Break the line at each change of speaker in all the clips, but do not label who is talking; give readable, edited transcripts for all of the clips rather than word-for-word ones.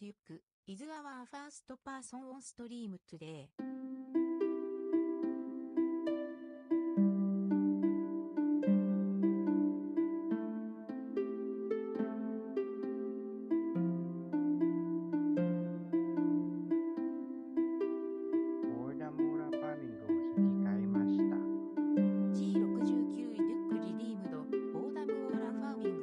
デュック is our first person on stream today.
オーダモーラファーミングを引き換えました。
G69 デュックリディームドオーダムオーラファーミング。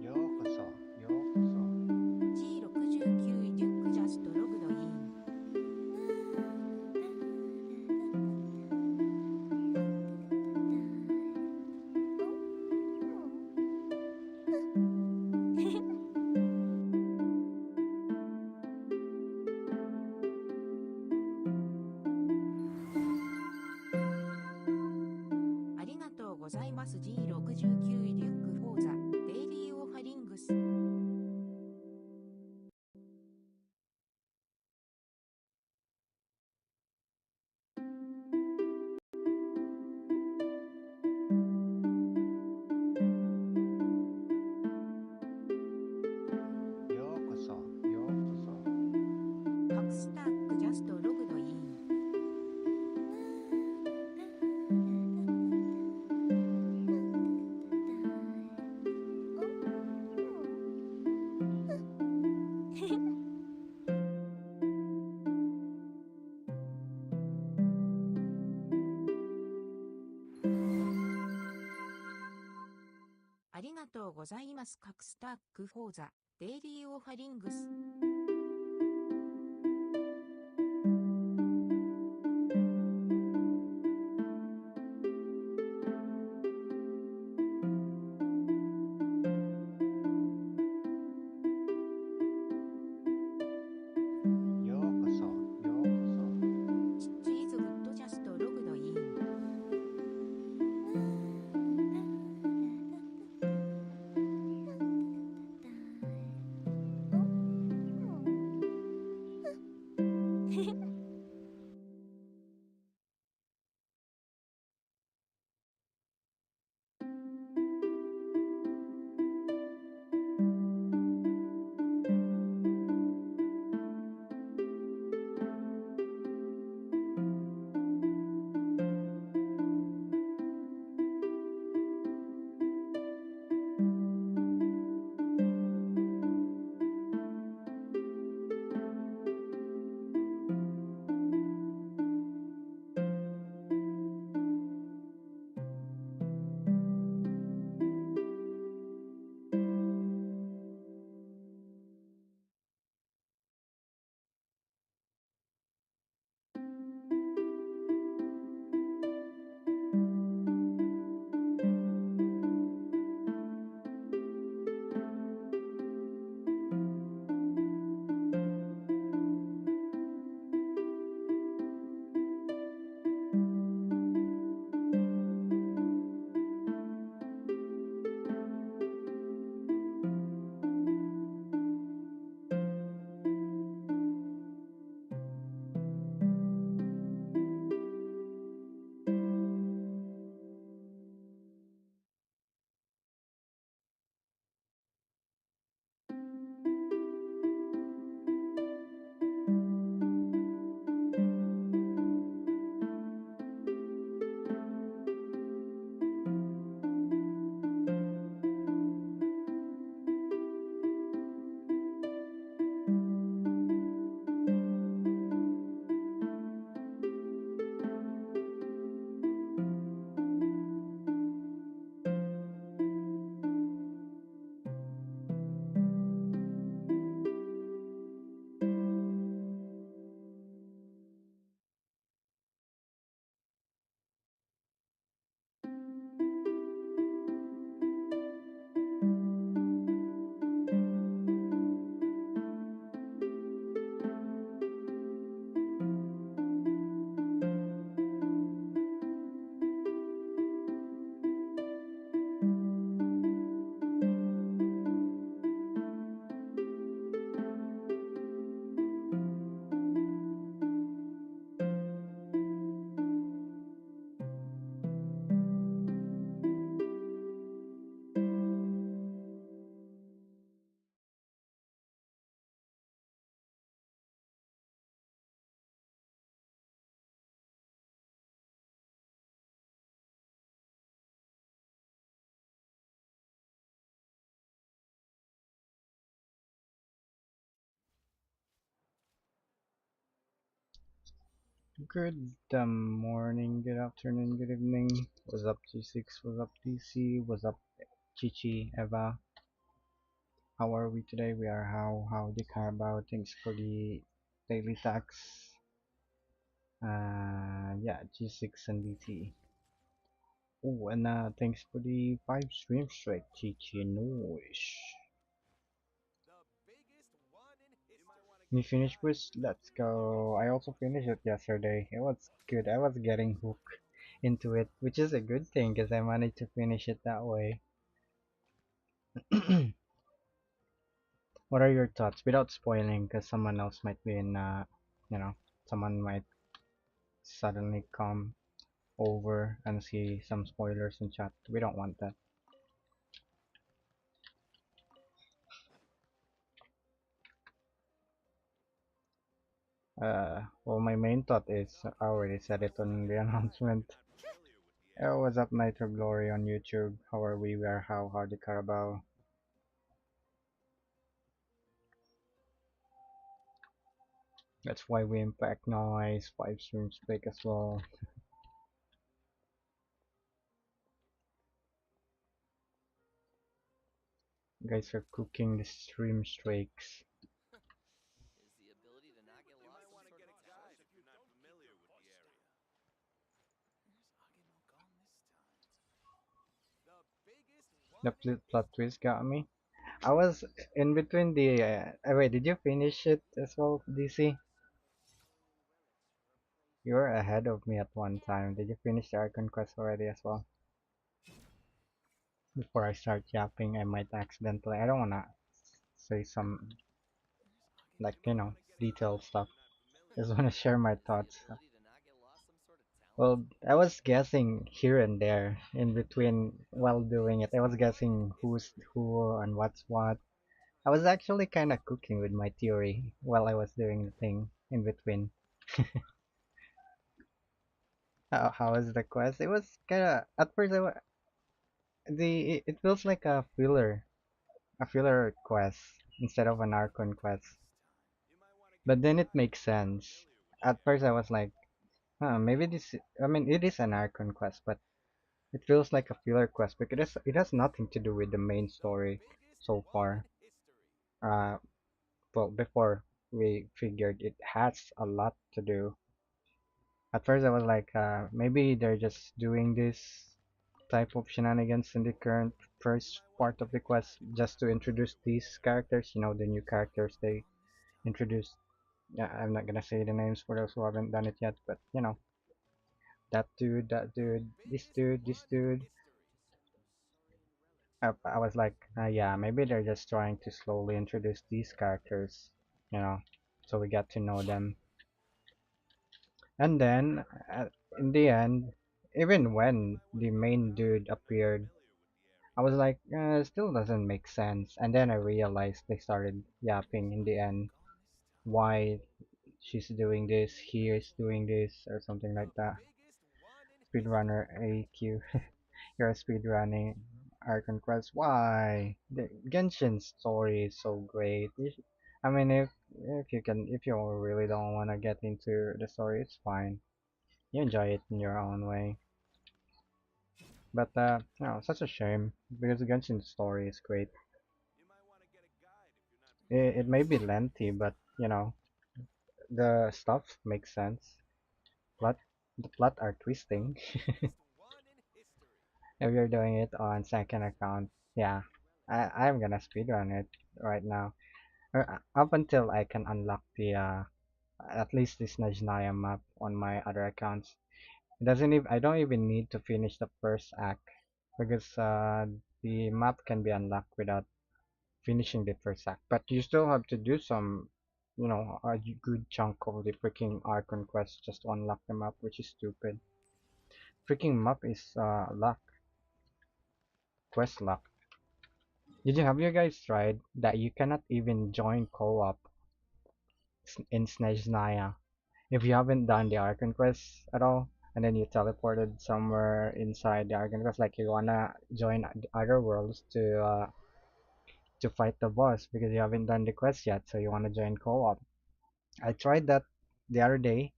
ようこそ、ようこそ。
G69 デュックジャストログドイン。ありがとうございます。 G69 デュックフォーザデイリーオファリングス。
ようこそ、ようこそ。
各スタックジャストログドイン。ありがとうございます。各スタックフォーザデイリーオファリングス。
ようこそ、ようこそ。
チッチイズグッドジャストログドイン。
Good morning, good afternoon, good evening. What's up, G6? What's up, DC? What's up, Chichi, Eva? How are we today? We are how the Carabao. Thanks for the daily tax. Yeah, G6 and DC. Oh, and thanks for the 5 stream strike, Chichi. Noise. You finished quiz? Let's go. I also finished it yesterday. It was good. I was getting hooked into it, which is a good thing because I managed to finish it that way. What are your thoughts without spoiling? Because someone else might be in, you know, someone might suddenly come over and see some spoilers in chat. We don't want that. Well, my main thought is I already said it on the announcement. What's up, Nitro Glory on YouTube? How are we? We are how the Carabao. That's why we impact noise, 5 stream spike as well. You guys are cooking the stream streaks. The plot twist got me. I was in between the. Wait, did you finish it as well, DC? You were ahead of me at one time. Did you finish the Archon quest already as well? Before I start yapping, I might accidentally. I don't wanna say some like detailed stuff. Just wanna share my thoughts. Well, I was guessing here and there in between while doing it. I was guessing who's who and what's what. I was actually kind of cooking with my theory while I was doing the thing in between. How was the quest? It was kind of at first it feels like a filler quest instead of an Archon quest. But then it makes sense. At first I was like, huh, maybe this. I mean, it is an Archon quest, but it feels like a filler quest because it has nothing to do with the main story so far. Uh, well, before we figured it has a lot to do. At first, I was like, maybe they're just doing this type of shenanigans in the current first part of the quest just to introduce these characters, the new characters they introduced. Yeah, I'm not gonna say the names for those who haven't done it yet, but that dude, this dude. I was like, yeah, maybe they're just trying to slowly introduce these characters, you know, so we get to know them. And then, in the end, even when the main dude appeared, I was like, it still doesn't make sense. And then I realized they started yapping in the end why she's doing this, he is doing this, or something like that. Speedrunner AQ, you're speedrunning Archon Quest. Why? The Genshin story is so great. I mean, if you really don't want to get into the story, it's fine. You enjoy it in your own way. But such a shame because the Genshin story is great. It may be lengthy, but the stuff makes sense. Plot, the plot are twisting. If you're doing it on second account, yeah, I'm gonna speedrun it right now. Up until I can unlock the at least this Najnaya map on my other accounts. It doesn't even I don't even need to finish the first act because the map can be unlocked without finishing the first act. But you still have to do some, a good chunk of the freaking Archon quest just to unlock the map, which is stupid. Freaking map is luck, quest luck. Have you guys tried that you cannot even join co-op in Snezhnaya if you haven't done the Archon quest at all? And then you teleported somewhere inside the Archon quest, like you wanna join the other worlds to fight the boss because you haven't done the quest yet, so you wanna join co-op. I tried that the other day.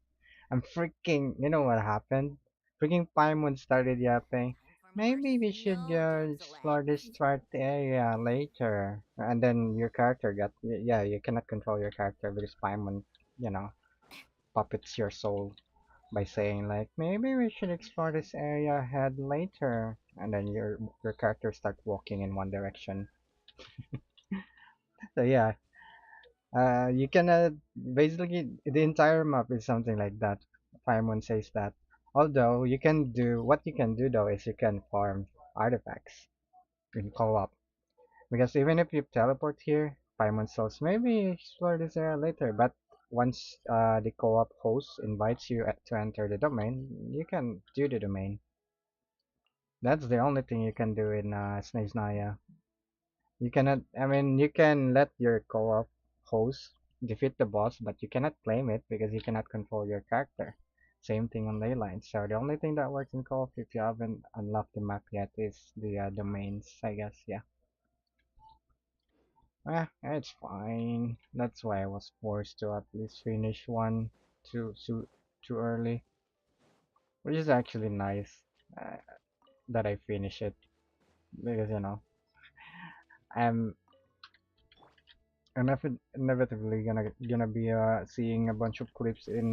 I'm freaking, you know what happened? Freaking Paimon started yapping. Maybe we should explore this start area later. And then your character got, yeah, you cannot control your character because Paimon, you know, puppets your soul by saying like, maybe we should explore this area ahead later. And then your character start walking in one direction. So yeah, you can basically the entire map is something like that. Paimon says that. Although what you can do though is you can farm artifacts in co-op because even if you teleport here, Paimon says maybe explore this area later. But once the co-op host invites you to enter the domain, you can do the domain. That's the only thing you can do in Snezhnaya. You cannot, I mean, you can let your co-op host defeat the boss, but you cannot claim it because you cannot control your character. Same thing on Leyline. So the only thing that works in co-op if you haven't unlocked the map yet is the domains, I guess. Yeah. It's fine. That's why I was forced to at least finish one too early, which is actually nice uh, that I finish it because I'm inevitably gonna be seeing a bunch of clips in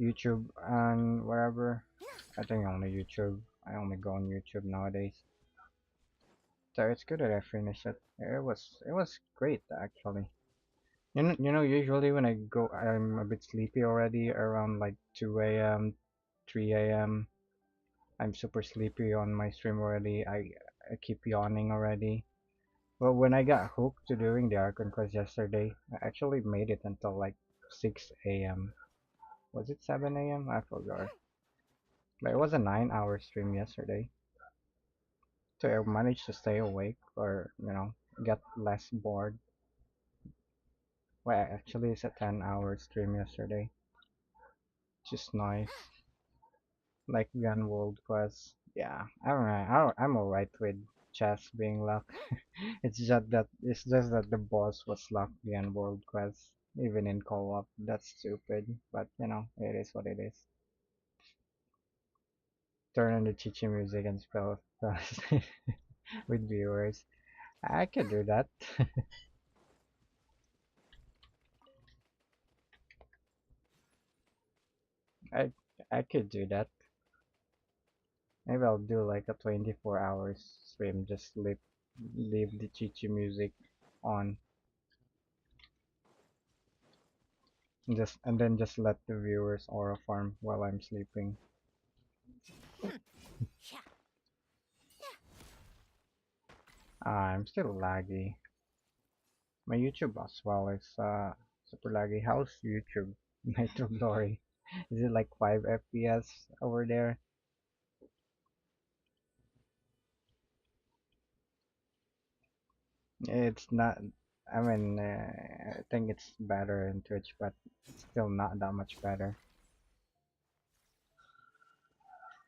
YouTube and wherever. I think only YouTube. I only go on YouTube nowadays. So it's good that I finished it. It was great actually. Usually when I go, I'm a bit sleepy already around like 2 a.m., 3 a.m. I'm super sleepy on my stream already. I keep yawning already. Well, when I got hooked to doing the Archon quest yesterday, I actually made it until like 6 a.m. Was it 7 a.m.? I forgot. But it was a 9-hour stream yesterday. So I managed to stay awake or, get less bored. Well, actually it's a 10-hour stream yesterday. Just nice. Like Gun World Quest. Yeah, I'm alright with chess being locked. It's just that the boss was locked beyond World Quest, even in co-op. That's stupid, but it is what it is. Turn on the chichi music and spell with viewers. I could do that. I I could do that. Maybe I'll do like a 24 hours stream. Just leave the chichi music on, and then just let the viewers aura farm while I'm sleeping. I'm still laggy. My YouTube as well is super laggy. How's YouTube? Nitro Glory. Is it like 5 FPS over there? It's not. I mean, I think it's better in Twitch, but it's still not that much better.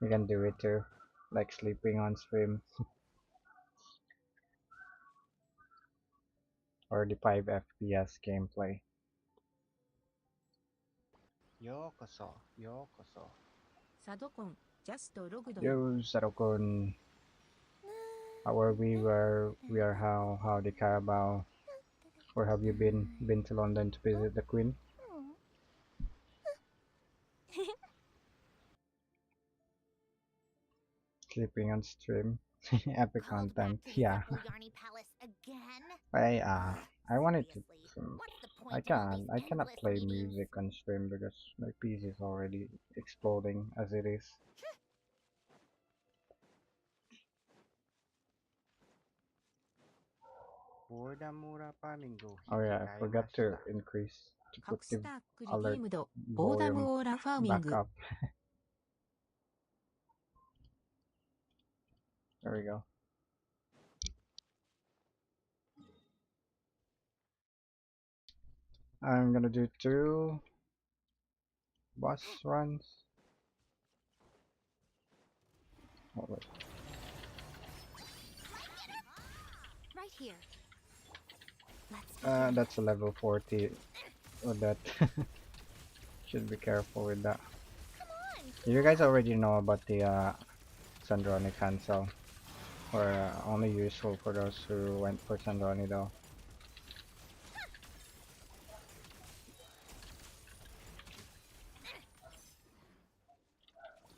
You can do it too, like sleeping on stream or the 5 FPS gameplay. Yokoso, yokoso.
Sadokon, just logged on.
Yo, Sarokun. How are we? Where we are? How the Carabao? Where have you been? Been to London to visit the Queen? Sleeping on stream. Epic
Called back
content.
to his
Yeah.
Apple Yarny Palace again?
I wanted to.
Seriously, what's the
I
point in all
can't.
these
I cannot
endless
play
meetings?
music on stream because my PC is already exploding as it is. Oh yeah, I forgot to put
格ス
the
タックリディ
alert
ームド、ボーダム
volume
オーラファーミン
back
グ。
up. There we go. I'm gonna do 2 boss runs. Oh, wait.
Right here. Let's begin.
That's a level 40 or that. should be careful with that.
Come on, keep
You guys
up.
already know about the Sandroni cancel, or only useful for those who went for Sandroni though.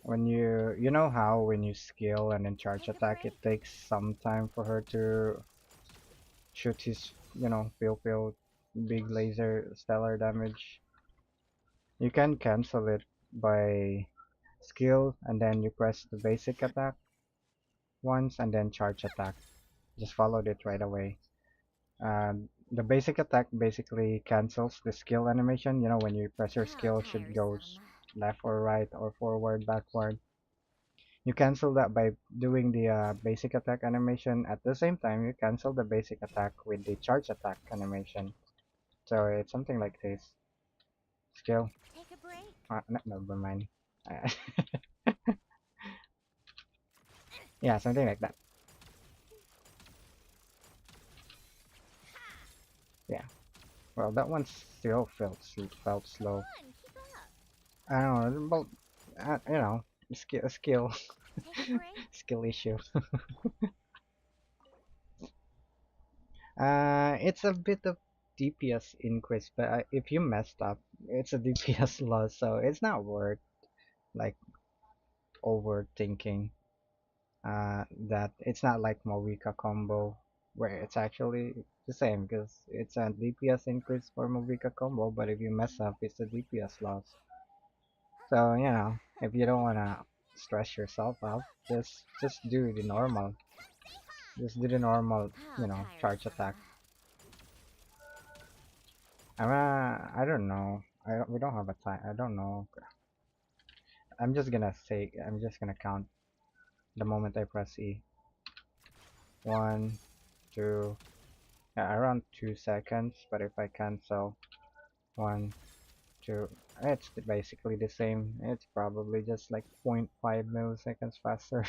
When you know how when you skill and then charge
Take a
attack, it
break.
takes some time for her to shoot his, pew big laser stellar damage. You can cancel it by skill and then you press the basic attack once and then charge attack. Just followed it right away. The basic attack basically cancels the skill animation. You know, when you press your
How
skill, should go
tiresome.
left or right or forward, backward. You cancel that by doing the basic attack animation. At the same time, you cancel the basic attack with the charge attack animation. So it's something like this. Skill.
Take a break.
No, never mind. Uh, yeah, something like that. Yeah. Well, that one still felt
Come
slow.
on, keep up.
I don't know, but skill
Take a break.
skill issue. It's a bit of DPS increase, but if you messed up, it's a DPS loss, so it's not worth like overthinking. That it's not like Movica combo where it's actually the same because it's a DPS increase for Movica combo, but if you mess up, it's a DPS loss. So if you don't wanna stress yourself out, just do the normal. Just do the normal,
How
charge
tiresome.
attack. I don't know. We don't have a time. I don't know. I'm just gonna count the moment I press E. One, two, yeah, around 2 seconds. But if I cancel, one, two, it's basically the same. It's probably just like 0.5 milliseconds faster.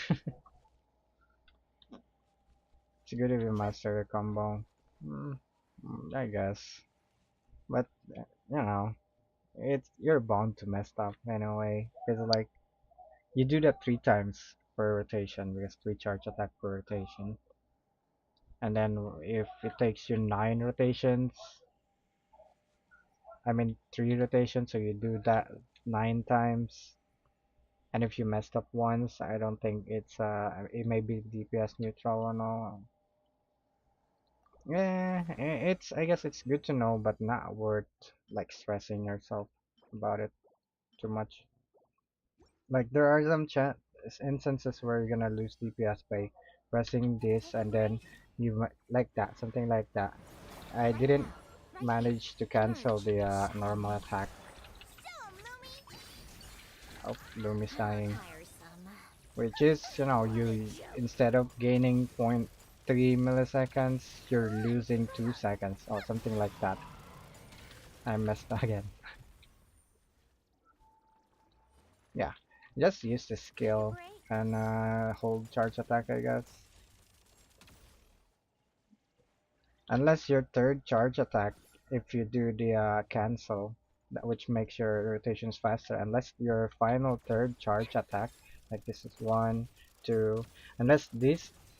It's good if you master the combo. Mm, I guess. But you know, you're bound to mess up anyway. Because like you do that 3 times per rotation because 3 charge attack per rotation. And then if it takes you 9 rotations, I mean 3 rotations, so you do that 9 times. And if you messed up once, I don't think it may be DPS neutral or no. Yeah, I guess it's good to know, but not worth like stressing yourself about it too much. Like there are some instances where you're gonna lose DPS by pressing this
Take a
and then
break.
like that, something like that. I
Right
didn't
now. Right here.
manage to
Learn
cancel
to
the
be shallow.
normal attack.
So, Lumi.
Oh, Lumi's
How
dying.
tiresome.
Which is,
What a
you
joke.
instead of gaining 0.3 milliseconds,
Come
you're
on,
losing
keep
2
up.
seconds or something like that. I messed again. Yeah, just use the
Take a
skill
break.
and hold charge attack, I guess. Unless your third charge attack, if you do the cancel, which makes your rotations faster, unless your final third charge attack, like this is one, two, unless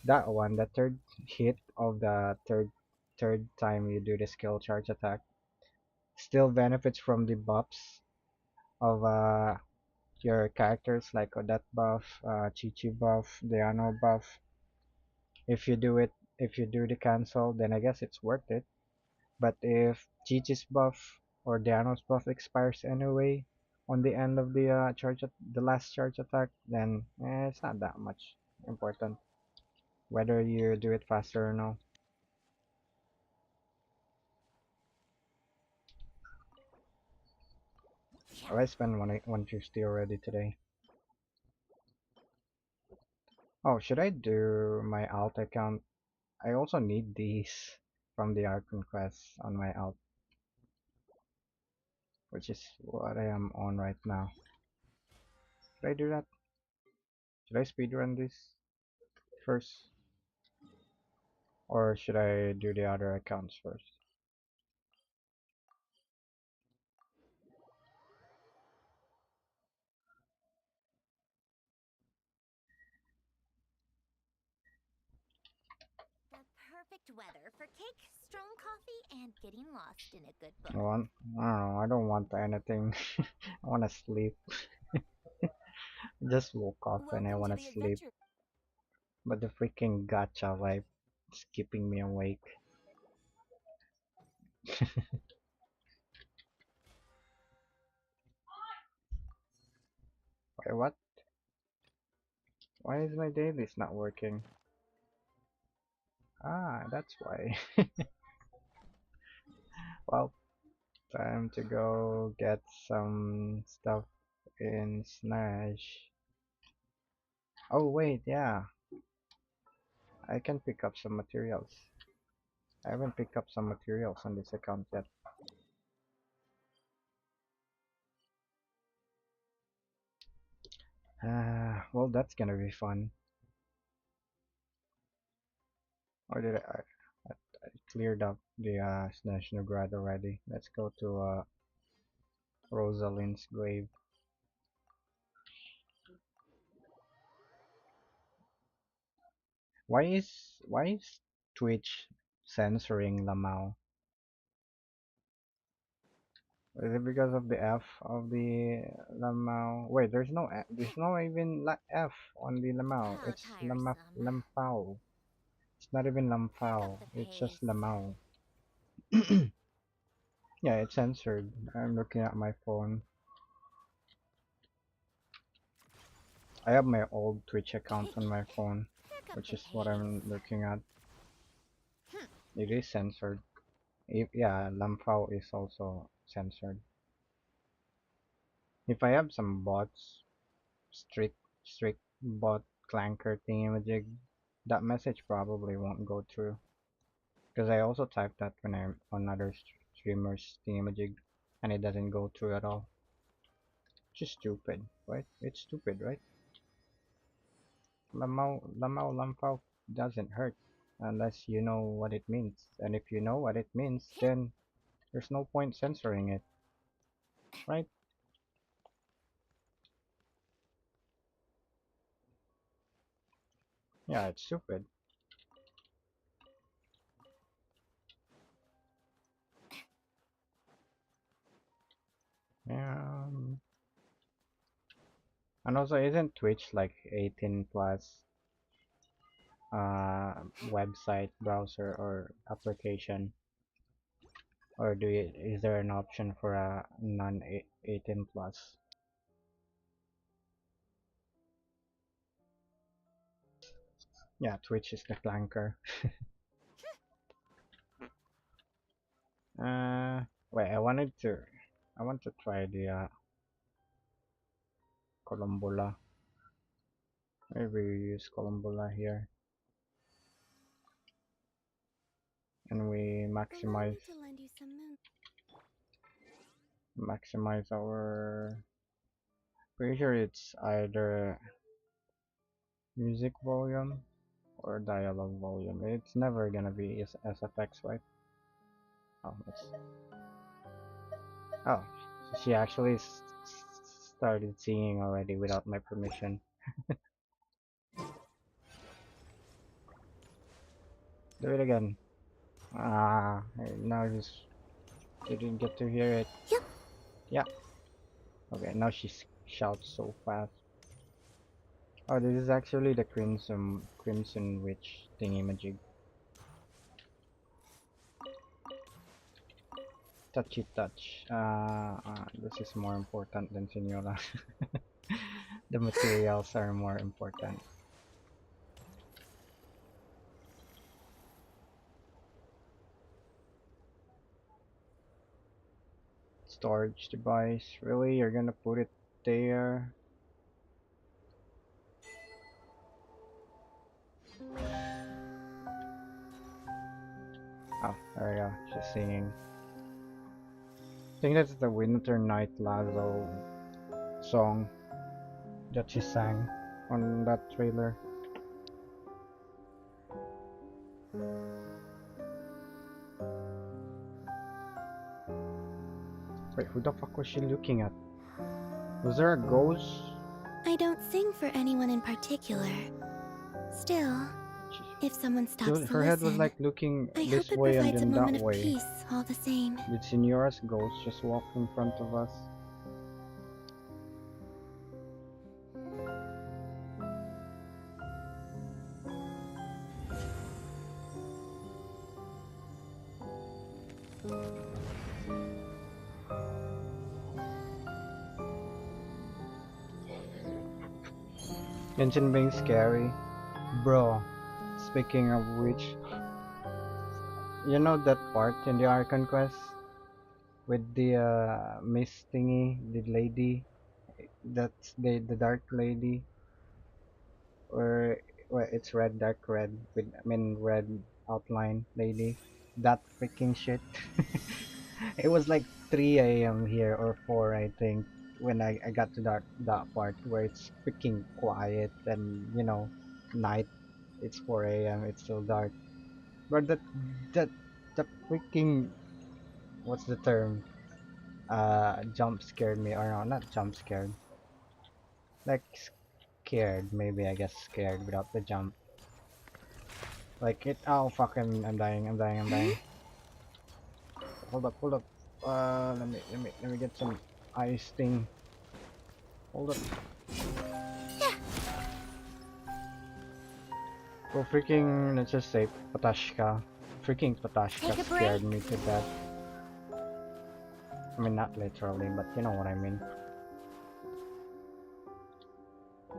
that one, the third hit of the third time you do the skill charge attack, still benefits from the buffs of your characters like Odette buff, Chi buff, Diano buff. If you do it, if you do the cancel, then I guess it's worth it. But if Chi-Chi's buff or Diano's buff expires anyway on the end of the the last charge attack, then it's not that much important whether you do it faster or no. Oh, I spent 150 already today. Oh, should I do my alt account? I also need these from the Archon quest on my alt, which is what I am on right now. Should I do that? Should I speedrun this first? Or should I do the other accounts first?
perfect weather for cake, strong coffee, and getting lost in a good
I
book.
want, I don't know, I don't want anything. I wanna sleep. Just woke up and I
Welcome to
wanna
the
sleep.
adventure.
But the freaking gacha vibe is keeping me awake. Wait, what? Why is my dailies not working? Ah, that's why. Well, time to go get some stuff in Snash. Oh wait, yeah, I can pick up some materials. I haven't picked up some materials on this account yet. Well, that's gonna be fun. Or did I cleared up the Snash Nugrad already. Let's go to Rosalind's grave. Why is Twitch censoring Lamau? Is it because of the F of the Lamau? Wait, there's no even F on the Lamau.
How
It's Lamaf
tiresome.
Lamfao. It's not even
Pick up
Lamfao.
the
It's
pace.
just Lamau. Yeah, it's censored. I'm looking at my phone. I have my old Twitch account on my phone,
Pick up
which
the
is what I'm
pace.
looking at.
Hmm.
It is censored. Yeah, Lamfao is also censored. If I have some bots, strict bot clanker thingamajig, that message probably won't go through. Because I also typed that when I'm on other streamers thingamajig, and it doesn't go through at all. Just stupid, right? It's stupid, right? Lamau doesn't hurt unless you know what it means. And if you know what it means, then there's no point censoring it, right? Yeah, it's stupid. Um, and also, isn't Twitch like 18 plus website, browser, or application? Or is there an option for a non 18 plus? Yeah, Twitch is the flanker. Wait, I want to try the Columbola. Maybe we use Columbola here, and we
Allow me to lend you some moon.
maximize our. Pretty sure it's either music volume or dialogue volume. It's never gonna be SFX, right? Oh, oh, she actually started singing already without my permission. Do it again. Ah, now just didn't get to hear it.
Yep.
Yeah. Okay, now she shouts so fast. Oh, this is actually the Crimson Witch thingy-majig. Touchy touch. This is more important than Senora. The materials are more important. Storage device. Really? You're gonna put it there? Oh, there we go. She's singing. I think that's the Winter Night Lazo song that she sang on that trailer. Wait, who the fuck was she looking at? Was there a ghost?
I don't sing for anyone in particular. Still, If someone stops to
Her head was
listen,
like looking
I
this
hope it
way and
provides a
then that
moment of
way.
peace all the same.
Did Senora's ghost just walk in front of us? Genshin being scary. Bro, speaking of which, you know that part in the Archon quest with the Miss thingy, the lady, that's the dark lady, or well, it's red, dark red with I mean red outline lady. That freaking shit. It was like 3 a.m. here or 4 I think when I got to that part where it's freaking quiet and night. It's 4 a.m. It's still dark. But that the freaking what's the term? Jump scared me or no, not jump scared. Like scared, maybe I guess scared without the jump. Like it. Oh fuck! I'm dying. I'm dying. I'm
Huh?
dying. Hold up. Hold up. Let me get some ice thing. Hold up. Oh freaking! Let's just say Patashka. Freaking Patashka
Take a
scared
break.
me to death. I mean not literally, but you know what I mean.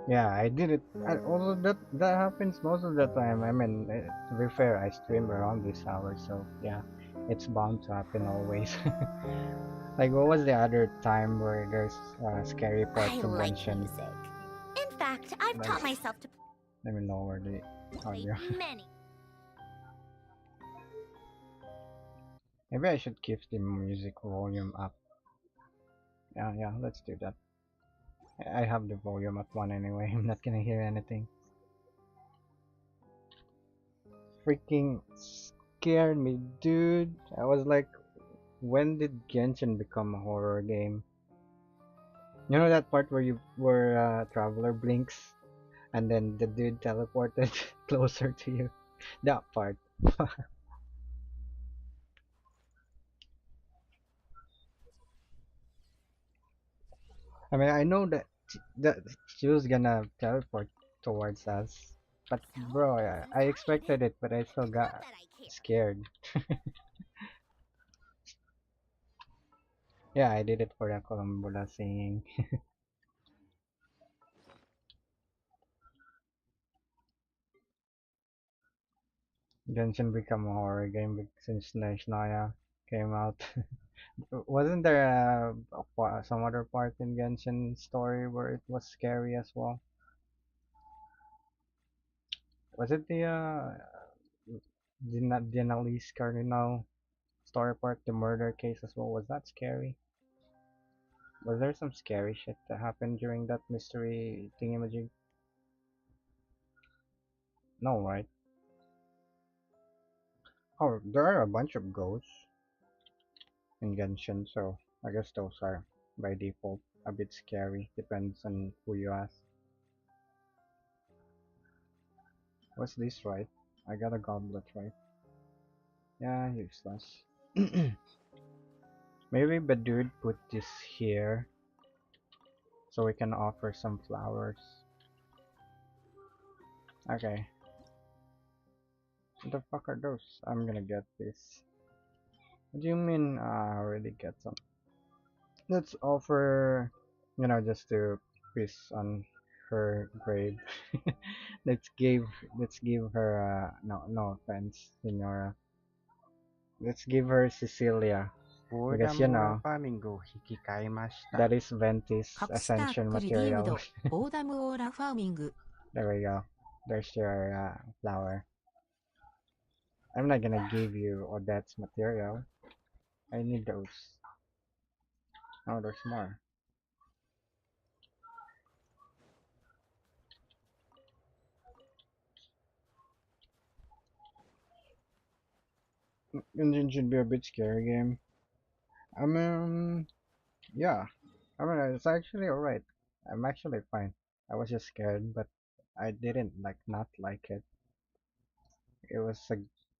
Yeah, I did it. Although that happens most of the time. I mean, to be fair, I stream around this hour, so yeah, it's bound to happen always. Like, what was the other time where there's scary
I
parts in
like
Genshin?
music. In fact, I've
Like,
taught myself to
let me lower the
play
audio.
many.
Maybe I should keep the music volume up. Yeah, yeah, let's do that. I have the volume at 1 anyway. I'm not gonna hear anything. Freaking scared me, dude. I was like, when did Genshin become a horror game? You know that part where Traveler blinks and then the dude teleported closer to you? That part. I mean, I know that she was gonna teleport towards us, but
So,
bro,
I
I
tried.
expected it, but I still
Not
got
that I care.
scared. Yeah, I did it for the Columbula singing. Genshin become a horror game since Naya came out. Wasn't there some other part in Genshin story where it was scary as well? Was it the Denalise Cardinal story part, the murder case as well? Was that scary? Was there some scary shit that happened during that mystery thingamajig? No, right? Oh, there are a bunch of ghosts in Genshin, so I guess those are by default a bit scary. Depends on who you ask. What's this, right? I got a goblet, right? Yeah, useless. Maybe Badude put this here so we can offer some flowers. Okay. What the fuck are those? I'm gonna get this. What do you mean I already get some? Let's offer, just to piss on her grave. let's give let's give her no offense, Senora. Let's give her Cecilia because that is Venti's
カプスター
ascension
クリディーム
material.
ド、オーダムオーラファーミング。
There we go. There's your flower. I'm not gonna give you Odette's material. I need those. Oh, there's more. Engine should be a bit scary game. I mean, yeah. I mean, it's actually alright. I'm actually fine. I was just scared, but I didn't not like it. it was a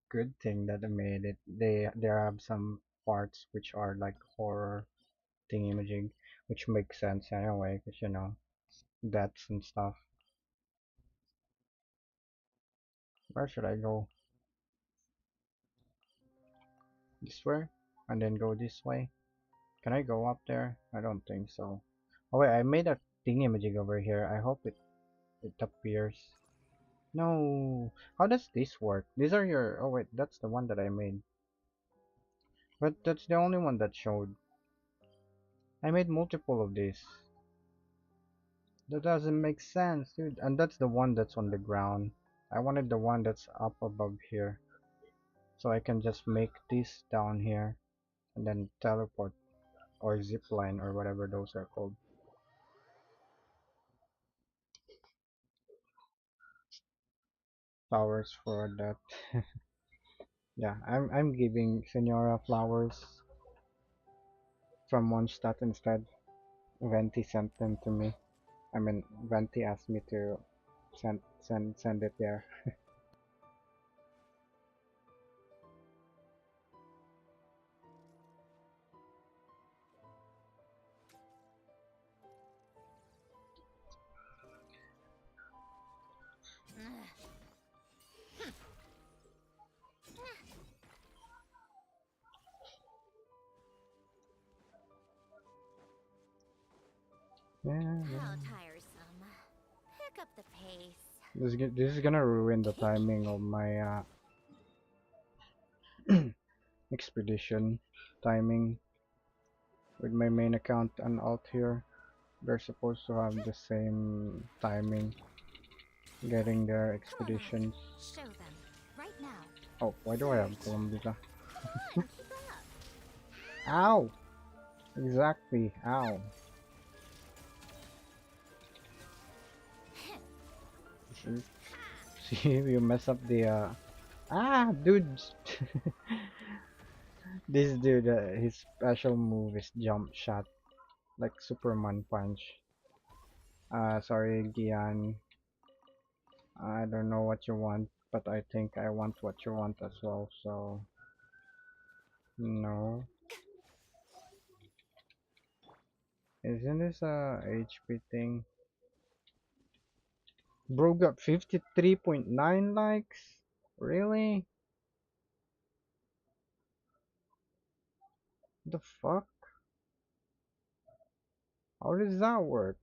good thing that they made it. They have some parts which are like horror thing imaging, which makes sense anyway, because you know deaths and stuff. Where should I go? This way, and then go this way. Can I go up there? I don't think so. Oh wait, I made a thing imaging over here. I hope it appears. No, how does this work? These are your. Oh wait, that's the one that I made. But that's the only one that showed. I made multiple of these. That doesn't make sense, dude. And that's the one that's on the ground. I wanted the one that's up above here. So I can just make this down here and then teleport or zip line or whatever those are called. Flowers for that. Yeah, I'm giving Senora flowers from one stat instead. Venti sent them to me. I mean, Venti asked me to send it there. Yeah,
How tiresome. Pick up the pace.
this is gonna ruin the timing of my expedition timing with my main account and alt here. They're supposed to have the same timing getting their
Come on, Mac.
expeditions.
Show them. Right now.
Oh, why do I have Columbia?
Come on, keep up.
Ow! Exactly, ow. See, see, you mess up the ah, dude. This dude, his special move is jump shot, like Superman punch. Sorry, Gian. I don't know what you want, but I think I want what you want as well, so no. Isn't this a HP thing? Bro got 53.9 likes? Really? The fuck? How does that work?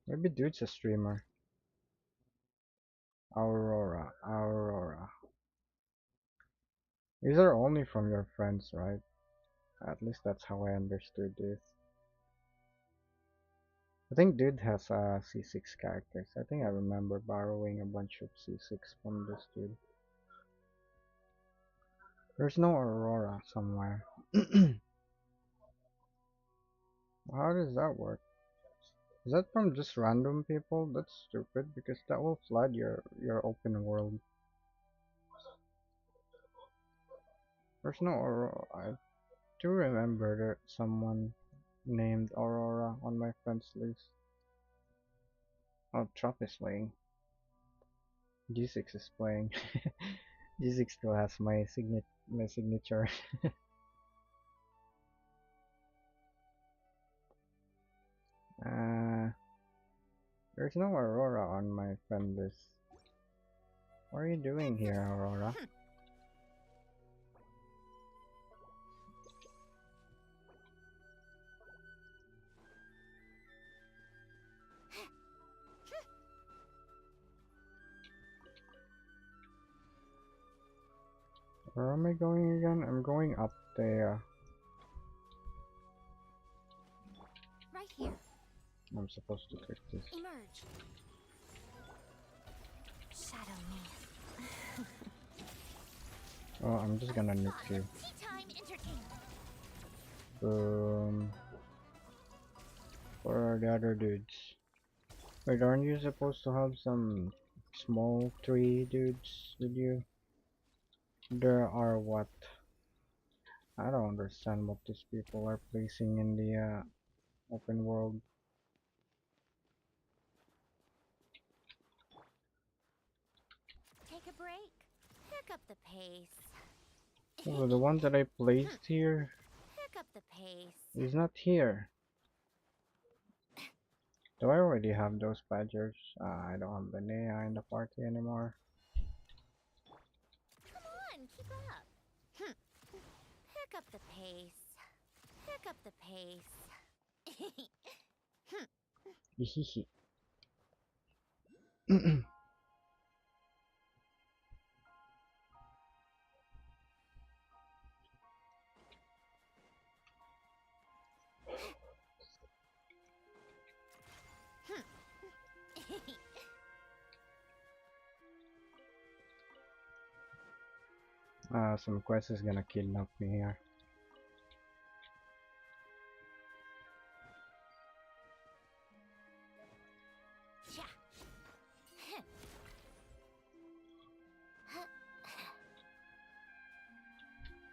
Maybe dude's a streamer. Aurora, Aurora. These are only from your friends, right? At least that's how I understood this. I think dude has C6 characters. I think I remember borrowing a bunch of C6 from this dude. There's no Aurora somewhere. How does that work? Is that from just random people? That's stupid because that will flood your open world. There's no Aurora. I do remember there someone named Aurora on my friends list. Oh, Trop is playing. G6 is playing. G6 still has my signature. uh, there's no Aurora on my friend list. What are you doing here, Aurora? Where am I going again? I'm going up there.
Right here.
I'm supposed to click this.
Emerge. Shadow me.
Oh, I'm just gonna nuke you.
Tea time entertainment.
Boom. Where are the other dudes? Wait, aren't you supposed to have some small tree dudes with you? There are what? I don't understand what these people are placing in the open world.
break. Pick up the pace.
Oh, the one that I placed here
Pick up the pace.
is not here. Do I already have those badgers? I don't have Linnea in the party anymore.
Come on, keep up. Pick up the pace. Pick up the pace.
Hihihi. Some quest is gonna kidnap me here.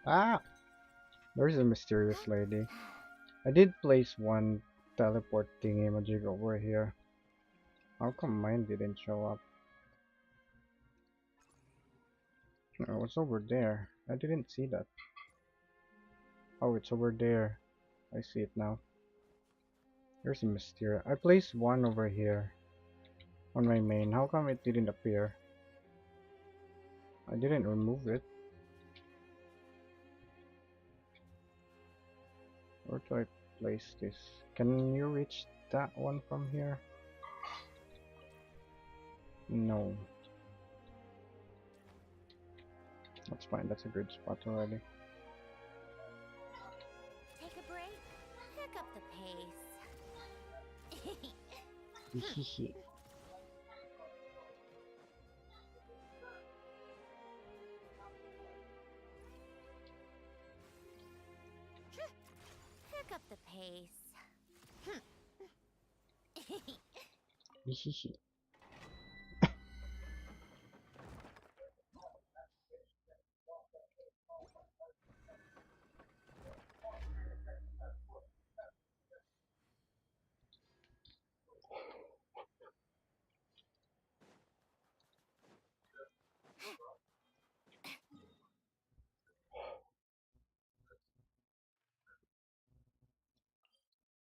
Ah! There's a mysterious lady. I did place one teleport thingy-majig over here. How come mine didn't show up? Oh, it's over there. I didn't see that. Oh, it's over there. I see it now. There's a mysterious. I placed one over here on my main. How come it didn't appear? I didn't remove it. Where do I place this? Can you reach that one from here? No. That's fine, that's a good spot already.
Take a break. Pick up the pace.
Hihihi.
Pick up the pace.
Hihihi.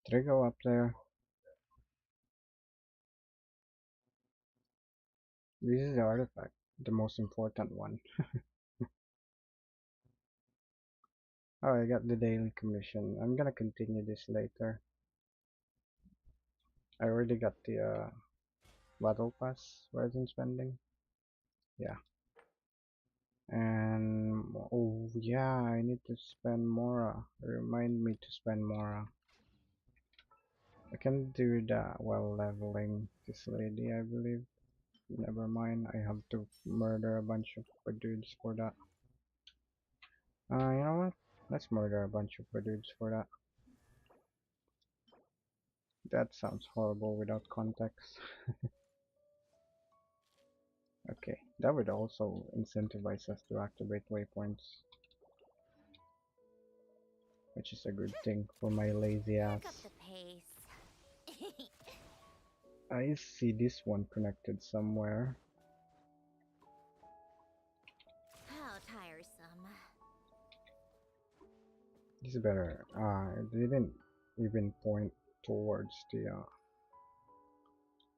Did I go up there? This is the artifact, the most important one. Oh, I got the daily commission. I'm gonna continue this later. I already got the battle pass rather than spending. Yeah. And oh yeah, I need to spend more. Remind me to spend more. I can do that while leveling this lady, I believe. Never mind, I have to murder a bunch of dudes for that. You know what? Let's murder a bunch of dudes for that. That sounds horrible without context. Okay, that would also incentivize us to activate waypoints, which is a good thing for my lazy
Pick up
ass.
the pace.
I see this one connected somewhere.
How tiresome.
This is better. It didn't even point towards the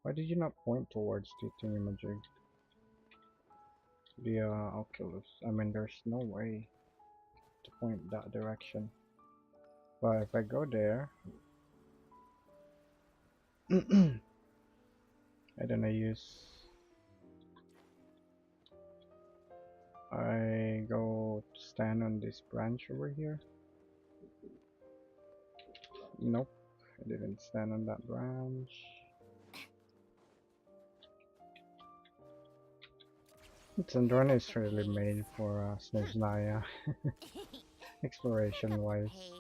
why did you not point towards the thingamajig? The Oculus. I mean, there's no way to point that direction. But if I go there, I don't know, I go stand on this branch over here. Nope, I didn't stand on that branch. Sandrona is really made for Snezhnaya, exploration wise.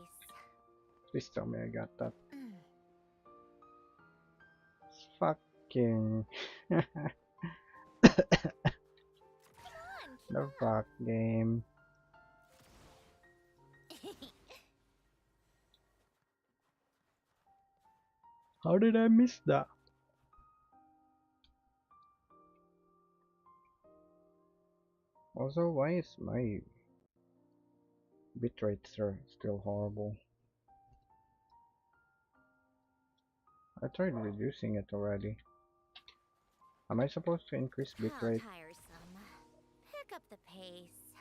Please tell me I got that. It's fucking the fuck game. How did I miss that? Also, why is my bitrate still horrible? I tried reducing it already. Am I supposed to increase
How
bitrate?
tiresome. Pick up the pace.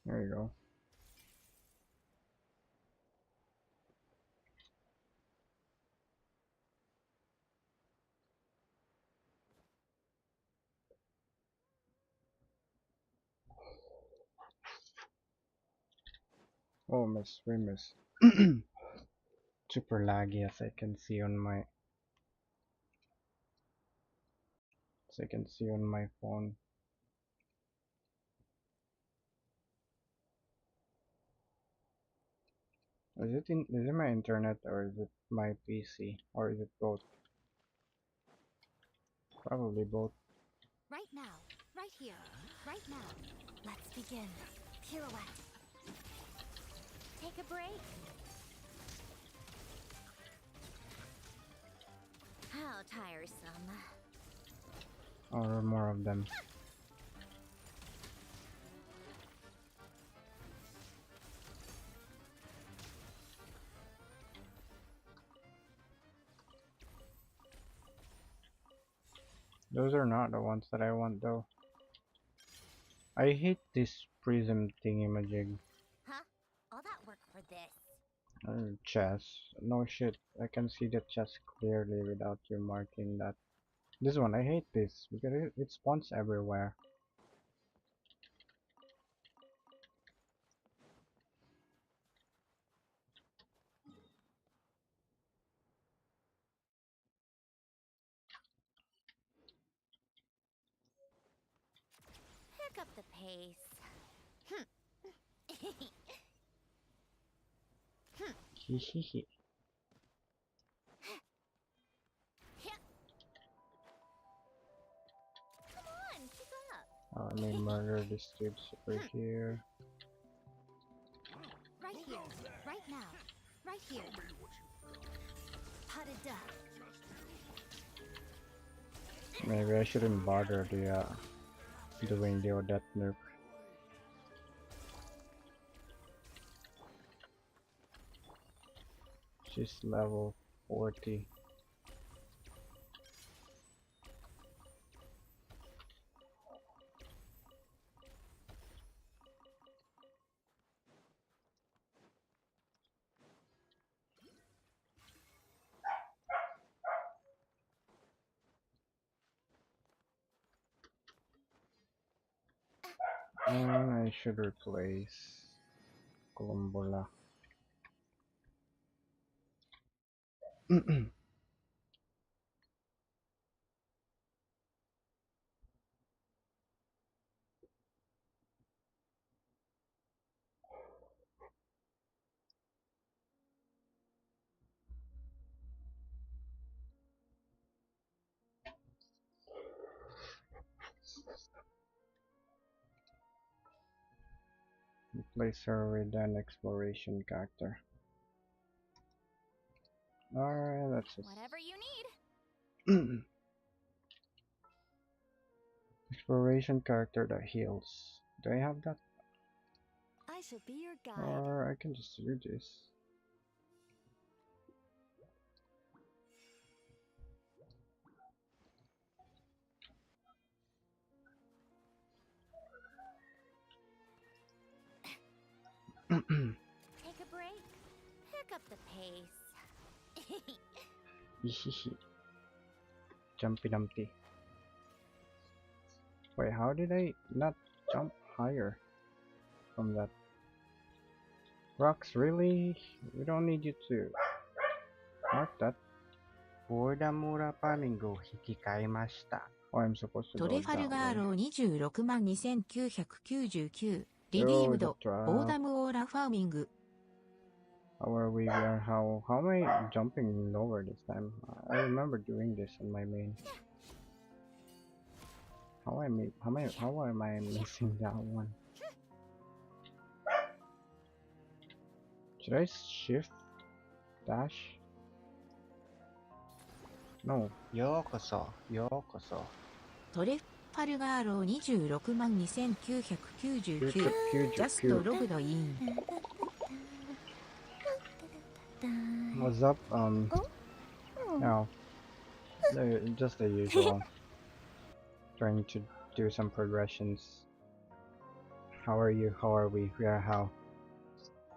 There you go. Oh, we miss. Super laggy as I can see on my phone. Is it my internet or is it my PC or is it both? Probably both.
Right now. Right here. Right now. Let's begin. Pirouette. Take a break. How tiresome.
Or more of them. Those are not the ones that I want though. I hate this prism thingy-majig.
Huh? All that work for this.
Chess. No shit. I can see the chess clearly without you marking that. This one, I hate this because it spawns everywhere.
Pick up the pace.
Hehehe.
Come on, keep up.
Let me murder this dude over here.
Right here. Right now. Right here. Pas de deux.
Maybe I shouldn't bother doing the Odette nuke. She's level 40. I should replace Columbola. Replace her with an exploration character. Alright, that's just
Whatever you need.
exploration character that heals. Do I have that?
I shall be your guide.
Or I can just do this.
Take a break. Pick up the pace.
Hihihi. Jumpy Dumpty. Wait, how did I not jump higher from that? Rocks, really? We don't need you to mark that. For the Mura Pamingo Hikikaimashita. Oh, I'm supposed to
ト
go
レファル
that
ガー
way.
ロー26万2999リディー
Oh,
ム
the
ドボーダ
trap.
ムオーラファーミング
How am I jumping lower this time? I remember doing this on my main. How am I missing that one? Should I shift dash? No, yokoso, yokoso.
トレファルガーロー26万2999。ジャスト
999.
ログドイン。
What's up? No, just the usual. Trying to do some progressions. How are you? How are we? Yeah, how?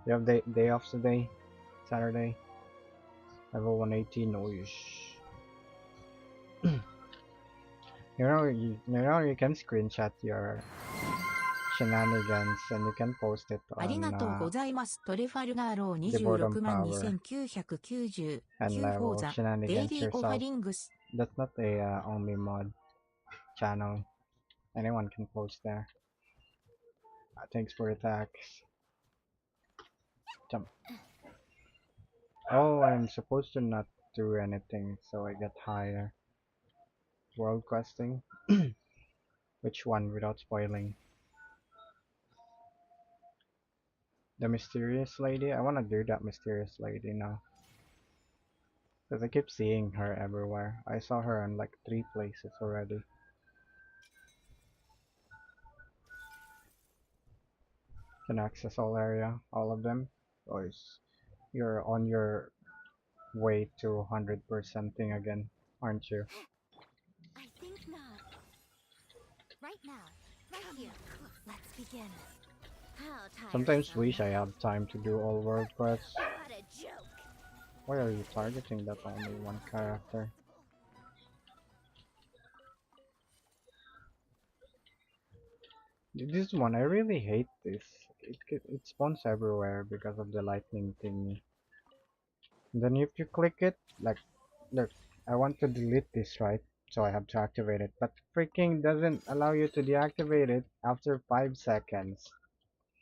You have day off today? Saturday? Level 118. Oh, you can screenshot your shenanigans and you can post it
ありが
on
とうございます。トレファルガーロー
the bottom
26万
power
2999。and 9
level
フォーザ。デイ
shenanigans
リーオファ
yourself.
リングス。
That's not a only mod channel. Anyone can post there. Thanks for the tags. Jump. Oh, I'm supposed to not do anything, so I get higher. World questing? Which one without spoiling? The mysterious lady? I wanna do that mysterious lady now. Because I keep seeing her everywhere. I saw her in like 3 places already. Can access all area, all of them. Or you're on your way to 100% thing again, aren't you?
I think not. Right now. Right here. Let's begin. How
Sometimes
tiresome.
wish I have time to do all world quests.
What a joke.
Why are you targeting that only one character? This one, I really hate this. It spawns everywhere because of the lightning thingy. And then if you click it, like, look, I want to delete this, right? So I have to activate it. But freaking doesn't allow you to deactivate it after 5 seconds.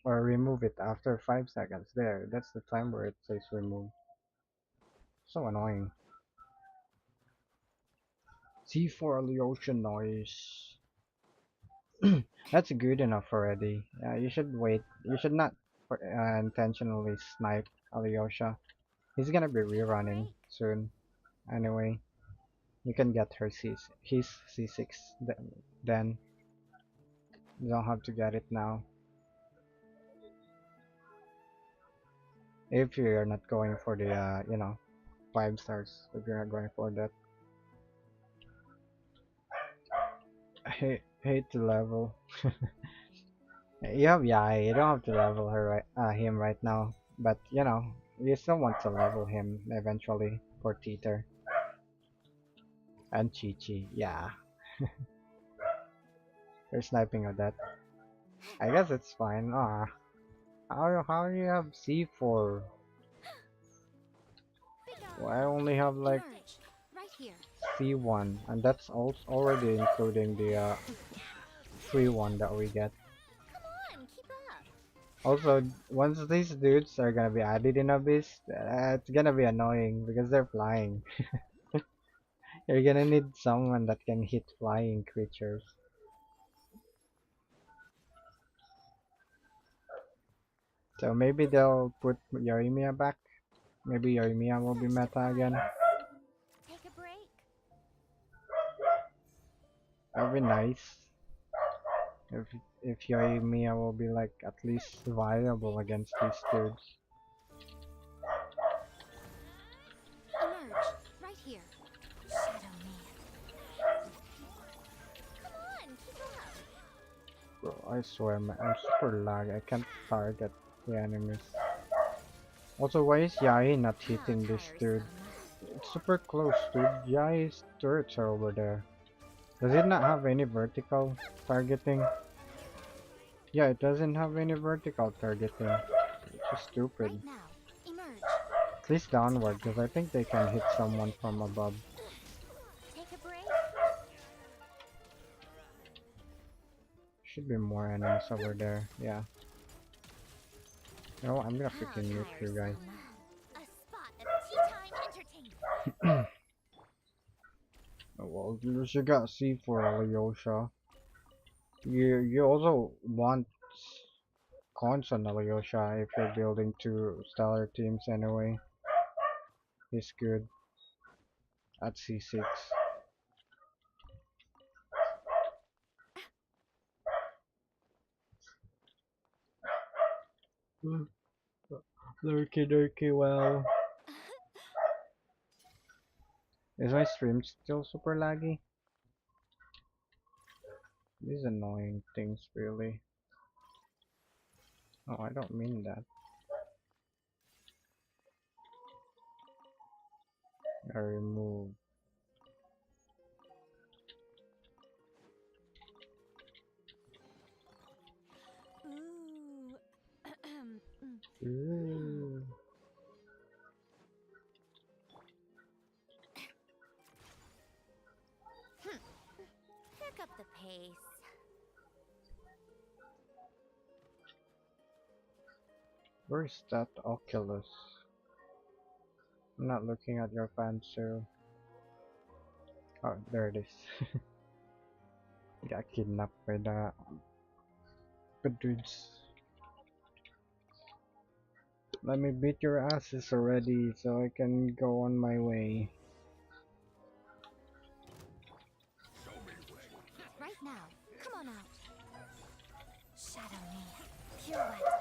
Or remove it after 5 seconds. There, that's the time where it says remove. So annoying. C4 Alyosha noise. That's good enough already. You should wait. You should not intentionally snipe Alyosha. He's gonna be rerunning
Great.
soon. Anyway, you can get her his C6 then. You don't have to get it now. If you're not going for the, 5 stars. If you're not going for that. Hate to level. Yeah, you don't have to level him right now. But, you still want to level him eventually for Teeter. And Chi-Chi, yeah. You're sniping at that. I guess it's fine. How do you have C4? Well, I only have like
Emerge. Right here.
C1, and that's also already including the free one that we get.
Come on, keep up.
Also, once these dudes are gonna be added in Abyss, it's gonna be annoying because they're flying. You're gonna need someone that can hit flying creatures. So maybe they'll put Yoimiya back. Maybe Yoimiya will be
Such
meta again.
surprise. Take a break.
That'd be nice. If if Yoimiya will be like at least viable against these dudes.
Emerge. Right here. Shadow me. Come on, keep up.
Bro, I swear, man, I'm super lag. I can't target the enemies. Also, why is Yai not
How
hitting this dude?
tiresome.
It's super close, dude. Yai's turrets are over there. Does it not have any vertical targeting? Yeah, it doesn't have any vertical targeting. It's just stupid.
Right now. Emerge.
At least downward, because I think they can hit someone from above.
Take a break.
Should be more enemies over there. Yeah. You know what? I'm gonna
How
freaking nuke you guys.
tiresome. A spot of tea time entertainment.
Oh, well, you got C for Alyosha. You also want cons on Alyosha if you're building two stellar teams anyway. He's good. at C6. Mm, lurky, lurky, well. Is my stream still super laggy? These annoying things, really. Oh, I don't mean that. I remove.
Ooh.
Ooh.
Pick up the pace.
Where's that Oculus? I'm not looking at your pantsuit. Oh, there it is. Got kidnapped by the dudes. Let me beat your asses already so I can go on my way.
Right now. Come on out. Shadow me. Pirouette.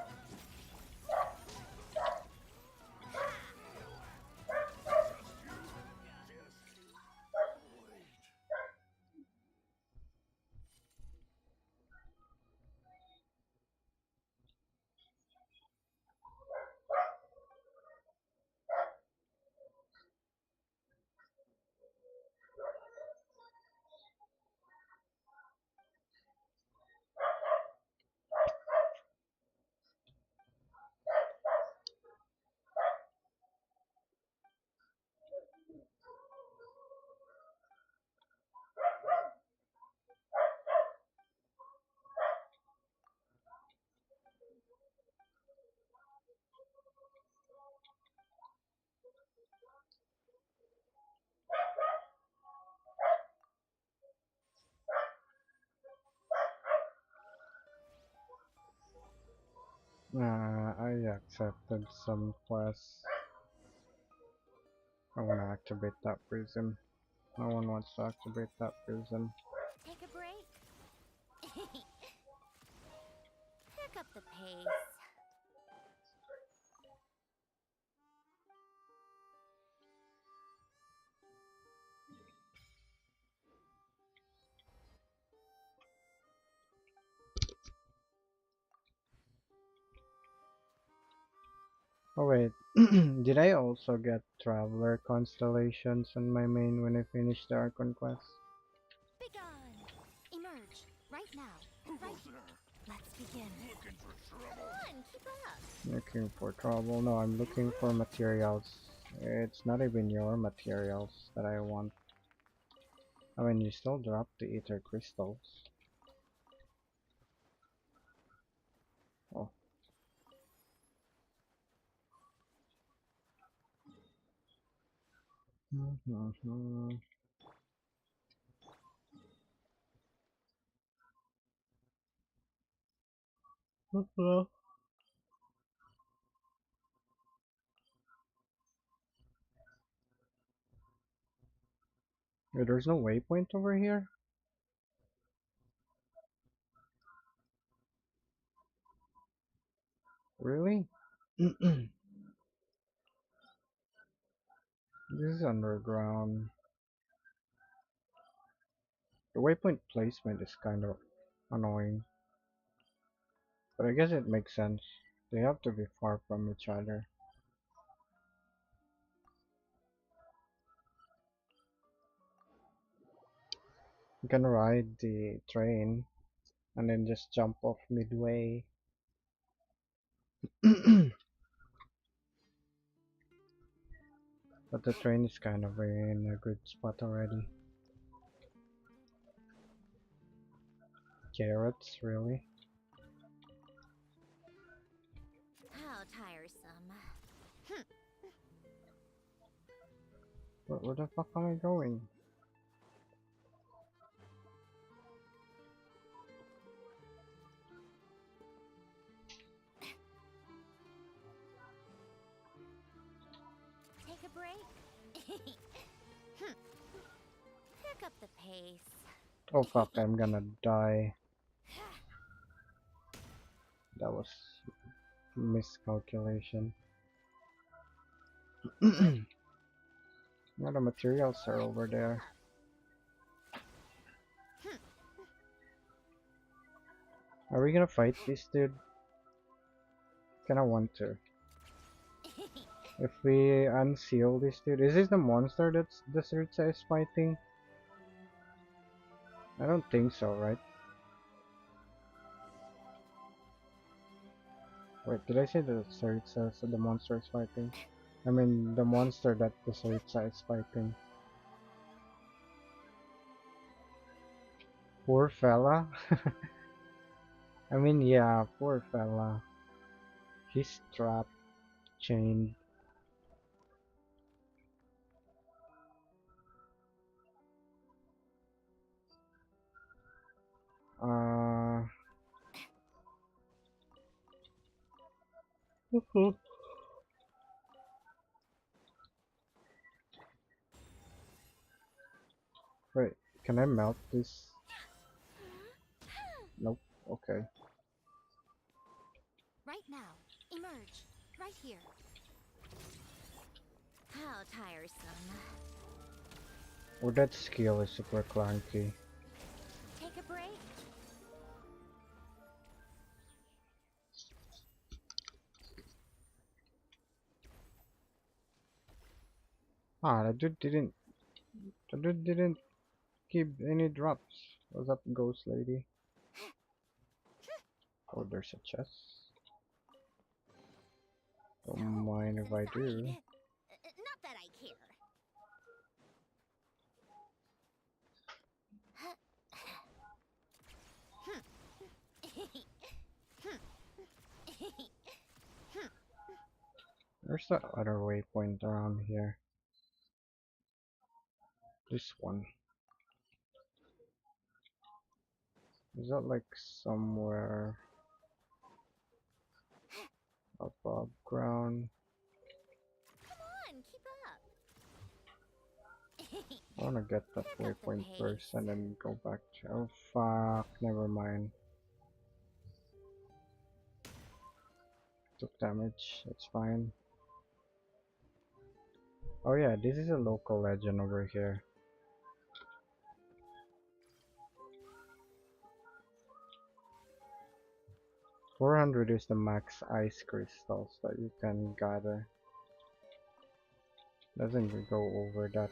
I accepted some quests. I wanna activate that prism. No one wants to activate that prism.
Take a break. Pick up the pace.
Oh wait, did I also get Traveler Constellations on my main when I finished the Archon quest?
Begone. Emerge. Right now. Right here. Let's begin. Come on, keep up.
Looking for trouble? No, I'm looking for materials. It's not even your materials that I want. I mean, you still drop the ether crystals. Oh. Hello. Wait, there's no waypoint over here? Really? This is underground. The waypoint placement is kind of annoying. But I guess it makes sense. They have to be far from each other. You can ride the train and then just jump off midway. But the train is kind of in a good spot already. Carrots, really?
How tiresome.
Where the fuck am I going?
Take a break. Pick up the pace.
Oh fuck, I'm gonna die. That was miscalculation. Now the materials are over there. Are we gonna fight this dude? Kinda want to. If we unseal this dude, is this the monster that's the Sirtsa is fighting? I don't think so, right? Wait, did I say the Sirtsa is the monster is fighting? I mean, the monster that the Sirtsa is fighting. Poor fella. I mean, yeah, poor fella. He's trapped, chained. Wait, can I melt this? Nope. Okay.
Right now. Emerge. Right here. How tiresome.
Oh, that skill is super clunky.
Take a break.
Ah, the dude didn't give any drops. What's up, ghost lady? Oh, there's a chest. Don't mind if I do.
Not that I care.
There's the other waypoint around here. This one. Is that like somewhere above ground?
Come on, keep up.
I wanna get that
Pick up the
waypoint
pace.
first and then go back to. Oh fuck, never mind. Took damage, it's fine. Oh yeah, this is a local legend over here. 400 is the max ice crystals that you can gather. Doesn't go over that.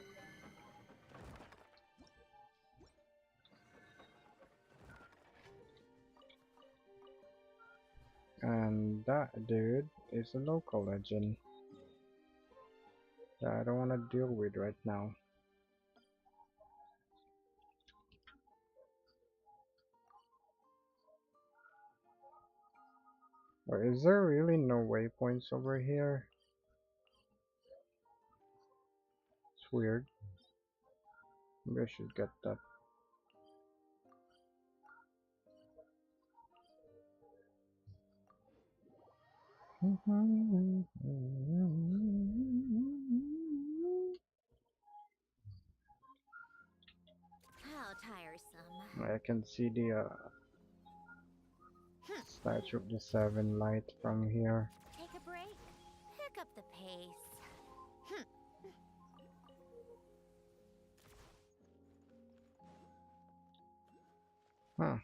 And that dude is a local legend that I don't want to deal with right now. Or is there really no waypoints over here? It's weird. Maybe I should get that.
How tiresome.
I can see the Statue of the Seven Light from here.
Take a break. Pick up the pace.
Huh.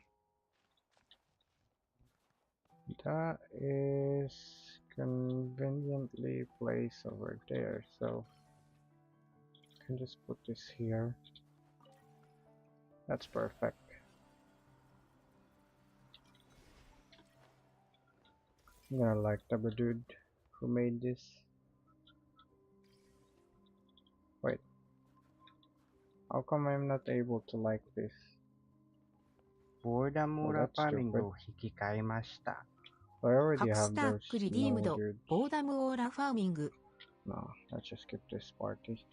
That is conveniently placed over there, so I can just put this here. That's perfect. I'm gonna like the dude who made this. Wait, how come I'm not able to like this?
ボーダーモーラー
that's
ファーミング
stupid.
を引き換えました。
I already
カクス
have
タッ
those
クリディーム
no
ド
dude.
ボーダムオーラファーミング
No, let's just skip this party.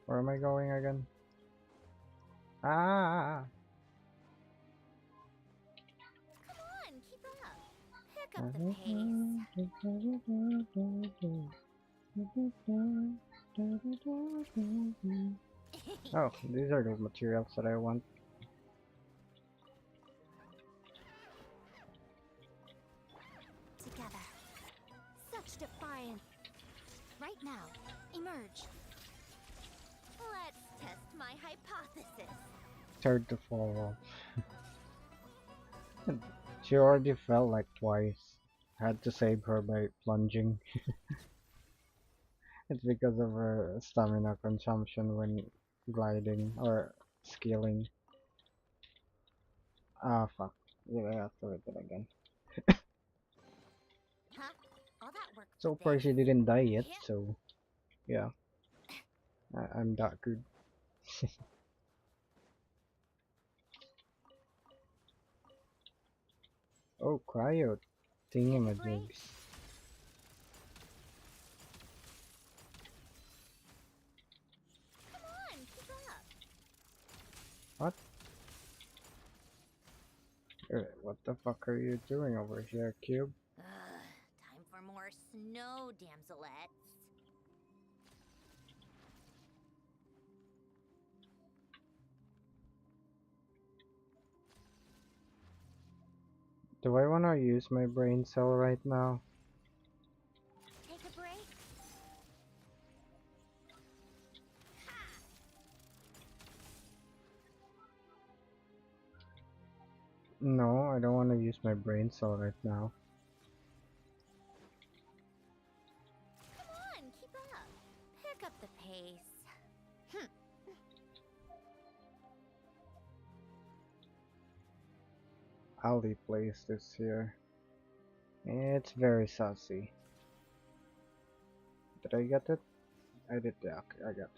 Where am I going again? Ah!
Come on, keep up. Pick up the pace.
Oh, these are the materials that I want.
Together. Such defiance. Right now, emerge. Let's test my hypothesis.
Third to fall off. She already fell like twice. Had to save her by plunging. It's because of her stamina consumption when gliding or scaling. Ah, fuck. Yeah, I have to hit it again.
Huh? All that work for
So far,
this?
she didn't die yet,
Yeah.
so yeah, I'm that good. Oh, cryo
Take a break.
thingamajigs.
Come on, keep up.
What? What the fuck are you doing over here, Cube?
Time for more snow, damselettes.
Do I wanna use my brain cell right now?
Take a break.
No, I don't wanna use my brain cell right now.
Come on, keep up. Pick up the pace.
I'll replace this here. It's very saucy. Did I get it? I did, yeah, okay, I got it.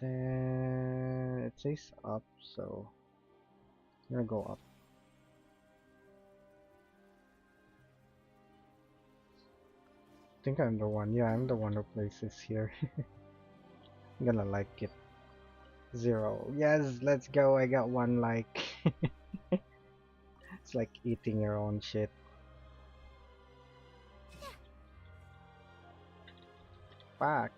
Then it says up, so I'm gonna go up. I think I'm the one. Yeah, I'm the one who places here. I'm gonna like it. 0. Yes, let's go. I got 1 like. It's like eating your own shit. Fuck.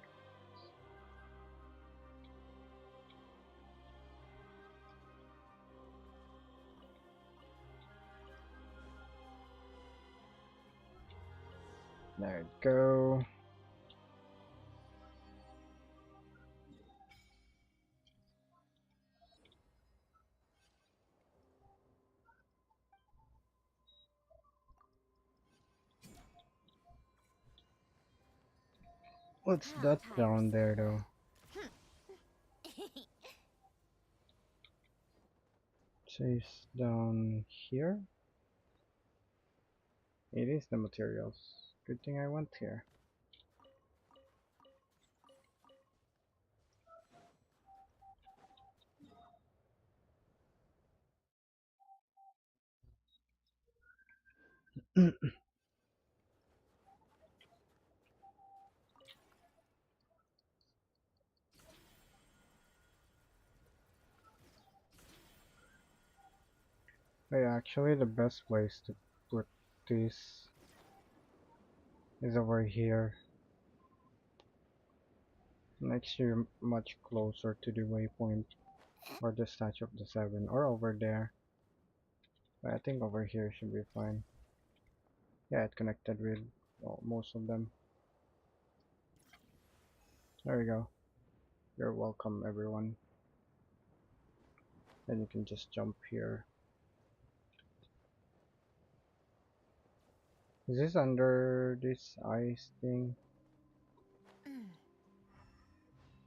There we go. What's
How
that down there
tiresome.
though? Chase down here? It is the materials. Good thing I went here. Wait, actually the best place to put this is over here. Makes you much closer to the waypoint or the statue of the 7 or over there. But I think over here should be fine. Yeah, it connected with most of them. There we go. You're welcome, everyone. Then you can just jump here. Is this under this ice thing?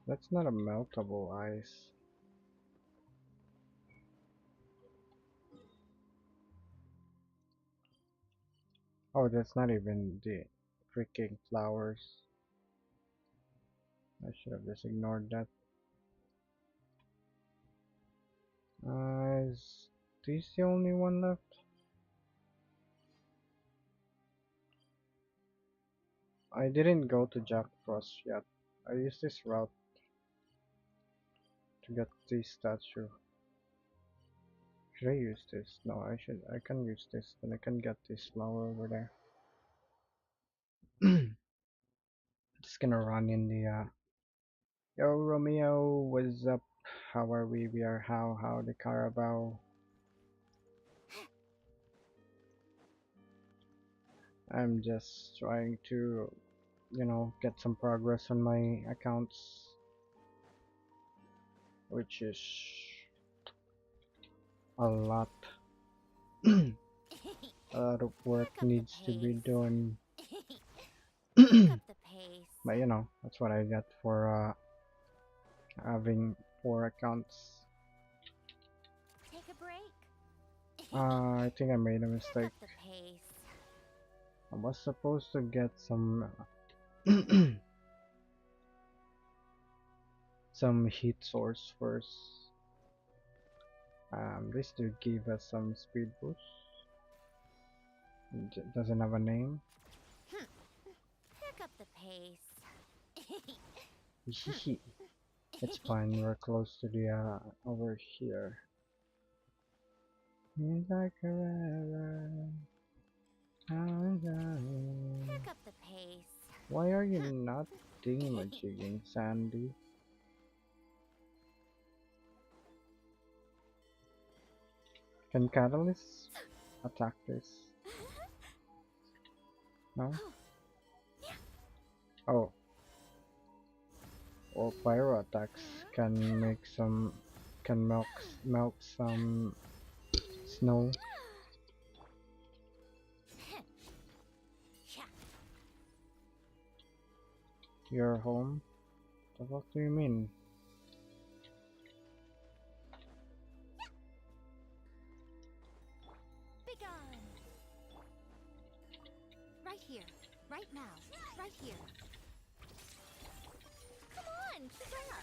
That's not a meltable ice. Oh, that's not even the freaking flowers. I should have just ignored that. Is this the only one left? I didn't go to Jack Frost yet. I used this route to get the statue. Should I use this? No, I can use this. Then I can get this flower over there. Just gonna run in the Yo Romeo, what's up? How are we? We are how the Carabao. I'm just trying to, get some progress on my accounts, which is a lot. A lot of work
Pick up the
needs to be
pace.
done.
Pick up the pace.
But that's what I get for having 4 accounts.
Take a break.
I think I made a
Pick
mistake.
up the pace.
I was supposed to get some some heat source first. This dude gave us some speed boost. It doesn't have a name.
Pick up the pace.
It's fine. We're close to the over here. It's like a river.
Pick up the pace.
Why are you not thingy-majigging, Sandy? Can Catalyst attack this? No? Oh. Or pyro attacks can make some, can melt some snow. You're home? What the fuck do you mean?
Begone. Right here. Right now. Right here. Come on, keep it up.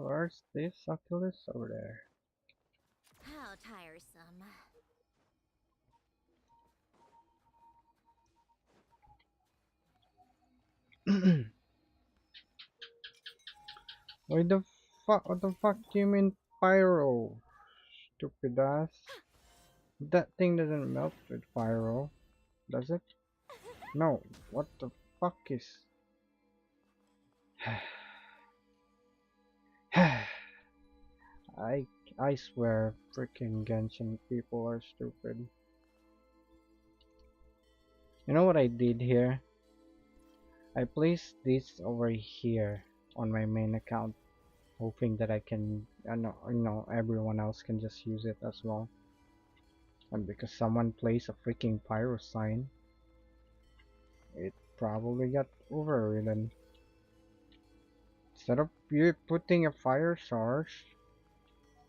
Where's this Oculus? Over there.
How tiresome.
What the fuck do you mean pyro? Stupid ass. That thing doesn't melt with pyro, does it? No. What the fuck is... I swear freaking Genshin people are stupid. You know what I did here? I placed this over here on my main account, hoping that I can, everyone else can just use it as well. And because someone placed a freaking pyro sign, it probably got overridden. Instead of you putting a fire source,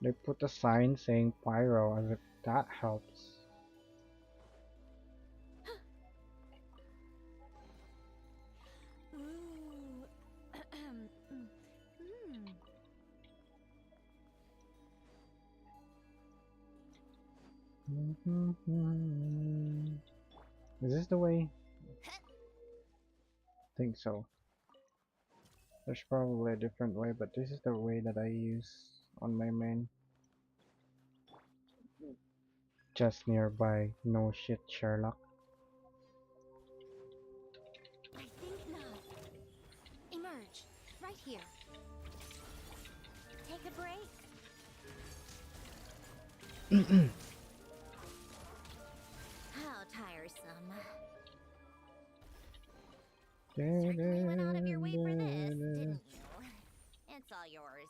they put a sign saying pyro, as if that helps.
Ooh.
Is this the way? I think so. There's probably a different way, but this is the way that I use on my main. Just nearby. No shit, Sherlock.
I think not. Emerge. Right here. Take a break. How tiresome. Certainly went out of your way for this, didn't you? It's all yours.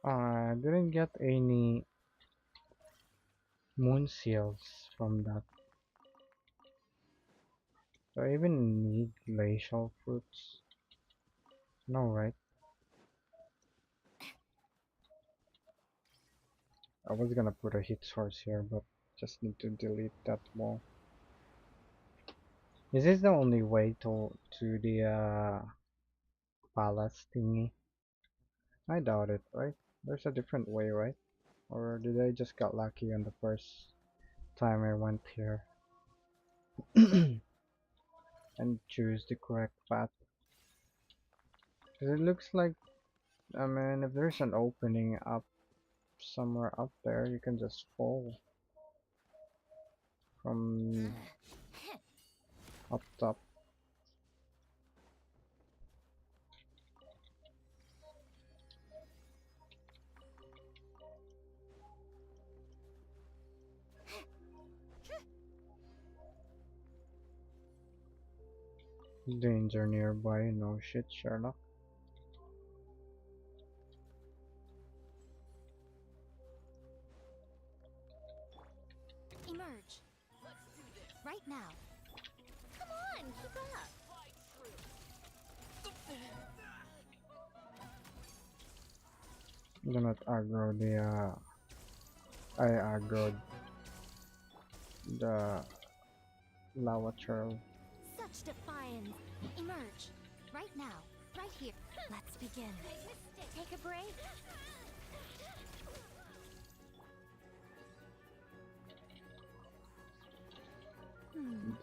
I didn't get any moon seals from that. Do I even need glacial fruits? No, right? I was gonna put a hit source here, but just need to delete that wall. Is this the only way to the palace thingy? I doubt it, right? There's a different way, right? Or did I just got lucky on the first time I went here and choose the correct path? Because it looks like, I mean, if there's an opening up somewhere up there, you can just fall from up top. Danger nearby, no shit, Sherlock.
Emerge. Right now. Come on, keep up.
Do not aggro the I aggroed the lava churl.
Such defiance. Emerge. Right now. Right here. Let's begin. Take a break.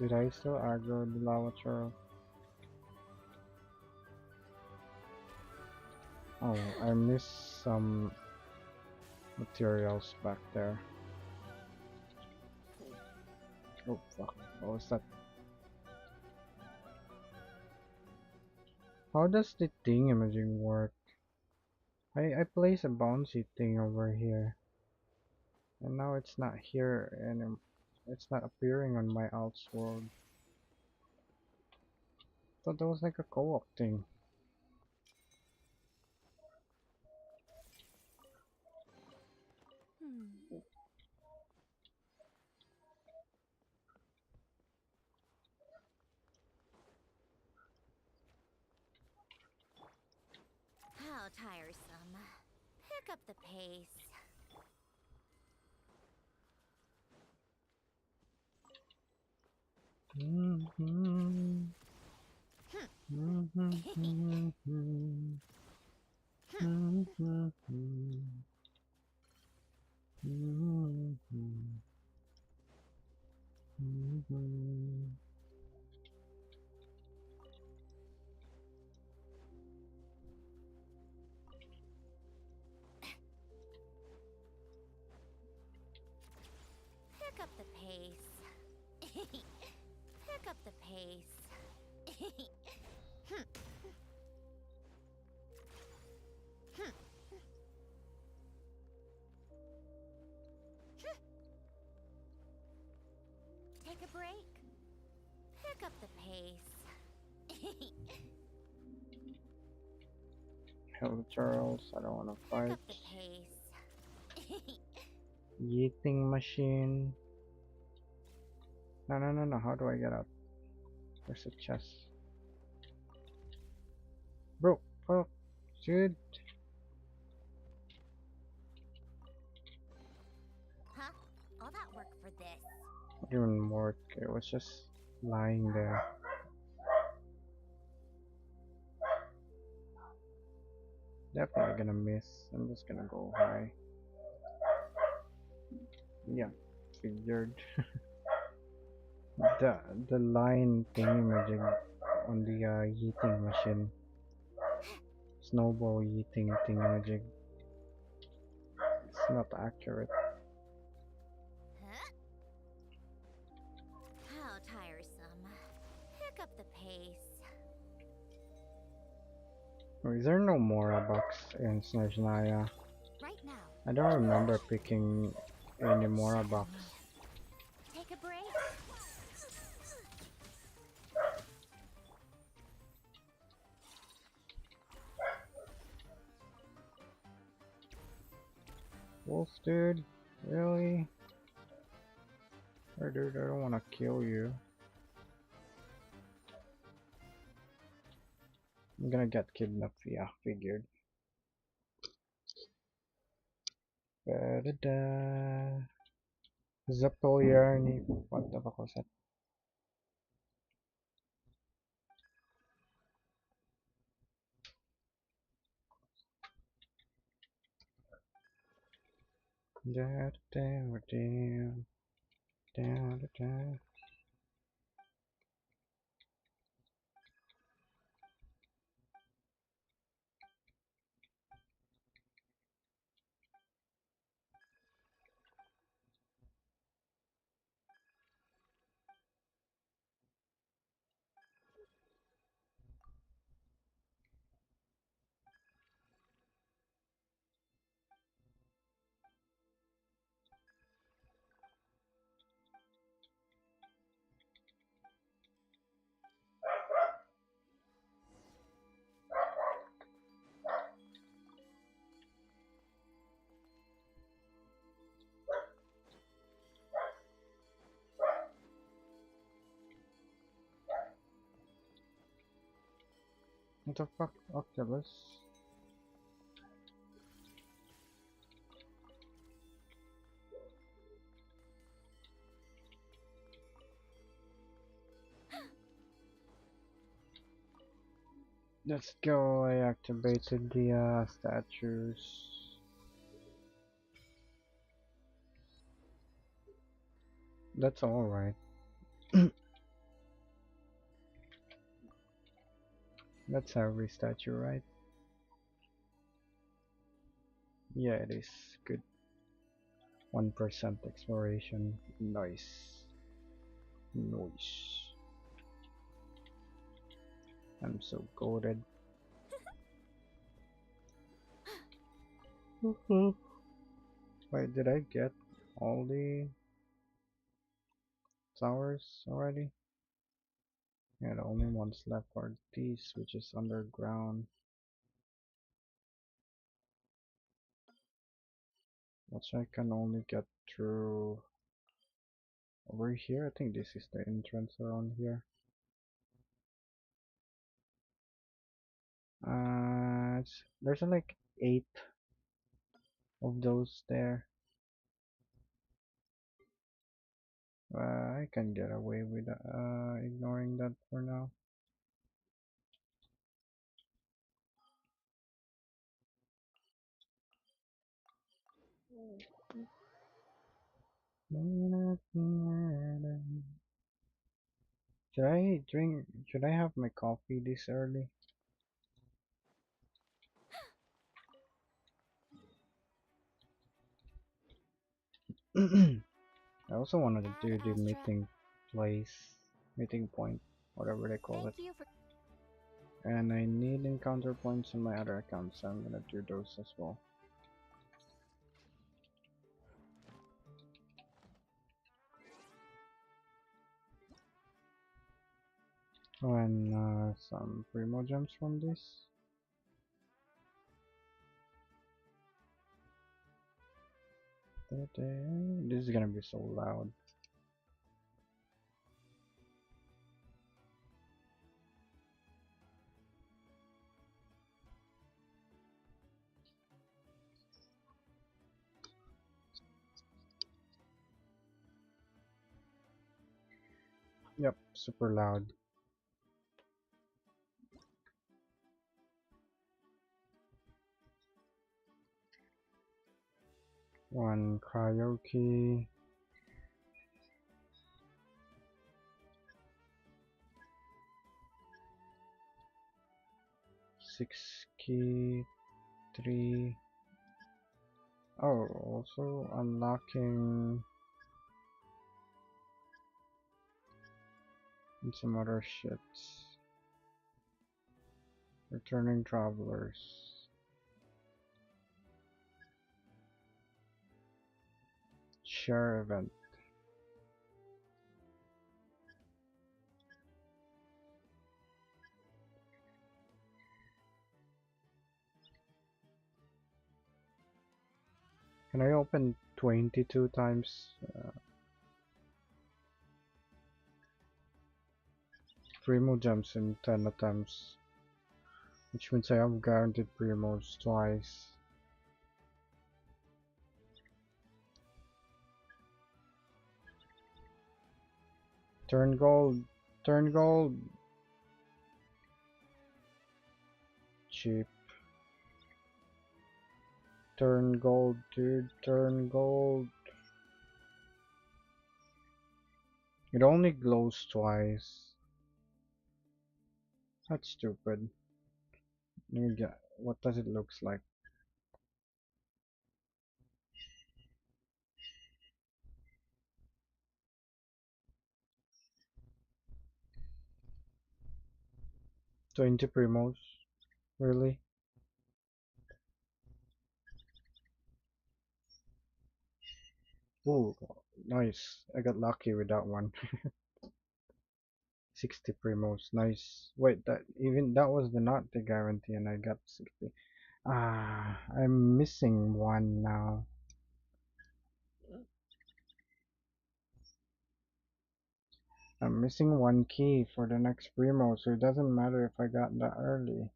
Did I still aggro the lava churl? Oh, I missed some materials back there. Oh fuck, what was that? How does the thing imaging work? I place a bouncy thing over here, and now it's not here and it's not appearing on my alts world. Thought that was like a co-op thing.
How tiresome. Pick up the pace. Pick up the pace. Pick up the pace. Take a break. Pick up the pace.
Hell Charles, I don't wanna
Pick
fight.
up the pace.
Yeeting machine. No, how do I get up? There's a chest. Bro, fuck, dude.
Huh? All that work for this.
Didn't work, it was just lying there. Definitely gonna miss. I'm just gonna go high. Yeah, figured. the line thing imaging on the yeeting machine. Snowball yeeting thing imaging. It's not accurate.
Huh? How tiresome. Pick up the pace.
Oh, is there no Mora box in Snezhnaya?
Right now.
I don't remember picking any Mora box.
Take a break.
Wolf, dude? Really? Or dude, I don't wanna kill you. I'm gonna get kidnapped, yeah, figured. Da-da-da. Zapolярny. What the fuck was that? Da-da-da-da. Da-da-da. What the fuck, Octopus? Let's go, I activated the statues. That's alright. That's every statue, right? Yeah, it is. Good. 1% exploration. Nice. Nice. I'm so goated. Wait, did I get all the towers already? Yeah, the only ones left are these, which is underground. Which I can only get through over here. I think this is the entrance around here. There's like 8 of those there. I can get away with ignoring that for now. Should I drink? Should I have my coffee this early? I also wanted to do the meeting place, meeting point, whatever they call it.
Thank you for.
And I need encounter points on my other accounts, so I'm gonna do those as well. Oh, and some primo gems from this. This is gonna be so loud. Yep, super loud. One karaoke. 6 key, 3. Oh, also unlocking and some other shits. Returning travelers. Share event. Can I open 22 times? 3 more gems in 10 attempts. Which means I have guaranteed Primos twice. Turn gold! Turn gold! Cheap. Turn gold, dude. Turn gold. It only glows twice. That's stupid. Let me get. What does it looks like? $20 Primos? Really? Ooh, nice. I got lucky with that one. 60 Primos, nice. Wait, that was the not the guarantee and I got 60. Ah, I'm missing one now. I'm missing one key for the next Primo, so it doesn't matter if I got that early.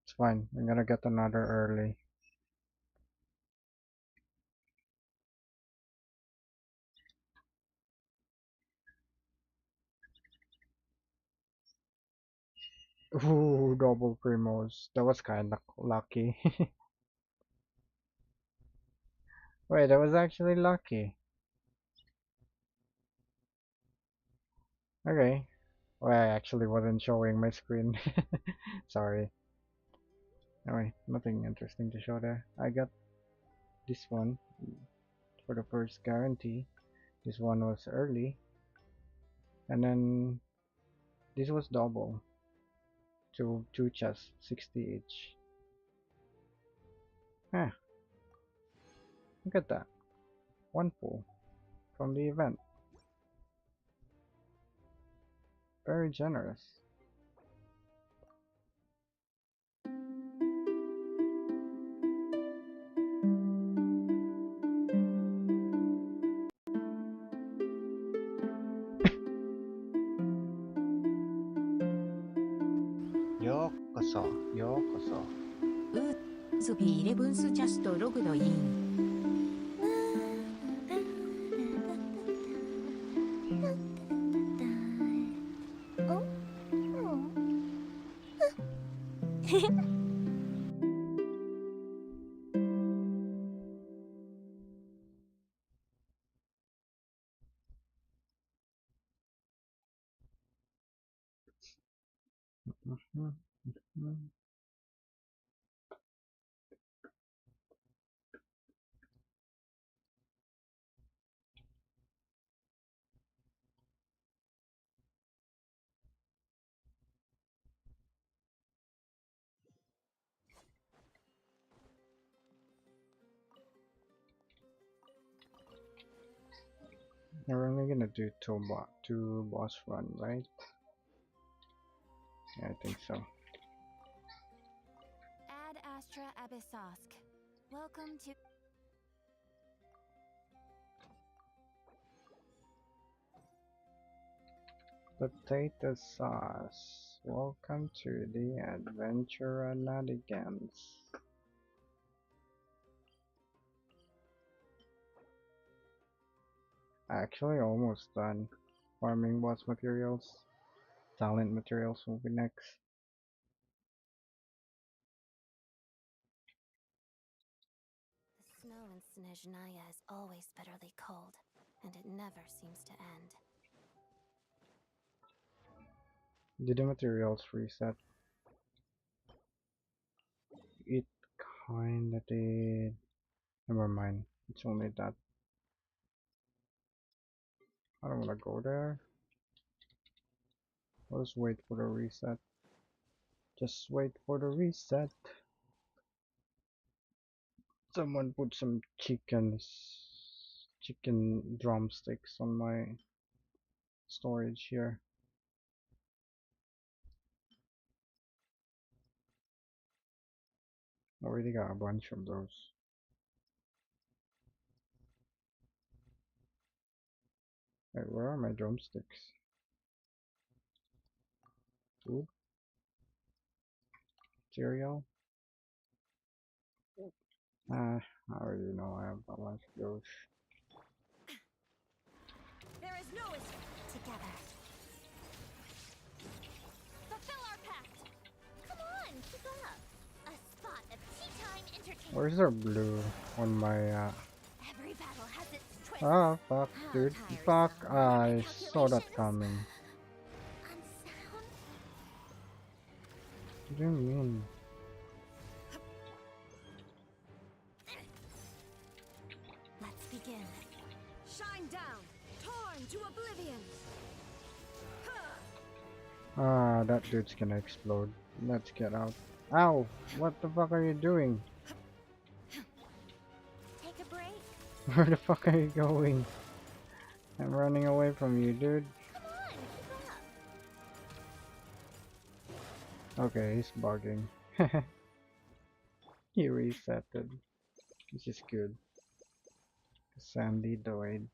It's fine, I'm gonna get another early. Ooh, double Primos. That was kinda lucky. Wait, that was actually lucky. Okay. Well, I actually wasn't showing my screen. Sorry. Anyway, nothing interesting to show there. I got this one for the first guarantee. This one was early. And then this was double. Two chests, 60 each. Huh, look at that. One pull from the event. Very generous.
Yokoso, yokoso.
ズビー11スジャストログドイン。
We're only gonna do two boss run, right? Yeah, I think so.
Ad Astra Abyssosk. Welcome to.
Potato sauce. Welcome to the adventure shenanigans. Actually, almost done. Farming boss materials. Talent materials will be next.
The snow in Snezhnaya is always bitterly cold, and it never seems to end.
Did the materials reset? It kinda did. Never mind. It's only that. I don't wanna go there. Let's wait for the reset. Just wait for the reset. Someone put some chicken drumsticks on my storage here. Already got a bunch of those. Wait, where are my drumsticks? Food? Cereal? I already know I have a bunch of those.
There is no escape. Together. Fulfill our pact. Come on, keep up. A spot of tea time entertainment.
Where's there blue on my
Every battle has its twist.
oh fuck,
How
dude.
tiresome.
Fuck,
My
I saw that
calculations.
coming.
Unsound.
What do you mean?
Let's begin. Shine down, torn to oblivion.
Ah, that dude's gonna explode. Let's get out. Ow! What the fuck are you doing?
Take a break.
Where the fuck are you going? I'm running away from you, dude.
Come on, keep up.
Okay, he's bugging. He resetted. Which is good. Sandy died.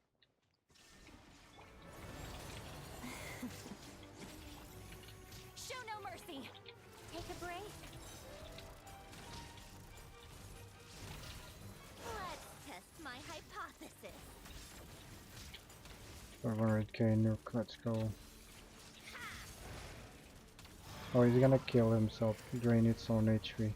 Show no mercy. Take a break. Let's test my hypothesis.
500k nuke, let's go. Oh, he's gonna kill himself, drain its own HP.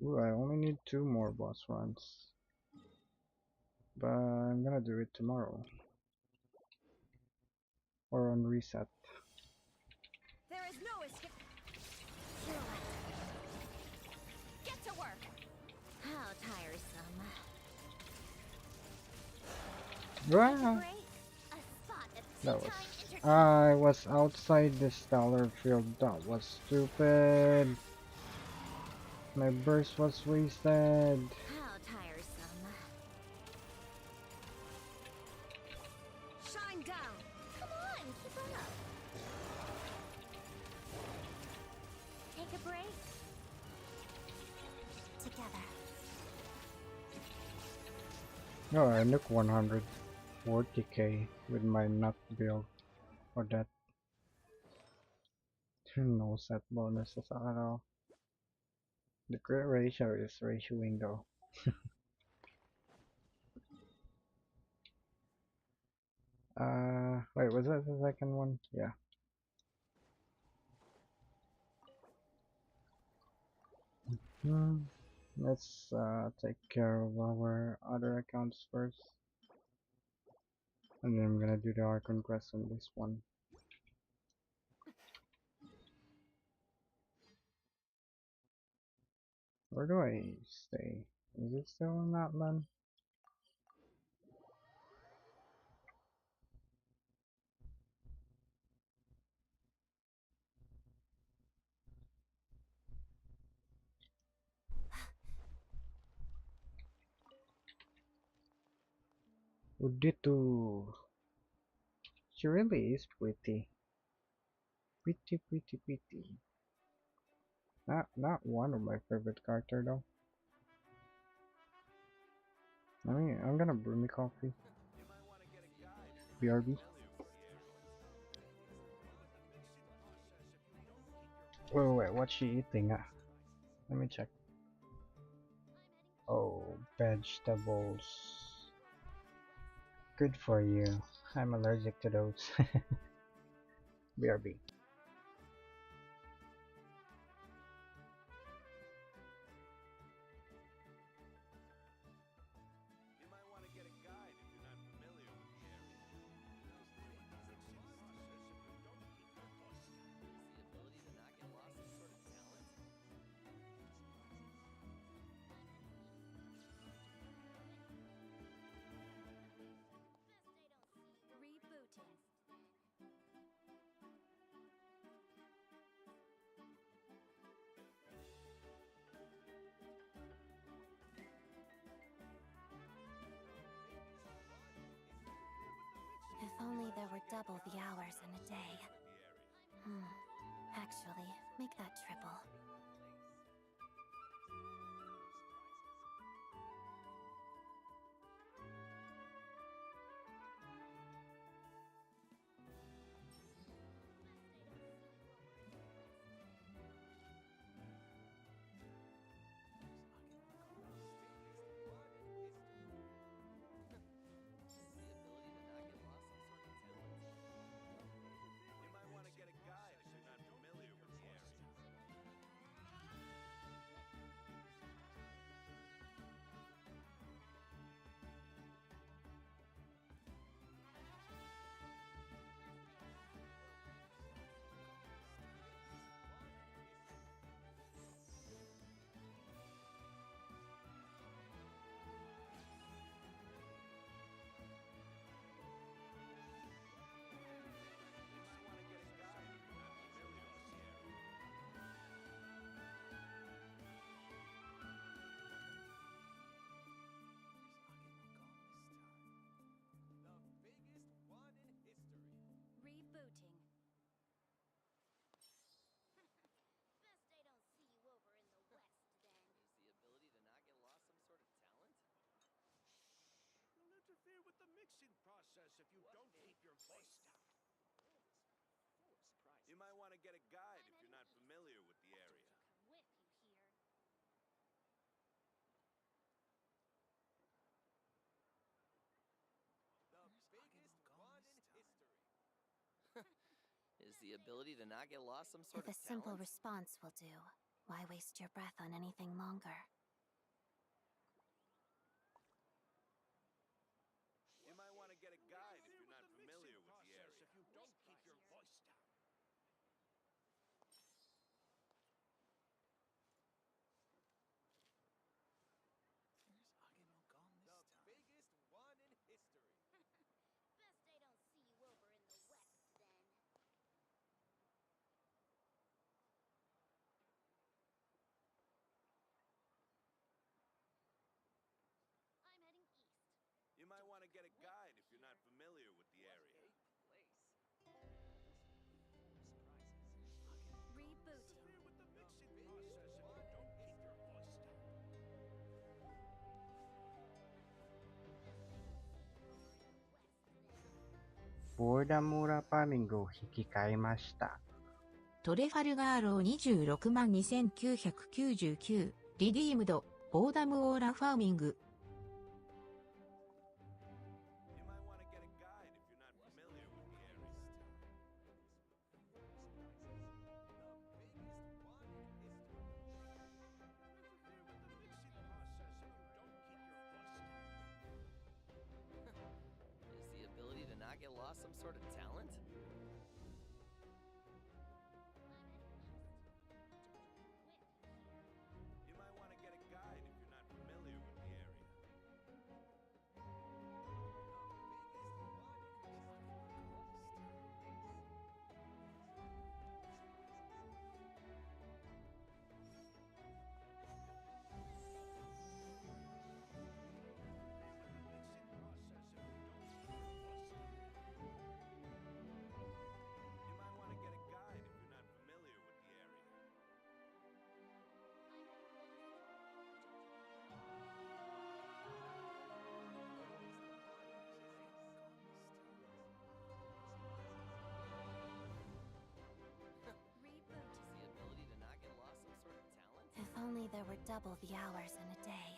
Ooh, I only need 2 more boss runs. But I'm gonna do it tomorrow. Or on reset.
There is no escape. Pirouette. Get to work. How tiresome. Take a
Ah,
break. A spot of
that
tea
was.
time entertainment.
I was outside the stellar field. That was stupid. My burst was wasted.
How tiresome. Shine down. Come on, keep up. Take a break. Together.
No, I nuke 140k with my nut build. Or that. No set bonuses at all. The crit ratio is ratio window. Wait, was that the second one? Yeah. Let's take care of our other accounts first. And then I'm gonna do the Archon quest on this one. Where do I stay? Is it still in that land? Uditu. She really is pretty. Pretty, pretty, pretty. Not one of my favorite character though. I mean, I'm gonna brew me coffee. BRB. Wait, what's she eating? Let me check. Oh, vegetables. Good for you. I'm allergic to those. BRB.
Rebooting. were double the hours in a day. Actually, make that triple. Rebooting.
Best I don't see you over in the west, then.
Is the ability to not get lost some sort of talent?
You'll interfere with the mixing process if you don't keep your voice down.
You might want to get a guide if you're not familiar with the area.
Come with you here.
The biggest one in history.
Is the ability to not get lost some sort
If a
of
simple
talent?
response will do, why waste your breath on anything longer?
You might want to get a guide if you're not familiar with the area.
If you don't keep your voice down. The biggest one in history.
Best I don't see you over in the west, then. I'm heading east.
You might want to get a guide if you're not familiar with the area.
Rebooting.
Interfere with the mixing process if you don't keep your voice down.
ボーダモーラパーミングを引き換えました。
トレファルガーロー262,999、リディームド、ボーダムオーラファーミング。
You might want to get a guide if you're not familiar with the area.
Is the ability to not get lost some sort of talent?
You might want to get a guide if you're not familiar with the area. You might want to get a guide if you're not familiar with the area.
Is the ability to not get lost some sort of talent?
If only there were double the hours in a day.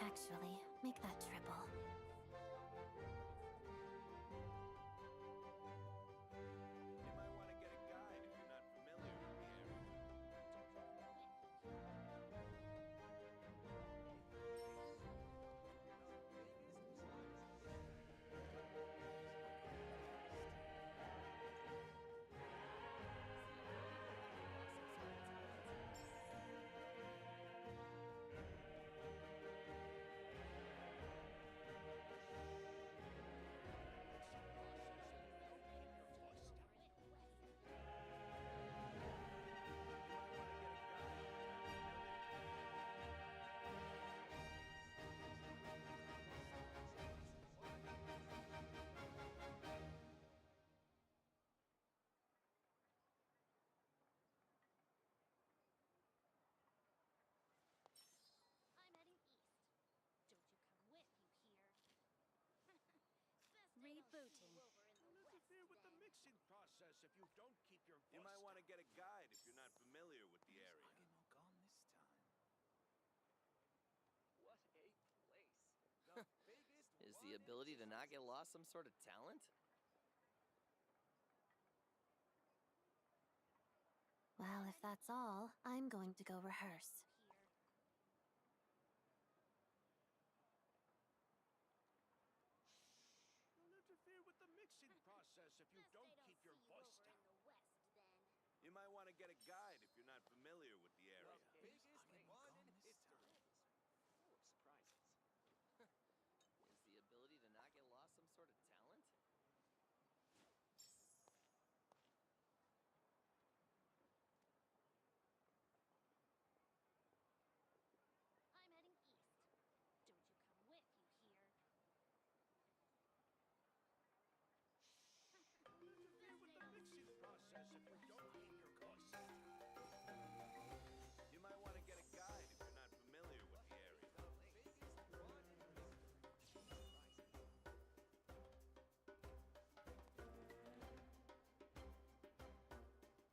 Actually, make that triple.
You might want to get a guide if you're not familiar with the area.
mixing process if you don't keep your voice
You might want to
down.
get a guide if you're not familiar with the area.
gone this time? What a place.
The biggest
Is
one
the
in
ability to not get lost some sort of talent?
Well, if that's all, I'm going to go rehearse.
Here.
Don't interfere with the mixing process if you
Best
don't
they
keep
see
your
you
voice
over
down.
in the west, then.
You might want to get a guide if you're not familiar with the area.
The biggest one in history.
Full of surprises. Is the ability to not get lost some sort of talent?
I'm heading east. Don't you come with you here.
Don't interfere with the mixing process if you don't keep your voice down.
You might want to get a guide if you're not familiar with the area.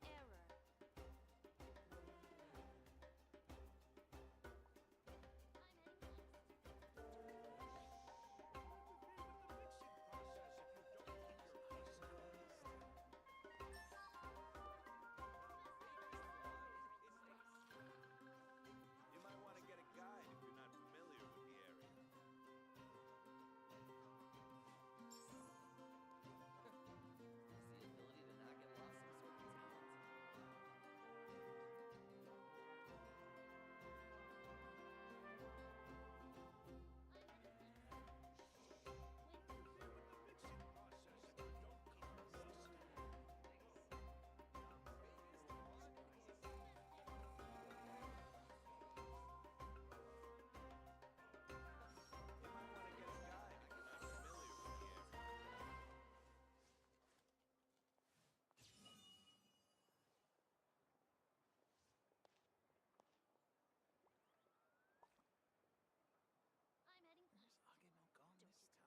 Error. I'm heading east.
Don't interfere with the mixing process if you don't keep your voice down.
You might want to get a guide if you're not familiar with the area.
Is the ability to not get lost some sort of talent?
I'm heading east. Don't you come with
Interfere with the mixing process if you don't keep your voice down.
You might want to get a guide if you're not familiar with the area.
I'm heading east.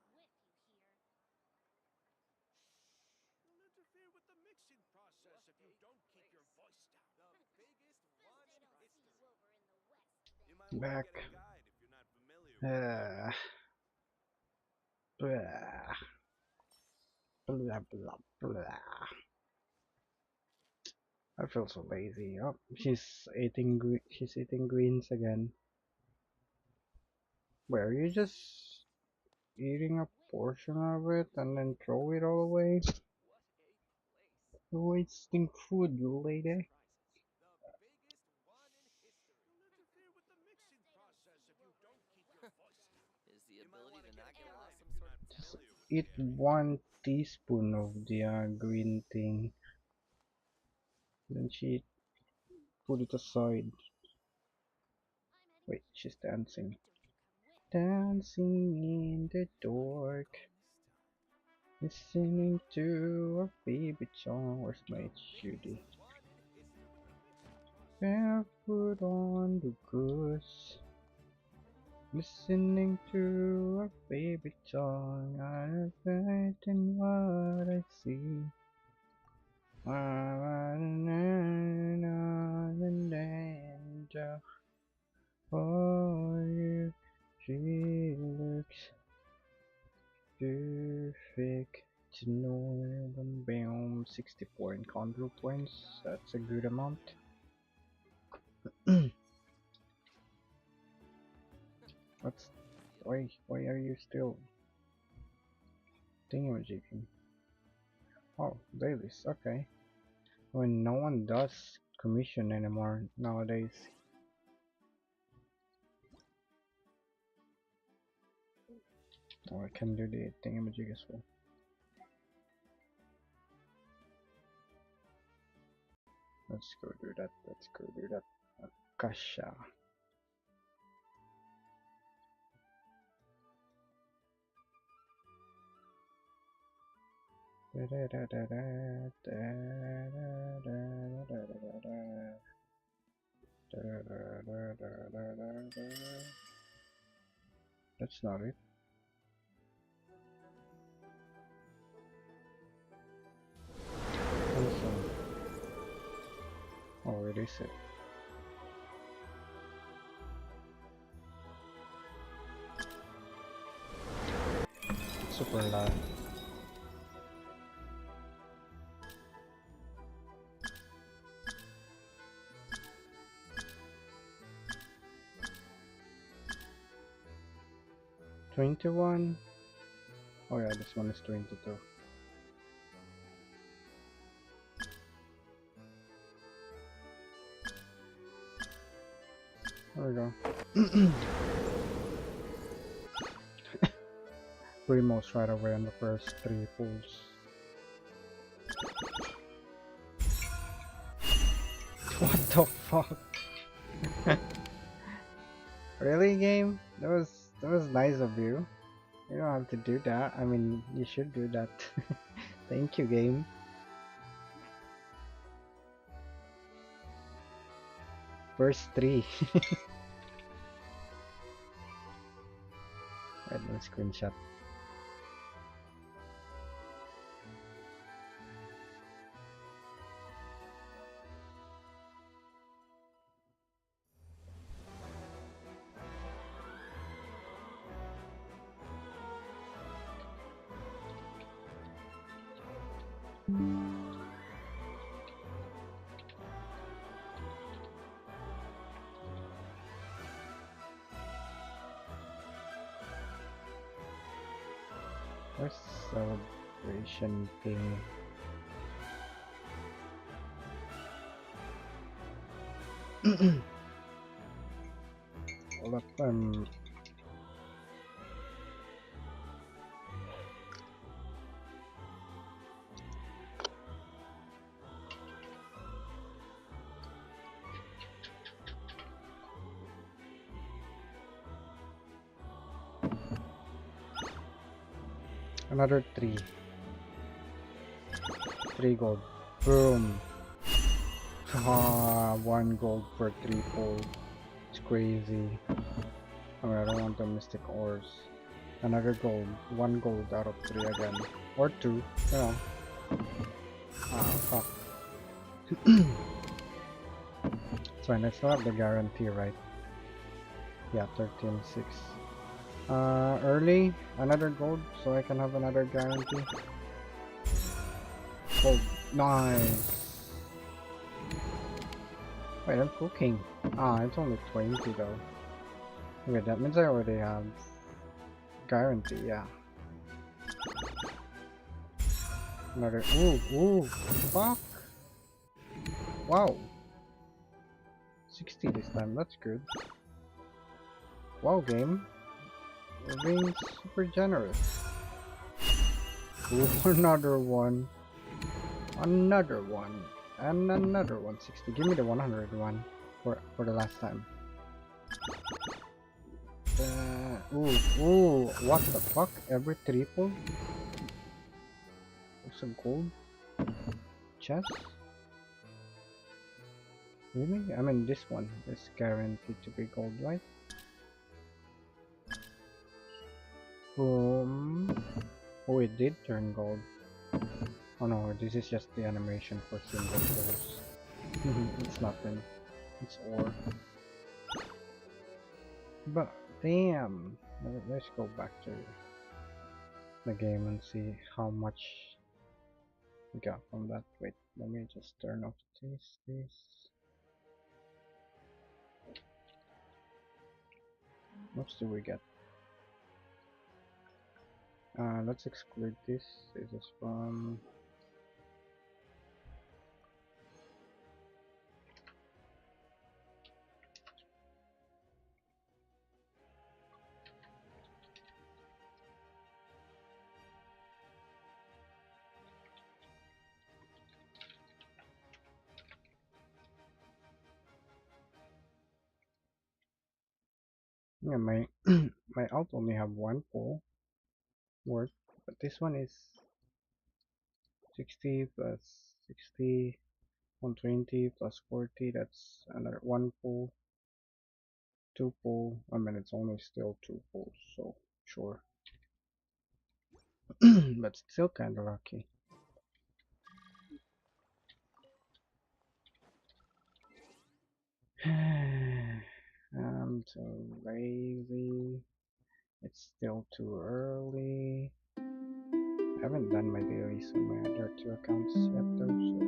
gone
Don't
this
you come
time?
with you here.
Don't interfere with the mixing process if you don't keep your voice down.
The biggest
Best
one
they
in
don't see
history.
you over in the west, then.
You might want
Back.
to get a guide if you're not familiar with the area.
Blah. Blah, blah, blah. I feel so lazy. Oh, she's eating greens again. Wait, are you just eating a portion of it and then throw it all away?
What a place.
You're wasting food, lady.
The biggest one in history.
Don't interfere with the mixing
Best they don't
process
see
if
you
you
over
don't
in the
keep your
west,
voice
then.
down.
Is the
You might
ability
want
to
to get
not
a
get
guide
lost
if
some
you're
sort
not
of talent?
familiar with
Eat
the area.
1 teaspoon of the green thing. Then she put it aside.
I'm heading
Wait,
east.
she's dancing.
Don't you come with me.
Dancing in the dark. Listening to a baby song. Where's my Judy?
One in history.
Barefoot on the grass. Listening to a baby song. I have faith in what I see. And danger for you. She looks perfect. To know them bam 64 encounter points. That's a good amount. What's why are you still thingamajiggy? Oh, dailies, okay. When no one does commission anymore nowadays. Oh, I can do the thingamajig as well. Let's go do that, let's go do that. Akasha. That's not it. is it? Super loud. $21. Oh yeah, this one is 22. There we go. Primo's right away on the first 3 pulls. What the fuck? Really, game? That was nice of you. You don't have to do that. I mean, you should do that. Thank you, game. First 3. Right, no screenshot. Where's celebration thing? Hold up, another 3. 3 gold. Boom. Ah, 1 gold per 3 pull. It's crazy. I mean, I don't want the mystic ores. Another gold. 1 gold out of 3 again. Or 2, you know. Ah, fuck. It's fine, I still have the guarantee, right? Yeah, 13.6. Early, another gold, so I can have another guarantee. Gold, nice. Wait, I'm cooking. Ah, it's only 20 though. Okay, that means I already have guarantee, yeah. Another, ooh, fuck. Wow. 60 this time, that's good. Wow, game. You're being super generous. Ooh, another one. Another one. And another 160. Give me the 101 for the last time. Ooh, what the fuck? Every triple? There's some gold? Chest? Really? I mean, this one is guaranteed to be gold, right? Boom. Oh, it did turn gold. Oh no, this is just the animation for single pulls. It's nothing. It's ore. But damn, let's go back to the game and see how much we got from that. Wait, let me just turn off this. What do we get? Let's exclude this. This is from yeah, my my alt only have 1 pull worth, but this one is 60 plus 60, 120 plus 40. That's another 1 pull, 2 pull. I mean, it's only still 2 pulls, so sure. But still kind of lucky. I'm so lazy. It's still too early. I haven't done my dailies on my other two accounts yet though, so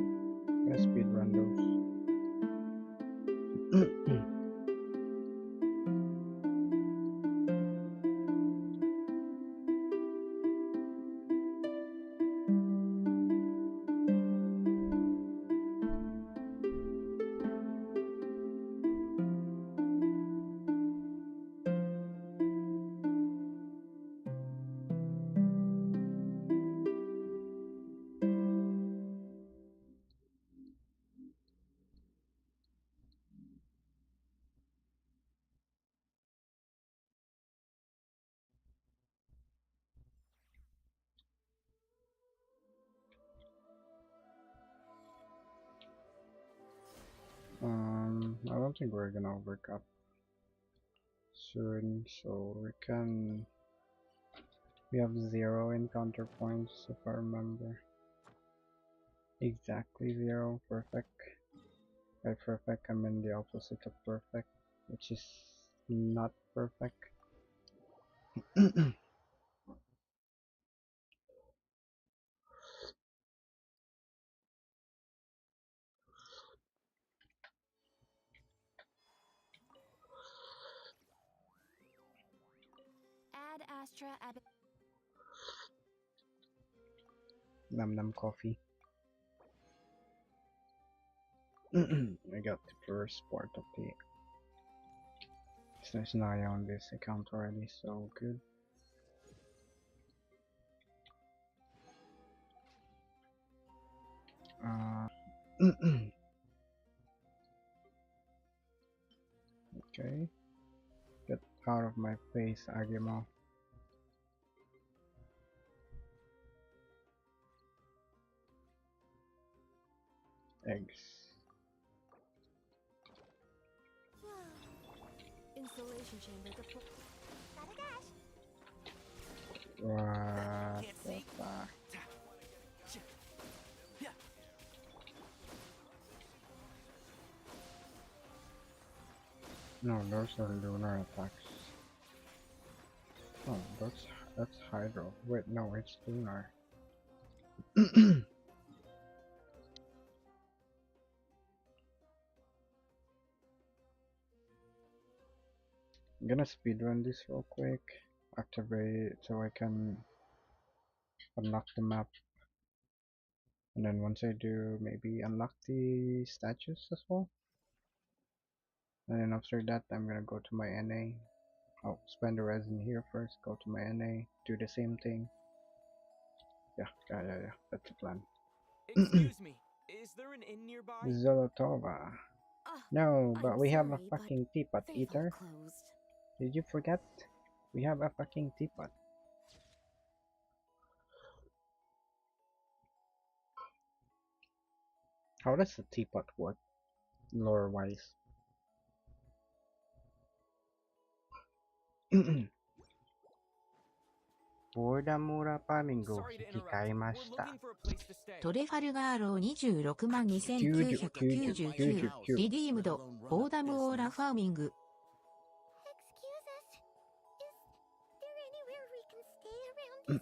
I'm gonna speedrun those. I don't think we're gonna overcut soon, so we have 0 encounter points if I remember. Exactly 0, perfect. By perfect I mean the opposite of perfect, which is not perfect.
Ad Astra Ab.
Num num coffee. I got the first part of the Snaya on this account already, so good. Okay. Get out of my face, Agimo. Eggs.
Installation chamber deployed. Gotta dash.
What
Can't
the
see.
fuck? No, those are lunar attacks. Oh, that's Hydro. Wait, no, it's lunar. I'm gonna speedrun this real quick. Activate so I can unlock the map. And then once I do, maybe unlock the statues as well. And then after that, I'm gonna go to my NA. I'll spend the resin here first, go to my NA, do the same thing. Yeah, that's the plan.
Excuse me, is there an inn nearby?
Zolotova. No, but
I'm
we have a
sorry, but
fucking teapot,
they've all
Eater.
closed.
Did you forget? We have a fucking teapot. How does the teapot work, lore-wise?
Bordamura Pamingo
Sorry to interrupt. We're
Hikikaimashita.
looking for a place to stay.
トレファルガーロー26万2999リディームド、ボーダムオーラファーミング。
Excuse us. Is there anywhere we can stay around these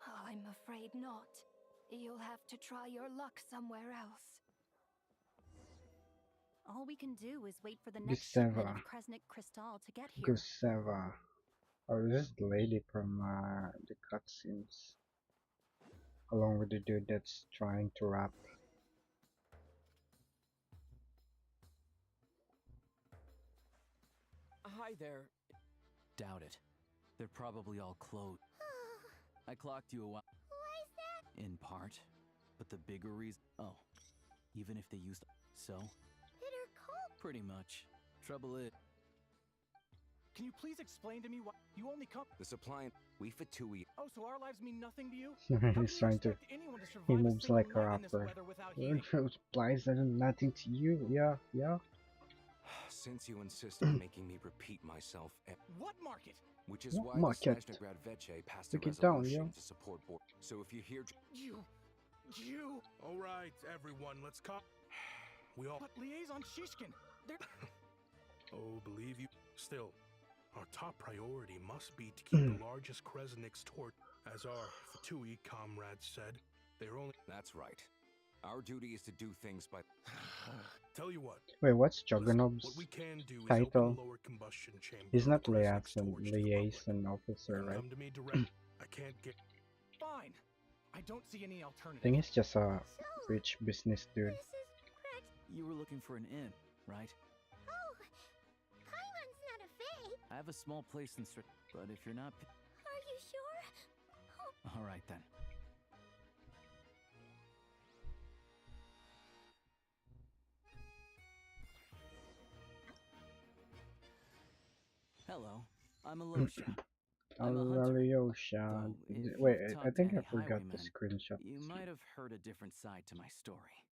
parts? I'm afraid not. You'll have to try your luck somewhere else. All we can do is wait for the next shipment of Kresnik Crystal to get here.
Guseva. Oh, this is the lady from the cutscenes. Along with the dude that's trying to rap.
Hi there. Doubt it. They're probably all closed. I clocked you a while.
Why is that?
In part. But the bigger reason. Oh. Even if they used. So?
Bitter cold.
Pretty much. Trouble is.
Can you please explain to me why you only come?
The supply we fatui.
Oh, so our lives mean nothing to you?
He's trying to. He moves like a rapper. Supplies that are nothing to you. Yeah.
Since you insist on making me repeat myself,
What market?
which is
What
why
market?
the Snezhnegrad Veche passed a
Look it down,
resolution
yo.
to support board. So if you hear,
You. All right, everyone, let's come. We all.
But liaison Shishkin, they're...
Oh, believe you. Still, our top priority must be to keep the largest Kresnik's tort. As our Fatui comrades said, they're only.
That's right. Our duty is to do things by...
Tell you what.
Wait, what's
Listen,
Juggernaut's
what we can do is
title?
open the lower combustion chamber.
He's
of
not
the Kresnik's torch to the public.
liaison officer, right?
Come to me direct. I can't get.
Fine. I don't see any
I
alternative.
think he's just a rich business dude.
This is correct.
You were looking for an inn, right?
Oh, Paimon's not a fae.
I have a small place in but if you're not...
Are you sure? Oh,
All right, then. Hello, I'm Alosha. I'm a hunter.
Alyosha.
Though, if
Wait,
you've
I
talked
think
to
I
any
forgot the
highwaymen,
screenshot.
You might have heard a different side to my story.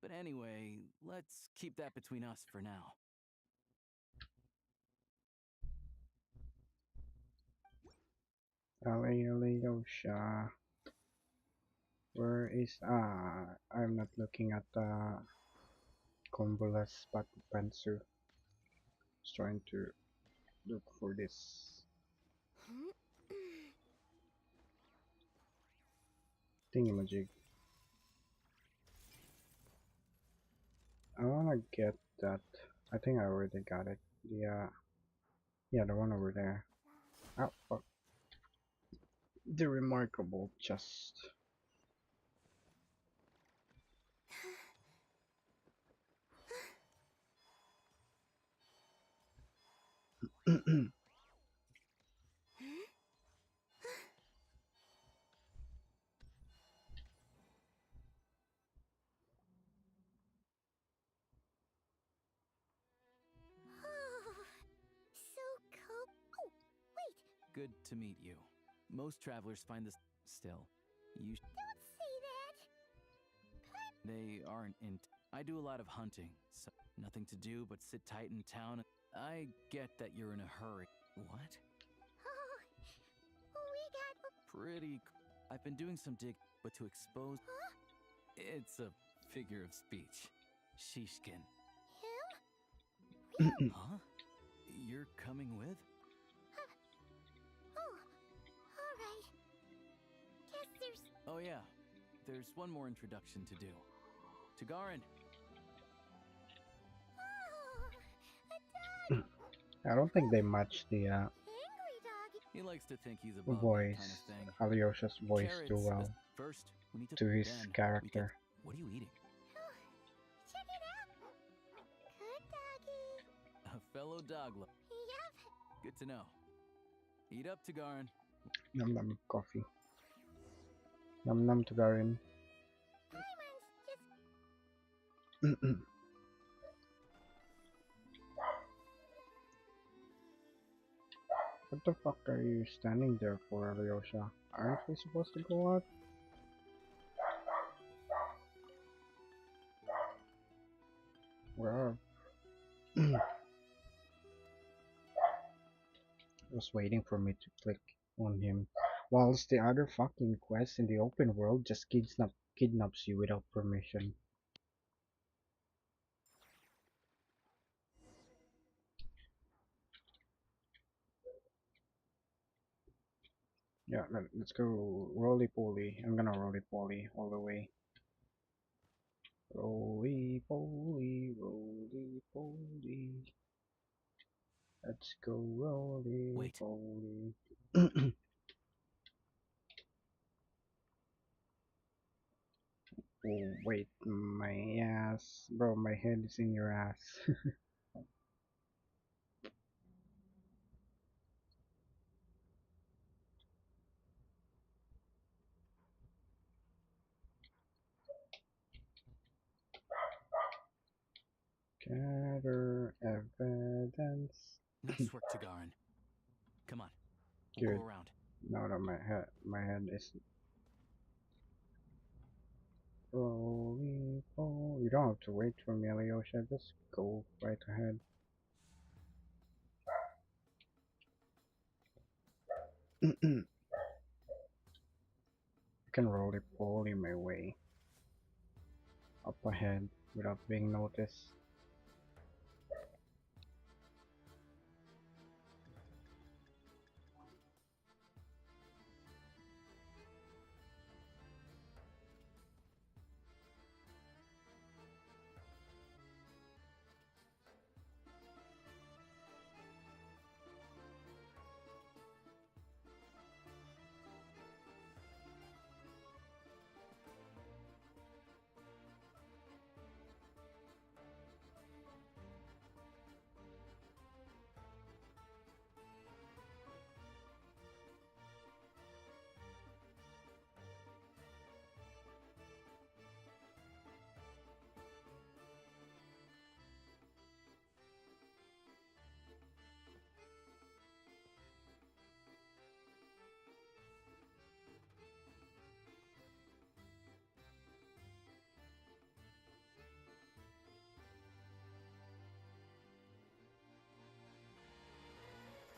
But anyway, let's keep that between us for now.
Alyosha. Where is I'm not looking at Combula's Pansu. Just trying to look for this thingamajig. I wanna get that. I think I already got it. Yeah, the one over there. Oh, fuck. The remarkable chest.
so cold. Oh, wait.
Good to meet you. Most travelers find this still. You
Don't say that.
they aren't in. I do a lot of hunting, so nothing to do but sit tight in town. I get that you're in a hurry. What?
Oh, we got.
Pretty. I've been doing some dig, but to expose.
Huh?
It's a figure of speech. Shishkin.
Him?
Huh? You're coming with?
Oh, all right. Guess there's.
Oh yeah. There's one more introduction to do. Tagarin.
Oh, a dog.
I don't think they match the
Angry doggy.
He likes to think he's above that
voice,
kind of thing.
Alyosha's voice
Carrots
too well
First, we need
to his
then we
character.
can- What are you eating?
Oh, check it out. Good doggy.
A fellow dog lover.
Yup.
Good to know. Eat up, Tagarin.
Num num coffee. Num num Tagarin.
Paimon's just.
What the fuck are you standing there for, Alyosha? Aren't we supposed to go out? Where? Was waiting for me to click on him, whilst the other fucking quest in the open world just kidnaps you without permission. Yeah, let's go roly poly. I'm gonna roly poly all the way. Roly poly, roly poly. Let's go roly
Wait.
poly. Oh, wait, my ass. Bro, my head is in your ass. Gather evidence.
Nice work, Tagarin. Come on. We'll
Good.
go around.
No, my head is. Roly poly. You don't have to wait for me, Alyosha. Just go right ahead. I can roly poly my way up ahead. without being noticed.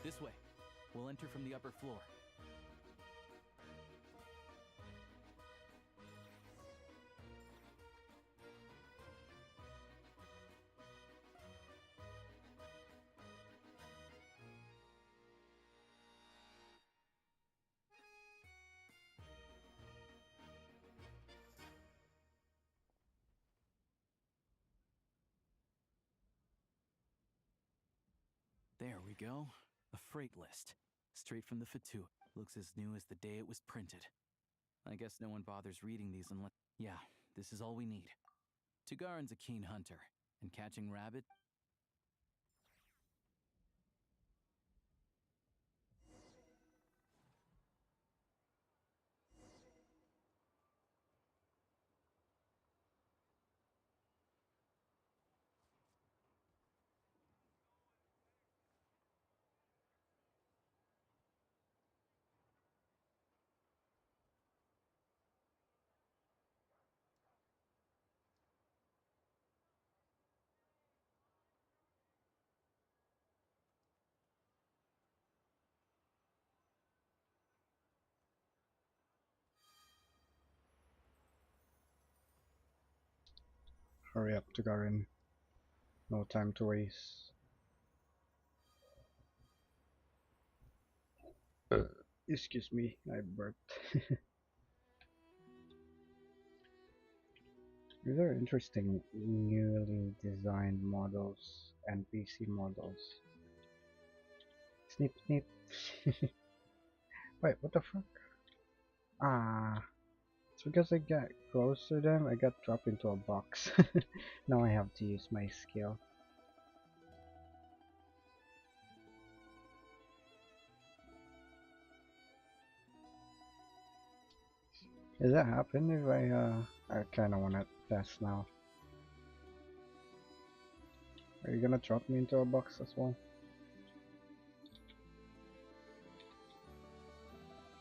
This way. We'll enter from the upper floor. There we go. A freight list. Straight from the Fatu. Looks as new as the day it was printed. I guess no one bothers reading these unless... Yeah, this is all we need. Tugarin's a keen hunter, and catching rabbit...
Hurry up, Tugarin. No time to waste. Excuse me, I burped. These are interesting newly designed models and PC models. Snip snip. Wait, what the fuck? Ah, it's because I got close to them, I got dropped into a box. Now I have to use my skill. Does that happen if I kinda wanna test now. Are you gonna drop me into a box as well?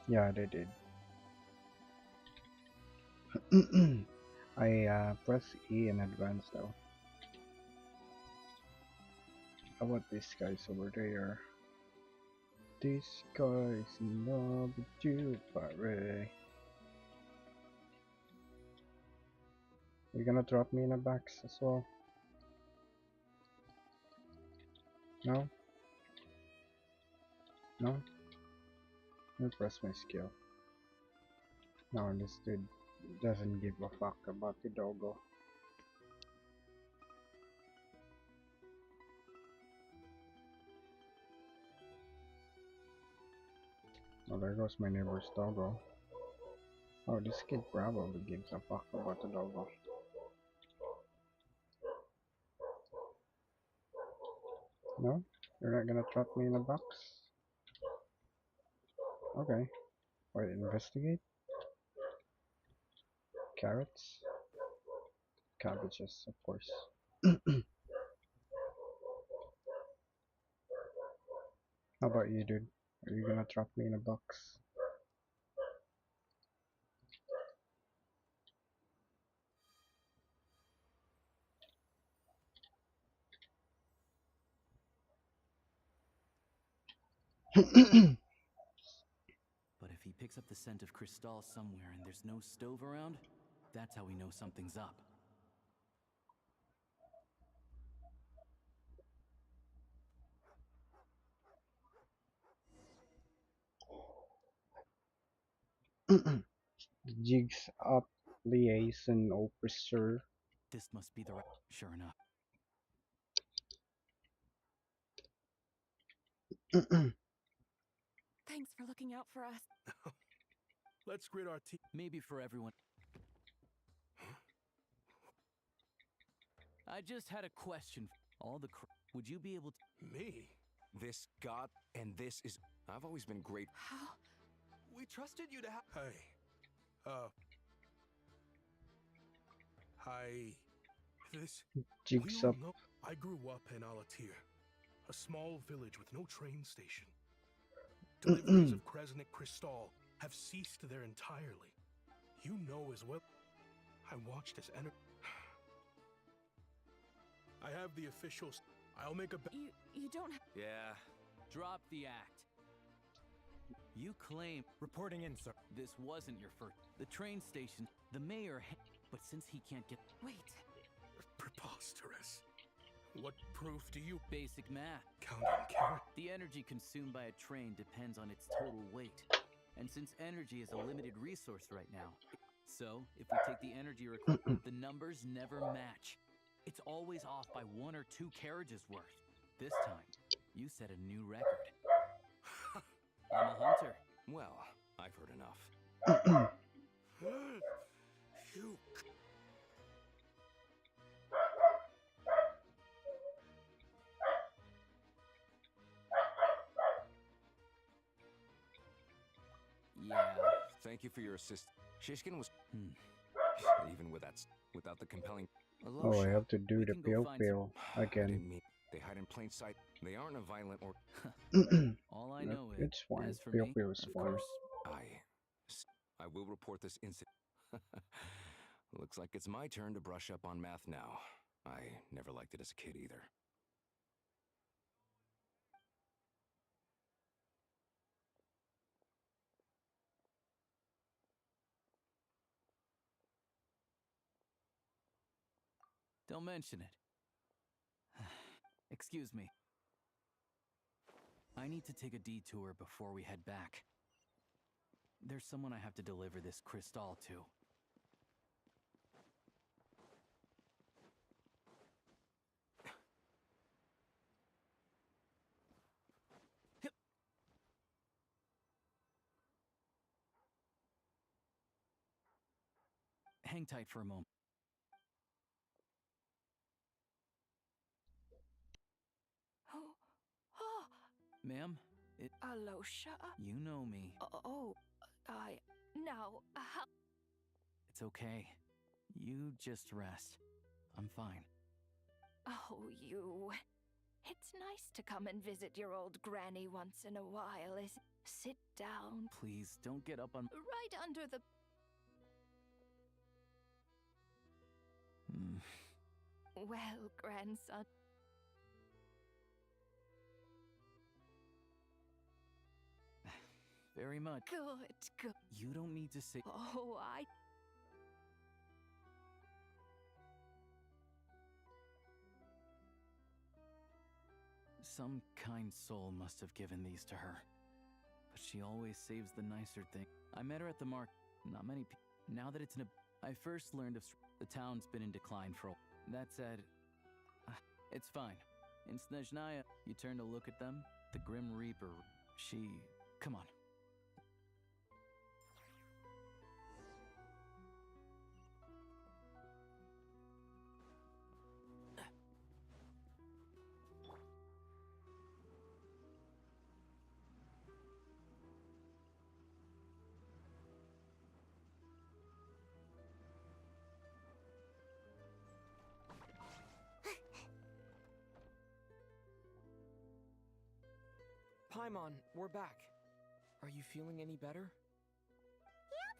Yeah, they did. I press E in advance though. How about these guys over there? This guy's not you, Barry. You gonna drop me in a box as well? No? No? Let me press my skill. No, this dude doesn't give a fuck about the doggo. Oh, there goes my neighbor's doggo. Oh, this kid probably gives a fuck about the doggo. No? You're not gonna trap me in a box? Okay. Wait, investigate? Carrots? Cabbages, of course. How about you, dude? Are you gonna trap me in a box?
But if he picks up the scent of Crystal somewhere and there's no stove around, that's how we know something's up.
Jigs up liaison officer.
This must be the right. Sure enough.
Thanks for looking out for us.
Let's grit our teeth.
Maybe for everyone. I just had a question. All the would you be able to?
Me?
This god and this is. I've always been great.
How?
We trusted you to have.
Hey. Hi. This.
Jigs
We all
up.
know. I grew up in Alatir, a small village with no train station. Deliveries of Kresnik Crystal have ceased there entirely. You know as well. I watched as I have the officials. I'll make a.
You don't.
Yeah.
Drop the act. You claim
Reporting in, sir.
this wasn't your first. The train station, the mayor, but since he can't get.
Wait.
Preposterous. What proof do you?
Basic math.
Counting carrot.
The energy consumed by a train depends on its total weight. And since energy is a limited resource right now, so if we take the energy required, the numbers never match. It's always off by 1 or 2 carriages worth. This time, you set a new record. I'm a hunter.
Well, I've heard enough.
You.
Yeah.
Thank you for your assist. Shishkin was. Even without the compelling.
Oh, I have to do the pill pill
I
again.
didn't mean. They hide in plain sight. They aren't a violent or.
All I know is,
It's fine.
as for
Pill
me,
pill is
of
fine.
course,
I will report this incident. Looks like it's my turn to brush up on math now. I never liked it as a kid either.
don't mention it. Excuse me. I need to take a detour before we head back. There's someone I have to deliver this crystal to. Hang tight for a moment.
Oh.
Ma'am,
Alosha?
you know me.
Now, how?
It's okay. You just rest. I'm fine.
Oh, you. It's nice to come and visit your old granny once in a while, is it? Sit down.
Please, don't get up on...
Right under the... Well, grandson.
Very much.
Good.
You don't need to say...
Oh,
Some kind soul must have given these to her. But she always saves the nicer thing. I met her at the market. Not many people. Now that it's in a... I first learned of... The town's been in decline for a... That said... it's fine. In Snezhnaya, you turn to look at them. The Grim Reaper... She... Come on.
Paimon, we're back. Are you feeling any better?
Yep.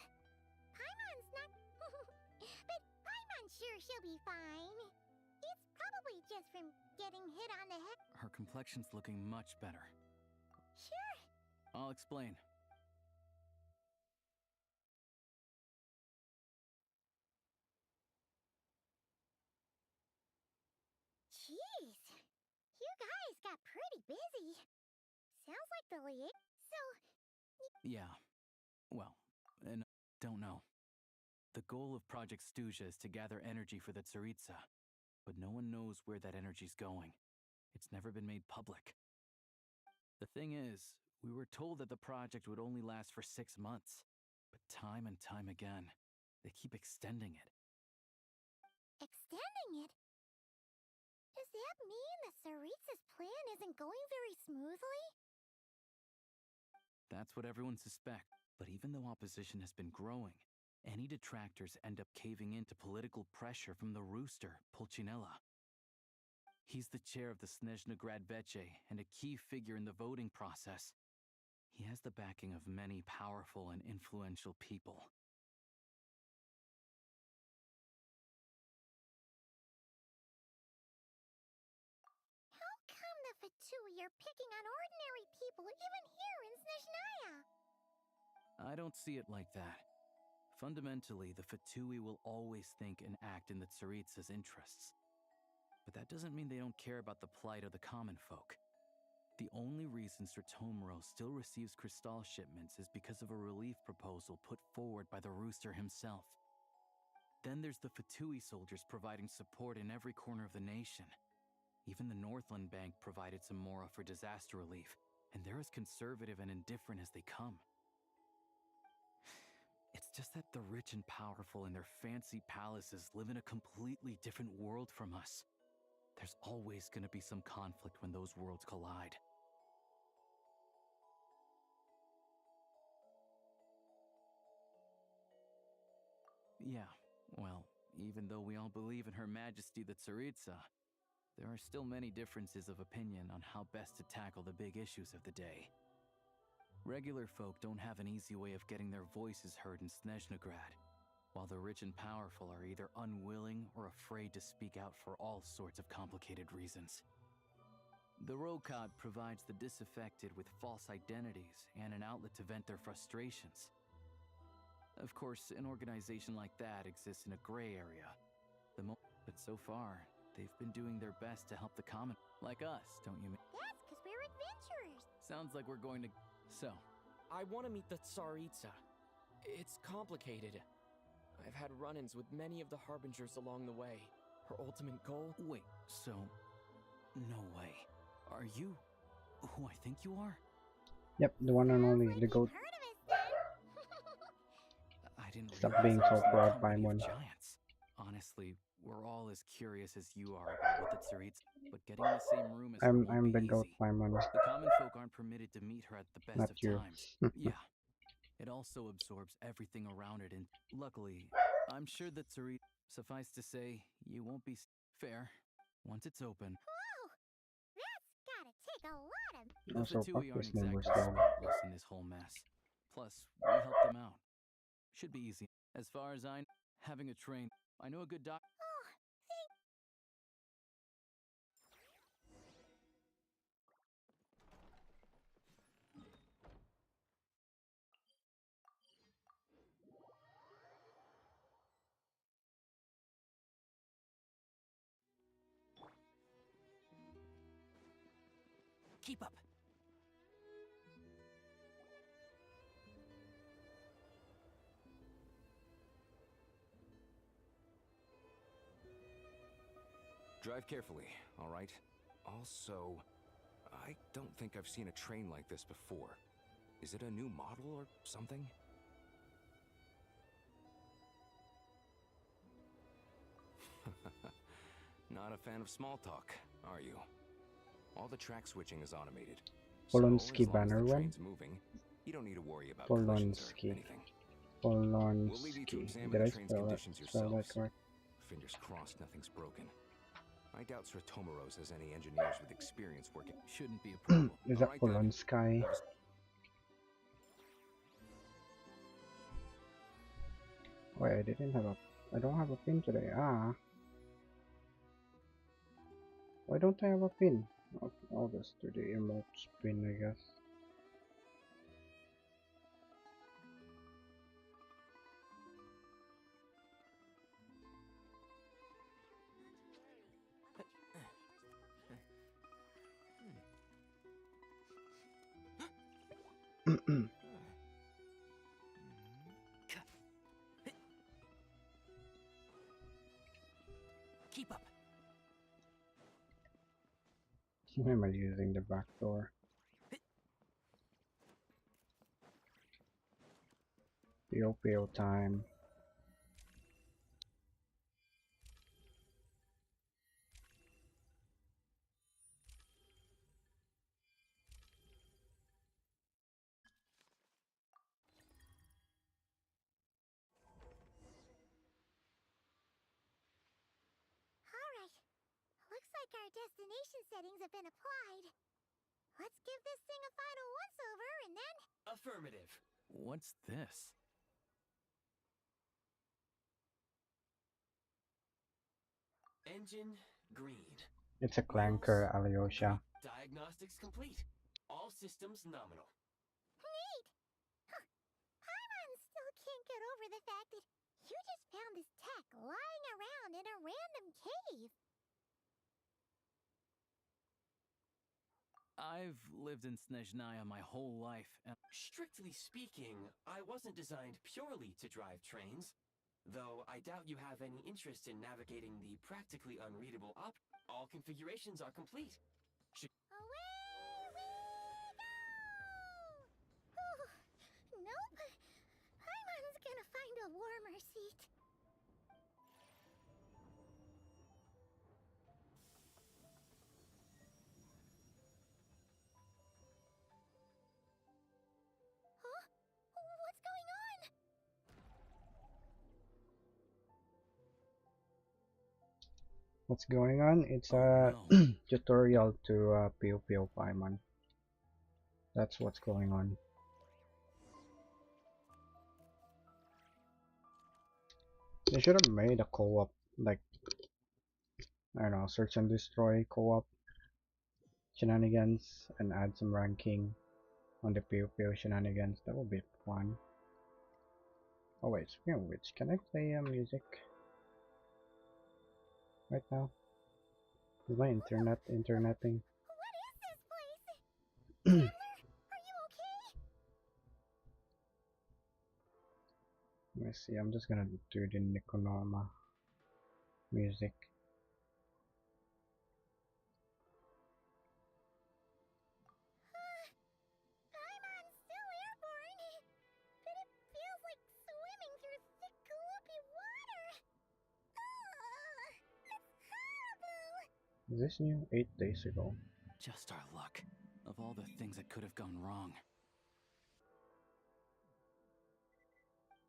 Paimon's not... but Paimon's sure she'll be fine. It's probably just from getting hit on the head.
Her complexion's looking much better.
Sure.
I'll explain.
Jeez. You guys got pretty busy. Sounds like the liaison. So,
Yeah. Well, and don't know. The goal of Project Stygia is to gather energy for the Tsaritsa, but no one knows where that energy's going. It's never been made public. The thing is, we were told that the project would only last for 6 months, but time and time again, they keep extending it.
Extending it? Does that mean the Tsaritsa's plan isn't going very smoothly?
That's what everyone suspects. But even though opposition has been growing, any detractors end up caving into political pressure from the rooster, Pulcinella. He's the chair of the Snezhnograd Veche and a key figure in the voting process. He has the backing of many powerful and influential people.
How come the Fatui are picking on ordinary people even here in Snezhnaya?
I don't see it like that. Fundamentally, the Fatui will always think and act in the Tsaritsa's interests. But that doesn't mean they don't care about the plight of the common folk. The only reason Sir Tomoro still receives crystal shipments is because of a relief proposal put forward by the rooster himself. Then there's the Fatui soldiers providing support in every corner of the nation. Even the Northland Bank provided some mora for disaster relief, and they're as conservative and indifferent as they come. It's just that the rich and powerful in their fancy palaces live in a completely different world from us. There's always going to be some conflict when those worlds collide. Yeah, well, even though we all believe in Her Majesty the Tsaritsa, there are still many differences of opinion on how best to tackle the big issues of the day. Regular folk don't have an easy way of getting their voices heard in Snezhnograd, while the rich and powerful are either unwilling or afraid to speak out for all sorts of complicated reasons. The Rokad provides the disaffected with false identities and an outlet to vent their frustrations. Of course, an organization like that exists in a gray area. But so far, they've been doing their best to help the common, like us, don't you?
That's because we're adventurers.
Sounds like we're going to... So,
I want to meet the Tsaritsa. It's complicated. I've had run-ins with many of the Harbingers along the way. Her ultimate goal?
Wait, so... No way. Are you... who I think you are?
Yep, the one and only, the goat.
I didn't
Stop
realize
being
I
so
was in a
proud,
company of
Paimon.
giants. Honestly, we're all as curious as you are about what the Tsaritsa... But getting in the same room as her won't
I'm
be
the goat,
easy.
Paimon.
The common folk aren't permitted to meet her at the best
Not
of
you.
times. Yeah. It also absorbs everything around it, and luckily, I'm sure that Tsaritsa... Suffice to say, you won't be fair once it's open.
Whoa! That's gotta take a lot of...
The
Also, fuck
Fatui aren't
this name
exactly
was dead.
spotless in this whole mess. Plus, we help them out. Should be easy. As far as I know, having a train, I know a good doc...
Oh, thank...
Keep up.
Drive carefully, all right? Also, I don't think I've seen a train like this before. Is it a new model or something? Not a fan of small talk, are you? All the track switching is automated. So, as
Polonsky
long as
banner
the
one.
train's moving, you don't need to worry about collisions or
Polonsky.
anything. We'll leave you to
Polonsky.
examine
Did
the
I
train's
spell that?
conditions
Spell that
yourselves.
correct?
Fingers crossed nothing's broken. I doubt Sir Tomoro's has any engineers with experience working.
Shouldn't be a problem.
Is that
Alright then.
Polonsky? Wait, I don't have a pin today. Ah. Why don't I have a pin? I'll just do the emotes pin, I guess. Why am I using the back door? PO time.
Alright. Looks like our destination settings have been applied. Let's give this thing a final once-over and then...
Affirmative.
What's this?
Engine green.
It's a clanker, Alyosha.
Diagnostics complete. All systems nominal.
Neat! Huh. Paimon still can't get over the fact that you just found this tech lying around in a random cave.
I've lived in Snezhnaya my whole life, and
Strictly speaking, I wasn't designed purely to drive trains. Though I doubt you have any interest in navigating the practically unreadable All configurations are complete.
Away we go! Nope. Paimon's gonna find a warmer seat. Huh? What's going on?
What's going on? It's a tutorial to PO Paimon. That's what's going on. They should have made a co-op, like, I don't know, search and destroy co-op shenanigans and add some ranking on the PO shenanigans. That would be fun. Oh wait, speaking of which, can I play music right now? Is my interneting?
What is this place? Chandler, are you okay?
Let me see, I'm just gonna do the Nikonoma music.
Paimon's still airborne, but it feels like swimming through thick, gloopy water. It's horrible.
Is this new? 8 days ago.
just our luck. Of all the things that could have gone wrong.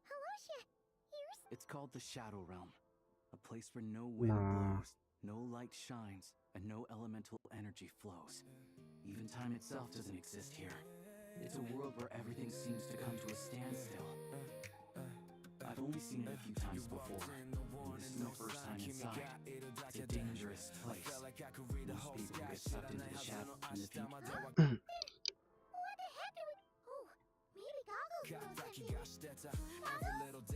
Alosha, here's...
It's called the Shadow Realm. A place where no wind blows, no light shines, and no elemental energy flows. Even time itself doesn't exist here. It's a world where everything seems to come to a standstill. I've only seen it a few times before. And this is my first time inside. It's a dangerous place. Most people get sucked into the shadow in the future.
What the heck are we... Oh, maybe Goggles knows something.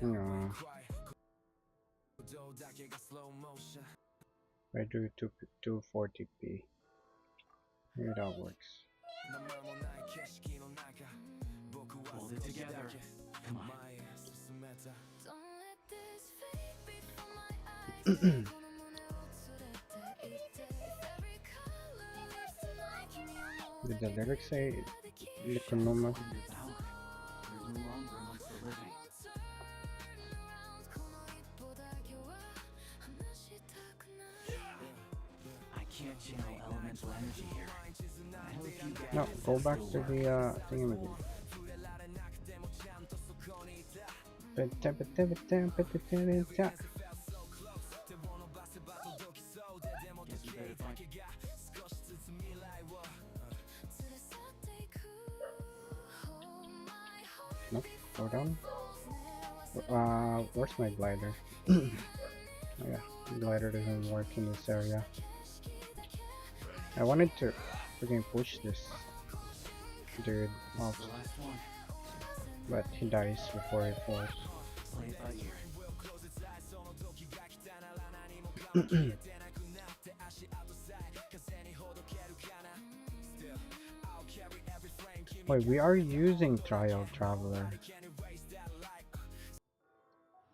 No. I do 240p. Maybe that works.
Hold it together. Come on.
Did the lyrics say Nikonoma?
There's no longer amongst the living. I can't channel elemental energy here. I hope you get
No, go back to the thingamajig. Nope, go down. Where's my glider? Oh yeah, the glider doesn't work in this area. I wanted to freaking push this dude off, but he dies before he falls. Wait, we are using Trial Traveler.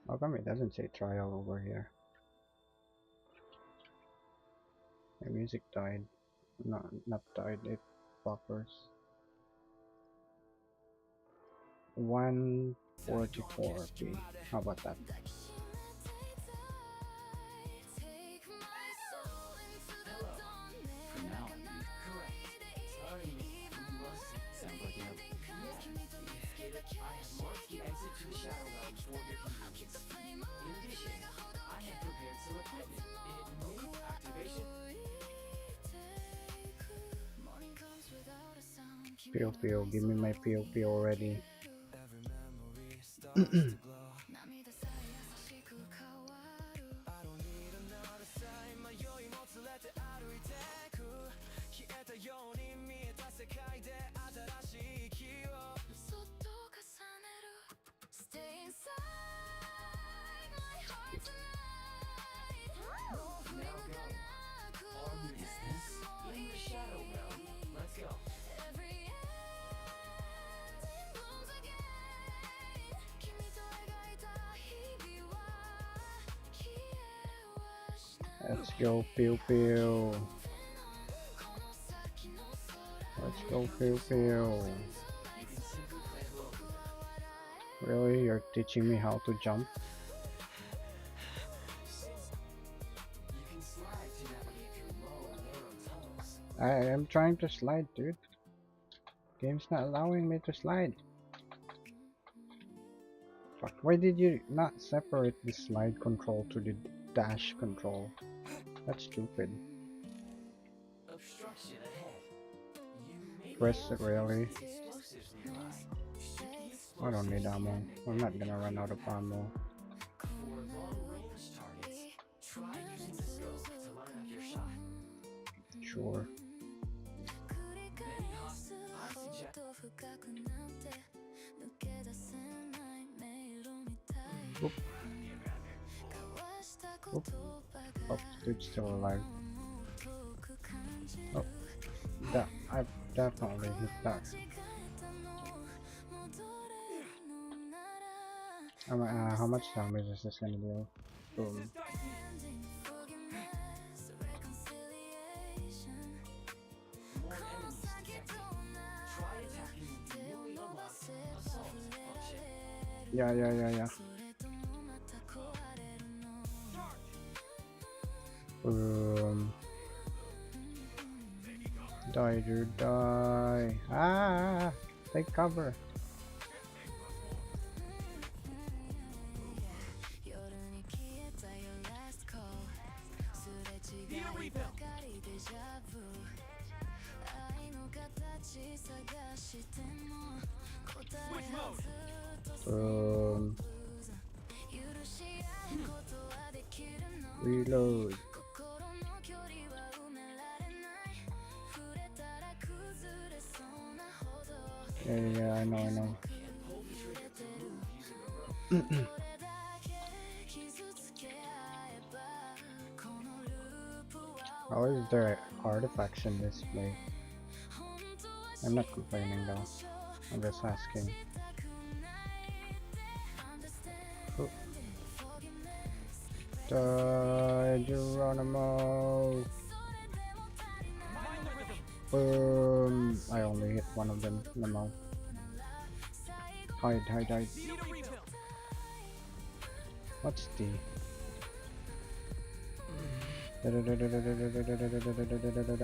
How come it doesn't say Trial over here? My music died. No, not died. It buffers. 144 B. How about that?
For now, correct. Sounds like you have. I have marked the exit to the Shadow Realms for your convenience. In addition, I have prepared some equipment. It needs activation.
Pio Pio, give me my Pio Pio already.
In the Shadow Realm. Let's go.
Let's go Pio Pio. Let's go Pio Pio. Really? You're teaching me how to jump? I am trying to slide, dude. Game's not allowing me to slide. Fuck, why did you not separate the slide control to the dash control? That's stupid.
Obstruction ahead.
Press it really. I don't need ammo. I'm not gonna run out of ammo.
For long-range targets, try using the scope to line up your shot.
Sure. Oop. Oop. Oh, dude's still alive. Oh, that I've definitely hit that. How much damage is this gonna do? Boom. Yeah. Die, dude, die. Ah, take cover. Reload. Yeah, I know. How is there artifacts in this place? I'm not complaining though. I'm just asking. Oh. Die, Geronimo! Boom! I only hit one of them in the mouth. Hide. What's the?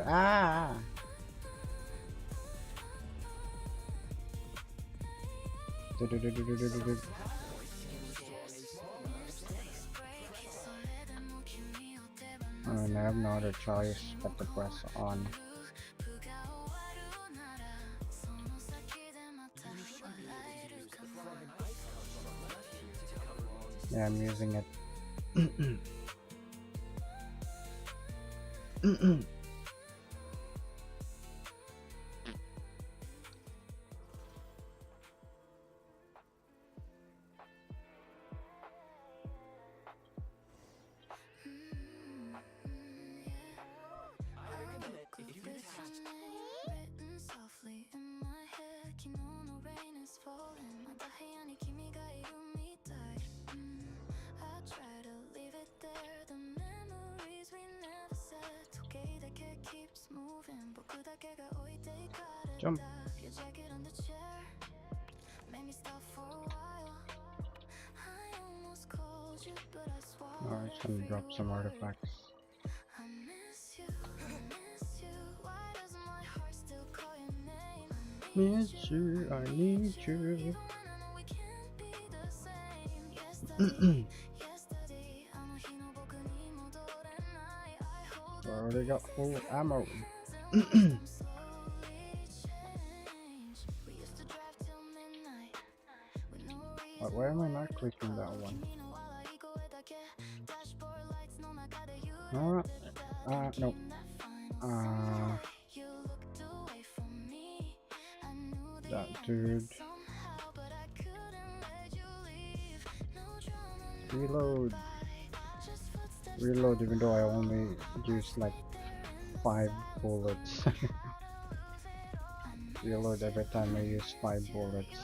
Ah! I have no other choice but to press on. Yeah, I'm using it. Jump. Alright, just gonna drop some artifacts. Miss you, I need you. I already got full ammo. Why am I not clicking that one? No. That dude. Reload. Reload, even though I only used like 5 bullets. Reload every time I use 5 bullets.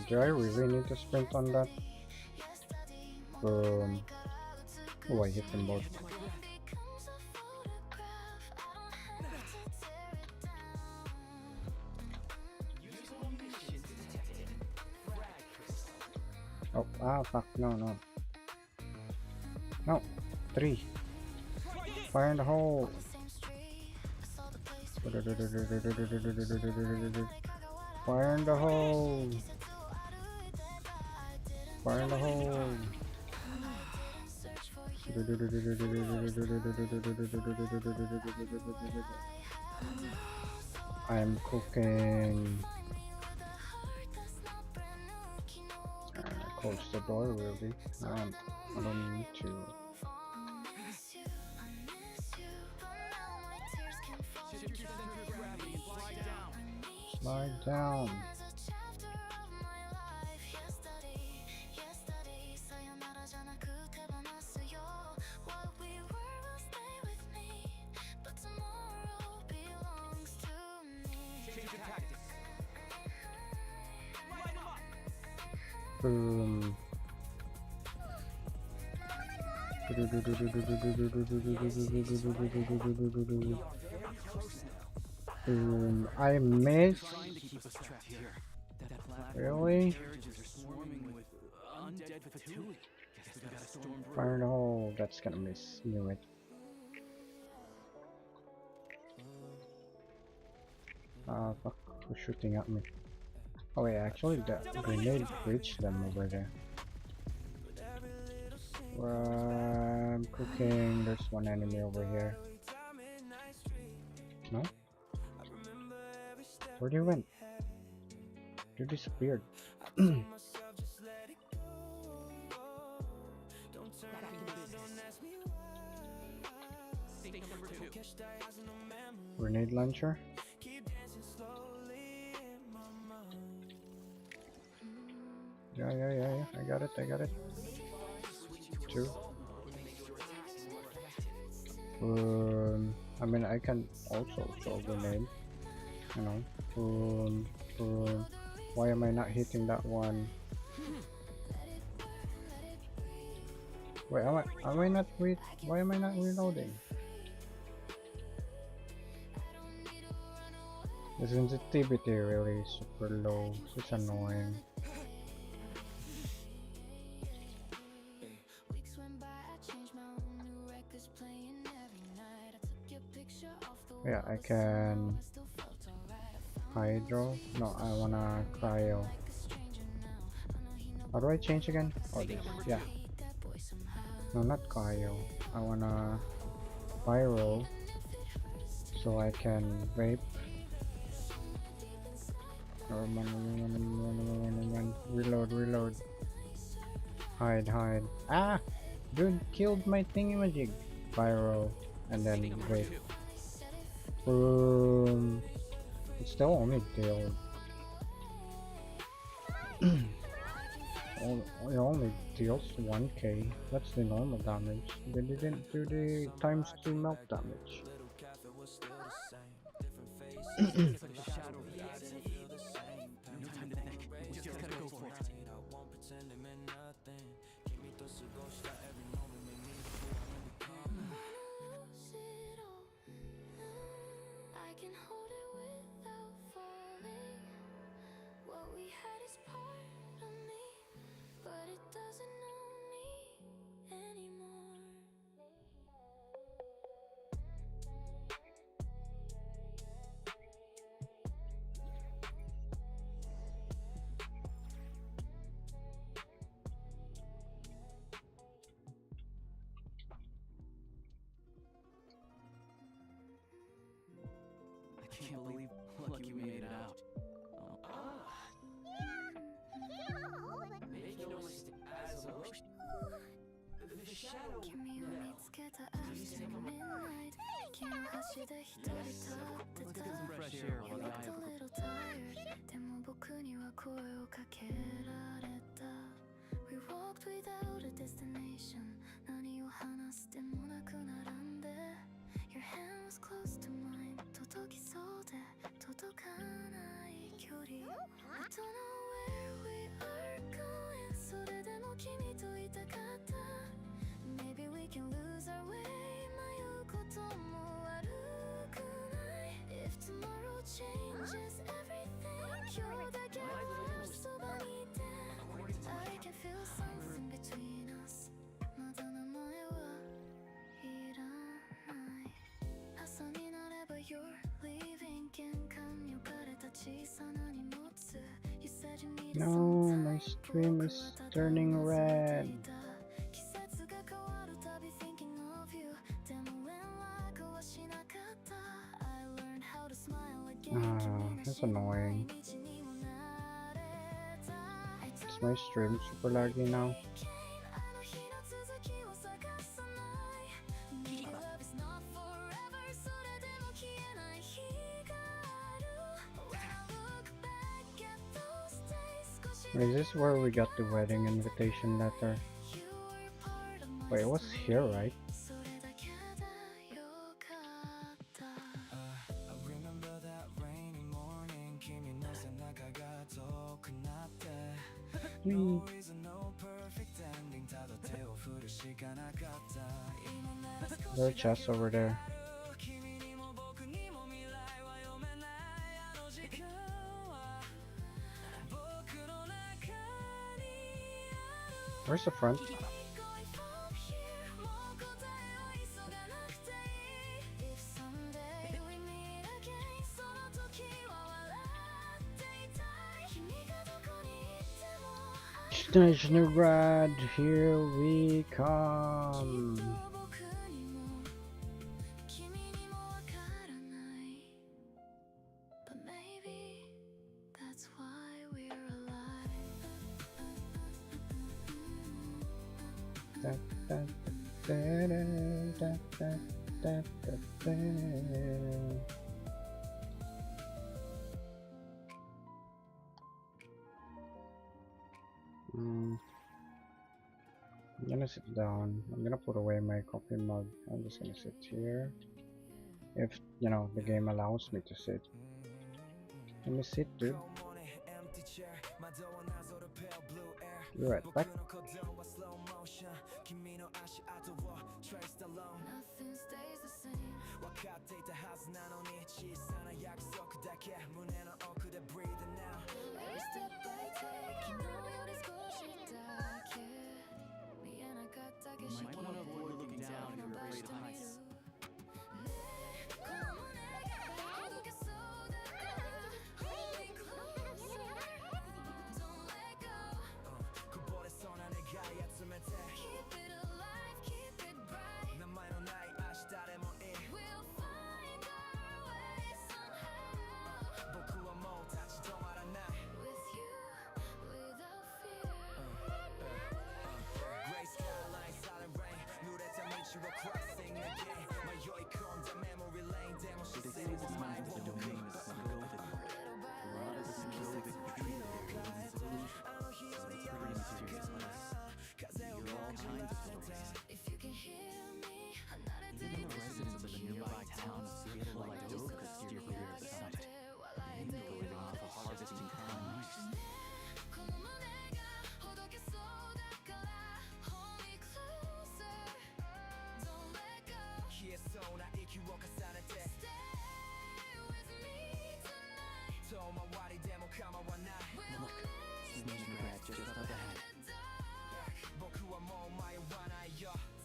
Do I really need to sprint on that? Oh, I hit them both. Oh, fuck, no. No, 3. Fire in the hole. Fire in the hole. Fire in the hole. I'm cooking. Close the door, really. I don't need to. Slide down. Boom. I missed. Really? Fire in the hole. That's gonna miss. Knew it. Fuck. Who's shooting at me? Oh wait, actually the grenade reached them over there. I'm cooking. There's one enemy over here. No? Where they went? They disappeared. Grenade launcher? Yeah. I got it. 2. I mean, I can also throw a grenade. You know. Why am I not hitting that one? Wait, why am I not reloading? The sensitivity really is super low. It's annoying. Yeah, I can hydro. No, I wanna cryo. How do I change again? Oh, this. Yeah. No, not cryo. I wanna pyro, so I can vape. Run. Reload. Hide. Ah! Dude killed my thingamajig. Pyro, and then vape. It's still only deal. It only deals 1k. That's the normal damage. They didn't do the times 2 melt damage.
Let's get some fresh air while the eye of
We walked without a destination. Your hand was close to mine. 届きそうで届かない距離 I don't know where we are going. それでも君といたかった Maybe we can lose our way. 迷うことも悪くない If tomorrow changes everything 今日だけはそばにいて I can feel something between us まだ名前はいらない朝になれば You're leaving 玄関に置かれた小さな荷物 You said you needed
No,
some
my
time
stream is turning red.
季節が変わるたび thinking of you でも連絡はしなかった I learned how to smile again
That's annoying. Is my stream super laggy now? Is this where we got the wedding invitation letter? Wait, it was here, right? There are chests over there. Where's the front? Stygian, here we come. I'm gonna sit down. I'm gonna put away my coffee mug. I'm just gonna sit here. If, you know, the game allows me to sit. Let me sit, dude. Be right back.
Nothing stays the same. Every step I take, you know you're discouraged.
You might want to avoid looking down if you're afraid of heights.
Keep it alive, keep it bright. We'll find our way somehow. With you, without fear.
Gray skyline, silent rain. Knew that I made you a crossing again. My joy comes a memory lane. Demo she said it was my
The domain is sealed. A lot of the security that you treat there is illusion. So it's a pretty mysterious place. You hear all kinds of stories.
If you can hear me, another day.
Even the residents of the nearby town of Stygian could steer clear of the site. And they're living off of harvesting crimes. Look, Nod-Krai just up ahead.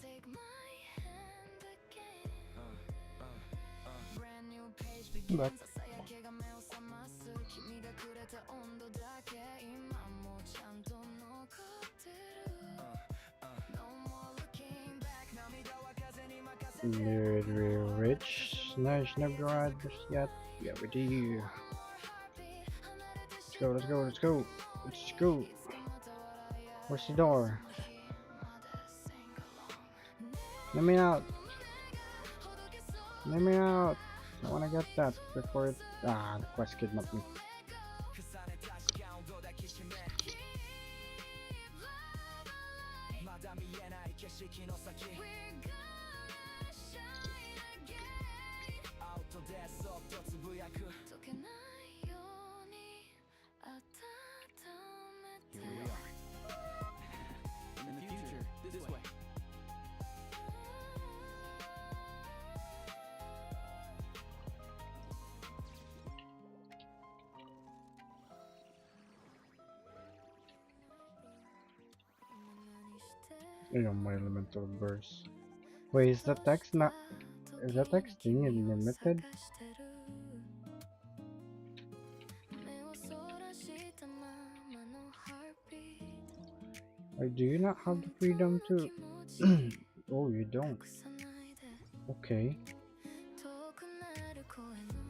Take my hand again. Brand new page
Back.
begins. ささやきが目を覚ます君がくれた温度だけ今もちゃんと残ってる No more looking back 涙は風に任せて
Did we reach Nod-Krai yet? Yeah, we do. Let's go, let's go, let's go. Let's go. Where's the door? Let me out. Let me out. I wanna get that before it. Ah, the quest kidnapped me.
Here we are. In the future, this way.
My elemental burst. Wait, is the text not? Is the text thing unlimited? Or do you not have the freedom to? Oh, you don't. Okay.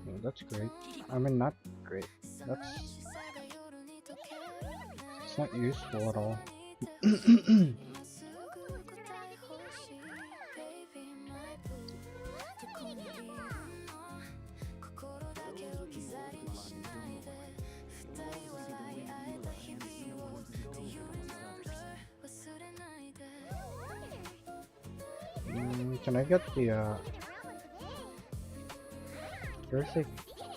Oh, that's great. I mean, not great. That's. It's not useful at all. Can I get the there's a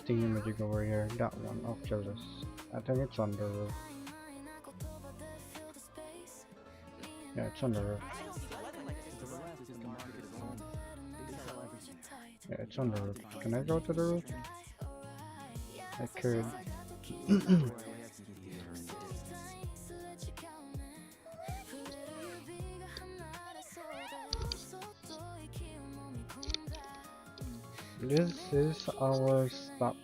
thingamajig over here, that one, I'll kill this. I think it's on the roof. Yeah, it's on the roof. Yeah, it's on the roof. Can I go to the roof? I could. This is our stop.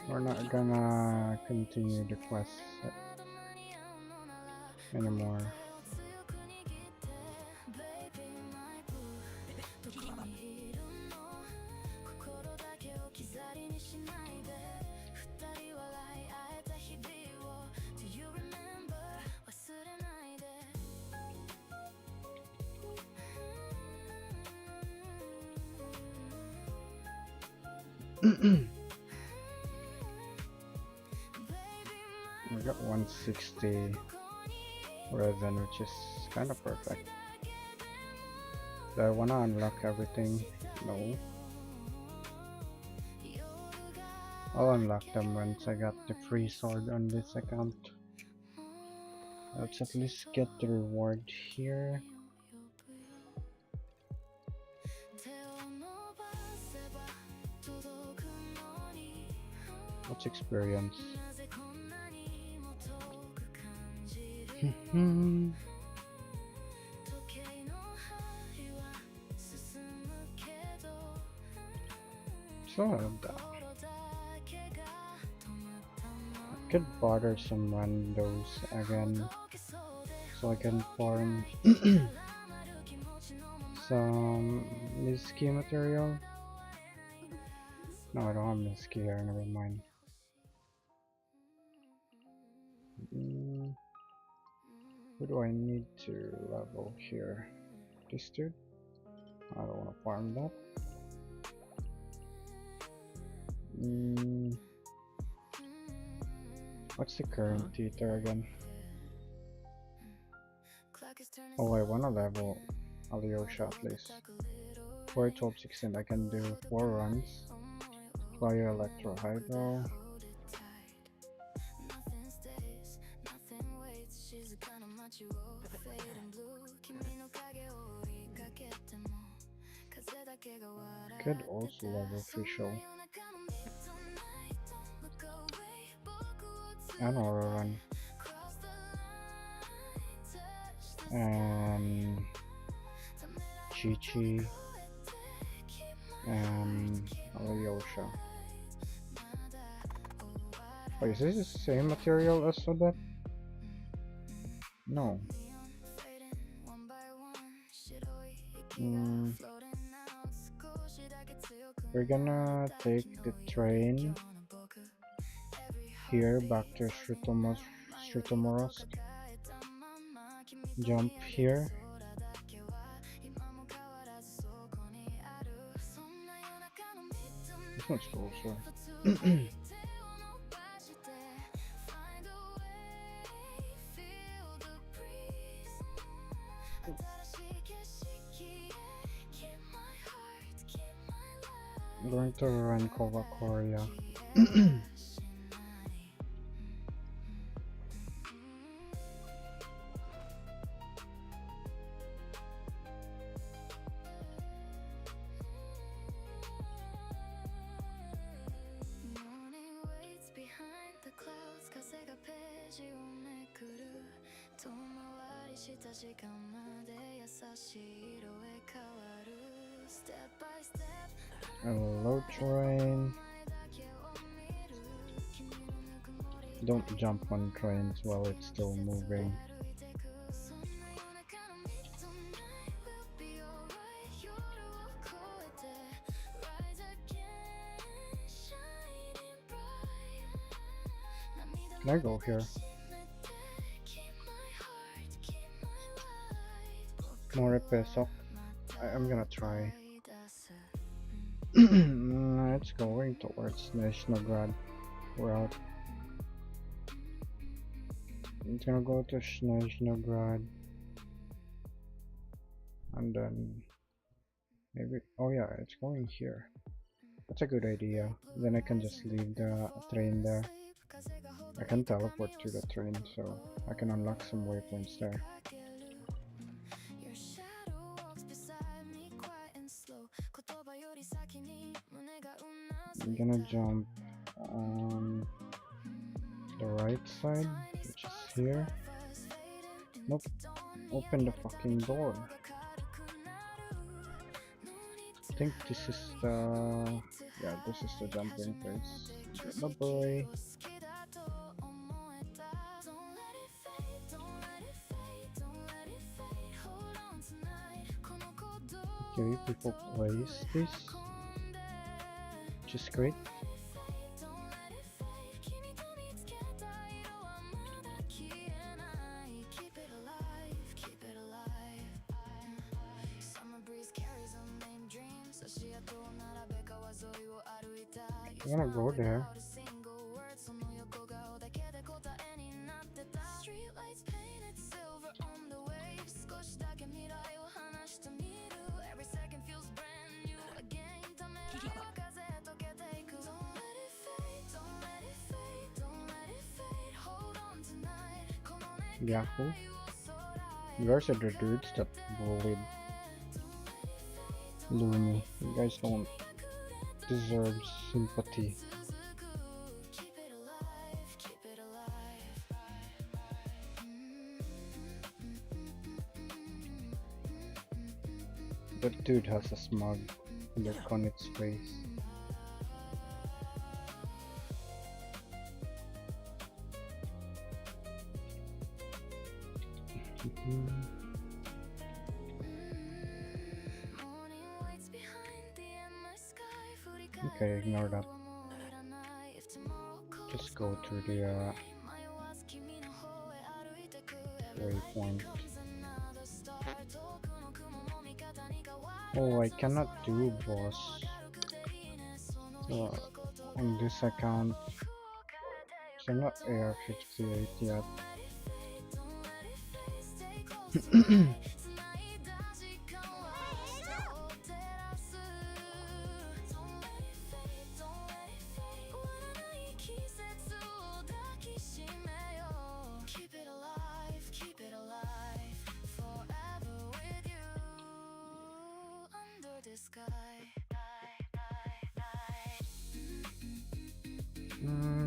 We're not gonna continue the quest anymore. We got 160 resin, which is kind of perfect. Do I wanna unlock everything? No. I'll unlock them once I got the free sword on this account. Let's at least get the reward here. What's experience? So that I could barter some randos again so I can farm some Miski material. No, I don't have Miski here, never mind. Who do I need to level here? This dude? I don't want to farm that. What's the current theater again? Oh, I want to level Alyosha at least. 4, 12, 16, I can do 4 runs. Fire, Electro, Hydro. Could also level Fischl. And Aura Run. And Chi-Chi. And Alyosha. Oh, is this the same material as Sodet? No. We're gonna take the train here back to Shritomorovsk. Jump here. one's closer. I'm going to run Kovakoria. Hello, train. Don't jump on trains while it's still moving. Can I go here? More pesok. I'm gonna try. It's going towards Nizhnograd route. It's gonna go to Nizhnograd and then maybe, oh yeah, it's going here. That's a good idea. Then I can just leave the train there. I can teleport to the train, so I can unlock some waypoints there. I'm gonna jump on the right side, which is here. Nope. Open the fucking door. I think this is the... yeah, this is the jumping place. Bye bye. Okay, people place this, which is great. I wanna go there. Yahoo! You guys are the dudes that bullied Lumi. You guys don't deserve sympathy. That dude has a smug look on its face. Okay, ignore that. Just go to the waypoint. Oh, I cannot do boss on this account. So I'm not AR-58 yet.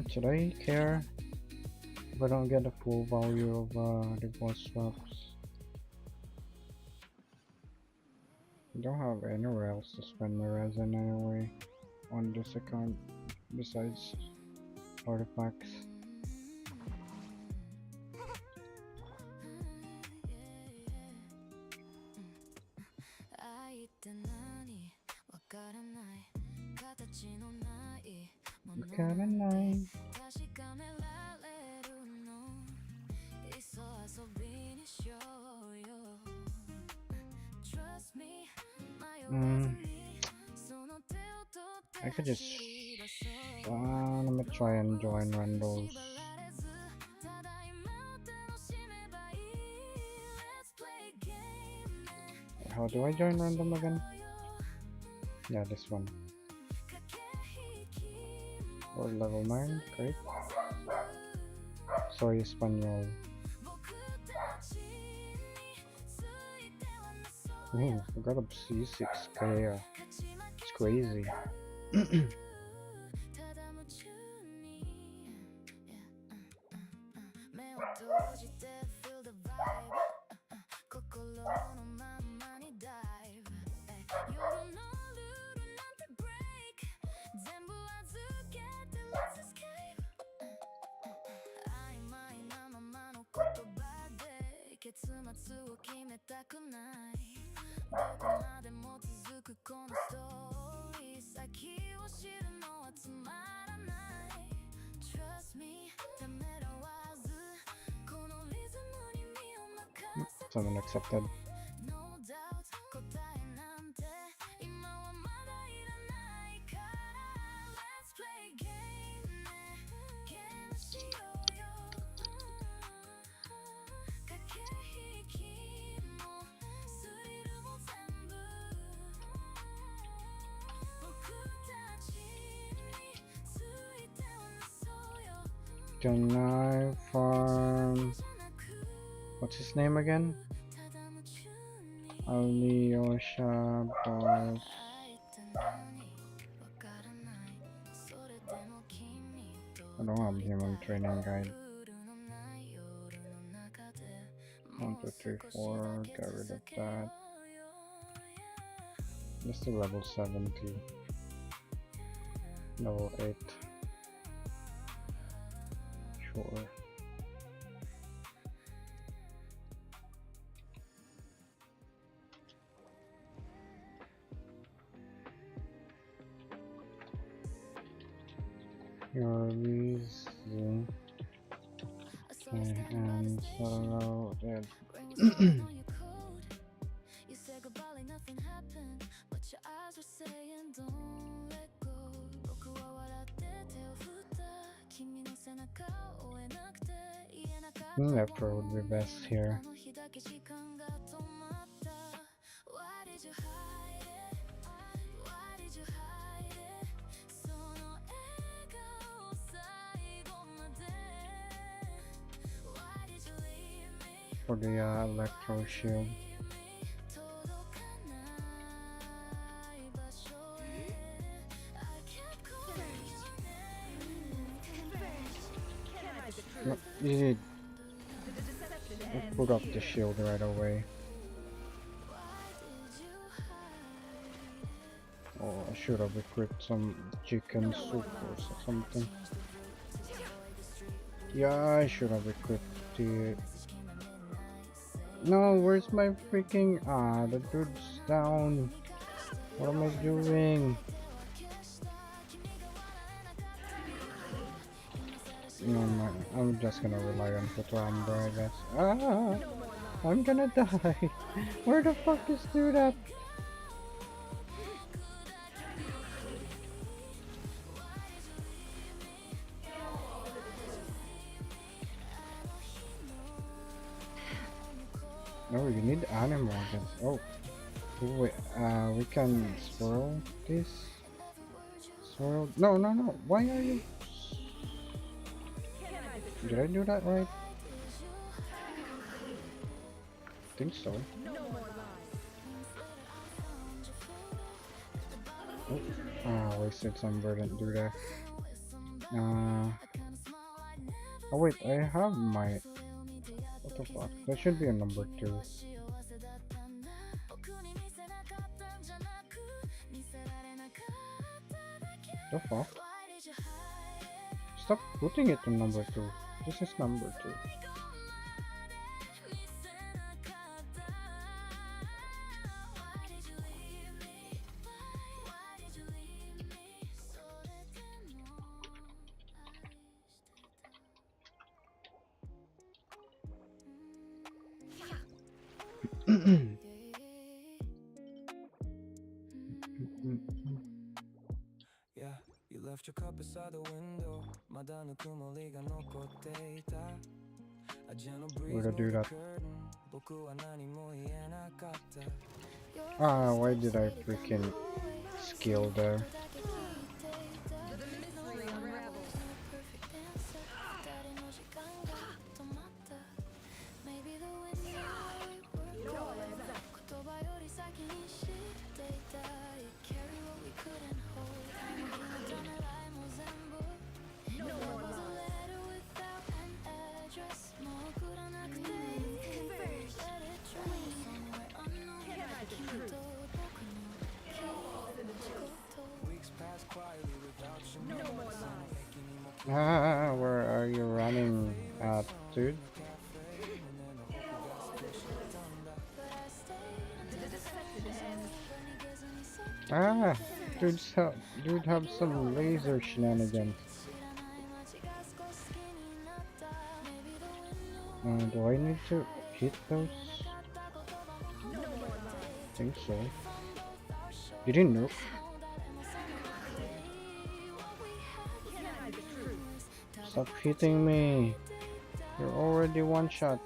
Should I care if I don't get the full value of the boss swaps? I don't have anywhere else to spend my resin anyway on this account besides artifacts. I could just Let me try and join Randall's. How do I join random again? Yeah, this one. Or level 9, great. Soy Espanol. Oh, I got up C6 Kaya. It's crazy. Someone accepted. Can I farm? What's his name again? Alyosha Boss. I don't have him on training guide. 1, 2, 3, 4. Get rid of that. Let's do level 70. Level 8. Sure. Your reason. Okay, and so dead. Leper would be best here. For the electro shield. No, you put up the shield right away. Oh, I should have equipped some chicken soup or something. Yeah, I should have equipped the... No, where's my freaking... Ah, the dude's down. What am I doing? No, I'm just gonna rely on Futuramber, I guess. Ah! I'm gonna die! Where the fuck is dude at? No, you need animal. Oh, wait. We can swirl this. Swirl. No, no, no. Why are you? Did I do that right? I think so. Oh, wasted some verdant do that. Oh wait, I have my... What the fuck? That should be a number 2. The fuck? Stop putting it on number 2. This is number 2.
You left your cup beside the window まだぬくもりが残っていた
Where to do that? Ah, why did I freaking skill there? Ah, where are you running at, dude? Ah, dude have some laser shenanigans. Do I need to hit those? I think so. You didn't know? Stop hitting me. You're already one shot.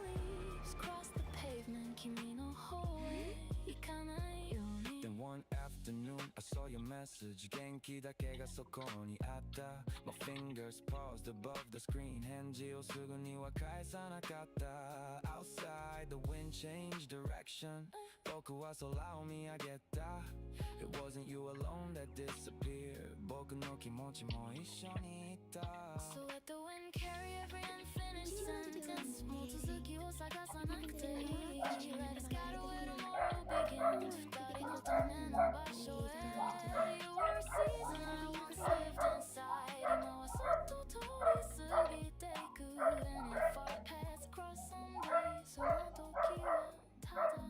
Then one afternoon I saw your message 元気だけがそこにあった My fingers paused above the screen 返事をすぐには返さなかった Outside the wind changed direction 僕は空を見上げた It wasn't you alone that disappeared 僕の気持ちも一緒にいた So let the wind carry every unfinished sentence もう続きを探さなくていい Let us scatter where tomorrow begins 二人のための場所へ You were a season I once lived inside 今はそっと通り過ぎていく And if our paths cross someday その時はただ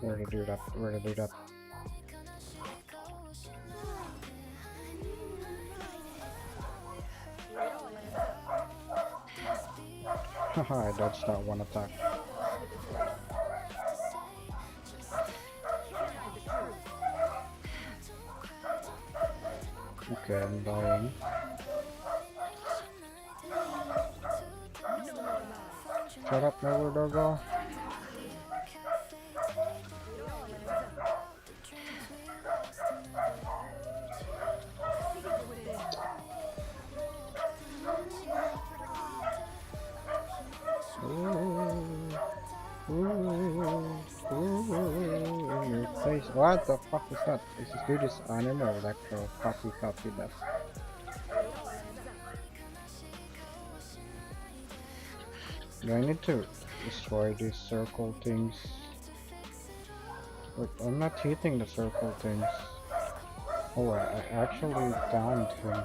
Where to do that? Where to do that? Haha, I dodged that one attack. Okay, I'm dying. Shut up, my little doggo. What the fuck is that? This is dude is animal electro copy that. Do I need to destroy these circle things? Wait, I'm not hitting the circle things. Oh, I actually downed him.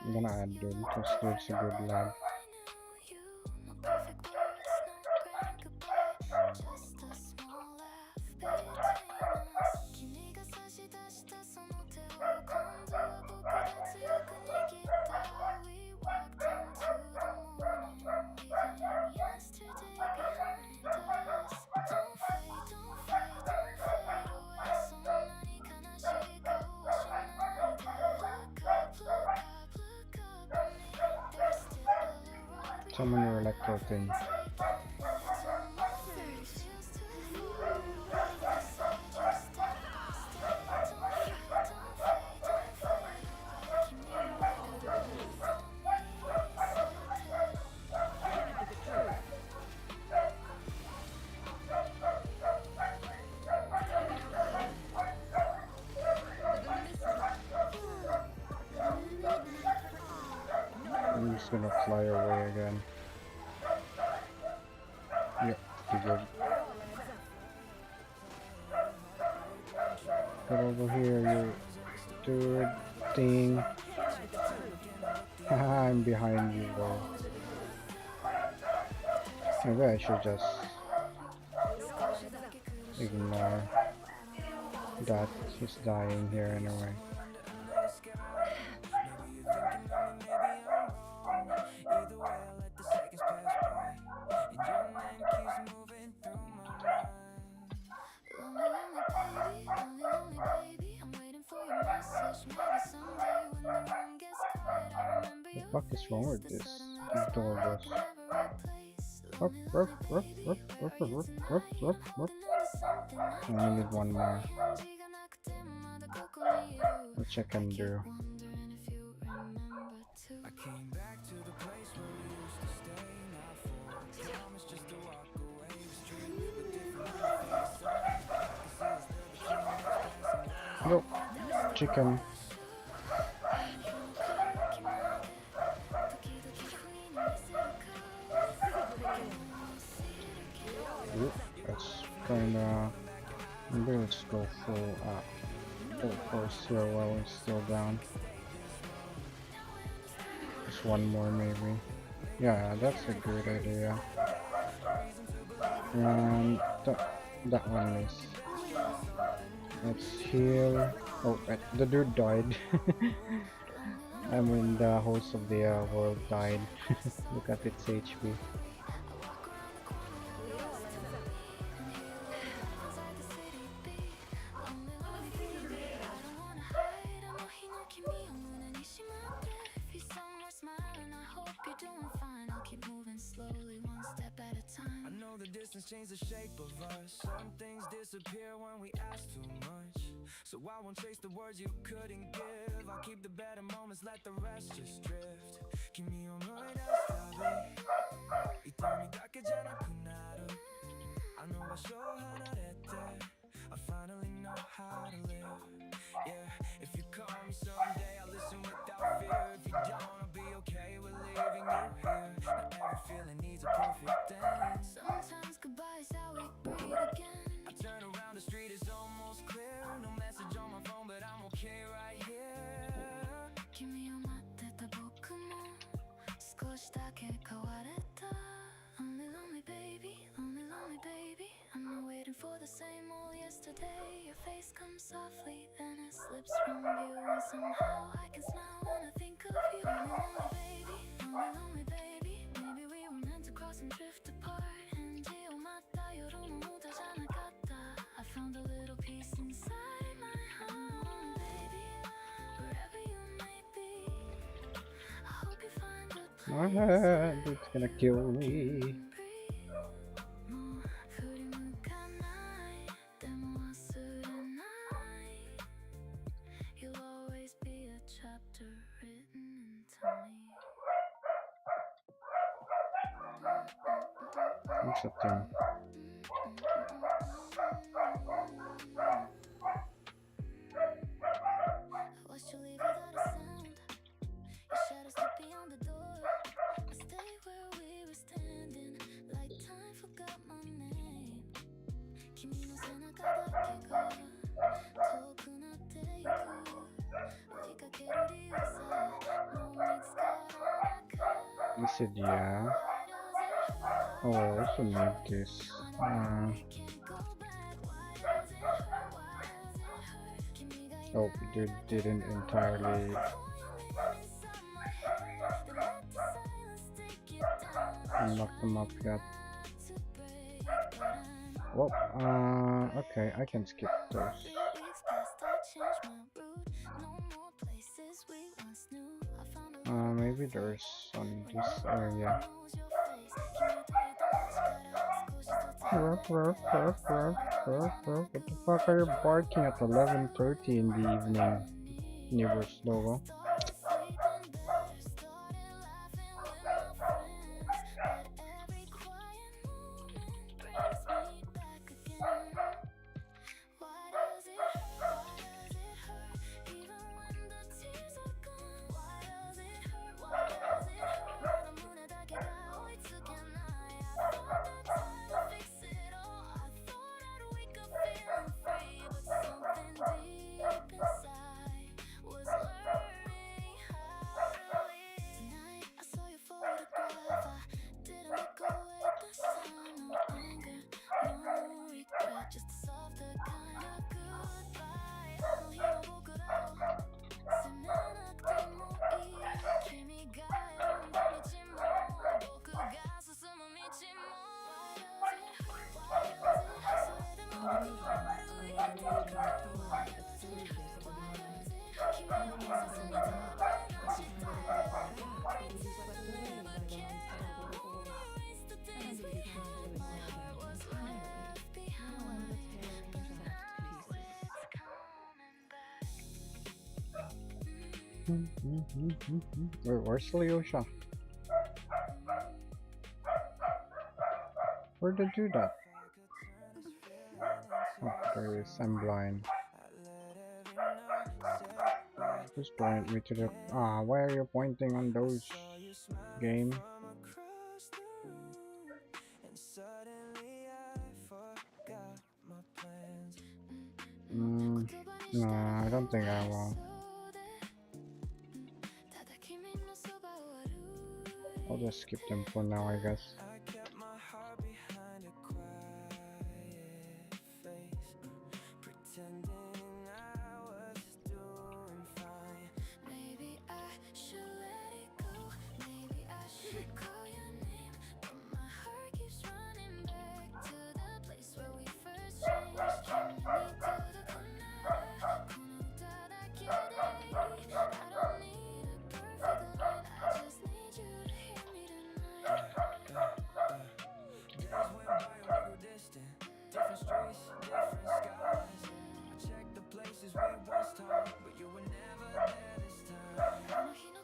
I'm gonna add dude because dude's a good lad. Summon your electro thing. I'm just gonna fly away again. Yep, good. Get over here, you dude thing. I'm behind you though. Maybe I should just ignore that he's dying here anyway. What the fuck is wrong with this? These door just ruff, ruff, ruff, ruff, ruff, ruff, ruff, ruff, ruff. I need one more, which I can do. Nope, chicken. Ooh, that's kinda. Maybe let's go full force here while we're still down. Just one more maybe. Yeah, that's a good idea. And that one is. Let's heal. Oh, the dude died. I mean, the host of the world died. Look at its HP.
Change the shape of us. Some things disappear when we ask too much. So I won't chase the words you couldn't give. I'll keep the better moments, let the rest just drift. Kimiを思い出すたび痛みだけじゃなくなるあの場所を離れて I finally know how to live. Yeah, if you call me someday I'll listen without fear. If you don't, I'll be okay with leaving you here. Not every feeling needs a perfect end. Sometimes goodbye is how we breathe again. I turn around, the street is almost clear. No message on my phone, but I'm okay right here. 君を待ってた僕も少しだけ変われた Lonely, lonely baby, lonely, lonely baby. I'm not waiting for the same old yesterday. Your face comes softly, then it slips from view. And somehow I can smile when I think of you. Lonely, lonely baby, lonely, lonely baby. Maybe we were meant to cross and drift apart. I found a little peace inside my home, baby. Wherever you may be, I hope you find a place.
My head, it's gonna kill me.
You'll always be a chapter written into me.
What's up there?
Watched you leave without a sound. Your shadow stood beyond the door. I stayed where we were standing, like time forgot my name. 君の背中だけが遠くなってゆく。追いかける理由さ、もう見つからなく。
You said yeah. Oh, I also need this. Oh, dude didn't entirely unlock them up yet. Well, okay, I can skip those. Maybe there's on this area. Ruff, ruff, ruff, ruff, ruff, ruff. What the fuck are you barking at 11:30 in the evening, neighbors logo? Where's Leosha? Where did you do that? Oh, there is. I'm blind. Just point me to the. Why are you pointing on those? Game. No, I don't think I will. I'll just skip them for now, I guess.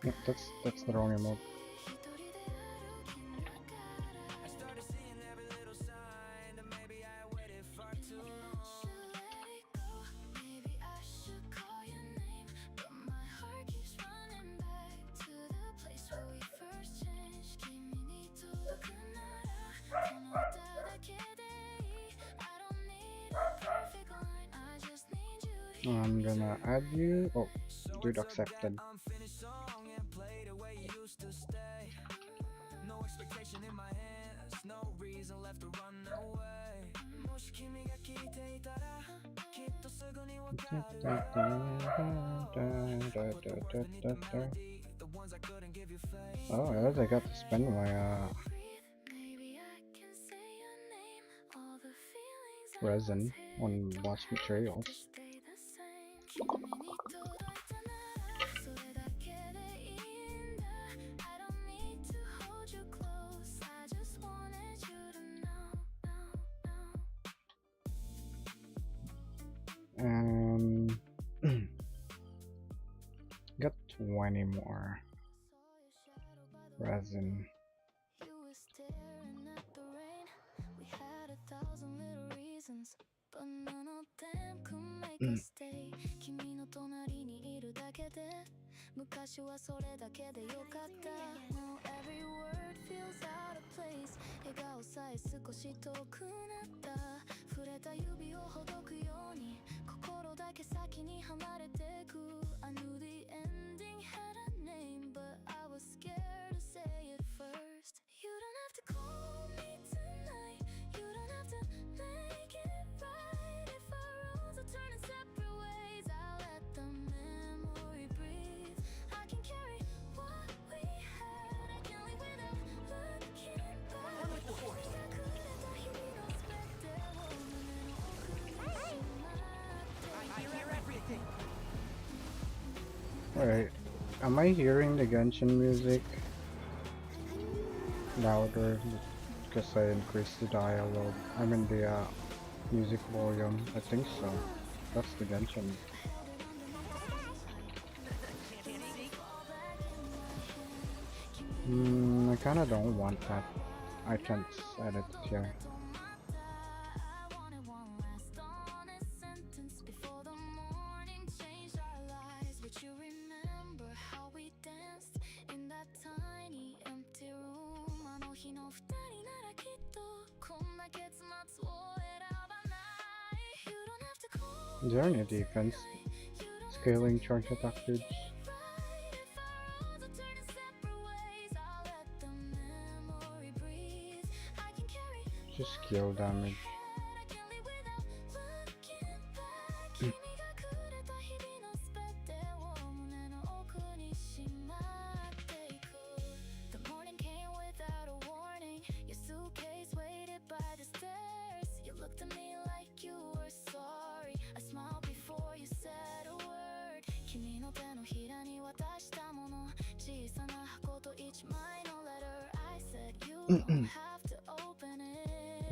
Yep, that's the wrong emote. I'm gonna add you. Oh, dude accepted. Oh, I guess I got to spend my resin on boss materials. Got 20 more resin.
I knew the ending had a name, but I was scared to say it first. You don't have to call me tonight. You don't have to make it right. If our roads are turning separate ways, I'll let the memory breathe. I can carry what we had. I can live without looking back. One with the force. I hear everything.
Alright, am I hearing the Genshin music louder because I increased the dialogue? I mean the music volume. I think so. That's the Genshin. I kinda don't want that. I can't edit it here. Is there any defense? Scaling charge attack dudes? Just skill damage.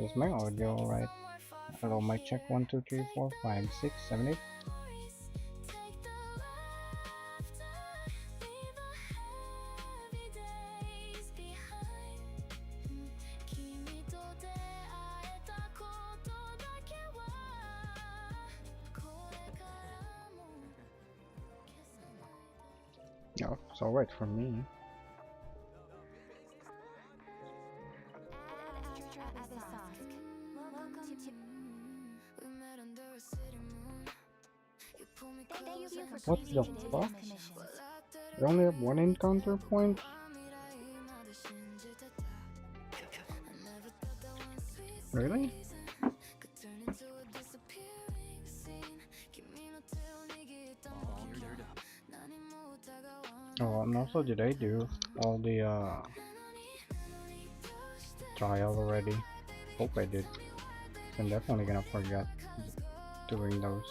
Is my audio alright? Hello, mic check 1 2 3 4 5 6 7 8. No, so wait for me. What the fuck? You only have one encounter point? Really? Oh, and also did I do all the trial already? Hope I did. I'm definitely gonna forget doing those.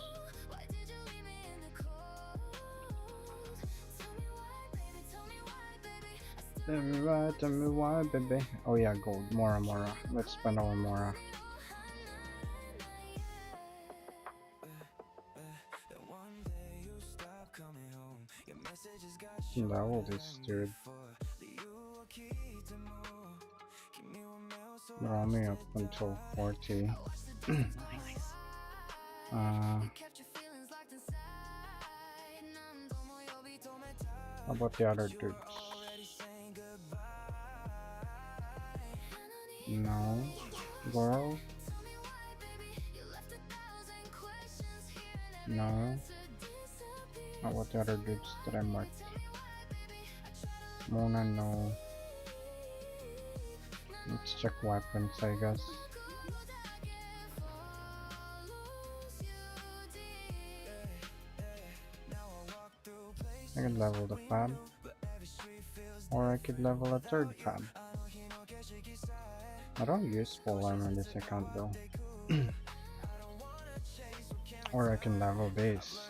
Tell me why, baby. Oh yeah, gold. Mora Mora. Let's spend our Mora. Level this dude. We're only up until 40. How about the other dudes? No. Girl? No. How about the other dudes that I marked? Mona, no. Let's check weapons, I guess. I could level the fab, or I could level a third fab. I don't use full armor on this account though. Or I can level base.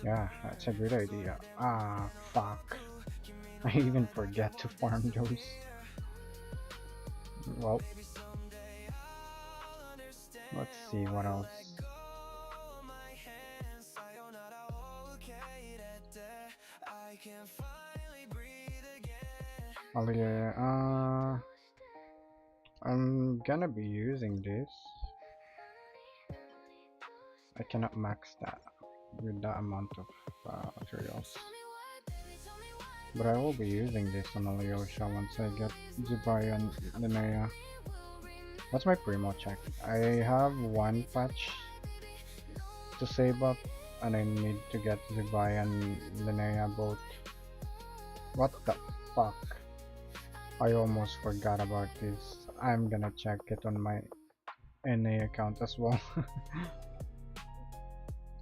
Yeah, that's a good idea. Ah, fuck. I even forget to farm those. Well, let's see what else. Oh yeah, I'm gonna be using this. I cannot max that with that amount of materials. But I will be using this on Alyosha once I get Zubai and Linnea. What's my primo check? I have one patch to save up and I need to get Zubai and Linnea both. What the fuck? I almost forgot about this. I'm gonna check it on my NA account as well.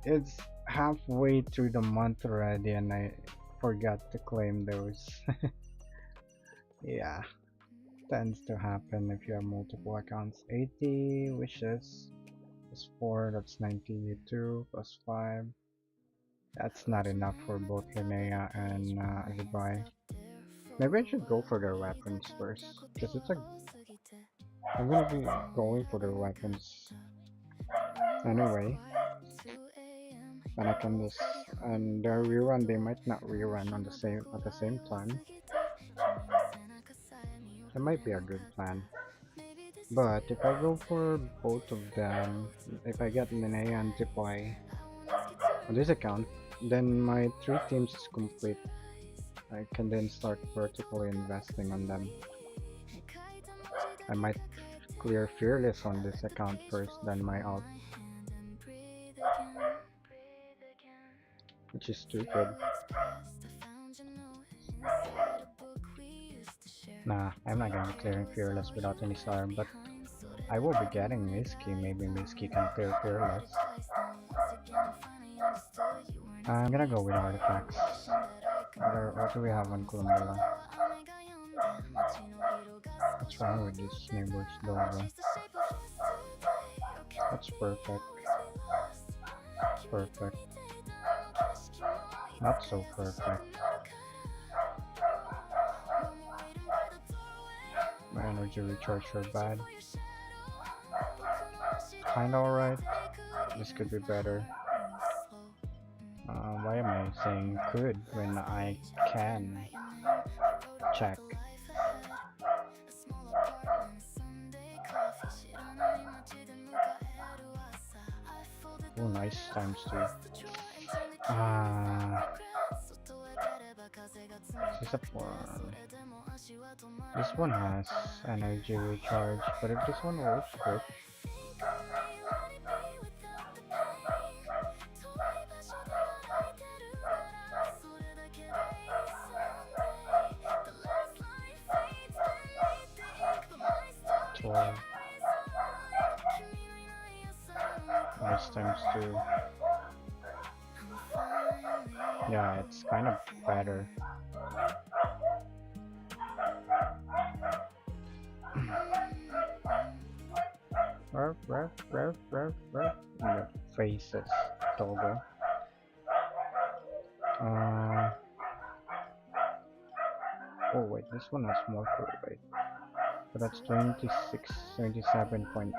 It's halfway through the month already and I forgot to claim those. Yeah, tends to happen if you have multiple accounts. 80 wishes plus 4, that's 92 plus 5. That's not enough for both Linnea and Zubai. Maybe I should go for their weapons first, because I'm gonna be going for their weapons anyway. And I can just, and their rerun, they might not rerun on at the same time. That might be a good plan. But if I go for both of them, if I get Linnea and Zipai on this account, then my 3 teams is complete. I can then start vertically investing on them. I might clear Fearless on this account first, then my alt. Which is stupid. Nah, I'm not gonna be clearing Fearless without any star, but I will be getting Miski. Maybe Miski can clear Fearless. I'm gonna go with artifacts. What do we have on Kulumbala? What's wrong with this neighbor's dog? That's perfect. Perfect. Not so perfect. My energy recharge are bad. Kinda alright. This could be better. Why am I saying could when I can check? Oh, nice times 2. This one has energy recharge, but if this one will crit, nice times 2. Yeah, it's kind of better. Your faces, Togo. Oh wait, this one has more crit rate. But that's 26, 27.2,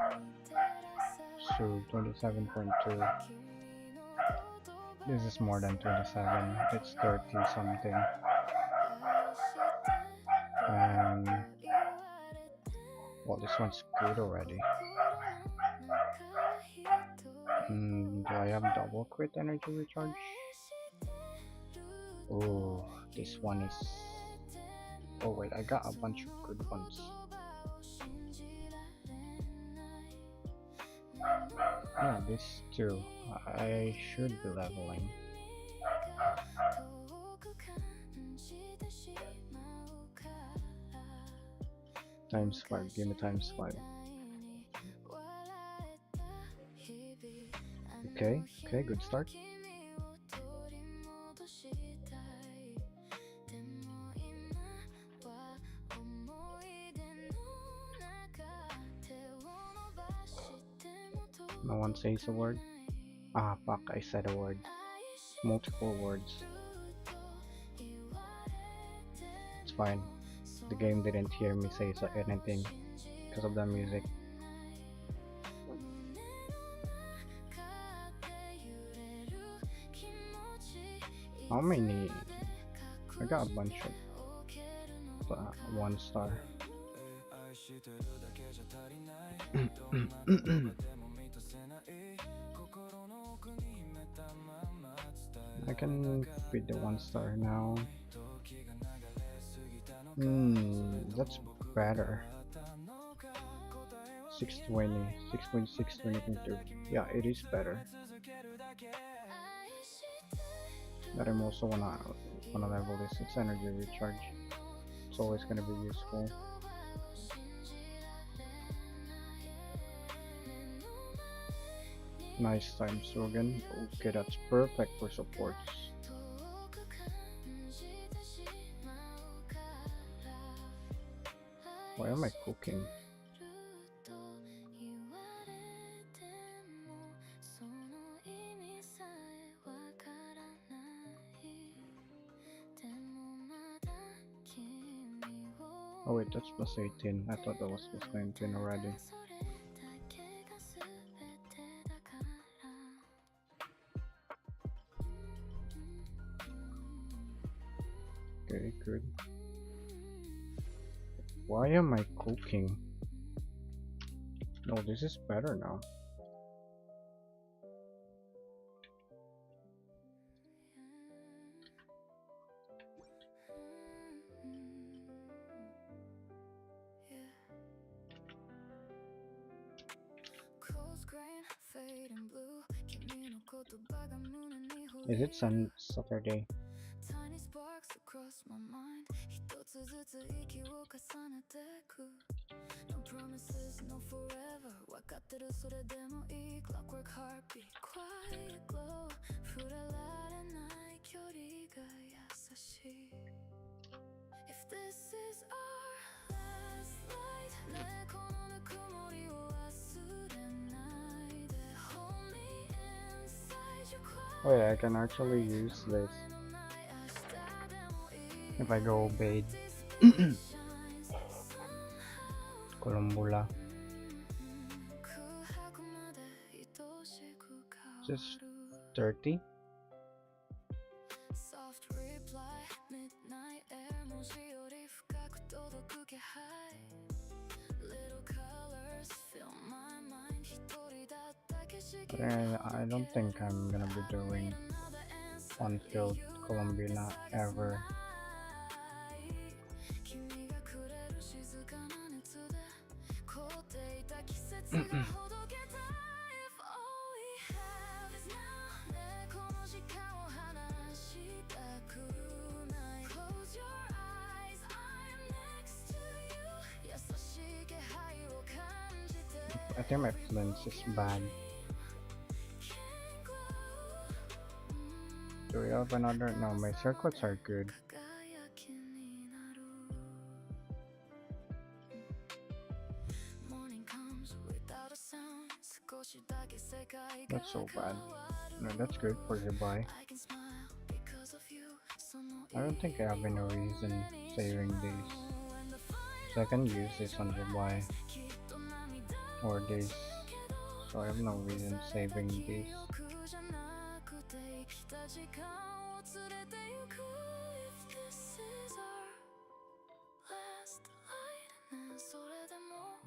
27.2. This is more than 27, it's 30 something. Well, this one's good already. Do I have double crit energy recharge? Oh, this one is... Oh wait, I got a bunch of good ones. Yeah, this too. I should be leveling. Times 5, give me times 5. Okay, good start. No one says a word. Ah, fuck, I said a word. Multiple words. It's fine. The game didn't hear me say anything because of the music. How many? I got a bunch of 1 star. I can feed the 1 star now. That's better. 620, 6.6, 20.2. Yeah, it is better. But I'm also wanna level this. It's energy recharge. It's always gonna be useful. Nice times 2 again. Okay, that's perfect for supports. Why am I cooking? Oh wait, that's plus 18. I thought that was plus 19 already. Okay, good. Why am I cooking? No, this is better now. Is it Saturday?
Tiny sparks across my mind. 一つずつ息を重ねてく No promises, no forever 分かってるそれでもいい Clockwork heartbeat, quiet glow 触れられない距離が優しい If this is our last light ねこのぬくもりを忘れないで Hold me inside your quiet
Oh yeah, I can actually use this if I go Obeyed. Columbula. Just 30.
Soft reply, midnight air 文字より深く届く気配 Little colors fill my mind 一人だった景色
I don't think I'm gonna be doing unfilled Columbina ever. I think my lens is bad. Do we have another? No, my circles are good. That's so bad. No, that's good for the buy. I don't think I have any reason saving these. So I can use this on the buy. Or this. So I have no reason saving these.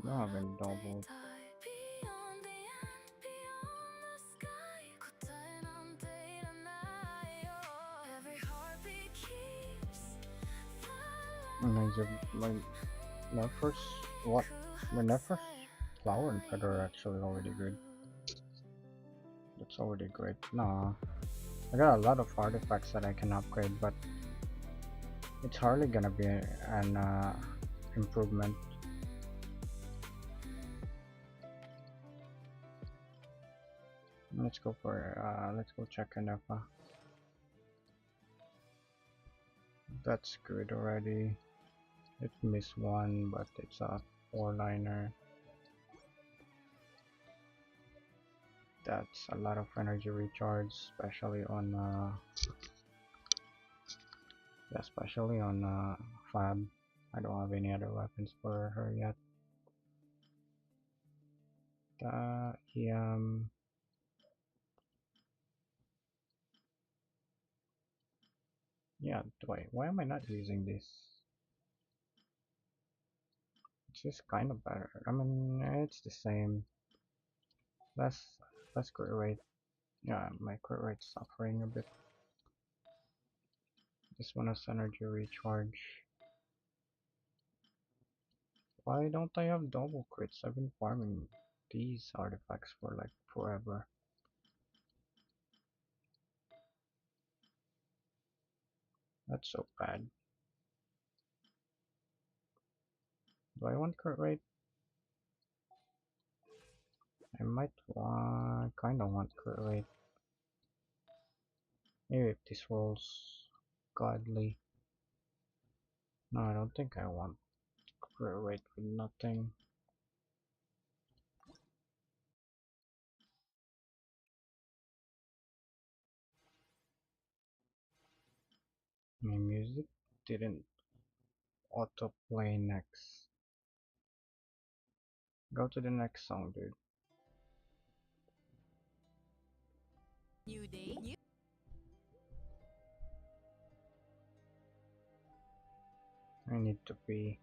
No, I haven't doubled. My first what? My first flower and feather are actually already good. That's already great. Nah, I got a lot of artifacts that I can upgrade, but it's hardly gonna be an improvement. Let's go check Kanepa. That's good already. It missed one, but it's a 4-liner. That's a lot of energy recharge, especially on Fab. I don't have any other weapons for her yet. Yeah, why am I not using this? It's just kind of better. I mean, it's the same. Less crit rate. Yeah, my crit rate's suffering a bit. This one has energy recharge. Why don't I have double crits? I've been farming these artifacts for like forever. That's so bad. Do I want crit rate? I might kinda want crit rate. Maybe if this rolls godly. No, I don't think I want crit rate with nothing. My music didn't autoplay next. Go to the next song, dude.
New day, new.
I need to pee.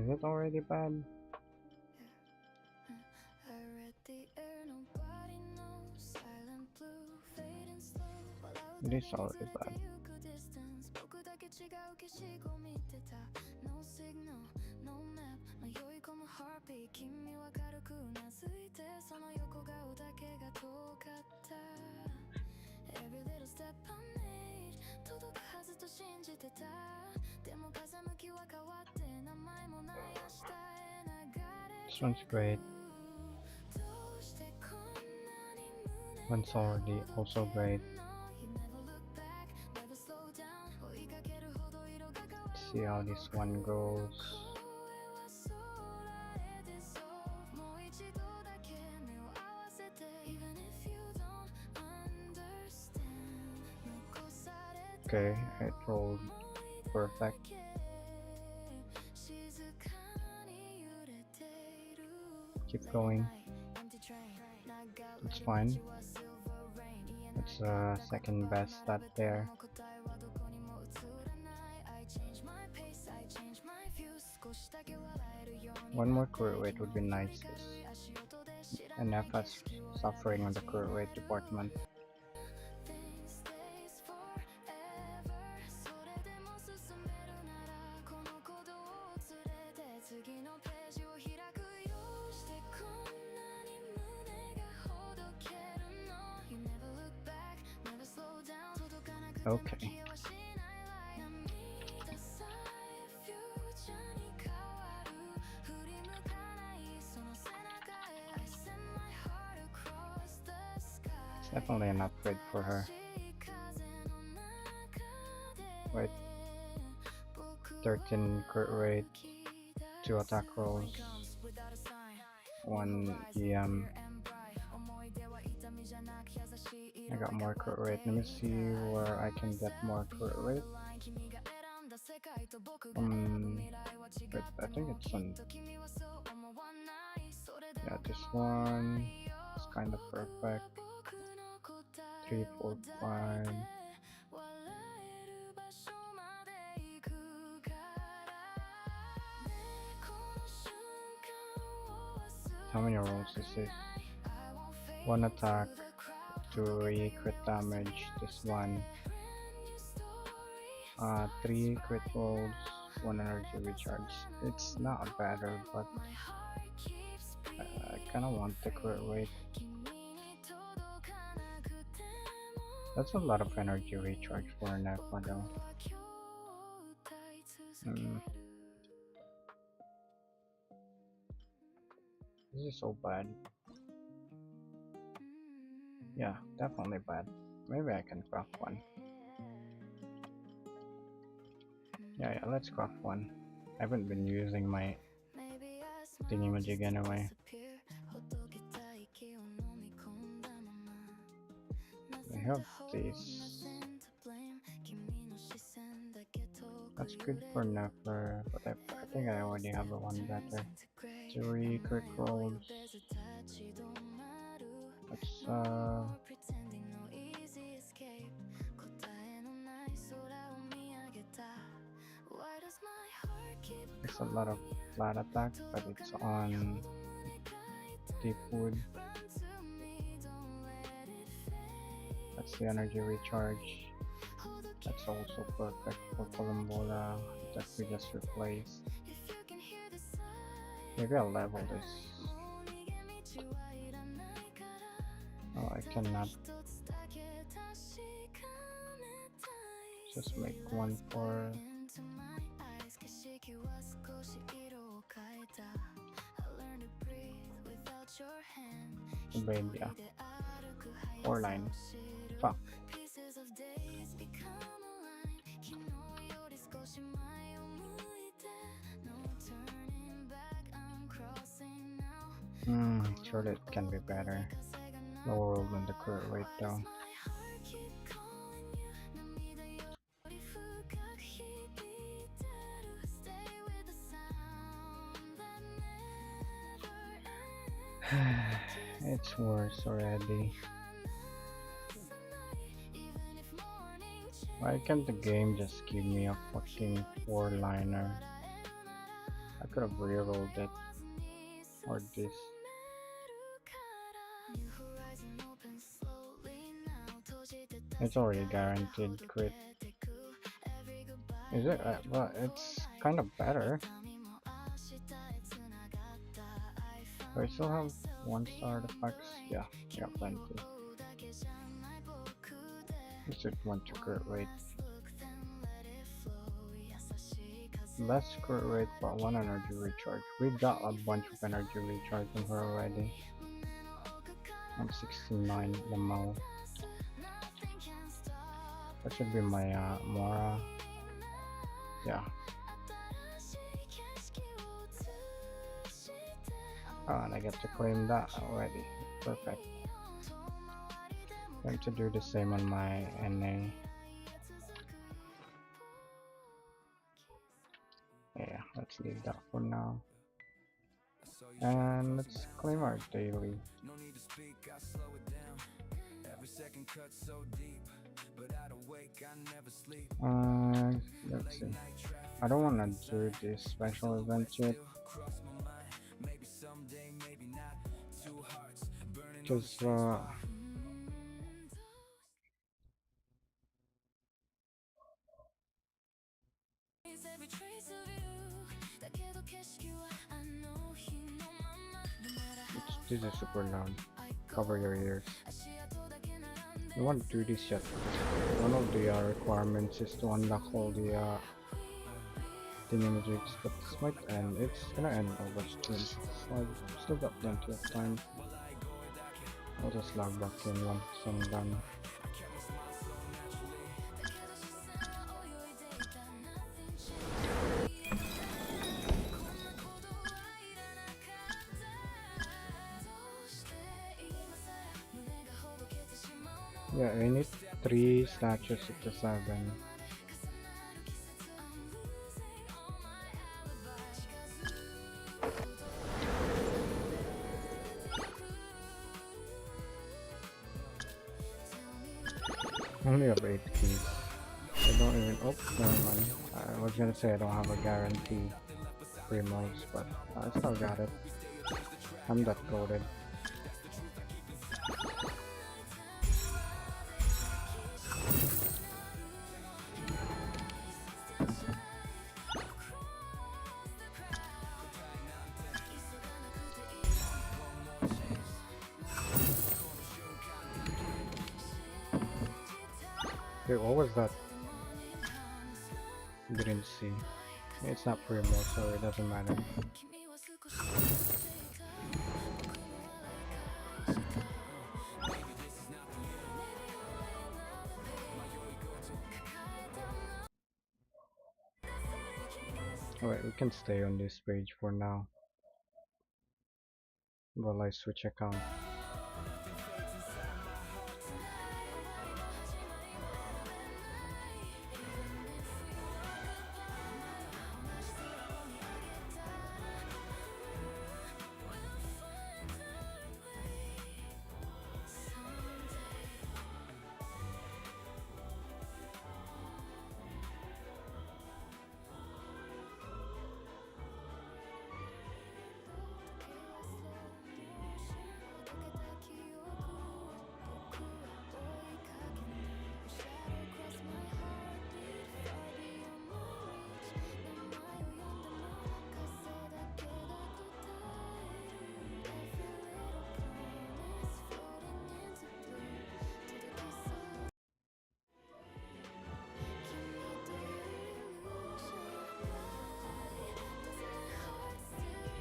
Is it already bad? It is already bad. This one's great. One's already also great. Let's see how this one goes. Okay, it rolled perfect. Keep going. It's fine. That's second best stat there. One more crit rate would be nice. And FS suffering on the crit rate department. Okay. It's definitely an upgrade for her. Wait. 13 crit rate, 2 attack rolls, 1 EM. I got more crit rate. Let me see where I can get more crit rate. Wait, I think it's on. Yeah, this one is kind of perfect. 3, 4, 5. How many rolls is this? 1 attack, 2 crit damage, this one. 3 crit rolls, 1 energy recharge. It's not better, but I kinda want the crit rate. That's a lot of energy recharge for an Alpha though. This is so bad. Yeah, definitely bad. Maybe I can craft one. Yeah, let's craft one. I haven't been using my thingy-majig anyway. I have this. That's good for Nefer, but I think I already have the one better. 3 crit rolls. Let's it's a lot of flat attack, but it's on deep wood. That's the energy recharge. That's also perfect for Columbola that we just replaced. Maybe I'll level this. Oh, I cannot. Just make one for babe, yeah. 4 line. Fuck. Surely it can be better. Lower than the crit rate though. It's worse already. Why can't the game just give me a fucking 4-liner? I could have rerolled it. Or this. It's already guaranteed crit. Is it? Well, it's kind of better. Do I still have 1-star artifacts? Yeah, plenty. Just want to crit rate. Less crit rate, but 1 energy recharge. We got a bunch of energy recharge on her already. I'm 69 Lamo. That should be my Mora. Yeah. Oh, and I get to claim that already. Perfect. Going to do the same on my NA. Yeah, let's leave that for now. And let's claim our daily.
second cut so deep, but I'd awake, I never sleep.
Let's see. I don't want to do this special event yet.
Maybe someday, maybe not. Two hearts burning
Because
every trace of you. 다케도 캐시기와 I know you know my mind. No matter how
this is super loud. Cover your ears. You won't do this yet. One of the requirements is to unlock all the thingamajigs, but this might end. It's gonna end over stream, so I've still got plenty of time. I'll just log back in once I'm done. Yeah, I need 3 statues to 7. Only have 8 keys. I don't even. Oh, never mind. I was gonna say I don't have a guarantee primos, but I still got it. I'm that coded. Wait, what was that? Didn't see. It's not primo, so it doesn't matter. Alright, we can stay on this page for now while I switch account.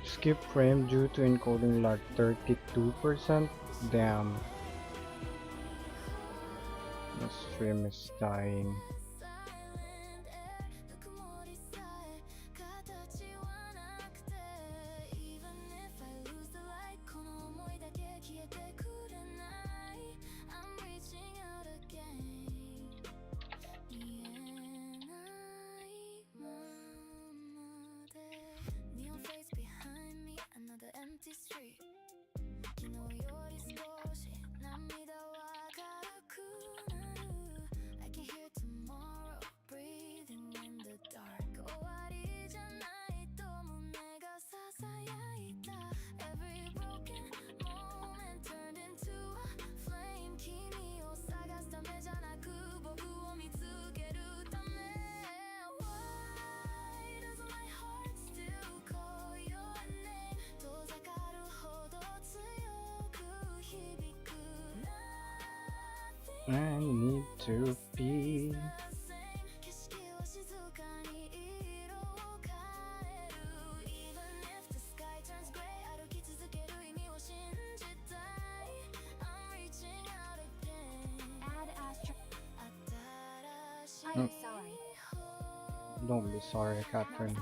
Skip frame due to encoding lag 32%. Damn. The stream is dying. I need to be.
I'm sorry.
Don't be sorry, Catherine.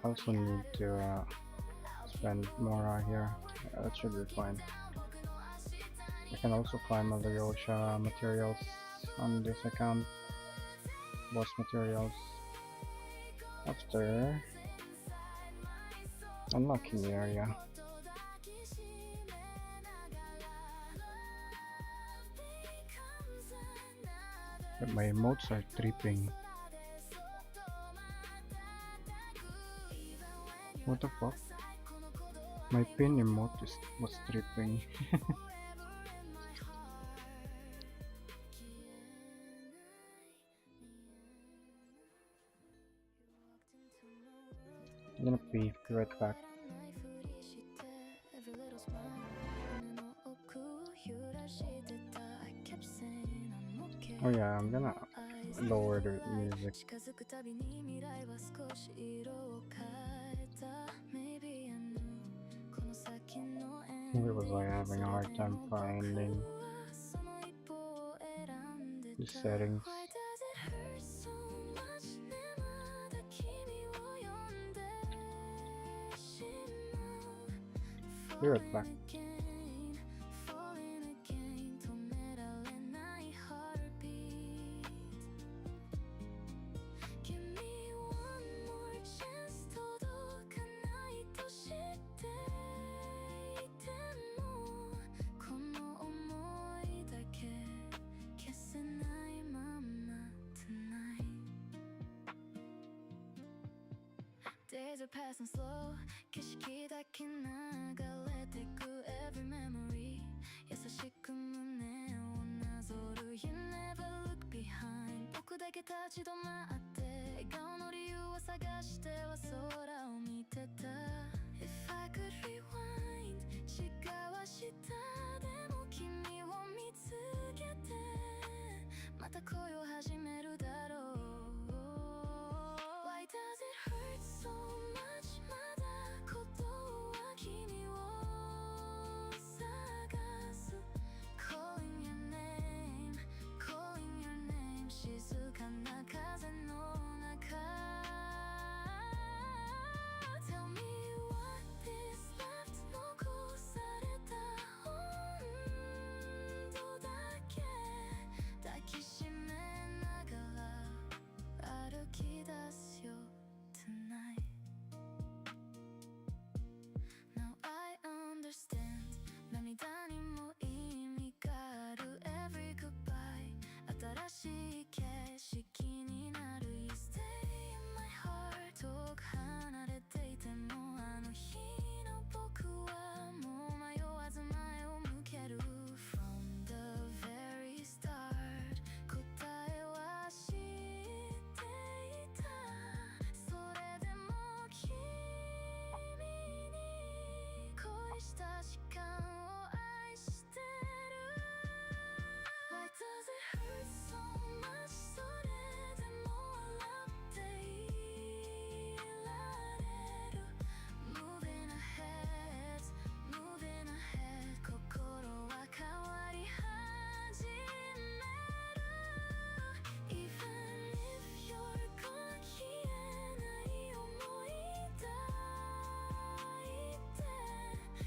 I also need to spend more out here. That should be fine. I can also climb other Yosha materials on this account. Boss materials. After unlocking the area. But my emotes are tripping. What the fuck? My pin emote was tripping. I'm gonna be right back. Oh yeah, I'm gonna lower the music. Where was I having a hard time finding the settings? Be right back.
Days are passing slow 景色だけ流れてく Every memory 優しく胸をなぞる You never look behind 僕だけ立ち止まって笑顔の理由を探しては空を見てた If I could rewind 違う下でも君を見つけてまた恋を始めるだろう Why does it hurt so much まだことは君を探す Calling your name Calling your name 静かな風の中 Tell me what is left 残された温度だけ抱きしめながら歩き出すよ Tonight Now I understand 涙にも意味がある Every goodbye 新しい景色になる You stay in my heart 遠く離れていてもあの日の僕はもう迷わず前を向ける From the very start 答えは知っていたそれでも君に恋した時間を愛してる Why does it hurt so much それでも笑っていられる Moving ahead Moving ahead 心は変わり始める Even if you're gone 消えない想い抱いて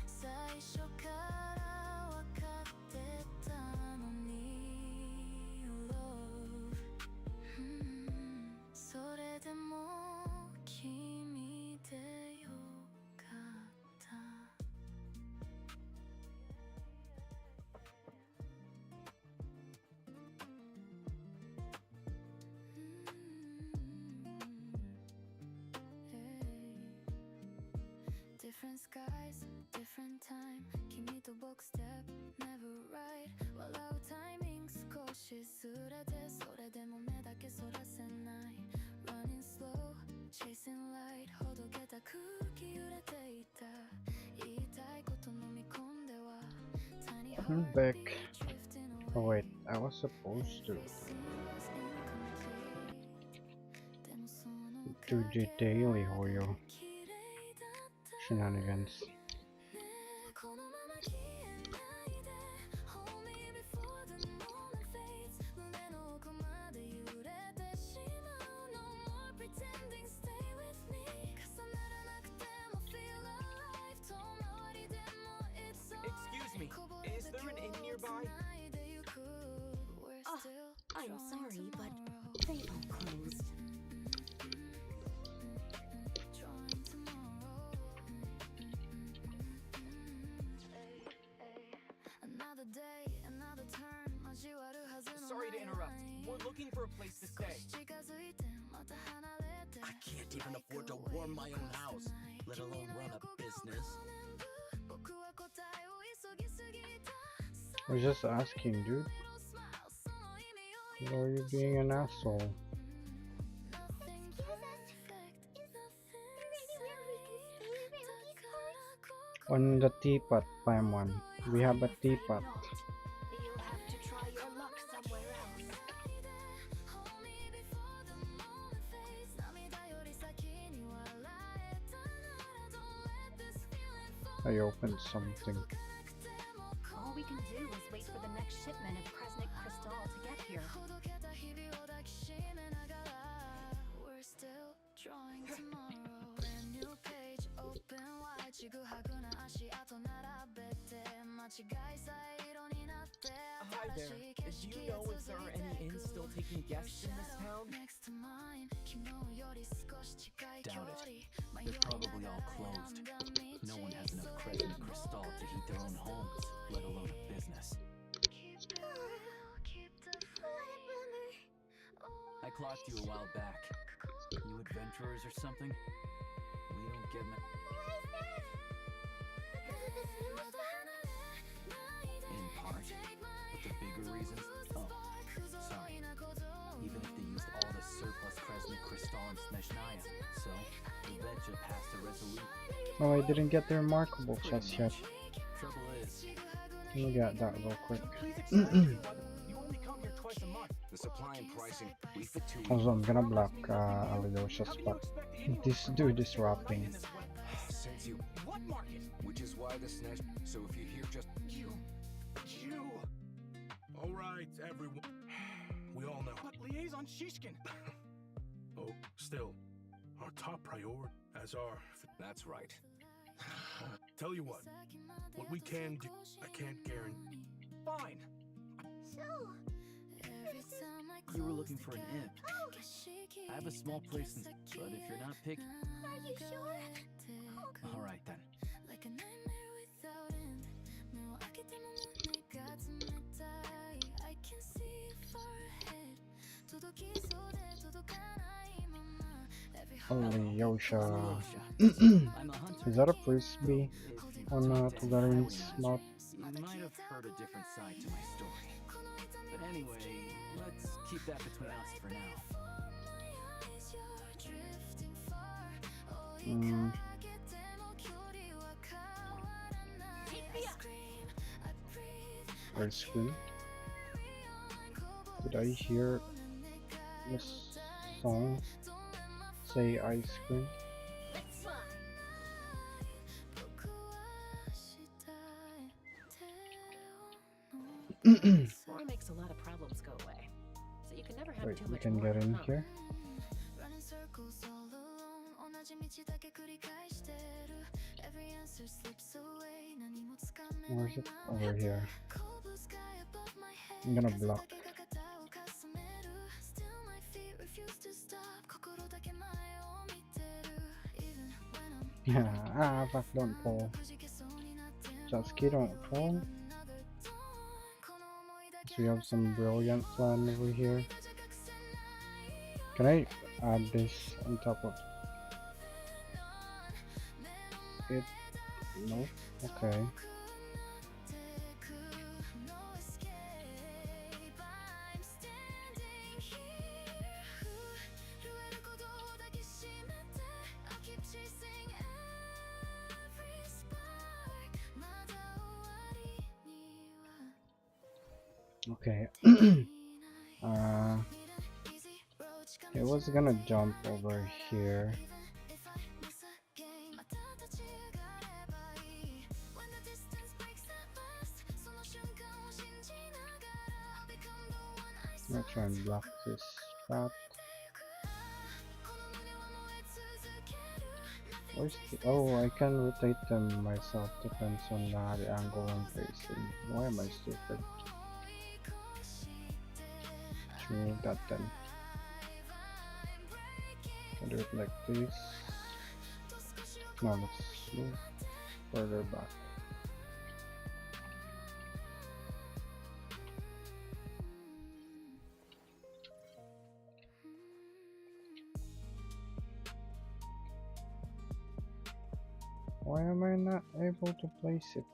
最初から分かってたのに Love それでも君でよかった Different skies, different time 君と僕 step never right 笑うタイミング少しずれてそれでも目だけそらせない Running slow, chasing light ほどけた空気揺れていた言いたいこと飲み込んでは Tiny
I'm
heartbeat
back.
drifting
Oh
away
wait, I was supposed to
It seems incomplete でもその
do the daily
影
Hoyo
綺麗だった
shenanigans.
このまま消えないで Hold me before the moment fades 胸の奥まで揺れてしまう No more pretending stay with me 重ならなくても feel alive 遠回りでも it's
Excuse me,
alright
is there an inn nearby?
繋いでゆく We're still
I'm
trying
sorry, but
tomorrow
they are closed.
We're looking for a place to stay.
I can't even afford to warm my own house, let alone run a business.
I was just asking, dude. Why are you being an asshole? On the teapot, Paimon. We have a teapot.
You'll have to try your luck somewhere else.
I opened something.
All we can do is wait for the next shipment of Kresnik crystal to get here.
We're still drawing tomorrow. Brand new page, open wide. ちぐはぐな足跡並べて間違いさえ色になって
Hi there. Do you know if there are any inns still taking guests in this town?
Doubt it. They're probably all closed. No one has enough Kresnik crystal to heat their own homes, let alone a business. I clocked you a while back. You adventurers or something? We don't get in part, but the bigger reasons. Oh, sorry. Even if they used all the surplus Kresnik crystal in Snezhnaya, so Reveja passed a resolution.
Oh, I didn't get the remarkable chest yet.
Trouble is,
Let me get that real quick.
The supply and pricing, we fit two.
Also, I'm gonna block Alyosha's spot. This dude is rapping.
Since you,
What market?
which is why the Snesh. So if you hear just
You. All right, everyone. We all know.
But liaison Shishkin.
Oh, still, our top priority as our.
that's right.
Tell you what we can do, I can't guarantee.
Fine.
you were looking for an inn. I have a small place, but if you're not picky...
Are you sure?
All right, then.
Alyosha. Is that a frisbee on Tularian's map?
You might have heard a different side to my story. But anyway, let's keep that between us for now.
Ice cream. Did I hear this song say ice cream?
War makes a lot of problems go away, so you can never have
Wait,
too
we
much
can
war
get in
at home.
here. Where's it? Over here. I'm gonna block. Yeah, fuck, don't fall. Satsuki, don't fall. So we have some brilliant plan over here. Can I add this on top of it? No? Okay. Okay. It was gonna jump over here. I'm gonna try and block this spot. Where's the, oh, I can rotate them myself, depends on the angle I'm facing. Why am I stupid? Remove that then. I'll do it like this. Now let's move further back. Why am I not able to place it?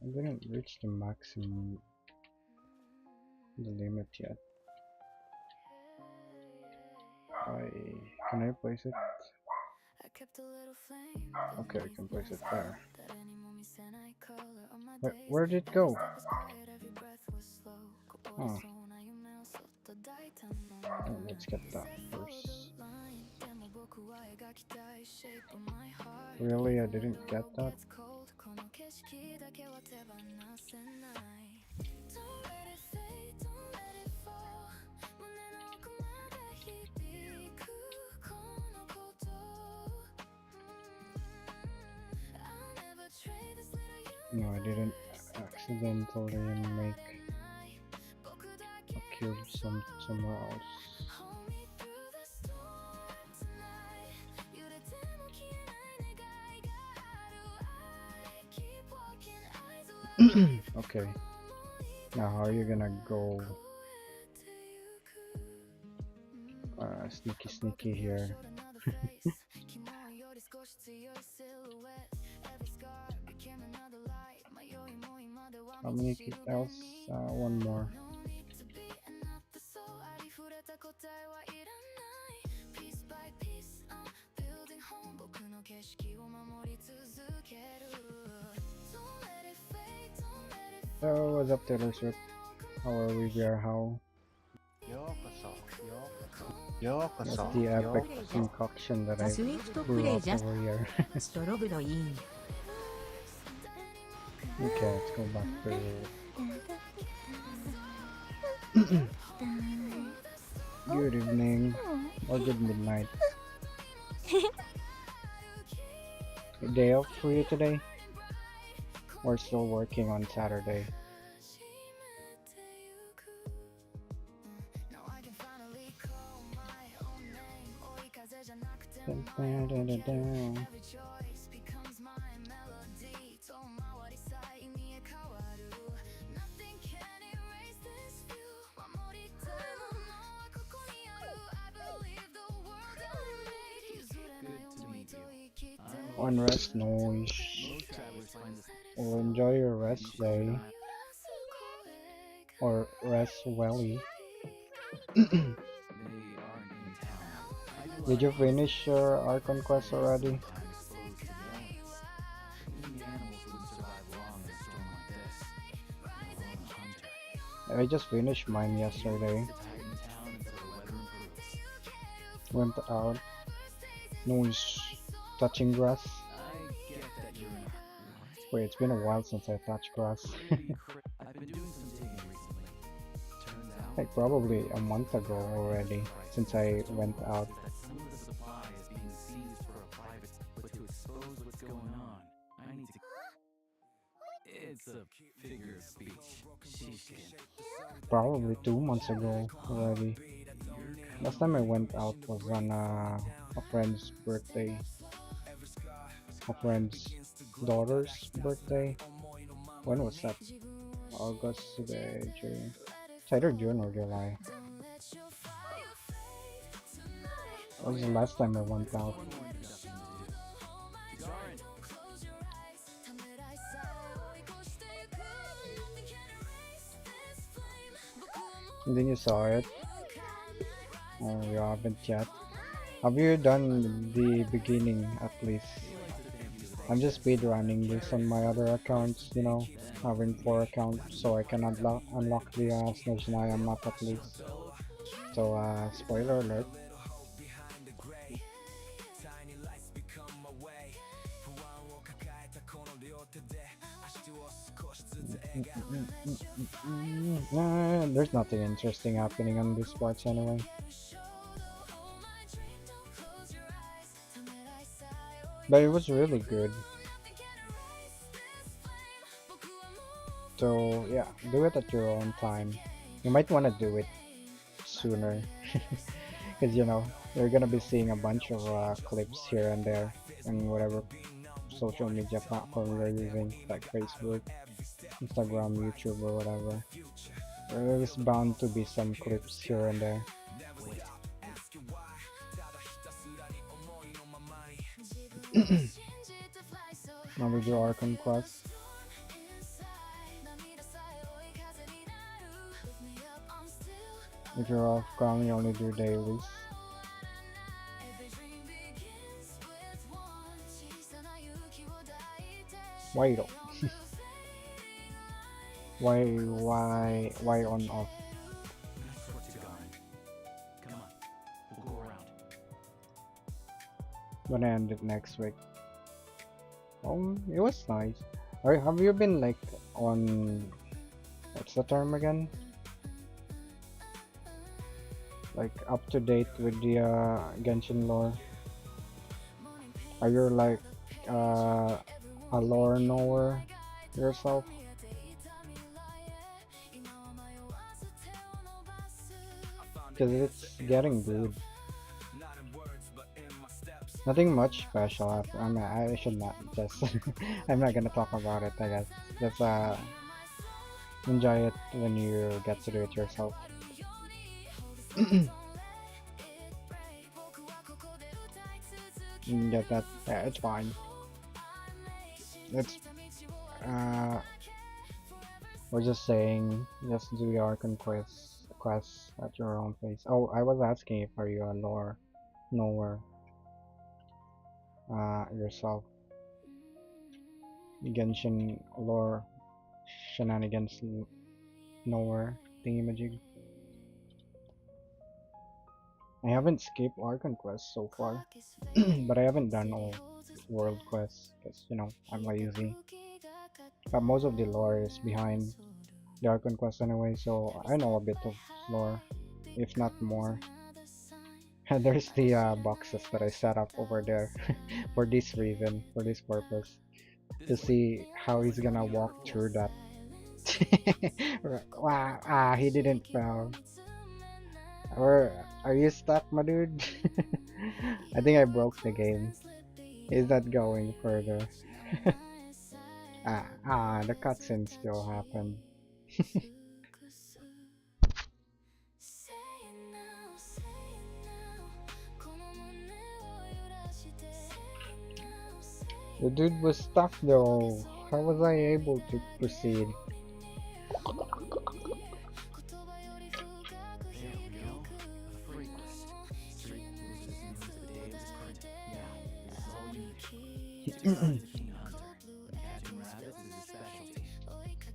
I didn't reach the maximum, the limit yet. Can I place it? Okay, I can place it there. Where did it go? Oh. Oh, let's get that first. Really, I didn't get that? No, I didn't accidentally make a cube somewhere else. Okay. Now how are you gonna go sneaky here? How many else? One more. So what's up, Taylor Swift? How are we here? How? That's the epic concoction that I grew up over here. Okay, let's go back to good evening or good midnight. Day off for you today? Or still working on Saturday? On rest noise. Well, enjoy your rest day. Or rest welly. Did you finish your Archon quest already? I just finished mine yesterday. Went out. Noise. Touching grass. Wait, it's been a while since I touched grass. Like probably a month ago already, since I went out.
It's a figure of speech.
Probably 2 months ago already. Last time I went out was on a friend's birthday. A friend's daughter's birthday. When was that? August, today, June. It's either June or July. That was the last time I went out. And then you saw it. Oh, you haven't yet. Have you done the beginning at least? I'm just speedrunning this on my other accounts, you know, having 4 accounts so I can unlock the Stygian map at least. So, spoiler alert. There's nothing interesting happening on these parts anyway. But it was really good. So yeah, do it at your own time. You might want to do it sooner. Because you know, you're gonna be seeing a bunch of clips here and there and whatever social media platform you're using, like Facebook, Instagram, YouTube, or whatever. There is bound to be some clips here and there. Now we do Archon Quest. If you're off cam, you only do dailies. Why though? why on off?
Come on, we'll go around.
Gonna end it next week. It was nice. Have you been like on, what's the term again? Like up to date with the Genshin lore? Are you like a lore knower yourself? Because it's getting good. Nothing much special. I should not just. I'm not gonna talk about it. I guess just enjoy it when you get to do it yourself. Get that? Yeah, it's fine. It's we're just saying, just do the Archon quests at your own pace. Oh, I was asking if are you a lore knower yourself. Genshin lore shenanigans knower thingamajig. I haven't skipped Archon quests so far, but I haven't done all world quests because, you know, I'm lazy. But most of the lore is behind the Archon quest anyway, so I know a bit of lore, if not more. And there's the boxes that I set up over there for this reason, for this purpose, to see how he's gonna walk through that. Wow, he didn't fall. Or are you stuck, my dude? I think I broke the game. Is that going further? The cutscene still happened. The dude was stuck though. How was I able to proceed?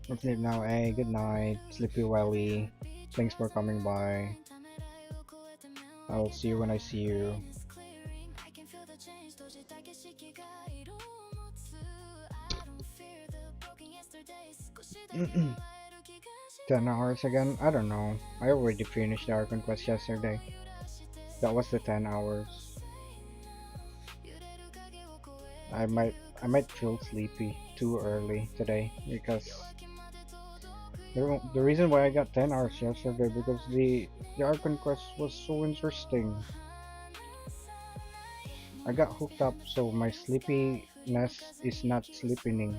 Let's leave now. Hey, good night, Sleepy Welly. Thanks for coming by. I'll see you when I see you. 10 hours again? I don't know. I already finished the Archon quest yesterday. That was the 10 hours. I might feel sleepy too early today because the reason why I got 10 hours yesterday because the Archon quest was so interesting. I got hooked up, so my sleepiness is not sleeping.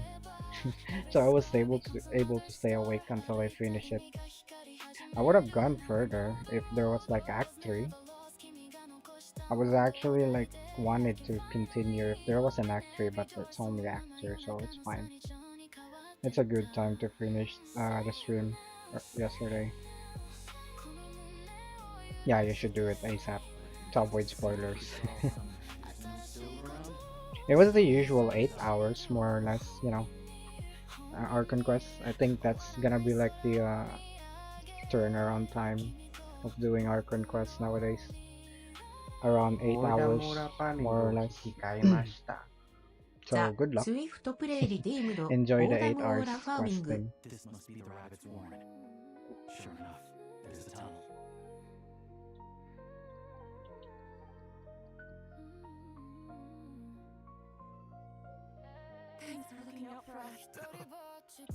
So I was able to stay awake until I finish it. I would have gone further if there was like Act 3. I was actually like wanted to continue if there was an Act 3, but it's only Act 2, so it's fine. It's a good time to finish the stream yesterday. Yeah, you should do it ASAP to avoid spoilers. It was the usual 8 hours, more or less, you know. Archon quest. I think that's gonna be like the turnaround time of doing Archon quests nowadays. Around 8 hours, more or less. So good luck. Enjoy the 8 hours questing.
This must be the rabbit's warren. Sure enough, there's the tunnel.
Thanks for looking out for us.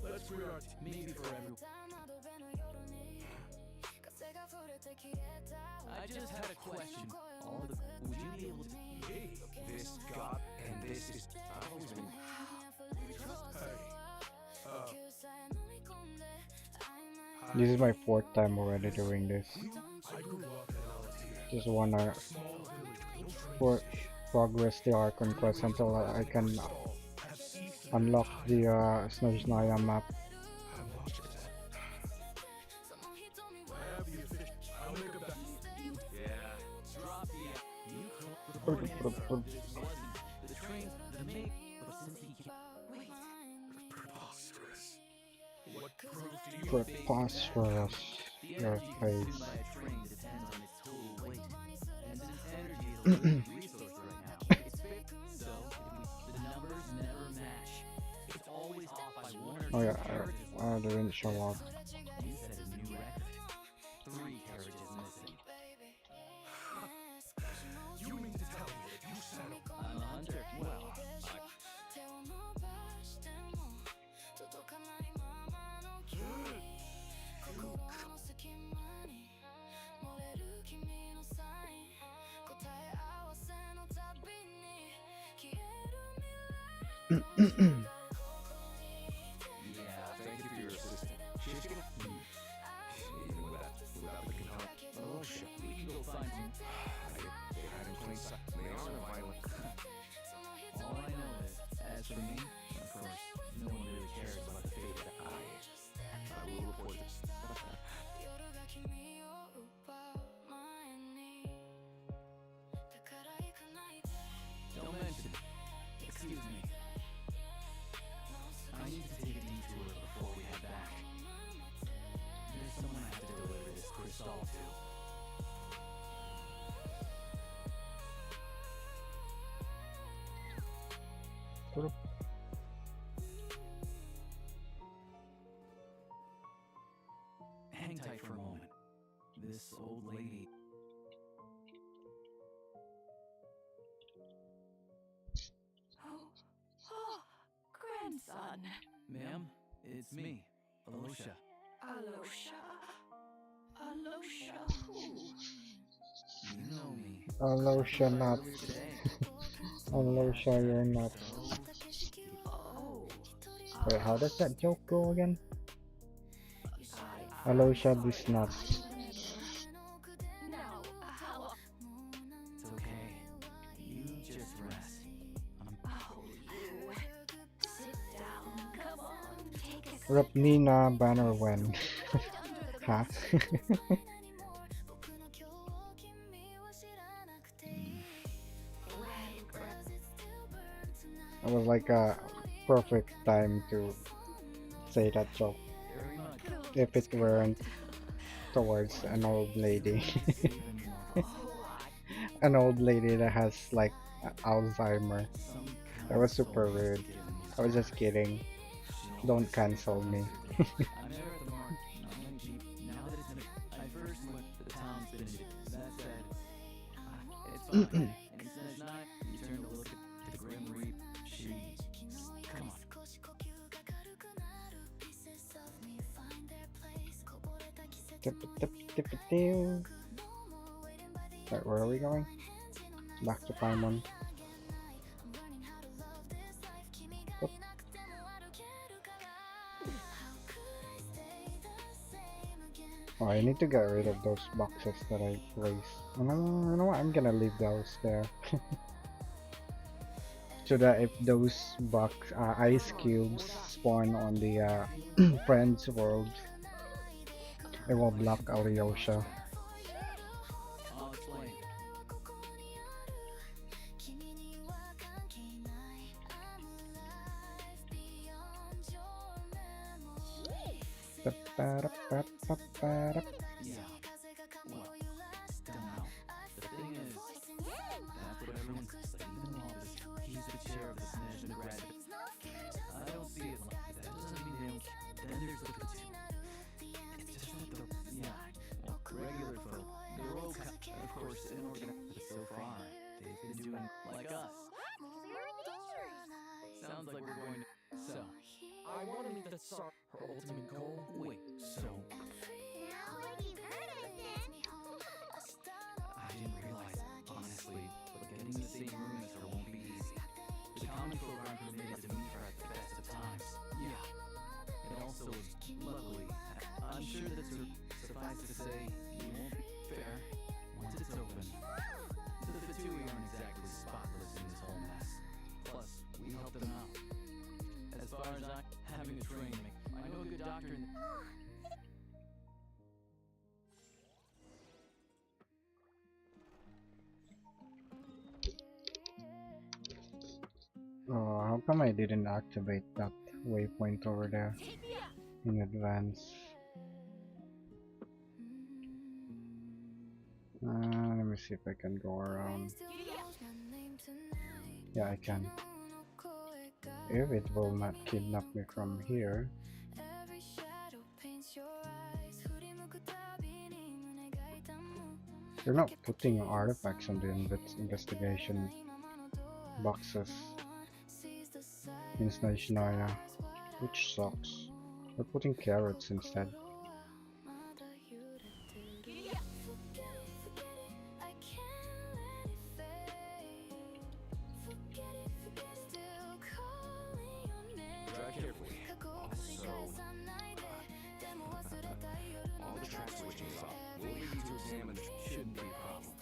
Let's reart.
Maybe for everyone. I just had a question. Would you be able to...
Hey, this god and this is... I've always been...
This is my 4th time already doing this. Just wanna progress the Archon quest until I can unlock the Snezhnaya map. Preposterous. Your face. Oh yeah, they didn't show up.
You set a new record. 3 carriages missing.
You mean to tell me that you settled?
I'm a hunter. Well,
I...
Yeah, thank you for your assistance. Even without the guitar.
oh shit, we can go find some.
They hide in plain sight. They are violent.
All I know is, as for me, of course, no one really cares about the fate of
I will report this.
Don't mention it. Excuse me. I need to take a detour before we head back. There's someone I have to deliver this crystal to. Hang tight for a moment. This old lady.
Oh, grandson.
Ma'am, it's me, Alosha.
Alosha. Alosha who?
You know me.
Alosha nuts. Alosha, you're nuts.
Oh.
Wait, how does that joke go again? Alosha this nuts.
Now, how?
It's okay. You just rest.
Oh, you. Sit down. Come on. Take a
Rapnina Bannerwen. Huh? It was like a perfect time to say that joke. If it weren't towards an old lady. An old lady that has like Alzheimer. That was super rude. I was just kidding. Don't cancel me.
I'm there at the mark. Now that it's been I first went to the town's been that said, it's fine. And Snezhnaya, you turn to look at the Grim Reap. She... Come on.
Right, where are we going? Back to Paimon. Oop. Oh, I need to get rid of those boxes that I placed. You know what? I'm gonna leave those there. So that if those ice cubes spawn on the friend's world, it will block Alyosha.
I'll explain. Yeah. Well, don't know. The thing is, that's what everyone's saying. Even while he's the chair of the Snezhnaya graduate. I don't see it like that. Doesn't mean they don't. Then there's the two. It's just that the well, regular folk, the rogue, of course, inorganic. So far, they've been doing like us. Sounds like we're going to. So,
I want to meet the Tsar. Her ultimate goal.
wait. So, I didn't realize, honestly, but getting in the same room as her won't be easy. The common folk aren't permitted to meet her at the best of times. Yeah. It also is, luckily, I'm sure that's her. Suffice to say, you won't be fair once it's open. To the The Fatui aren't exactly spotless in this whole mess. Plus, we help them out. As far as having a train, I know a good doctor in
Oh, how come I didn't activate that waypoint over there in advance? Let me see if I can go around. Yeah, I can. If it will not kidnap me from here. They're not putting artifacts on the investigation boxes in Snezhnaya, which sucks. They're putting carrots instead.
Drive carefully. Also, all the track switching is off. We'll need you to examine the...
Shouldn't be a problem.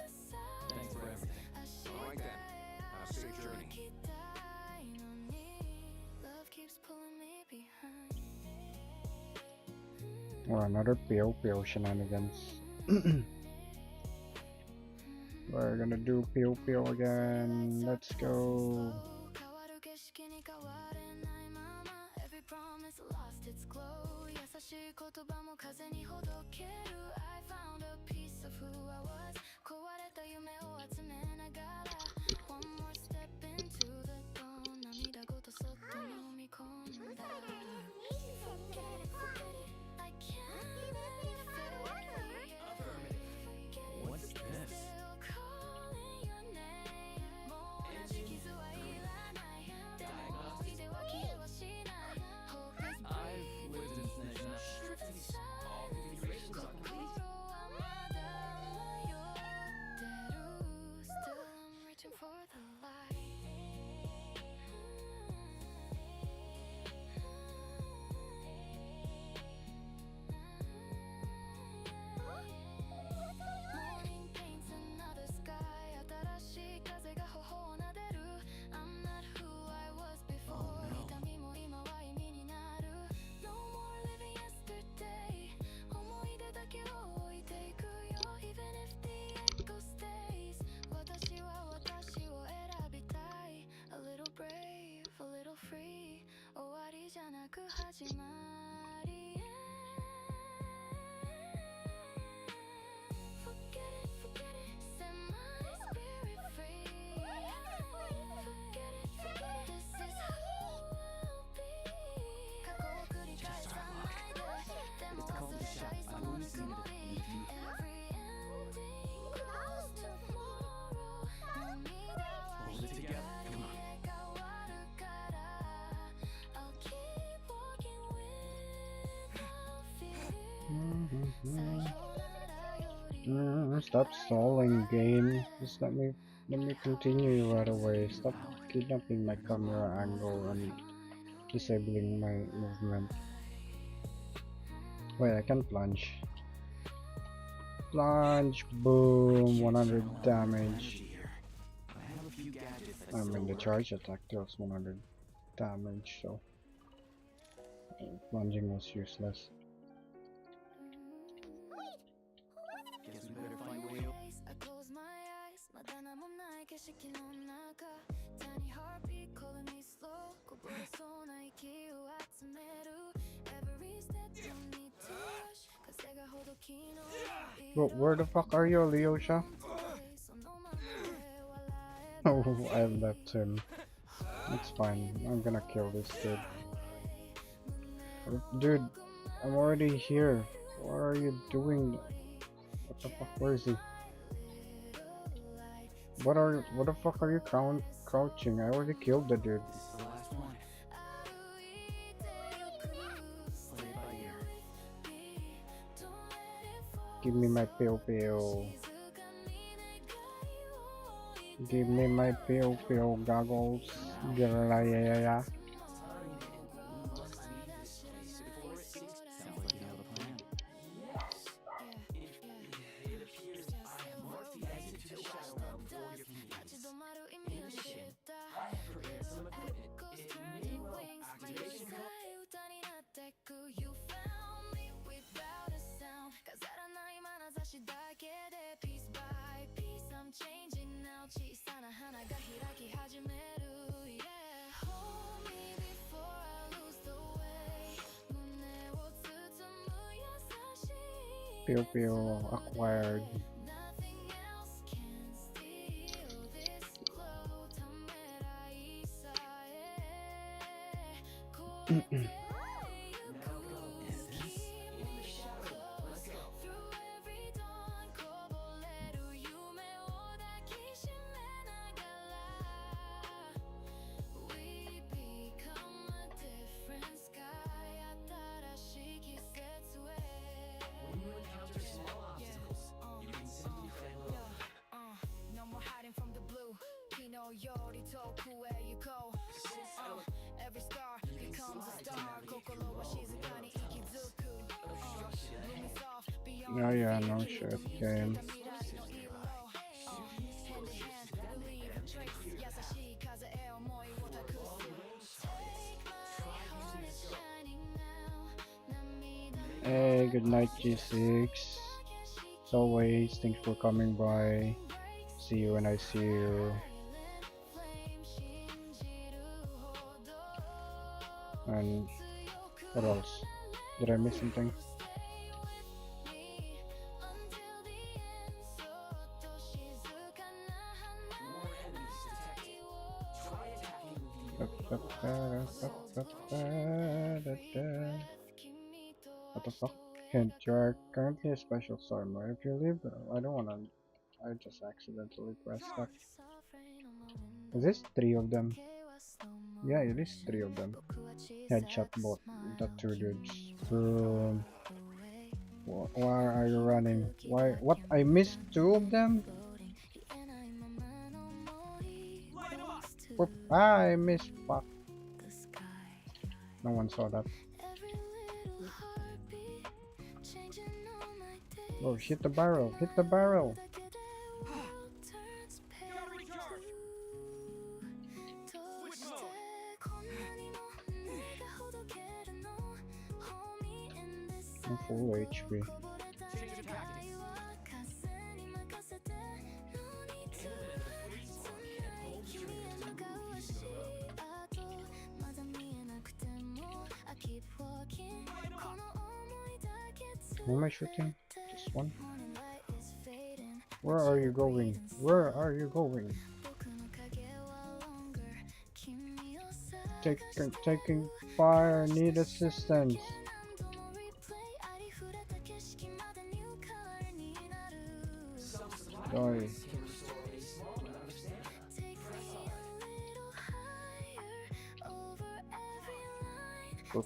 Thanks for everything.
All right then. Have a safe journey.
Or another PO shenanigans. We're gonna do PO again. Let's go.
What's this? I've lived in Snezhnaya.
All configurations are complete.
Hold it together. Come on.
Stop stalling, game. Just let me continue right away. Stop kidnapping my camera angle and disabling my movement. Wait, I can plunge. Plunge, boom, 100 damage. I mean, the charge attack deals 100 damage, so plunging was useless.
Guess we better find a way out.
Bro, where the fuck are you, Leosha? Oh, I left him. It's fine. I'm gonna kill this dude. Dude, I'm already here. What are you doing? What the fuck? Where is he? What the fuck are you crouching? I already killed the dude.
This is the last one. Play it by ear.
Give me my pill. Give me my pill goggles. Yeah.
It appears I have marked the exit to the Shadow Realm for your
Pew pew acquired.
When you encounter small obstacles, you can simply fail over.
No more hiding from the blue. Kino yori toku where you go. Every star becomes a star. Kokoro wa shizukani ikizuku. Blooming soft beyond
Yeah, yeah,
the
no
fear.
shit, game.
Hand in hand, leave a trace. Yasashii kaze e omoi wo takusu. Take my heart is shining now.
Hey, good night, G6. As always, thanks for coming by. See you when I see you. And what else? Did I miss something?
More enemies detected. Try attacking the
What the fuck? Can't you are currently a special stormer. If you leave, I don't wanna. I just accidentally pressed that. Is this 3 of them? Yeah, it is 3 of them. Headshot bot. The 2 dudes. Boom. Why are you running? Why? What? I missed 2 of them? Whoop. Ah, I missed. Fuck. No one saw that. Oh, hit the barrel. Hit the barrel. I'm full HP. Who am I shooting? This one? Where are you going? Where are you going? Taking fire, need assistance. Die. Oop.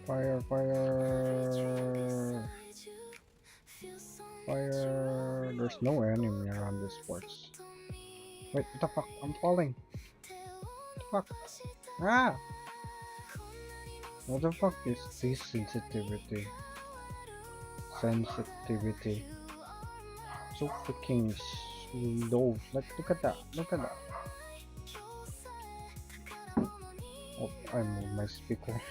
Fire, fire, fire. There's no enemy around this force. Wait, what the fuck? I'm falling. What the fuck? Ah! What the fuck is this sensitivity? Sensitivity. So freaking low. Like, look at that. Look at that. Oh, I moved my speaker.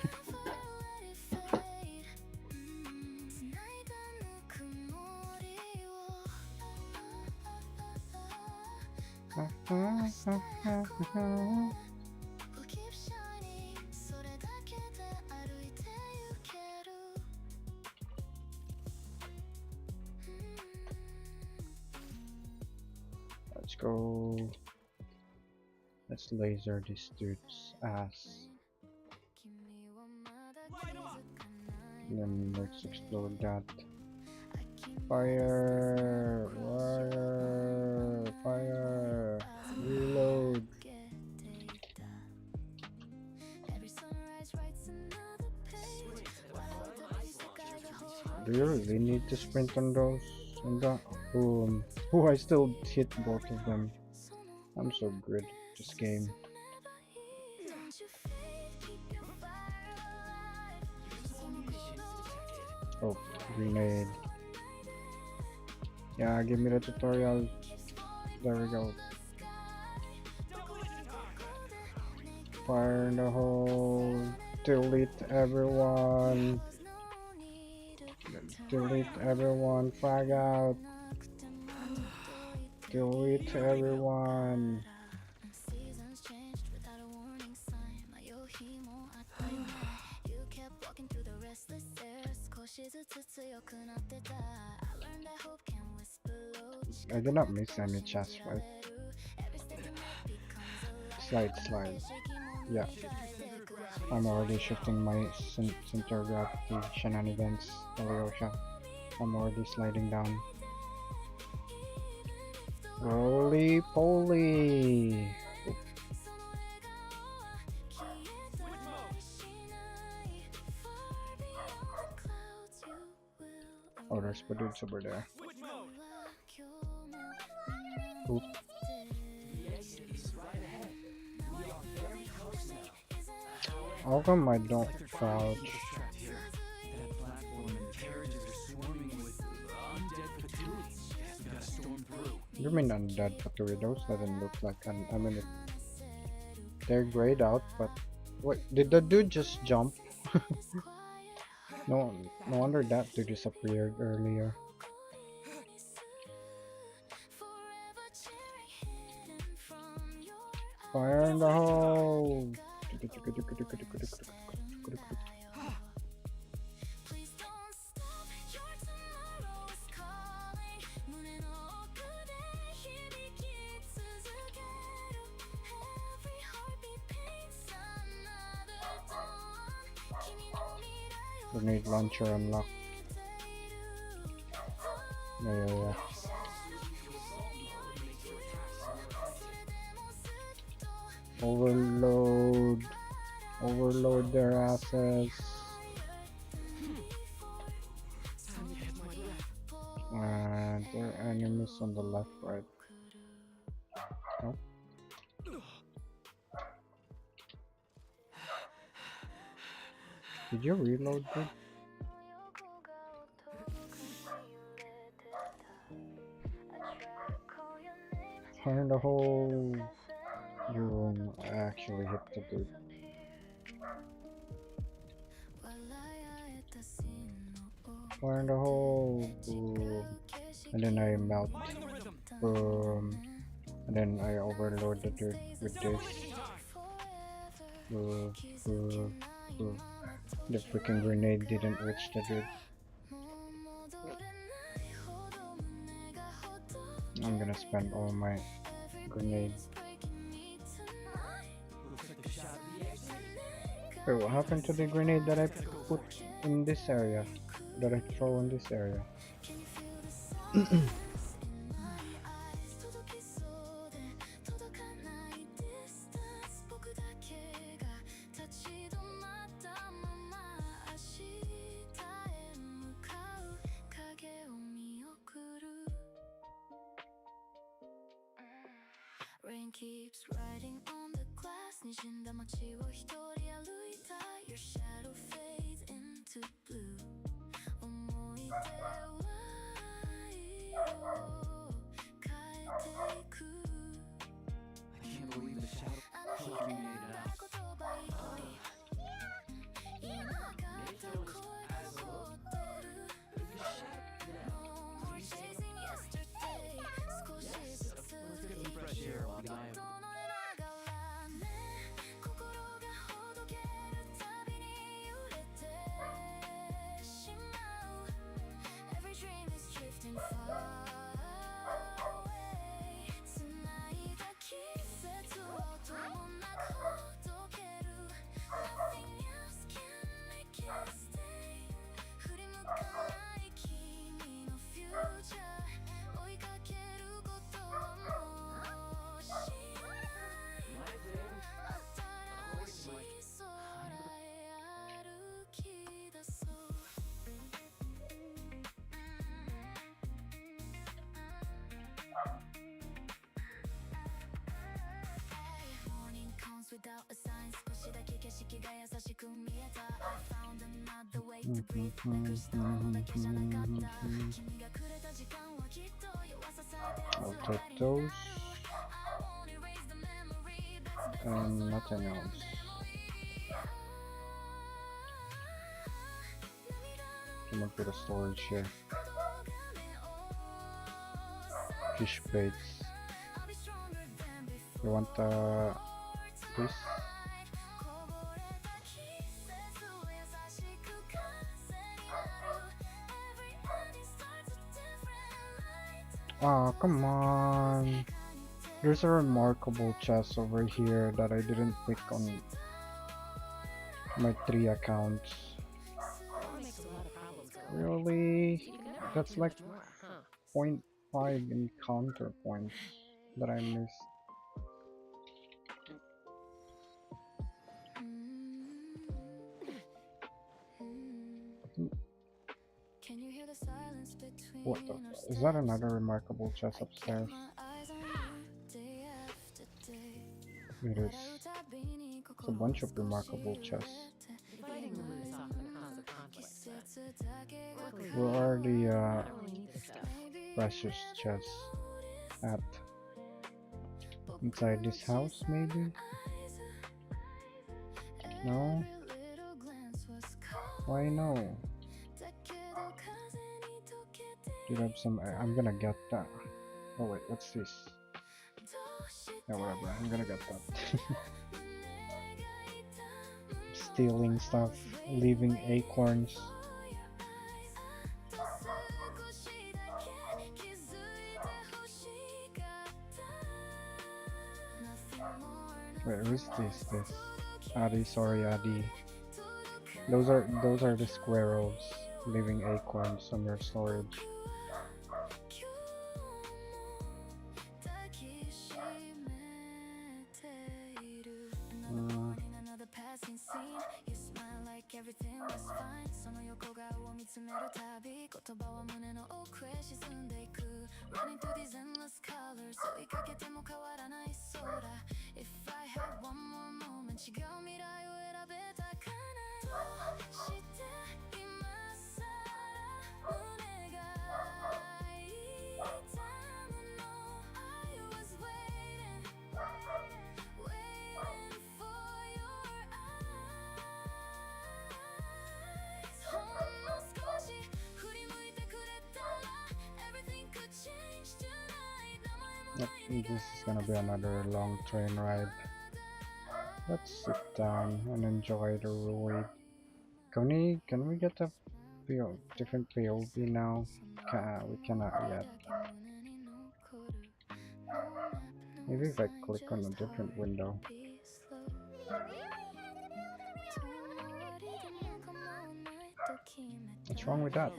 Let's go. Let's laser this dude's ass. And then let's explode that. Fire! Fire! Fire! Reload! Do you really need to sprint on those? On that? Boom. Oh, I still hit both of them. I'm so good at this game. Oh, grenade. Yeah, give me the tutorial. There we go. Fire in the hole. Delete everyone. Delete everyone. Frag out. Delete everyone. I did not miss any chest, right? Slide. Yeah. I'm already shifting my center of gravity shenanigans. Alyosha. I'm already sliding down. Roly poly! Oh, there's dudes over there. Oop. How come I don't crouch? You mean undead Fatui? Those doesn't look like I mean, they're grayed out, but wait, did the dude just jump? No wonder that dude disappeared earlier. Fire in the hole! Grenade launcher unlocked. Yeah. Overload their asses. And there are enemies on the left, right? Oh. Did you reload, dude? Fire in the hole. You actually hit the dude. Fire in the hole. Boom. And then I melt. Boom. And then I overload the dude with this. Boom. The freaking grenade didn't reach the dude. I'm gonna spend all my grenades. Wait, what happened to the grenade that I put in this area? That I throw in this area?
Rain keeps riding on the glass. 滲んだ街を一人歩いた Your shadow fades into blue. 思い出は色を変えていく
I can't believe the shadow.
あの日選んだ言葉一人言えなかった声が残ってる No more chasing yesterday. 少しずつ
Fresh air will be liable.
心がほどけるたびに揺れてしまう Every
I'll take those. And nothing else. Come up with a storage here. Fish plates. You want this? Oh, come on. There's a remarkable chest over here that I didn't pick on my 3 accounts. Really? That's like 0.5 encounter points that I missed. What the f- is that another remarkable chest upstairs? It is. It's a bunch of remarkable chests.
Fighting the moose often causes conflict.
Where are the precious chests at? Inside this house, maybe? No? Why no? Do you have some? I'm gonna get that. Oh wait, what's this? Yeah, whatever. I'm gonna get that. Stealing stuff, leaving acorns. Wait, who's this? Adi, sorry, Adi. Those are the squirrels leaving acorns on your storage. This is gonna be another long train ride. Let's sit down and enjoy the ride. Can we get a different POV now? We cannot yet. Maybe if I click on a different window. What's wrong with that?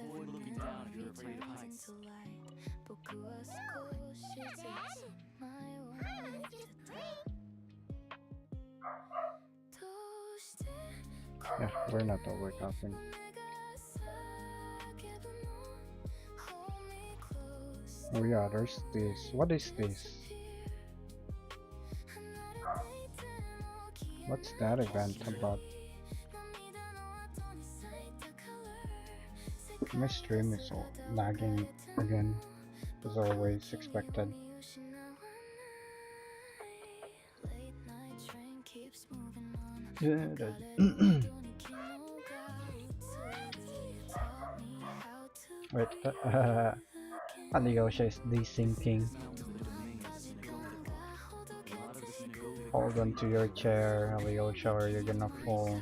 Yeah, we're not overcasting. Oh yeah, there's this. What is this? What's that event about? My stream is lagging again, as always expected. Wait, Alyosha is desyncing. Hold on to your chair, Alyosha, or you're gonna fall.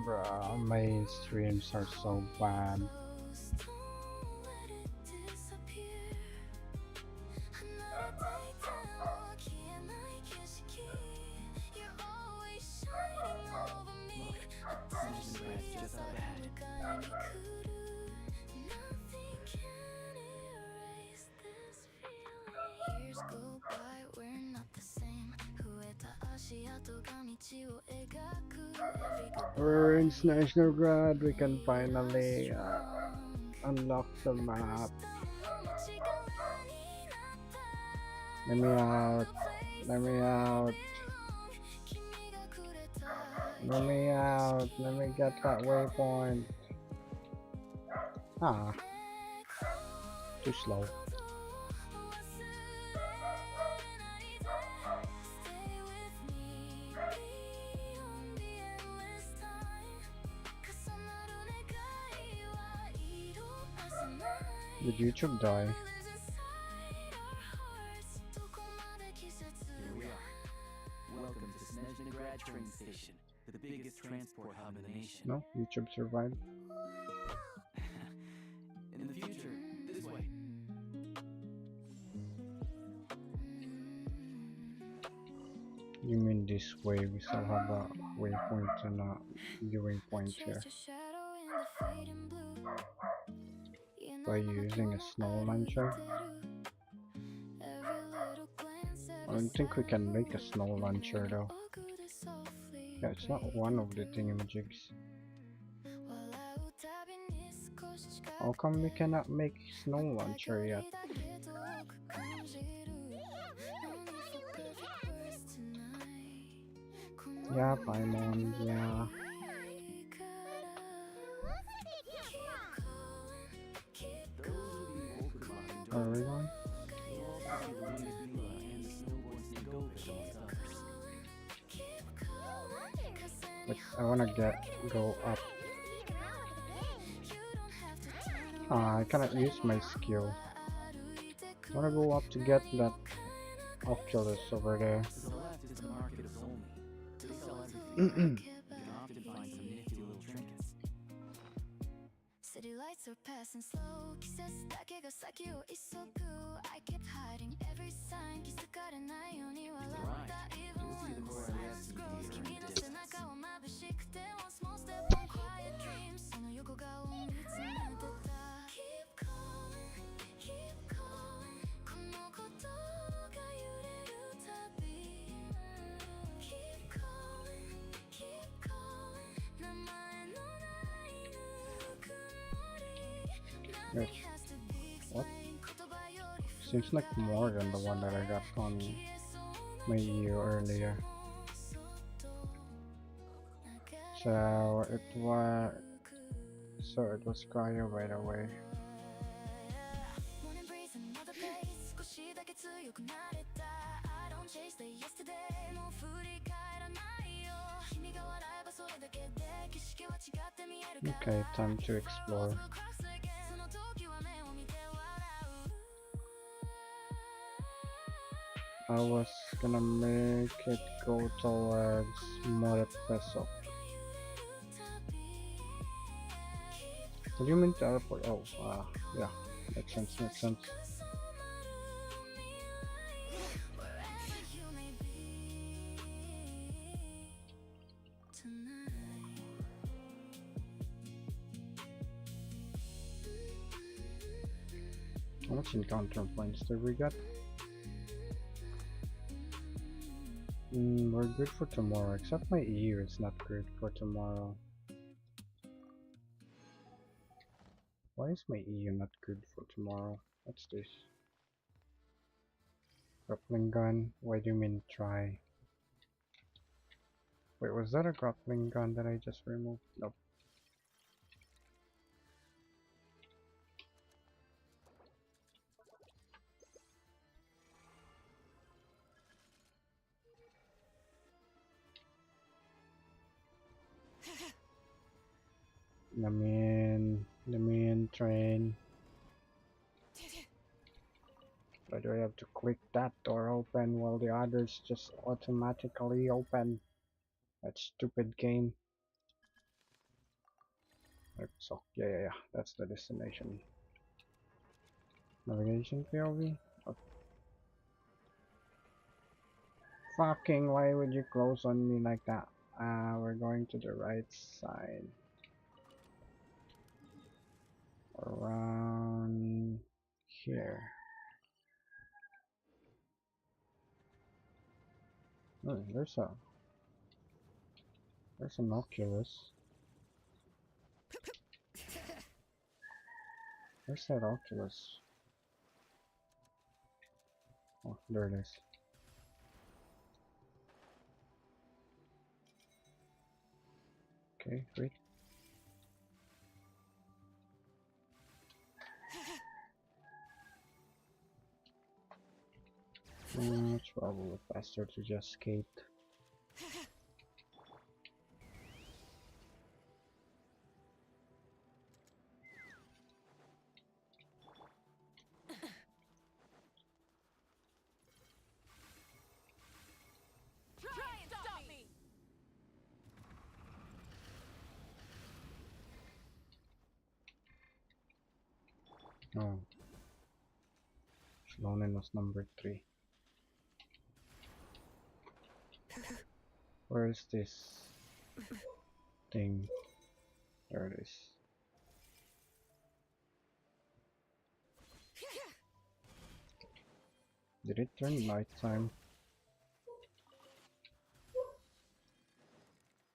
Bruh, my streams are so bad. We're in Snezhnograd. We can finally unlock the map. Let me out. Let me out. Let me out. Let me get that waypoint. Ah. Too slow. Did YouTube die?
Here we are. Welcome to Snezhnograd train station, the biggest transport hub in the nation.
No, YouTube survived.
In the future, this way.
You mean this way? We still have a waypoint and a viewing point here. By using a snow launcher? I don't think we can make a snow launcher though. Yeah, it's not one of the thingamajigs. How come we cannot make snow launcher yet? Yeah, Paimon, yeah. Where are we going? But I wanna go up. I cannot use my skill. I wanna go up to get that Oculus over there.
City lights are passing slow. Kissesだけが先を急ぐ. I keep hiding every sign. 気づかれないように笑った even when the sun grows. 君の背中は眩しくて One small step on quiet dreams. その横顔を見つめてた. Keep calling, keep calling. このことが揺れるたび. Keep calling, keep calling. 名前のないぬくもり.
Yes. What? Seems like more than the one that I got on my EU earlier. So it was cryo right away. Okay, time to explore. I was gonna make it go towards Morepeso. What do you mean teleport? Oh, yeah, makes sense, makes sense. How much encounter points did we get? We're good for tomorrow, except my EU is not good for tomorrow. Why is my EU not good for tomorrow? What's this? Grappling gun? Why do you mean try? Wait, was that a grappling gun that I just removed? Nope. The main train. Why do I have to click that door open while the others just automatically open? That stupid game. So yeah, that's the destination. Navigation POV? Oh. Fucking why would you close on me like that? We're going to the right side. Around here. Oh, there's an Oculus. Where's that Oculus? Oh, there it is. Okay, great. It's probably faster to just skate.
Try and stop me!
Oh. Shlonen was number 3. Where is this thing? There it is. Did it turn nighttime?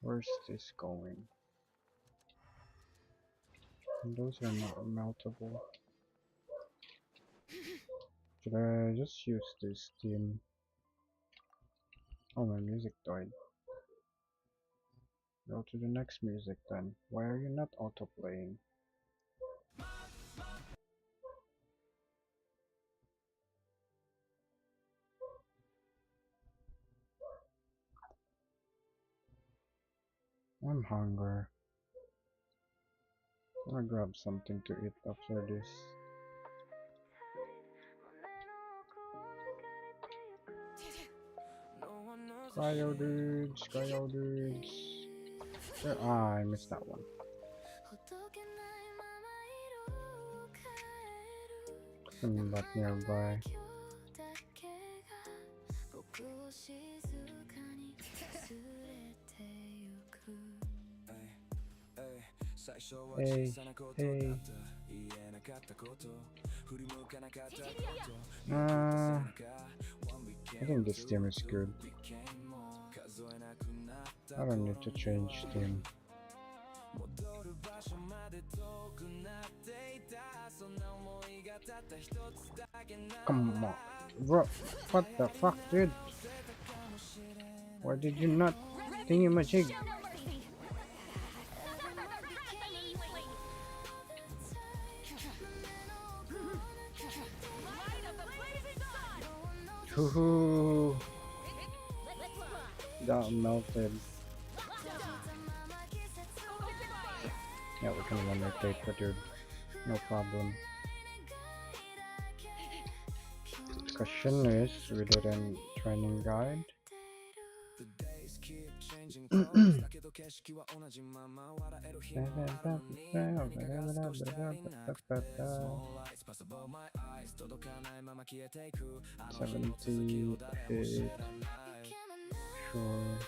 Where's this going? Those are not meltable. Should I just use this team? Oh, my music died. Go to the next music then. Why are you not auto-playing? I'm hungry. I'm gonna grab something to eat after this. Cryo dudes. Ah, I missed that one. But nearby. Hey, hey. I think this team is good. I don't need to change team. Come on, bro. What the fuck, dude? Why did you not thingy-majig? Hoo-hoo! That melted. Yeah, we can one-rotate the dude. No problem. Question is, we did a training guide. Sure.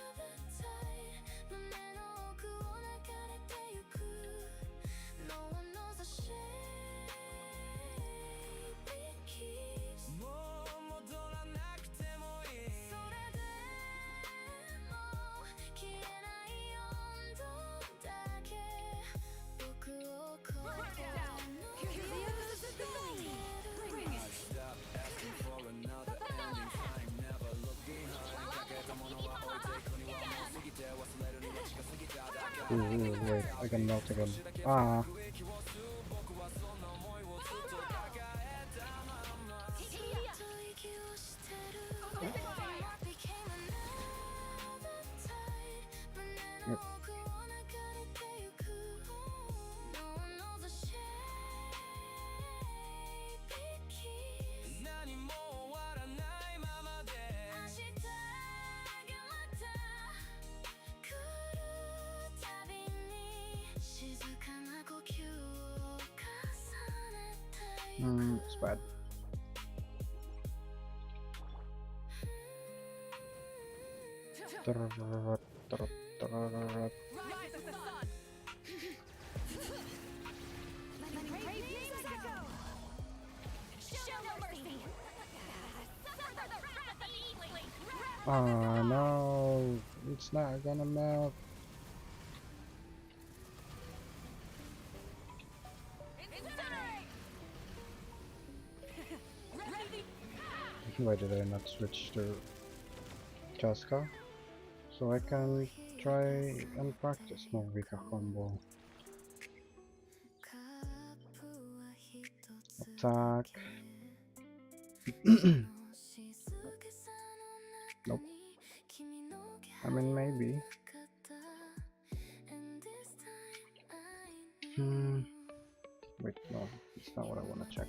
Ooh, wait, I can melt again. Ah. Yep. It's bad. Oh no, it's not gonna melt. Why did I not switch to Chaska? So I can try and practice more Vika combo. Attack. Nope. I mean, maybe. Wait, no, it's not what I want to check.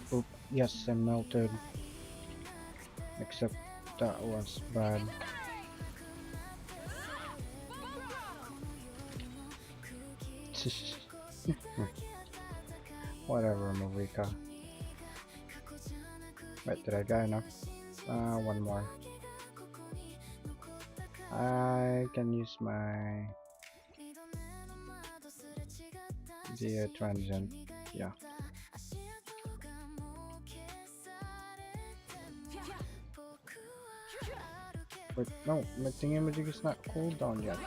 Poop. Yes, I melted. Except that was bad. Whatever, Marika. Wait, did I get enough? One more. I can use my transient. Yeah. Wait, no, my thingamajig is not cooled down yet.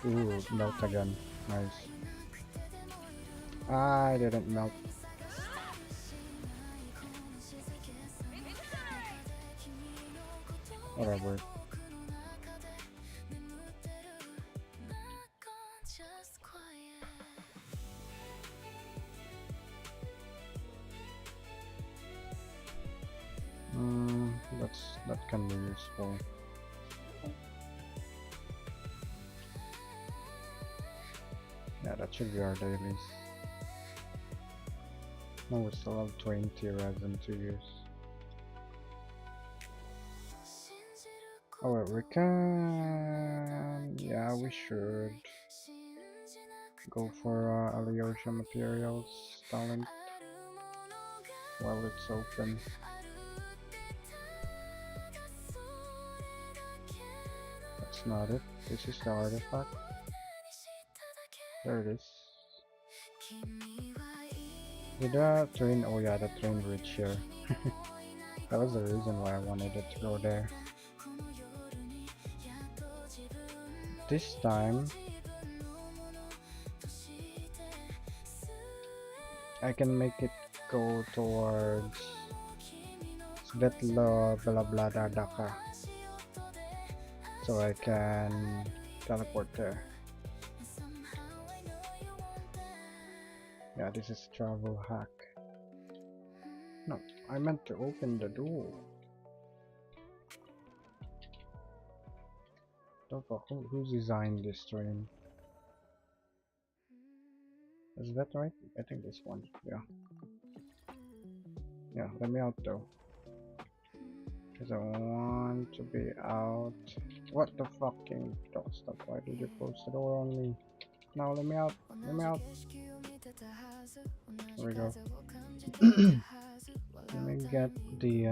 Ooh, melt again. Nice. I didn't melt. Whatever. That can be useful. Yeah, that should be our dailies. No, we still have 20 resin to use. Oh wait, we can... Yeah, we should go for Alyosha Materials talent while it's open. That's not it. This is the artifact. There it is. Did the train? Oh yeah, the train reach here. That was the reason why I wanted it to go there. This time I can make it go towards Svetlo Belabladadaka, so I can teleport there. Yeah, this is travel hack. No, I meant to open the door. Who designed this train? Is that right? I think this one. Yeah. Yeah, let me out though. Because I want to be out. What the fucking... Don't stop. Why did you close the door on me? Now let me out. Let me out. There we go. Let me get the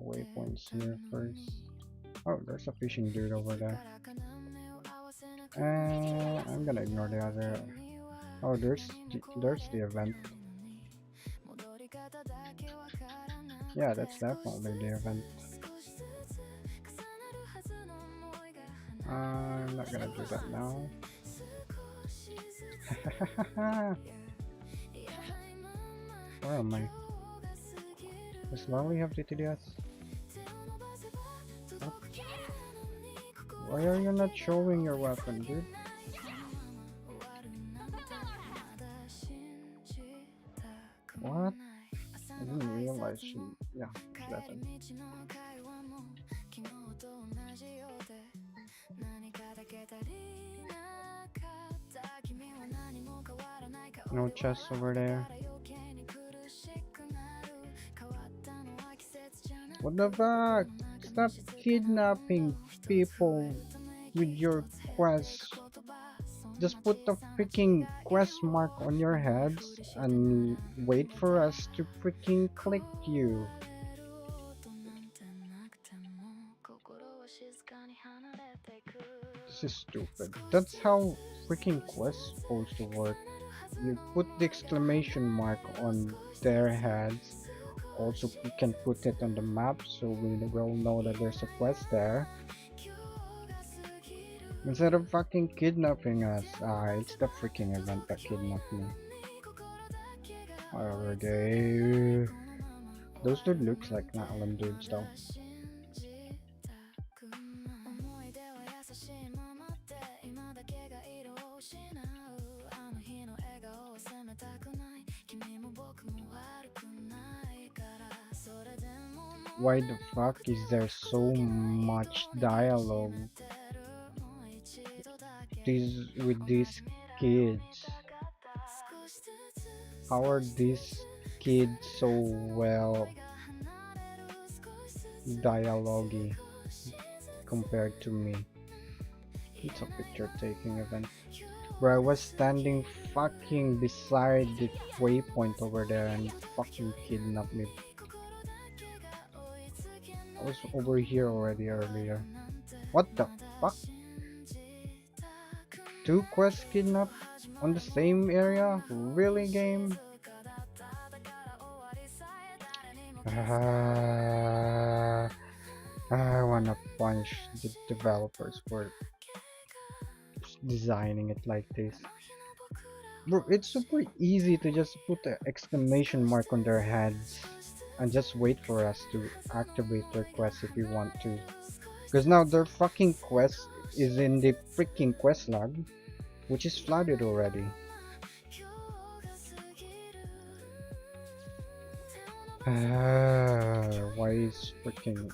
waypoints here first. Oh, there's a fishing dude over there. I'm gonna ignore the other. Oh, there's the event. Yeah, that's definitely the event. I'm not gonna do that now. Where am I? Does Lolly have DTDS? What? Why are you not showing your weapon, dude? What? I didn't realize she... Yeah, she doesn't. No chest over there. What the fuck? Stop kidnapping people with your quest. Just put the freaking quest mark on your heads and wait for us to freaking click you. This is stupid. That's how freaking quests supposed to work. You put the exclamation mark on their heads. Also, we can put it on the map so we will know that there's a quest there. Instead of fucking kidnapping us. It's the freaking event that kidnapped me. Whatever, they... Those dude looks like Natalin dudes though. Why the fuck is there so much dialogue with these kids? How are these kids so well dialogue-y compared to me? It's a picture taking event. Bro, I was standing fucking beside the waypoint over there and fucking kidnapped me. I was over here already earlier. What the fuck? 2 quests kidnapped on the same area? Really, game? I wanna punch the developers for designing it like this. Bro, it's super easy to just put an exclamation mark on their heads and just wait for us to activate their quest if we want to. Because now their fucking quest is in the freaking quest log, which is flooded already. Why is freaking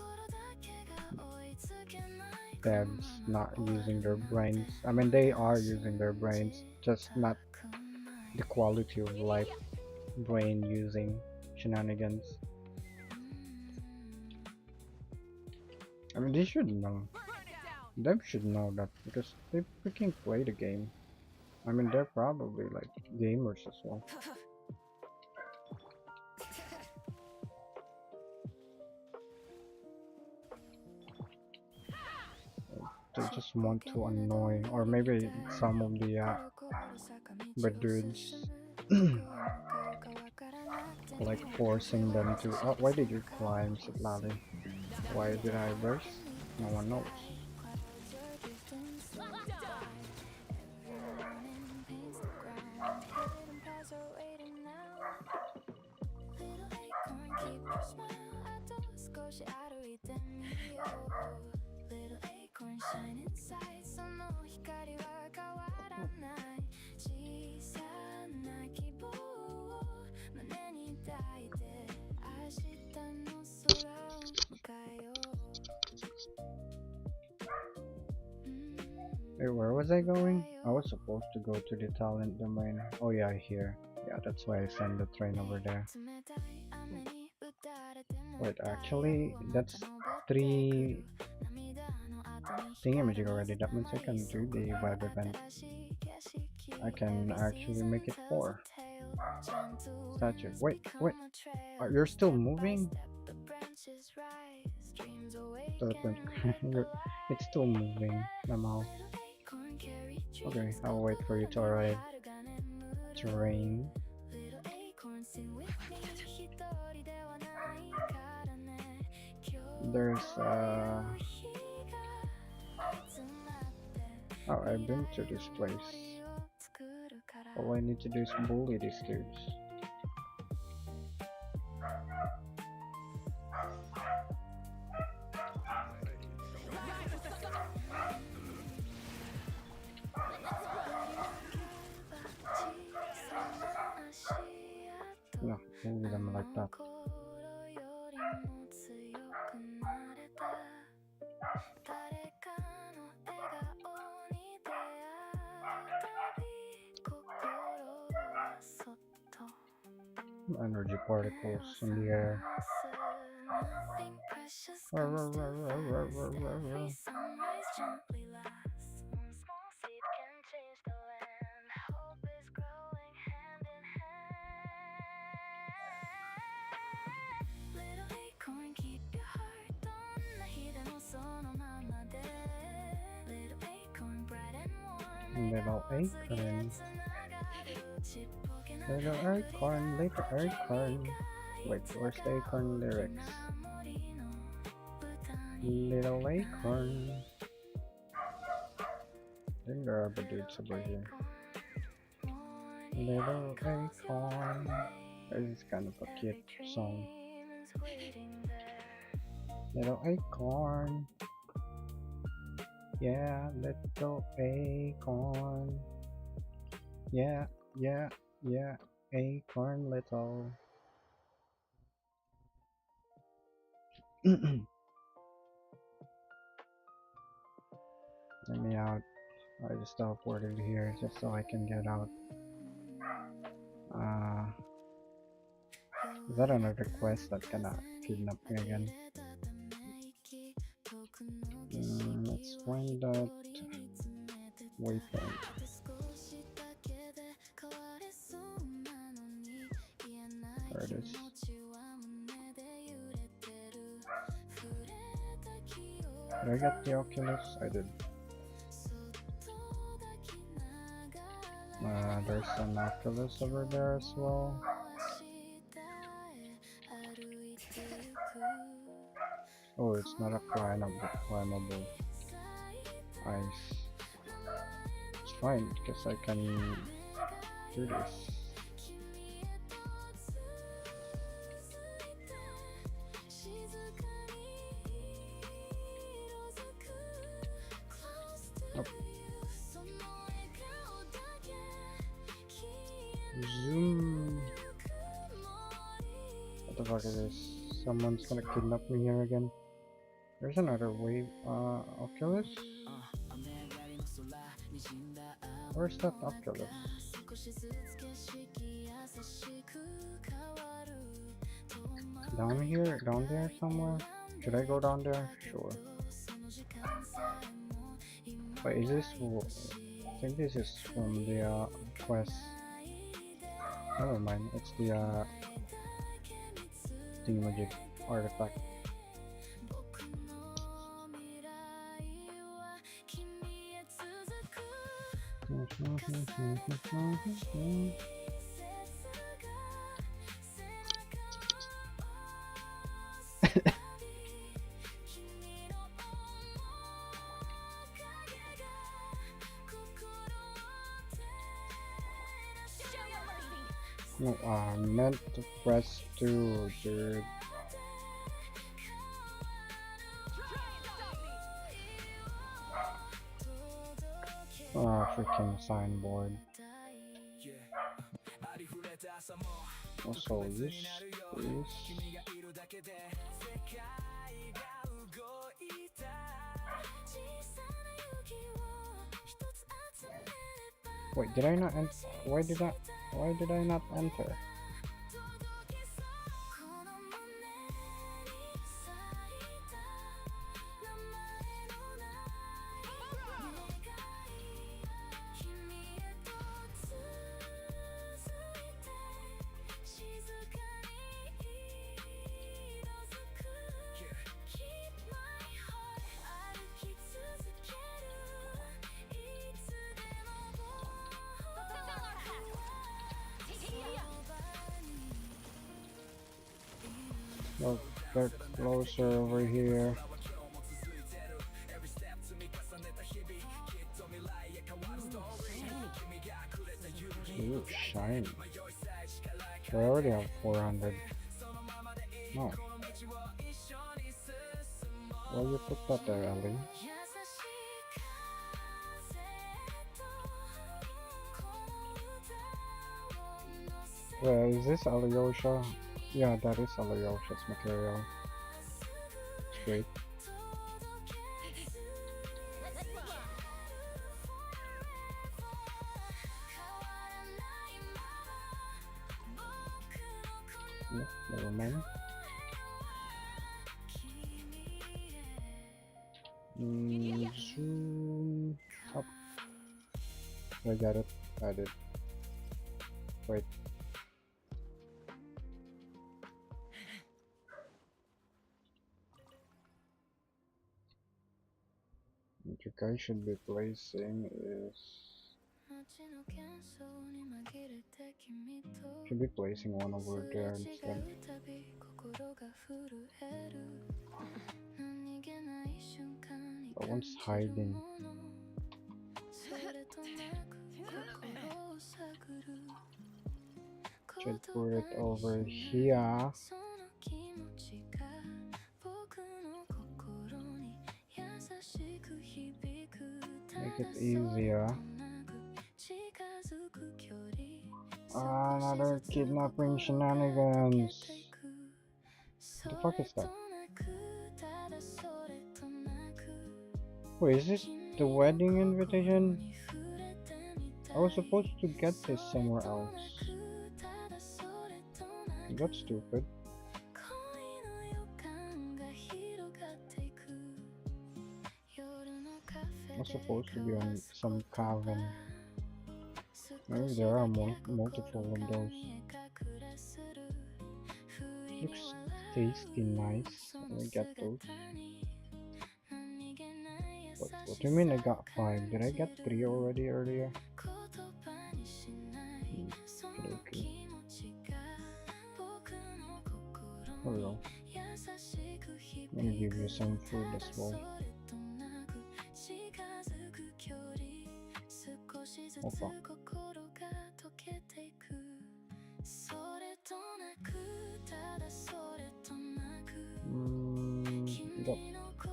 devs not using their brains? I mean, they are using their brains, just not the quality of life brain using shenanigans. I mean, they should know. Them should know that because they freaking play the game. I mean, they're probably like gamers as well. They just want to annoy, or maybe some of the dudes like forcing them to. Oh, why did you climb, Sitlali? Why did I burst? No one knows. Hey, where was I going? I was supposed to go to the talent domain. Oh yeah, here. Yeah, that's why I sent the train over there. Wait, actually, that's 3 thingamajig already. That means I can do the vibe event. I can actually make it 4. Statue. Wait. You're still moving? It's still moving somehow. Okay, I'll wait for you to arrive. Train. There's oh, I've been to this place. All I need to do is bully these dudes. No, bully them like that. Energy particles in the air. Roar, roar, roar, roar, roar, roar, roar, roar.
Sunrise gently lasts. One small seed can change the land. Hope is growing hand in hand. Little acorn, keep your heart on. 나희는 손 하나 돼. Little acorn, bright and warm.
Little acorn. Little acorn, little acorn. Wait, where's the acorn lyrics? Little acorn. I think there are other dudes over here. Little acorn. This is kind of a cute song. Little acorn. Yeah, little acorn. Yeah, yeah, yeah. Acorn little. Let me out. I just teleported here just so I can get out. Is that another quest that gonna kidnap me again? Let's find that waypoint. There it is. Did I get the Oculus? I did. There's an Oculus over there as well. Oh, it's not a climbable ice. It's fine because I can do this. Oh. Zoom. What the fuck is this? Someone's gonna kidnap me here again. There's another wave, Oculus? Where's that Oculus? Down here? Down there somewhere? Should I go down there? Sure. Wait, is this... I think this is from the, quest. Never mind, it's the, thingamajig artifact. No, I meant to press 2, dude. Oh, freaking signboard. Also, this. Wait, did I not enter? Why did I not enter? Look, they're closer over here. Ooh, shiny. We already have 400. No. Why you put that there, Ellie? Where is this Alyosha? Yeah, that is Alyosha's material. It's great. Yeah, never mind. Zoom up. I got it. I did. Wait. What you guys should be placing is should be placing one over there instead. That one's hiding. Should put it over here. Make it easier. Another kidnapping shenanigans. What the fuck is that? Wait, is this the wedding invitation? I was supposed to get this somewhere else. That's stupid. I'm supposed to be on some cavern. Maybe there are multiple windows. Looks tasty nice. Let me get those. What do you mean I got 5? Did I get 3 already earlier? Okay. There we go. Let me give you some food as well. Opa.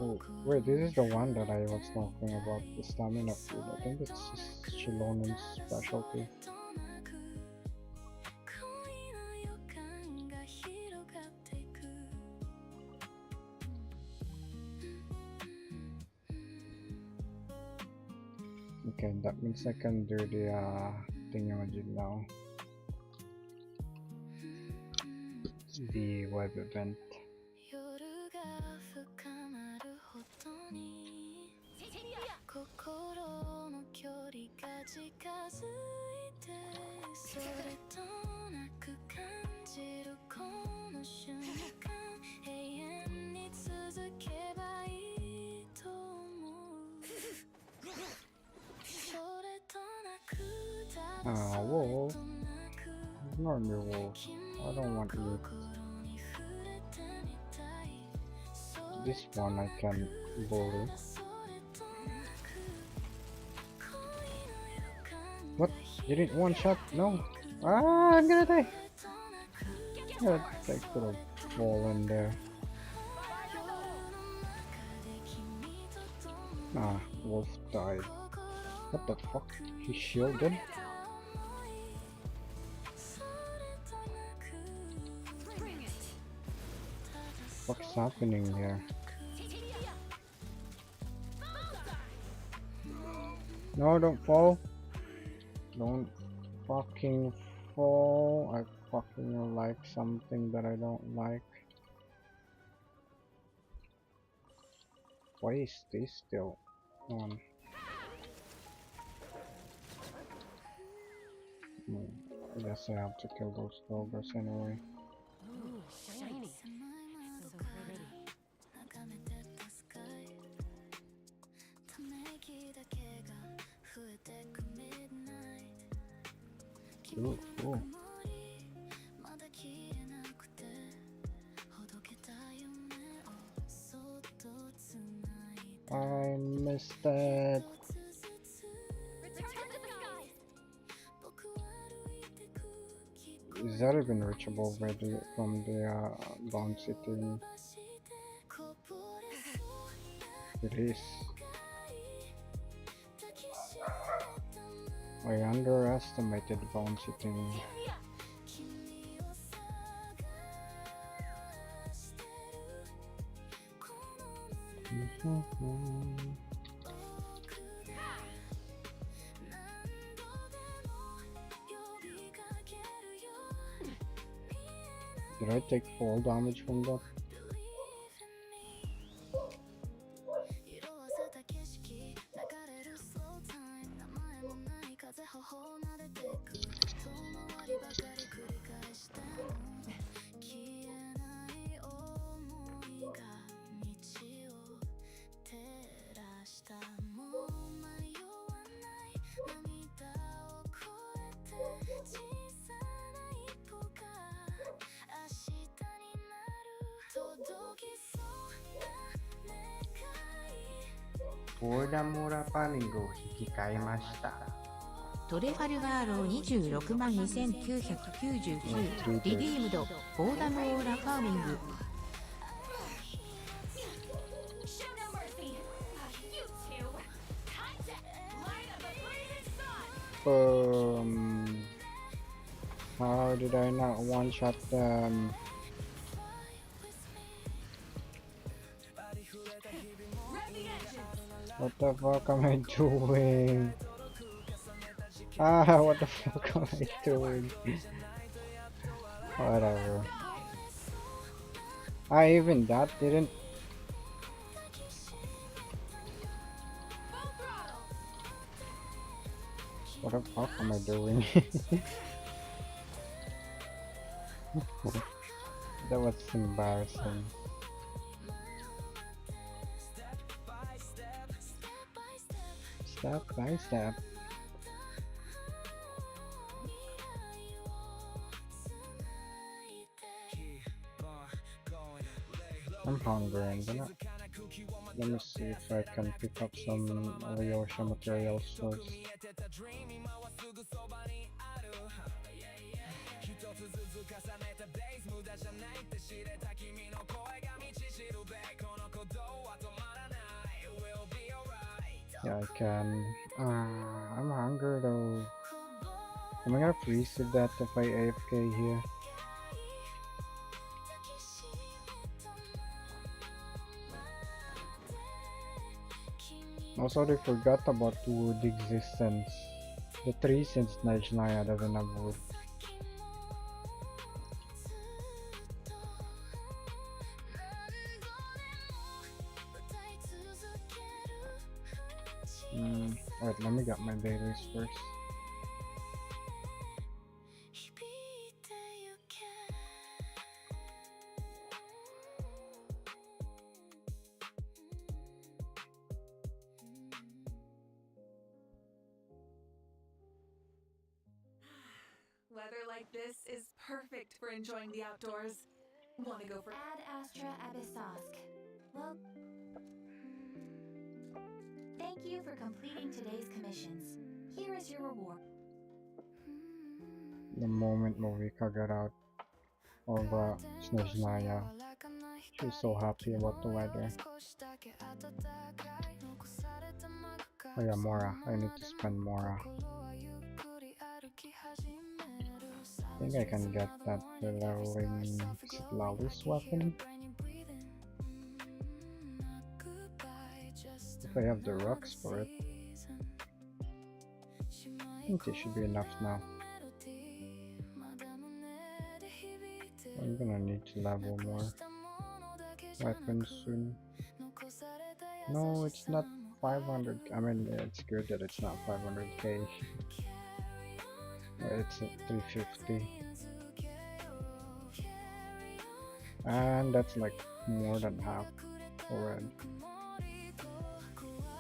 Oh, wait, this is the one that I was talking about, the stamina food. I think it's Shilonen's specialty. Okay, that means I can do the thingamajig now. The web event. Wolf. Ignore me, wolf. I don't want meat. This one I can bully. What? You didn't one shot? No. Ah, I'm gonna die. Yeah, I could have fallen there. Ah, wolf died. What the fuck? He shielded? What's happening here? No, don't fall. Don't fucking fall. I fucking like something that I don't like. Why is this still on? I guess I have to kill those doggers anyway.
Ooh, shiny. So pretty.
Ooh, ooh. I missed it. Is that even reachable from the bouncy thing? It is. I underestimated bouncy thing. Did I take fall damage from that?
頬撫でてく遠回りばかり繰り返しても消えない想いが道を照らしたもう迷わない涙を越えて小さな一歩が明日になる届きそうな願い
フォーダモーラパーミングを引き換えました。
トレファルガーロー26万2999リディームドボーダモーラファーミング。
How did I not one shot them? What the fuck am I doing? Ah, what the fuck am I doing? Whatever. Even that didn't. What the fuck am I doing? That was embarrassing. Step by step. I'm hungry. Let me see if I can pick up some Alyosha materials first. Yeah, I can. I'm hungry though. Am I gonna freeze to death if I AFK here? Also, they forgot about wood existence. The tree since Najnaya doesn't have wood. Wait, let me get my dailies first.
Weather like this is perfect for enjoying the outdoors. Want to go for
Ad Astra Abyssosk. Well, thank you for completing today's commissions. Here is your reward.
The moment Movika got out of Snezhnaya, she was so happy about the weather. Oh yeah, Mora. I need to spend Mora. I think I can get that leveling Lawless weapon. If I have the rocks for it. I think it should be enough now. I'm gonna need to level more weapons soon. No, it's not 500. I mean, it's good that it's not 500k. It's at 350. And that's like more than half already.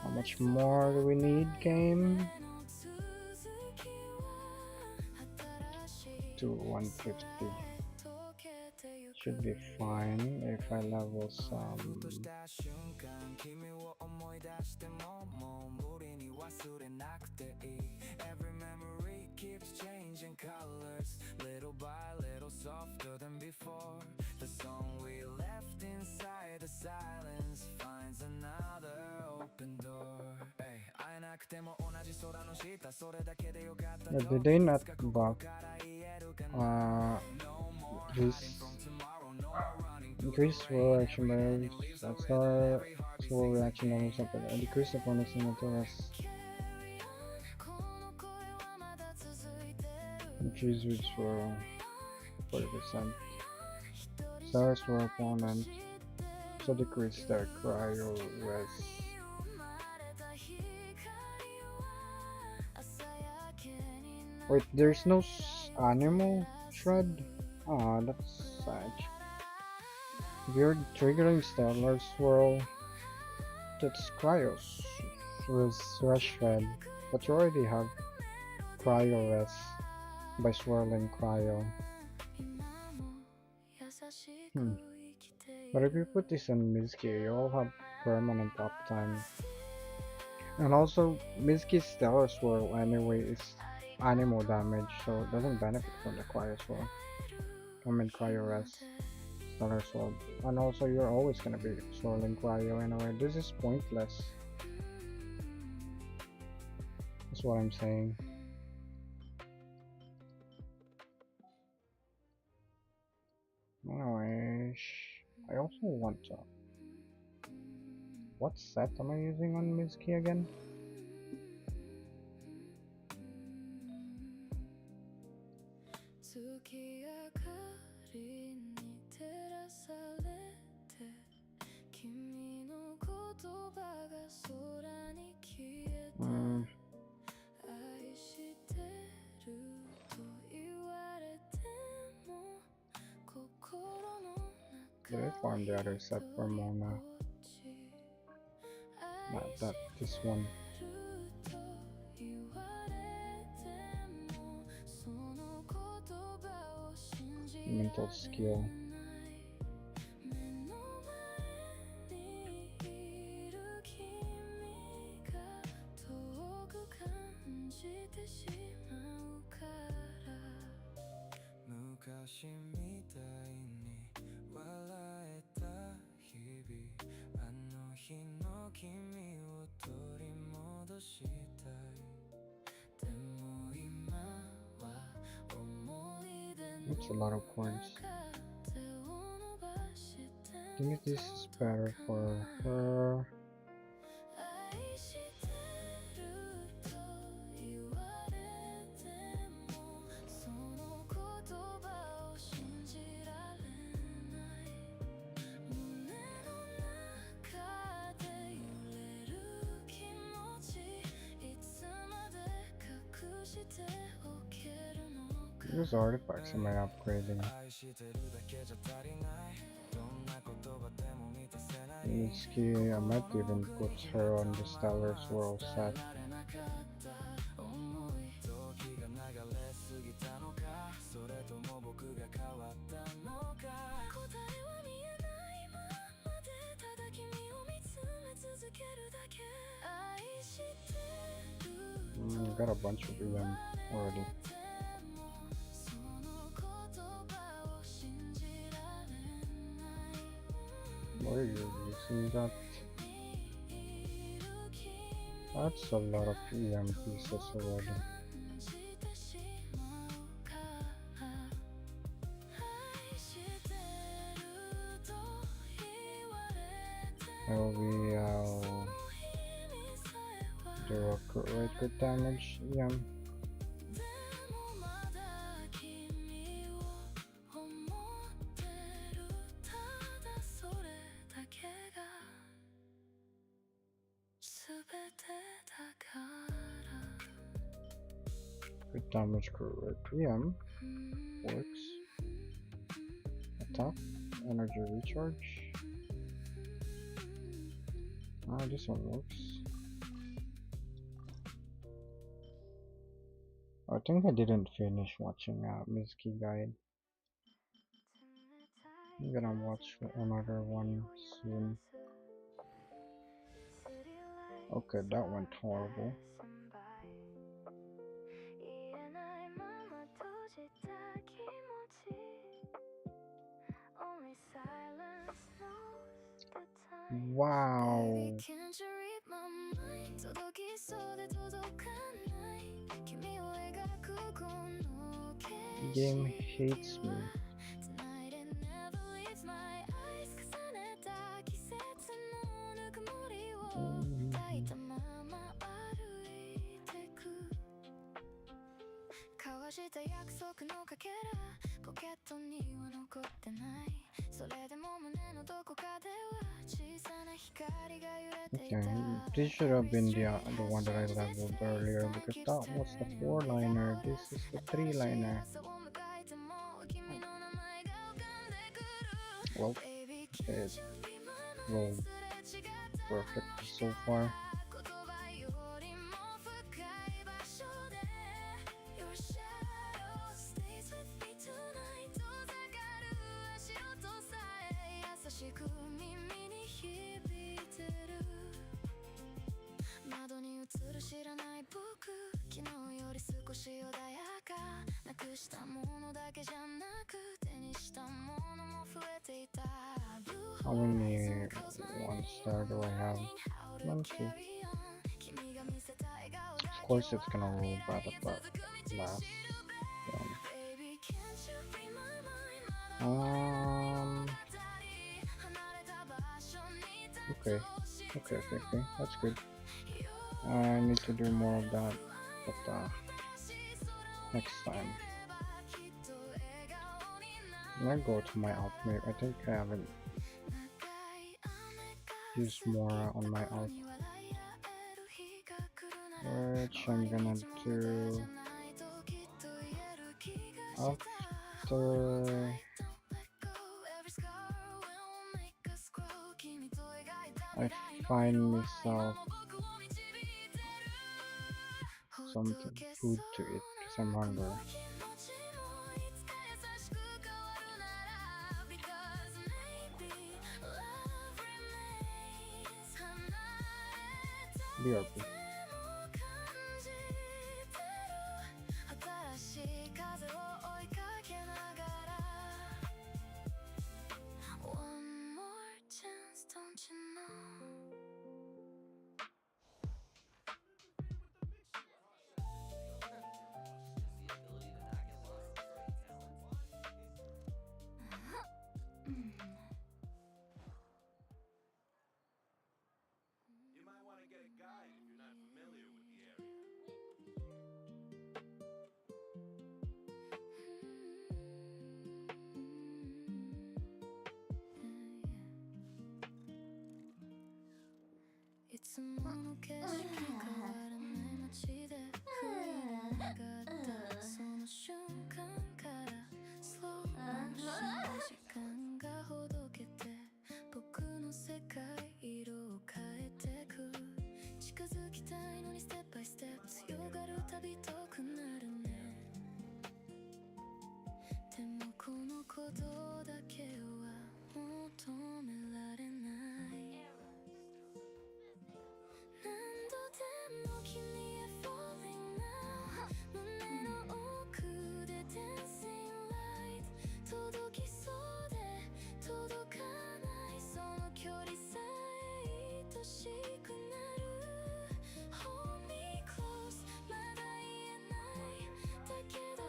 How much more do we need, game? To 150. Should be fine if I level some.
Every memory keeps changing colors, little by little softer than before. The song we left inside the silence finds another open door.
Did they not buff increase slow reaction moves, start slow reaction moves, something, and decrease the bonus in the rest. Increase which for 40%. Stars for opponent. So decrease their cryo rest. Wait, there's no animal shred? Aw, that's sad. Weird triggering stellar swirl. That's Cryos. Rush shred. But you already have Cryo Res by swirling Cryo. But if you put this on Mizuki, you'll have permanent uptime. And also, Mizuki's Stellar Swirl anyway is animal damage, so it doesn't benefit from the Cryo Swirl. I mean Cryo Res. Stellar Swirl. And also, you're always gonna be swirling Cryo anyway. This is pointless. That's what I'm saying. Anyways, I also want to. What set am I using on Mizuki again? Did I farm the other set for Mona? Not this one. Mental skill. That's a lot of points. I think this is better for her. These artifacts am I upgrading? Mizuki, I might even put her on the Stellar Swirl set. Got a bunch of them already. Why are you using that? That's a lot of EM pieces already. I'll do a crit damage, EM. Crit damage, correct EM. Works. Attack, energy recharge. This one works. I think I didn't finish watching Mizuki Guide. I'm gonna watch another one soon. Okay, that went horrible. Wow. Game hates me. Okay, this should have been the one that I leveled earlier because that was the 4-liner. This is the 3-liner. Well, it rolled perfect so far. How many ones do I have? Let's see. Of course it's gonna roll bad at that last okay, that's good. I need to do more of that, but next time. Let's go to my alt. I think I haven't used more on my alt, which I'm gonna do after I find myself something food to eat because I'm hungry. BRB.
You might want to get a guide if you're not familiar with the area.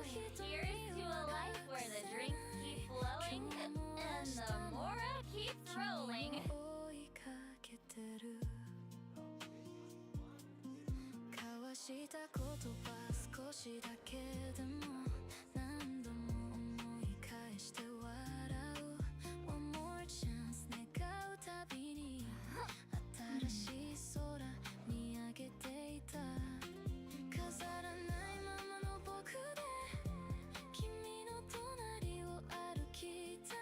Here's to a life where the drinks keep flowing and the mora keeps rolling.
交わした言葉少しだけでも何度も思い返して笑う One more chance 願うたびに新しい空見上げていた飾らないままの僕で君の隣を歩きたい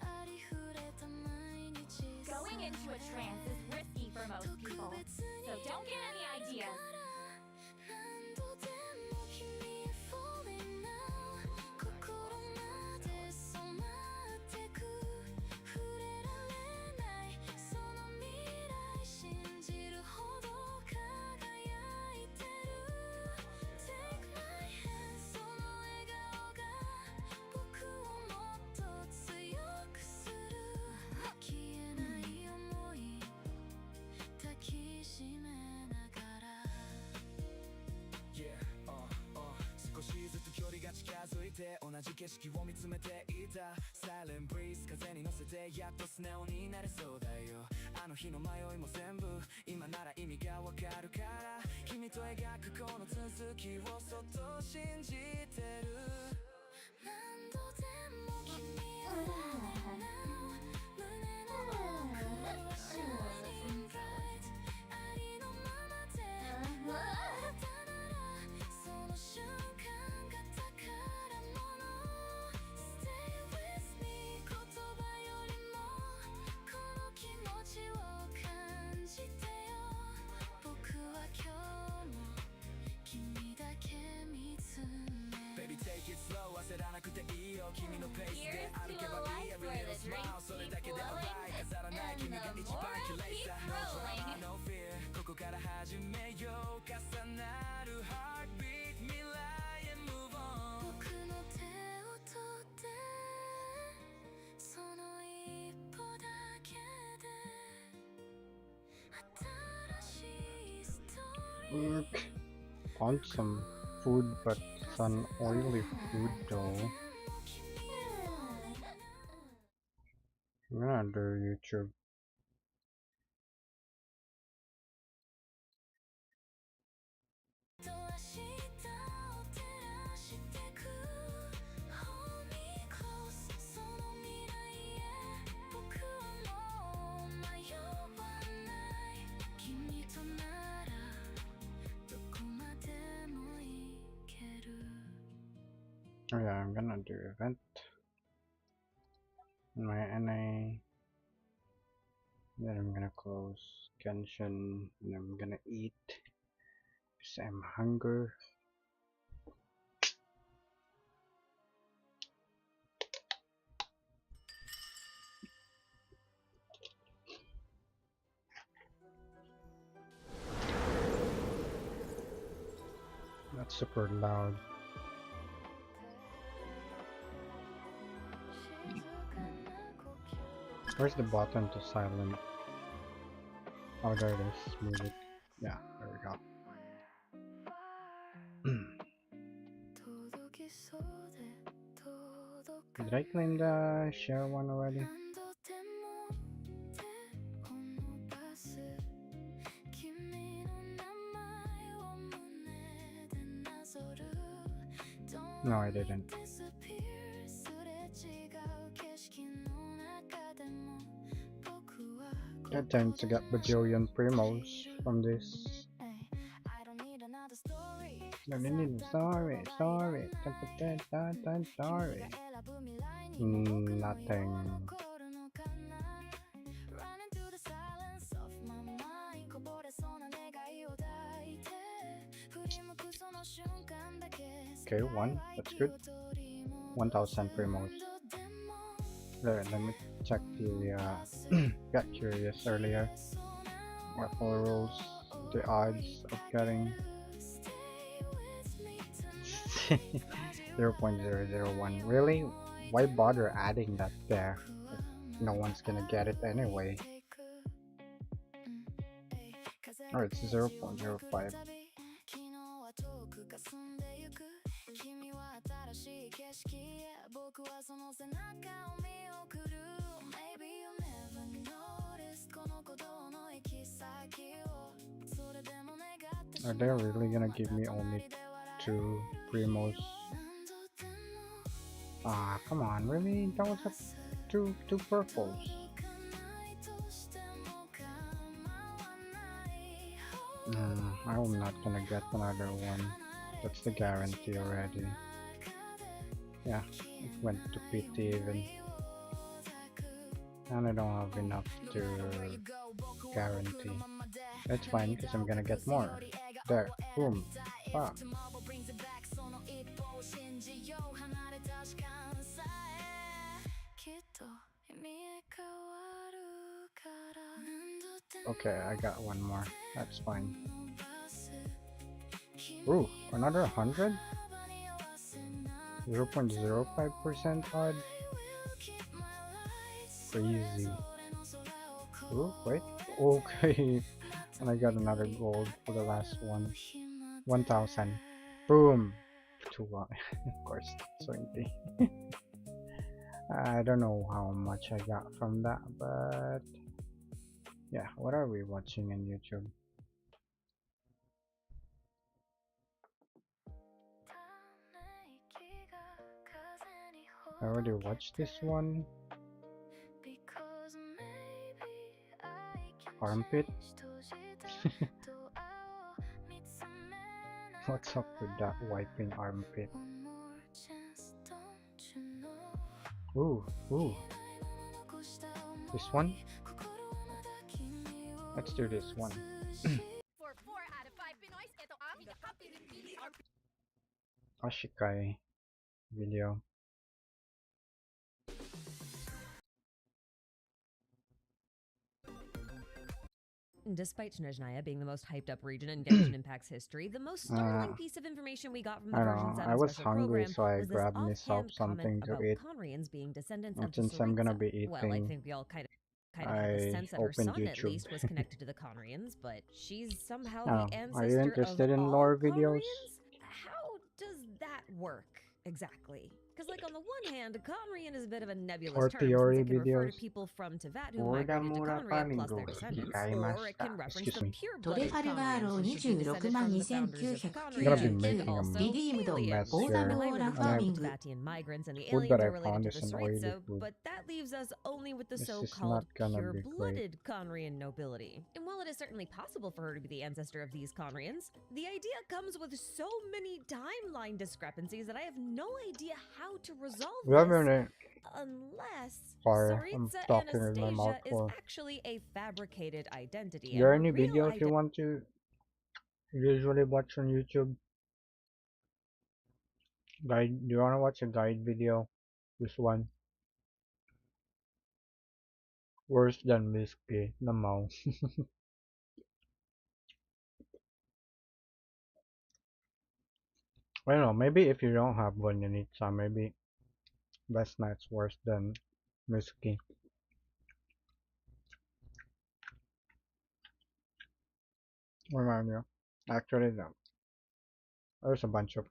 ありふれた毎日
Going into a trance is risky for most people, so don't get any ideas.
何度でも君へ falling now 心まで染まってく触れられないその未来信じるほど輝いてる Take my hand その笑顔が僕をもっと強くする消えない想い抱きしめながら
Yeah, 少しずつ距離が近づいて同じ景色を見つめていた Silent breeze 風に乗せてやっと素直になれそうだよあの日の迷いも全部今なら意味がわかるから君と描くこの続きをそっと信じてる何度でも君を始めよう重なる heartbeat 未来へ move on 僕の手を取ってその一歩だけで新しいストーリー
Want some food, but it's an oily food though. I'm gonna do YouTube. Oh yeah, I'm gonna do event. My NA. Then I'm gonna close Genshin and I'm gonna eat because I'm hungry. That's super loud. Where's the button to silent? Oh, there it is. Music. Yeah, there we go. Did I claim the share one already? No, I didn't. Good time to get bajillion primos from this. Sorry. Nothing. Okay, one. That's good. 1,000 primos. There, let me check the got curious earlier. Raffle rules, the odds of getting 0.001. Really? Why bother adding that there if no one's gonna get it anyway? Oh, it's 0.05. Are they really gonna give me only 2 primos? Ah, come on, really? That was two purples. I'm not gonna get another one. That's the guarantee already. Yeah, it went to PT even. And I don't have enough to guarantee. That's fine because I'm gonna get more. There, boom. Ah. Okay, I got one more. That's fine. Ooh, another 100? 0.05% odd. Crazy. Ooh, wait. Okay. And I got another gold for the last one. 1,000. Boom. Of course, 20. I don't know how much I got from that, but yeah, what are we watching on YouTube? I already watched this one. Armpit? What's up with that wiping armpit? Ooh. This one? Let's do this one. Ashikai video.
Despite Snezhnaya being the most hyped up region in Genshin Impact's history, the most startling piece of information we got from the
I
version
don't know.
7
I was
special
hungry,
program
so I
was this
grabbed myself
offhand comment
something to
about
eat.
Conrians being descendants
And
of the
since I'm gonna
Tsaritsa.
be
Well, I
eating,
think we all kind of had the
I
sense that her
opened
son, at
YouTube.
least, was connected to the Conrians, but she's somehow
Oh,
the
are you
ancestor of
interested in
all
lore videos?
Conrians? How does that work exactly? Because, like, on the one hand, Conrian is a bit of a nebulous
Or
term since
theory
it can refer to
videos?
people from Teyvat who
Boredom
migrated to
mura
Conria plus their
pamingo
descendants,
hikaimasu.
or it can reference
Excuse
the
me.
pure-blooded
トレファルガー
Conrians
ロ
who should be
26
descended
万
from the founders of
I'm gonna be
Conria, and
making a
also
リリウムド
aliens.
オー
mess
ダ
here.
ムオーラ
And I
フ
would
ァ
And
ー
assume
ミ
the
ング
Teybatian migrants and the
food that
aliens
I
are related
found
to
is
the
an oily
Tsaritsa,
food.
but that leaves us only with the
This is
so-called
not gonna be great.
pure-blooded Conrian nobility. And while it is certainly possible for her to be the ancestor of these Conrians, the idea comes with so many timeline discrepancies that I have no idea how to resolve
You have
this,
your
unless
Sorry, I'm
Tsaritsa
talking with my mouth
Anastasia is
full.
actually a fabricated identity.
There
And
any
her real
videos you want to usually watch on YouTube? Guide? Do you wanna watch a guide video? This one. Worse than whiskey. Namaw. I don't know, maybe if you don't have one, you need some. Maybe best night's worse than whiskey. Remind you. Actually, no. There's a bunch of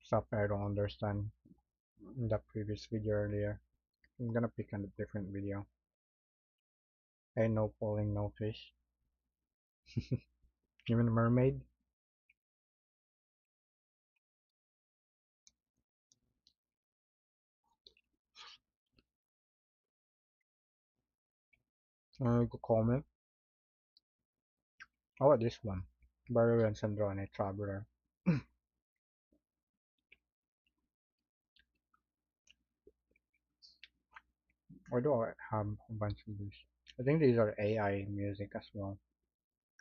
stuff I don't understand in the previous video earlier. I'm gonna pick on a different video. Ain't no pulling no fish. Even a mermaid. Go comment. How about this one? Barrow and Sandrone Traveler. Why do I have a bunch of these? I think these are AI music as well.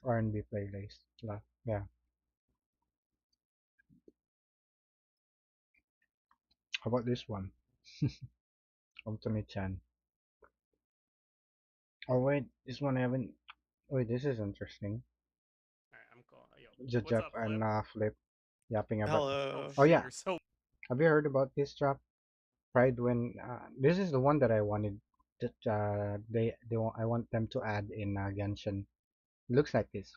R&B playlist. Yeah. How about this one? From Tony Chan. Oh wait, this one I haven't. Wait, this is interesting.
I'm cool. Yo, what's
Jajap
up,
and
Flip?
Flip yapping about.
Hello.
Oh yeah.
You're so
Have you heard about this drop? Pride when this is the one that I wanted. That I want them to add in Genshin. It looks like this.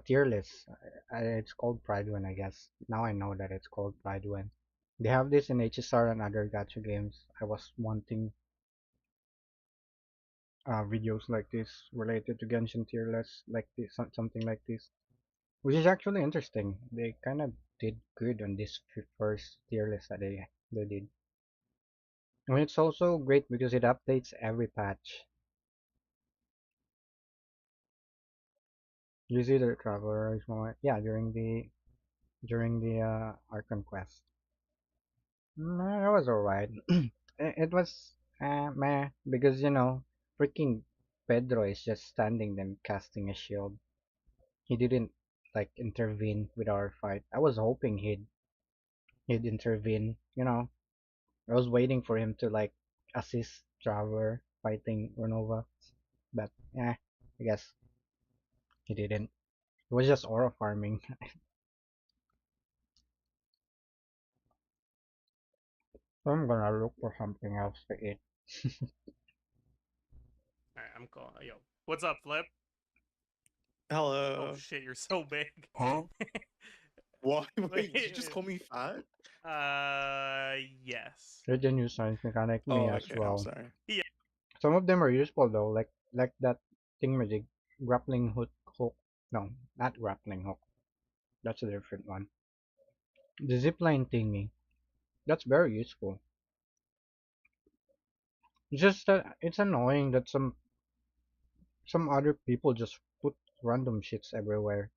Tier list. It's called Pride When, I guess. Now I know that it's called Pride When. They have this in HSR and other gacha games. I was wanting videos like this related to Genshin tier lists, like this, something like this, which is actually interesting. They kind of did good on this first tier list that they did. And it's also great because it updates every patch. You see the traveler's moment, yeah, during the Archon quest. It was alright. It was meh because freaking Pedro is just standing there casting a shield. He didn't like intervene with our fight. I was hoping he'd intervene. I was waiting for him to like assist Traveler fighting Renova, but I guess he didn't. It was just aura farming. I'm gonna look for something else to eat.
Alright, I'm cool. Yo, what's up, Flip?
Hello.
Oh shit, you're so big.
Huh? Why? Wait, did you just call me fat?
Yes.
There's a new science mechanic me as
Okay, I'm
well.
sorry.
Yeah.
Some of them are useful though, like that thingamajig, grappling hook. No, not grappling hook. That's a different one. The zipline thingy. That's very useful. It's just that it's annoying that some other people just put random shits everywhere.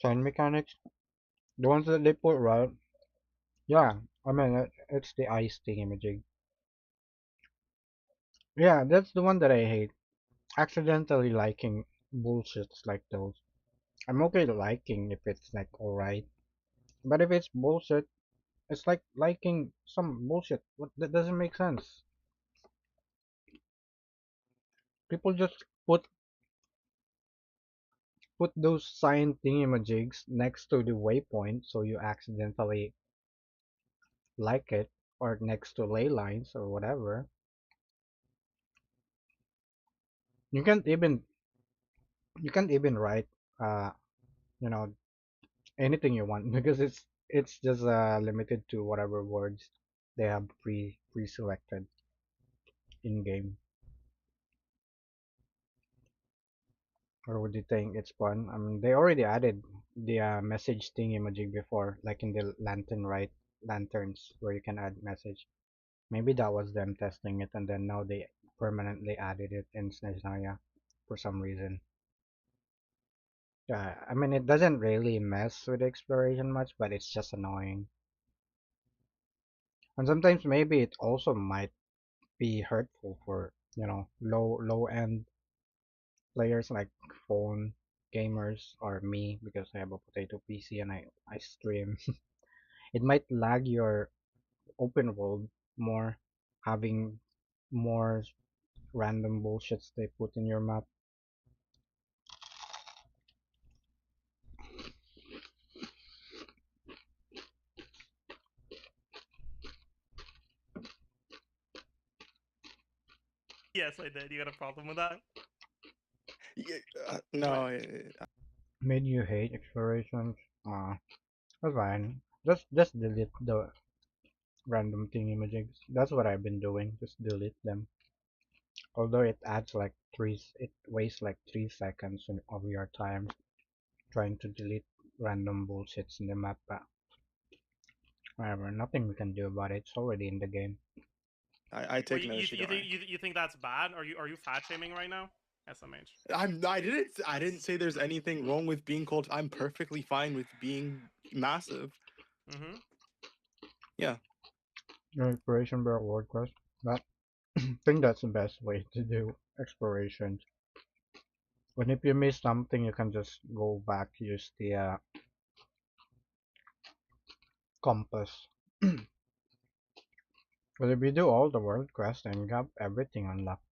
Chain mechanics, the ones that they put right. Yeah, I mean it's the ice thingamajig. Yeah, that's the one that I hate. Accidentally liking bullshits like those. I'm okay liking if it's like alright, but if it's bullshit, it's like liking some bullshit. What that doesn't make sense. People just put those sign thingamajigs next to the waypoint so you accidentally like it, or next to ley lines or whatever. You can't even write uh you know anything you want because it's just limited to whatever words they have pre-selected in game. Or would you think it's fun? I mean, they already added the message thingamajig before, like in the lantern, right? Lanterns where you can add message. Maybe that was them testing it, and then now they permanently added it in Snezhnaya for some reason. Yeah, I mean, it doesn't really mess with exploration much, but it's just annoying. And sometimes maybe it also might be hurtful for, low end players like phone gamers or me because I have a potato PC and I stream. It might lag your open world more, having more random bullshits they put in your map.
Yes, I did. You got a problem with that?
Yeah, no.
Made you hate explorations? That's fine. Just delete the random thingamajigs. That's what I've been doing. Just delete them. Although it wastes like 3 seconds of your time trying to delete random bullshits in the map. But whatever, nothing we can do about it. It's already in the game.
I take no issue.
You think that's bad? Are you fat shaming right now? SMH.
I didn't say there's anything wrong with being called. I'm perfectly fine with being massive.
Mm-hmm.
Yeah.
Exploration bar world quest. That I think that's the best way to do exploration. When if you miss something, you can just go back, use the compass. But if you do all the world quests, then you have everything unlocked.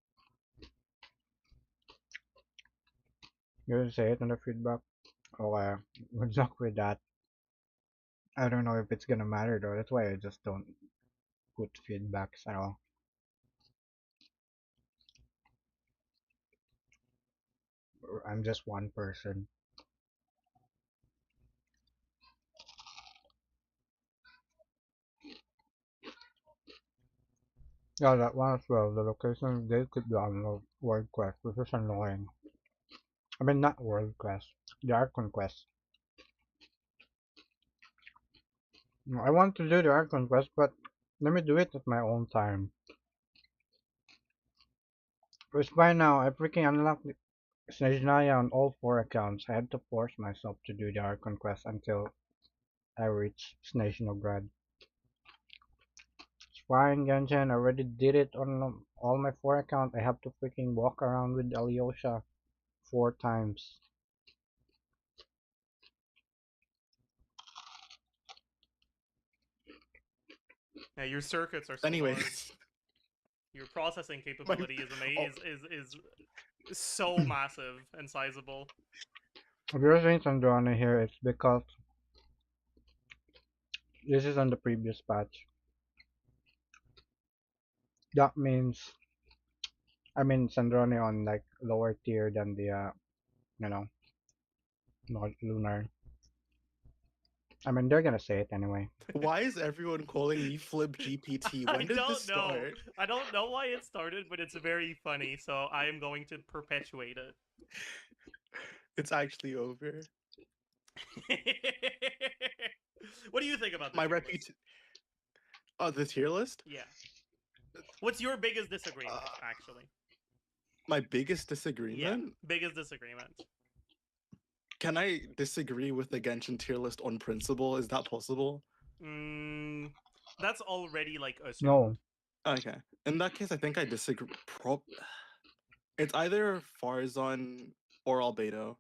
You didn't say it in the feedback. Oh, good luck with that. I don't know if it's gonna matter though. That's why I just don't put feedbacks at all. I'm just one person. Yeah, that one as well. The location they could download world quest, which is annoying. I mean, not world quest, the Archon quest. I want to do the Archon quest, but let me do it at my own time. Because by now, I freaking unlocked Snezhnaya on all 4 accounts. I had to force myself to do the Archon quest until I reach Snezhnograd. It's fine, Genshin. I already did it on all my 4 accounts. I have to freaking walk around with Alyosha 4 times.
Yeah, your circuits are so large. Your processing capability is so massive and sizable.
If you're saying Sandrana here, it's because this is on the previous patch. That means, I mean, Sandrani on like lower tier than the, North Lunar. I mean, they're gonna say it anyway.
Why is everyone calling me Flip GPT? When did this start?
I don't know why it started, but it's very funny, so I am going to perpetuate it.
It's actually over.
What do you think about
my reputation? Oh, the tier list?
Yeah. What's your biggest disagreement, actually?
My biggest disagreement?
Yeah, biggest disagreement.
Can I disagree with the Genshin tier list on principle? Is that possible?
That's already like assumed.
No.
Okay. In that case, I think I disagree. It's either Farzan or Albedo.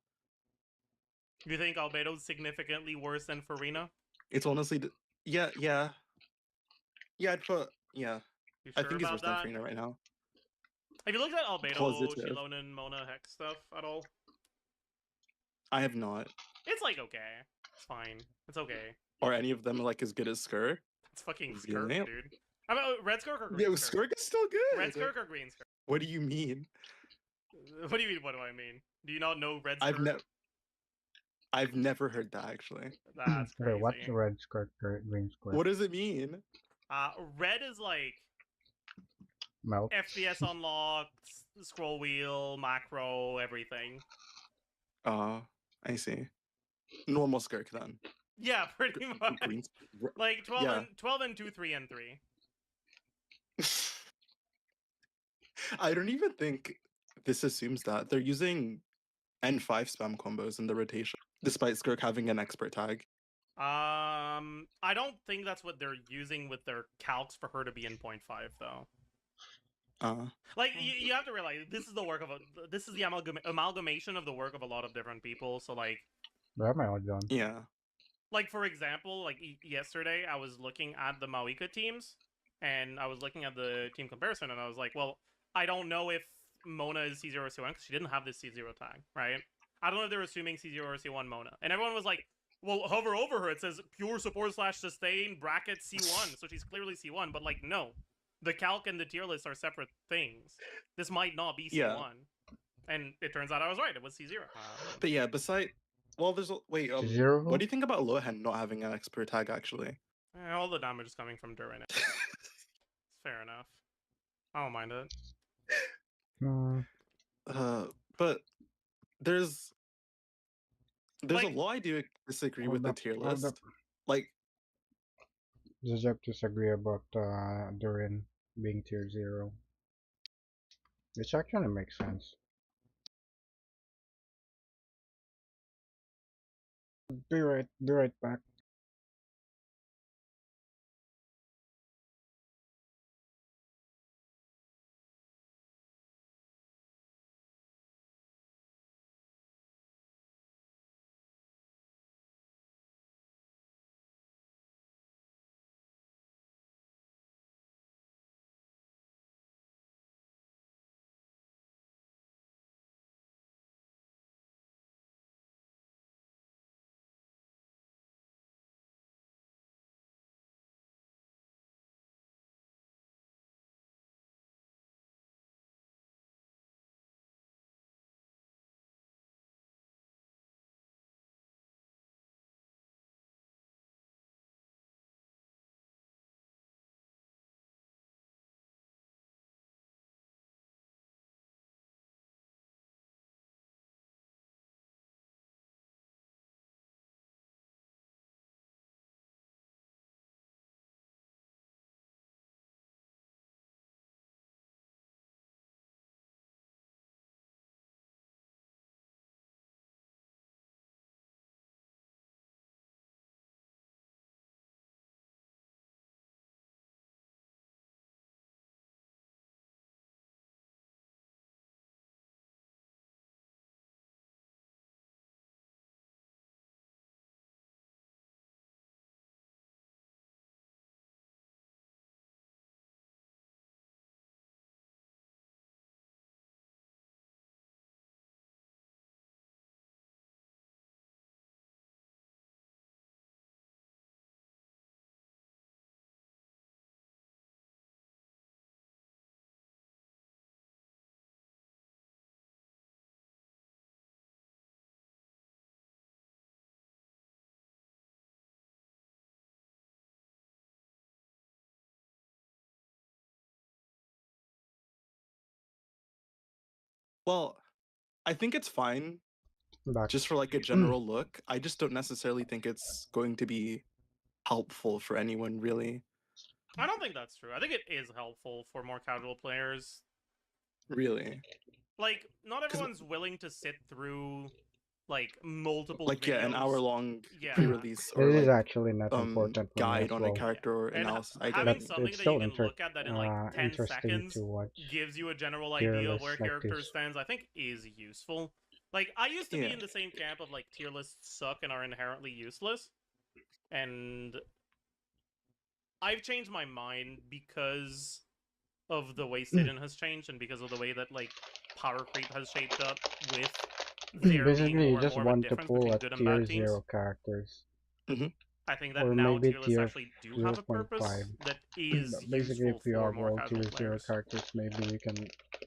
You think Albedo's significantly worse than Farina?
It's honestly, yeah. I'd put
You
I
sure
think he's
about
worse than
that?
Farina right now.
Have you looked at Albedo,
Positive.
Shilonen, Mona, Hex stuff at all?
I have not.
It's like okay. It's fine. It's okay.
Are any of them like as good as Skur?
It's fucking
Really?
Skirk, dude. I mean, Red Skirk or Green
Yo,
Skirk?
Skirk is still good.
Red Skirk or Green Skirk?
What do you mean?
What do you mean? What do I mean? Do you not know Red Skirk?
I've never heard that actually.
That's crazy.
Wait, what's red skirt, green skirt?
What does it mean?
Red is like
Melt.
FPS unlocked, scroll wheel, macro, everything.
I see. Normal Skirk then.
Yeah, pretty much.
Green,
Like 12
yeah.
and 12 and 2, 3 and 3.
I don't even think this assumes that they're using N5 spam combos in the rotation, despite Skirk having an expert tag.
I don't think that's what they're using with their calcs for her to be in 0.5 though. Like you have to realize this is the work of this is the amalgamation of the work of a lot of different people. So like,
That might have done.
Yeah.
like for example, like yesterday I was looking at the Mawika teams and I was looking at the team comparison and I was like, well, I don't know if Mona is C0 or C1 because she didn't have this C0 tag, right? I don't know if they're assuming C0 or C1 Mona, and everyone was like, well, hover over her. It says pure support / sustain bracket C1, so she's clearly C1. But like, no, the calc and the tier list are separate things. This might not be C1,
Yeah.
and it turns out I was right. It was C0.
But yeah, there's wait.
Zero?
What do you think about Lohan not having an expert tag actually?
All the damage is coming from Durin. It's fair enough. I don't mind it.
But there's
Like-
a law I do disagree
Hold
with the
up,
tier
hold
list.
up.
Like,
Zizek disagree about Durin being tier 0. Which actually makes sense. Be right back.
well, I think it's fine
Back.
just for like a general look. I just don't necessarily think it's going to be helpful for anyone really.
I don't think that's true. I think it is helpful for more casual players.
Really.
Like, not everyone's willing to sit through like multiple
Like
videos.
an hour-long
Yeah.
pre-release
It
or
is
like
actually not important for me
guide
as
on
well.
a character or
And
analysis. I
having
get it.
something
It's
that you
still
can look at that in like 10
interesting
seconds
to watch
gives you a general
tier
idea of
lists
where
like
character
this.
stands, I think is useful. Like, I used to be
Yeah.
in the same camp of, like, tier lists suck and are inherently useless. And I've changed my mind because of the way Sidon has changed and because of the way that, like, power creep has shaped up with there being
Basically, you
more and
just
more of a
want to
difference
pull
between
at
good and
tier
bad teams.
0 characters.
I think that
Or
now
maybe
tier lists
tier
actually do have a
0.5.
purpose that is
Basically,
useful
if you
for
have
more
all
casual
tier 0
players.
characters, maybe you can.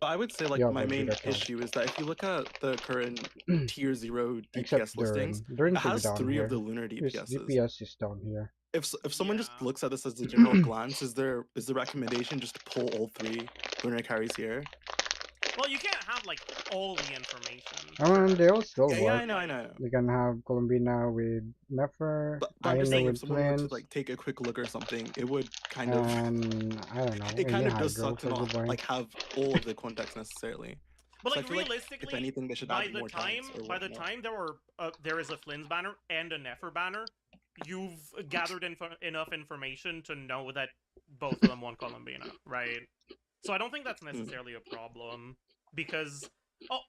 I would say,
you
like,
have
my
a
main
bigger chance.
issue is that if you look at the current tier 0
Except
DPS listings,
Durin
it
could be
has
down
3 of
here.
the lunar
His
DPSs.
DPS is down here.
If someone just looks at this as a general glance, is the recommendation just to pull all 3 lunar carries here?
Well, you can't have, like, all the information.
I mean, they all still
Yeah,
work.
I know.
You can have Columbina with Nefer,
But I'm just saying,
Aino
if
with
someone were to
Flint,
like take a quick look or something, it would kind of.
and I don't know.
It kind
maybe
of does
Hydro
suck to
for
not
Dubai.
like have all of the context necessarily.
But,
So
like,
I feel
realistically,
if anything, they should
by
add
the
more
time
tags or
by the
whatnot.
time there is a Flynn's banner and a Nefer banner, you've gathered enough information to know that both of them want Columbina, right? So I don't think that's necessarily a problem, because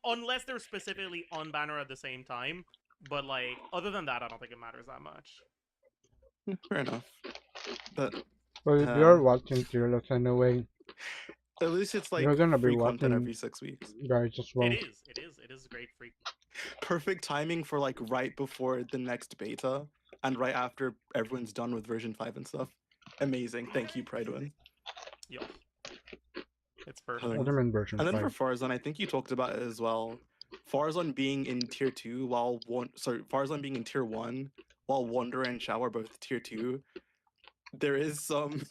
unless they're specifically on banner at the same time, but, like, other than that, I don't think it matters that much.
Fair enough. But
Well, if you're watching tier lists anyway,
at least it's like
you're gonna be
free content
watching
every 6 weeks.
guys as well.
It is great free.
Perfect timing for like right before the next beta and right after everyone's done with version 5 and stuff. Amazing. Thank you, Pridewin.
Yo. It's perfect.
What do you mean version
And then
5?
for Farzan, I think you talked about it as well. Farzan being in tier 2 Farzan being in tier 1 while Wanderer and Shao are both tier 2. There is some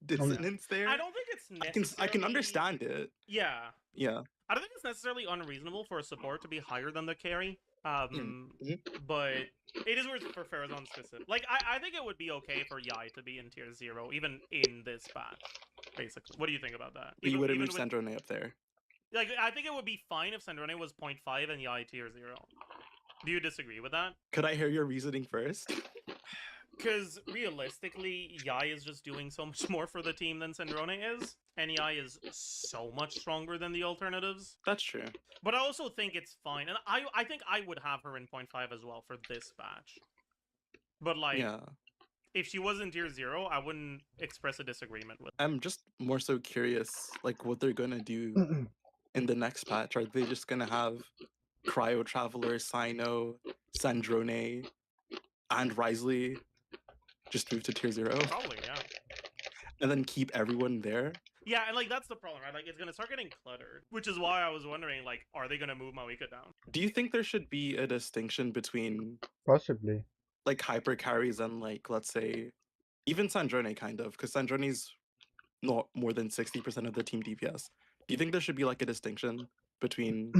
dissonance there.
I don't think it's necessarily...
I can understand it.
Yeah.
Yeah.
I don't think it's necessarily unreasonable for a support to be higher than the carry. But it is for Farazan specific. Like, I think it would be okay for Yai to be in tier 0, even in this patch, basically. What do you think about that?
But you would have moved Sandrone up there.
Like, I think it would be fine if Sandrone was 0.5 and Yai tier 0. Do you disagree with that?
Could I hear your reasoning first?
Because realistically, Yai is just doing so much more for the team than Sandrone is, and Yai is so much stronger than the alternatives.
That's true.
But I also think it's fine, and I think I would have her in 0.5 as well for this batch. But, like, if she was in tier 0, I wouldn't express a disagreement with her.
I'm just more so curious, like, what they're gonna do in the next patch. Are they just gonna have Cryo Traveler, Sino, Sandrone, and Risley just move to tier 0?
Probably, yeah.
And then keep everyone there?
Yeah, and, like, that's the problem, right? Like, it's gonna start getting cluttered. Which is why I was wondering, like, are they gonna move Mawika down?
Do you think there should be a distinction between...
Possibly.
Like, hyper carries and, like, let's say... Even Sandrone, kind of, because Sandrone's not more than 60% of the team DPS. Do you think there should be, like, a distinction between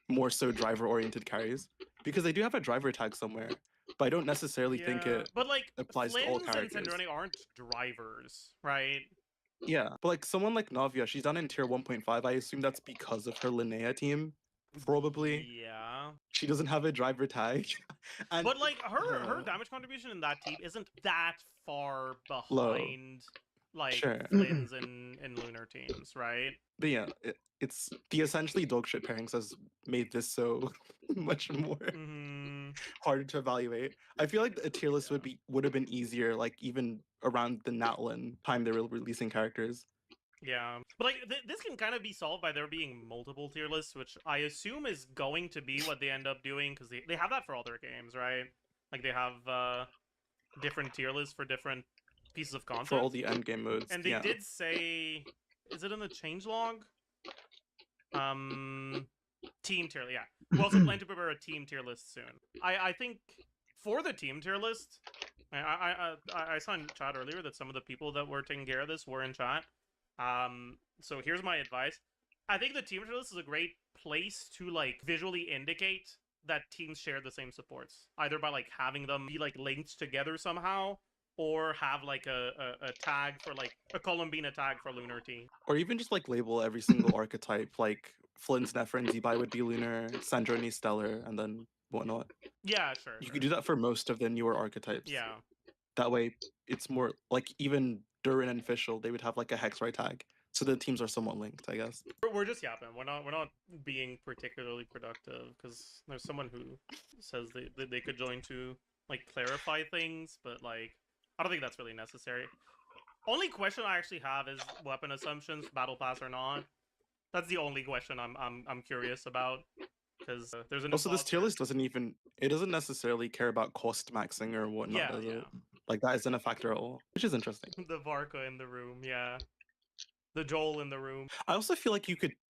more so driver-oriented carries? Because they do have a driver tag somewhere, but I don't necessarily think it
but, like,
applies to all
Flynn's
characters.
and Sandrone aren't drivers, right?
Yeah, but like someone like Navia, she's done in tier 1.5. I assume that's because of her Linnea team, probably.
Yeah.
She doesn't have a driver tag. And
but, like, her damage contribution in that team isn't that far
Low.
behind, like,
Sure.
Flynn's and Lunar teams, right?
But yeah, it's the essentially dogshit pairings has made this so much more harder to evaluate. I feel like a tier list would have been easier, like even around the Natlin time they were releasing characters.
Yeah, but, like, this can kind of be solved by there being multiple tier lists, which I assume is going to be what they end up doing, because they have that for all their games, right? Like, they have different tier lists for different pieces of content.
For all the endgame modes,
and they did say... Is it in the changelog? Team tier, yeah. We also plan to prepare a team tier list soon. I think for the team tier list, I saw in chat earlier that some of the people that were taking care of this were in chat. So here's my advice. I think the team tier list is a great place to, like, visually indicate that teams share the same supports. Either by, like, having them be, like, linked together somehow, or have, like, a tag for, like, a Columbina tag for Lunar team.
Or even just, like, label every single archetype, like Flynn's Nefer and Zebai would be Lunar, Sandrone Stellar, and then whatnot.
Yeah, sure.
You could do that for most of the newer archetypes.
Yeah.
That way, it's more, like, even Durin and Fischl, they would have, like, a Hexray tag. So the teams are somewhat linked, I guess.
We're just yapping. We're not being particularly productive because there's someone who says they could join to like clarify things, but like I don't think that's really necessary. Only question I actually have is weapon assumptions, battle pass or not. That's the only question I'm curious about because there's an
Also, this tier list doesn't necessarily care about cost maxing or whatnot, does it? Like that isn't a factor at all, which is interesting.
The Varka in the room, yeah. The Joel in the room.
I also feel like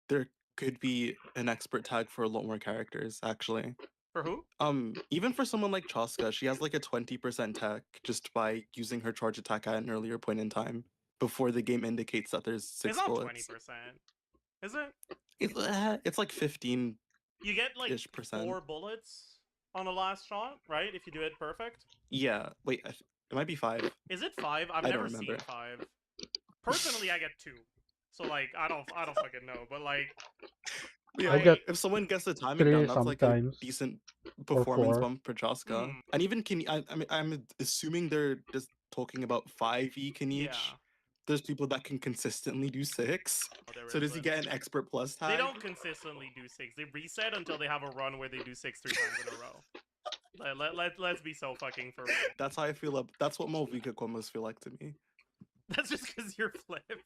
there could be an expert tag for a lot more characters, actually.
For who?
Even for someone like Chaska, she has like a 20% tech just by using her charge attack at an earlier point in time before the game indicates that there's 6
it's
bullets.
It's not 20%. Is it?
It's like 15.
You get like
percent.
4 bullets on the last shot, right? If you do it perfect.
Yeah. Wait, it might be 5.
Is it 5? I've never seen 5. Personally, I get 2. So like, I don't fucking know, but like.
Yeah,
I get
if someone gets the timing
3
down, that's like a
sometimes,
decent
or
performance
4.
bump for Chaska. And even I'm assuming they're just talking about 5e Kenichi.
Yeah.
There's people that can consistently do 6. So does he get an expert plus tag?
They don't consistently do 6. They reset until they have a run where they do 6 3 times in a row. Let's be so fucking for real.
That's how I feel. That's what Malvika combos feel like to me.
That's just because you're Flip.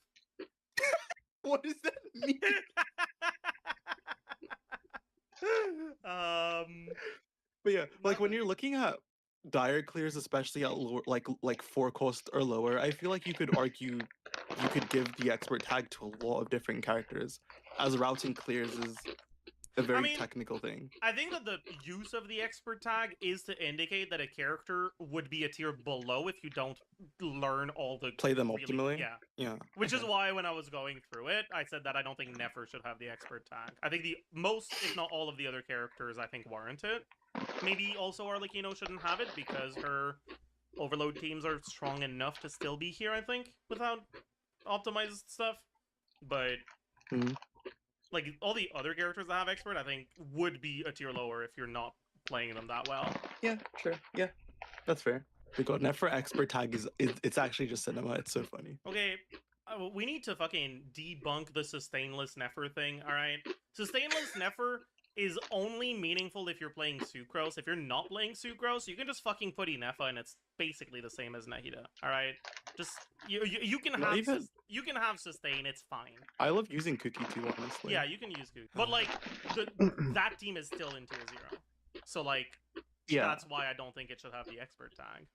What does that mean? But yeah, like when you're looking at dire clears, especially at lower, like 4 cost or lower, I feel like you could argue you could give the expert tag to a lot of different characters, as routing clears is a very technical thing.
I think that the use of the expert tag is to indicate that a character would be a tier below if you don't learn all the
play them optimally.
Yeah. Which is why when I was going through it, I said that I don't think Nefer should have the expert tag. I think the most, if not all of the other characters, I think warrant it. Maybe also Arlecchino shouldn't have it because her overload teams are strong enough to still be here, I think, without optimized stuff. But like all the other characters that have expert, I think would be a tier lower if you're not playing them that well.
Yeah, sure. Yeah, that's fair. Because Nefer expert tag it's actually just cinema. It's so funny.
Okay, we need to fucking debunk the sustainless Nefer thing. All right, sustainless Nefer is only meaningful if you're playing Sucrose. If you're not playing Sucrose, you can just fucking put Inefa and it's basically the same as Nahida. All right, just you can have you can have sustain. It's fine.
I love using Cookie too, honestly.
Yeah, you can use Cookie, but like that team is still in tier 0, so like that's why I don't think it should have the expert tag.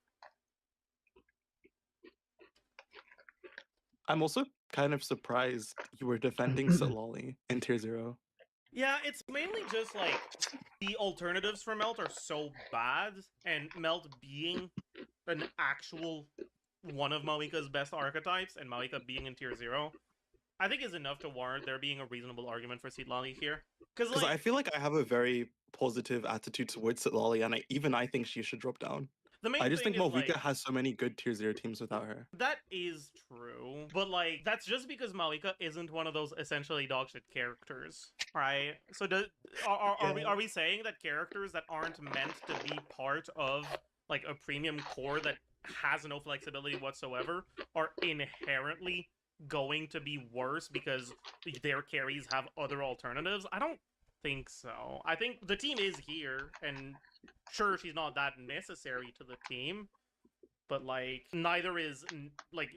I'm also kind of surprised you were defending Silali in tier 0.
Yeah, it's mainly just like the alternatives for Melt are so bad, and Melt being an actual one of Mawika's best archetypes, and Mawika being in tier 0, I think is enough to warrant there being a reasonable argument for Sitlali here.
Because I feel like I have a very positive attitude towards Sitlali, and I think she should drop down. I just think Malvika has so many good tier 0 teams without her.
That is true, but like that's just because Malvika isn't one of those essentially dogshit characters, right? So are we saying that characters that aren't meant to be part of like a premium core that has no flexibility whatsoever are inherently going to be worse because their carries have other alternatives? I don't think so. I think the team is here, and sure, she's not that necessary to the team, but like neither is like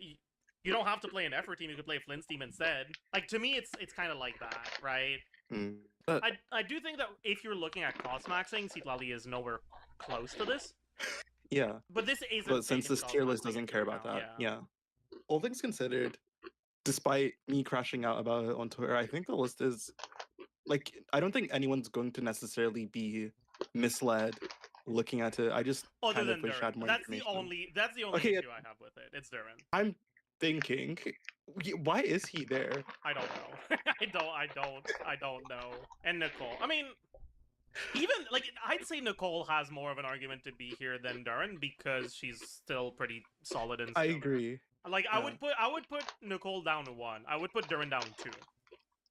you don't have to play an effort team. You could play a Flint's team instead. Like to me, it's kind of like that, right? I do think that if you're looking at cost maxing, Sitlali is nowhere close to this.
Yeah,
but this isn't.
But since this tier list doesn't care about that, yeah. All things considered, despite me crashing out about it on Twitter, I think the list is like I don't think anyone's going to necessarily be misled looking at it. I just kind of wish I had more information.
That's the only issue I have with it. It's Durin.
I'm thinking, why is he there?
I don't know. I don't know. And Nicole. I mean, even like I'd say Nicole has more of an argument to be here than Durin because she's still pretty solid and.
I agree.
Like I would put Nicole down to 1. I would put Durin down 2.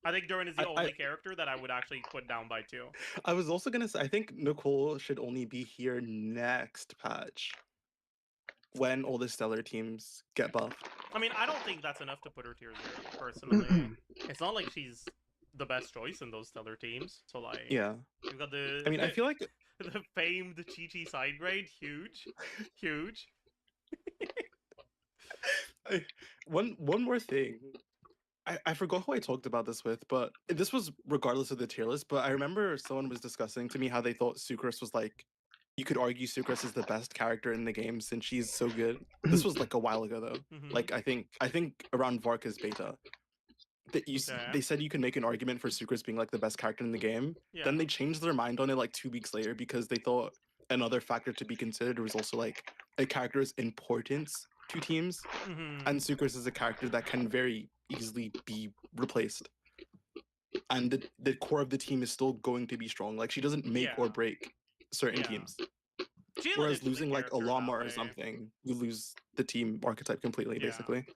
I think Durin is the only character that I would actually put down by 2.
I was also gonna say I think Nicole should only be here next patch. when all the stellar teams get buffed.
I mean, I don't think that's enough to put her tier 0, personally. It's not like she's the best choice in those stellar teams. So, like,
Yeah.
you've got the...
I mean, I feel like...
the famed Chi-Chi side grade, huge. Huge.
One more thing. I forgot who I talked about this with, but this was regardless of the tier list, but I remember someone was discussing to me how they thought Sucrose was like... You could argue Sucrose is the best character in the game since she's so good. This was like a while ago, though. Like, I think around Varka's beta. They said you can make an argument for Sucrose being like the best character in the game.
Yeah.
Then they changed their mind on it like 2 weeks later because they thought another factor to be considered was also like a character's importance to teams. And Sucrose is a character that can very easily be replaced. And the core of the team is still going to be strong. Like, she doesn't make or break certain teams. Whereas losing like a Llama or something, you lose the team archetype completely, basically.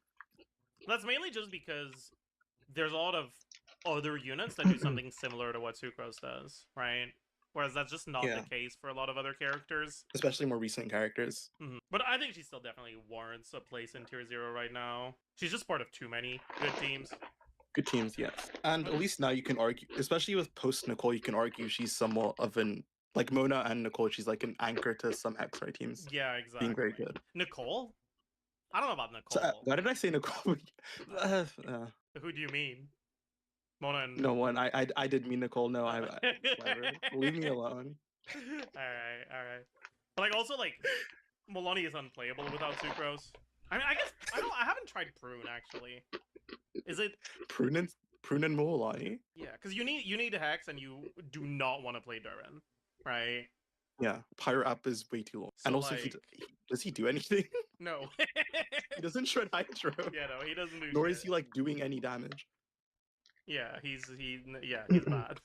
That's mainly just because there's a lot of other units that do something similar to what Sucrose does, right? Whereas that's just not the case for a lot of other characters.
Especially more recent characters.
But I think she still definitely warrants a place in tier 0 right now. She's just part of too many good teams.
Good teams, yes. And at least now you can argue, especially with post-Nicole, you can argue she's somewhat of an... Like, Mona and Nicole, she's like an anchor to some Hexray teams.
Yeah, exactly.
Being very good.
Nicole? I don't know about Nicole.
So, why did I say Nicole?
Who do you mean? Mona and...
No one. I did mean Nicole. No, whatever. Leave me alone.
Alright. But, like, also, like, Milani is unplayable without Sucrose. I mean, I guess... I haven't tried Prune, actually. Is it...
Prune and Milani?
Yeah, because you need a Hex, and you do not want to play Durin, right?
Yeah, Pyro Up is way too long.
So,
and also,
like...
does he do anything?
No.
He doesn't shred Hydro.
Yeah, no, he doesn't do
Nor
shit.
is he, like, doing any damage.
Yeah, he's bad.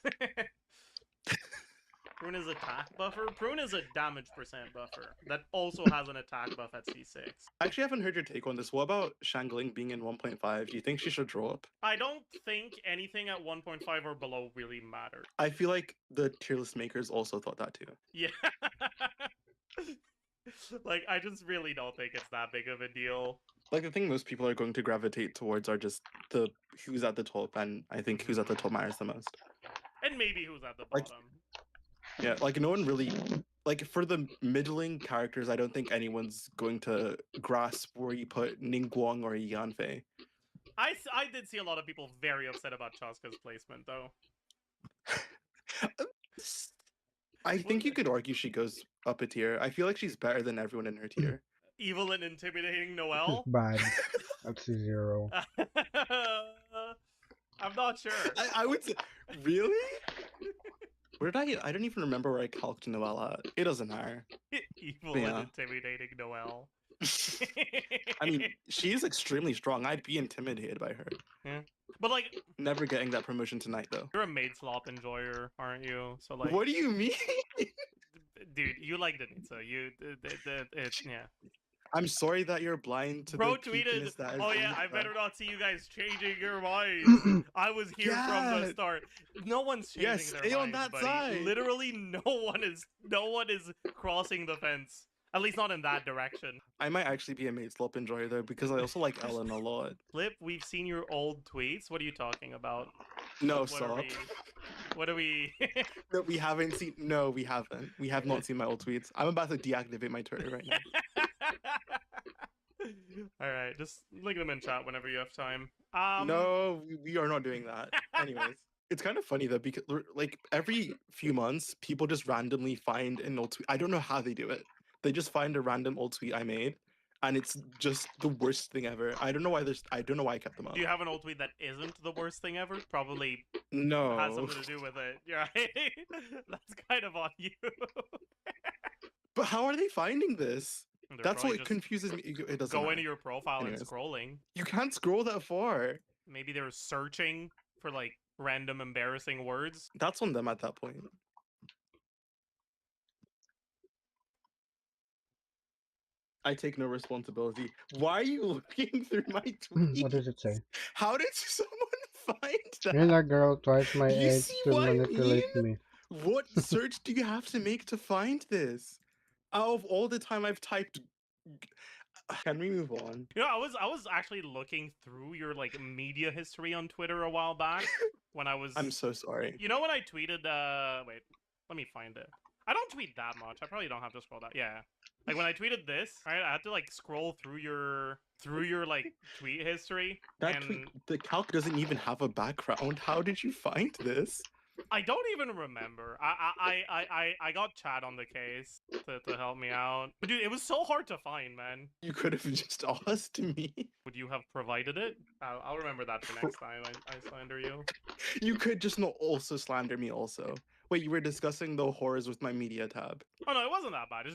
Prune is attack buffer. Prune is a damage percent buffer that also has an attack buff at C6.
I actually haven't heard your take on this. What about Shangling being in 1.5? Do you think she should draw up?
I don't think anything at 1.5 or below really matters.
I feel like the tier list makers also thought that too.
Yeah. Like, I just really don't think it's that big of a deal.
Like, the thing most people are going to gravitate towards are just the who's at the top, and I think who's at the top matters the most.
And maybe who's at the
Like,
bottom.
yeah, like, no one really... Like, for the middling characters, I don't think anyone's going to grasp where you put Ningguang or Yanfei.
I did see a lot of people very upset about Chaska's placement, though.
I think you could argue she goes up a tier. I feel like she's better than everyone in her tier.
Evil and intimidating Noelle?
Bad. That's a 0.
I'm not sure.
I would say... Really? Where did I don't even remember where I calced Noelle at. It doesn't matter.
Evil and intimidating Noelle.
I mean, she's extremely strong. I'd be intimidated by her.
Yeah. But, like...
Never getting that promotion tonight, though.
You're a maid slop enjoyer, aren't you? So, like...
What do you mean?
Dude, you like Denitsa. It's, yeah.
I'm sorry that you're blind to
Bro
the
tweeted,
peakiness that is
oh
in
yeah, I
that.
better not see you guys changing your minds. I was here from the
Yeah.
start. No one's changing
Yes,
their
stay on
minds,
that
buddy.
side.
Literally no one is crossing the fence. At least not in that direction.
I might actually be a maid slop enjoyer, though, because I also like Ellen a lot.
Flip, we've seen your old tweets. What are you talking about?
No,
What are
stop.
What are we...
No, we haven't seen... No, we haven't. We have not seen my old tweets. I'm about to deactivate my Twitter right now.
Alright, just link them in chat whenever you have time.
No, we are not doing that. Anyways, it's kind of funny though, because like every few months, people just randomly find an old tweet. I don't know how they do it. They just find a random old tweet I made, and it's just the worst thing ever. I don't know why I don't know why I kept them up.
Do you have an old tweet that isn't the worst thing ever? Probably
No.
has something to do with it. Yeah, that's kind of on you.
But how are they finding this?
They're
That's
probably
what
just
confuses me. It doesn't
Go
matter.
into your profile
Anyways.
and scrolling.
You can't scroll that far.
Maybe they're searching for like random embarrassing words.
That's on them at that point. I take no responsibility. Why are you looking through my tweets?
What does it say?
How did someone find that?
You're that girl twice my
You
age
see
to
what I
manipulate
mean?
me.
What search do you have to make to find this? Out of all the time I've typed, Can we move on?
You know, I was actually looking through your like media history on Twitter a while back when I was.
I'm so sorry.
You know when I tweeted? Wait, let me find it. I don't tweet that much. I probably don't have to scroll that. Yeah, like when I tweeted this, right? I had to like scroll through your like tweet history.
That tweet, the calc doesn't even have a background. How did you find this?
I don't even remember. I got Chad on the case to help me out. But dude, it was so hard to find, man.
You could have just asked me.
Would you have provided it? I'll remember that for next time I slander you.
You could just not also slander me also. Wait, you were discussing the horrors with my media tab.
Oh no, it wasn't that bad.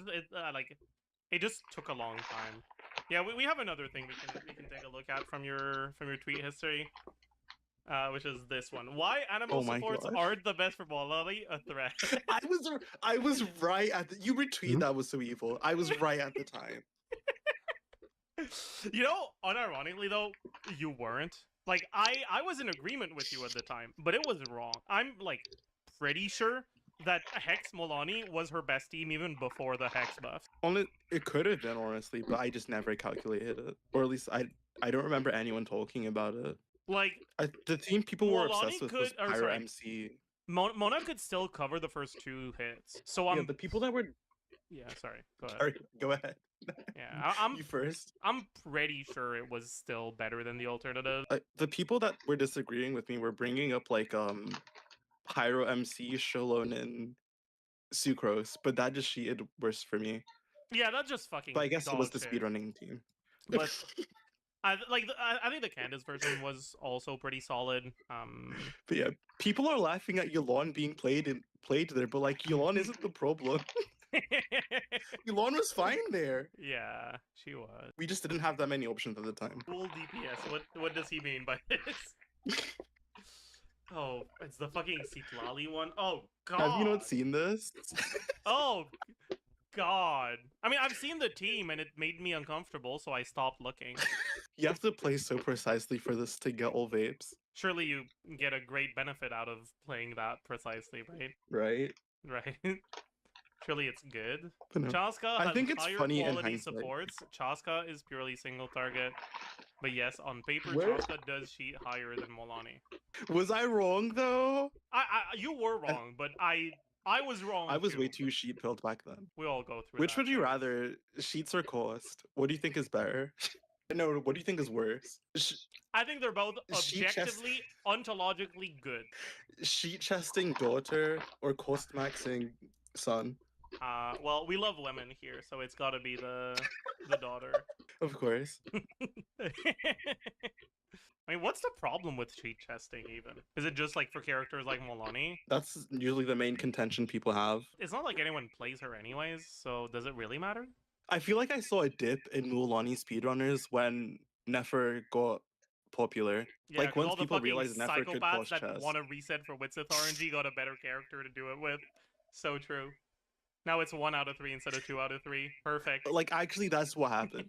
It just took a long time. Yeah, we have another thing we can take a look at from your tweet history. Which is this one. Why animal supports aren't the best for Molani? A threat.
I was right at the, you retweet that was so evil. I was right at the time.
You know, unironically though, you weren't. Like I was in agreement with you at the time, but it was wrong. I'm like pretty sure that Hex Molani was her best team even before the Hex buff.
It could have been honestly, but I just never calculated it, or at least I don't remember anyone talking about it.
Like
the team people were obsessed with was Pyro MC.
Mona could still cover the first 2 hits. So
the people that were.
Yeah, sorry. Go ahead.
Sorry, go ahead.
Yeah, I'm
you first.
I'm pretty sure it was still better than the alternative.
The people that were disagreeing with me were bringing up like Pyro MC, Shalon, and Sucrose, but that just cheated worse for me.
Yeah, that just fucking.
But I guess it was the speedrunning team.
But I think the Candace version was also pretty solid.
But yeah, people are laughing at Yulon being played there, but like Yulon isn't the problem. Yulon was fine there.
Yeah, she was.
We just didn't have that many options at the time.
Full DPS. What does he mean by this? Oh, it's the fucking Citlali one. Oh god.
Have you not seen this?
Oh god. I mean, I've seen the team and it made me uncomfortable, so I stopped looking.
You have to play so precisely for this to get all vapes.
Surely you get a great benefit out of playing that precisely, right?
Right.
Right. Surely it's good.
No.
Chaska
I
has
think it's
higher
funny in
quality
hindsight.
supports. Chaska is purely single target. But yes, on paper,
Where-
Chaska does cheat higher than Molani.
Was I wrong though?
You were wrong, but I was wrong.
I was
too.
way too sheet pilled back then.
We all go through.
Which
that
would you
phase.
rather, sheets or cost? What do you think is better? No, what do you think is worse?
I think they're both
Sheet chest-
objectively, ontologically good.
Sheet chesting daughter or cost maxing son?
Well, we love women here, so it's got to be the daughter.
Of course.
I mean, what's the problem with sheet chesting even? Is it just like for characters like Molani?
That's usually the main contention people have.
It's not like anyone plays her anyways, so does it really matter?
I feel like I saw a dip in Mulan speedrunners when Nefer got popular.
Yeah,
Like
'cause
once
all the
people
fucking
realized Nefer could
psychopaths
cost
that
chest.
want to reset for Witsith RNG got a better character to do it with. So true. Now it's 1 out of 3 instead of 2 out of 3. Perfect.
Like actually that's what happened.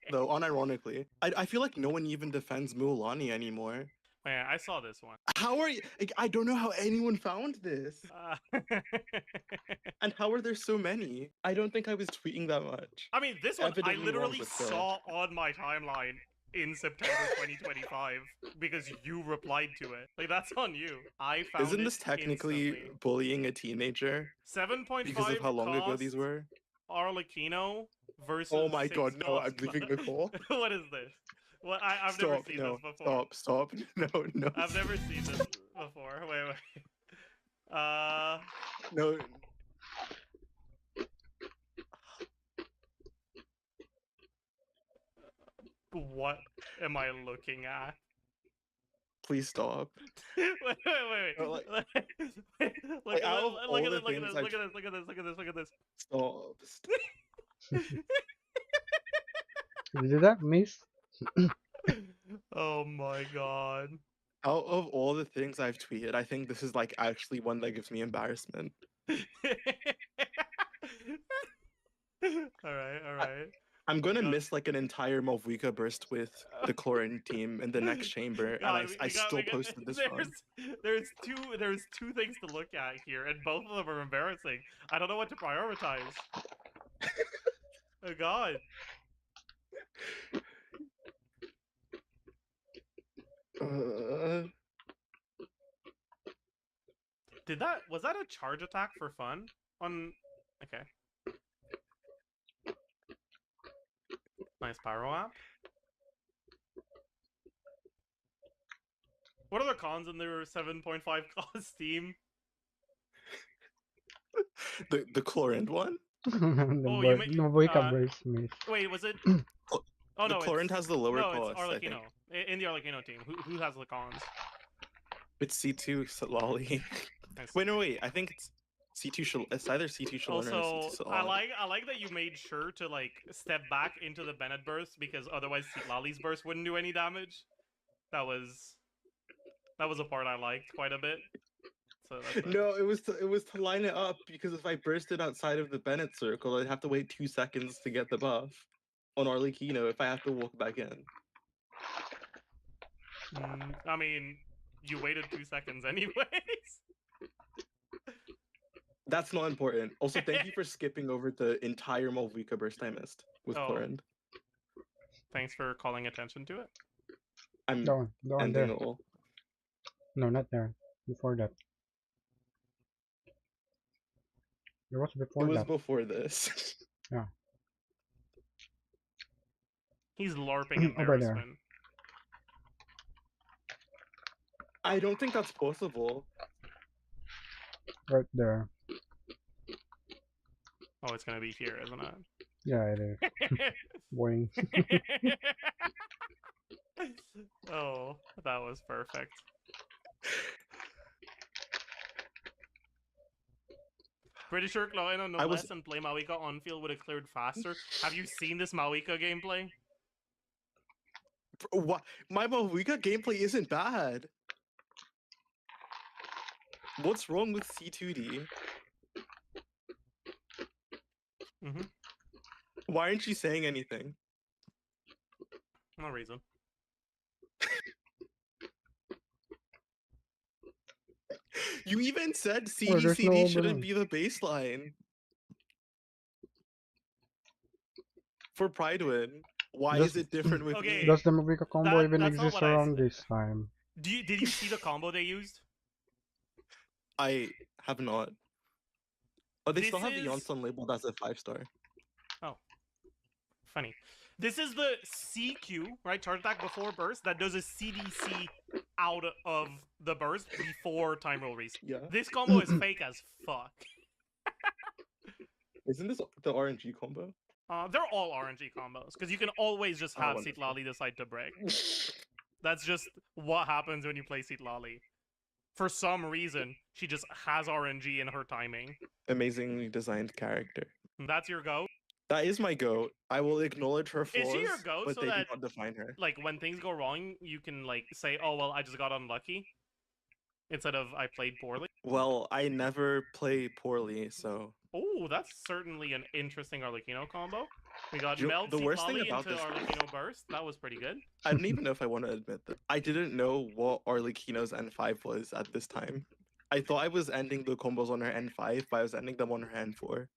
Though unironically. I feel like no one even defends Mulan anymore.
Yeah, I saw this one.
How are you? Like, I don't know how anyone found this. And how are there so many? I don't think I was tweeting that much.
I mean, this one
Evidently
I
wrong,
literally
but still.
saw on my timeline in September 2025 because you replied to it. Like, that's on you. I found
Isn't this
it
technically
instantly.
bullying a teenager?
7.5
Because of how long ago
cost
these were?
Arlecchino versus
Oh my
6
god, no, I'm
cost-
leaving Nicole.
What is this? What I've never
Stop,
seen
no,
this before.
stop, no, no.
I've never seen this before. Wait.
No.
What am I looking at?
Please stop.
Wait.
No, like-
Look
out of all the
at
things
this,
I've-
look at this.
Stop.
Did that miss?
Oh my god.
Out of all the things I've tweeted, I think this is like actually one that gives me embarrassment.
Alright.
I'm gonna miss like an entire Movwika burst with the Chlorine team in the next chamber, and I still posted this one.
There's two things to look at here, and both of them are embarrassing. I don't know what to prioritize. Oh god. Was that a charge attack for fun? Okay. Nice pyro app. What are the cons in their 7.5 cost Steam?
The Chlorine one?
Oh, you made.
Burst miss.
Wait, was it? Oh
The
no,
Chlorine has the lower
no,
cost,
it's
I think.
Arlecchino. In the Arlecchino team, who has the cons?
It's C2 Lolly. Wait, no, wait. I think it's C2 It's either C2 Shalona or
Also,
C2
I
Lolly.
like that you made sure to like step back into the Bennett burst because otherwise Lolly's burst wouldn't do any damage. That was a part I liked quite a bit. So that's
No, it was to line it up because if I bursted outside of the Bennett circle, I'd have to wait 2 seconds to get the buff on Arlecchino if I have to walk back in.
I mean, you waited 2 seconds anyways.
That's not important. Also, thank you for skipping over the entire Malvika burst I missed with Chlorine.
Thanks for calling attention to it.
I'm
The one
ending
there.
it all.
No, not there. Before that. There was before
It was
that.
before this.
Yeah.
He's LARPing
Over there.
embarrassment.
I don't think that's possible.
Right there.
Oh, it's gonna be here, isn't it?
Yeah, it is. Boing.
Oh, that was perfect. Pretty sure Cloino Noblesse and play Mawika on field would have cleared faster. Have you seen this Mawika gameplay?
What? My Mawika gameplay isn't bad. What's wrong with C2D? Why aren't you saying anything?
No reason.
You even said
Oh, there's no
CDCD shouldn't
balloon.
be the baseline. For Pride Win. Why is it different with me?
Does the Mavika combo even
that's not
exist
what I
around this time?
Did you see the combo they used?
I have not. Oh, they
This
still have the
is-
Yonson labeled as a 5-star.
Oh. Funny. This is the CQ, right? Charge attack before burst that does a CDC out of the burst before time roll reset.
Yeah.
This combo is fake as fuck.
Isn't this the RNG combo?
They're all RNG combos because you can always just have
wonderful.
Seatlali decide to break. That's just what happens when you play Seatlali. For some reason, she just has RNG in her timing.
Amazingly designed character.
That's your go.
That is my goat. I will acknowledge her flaws,
Is she your goat
but
so
they do
that,
not define her.
like, when things go wrong, you can, like, say, oh, well, I just got unlucky? Instead of, I played poorly?
Well, I never play poorly, so...
Oh, that's certainly an interesting Arlecchino combo. We got
You know,
Meld
the worst thing
Seatlali
about
into
this-
Arlecchino Burst. That was pretty good.
I don't even know if I want to admit that. I didn't know what Arlecchino's N5 was at this time. I thought I was ending the combos on her N5, but I was ending them on her N4.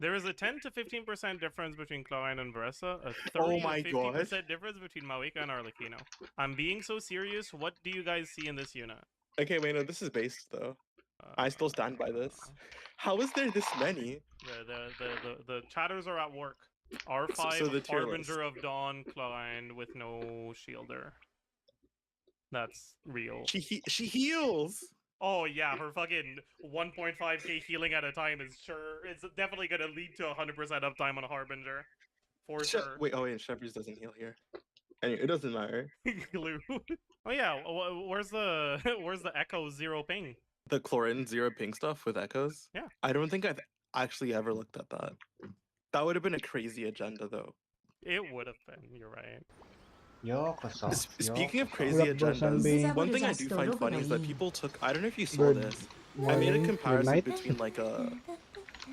There is a 10 to 15% difference between Chlorine and Veressa, a 30
Oh my
to
god.
50% difference between Mawika and Arlecchino. I'm being so serious. What do you guys see in this unit?
Okay, wait, no, this is based, though. I still stand by this. How is there this many?
The chatters are at work. R5,
So the tier
Harbinger of Dawn, Chlorine with no shielder. That's real.
She heals!
Oh yeah, her fucking 1.5k healing at a time is it's definitely gonna lead to 100% uptime on a Harbinger. For sure.
Wait, oh wait, Shepard's doesn't heal here. Anyway, it doesn't matter.
Glue. Oh yeah, where's the Echo 0 ping?
The Chlorine 0 ping stuff with echoes?
Yeah.
I don't think I've actually ever looked at that. That would have been a crazy agenda, though.
It would have been, you're right.
Speaking of
What
crazy
up, bro, Sunbeam?
agendas, one thing I do find funny is that people took... I don't know if you saw
Good
this. I made a
morning, good
comparison
night.
between like a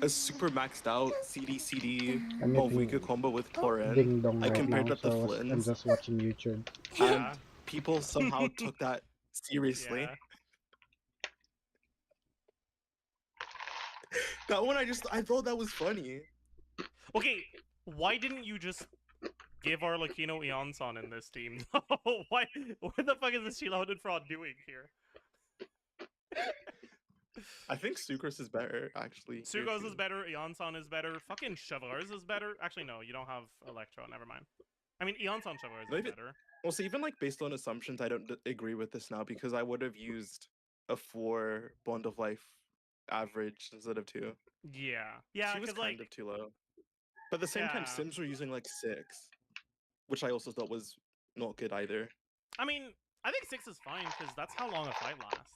super maxed out CD
I'm
Malvika
eating
combo with Chlorine.
Ding dong
I
right
compared
now,
that to
so I'm
Flynn's.
just watching YouTube.
And people somehow took that seriously.
Yeah.
That one I thought that was funny.
Okay, Why didn't you just give Arlecchino Eonson in this team? Why? What the fuck is this Sheloaded Fraud doing here?
I think Sucrose is better, actually.
Sucrose is better, Eonson is better, fucking Chevreuse is better. Actually, no, you don't have Electro, never mind. I mean, Eonson Chevreuse is better.
Well, so even like based on assumptions, I don't agree with this now because I would have used a 4 Bond of Life average instead of 2.
Yeah. Yeah,
she was kind of too low. But at the same time,
Yeah.
Sims were using like 6, which I also thought was not good either.
I mean, I think 6 is fine because that's how long a fight lasts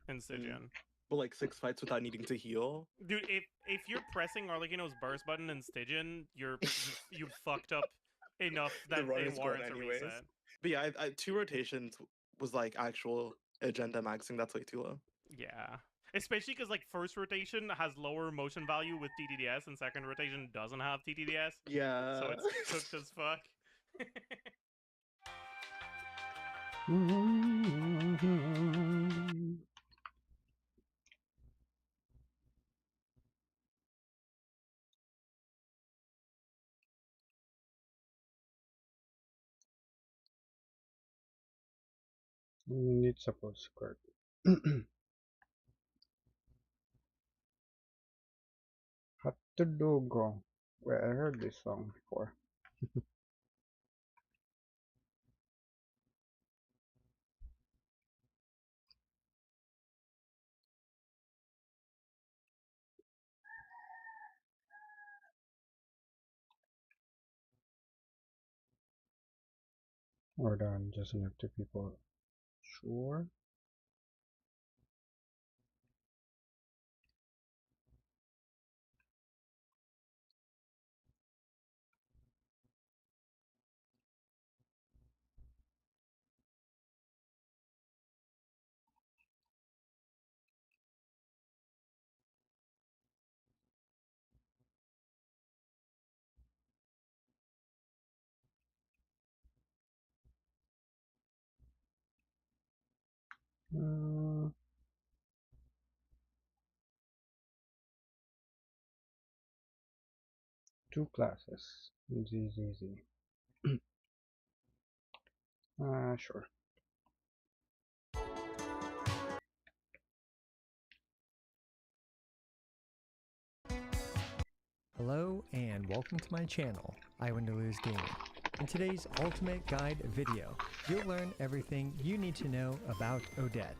in Stygian.
But like 6 fights without needing to heal.
Dude, if you're pressing Arlecchino's burst button in Stygian, you fucked up enough that it warrants a reset.
But yeah, 2 rotations was like actual agenda maxing. That's way too low.
Yeah. Especially because like first rotation has lower motion value with TTDS and second rotation doesn't have TTDS.
Yeah.
So it's cooked as fuck.
Need support squared. Hatudogo. Wait, I heard this song before. Or done just enough to people. Sure. Two classes. Easy. Sure.
Hello and welcome to my channel, I Win to Lose Gaming. In today's Ultimate Guide video, you'll learn everything you need to know about Odette.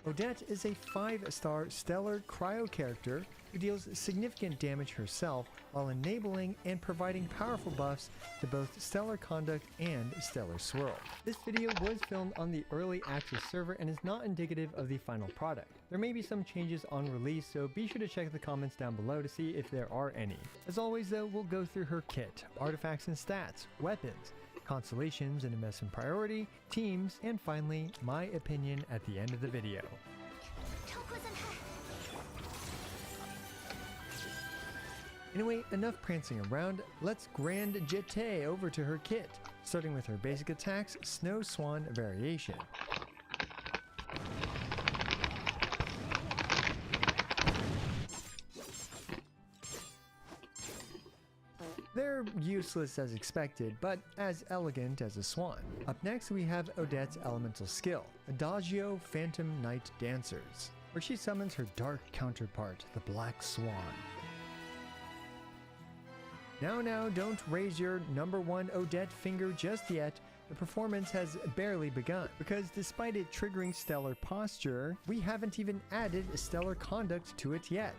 Odette is a 5-star stellar cryo character who deals significant damage herself while enabling and providing powerful buffs to both Stellar Conduct and Stellar Swirl. This video was filmed on the early access server and is not indicative of the final product. There may be some changes on release, so be sure to check the comments down below to see if there are any. As always though, we'll go through her kit, artifacts and stats, weapons, constellations and investment priority, teams, and finally, my opinion at the end of the video. Anyway, enough prancing around, let's grand jete over to her kit, starting with her basic attacks, Snow Swan variation. They're useless as expected, but as elegant as a swan. Up next we have Odette's elemental skill, Adagio Phantom Night Dancers, where she summons her dark counterpart, the Black Swan. Now, don't raise your #1 Odette finger just yet. The performance has barely begun, because despite it triggering stellar posture, we haven't even added stellar conduct to it yet.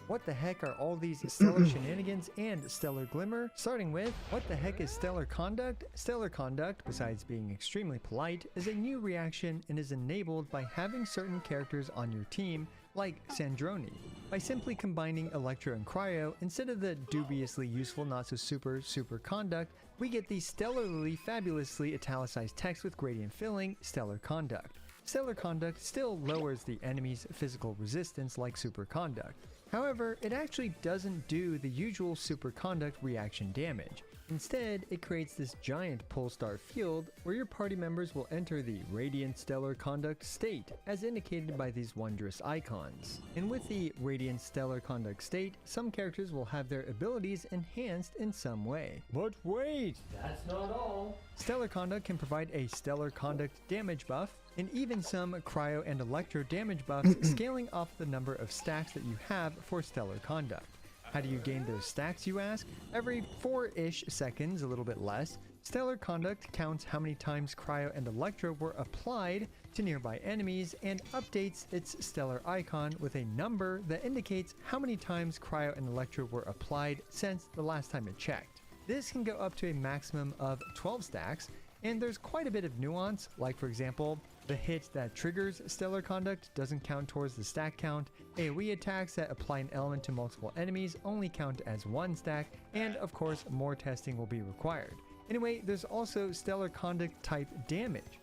What the heck are all these stellar shenanigans and stellar glimmer? Starting with, what the heck is stellar conduct? Stellar conduct, besides being extremely polite, is a new reaction and is enabled by having certain characters on your team, like Sandrone. By simply combining Electro and Cryo, instead of the dubiously useful not so super conduct, we get the stellarly fabulously italicized text with gradient filling, stellar conduct. Stellar Conduct still lowers the enemy's physical resistance like Superconduct. However, it actually doesn't do the usual Superconduct reaction damage. Instead, it creates this giant Polestar field where your party members will enter the Radiant Stellar Conduct state, as indicated by these wondrous icons. And with the Radiant Stellar Conduct state, some characters will have their abilities enhanced in some way. But wait, that's not all! Stellar Conduct can provide a Stellar Conduct damage buff, and even some Cryo and Electro damage buffs scaling off the number of stacks that you have for Stellar Conduct. How do you gain those stacks, you ask? Every 4-ish seconds, a little bit less, Stellar Conduct counts how many times Cryo and Electro were applied to nearby enemies and updates its stellar icon with a number that indicates how many times Cryo and Electro were applied since the last time it checked. This can go up to a maximum of 12 stacks, and there's quite a bit of nuance, like for example, the hit that triggers Stellar Conduct doesn't count towards the stack count, AoE attacks that apply an element to multiple enemies only count as 1 stack, and of course more testing will be required. Anyway, there's also Stellar Conduct type damage,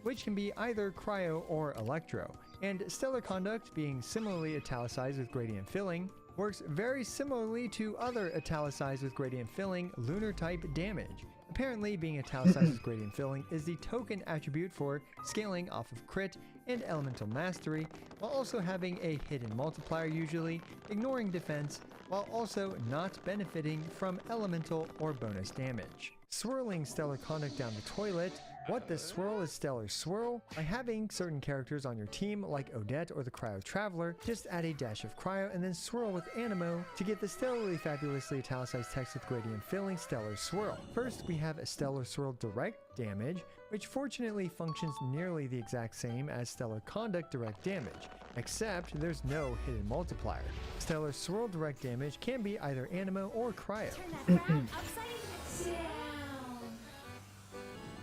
which can be either Cryo or Electro, and Stellar Conduct, being similarly italicized with gradient filling, works very similarly to other italicized with gradient filling lunar type damage. Apparently, being italicized with gradient filling is the token attribute for scaling off of crit and elemental mastery, while also having a hidden multiplier usually, ignoring defense, while also not benefiting from elemental or bonus damage. Swirling Stellar Conduct down the toilet. What the swirl is Stellar Swirl? By having certain characters on your team like Odette or the Cryo Traveler, just add a dash of Cryo and then swirl with Animo to get the stellarly fabulously italicized text with gradient filling Stellar Swirl. First, we have a Stellar Swirl direct damage, which fortunately functions nearly the exact same as Stellar Conduct direct damage, except there's no hidden multiplier. Stellar Swirl direct damage can be either Animo or Cryo.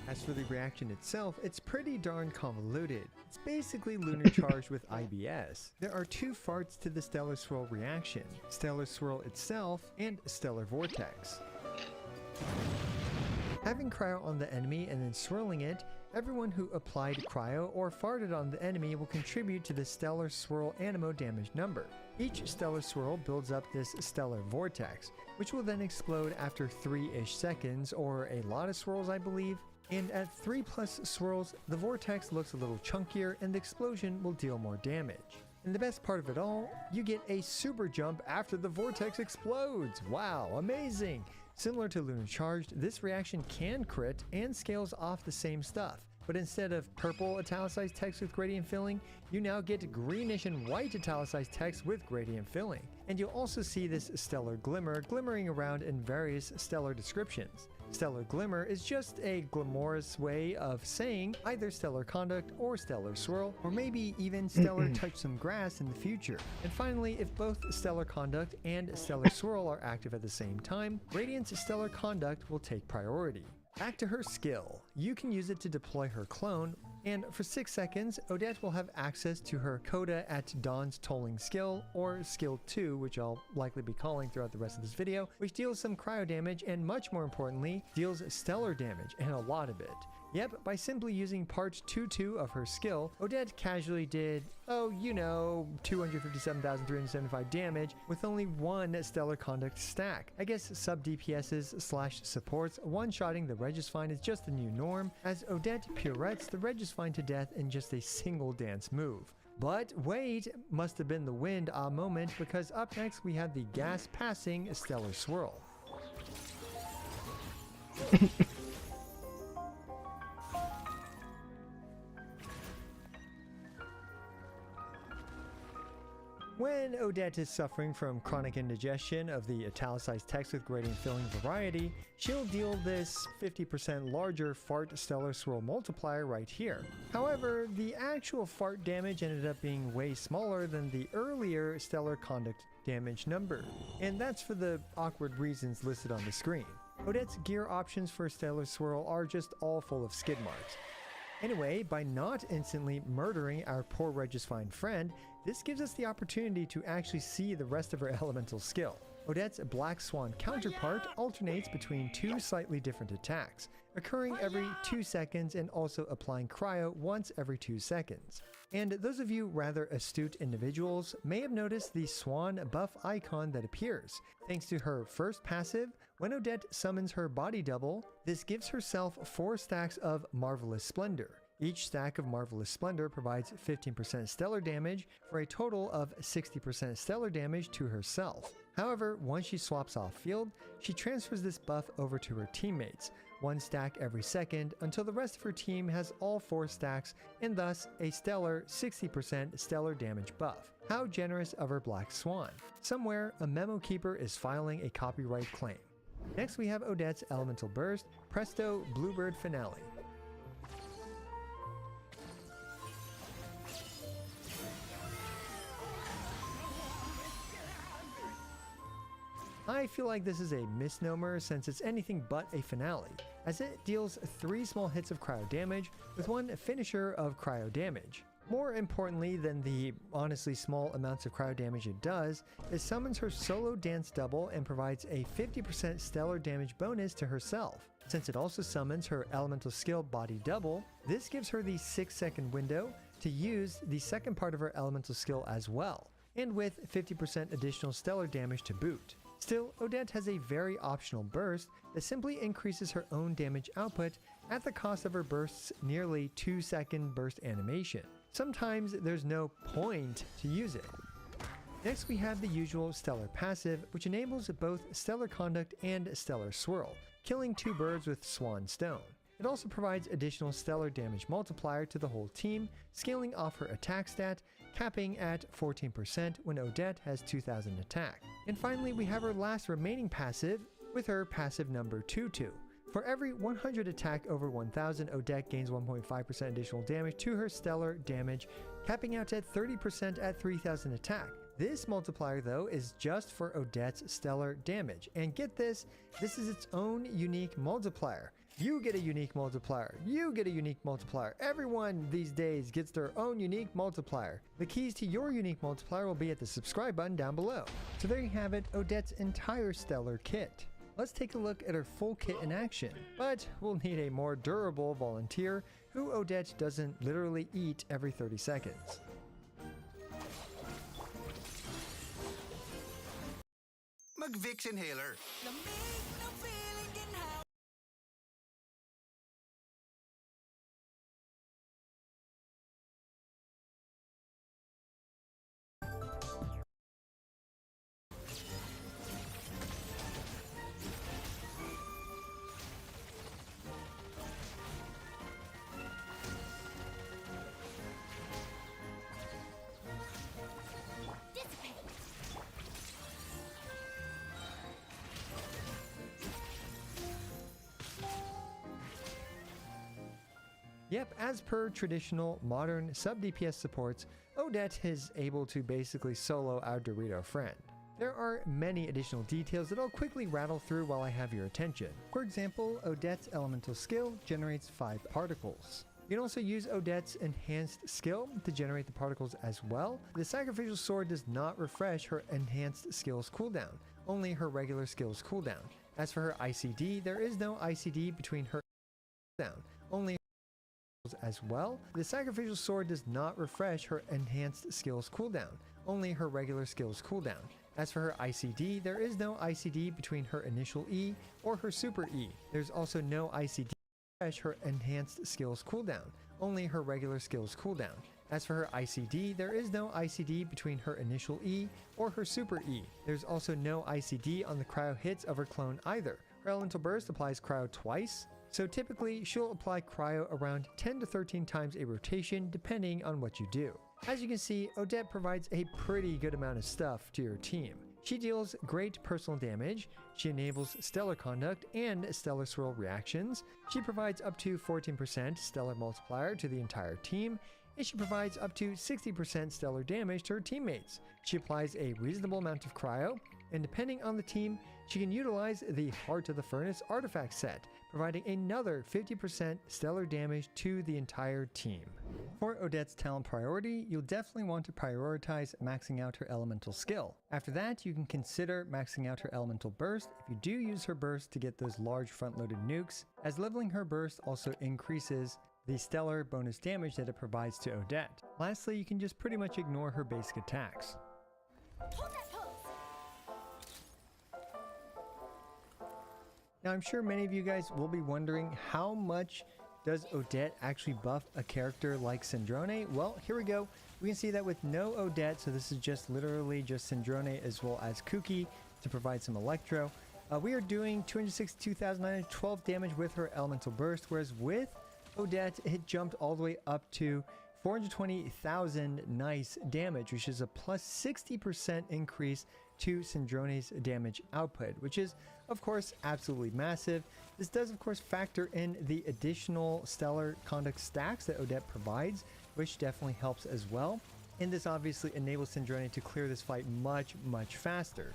As for the reaction itself, it's pretty darn convoluted. It's basically lunar charged with IBS. There are 2 farts to the Stellar Swirl reaction, Stellar Swirl itself and Stellar Vortex. Having Cryo on the enemy and then swirling it, everyone who applied Cryo or farted on the enemy will contribute to the Stellar Swirl Animo damage number. Each Stellar Swirl builds up this Stellar Vortex, which will then explode after 3-ish seconds, or a lot of swirls I believe. And at 3+ swirls, the vortex looks a little chunkier and the explosion will deal more damage. And the best part of it all, you get a super jump after the vortex explodes! Wow, amazing! Similar to Lunar Charged, this reaction can crit and scales off the same stuff. But instead of purple italicized text with gradient filling, you now get greenish and white italicized text with gradient filling. And you'll also see this Stellar Glimmer glimmering around in various stellar descriptions. Stellar Glimmer is just a glamorous way of saying either Stellar Conduct or Stellar Swirl, or maybe even Stellar Touch Some Grass in the future. And finally, if both Stellar Conduct and Stellar Swirl are active at the same time, Radiant's Stellar Conduct will take priority. Back to her skill. You can use it to deploy her clone, and for 6 seconds, Odette will have access to her Coda at Dawn's Tolling skill, or Skill 2, which I'll likely be calling throughout the rest of this video, which deals some cryo damage and much more importantly, deals stellar damage, and a lot of it. Yep, by simply using part 2-2 of her skill, Odette casually did, 257,375 damage with only 1 Stellar Conduct stack. I guess sub DPSs / supports one-shotting the Regisfine is just the new norm, as Odette pirouettes the Regisfine to death in just a single dance move. But wait, must have been the wind moment, because up next we have the gas-passing Stellar Swirl. When Odette is suffering from chronic indigestion of the italicized text with gradient filling variety, she'll deal this 50% larger fart Stellar Swirl multiplier right here. However, the actual fart damage ended up being way smaller than the earlier Stellar Conduct damage number, and that's for the awkward reasons listed on the screen. Odette's gear options for Stellar Swirl are just all full of skid marks. Anyway, by not instantly murdering our poor Regisfine friend, this gives us the opportunity to actually see the rest of her elemental skill. Odette's Black Swan counterpart alternates between two slightly different attacks, occurring every 2 seconds and also applying cryo once every 2 seconds. And those of you rather astute individuals may have noticed the swan buff icon that appears. Thanks to her first passive, when Odette summons her body double, this gives herself 4 stacks of Marvelous Splendor. Each stack of Marvelous Splendor provides 15% stellar damage for a total of 60% stellar damage to herself. However, once she swaps off field, she transfers this buff over to her teammates, 1 stack every second until the rest of her team has all 4 stacks and thus a stellar 60% stellar damage buff. How generous of her Black Swan. Somewhere, a memo keeper is filing a copyright claim. Next we have Odette's Elemental Burst, Presto Bluebird Finale. I feel like this is a misnomer since it's anything but a finale, as it deals 3 small hits of cryo damage with 1 finisher of cryo damage. More importantly than the honestly small amounts of cryo damage it does, it summons her solo dance double and provides a 50% stellar damage bonus to herself. Since it also summons her elemental skill body double, this gives her the 6-second window to use the second part of her elemental skill as well, and with 50% additional stellar damage to boot. Still, Odette has a very optional burst that simply increases her own damage output at the cost of her burst's nearly 2-second burst animation. Sometimes there's no point to use it. Next we have the usual Stellar passive, which enables both Stellar Conduct and Stellar Swirl, killing 2 birds with Swan Stone. It also provides additional stellar damage multiplier to the whole team, scaling off her attack stat, capping at 14% when Odette has 2000 attack. And finally we have her last remaining passive with her passive number 22. For every 100 attack over 1000, Odette gains 1.5% additional damage to her stellar damage, capping out at 30% at 3000 attack. This multiplier though is just for Odette's stellar damage, and get this, this is its own unique multiplier. You get a unique multiplier. You get a unique multiplier. Everyone these days gets their own unique multiplier. The keys to your unique multiplier will be at the subscribe button down below. So there you have it, Odette's entire stellar kit. Let's take a look at her full kit in action, but we'll need a more durable volunteer who Odette doesn't literally eat every 30 seconds.
Mag-Vicks inhaler.
Yep, as per traditional modern sub-DPS supports, Odette is able to basically solo our Dorito friend. There are many additional details that I'll quickly rattle through while I have your attention. For example, Odette's elemental skill generates 5 particles. You can also use Odette's enhanced skill to generate the particles as well. The sacrificial sword does not refresh her enhanced skills cooldown, only her regular skills cooldown. As for her ICD, there is no ICD between her cooldown, only as well. The sacrificial sword does not refresh her enhanced skills cooldown, only her regular skills cooldown. As for her ICD, there is no ICD between her initial E or her super E. There's also no ICD to refresh her enhanced skills cooldown, only her regular skills cooldown. As for her ICD, there is no ICD between her initial E or her super E. There's also no ICD on the cryo hits of her clone either. Her elemental burst applies cryo twice, so typically she'll apply cryo around 10 to 13 times a rotation depending on what you do. As you can see, Odette provides a pretty good amount of stuff to your team. She deals great personal damage, she enables stellar conduct and stellar swirl reactions, she provides up to 14% stellar multiplier to the entire team, and she provides up to 60% stellar damage to her teammates. She applies a reasonable amount of cryo, and depending on the team, she can utilize the Heart of the Furnace artifact set, providing another 50% stellar damage to the entire team. For Odette's talent priority, you'll definitely want to prioritize maxing out her elemental skill. After that, you can consider maxing out her elemental burst if you do use her burst to get those large front-loaded nukes, as leveling her burst also increases the stellar bonus damage that it provides to Odette. Lastly, you can just pretty much ignore her basic attacks. Now, I'm sure many of you guys will be wondering, how much does Odette actually buff a character like Syndrome? Well, here we go. We can see that with no Odette, so this is just literally just Syndrome as well as Kuki to provide some Electro. We are doing 262,912 damage with her Elemental Burst, whereas with Odette, it jumped all the way up to 420,000 nice damage, which is a plus 60% increase to Syndrone's damage output, which is of course absolutely massive. This does of course factor in the additional stellar conduct stacks that Odette provides, which definitely helps as well. And this obviously enables Syndrome to clear this fight much faster.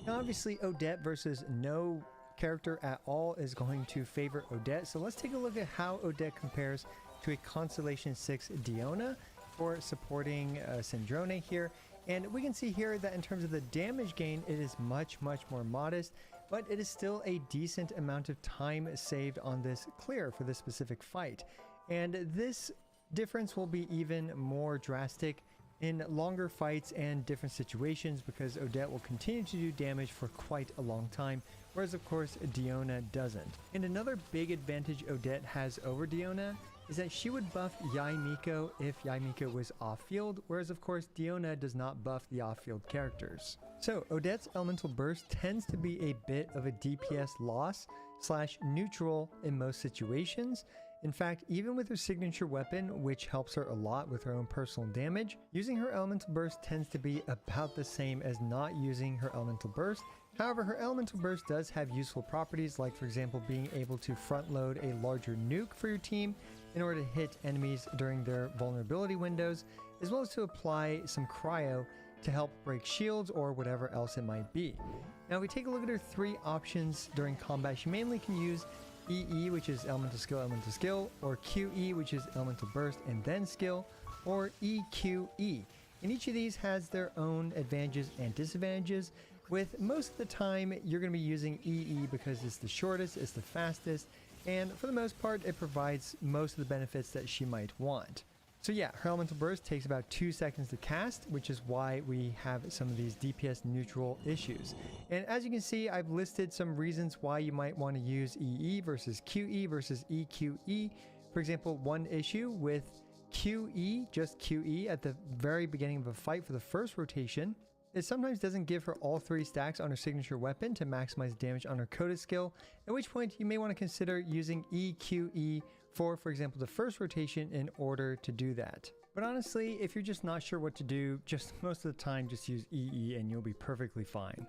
Now obviously Odette versus no character at all is going to favor Odette, so let's take a look at how Odette compares to a Constellation 6 Diona for supporting Syndrome here. And we can see here that in terms of the damage gain, it is much more modest, but it is still a decent amount of time saved on this clear for this specific fight. And this difference will be even more drastic in longer fights and different situations, because Odette will continue to do damage for quite a long time, whereas of course Diona doesn't. And another big advantage Odette has over Diona is that she would buff Yae Miko if Yae Miko was off-field, whereas of course Diona does not buff the off-field characters. So Odette's Elemental Burst tends to be a bit of a DPS loss / neutral in most situations. In fact, even with her signature weapon, which helps her a lot with her own personal damage, using her Elemental Burst tends to be about the same as not using her Elemental Burst. However, her Elemental Burst does have useful properties, like for example being able to front load a larger nuke for your team in order to hit enemies during their vulnerability windows, as well as to apply some cryo to help break shields or whatever else it might be. Now if we take a look at her three options during combat, she mainly can use EE, which is Elemental Skill, or QE, which is Elemental Burst and then Skill, or EQE. And each of these has their own advantages and disadvantages, with most of the time you're going to be using EE because it's the shortest, it's the fastest, and for the most part it provides most of the benefits that she might want. So yeah, her Elemental Burst takes about 2 seconds to cast, which is why we have some of these DPS neutral issues. And as you can see, I've listed some reasons why you might want to use EE versus QE versus EQE. For example, one issue with QE, just QE at the very beginning of a fight for the first rotation, it sometimes doesn't give her all 3 stacks on her signature weapon to maximize damage on her coded skill, at which point you may want to consider using EQE for example, the first rotation in order to do that. But honestly, if you're just not sure what to do, just most of the time just use EE and you'll be perfectly fine.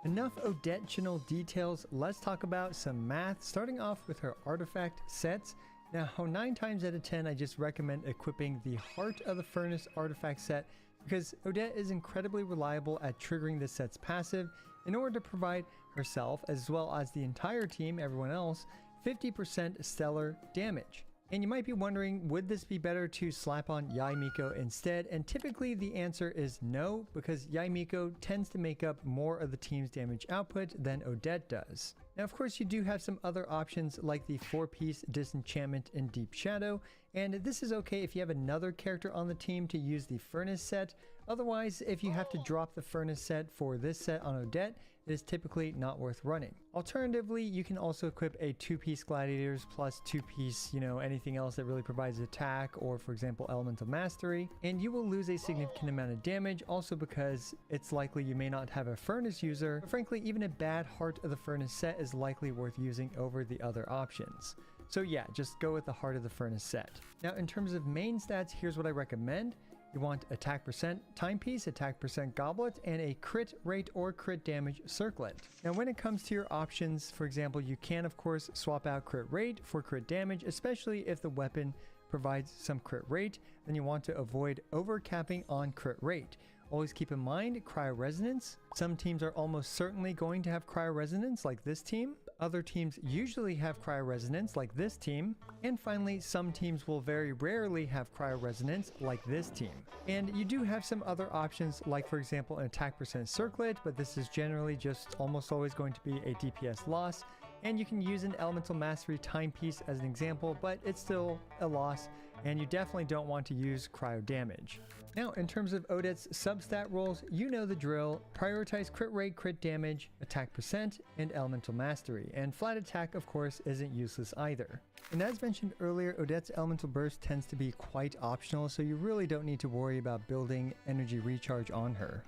Enough Odette-tional details, let's talk about some math, starting off with her artifact sets. Now, 9 times out of 10, I just recommend equipping the Heart of the Furnace artifact set, because Odette is incredibly reliable at triggering this set's passive in order to provide herself, as well as the entire team, everyone else, 50% stellar damage. And you might be wondering, would this be better to slap on Yae Miko instead? And typically the answer is no, because Yae Miko tends to make up more of the team's damage output than Odette does. Now of course you do have some other options like the 4-piece Disenchantment in Deep Shadow, and this is okay if you have another character on the team to use the Furnace set. Otherwise, if you have to drop the Furnace set for this set on Odette, it is typically not worth running. Alternatively, you can also equip a 2-piece Gladiators plus 2-piece, anything else that really provides attack, or for example Elemental Mastery, and you will lose a significant amount of damage, also because it's likely you may not have a Furnace user, but frankly even a bad Heart of the Furnace set is likely worth using over the other options. So yeah, just go with the Heart of the Furnace set. Now in terms of main stats, here's what I recommend. You want attack percent timepiece, attack percent goblet, and a crit rate or crit damage circlet. Now when it comes to your options, for example, you can of course swap out crit rate for crit damage, especially if the weapon provides some crit rate. Then you want to avoid overcapping on crit rate. Always keep in mind Cryo Resonance. Some teams are almost certainly going to have Cryo Resonance like this team. Other teams usually have Cryo Resonance like this team. And finally, some teams will very rarely have Cryo Resonance like this team. And you do have some other options like, for example, an attack percent circlet, but this is generally just almost always going to be a DPS loss. And you can use an Elemental Mastery timepiece as an example, but it's still a loss, and you definitely don't want to use cryo damage. Now, in terms of Odette's substat roles, you know the drill. Prioritize crit rate, crit damage, attack percent, and Elemental Mastery. And flat attack, of course, isn't useless either. And as mentioned earlier, Odette's Elemental Burst tends to be quite optional, so you really don't need to worry about building energy recharge on her.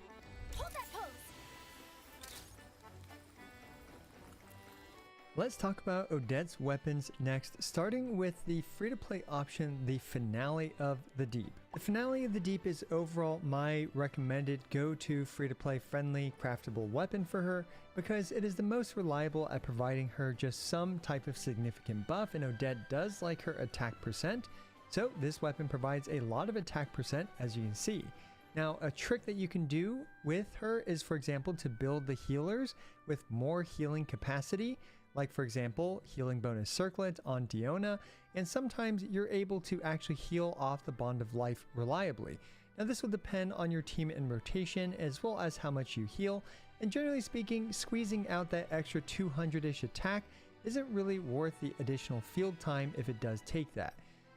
Hold that pose!
Let's talk about Odette's weapons next, starting with the free-to-play option, the Finale of the Deep. The Finale of the Deep is overall my recommended go-to free-to-play friendly craftable weapon for her because it is the most reliable at providing her just some type of significant buff, and Odette does like her attack percent, so this weapon provides a lot of attack percent, as you can see. Now, a trick that you can do with her is, for example, to build the healers with more healing capacity, like for example, healing bonus circlet on Diona, and sometimes you're able to actually heal off the Bond of Life reliably. Now this will depend on your team and rotation as well as how much you heal, and generally speaking, squeezing out that extra 200-ish attack isn't really worth the additional field time if it does take that.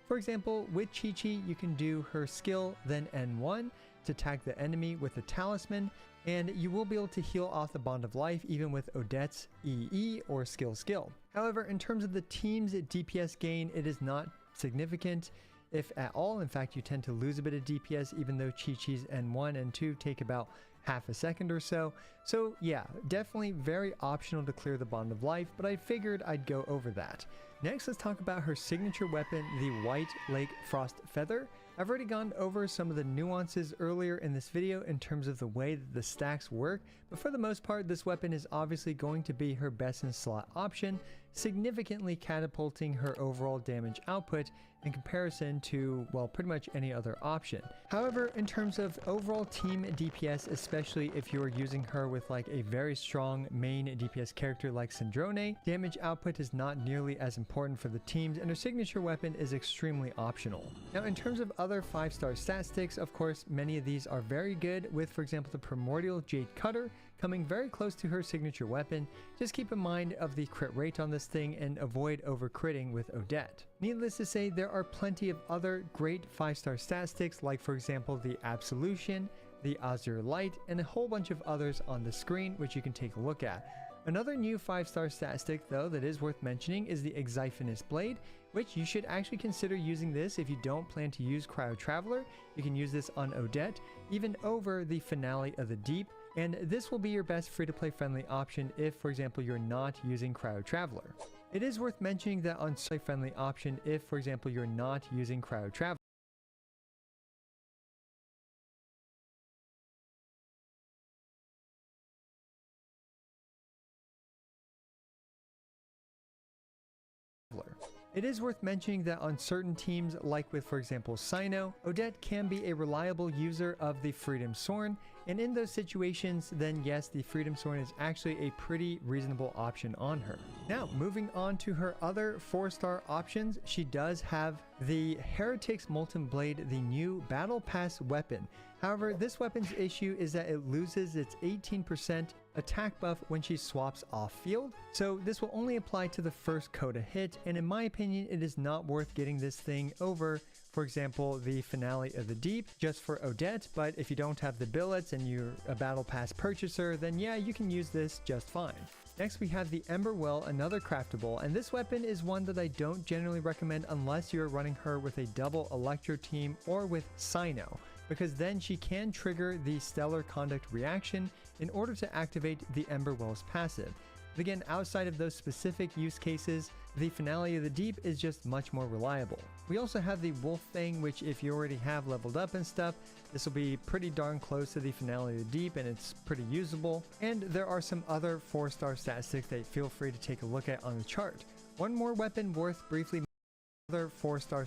For example, with Chi-Chi, you can do her skill, then N1 to tag the enemy with a talisman, and you will be able to heal off the Bond of Life even with Odette's EE or skill. However, in terms of the team's DPS gain, it is not significant, if at all. In fact, you tend to lose a bit of DPS even though Chi-Chi's N1 and 2 take about half a second or so. So yeah, definitely very optional to clear the Bond of Life, but I figured I'd go over that. Next, let's talk about her signature weapon, the White Lake Frost Feather. I've already gone over some of the nuances earlier in this video in terms of the way that the stacks work, but for the most part, this weapon is obviously going to be her best in slot option, significantly catapulting her overall damage output in comparison to, well, pretty much any other option. However, in terms of overall team DPS, especially if you're using her with like a very strong main DPS character like Syndrome, damage output is not nearly as important for the teams, and her signature weapon is extremely optional. Now, in terms of other 5-star stat sticks, of course, many of these are very good, with, for example, the Primordial Jade Cutter coming very close to her signature weapon. Just keep in mind of the crit rate on this thing and avoid over-critting with Odette. Needless to say, there are plenty of other great 5-star stat sticks, like for example the Absolution, the Azure Light, and a whole bunch of others on the screen which you can take a look at. Another new 5-star stat stick though that is worth mentioning is the Exiphanous Blade, which you should actually consider using this if you don't plan to use Cryo Traveler. You can use this on Odette, even over the Finale of the Deep, and this will be your best free-to-play friendly option if, for example, you're not using Cryo Traveler. It is worth mentioning that on friendly option if, for example, you're not using Cryo Traveler. It is worth mentioning that on certain teams, like with, for example, Cyno, Odette can be a reliable user of the Freedom Sorn, and in those situations, then yes, the Freedom Sorn is actually a pretty reasonable option on her. Now, moving on to her other 4-star options, she does have the Heretic's Molten Blade, the new Battle Pass weapon. However, this weapon's issue is that it loses its 18% attack buff when she swaps off field, so this will only apply to the first Coda hit, and in my opinion, it is not worth getting this thing over, for example, the Finale of the Deep, just for Odette. But if you don't have the billets and you're a Battle Pass purchaser, then yeah, you can use this just fine. Next, we have the Ember Well, another craftable, and this weapon is one that I don't generally recommend unless you're running her with a double Electro team or with Cyno, because then she can trigger the Stellar Conduct reaction in order to activate the Ember Well's passive. But again, outside of those specific use cases, the Finale of the Deep is just much more reliable. We also have the Wolf Fang, which if you already have leveled up and stuff, this will be pretty darn close to the Finale of the Deep, and it's pretty usable. And there are some other 4-star stat sticks that feel free to take a look at on the chart. One more weapon worth briefly, other 4-star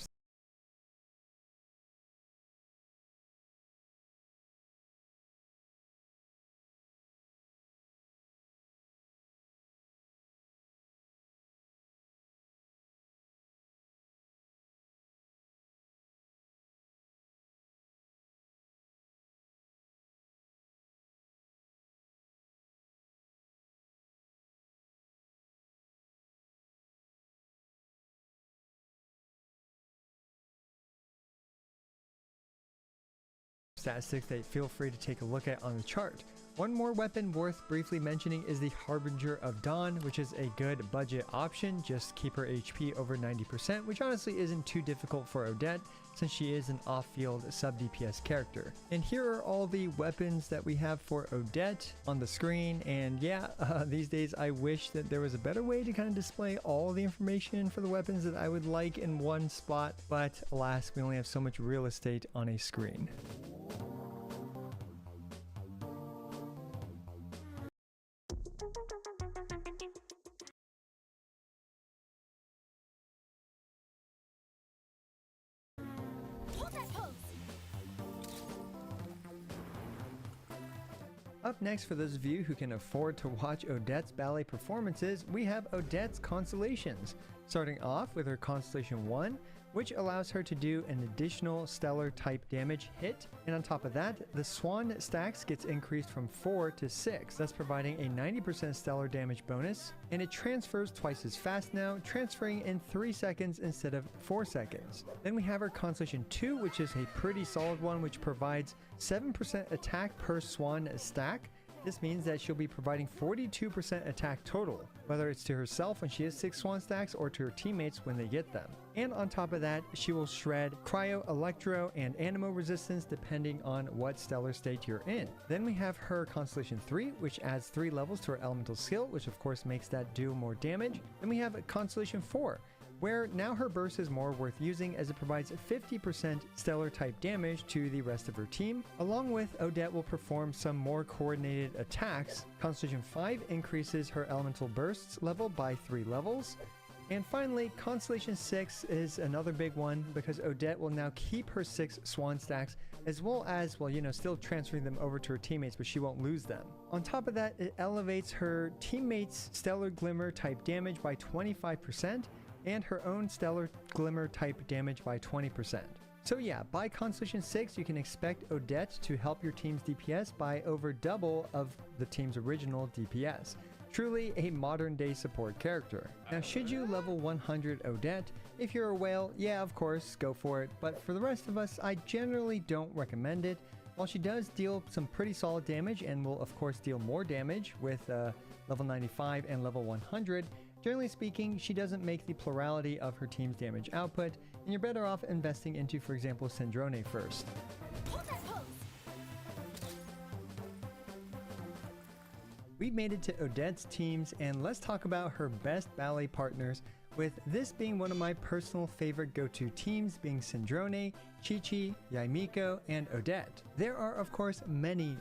statistics that feel free to take a look at on the chart. One more weapon worth briefly mentioning is the Harbinger of Dawn, which is a good budget option. Just keep her HP over 90%, which honestly isn't too difficult for Odette since she is an off-field sub-DPS character. And here are all the weapons that we have for Odette on the screen. And yeah, these days I wish that there was a better way to kind of display all the information for the weapons that I would like in one spot, but alas, we only have so much real estate on a screen. Up next, for those of you who can afford to watch Odette's ballet performances, we have Odette's Constellations, starting off with her Constellation 1, which allows her to do an additional stellar type damage hit, and on top of that, the Swan stacks gets increased from 4 to 6, thus providing a 90% stellar damage bonus, and it transfers twice as fast now, transferring in 3 seconds instead of 4 seconds. Then we have our Constellation 2, which is a pretty solid one, which provides 7% attack per Swan stack. This means that she'll be providing 42% attack total, whether it's to herself when she has 6 Swan stacks or to her teammates when they get them. And on top of that, she will shred Cryo, Electro, and Animo resistance depending on what stellar state you're in. Then we have her Constellation 3, which adds 3 levels to her elemental skill, which of course makes that do more damage. Then we have Constellation 4, where now her burst is more worth using as it provides 50% stellar type damage to the rest of her team. Along with, Odette will perform some more coordinated attacks. Constellation 5 increases her elemental bursts level by 3 levels. And finally, Constellation 6 is another big one because Odette will now keep her 6 Swan stacks as well as, well, still transferring them over to her teammates, but she won't lose them. On top of that, it elevates her teammates' Stellar Glimmer type damage by 25%, and her own Stellar Glimmer type damage by 20%. So yeah, by Constellation 6, you can expect Odette to help your team's DPS by over double of the team's original DPS. Truly a modern day support character. Now, should you level 100 Odette? If you're a whale, yeah, of course, go for it. But for the rest of us, I generally don't recommend it. While she does deal some pretty solid damage and will of course deal more damage with level 95 and level 100, generally speaking, she doesn't make the plurality of her team's damage output, and you're better off investing into, for example, Sandrone first. We've made it to Odette's teams, and let's talk about her best ballet partners, with this being one of my personal favorite go-to teams being Sandrone, Chi-Chi, Yaimiko, and Odette. There are of course many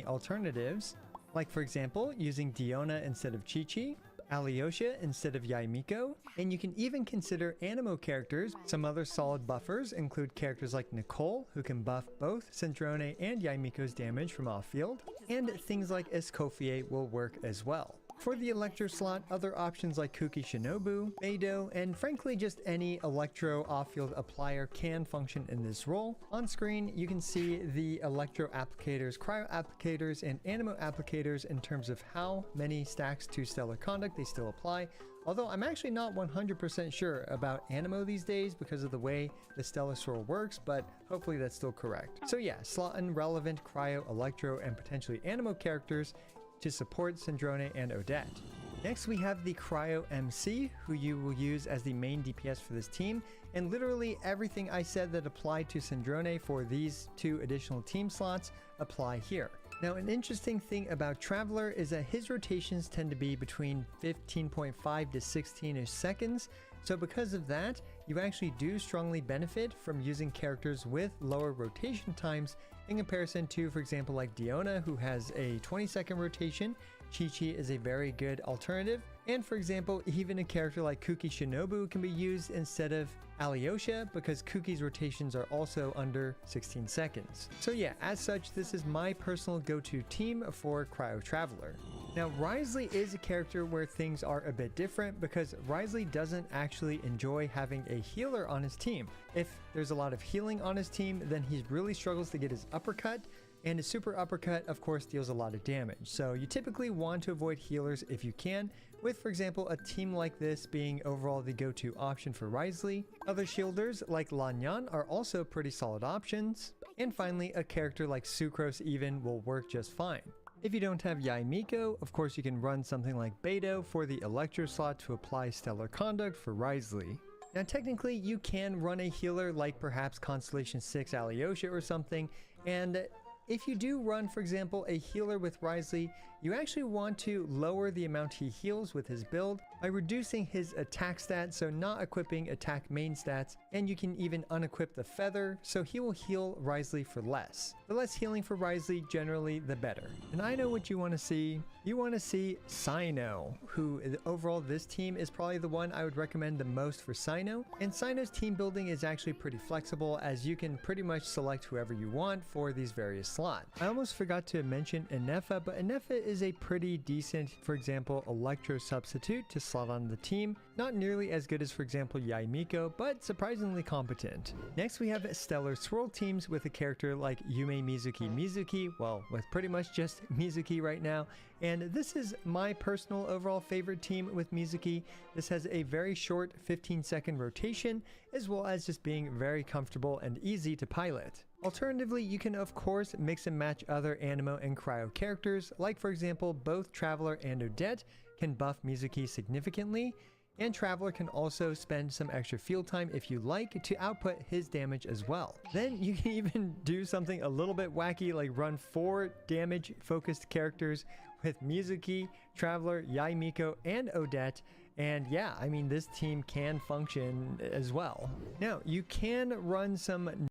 alternatives, like for example using Diona instead of Chi-Chi, Alyosha instead of Yaimiko, and you can even consider Animo characters. Some other solid buffers include characters like Nicole, who can buff both Sandrone and Yaimiko's damage from off-field, and things like Escoffier will work as well. For the Electro slot, other options like Kuki Shinobu, Beidou, and frankly just any Electro off-field applier can function in this role. On screen, you can see the Electro applicators, Cryo applicators, and Animo applicators in terms of how many stacks to Stellar Conduct they still apply. Although I'm actually not 100% sure about Animo these days because of the way the Stellar Swirl works, but hopefully that's still correct. So yeah, slot in relevant Cryo, Electro, and potentially Animo characters to support Sandrone and Odette. Next we have the Cryo MC, who you will use as the main DPS for this team, and literally everything I said that applied to Sandrone for these 2 additional team slots apply here. Now, an interesting thing about Traveler is that his rotations tend to be between 15.5 to 16-ish seconds, so because of that, you actually do strongly benefit from using characters with lower rotation times in comparison to, for example, like Diona, who has a 20-second rotation. Chi-Chi is a very good alternative, and for example, even a character like Kuki Shinobu can be used instead of Alyosha because Kuki's rotations are also under 16 seconds. So yeah, as such, this is my personal go-to team for Cryo Traveler. Now, Wriothesley is a character where things are a bit different because Wriothesley doesn't actually enjoy having a healer on his team. If there's a lot of healing on his team, then he really struggles to get his uppercut. and a super uppercut of course deals a lot of damage, so you typically want to avoid healers if you can, with for example a team like this being overall the go-to option for Wriothesley. Other shielders like Lanyan are also pretty solid options, and finally a character like Sucrose even will work just fine. If you don't have Yai Miko, of course you can run something like Beto for the Electro slot to apply Stellar Conduct for Wriothesley. Now technically you can run a healer like perhaps Constellation 6 Alyosha or something, and if you do run, for example, a healer with Wriothesley, you actually want to lower the amount he heals with his build by reducing his attack stats, so not equipping attack main stats, and you can even unequip the feather, so he will heal Wriothesley for less. The less healing for Wriothesley, generally the better. And I know what you want to see. You want to see Cyno, who overall this team is probably the one I would recommend the most for Cyno. And Cyno's team building is actually pretty flexible, as you can pretty much select whoever you want for these various slots. I almost forgot to mention Enefa, but Enefa is a pretty decent, for example, Electro substitute to slot on the team. Not nearly as good as, for example, Yai Miko, but surprisingly competent. Next we have Stellar Swirl teams with a character like Yume Mizuki, well, with pretty much just Mizuki right now. And this is my personal overall favorite team with Mizuki. This has a very short 15-second rotation, as well as just being very comfortable and easy to pilot. Alternatively, you can of course mix and match other Anemo and Cryo characters, like for example both Traveler and Odette can buff Mizuki significantly, and Traveler can also spend some extra field time if you like to output his damage as well. Then you can even do something a little bit wacky, like run 4 damage focused characters with Mizuki, Traveler, Yai Miko, and Odette. And yeah, I mean this team can function as well. Now you can run some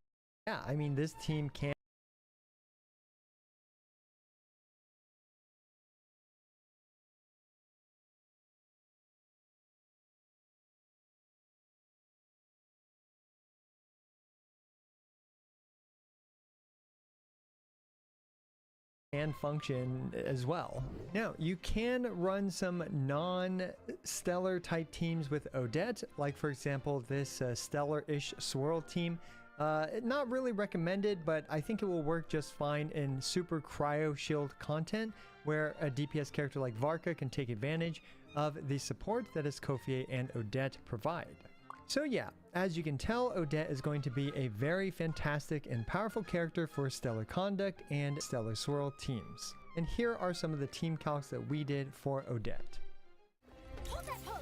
this team can function as well. Now, you can run some non-stellar type teams with Odette, like for example this stellar-ish swirl team. Not really recommended, but I think it will work just fine in super cryo shield content, where a DPS character like Varka can take advantage of the support that Escoffier and Odette provide. So yeah, as you can tell, Odette is going to be a very fantastic and powerful character for Stellar Conduct and Stellar Swirl teams. And here are some of the team calcs that we did for Odette.
Hold that pose.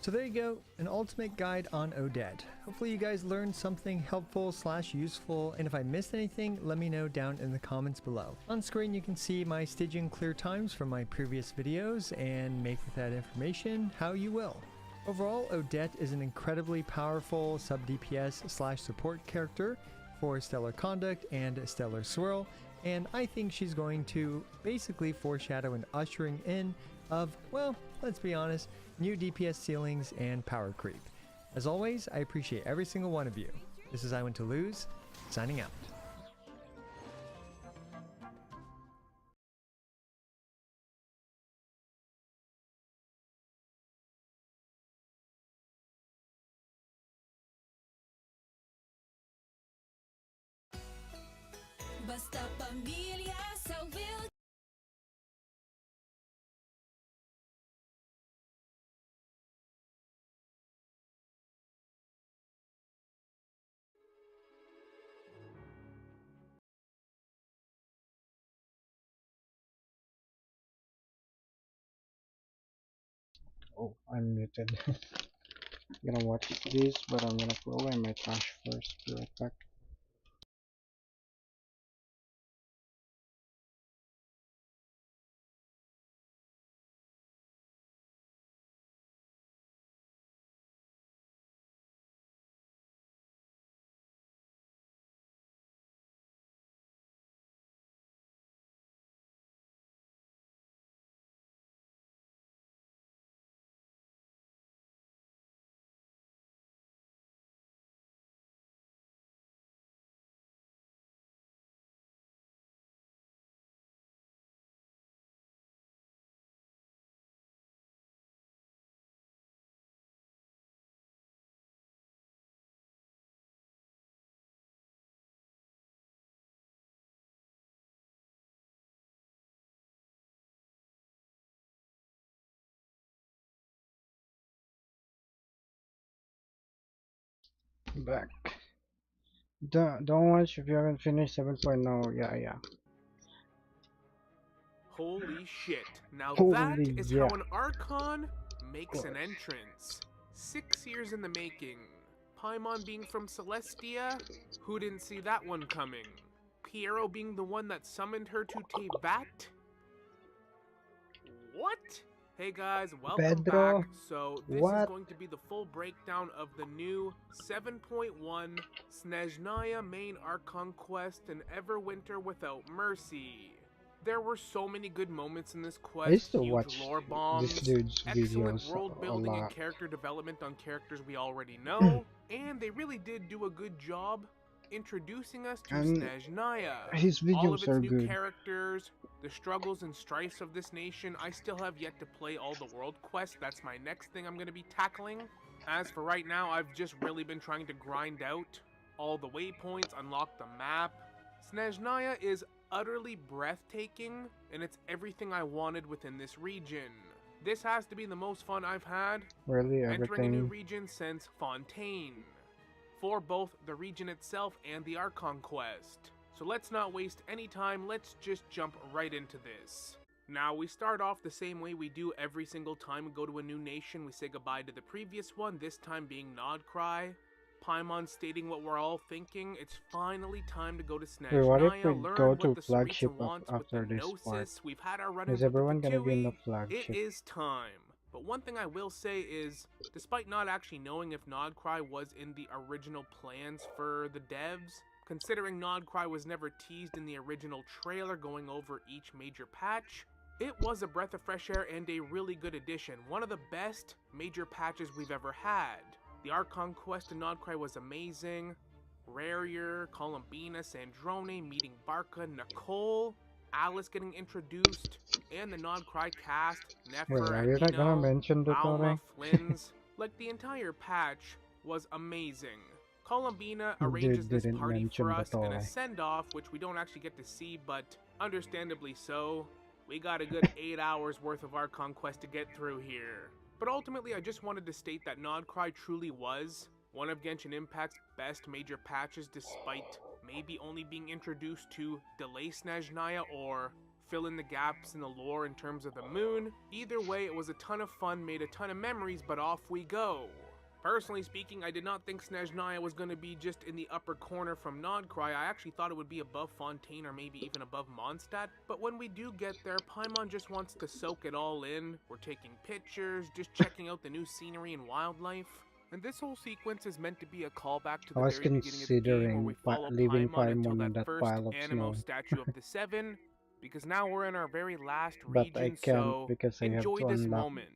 So there you go, an ultimate guide on Odette. Hopefully you guys learned something helpful / useful, and if I missed anything, let me know down in the comments below. On screen you can see my Stygian clear times from my previous videos, and make with that information how you will. Overall, Odette is an incredibly powerful sub DPS / support character for Stellar Conduct and Stellar Swirl, and I think she's going to basically foreshadow an ushering in of, well, let's be honest, new DPS ceilings and power creep. As always, I appreciate every single one of you. This is I Went to Lose, signing out.
Basta pamilya sa will.
Oh, I'm muted. I'm gonna watch this, but I'm gonna put away my trash first. Be right back. Back. Don't watch if you haven't finished 7.0. Yeah.
Holy shit. Now that
Holy
is
yeah.
how an Archon makes an entrance. 6 years in the making. Paimon being from Celestia? Who didn't see that one coming? Piero being the one that summoned her to Tevat? What? Hey guys, welcome
Pedro,
back. So this is
what?
going to be the full breakdown of the new 7.1 Snezhnaya main Archon quest and Everwinter Without Mercy. There were so many good moments in this
I
quest,
used to
huge
watch
lore
this
bombs,
dude's
excellent
videos
world
a
building and
lot.
character development on characters we already know, and they really did do a good job introducing us to
And
Snezhnaya.
his
All of
videos
its
are
new
good.
characters, the struggles and strifes of this nation. I still have yet to play all the world quests. That's my next thing I'm going to be tackling. As for right now, I've just really been trying to grind out all the waypoints, unlock the map. Snezhnaya is utterly breathtaking, and it's everything I wanted within this region. This has to be the most fun I've had
Really,
entering a new
everything.
region since Fontaine, for both the region itself and the Archon quest. So let's not waste any time, let's just jump right into this. Now, we start off the same way we do every single time we go to a new nation. We say goodbye to the previous one, this time being Nod-Krai. Paimon stating what we're all thinking. It's finally time to go to
Wait, what if
Snezhnaya,
we
learn
go
what
to
the
flagship
Saritsa wants with the
after this part?
Gnosis. We've had our
Is
run-ins with the
everyone gonna be in the
Fatui.
flagship?
It is time. But one thing I will say is, despite not actually knowing if Nod-Krai was in the original plans for the devs, considering Nod-Krai was never teased in the original trailer going over each major patch, it was a breath of fresh air and a really good addition. One of the best major patches we've ever had. The Archon quest in Nod-Krai was amazing. Rarier, Columbina, Sandrone, meeting Barca, Nicole, Alice getting introduced, and the Nod-Krai cast,
Wait,
Nefer,
are you not gonna
Adino,
mention the
Alma,
story?
Flynn's. Like, the entire patch was amazing. Columbina arranges
Dude
this
didn't
party
mention
for
the
us in a
story.
send-off, which we don't actually get to see, but understandably so. We got a good 8 hours worth of Archon quest to get through here. But ultimately, I just wanted to state that Nod-Krai truly was one of Genshin Impact's best major patches, despite maybe only being introduced to delay Snezhnaya or fill in the gaps in the lore in terms of the moon. Either way, it was a ton of fun, made a ton of memories, but off we go. Personally speaking, I did not think Snezhnaya was going to be just in the upper corner from Nod-Krai. I actually thought it would be above Fontaine or maybe even above Mondstadt. But when we do get there, Paimon just wants to soak it all in. We're taking pictures, just checking out the new scenery and wildlife. And this whole sequence is meant to be a callback to the
I was
very beginning of the game, where we
considering
follow
leaving
Paimon until
Paimon in
that
that
first
pile of
Animo
snow.
statue of the Seven, because now we're in our very last
But I
region,
can't
so
because I have
enjoy
to
this
unlock.
moment.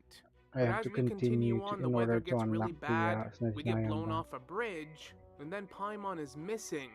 I
But
have
as
to
we continue
continue
on,
to,
the
in
weather
order
gets
to
really
unlock
bad, we get
Snezhnaya
blown
map.
off a bridge, and then Paimon is missing.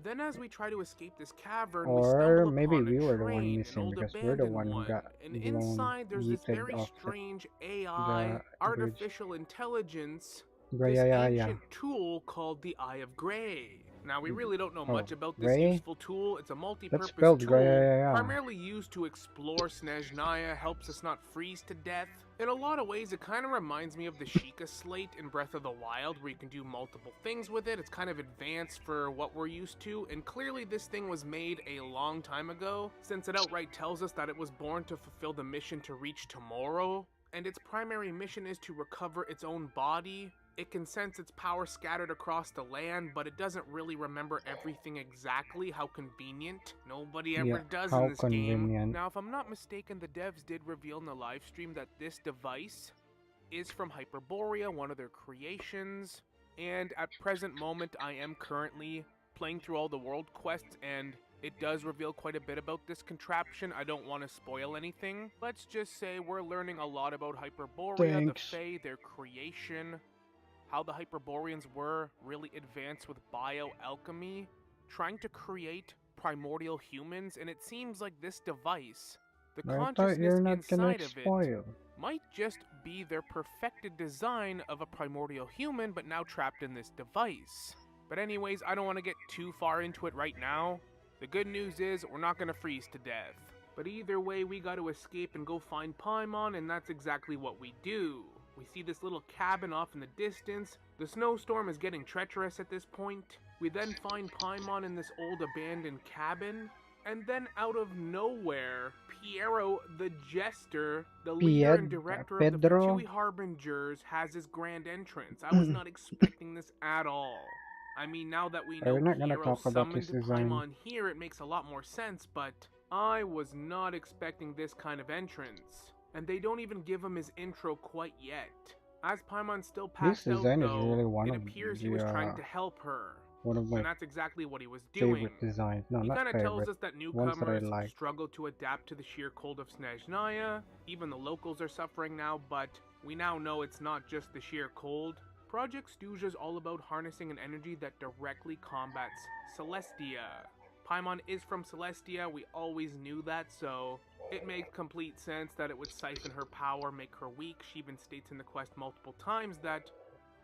Then as we try to escape this cavern, we
Or
stumble
maybe
upon
we
a
were the one
train, an
missing
old
because we're the
abandoned
one who
one,
got
and
blown,
inside there's this
yeeted
very
off
strange
the
AI,
bridge.
artificial intelligence,
Gray,
this
yeah.
ancient tool called the Eye of Grey. Now, we really don't know
Oh,
much about this
Gray?
useful tool. It's a
That's
multi-purpose
spelled
tool,
Gray.
primarily used to explore Snezhnaya, helps us not freeze to death. In a lot of ways, it kind of reminds me of the Sheikah Slate in Breath of the Wild, where you can do multiple things with it. It's kind of advanced for what we're used to, and clearly this thing was made a long time ago, since it outright tells us that it was born to fulfill the mission to reach tomorrow, and its primary mission is to recover its own body. It can sense its power scattered across the land, but it doesn't really remember everything exactly. How convenient. Nobody ever
Yeah,
does
how
in this game.
convenient.
Now, if I'm not mistaken, the devs did reveal in the live stream that this device is from Hyperborea, one of their creations. And at present moment, I am currently playing through all the world quests, and it does reveal quite a bit about this contraption. I don't want to spoil anything. Let's just say we're learning a lot about Hyperborea,
Thanks.
the Fae, their creation, how the Hyperboreans were really advanced with bioalchemy, trying to create primordial humans, and it seems like this device, the
I thought
consciousness
you're not gonna
inside of it,
spoil.
might just be their perfected design of a primordial human, but now trapped in this device. But anyways, I don't want to get too far into it right now. The good news is, we're not going to freeze to death. But either way, we got to escape and go find Paimon, and that's exactly what we do. We see this little cabin off in the distance. The snowstorm is getting treacherous at this point. We then find Paimon in this old abandoned cabin. And then out of nowhere, Piero the Jester, the leader and director of the
Pedro?
Fatui Harbingers, has his grand entrance. I was not expecting this at all. I mean, now that we know
We're not gonna
Piero
talk about
summoned
this design.
Paimon here, it makes a lot more sense, but I was not expecting this kind of entrance. And they don't even give him his intro quite yet. As Paimon's still passed
This
out,
design is
though,
really one
it
of
appears he was
the,
trying to help her.
one of my
And that's exactly what he was doing.
favorite designs. No,
He
not
kind of tells
favorite.
us that
Ones that I
newcomers
like.
struggle to adapt to the sheer cold of Snezhnaya. Even the locals are suffering now, but we now know it's not just the sheer cold. Project Stygia is all about harnessing an energy that directly combats Celestia. Paimon is from Celestia, we always knew that, so it makes complete sense that it would siphon her power, make her weak. She even states in the quest multiple times that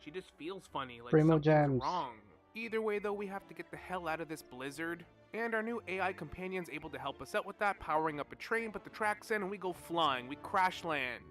she just feels funny, like
Primo
something's
Gems.
wrong. Either way though, we have to get the hell out of this blizzard, and our new AI companion's able to help us out with that, powering up a train, put the tracks in, and we go flying, we crash land.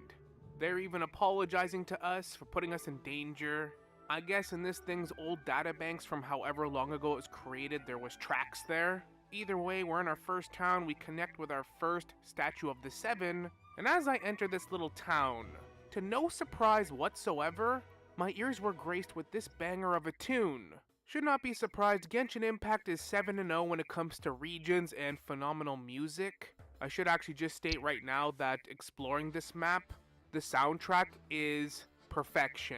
They're even apologizing to us for putting us in danger. I guess in this thing's old databanks from however long ago it was created, there was tracks there. Either way, we're in our first town, we connect with our first statue of the Seven, and as I enter this little town, to no surprise whatsoever, my ears were graced with this banger of a tune. Should not be surprised, Genshin Impact is 7-0 when it comes to regions and phenomenal music. I should actually just state right now that exploring this map, the soundtrack is perfection.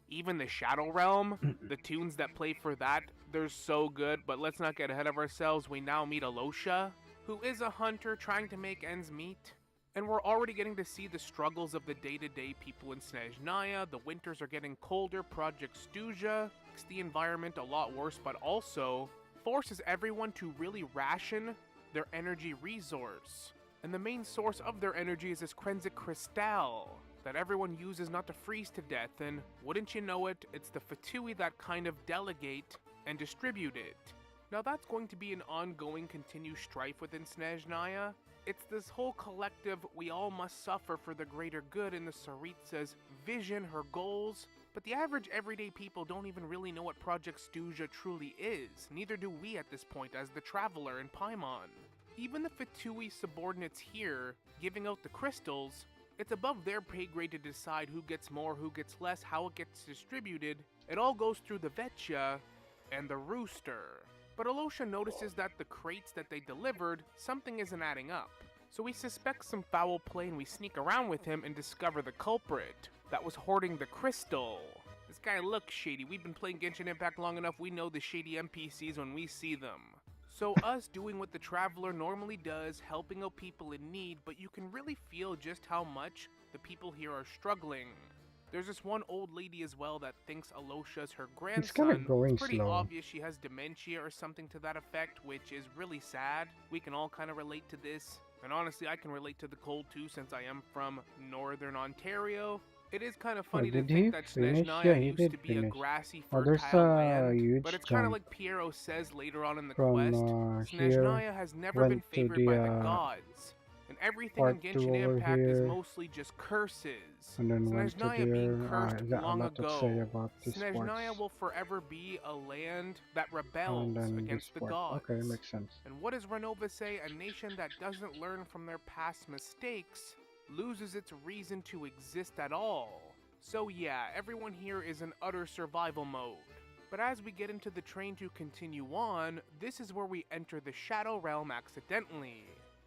Even the Shadow Realm, the tunes that play for that, they're so good, but let's not get ahead of ourselves. We now meet Alosha, who is a hunter trying to make ends meet. And we're already getting to see the struggles of the day-to-day people in Snezhnaya. The winters are getting colder. Project Stygia makes the environment a lot worse, but also forces everyone to really ration their energy resource. And the main source of their energy is this Krenzic Crystal that everyone uses not to freeze to death, and wouldn't you know it, it's the Fatui that kind of delegate and distribute it. Now that's going to be an ongoing continued strife within Snezhnaya. It's this whole collective, we all must suffer for the greater good in the Tsaritsa's vision, her goals, but the average everyday people don't even really know what Project Stygia truly is. Neither do we at this point as the Traveler in Paimon. Even the Fatui subordinates here, giving out the crystals, it's above their pay grade to decide who gets more, who gets less, how it gets distributed. It all goes through the Vetcha and the Rooster. But Alosha notices that the crates that they delivered, something isn't adding up. So we suspect some foul play and we sneak around with him and discover the culprit that was hoarding the crystal. This guy looks shady. We've been playing Genshin Impact long enough, we know the shady NPCs when we see them. So us doing what the Traveler normally does, helping out people in need, but you can really feel just how much the people here are struggling. There's this one old lady as well that thinks Alosha's her grandson.
It's kind of going
It's pretty
slow.
obvious she has dementia or something to that effect, which is really sad. We can all kind of relate to this. And honestly, I can relate to the cold too since I am from Northern Ontario. It is kind of funny to
did he
think that
finish?
Snezhnaya
Yeah, he
used
did
to be a
finish.
grassy,
Oh, there's
fertile
a
land,
huge
but it's kind of
jump
like Piero says later on in the
from
quest.
here,
Snezhnaya has never been
went to
favored by the
the
gods, and everything in
part 2
Genshin
over
Impact is
here,
mostly just curses.
and then went to
Snezhnaya
there.
being cursed
I got a
long
lot to
ago.
say about this
Snezhnaya
part.
will forever be a land that
And
rebels
then
against
this
the
part.
gods.
Okay, makes sense.
And what does Renova say? A nation that doesn't learn from their past mistakes loses its reason to exist at all. So yeah, everyone here is in utter survival mode. But as we get into the train to continue on, this is where we enter the Shadow Realm accidentally,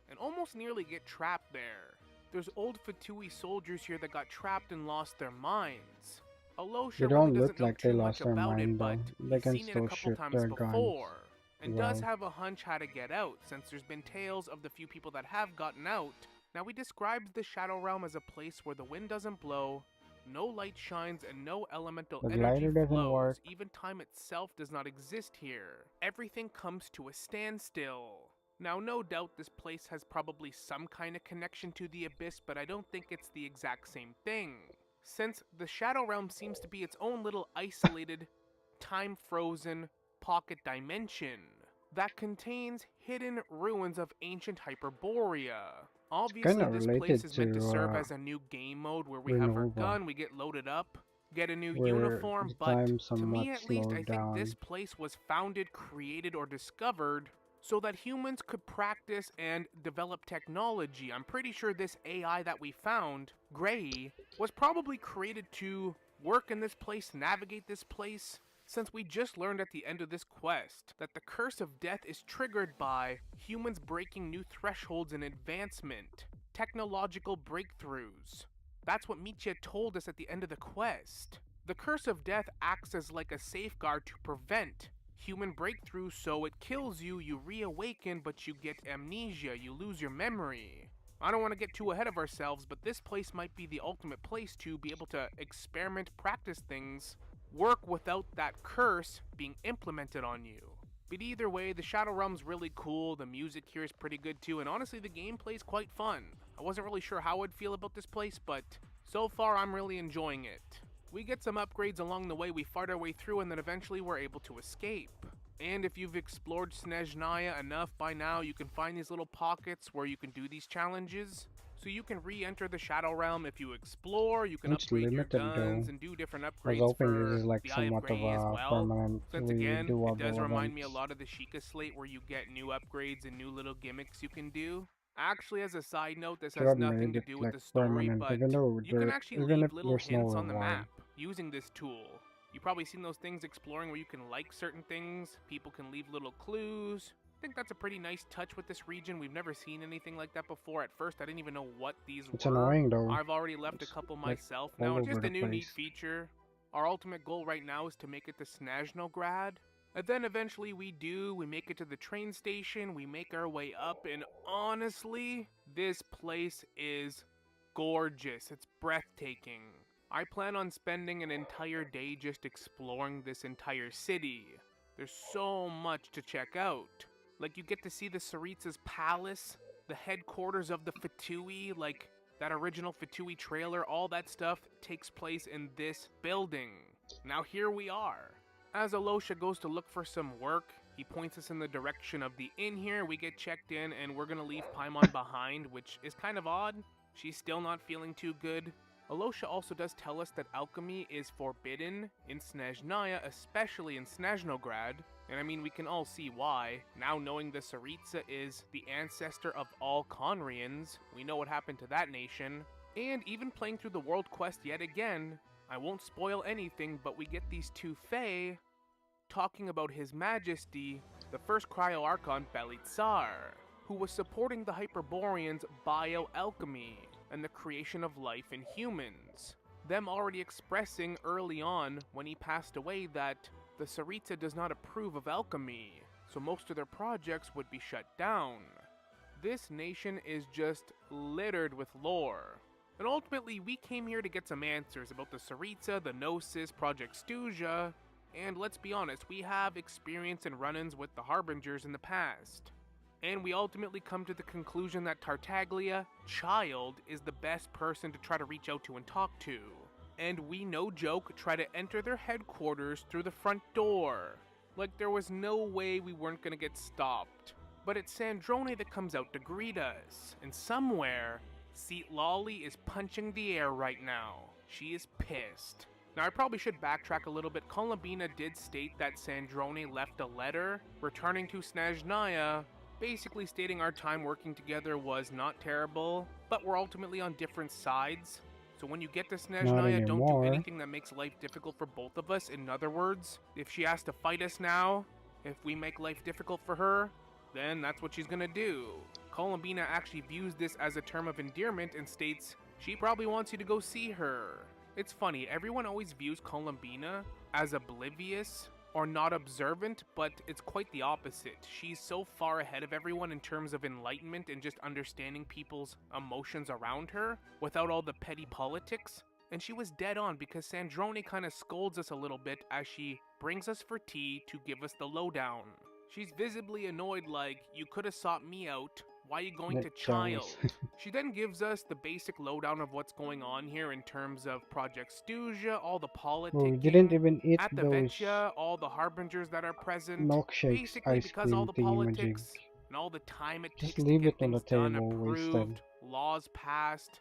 and almost nearly get trapped there. There's old Fatui soldiers here that got trapped and lost their minds. Alosha
They
really
don't
doesn't
look
know
like
too
they
much
lost their
about it,
mind
but
though. They
he's
can
seen it a
still
couple
shoot
times
their guns.
before, and does
Well,
have a hunch how to get out, since there's been tales of the few people that have gotten out. Now he describes the Shadow Realm as a place where the wind doesn't blow, no light shines, and no elemental
the
energy
glider doesn't
flows.
work.
Even time itself does not exist here. Everything comes to a standstill. Now, no doubt this place has probably some kind of connection to the Abyss, but I don't think it's the exact same thing. Since the Shadow Realm seems to be its own little isolated, time-frozen pocket dimension that contains hidden ruins of ancient Hyperborea. Obviously,
kinda
this
related
place is meant to
to,
serve as a new game mode where we have our
Renova.
gun, we get loaded up, get a new
where
uniform,
the
but
time
to me
somewhat
at least, I
slowed
think this
down.
place was founded, created, or discovered so that humans could practice and develop technology. I'm pretty sure this AI that we found, Gray, was probably created to work in this place, navigate this place, since we just learned at the end of this quest that the curse of death is triggered by humans breaking new thresholds in advancement, technological breakthroughs. That's what Michia told us at the end of the quest. The curse of death acts as like a safeguard to prevent human breakthroughs, so it kills you, you reawaken, but you get amnesia, you lose your memory. I don't want to get too ahead of ourselves, but this place might be the ultimate place to be able to experiment, practice things, work without that curse being implemented on you. But either way, the Shadow Realm's really cool, the music here is pretty good too, and honestly the gameplay's quite fun. I wasn't really sure how I'd feel about this place, but so far I'm really enjoying it. We get some upgrades along the way, we fight our way through, and then eventually we're able to escape. And if you've explored Snezhnaya enough by now, you can find these little pockets where you can do these challenges. So you can re-enter the Shadow Realm if you explore, you can
It's
upgrade your
limited
guns
though.
and do different
I was
upgrades
hoping this
for
is like
the Eye of
somewhat of
Grey as
a
well. Since
permanently
again, it
doable
does remind me a
event.
lot of the Sheikah Slate where you get new upgrades and new little gimmicks you can do. Actually, as a side note, this has
Should
nothing
made
to
it
do with
like
the story,
permanent,
but
even though
you can actually
even if
leave little
there's no
hints on the
reward.
map using this tool. You've probably seen those things exploring where you can like certain things, people can leave little clues. I think that's a pretty nice touch with this region. We've never seen anything like that before. At first, I didn't even know what these
It's
were.
annoying though.
I've already left
It's
a couple
like
myself
all
now.
over
Just
the
a new neat
place.
feature. Our ultimate goal right now is to make it to Snezhnograd. And then eventually we make it to the train station, we make our way up, and honestly, this place is gorgeous. It's breathtaking. I plan on spending an entire day just exploring this entire city. There's so much to check out. Like, you get to see the Tsaritsa's palace, the headquarters of the Fatui, like that original Fatui trailer, all that stuff takes place in this building. Now here we are. As Alosha goes to look for some work, he points us in the direction of the inn here, we get checked in, and we're gonna leave Paimon behind, which is kind of odd. She's still not feeling too good. Alosha also does tell us that alchemy is forbidden in Snezhnaya, especially in Snezhnograd, and I mean we can all see why. Now knowing the Tsaritsa is the ancestor of all Conrians, we know what happened to that nation, and even playing through the world quest yet again, I won't spoil anything, but we get these two Fae talking about His Majesty, the first Cryo-Archon Belitsar, who was supporting the Hyperboreans' bioalchemy and the creation of life in humans. Them already expressing early on, when he passed away, that the Tsaritsa does not approve of alchemy, so most of their projects would be shut down. This nation is just littered with lore. And ultimately, we came here to get some answers about the Tsaritsa, the Gnosis, Project Stuja, and let's be honest, we have experience and run-ins with the Harbingers in the past. And we ultimately come to the conclusion that Tartaglia, Child, is the best person to try to reach out to and talk to. And we, no joke, try to enter their headquarters through the front door. Like there was no way we weren't gonna get stopped. But it's Sandrone that comes out to greet us. And somewhere, Seat Lolly is punching the air right now. She is pissed. Now I probably should backtrack a little bit. Columbina did state that Sandrone left a letter returning to Snezhnaya, basically stating our time working together was not terrible, but we're ultimately on different sides. So when you get to Snezhnaya, don't do
anymore.
anything that makes life difficult for both of us. In other words, if she has to fight us now, if we make life difficult for her, then that's what she's gonna do. Columbina actually views this as a term of endearment and states she probably wants you to go see her. It's funny, everyone always views Columbina as oblivious or not observant, but it's quite the opposite. She's so far ahead of everyone in terms of enlightenment and just understanding people's emotions around her without all the petty politics. And she was dead on because Sandrone kind of scolds us a little bit as she brings us for tea to give us the lowdown. She's visibly annoyed, like, you could have sought me out. Why are you going to Child? She then gives us the basic lowdown of what's going on here in terms of Project Stuja, all the politics.
We didn't even eat
At the
those
Vetcha, all the Harbingers that are present.
milkshakes,
Basically,
ice
because all
cream
the
thingamajig.
politics and all the time it
Just
takes
leave
to
it
get
on the
things done,
table
approved,
wasted.
laws passed.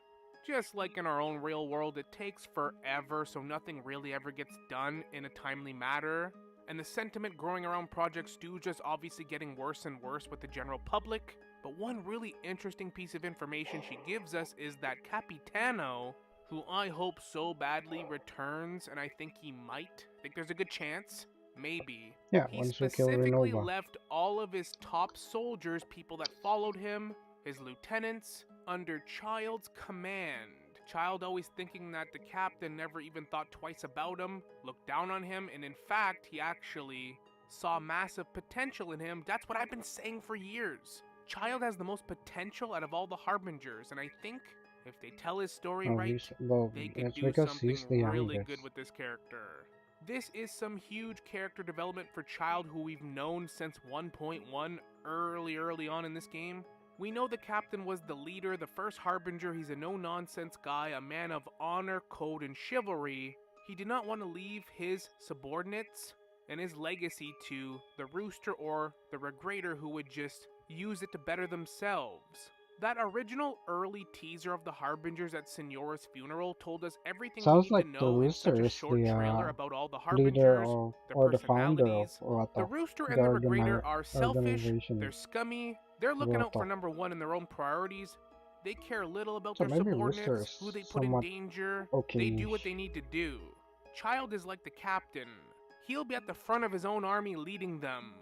Just like in our own real world, it takes forever, so nothing really ever gets done in a timely manner. And the sentiment growing around Project Stooge is obviously getting worse and worse with the general public. But one really interesting piece of information she gives us is that Capitano, who I hope so badly returns, and I think he might. I think there's a good chance. Maybe.
Yeah,
He
once we kill
specifically
Renova.
left all of his top soldiers, people that followed him, his lieutenants, under Child's command. Child always thinking that the captain never even thought twice about him, looked down on him, and in fact, he actually saw massive potential in him. That's what I've been saying for years. Child has the most potential out of all the Harbingers, and I think if they tell his story right, they could
that's
do
because
something
he's the
really
youngest.
good with this character. This is some huge character development for Child, who we've known since 1.1 early on in this game. We know the captain was the leader, the first Harbinger. He's a no-nonsense guy, a man of honor, code, and chivalry. He did not want to leave his subordinates and his legacy to the Rooster or the Regrator, who would just use it to better themselves. That original early teaser of the Harbingers at Signora's funeral told us everything
Sounds
we
like
need to
the
know in
Rooster
such a
is
short
the
trailer about all the
leader
Harbingers,
or
their
the founder of
personalities.
what
The Rooster and the Regrator are selfish,
organization.
they're scummy, they're looking out for
Rota.
number one in their own priorities. They care little about
So
their
maybe Rooster
subordinates,
is
who they put in
somewhat
danger.
okay
They do what they need to do. Child is like the captain. He'll be at the front of his own army leading them.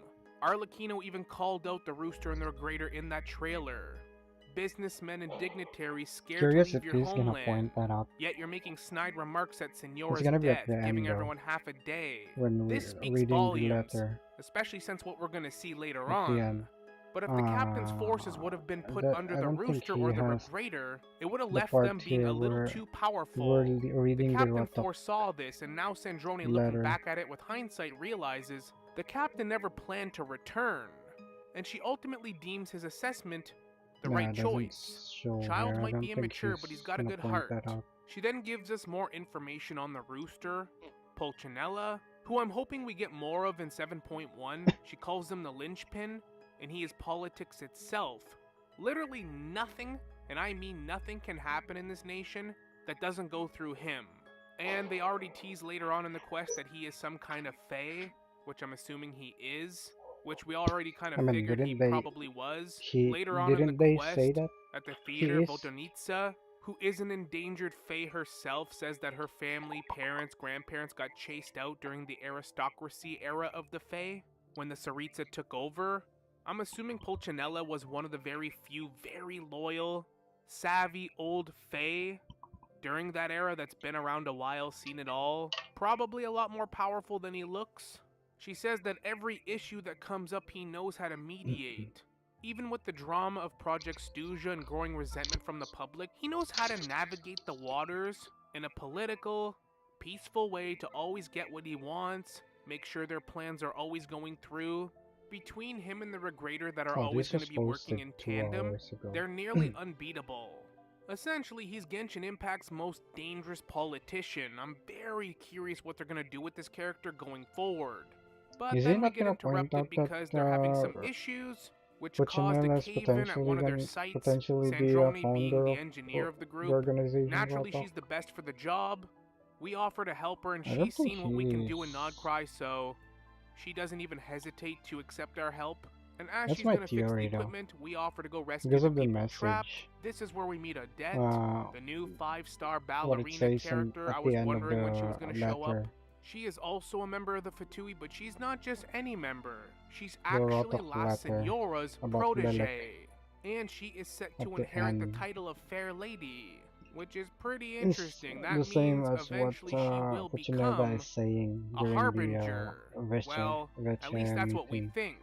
Arlecchino even called out the Rooster and the Regrator in that trailer. Businessmen and dignitaries scared
Curious
to
if
leave your
he's gonna
homeland.
point that out
Yet you're making snide remarks at Signora's
gonna be
death,
at the
giving
end, though,
everyone half a day.
when
This
we're
speaks
reading the
volumes,
letter
especially since what we're gonna see later
at the
on.
end.
But if the captain's forces would have been put
that-
under
I
the
don't think
Rooster
he
or the
has
Regrator, it would have
the
left
part
them being
here
a little
where
too powerful.
we're
The
reading the
captain
Rota
foresaw this, and now Sandrone, looking
letter.
back at it with hindsight, realizes the captain never planned to return, and she ultimately deems his assessment the
Nah,
right
it doesn't
choice.
show
Child
here. I
might
don't
be
think
immature, but he's got a
gonna
good
point
heart.
that out.
She then gives us more information on the Rooster, Pulcinella, who I'm hoping we get more of in 7.1. She calls him the linchpin, and he is politics itself. Literally nothing, and I mean nothing, can happen in this nation that doesn't go through him. And they already tease later on in the quest that he is some kind of fae, which I'm assuming he is, which we already kind of
I mean,
figured he
didn't they-
probably was.
he-
Later on in
didn't
the
they
quest,
say that
at the
he
theater,
is?
Votonitsa, who is an endangered fae herself, says that her family, parents, grandparents got chased out during the aristocracy era of the fae, when the Tsaritsa took over. I'm assuming Pulcinella was one of the very few, very loyal, savvy old fae during that era that's been around a while, seen it all. Probably a lot more powerful than he looks. She says that every issue that comes up he knows how to mediate. Even with the drama of Project Stooja and growing resentment from the public, he knows how to navigate the waters in a political, peaceful way to always get what he wants, make sure their plans are always going through. Between him and the Regrator that are
Oh,
always
this
going to
was
be working
posted
in
2
tandem,
hours ago.
they're nearly unbeatable. Essentially, he's Genshin Impact's most dangerous politician. I'm very curious what they're going to do with this character going forward. But
Is he
then we
not
get
gonna point
interrupted
out
because
that
they're having some issues, which caused a
Puccinella's
cave-in at one of their sites,
potentially be a
Sandrone being
founder
the
of
engineer of the
the
group.
organization.
Naturally,
Rota?
she's the best for the job. We offer to help her, and
I don't
she's
think
seen what we can do in
he's-
Nod-Krai, so she doesn't even hesitate to accept our help. And as
That's
she's
my
gonna fix the
theory, though.
equipment, we offer to go rescue
Because
the
of the
people trapped.
message.
This is where we meet Odette,
Uh,
the new 5-star
what it
ballerina
says
character. I
at
was
the end of
wondering when she was
the
gonna show up.
letter.
She is also a member of the Fatui, but she's not just any member. She's
The
actually
Rota
La
letter
Signora's
about
protege. And she is set
at
to
the
inherit the
end.
title of Fair Lady, which is pretty
It's
interesting. That
the same
means
as what
eventually she will
Puccinella
become
is saying
a
during
harbinger.
the
Well, at least that's what we
meeting.
think.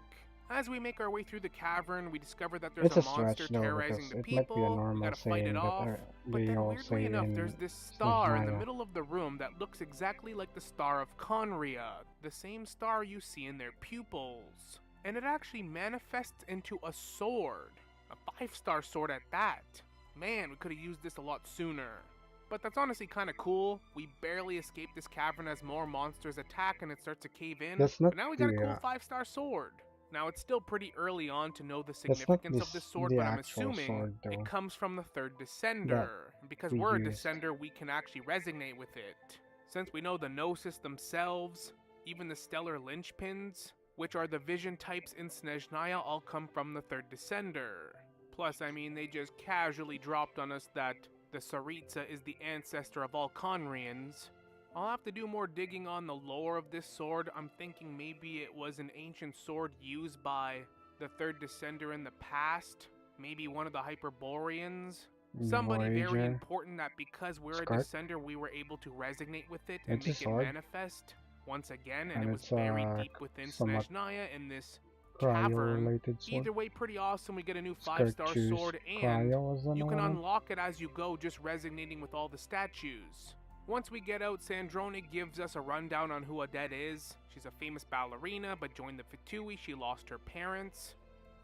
As we make our way through the cavern, we discover that there's
It's a
a monster
stretch though,
terrorizing
because
the
it might be a
people. We
normal
gotta fight
saying
it
that
off. But
they
then,
all
weirdly
say
enough,
in
there's this star in the
Snezhnaya.
middle of the room that looks exactly like the star of Conria, the same star you see in their pupils. And it actually manifests into a sword, a 5-star sword at that. Man, we could have used this a lot sooner. But that's honestly kind of cool. We barely escape this cavern as more monsters attack and it starts to cave in.
That's not
But now we got a
the,
cool 5-star sword. Now, it's still pretty early on to know the
It's like
significance of this sword,
the
but I'm
actual
assuming
sword
it
though
comes from the third
that
Descender. And because
we
we're a
used.
Descender, we can actually resonate with it. Since we know the Gnosis themselves, even the Stellar Linchpins, which are the vision types in Snezhnaya, all come from the third Descender. Plus, I mean, they just casually dropped on us that the Tsaritsa is the ancestor of all Conrians. I'll have to do more digging on the lore of this sword. I'm thinking maybe it was an ancient sword used by the third Descender in the past. Maybe one of the Hyperboreans. Somebody very
Voyager.
important that because we're a
Skirt.
Descender, we were able to resonate with it
It's
and
a
make it
sword.
manifest once again, and
And
it was
it's
buried deep within
somewhat
Snezhnaya in this cavern.
cryo-related sword.
Either way, pretty awesome. We get a new
Skirt
5-star
choose
sword, and
cryo as
you can
another one.
unlock it as you go, just resonating with all the statues. Once we get out, Sandrone gives us a rundown on who Odette is. She's a famous ballerina, but joined the Fatui. She lost her parents.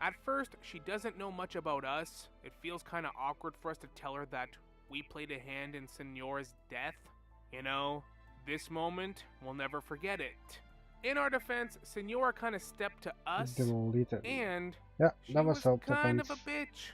At first, she doesn't know much about us. It feels kind of awkward for us to tell her that we played a hand in Signora's death. You know, this moment, we'll never forget it. In our defense, Signora kind of stepped to us,
Deleted.
and
Yeah,
she
that was
was
self-defense.
kind of a bitch.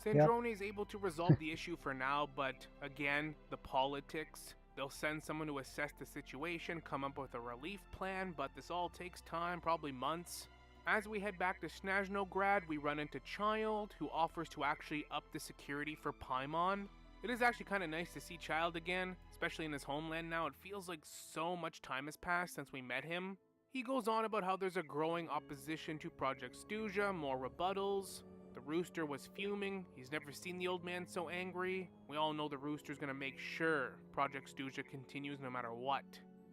Sandrone is able to resolve the issue for now, but again, the politics. They'll send someone to assess the situation, come up with a relief plan, but this all takes time, probably months. As we head back to Snezhnograd, we run into Child, who offers to actually up the security for Paimon. It is actually kind of nice to see Child again, especially in his homeland now. It feels like so much time has passed since we met him. He goes on about how there's a growing opposition to Project Stuja, more rebuttals. The Rooster was fuming. He's never seen the old man so angry. We all know the Rooster's gonna make sure Project Stuja continues no matter what.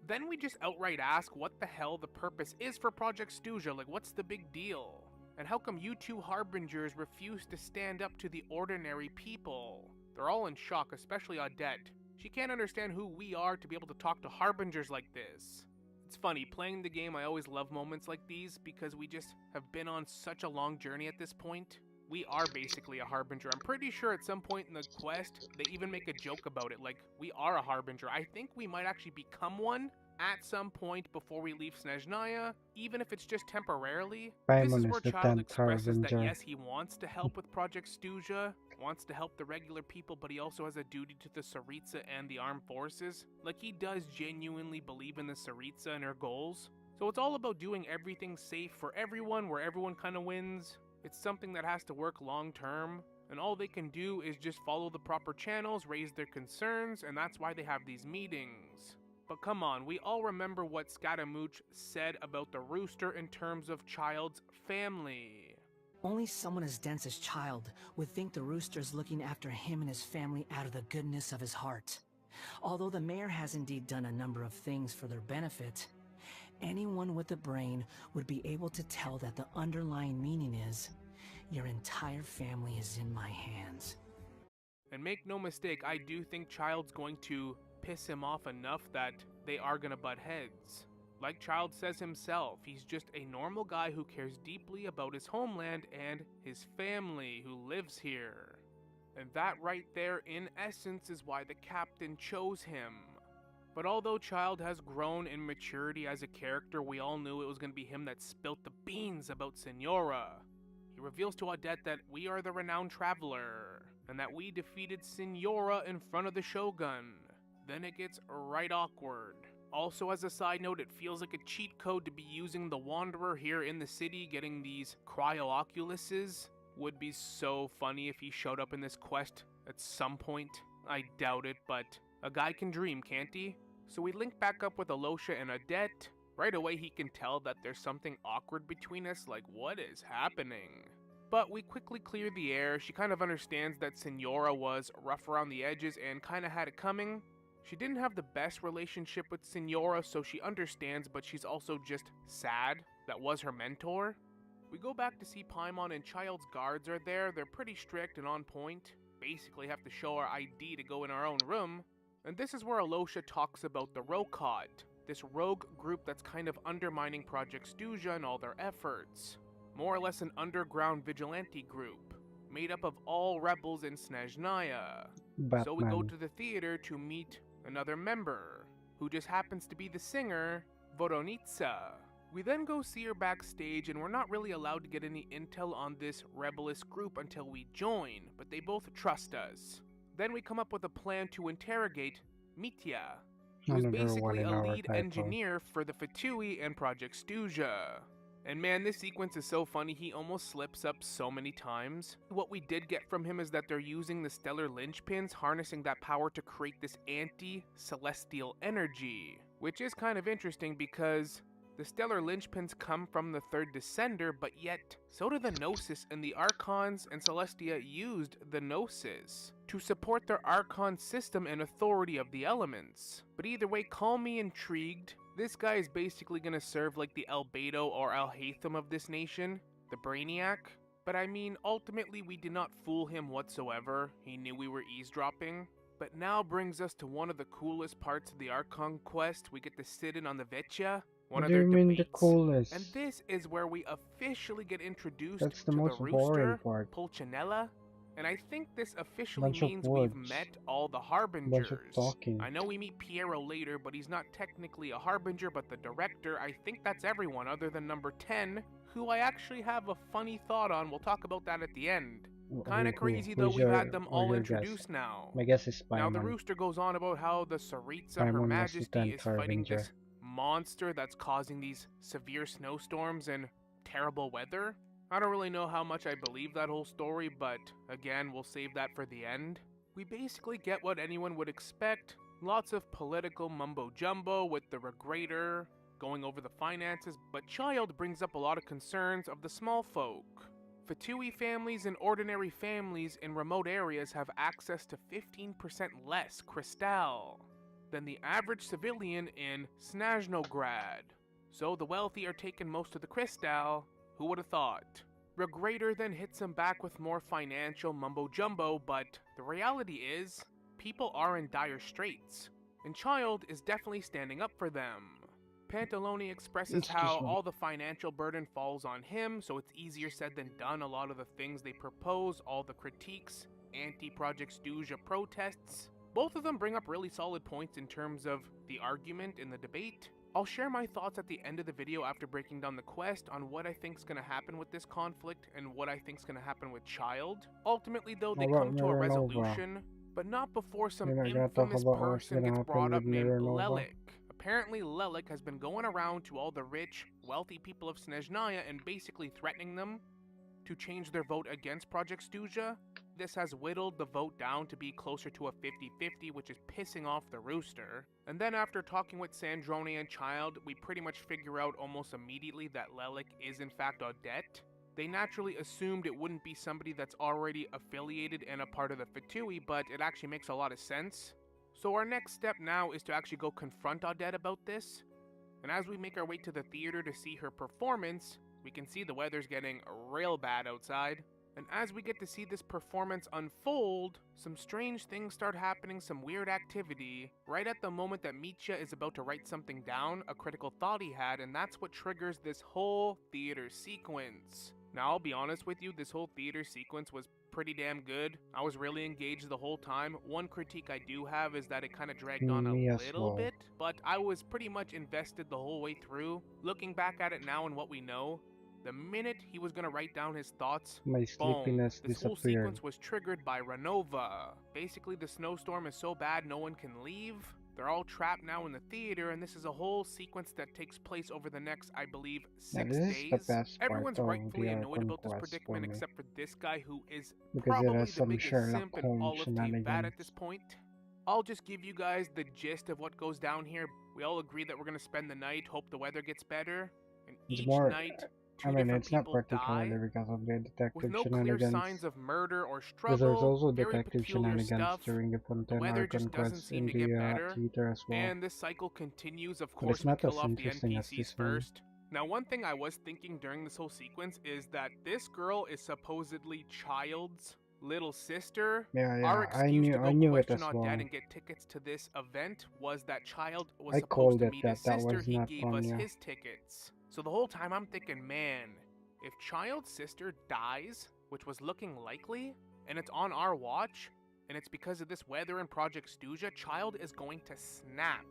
Then we just outright ask what the hell the purpose is for Project Stuja, like what's the big deal? And how come you two Harbingers refuse to stand up to the ordinary people? They're all in shock, especially Odette. She can't understand who we are to be able to talk to Harbingers like this. It's funny, playing the game, I always love moments like these because we just have been on such a long journey at this point. We are basically a Harbinger. I'm pretty sure at some point in the quest, they even make a joke about it, like, we are a Harbinger. I think we might actually become one at some point before we leave Snezhnaya, even if it's just temporarily. This
Paimon
is
is
where
the
Child
10th
expresses that
Harbinger.
yes, he wants to help with Project Stuja, wants to help the regular people, but he also has a duty to the Tsaritsa and the armed forces. Like, he does genuinely believe in the Tsaritsa and her goals. So it's all about doing everything safe for everyone, where everyone kind of wins. It's something that has to work long term, and all they can do is just follow the proper channels, raise their concerns, and that's why they have these meetings. But come on, we all remember what Scaramouche said about the Rooster in terms of Child's family.
Only someone as dense as Child would think the Rooster's looking after him and his family out of the goodness of his heart. Although the mayor has indeed done a number of things for their benefit, anyone with a brain would be able to tell that the underlying meaning is, your entire family is in my hands.
And make no mistake, I do think Child's going to piss him off enough that they are gonna butt heads. Like Child says himself, he's just a normal guy who cares deeply about his homeland and his family who lives here. And that right there, in essence, is why the captain chose him. But although Child has grown in maturity as a character, we all knew it was going to be him that spilt the beans about Signora. He reveals to Odette that we are the renowned traveler, and that we defeated Signora in front of the Shogun. Then it gets right awkward. Also, as a side note, it feels like a cheat code to be using the Wanderer here in the city, getting these cryo-oculuses. Would be so funny if he showed up in this quest at some point. I doubt it, but a guy can dream, can't he? So we link back up with Alosha and Odette. Right away he can tell that there's something awkward between us, like what is happening? But we quickly clear the air. She kind of understands that Signora was rough around the edges and kind of had it coming. She didn't have the best relationship with Signora, so she understands, but she's also just sad that was her mentor. We go back to see Paimon, and Child's guards are there. They're pretty strict and on point. Basically have to show our ID to go in our own room. And this is where Alosha talks about the Rokod, this rogue group that's kind of undermining Project Stuja and all their efforts. More or less an underground vigilante group, made up of all rebels in Snezhnaya. So we go
Batman.
to the theater to meet another member, who just happens to be the singer, Voronitsa. We then go see her backstage, and we're not really allowed to get any intel on this rebellious group until we join, but they both trust us. Then we come up with a plan to interrogate Mitya, who's
Another one
basically
in
a
our
lead
title.
engineer for the Fatui and Project Stuja. And man, this sequence is so funny, he almost slips up so many times. What we did get from him is that they're using the stellar linchpins, harnessing that power to create this anti-celestial energy. Which is kind of interesting because the stellar linchpins come from the third descender, but yet so do the Gnosis, and the Archons and Celestia used the Gnosis to support their Archon system and authority of the elements. But either way, call me intrigued. This guy is basically gonna serve like the Albedo or Alhaitham of this nation, the Brainiac. But I mean, ultimately we did not fool him whatsoever. He knew we were eavesdropping. But now brings us to one of the coolest parts of the Archon quest. We get to sit in on the Vetcha, one
What
of
do
their
you mean the
debates.
coolest?
And this is where we officially get introduced
That's the
to
most
the
boring
Rooster,
part.
Pulcinella. And I think this officially
Bunch of
means we've
words.
met all the
Bunch
Harbingers.
of talking.
I know we meet Piero later, but he's not technically a Harbinger, but the director, I think that's everyone other than number 10, who I actually have a funny thought on. We'll talk about that at the end. Kinda crazy though, we've had them all introduced now.
My guess is
Now the
Paimon.
Rooster goes on about how the Saritsa, Her
Paimon was the
Majesty,
10th
is fighting
Harbinger.
this monster that's causing these severe snowstorms and terrible weather. I don't really know how much I believe that whole story, but again, we'll save that for the end. We basically get what anyone would expect. Lots of political mumbo-jumbo with the Regrator going over the finances, but Child brings up a lot of concerns of the small folk. Fatui families and ordinary families in remote areas have access to 15% less crystal than the average civilian in Snezhnograd. So the wealthy are taking most of the crystal. Who would have thought? Regrator then hits him back with more financial mumbo-jumbo, but the reality is, people are in dire straits, and Child is definitely standing up for them. Pantalone expresses how all the financial burden falls on him, so it's easier said than done. A lot of the things they propose, all the critiques, anti-Project Stuja protests, both of them bring up really solid points in terms of the argument in the debate. I'll share my thoughts at the end of the video after breaking down the quest on what I think's gonna happen with this conflict and what I think's gonna happen with Child. Ultimately though, they come to a resolution, but not before some
You're not gonna talk
infamous
about what's
person
gonna
gets brought
happen
up
with
named
Mirror Nova?
Lelik. Apparently Lelik has been going around to all the rich, wealthy people of Snezhnaya and basically threatening them to change their vote against Project Stuja. This has whittled the vote down to be closer to a 50-50, which is pissing off the Rooster. And then after talking with Sandrone and Child, we pretty much figure out almost immediately that Lelik is in fact Odette. They naturally assumed it wouldn't be somebody that's already affiliated and a part of the Fatui, but it actually makes a lot of sense. So our next step now is to actually go confront Odette about this. And as we make our way to the theater to see her performance, we can see the weather's getting real bad outside. And as we get to see this performance unfold, some strange things start happening, some weird activity, right at the moment that Mitya is about to write something down, a critical thought he had, and that's what triggers this whole theater sequence. Now, I'll be honest with you, this whole theater sequence was pretty damn good. I was really engaged the whole time. One critique I do have is that it kind of dragged on a
Me as
little
well.
bit, but I was pretty much invested the whole way through. Looking back at it now and what we know, the minute he was going to write down his thoughts,
My
boom,
sleepiness
this whole
disappeared.
sequence was triggered by Renova. Basically, the snowstorm is so bad no one can leave. They're all trapped now in the theater, and this is a whole sequence that takes place over the next, I believe, 6
this is
days.
the best part
Everyone's
of
rightfully
the
annoyed about this
Archon quest
predicament
for me,
except for this guy who is
because it
probably
has
the
some
biggest
Sherlock
simp in
Holmes
all of Team Bad
shenanigans.
at this point. I'll just give you guys the gist of what goes down here. We all agree that we're going to spend the night, hope the weather gets better, and
It's
each
more.
night,
I
two
mean,
different
it's not
people
particularly
die
because of the
with
detective
no clear
shenanigans.
signs of murder or
Because there's
struggle.
also
Very
detective
peculiar
shenanigans
stuff.
during the
The
Fontaine
weather
Archon
just doesn't
quest
seem
in
to get
the
better,
theater as well.
and this cycle continues. Of
But it's
course, we
not
kill
as
off the
interesting as
NPCs
this one.
first. Now, one thing I was thinking during this whole sequence is that this girl is supposedly Child's little sister.
Yeah,
Our
I
excuse to go
knew it
question
as
Odette
well.
and get tickets to this event was that Child was
I
supposed
called
to
it
meet
that.
his
That
sister.
was
He
not
gave
fun,
us
yeah.
his tickets. So the whole time I'm thinking, man, if Child's sister dies, which was looking likely, and it's on our watch, and it's because of this weather and Project Stuja, Child is going to snap.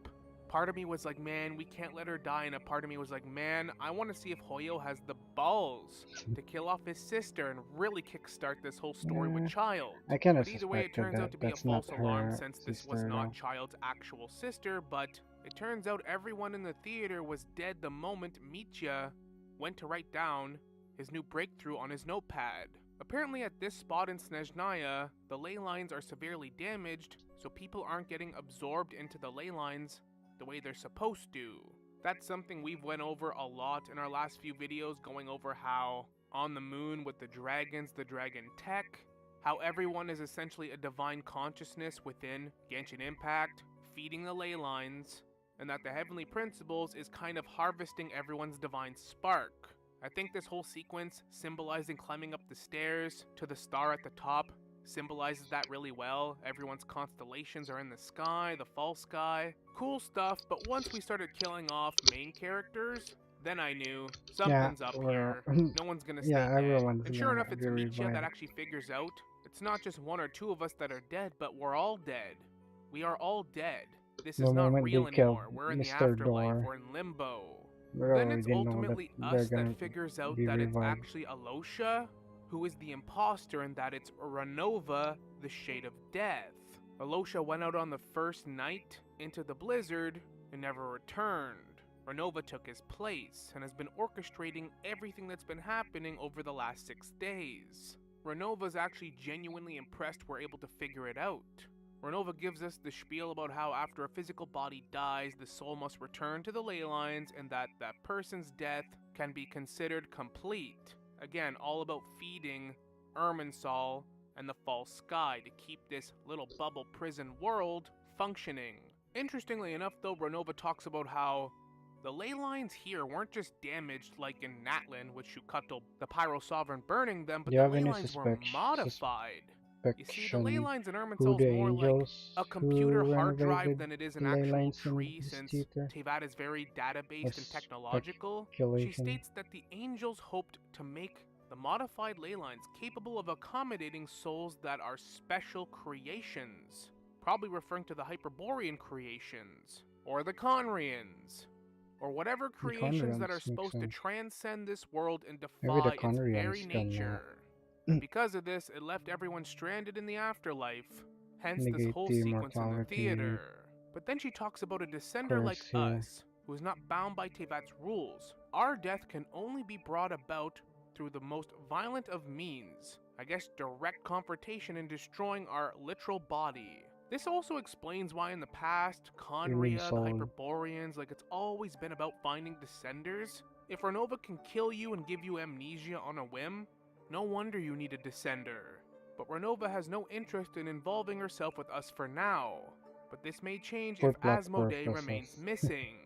part of me was like, man, we can't let her die, and a part of me was like, man, I want to see if Hoyo has the balls to kill off his sister and really kickstart this whole story with Child.
I kind of
But either way, it
suspected
turns
that
out to be a
that's not
false alarm
her
since this was
sister
not
though.
Child's actual sister, but it turns out everyone in the theater was dead the moment Mitya went to write down his new breakthrough on his notepad. Apparently at this spot in Snezhnaya, the ley lines are severely damaged, so people aren't getting absorbed into the ley lines the way they're supposed to. That's something we've went over a lot in our last few videos, going over how on the moon with the dragons, the dragon tech, how everyone is essentially a divine consciousness within Genshin Impact, feeding the ley lines, and that the heavenly principles is kind of harvesting everyone's divine spark. I think this whole sequence symbolizing climbing up the stairs to the star at the top symbolizes that really well. Everyone's constellations are in the sky, the fall sky. Cool stuff, but once we started killing off main characters, then I knew something's up here. No one's gonna stay dead.
Everyone's
And sure
gonna
enough, it's
be
Mitya that
revived.
actually figures out it's not just one or two of us that are dead, but we're all dead. We are all dead. This
The
is not
moment
real
they killed
anymore. We're in the
Mr.
afterlife.
Door,
We're in limbo.
we
Then it's
already know that
ultimately
they're
us
gonna
that figures out
be
that it's
revived.
actually Alosha who is the imposter and that it's Renova, the Shade of Death. Alosha went out on the first night into the blizzard and never returned. Renova took his place and has been orchestrating everything that's been happening over the last 6 days. Renova's actually genuinely impressed we're able to figure it out. Renova gives us the spiel about how after a physical body dies, the soul must return to the ley lines and that that person's death can be considered complete. Again, all about feeding Irminsul and the false sky to keep this little bubble prison world functioning. Interestingly enough though, Renova talks about how the ley lines here weren't just damaged like in Natlin with Shukato the Pyro Sovereign burning them, but
Do you
the
have
ley
any
lines were modified. You see, the ley
suspicion
lines in
who
Irminsul
the
is more like
angels
a computer
who
hard drive
renovated
than it is
the
an
ley
actual
lines in
tree,
this
since
theater?
Teyvat is very data-based and technological. She
Speculation.
states that the angels hoped to make the modified ley lines capable of accommodating souls that are special creations, probably referring to the Hyperborean creations, or the Conrians, or whatever creations that
Conrians
are
makes
supposed to
sense.
transcend this world and
Maybe the
defy its very
Conrians can
nature. Because of this, it left everyone stranded in the afterlife, hence this
negate
whole
the
sequence in the
immortality
theater. But then she talks about a descender like
curse here.
us, who is not bound by Teyvat's rules. Our death can only be brought about through the most violent of means, I guess direct confrontation and destroying our literal body. This also explains why in the past, Conria, the
soul.
Hyperboreans, like it's always been about finding descenders. If Renova can kill you and give you amnesia on a whim, no wonder you need a descender. But Renova has no interest in involving herself with us for now. But this may change
For
if
plot
Asmodee
purposes.
remains missing.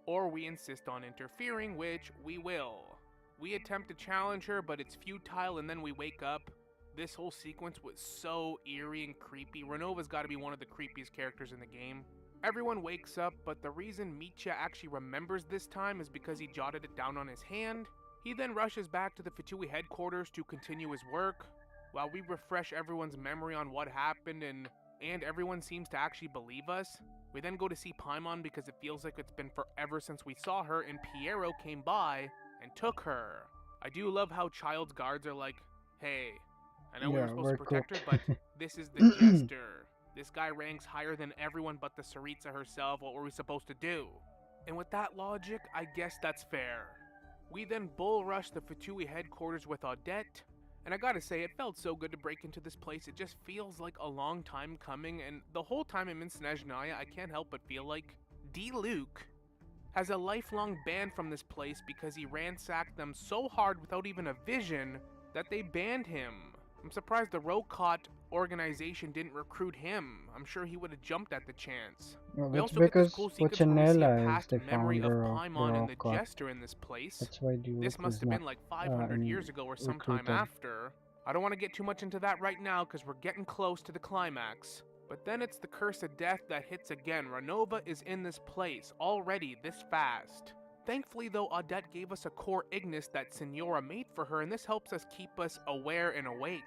Or we insist on interfering, which we will. We attempt to challenge her, but it's futile, and then we wake up. This whole sequence was so eerie and creepy. Renova's gotta be one of the creepiest characters in the game. Everyone wakes up, but the reason Mitya actually remembers this time is because he jotted it down on his hand. He then rushes back to the Fatui headquarters to continue his work, while we refresh everyone's memory on what happened and everyone seems to actually believe us. We then go to see Paimon because it feels like it's been forever since we saw her, and Piero came by and took her. I do love how Child's guards are like, hey, I know we were
Yeah,
supposed
we're
to protect
cooked.
her, but this is the Jester. This guy ranks higher than everyone but the Saritsa herself. What were we supposed to do? And with that logic, I guess that's fair. We then bull rush the Fatui headquarters with Odette, and I gotta say, it felt so good to break into this place. It just feels like a long time coming, and the whole time I'm in Snezhnaya, I can't help but feel like D-Luke has a lifelong ban from this place because he ransacked them so hard without even a vision that they banned him. I'm surprised the Rokot organization didn't recruit him. I'm sure he would have jumped at the chance.
Well,
We
that's
also get this
because
cool sequence where we see a
Puccinella is
past
the
memory of
founder of
Paimon and the
Rokot.
Jester in this place.
That's why the
This
Luke
must
is
have
not
been like 500 years ago or sometime
recruited.
after. I don't want to get too much into that right now because we're getting close to the climax. But then it's the curse of death that hits again. Renova is in this place already this fast. Thankfully though, Odette gave us a core Ignis that Signora made for her, and this helps us keep us aware and awake.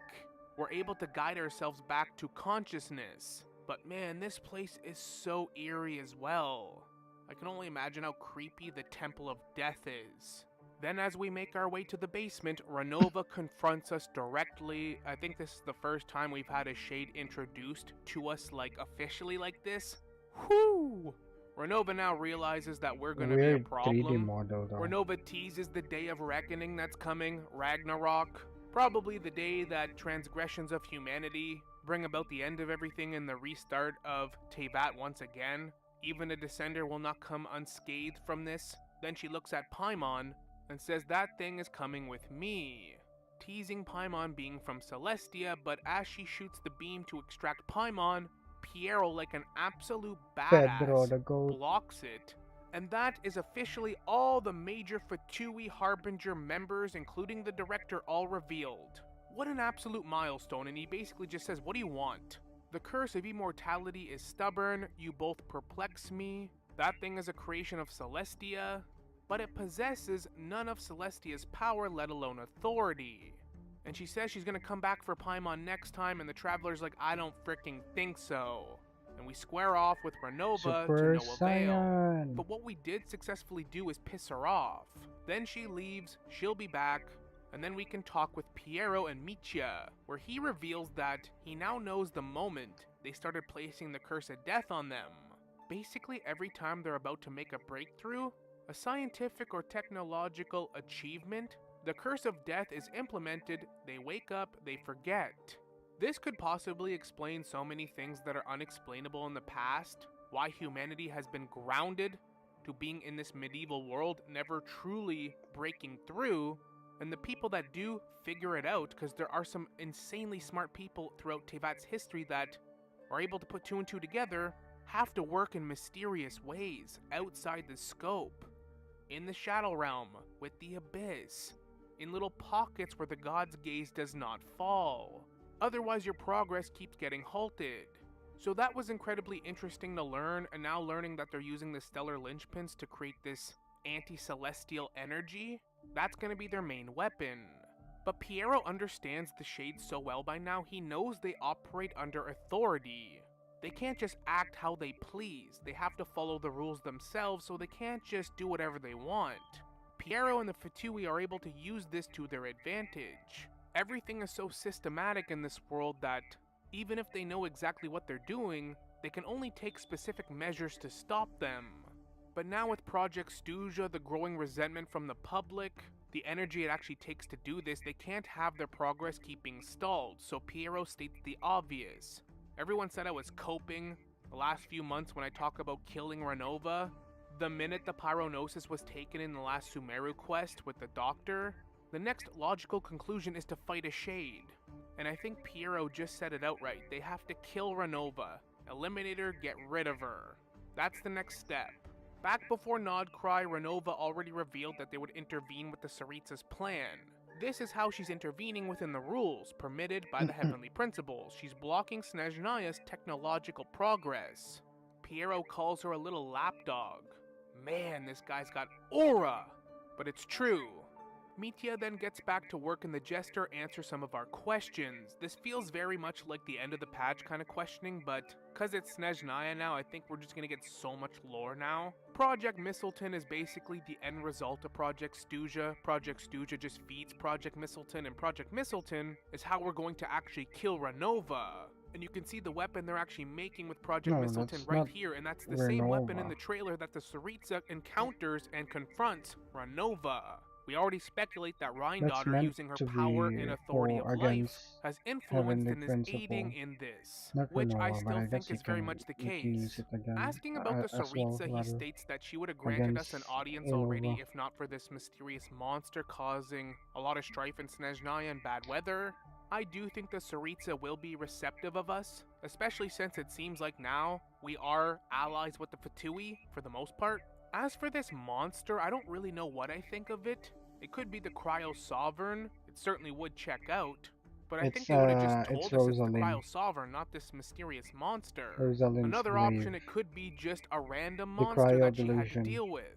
We're able to guide ourselves back to consciousness. But man, this place is so eerie as well. I can only imagine how creepy the Temple of Death is. Then as we make our way to the basement, Renova confronts us directly. I think this is the first time we've had a shade introduced to us, like, officially like this. Whew! Renova now realizes that we're gonna be a
Weird 3D
problem.
model though.
Renova teases the day of reckoning that's coming, Ragnarok. Probably the day that transgressions of humanity bring about the end of everything and the restart of Teyvat once again. Even a descender will not come unscathed from this. Then she looks at Paimon and says that thing is coming with me, teasing Paimon being from Celestia, but as she shoots the beam to extract Paimon, Piero, like an absolute
Pedro the
badass,
goat.
blocks it. And that is officially all the major Fatui Harbinger members, including the director, all revealed. What an absolute milestone, and he basically just says, what do you want? The curse of immortality is stubborn, you both perplex me. That thing is a creation of Celestia, but it possesses none of Celestia's power, let alone authority. And she says she's gonna come back for Paimon next time, and the Traveler's like, I don't freaking think so. And we square off with Renova
Super
to no avail.
Saiyan.
But what we did successfully do is piss her off. Then she leaves, she'll be back, and then we can talk with Piero and Michia, where he reveals that he now knows the moment they started placing the Curse of Death on them. Basically, every time they're about to make a breakthrough, a scientific or technological achievement, the Curse of Death is implemented, they wake up, they forget. This could possibly explain so many things that are unexplainable in the past, why humanity has been grounded to being in this medieval world, never truly breaking through, and the people that do figure it out, because there are some insanely smart people throughout Teyvat's history that are able to put two and two together, have to work in mysterious ways, outside the scope, in the Shadow Realm, with the Abyss, in little pockets where the god's gaze does not fall. Otherwise your progress keeps getting halted. So that was incredibly interesting to learn, and now learning that they're using the stellar linchpins to create this anti-celestial energy, that's gonna be their main weapon. But Piero understands the Shades so well by now, he knows they operate under authority. They can't just act how they please, they have to follow the rules themselves, so they can't just do whatever they want. Piero and the Fatui are able to use this to their advantage. Everything is so systematic in this world that even if they know exactly what they're doing, they can only take specific measures to stop them. But now with Project Stygia, the growing resentment from the public, the energy it actually takes to do this, they can't have their progress keeping stalled, so Piero states the obvious. Everyone said I was coping the last few months when I talk about killing Renova. The minute the Pyronosis was taken in the last Sumeru quest with the Doctor, the next logical conclusion is to fight a Shade. And I think Piero just said it outright. They have to kill Renova. Eliminate her, get rid of her. That's the next step. Back before Nod-Krai, Renova already revealed that they would intervene with the Tsaritsa's plan. This is how she's intervening within the rules, permitted by the Heavenly Principles. She's blocking Snezhnaya's technological progress. Piero calls her a little lapdog. Man, this guy's got aura! But it's true. Mitia then gets back to work and the Jester answers some of our questions. This feels very much like the end of the patch kind of questioning, but cause it's Snezhnaya now, I think we're just gonna get so much lore now. Project Mistleton is basically the end result of Project Stygia. Project Stygia just feeds Project Mistleton, and Project Mistleton is how we're going to actually kill Renova. And you can see the weapon they're actually making with Project Mistleton right here, and that's the same weapon in the trailer that the Tsaritsa encounters and confronts Renova. We already speculate that Rhine-Daughter, using her power and authority of life, has influenced and is aiding in this, which I still think is very much the case. Asking about the Tsaritsa, he states that she would have granted us an audience already if not for this mysterious monster causing a lot of strife in Snezhnaya and bad weather. I do think the Tsaritsa will be receptive of us, especially since it seems like now we are allies with the Fatui for the most part. As for this monster, I don't really know what I think of it. It could be the Cryo Sovereign. It certainly would check out. But I think they would have just told us it's the Cryo Sovereign, not this mysterious monster. Another option, it could be just a random monster that she had to deal with.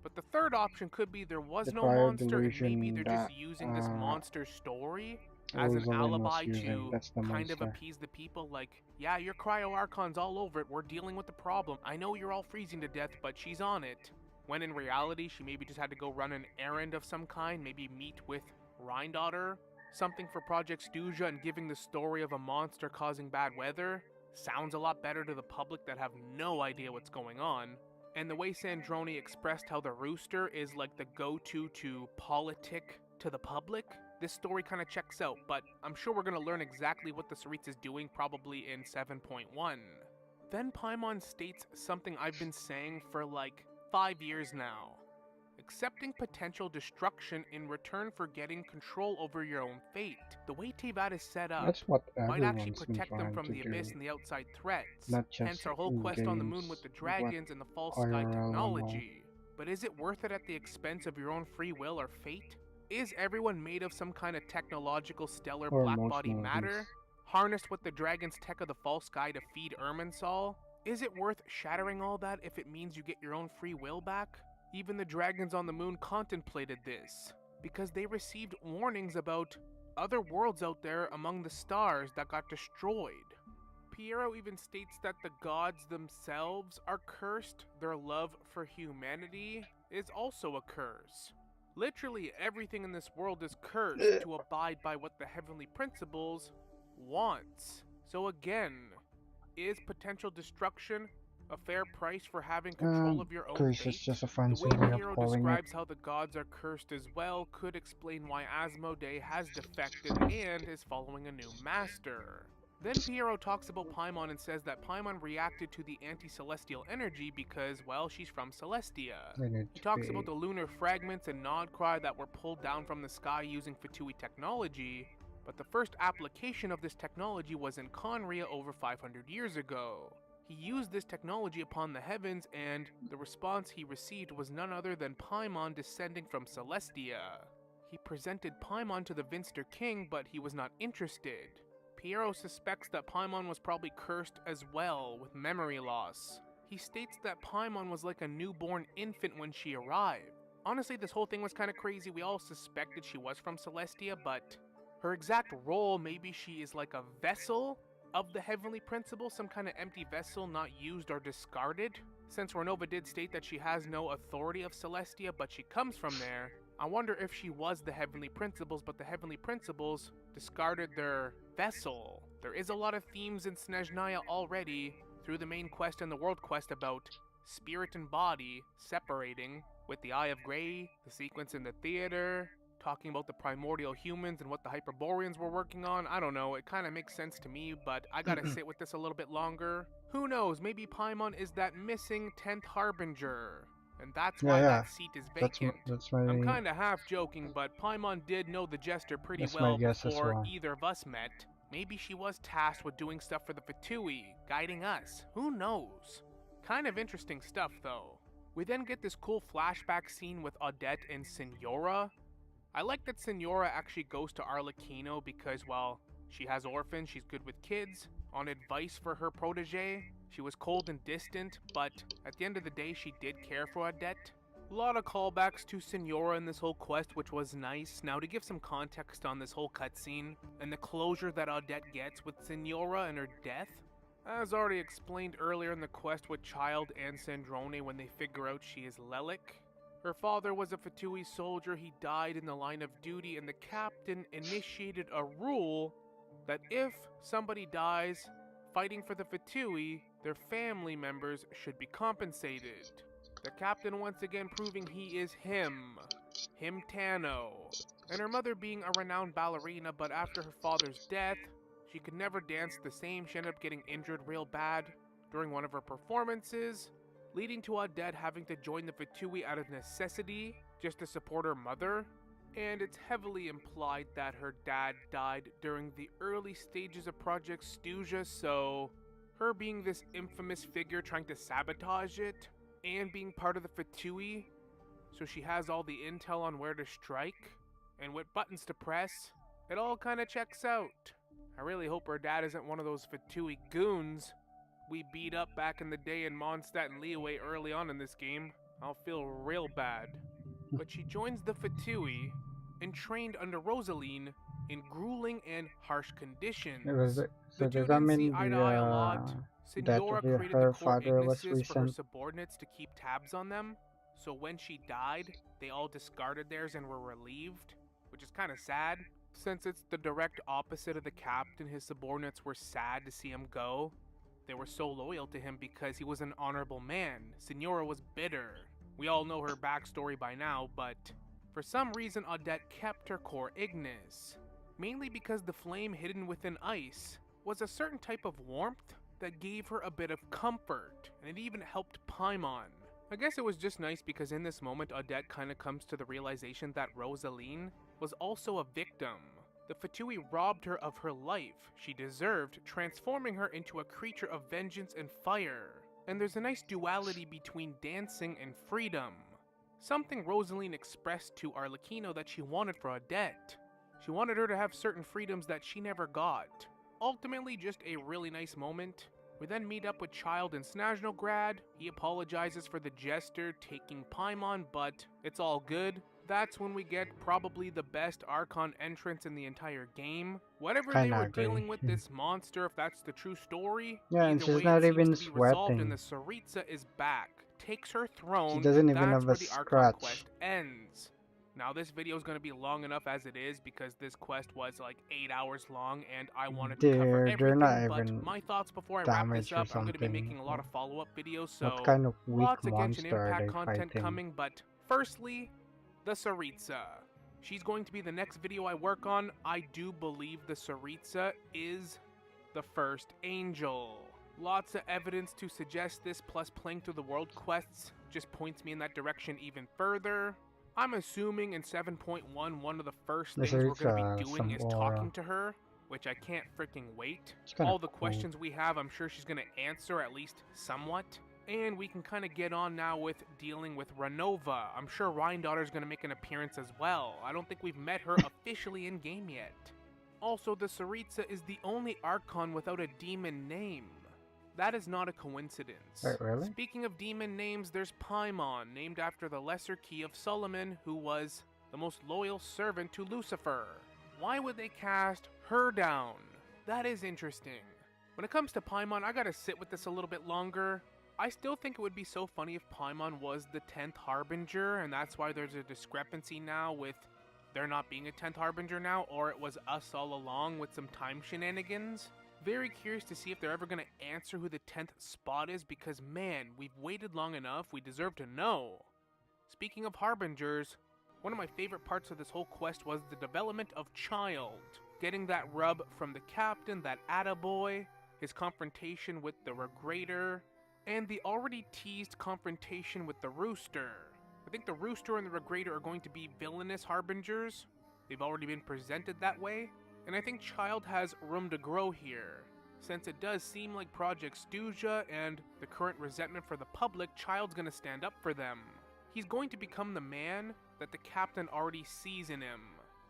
But the third option could be there was no monster and maybe they're just using this monster story as an
Rosalind was
alibi
using.
to
That's the
kind of
monster.
appease the people, like, yeah, your Cryo Archon's all over it, we're dealing with the problem. I know you're all freezing to death, but she's on it. When in reality, she maybe just had to go run an errand of some kind, maybe meet with Rhindaughter, something for Project Stygia, and giving the story of a monster causing bad weather sounds a lot better to the public that have no idea what's going on. And the way Sandrone expressed how the rooster is like the go-to to politic to the public, this story kind of checks out, but I'm sure we're going to learn exactly what the Saritz is doing probably in 7.1. Then Paimon states something I've been saying for like 5 years now. Accepting potential destruction in return for getting control over your own fate. The way Teyvat is set up
That's what
might actually
everyone's been
protect them
trying
from
to
the
do.
abyss and the outside threats.
Not
Hence
just
our whole
in
quest on the moon
games,
with the
but
dragons and the false sky
IRL and all.
technology. But is it worth it at the expense of your own free will or fate? Is everyone made of some kind of technological stellar
Or
black
most
body
movies.
matter? Harnessed with the dragon's tech of the false sky to feed Irminsul? Is it worth shattering all that if it means you get your own free will back? Even the dragons on the moon contemplated this, because they received warnings about other worlds out there among the stars that got destroyed. Piero even states that the gods themselves are cursed, their love for humanity is also a curse. Literally everything in this world is cursed to abide by what the heavenly principles wants. So again, is potential destruction a fair price for having control of your own
Curse
fate?
is just a
The
fancy
way
way of
Piero
calling it.
describes how the gods are cursed as well could explain why Asmodee has defected and is following a new master. Then Piero talks about Paimon and says that Paimon reacted to the anti-celestial energy because, well, she's from Celestia. He talks about the lunar fragments and Nod-Krai that were pulled down from the sky using Fatui technology, but the first application of this technology was in Conria over 500 years ago. He used this technology upon the heavens, and the response he received was none other than Paimon descending from Celestia. He presented Paimon to the Vinster King, but he was not interested. Piero suspects that Paimon was probably cursed as well, with memory loss. He states that Paimon was like a newborn infant when she arrived. Honestly, this whole thing was kind of crazy. We all suspected she was from Celestia, but her exact role, maybe she is like a vessel of the heavenly principle, some kind of empty vessel not used or discarded. Since Renova did state that she has no authority of Celestia, but she comes from there, I wonder if she was the heavenly principles, but the heavenly principles discarded their vessel. There is a lot of themes in Snezhnaya already through the main quest and the world quest about spirit and body separating, with the Eye of Grey, the sequence in the theater, talking about the primordial humans and what the Hyperboreans were working on. I don't know, it kind of makes sense to me, but I gotta sit with this a little bit longer. Who knows, maybe Paimon is that missing 10th Harbinger, and that's why that seat is vacant.
That's my
I'm kinda half joking, but Paimon did know the Jester pretty
That's my
well
guess as
before
well.
either of us met. Maybe she was tasked with doing stuff for the Fatui, guiding us. Who knows? Kind of interesting stuff, though. We then get this cool flashback scene with Odette and Signora. I like that Signora actually goes to Arlecchino because, well, she has orphans, she's good with kids. On advice for her protege, she was cold and distant, but at the end of the day, she did care for Odette. A lot of callbacks to Signora in this whole quest, which was nice. Now, to give some context on this whole cutscene and the closure that Odette gets with Signora and her death, as already explained earlier in the quest with Child and Sandrone when they figure out she is Lelik. Her father was a Fatui soldier, he died in the line of duty, and the captain initiated a rule that if somebody dies fighting for the Fatui, their family members should be compensated. The captain once again proving he is him Tano. And her mother being a renowned ballerina, but after her father's death, she could never dance the same. She ended up getting injured real bad during one of her performances, leading to Odette having to join the Fatui out of necessity just to support her mother. And it's heavily implied that her dad died during the early stages of Project Stygia, so her being this infamous figure trying to sabotage it and being part of the Fatui, so she has all the intel on where to strike and what buttons to press, it all kind of checks out. I really hope her dad isn't one of those Fatui goons we beat up back in the day in Mondstadt and Liyue early on in this game. I'll feel real bad. But she joins the Fatui and trained under Rosaline in grueling and harsh conditions.
So
The
does
two
that
didn't see
mean
eye to eye a lot.
death
Signora
of
created the
her
core
father was
Ignises for her
recent?
subordinates to keep tabs on them, so when she died, they all discarded theirs and were relieved, which is kind of sad. Since it's the direct opposite of the captain, his subordinates were sad to see him go. They were so loyal to him because he was an honorable man. Signora was bitter. We all know her backstory by now, but for some reason Odette kept her core Ignis. Mainly because the flame hidden within ice was a certain type of warmth that gave her a bit of comfort, and it even helped Paimon. I guess it was just nice because in this moment Odette kinda comes to the realization that Rosaline was also a victim. The Fatui robbed her of her life she deserved, transforming her into a creature of vengeance and fire. And there's a nice duality between dancing and freedom. Something Rosaline expressed to Arlecchino that she wanted for Odette. She wanted her to have certain freedoms that she never got. Ultimately, just a really nice moment. We then meet up with Child in Snezhnograd. He apologizes for the jester taking Paimon, but it's all good. That's when we get probably the best Archon entrance in the entire game. Whatever they were dealing with this monster, if that's the true story,
Yeah, and
either
she's
way
not
it
even
seems to be resolved and
sweating.
the Tsaritsa is back. Takes her throne,
She doesn't
and
even
that's
have
where
a
the Archon
scratch.
quest ends. Now this video is going to be long enough as it is because this quest was like 8 hours long and I wanted to cover
They're not
everything, but
even
my thoughts before I wrap this
damaged or
up, I'm going to be
something.
making a lot of follow-up videos, so
What kind of weak
lots of Genshin
monster are
Impact
they
content
fighting?
coming, but firstly, the Tsaritsa. She's going to be the next video I work on. I do believe the Tsaritsa is the first angel. Lots of evidence to suggest this, plus playing through the world quests just points me in that direction even further. I'm assuming in 7.1, one of the first things we're going to be doing is talking to her, which I can't freaking wait. All the questions we have, I'm sure she's going to answer at least somewhat. And we can kind of get on now with dealing with Renova. I'm sure Rhindaughter's going to make an appearance as well. I don't think we've met her officially in-game yet. Also, the Tsaritsa is the only Archon without a demon name. That is not a coincidence.
Wait, really?
Speaking of demon names, there's Paimon, named after the Lesser Key of Solomon, who was the most loyal servant to Lucifer. Why would they cast her down? That is interesting. When it comes to Paimon, I gotta sit with this a little bit longer. I still think it would be so funny if Paimon was the 10th Harbinger, and that's why there's a discrepancy now with there not being a 10th Harbinger now, or it was us all along with some time shenanigans. Very curious to see if they're ever going to answer who the 10th spot is, because man, we've waited long enough, we deserve to know. Speaking of Harbingers, one of my favorite parts of this whole quest was the development of Child. Getting that rub from the captain, that attaboy, his confrontation with the Regrator, and the already teased confrontation with the Rooster. I think the Rooster and the Regrator are going to be villainous Harbingers. They've already been presented that way. And I think Child has room to grow here. Since it does seem like Project Stygia and the current resentment for the public, Child's gonna stand up for them. He's going to become the man that the captain already sees in him.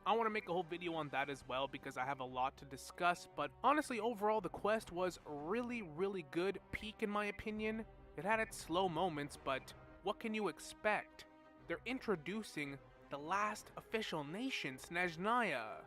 I want to make a whole video on that as well because I have a lot to discuss, but honestly overall the quest was really good peak in my opinion. It had its slow moments, but what can you expect? They're introducing the last official nation, Snezhnaya.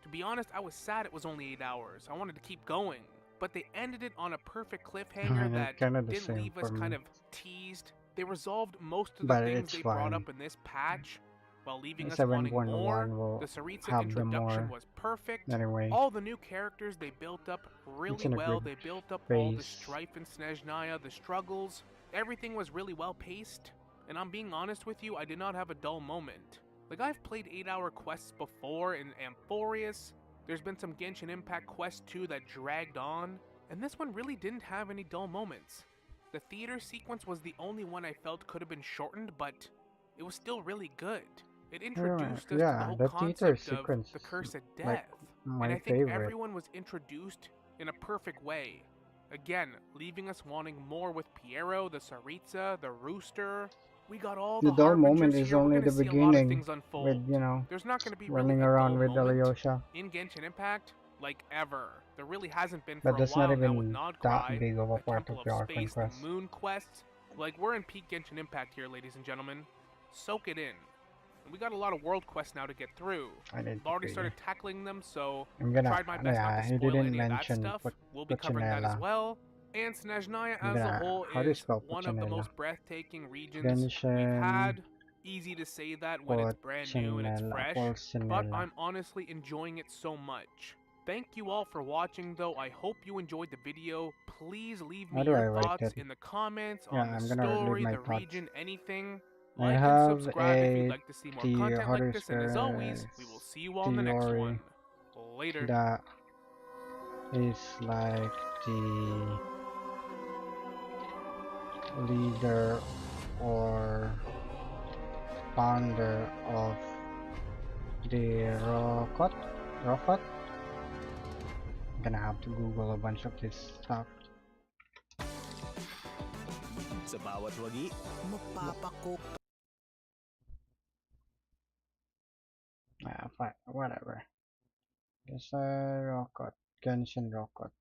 To be honest, I was sad it was only 8 hours. I wanted to keep going. But they ended it on a perfect cliffhanger that didn't leave us kind of teased. They resolved most of the things they brought up in this patch, while leaving us wanting more. The Tsaritsa introduction was perfect.
Anyway,
all the new characters they built up really well. They built up all the strife in Snezhnaya, the struggles. Everything was really well paced. And I'm being honest with you, I did not have a dull moment. Like, I've played 8-hour quests before in Amphorius. There's been some Genshin Impact quests too that dragged on, and this one really didn't have any dull moments. The theater sequence was the only one I felt could have been shortened, but it was still really good. It introduced us to the whole concept of the curse of death, and I think everyone was introduced in a perfect way. Again, leaving us wanting more with Piero, the Tsaritsa, the Rooster. We got all the
dull moment is
here.
only the beginning with, you know,
there's not going to be
running
really
around with Alyosha.
in Genshin Impact like ever. There really hasn't been
But
for a
that's
while
not
now
even
with Nod-Krai,
that big of a part of
Temple
the
of
Archon
Space,
quest.
the Moon quests. Like, we're in peak Genshin Impact here, ladies and gentlemen. Soak it in. and we got a lot of world quests now to get through.
I need
I've
to
already
figure.
started tackling them, so
I'm
I
gonna,
tried my best not
yeah,
to
he
spoil
didn't
any of that
mention
stuff. We'll be covering that as
Puccinella.
well. And Snezhnaya
I'm
as a
gonna,
whole
how do you
is
spell
one of the
Puccinella?
most breathtaking regions we've
Genshin,
had. Easy to say that when it's brand new and it's fresh, but
Pulcinella.
I'm honestly enjoying it so much. Thank you all for watching though. I hope you enjoyed the video. Please leave
How
me
do I
your
rate
thoughts
it?
in the comments
Yeah,
on the
I'm gonna leave
story,
my
the
thoughts.
region, anything.
I
Like and
have
subscribe if you'd
a
like to see more content
how do
like
you
this, and as always, we will see you all in the next one. Later.
that is like the leader or founder of the Rokot. I'm gonna have to Google a bunch of this stuff.
Sa bawat wagi, mapapakok.
Fine, whatever. Just Rokot, Genshin Rokot.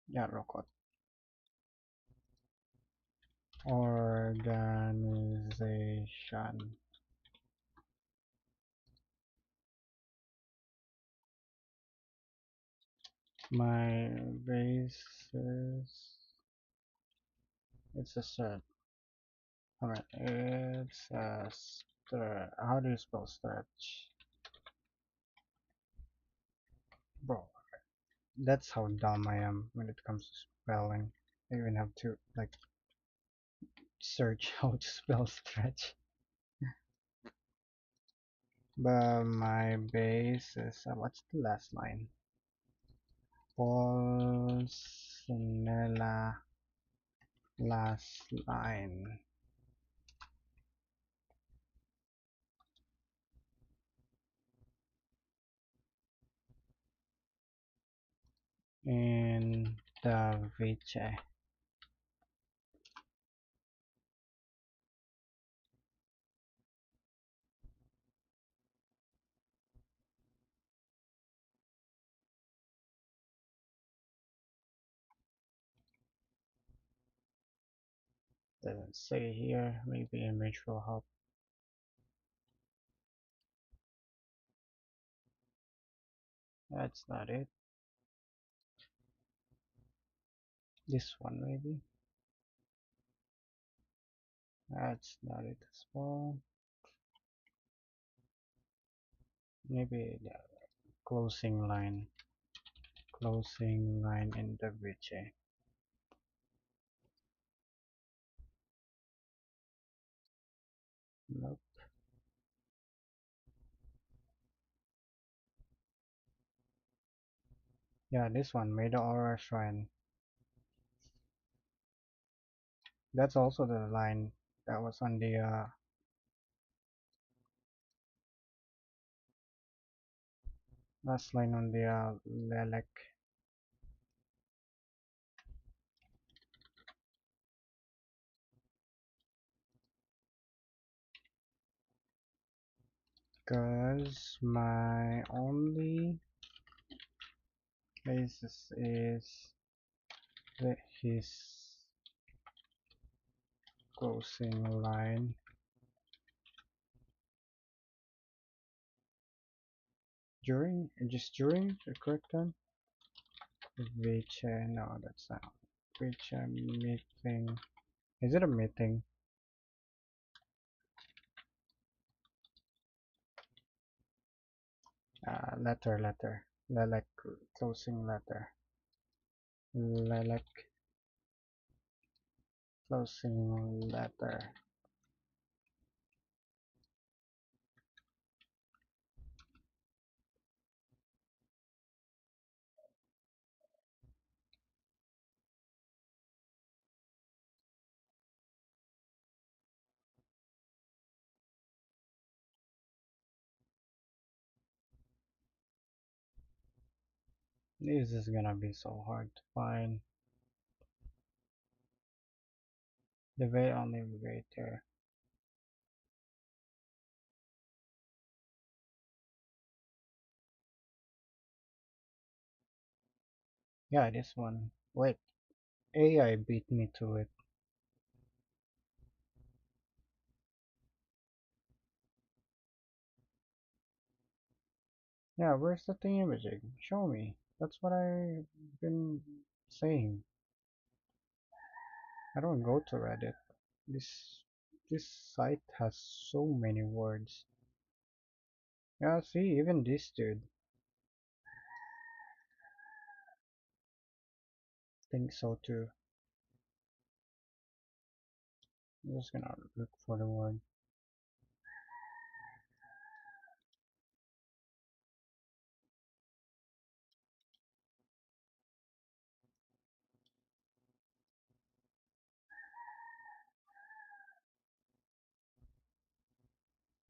Yeah, Rokot. Organization. My basis. It's a cert. Alright, it's a stretch. How do you spell stretch? Bro, that's how dumb I am when it comes to spelling. I even have to like search how to spell stretch. But my base is what's the last line? Pulcinella last line. In the Vice. Doesn't say here. Maybe image will help. That's not it. This one maybe. That's not it as well. Maybe the closing line. Closing line in the Vice. Nope. Yeah, this one, Made the Aura Shrine. That's also the line that was on the last line on the Lelek. Cause my only basis is his closing line. Just during the correct time? Which, no, that's not. Which meeting? Is it a meeting? Letter. Lelek closing letter. Lelek closing letter. This is gonna be so hard to find. The very only elevator. Yeah, this one. Wait. AI beat me to it. Yeah, where's the thing imaging? Show me. That's what I've been saying. I don't go to Reddit. This site has so many words. Yeah, see, even this dude thinks so too. I'm just gonna look for the word.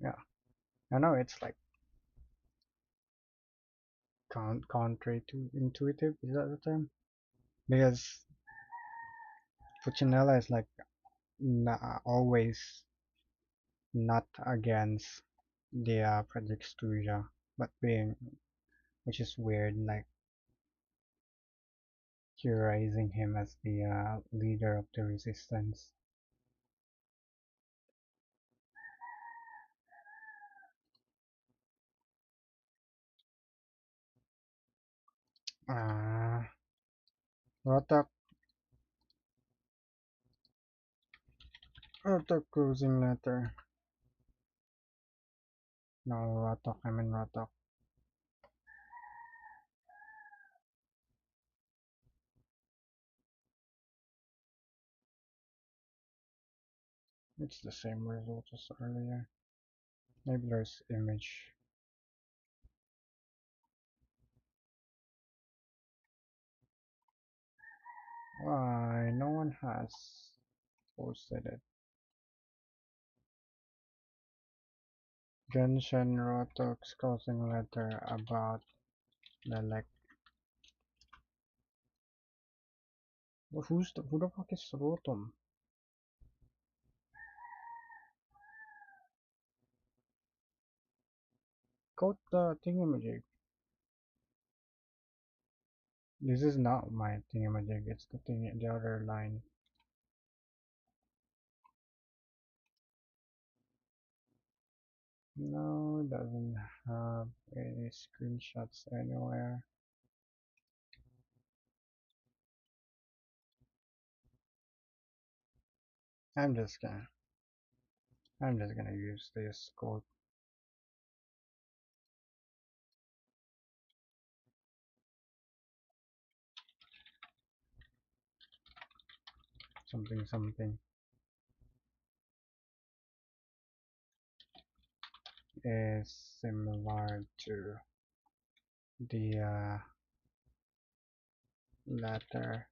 Yeah, I know it's like contrary to intuitive. Is that the term? Because Puccinella is like always not against the Project Stuja, but being, which is weird, like theorizing him as the leader of the resistance. Rotok cruising letter. No, Rotok, I mean Rotok. It's the same result as earlier. Maybe there's image. Why no one has posted it? Genshin Rotok's closing letter about the like. Who the fuck is Rotom? Quote the thingamajig. This is not my thingamajig. It's the other line. No, it doesn't have any screenshots anywhere. I'm just gonna use this code. Something is similar to the letter.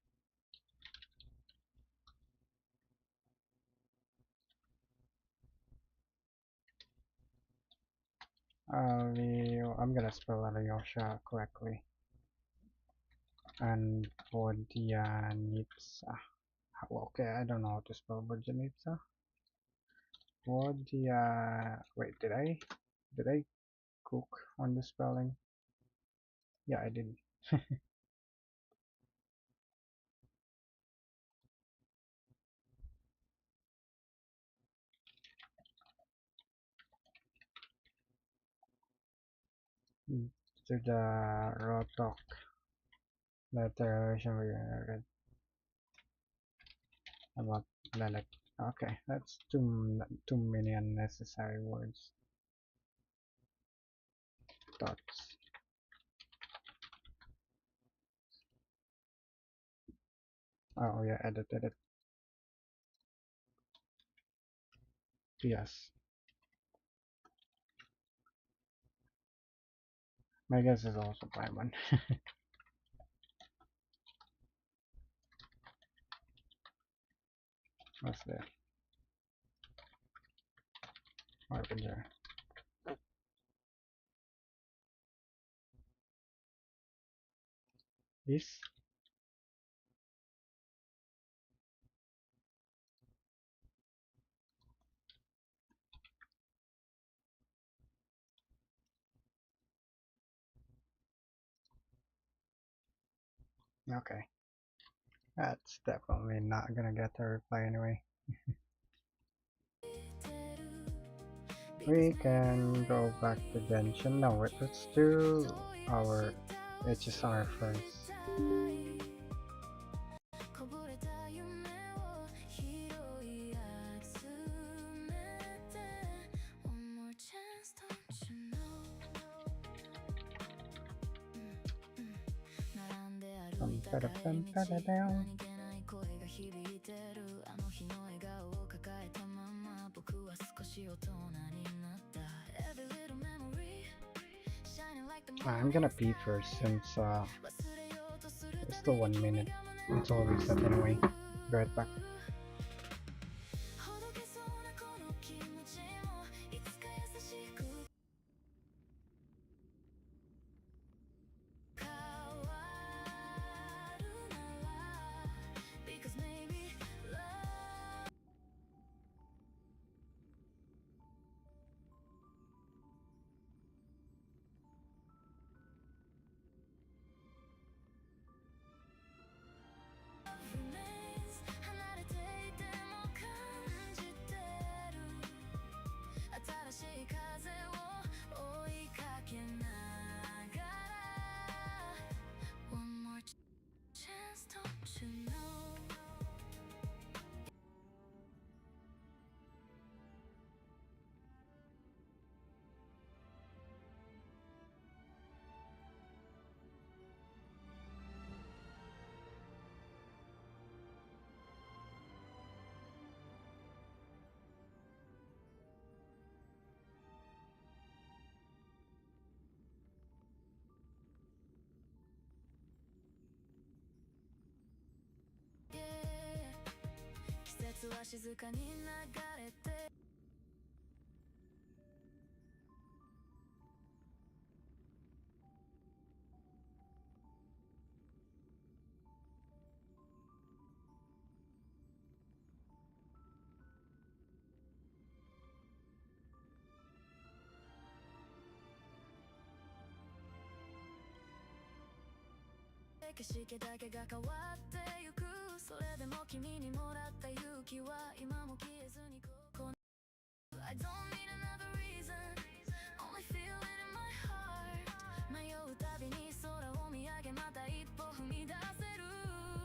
I'm gonna spell Alyosha correctly. And Vodyanitsa. Okay, I don't know how to spell Vodyanitsa. Wait, did I cook on the spelling? Yeah, I did. To the Rotok letter about Lelek. Okay, that's too many unnecessary words. Dots. Oh yeah, edited it. Yes. My guess is also Paimon. What's there? What happened there? This? Okay. That's definitely not gonna get a reply anyway. We can go back to Genshin. No, wait, let's do our HSR first. I'm gonna pee first since it's still 1 minute until we reset anyway. Be right back.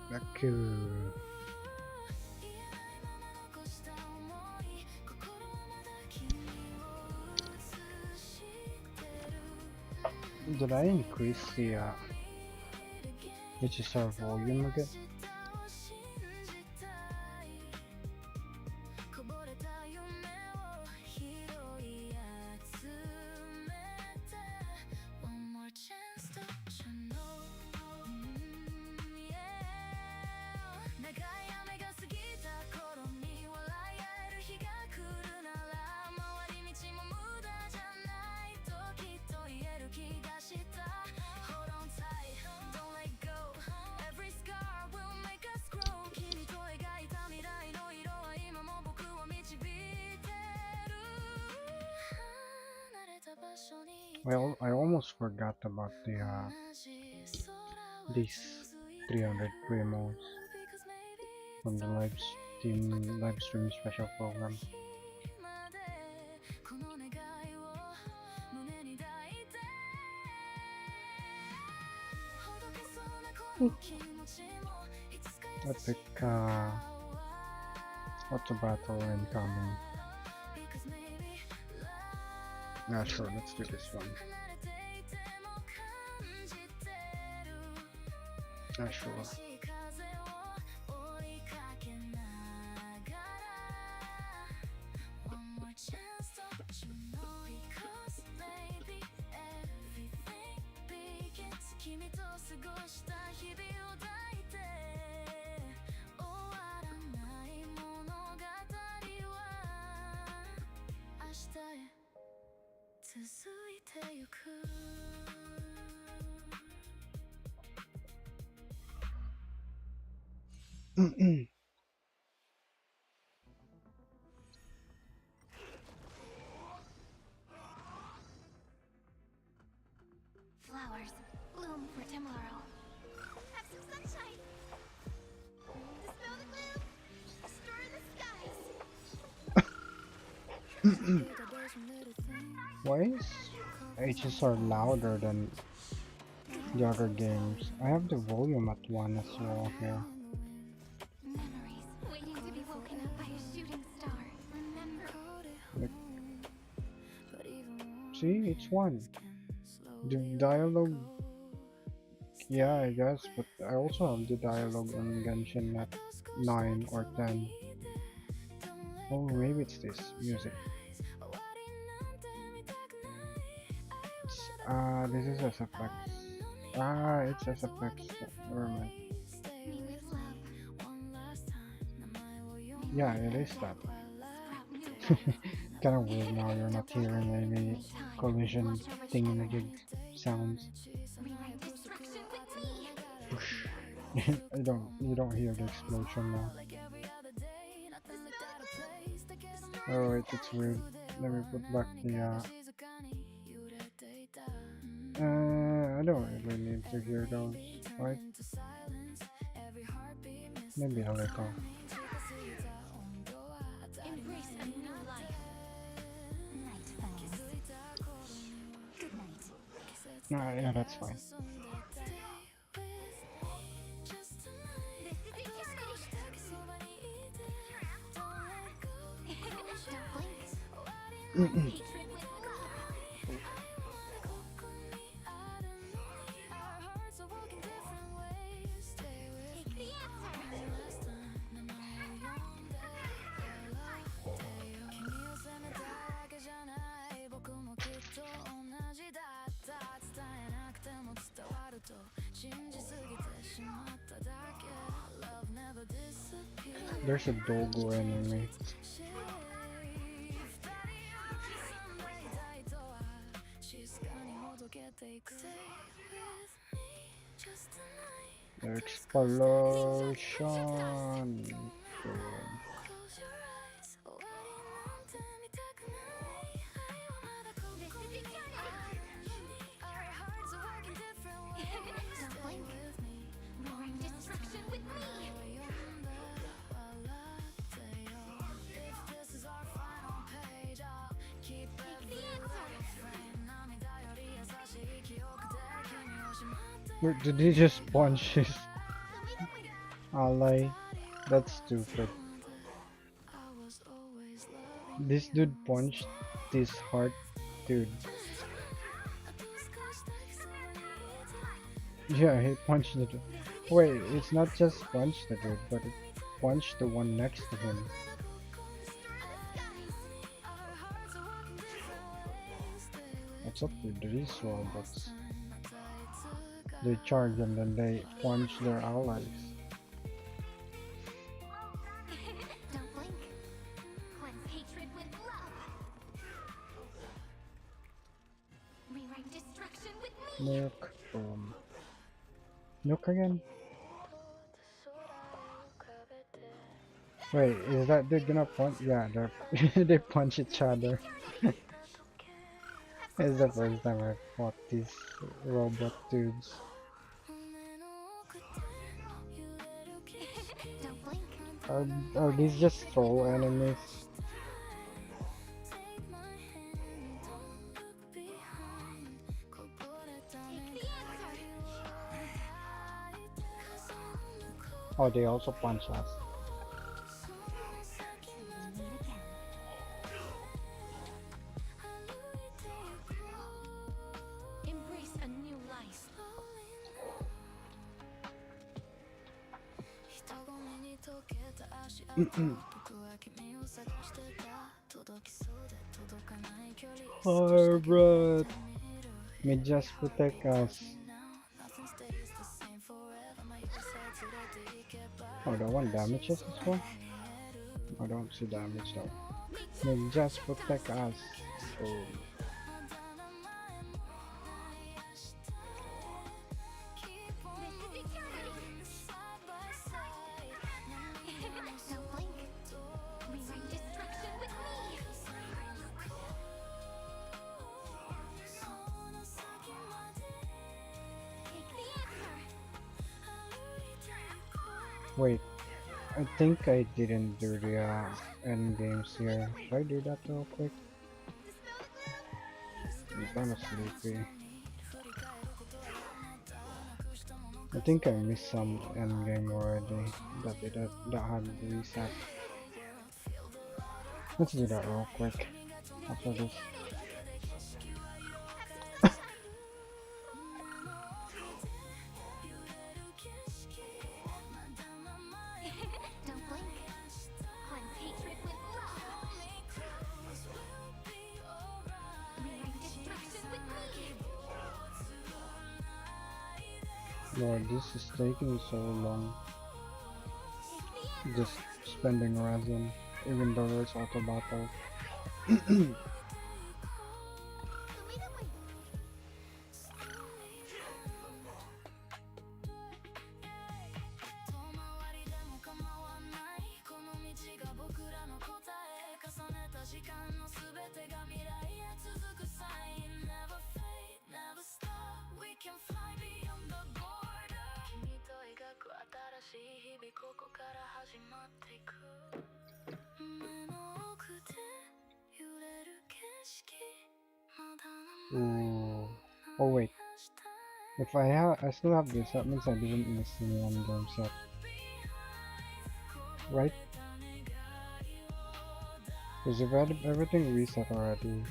Back to did I increase the HSR volume again? Well, I almost forgot about the these 300 promos from the live stream special program. Epic auto battle incoming. Not sure, let's do this one. Not sure.
Flowers bloom for tomorrow. Have some sunshine.
Why is HSR louder than the other games? I have the volume at 1 as well here.
Memories waiting to be woken up by a shooting star. Remember.
Like, see, it's 1. The dialogue, yeah, I guess, but I also have the dialogue on Genshin at 9 or 10. Oh, maybe it's this music. This is SFX. It's SFX. Never mind. Yeah, it is that. Kind of weird now you're not hearing any collision thingamajig sounds. Whoosh. You don't hear the explosion now. Oh wait, it's weird. Let me put back the I don't really need to hear those, right? Maybe a little.
Embrace a new life. Night falls. Good night.
Yeah, that's fine. There's a Dogo enemy. Explosion. Wait, did he just punch his ally? That's stupid. This dude punched this heart dude. Yeah, he punched the dude. Wait, it's not just punched the dude, but it punched the one next to him. What's up with these robots? They charge and then they punch their allies.
Don't blink. Cleanse hatred with love. Rewrite destruction with me.
Nuke. Boom. Nuke again? Wait, is that dude gonna punch? Yeah, they punch each other. It's the first time I fought these robot dudes. Are these just troll enemies? Oh, they also punch us.
Embrace a new life.
Harbor, may just protect us. Oh, that one damages as well? I don't see damage though. May just protect us. Oh. Wait, I think I didn't do the end games here. Should I do that real quick? I'm kinda sleepy. I think I missed some end game already that had reset. Let's do that real quick after this.
Don't blink. Cleanse hatred with love. Rewrite destruction with me.
Lord, this is taking so long. Just spending resin, even though there's auto battle. Ooh. Oh wait. If I still have this, that means I didn't miss any one game set. Right? Because if everything reset already,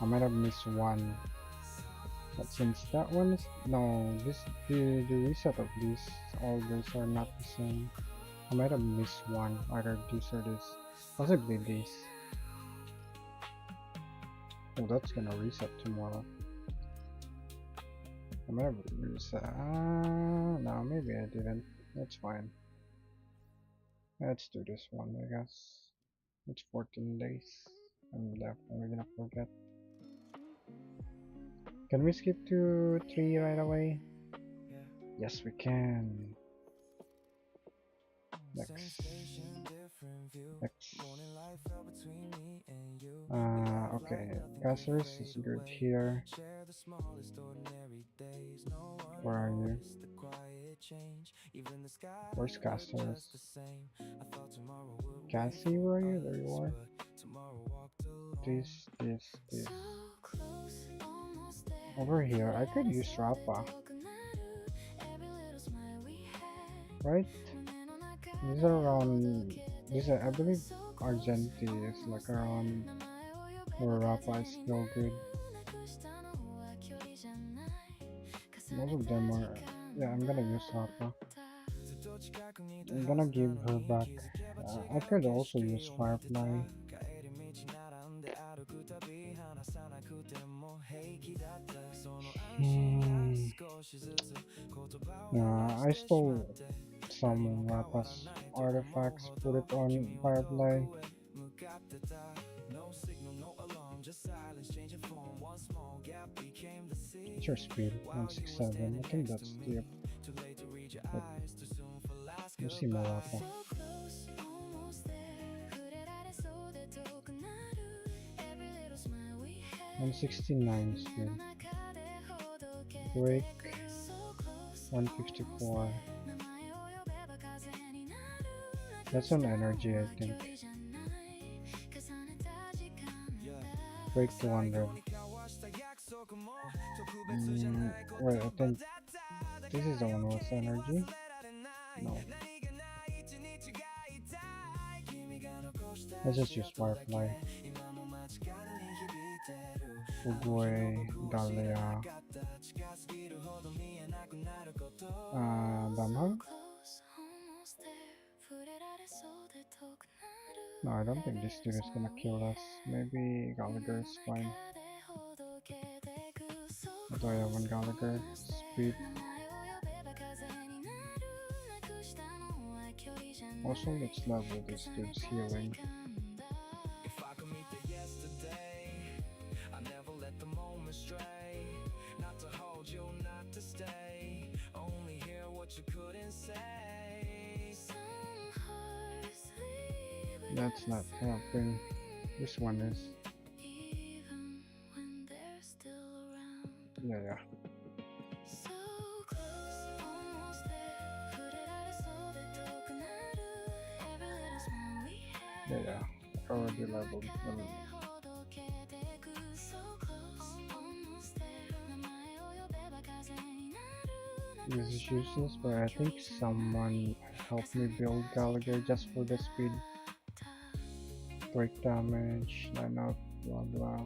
I might have missed one. But since that one is no, the reset of these all these are not the same. I might have missed one, either this or this. Possibly this. Oh, that's gonna reset tomorrow. I might have reset. No, maybe I didn't. That's fine. Let's do this one, I guess. It's 14 days. I'm definitely gonna forget. Can we skip to 3 right away? Yes, we can. Next. Next. Okay. Casters is good here. Where are you? Where's Casters? Cassie, where are you? There you are. This. Over here, I could use Rappa. Right? These are around. I believe Argenti is like around where Rappa is still good. Most of them are. Yeah, I'm gonna use Rappa. I'm gonna give her back. I could also use Firefly. I stole some Rappa's artifacts, put it on Firefly. What's your speed? 167. I think that's the. Let's see more Rappa. 169 speed. Break 154. That's on energy, I think. Break 200. Wait, I think this is the one with energy. No. Let's just use Firefly. Uguay, Dahlia. Banhag? No, I don't think this dude is gonna kill us. Maybe Gallagher is fine. What do I have on Gallagher? Speed. Also, let's level this dude's healing. That's not helping. This one is. Yeah. already leveled. This is useless, but I think someone helped me build Gallagher just for the speed. Break damage, line up, blah blah.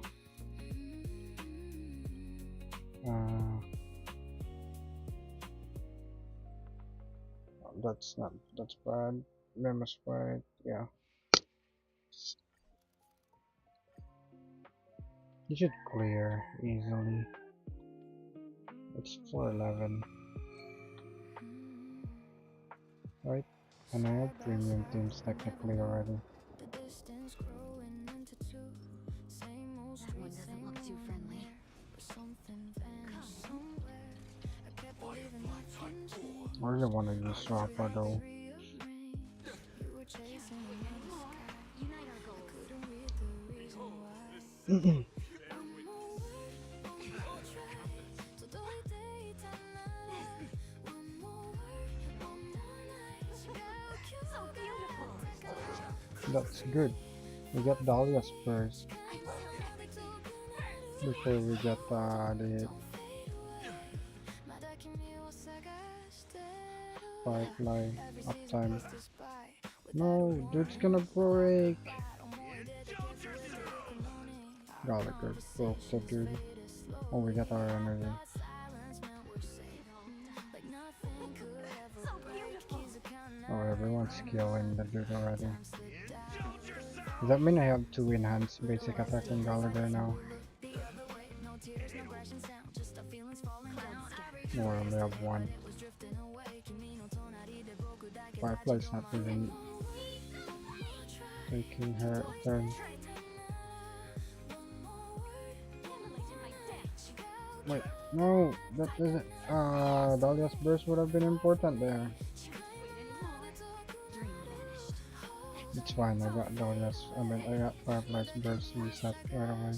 That's bad. Memo sprite, yeah. You should clear easily. It's 411. Right? And I have premium teams technically already.
That one doesn't look too friendly.
I really want to use Swapper though. That's good. We got Dahlia's first before we get the Firefly uptime. No, dude's gonna break. Gallagher broke the dude. Oh, we got our energy. Oh, everyone's killing the dude already. Does that mean I have 2 enhanced basic attack on Gallagher now? No, I only have 1. Firefly's not even taking her turn. Wait, no, that doesn't. Dahlia's burst would have been important there. It's fine, I got Dahlia's. I got Firefly's burst reset right away.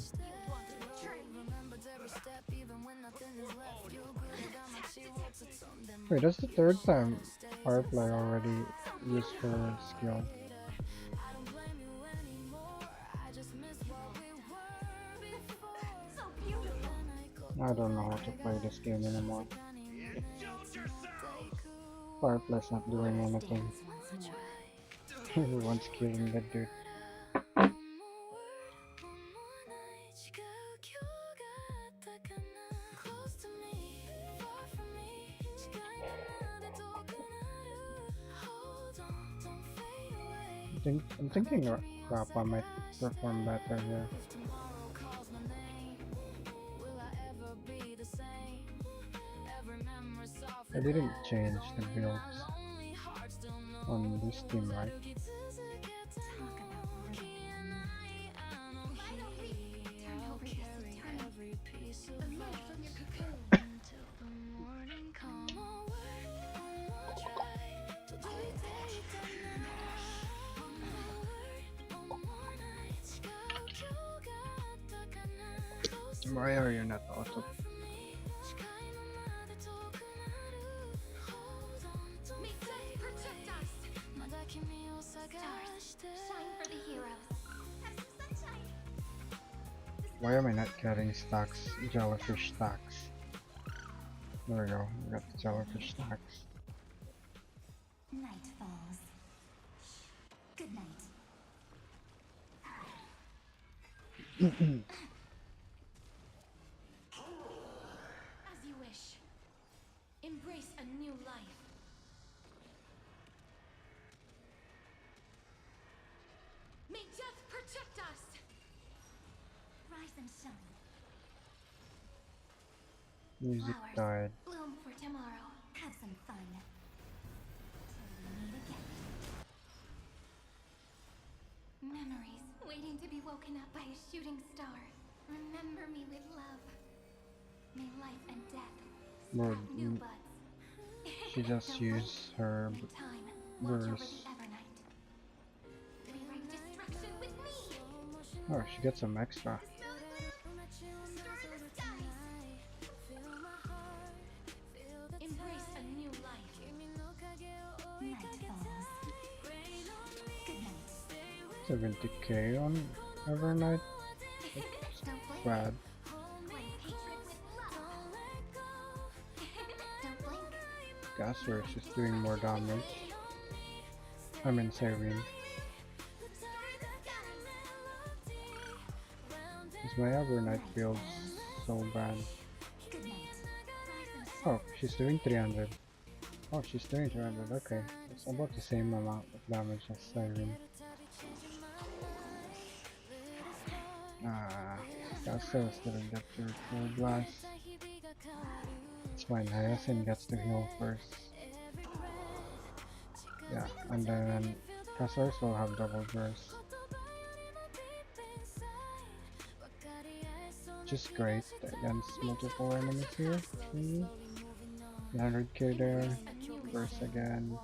Wait, that's the 3rd time Firefly already used her skill. I don't know how to play this game anymore. Firefly's not doing anything. Everyone's killing that dude. I'm thinking Rappa might perform better here. I didn't change the builds on this team, right? Why are you not auto? Why am I not getting stacks? Jellyfish stacks. There we go, we got the jellyfish stacks.
Night falls. Good night. As you wish. Embrace a new life. May death protect us. Rise and shine.
Music
Flowers
died.
bloom for tomorrow. Have some fun. Till we meet again. Memories waiting to be woken up by a shooting star. Remember me with love. May life and death
Bro,
sprout new buds.
she just used her
Time, watch over
burst.
the Evernight. Rewrite destruction with me.
Oh, she gets some extra.
Embrace a new life. Night falls. Good night.
70k on Evernight. That's bad. Gasser is just doing more damage. I mean Cyrene. Is my Evernight build so bad? Oh, she's doing 300. Oh, she's doing 300, okay. It's about the same amount of damage as Cyrene. Gasser didn't get to full blast. It's fine, Hyacinth gets to heal first. Yeah, and then Cassars will have double burst. Just great against multiple enemies here. 100k there. Burst again.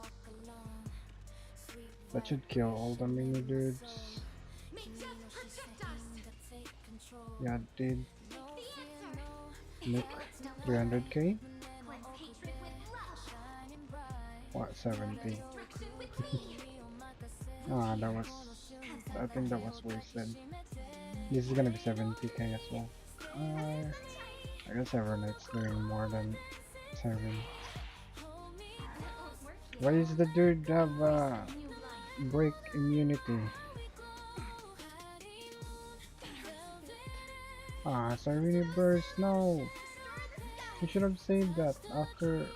That should kill all the mini dudes. Yeah, it did. Nuke 300k. What, 70? That was... I think that was wasted. This is gonna be 70k as well. I guess Evernight's doing more than Siren. Why is the dude have break immunity? Siren burst, no! You should have saved that after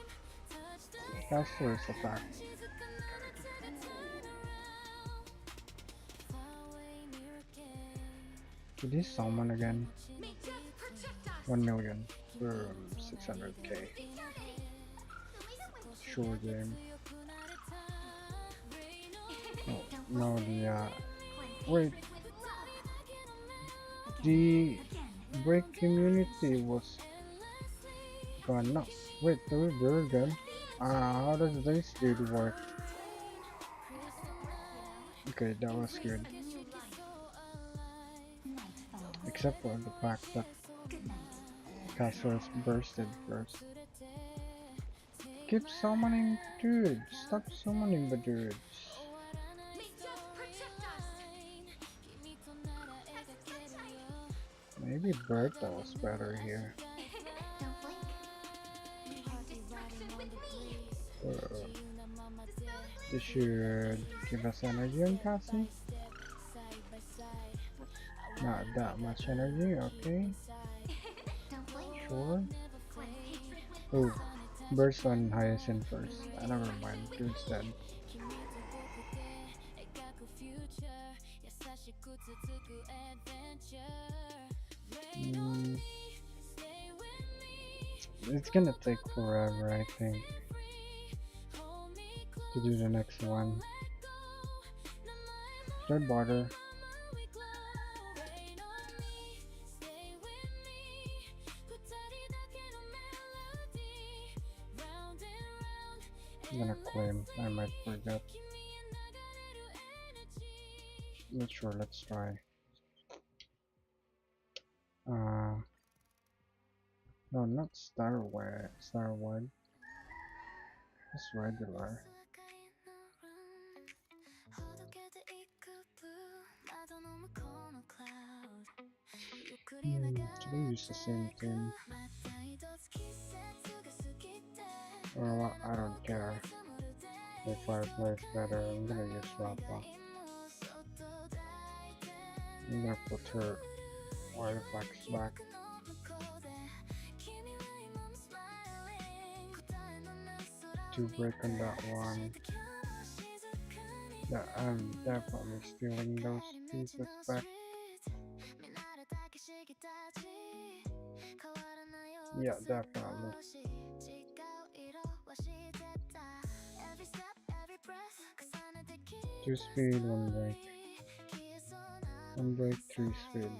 Castor's attack. Did he summon again? 1 million for 600k. Sure game. Oh, no, wait. The break immunity was gone. No, wait, they're good. How does this dude work? Okay, that was good. Except for the fact that Castor's bursted first. Keep summoning dudes. Stop summoning the dudes. Maybe Bertha was better here. This should give us energy on Cassie. Not that much energy, okay. Sure. Oh, burst on Hyacinth first. Never mind, dude's dead. It's gonna take forever, I think, to do the next one. Third border. I'm gonna claim, I might forget. Not sure, let's try. No, not Starward. Just regular. Should I use the same thing? Well, I don't care. If Firefly is better, I'm gonna use Rappa. I'm gonna put her artifacts back. To break on that one. Yeah, I'm definitely stealing those pieces back. Yeah, definitely. 2 speed, 1 break. 1 break, 3 speed.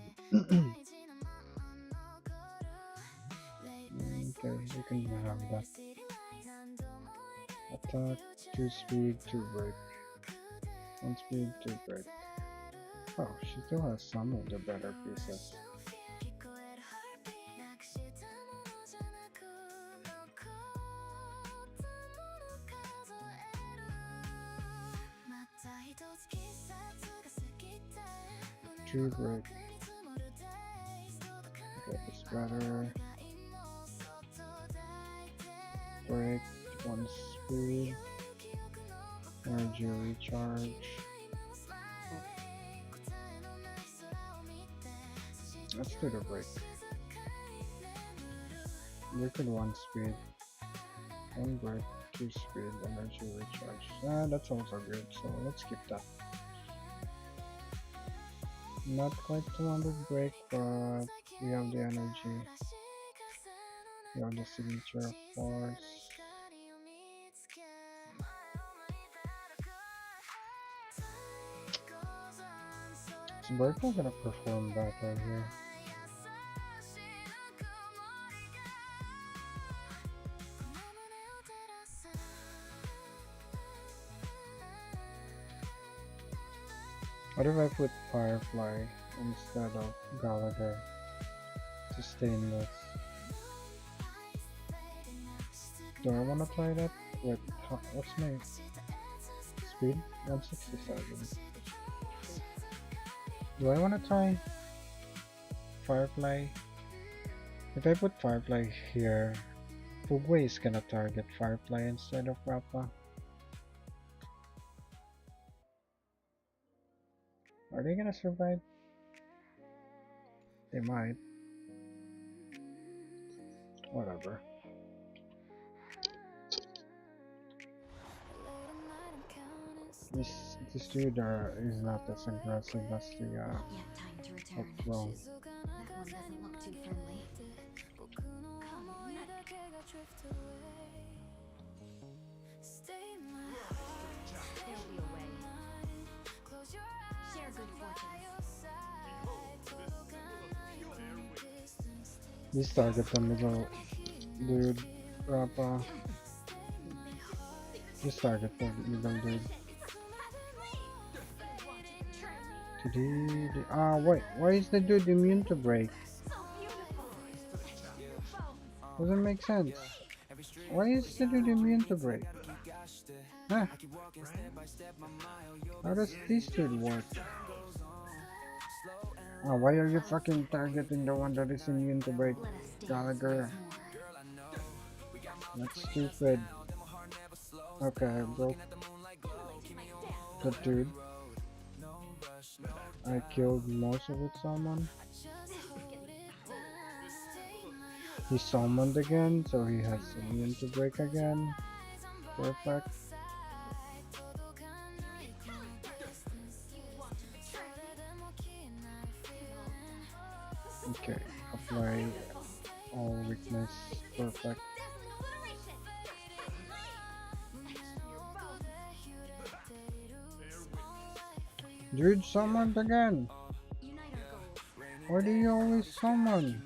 Okay, you can have that. Attack, 2 speed, 2 break. 1 speed, 2 break. Oh, she still has some of the better pieces. energy break. Okay, this better. Break, 1 speed. Energy recharge. Let's do the break. Break at 1 speed. 1 break, 2 speed, energy recharge. That's also good, so let's skip that. Not quite 200 break, but we have the energy. We have the signature, of course. Is Bertha gonna perform better here? What if I put Firefly instead of Gallagher to stainless? Do I want to try that? Wait, what's my speed? 167. Do I want to try Firefly? If I put Firefly here, Fugway is gonna target Firefly instead of Rappa. Are they gonna survive? They might. Whatever. This dude is not as aggressive as the Pro.
That one doesn't look too friendly. Come on. There'll be a way. Share good fortune.
This target the middle dude, Rappa. This target the middle dude. Wait, why is the dude immune to break? Doesn't make sense. Why is the dude immune to break? Huh? How does this dude work? Why are you fucking targeting the one that is immune to break, Gallagher? That's stupid. Okay, I broke the dude. I killed most of its summon. He summoned again, so he has immune to break again. Perfect. Okay, apply all weakness. Perfect. Dude summoned again. Why do you always summon?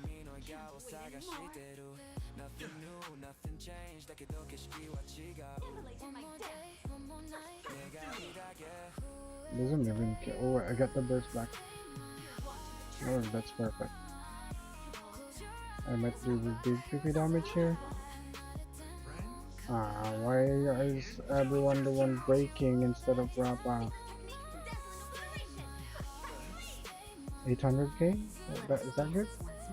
Doesn't even care. Oh, I got the burst back. Oh, that's perfect. I might do the big PP damage here. Why is everyone the one breaking instead of Rappa? 800k? Is that good?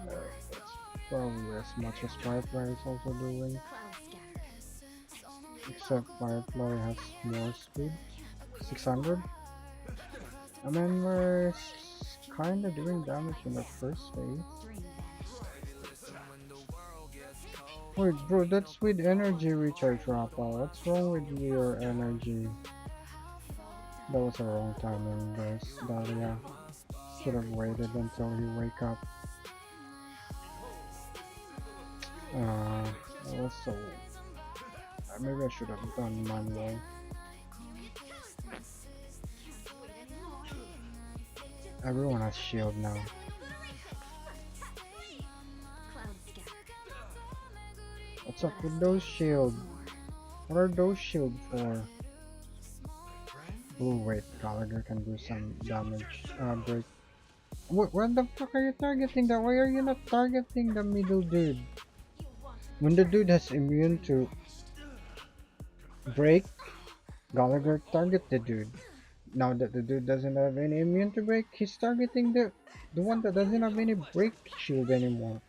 That's probably as much as Firefly is also doing. Except Firefly has more speed. 600? I mean, we're kinda doing damage in the first phase. Wait, bro, that's with energy recharge, Rappa. What's wrong with your energy? That was a wrong timing, guys. Dahlia. Should have waited until you wake up. That was so... maybe I should have done manual. Everyone has shield now. What's up with those shield? What are those shield for? Oh wait, Gallagher can do some damage. Break. What the fuck are you targeting that? Why are you not targeting the middle dude? When the dude has immune to break, Gallagher target the dude. Now that the dude doesn't have any immune to break, he's targeting the one that doesn't have any break shield anymore.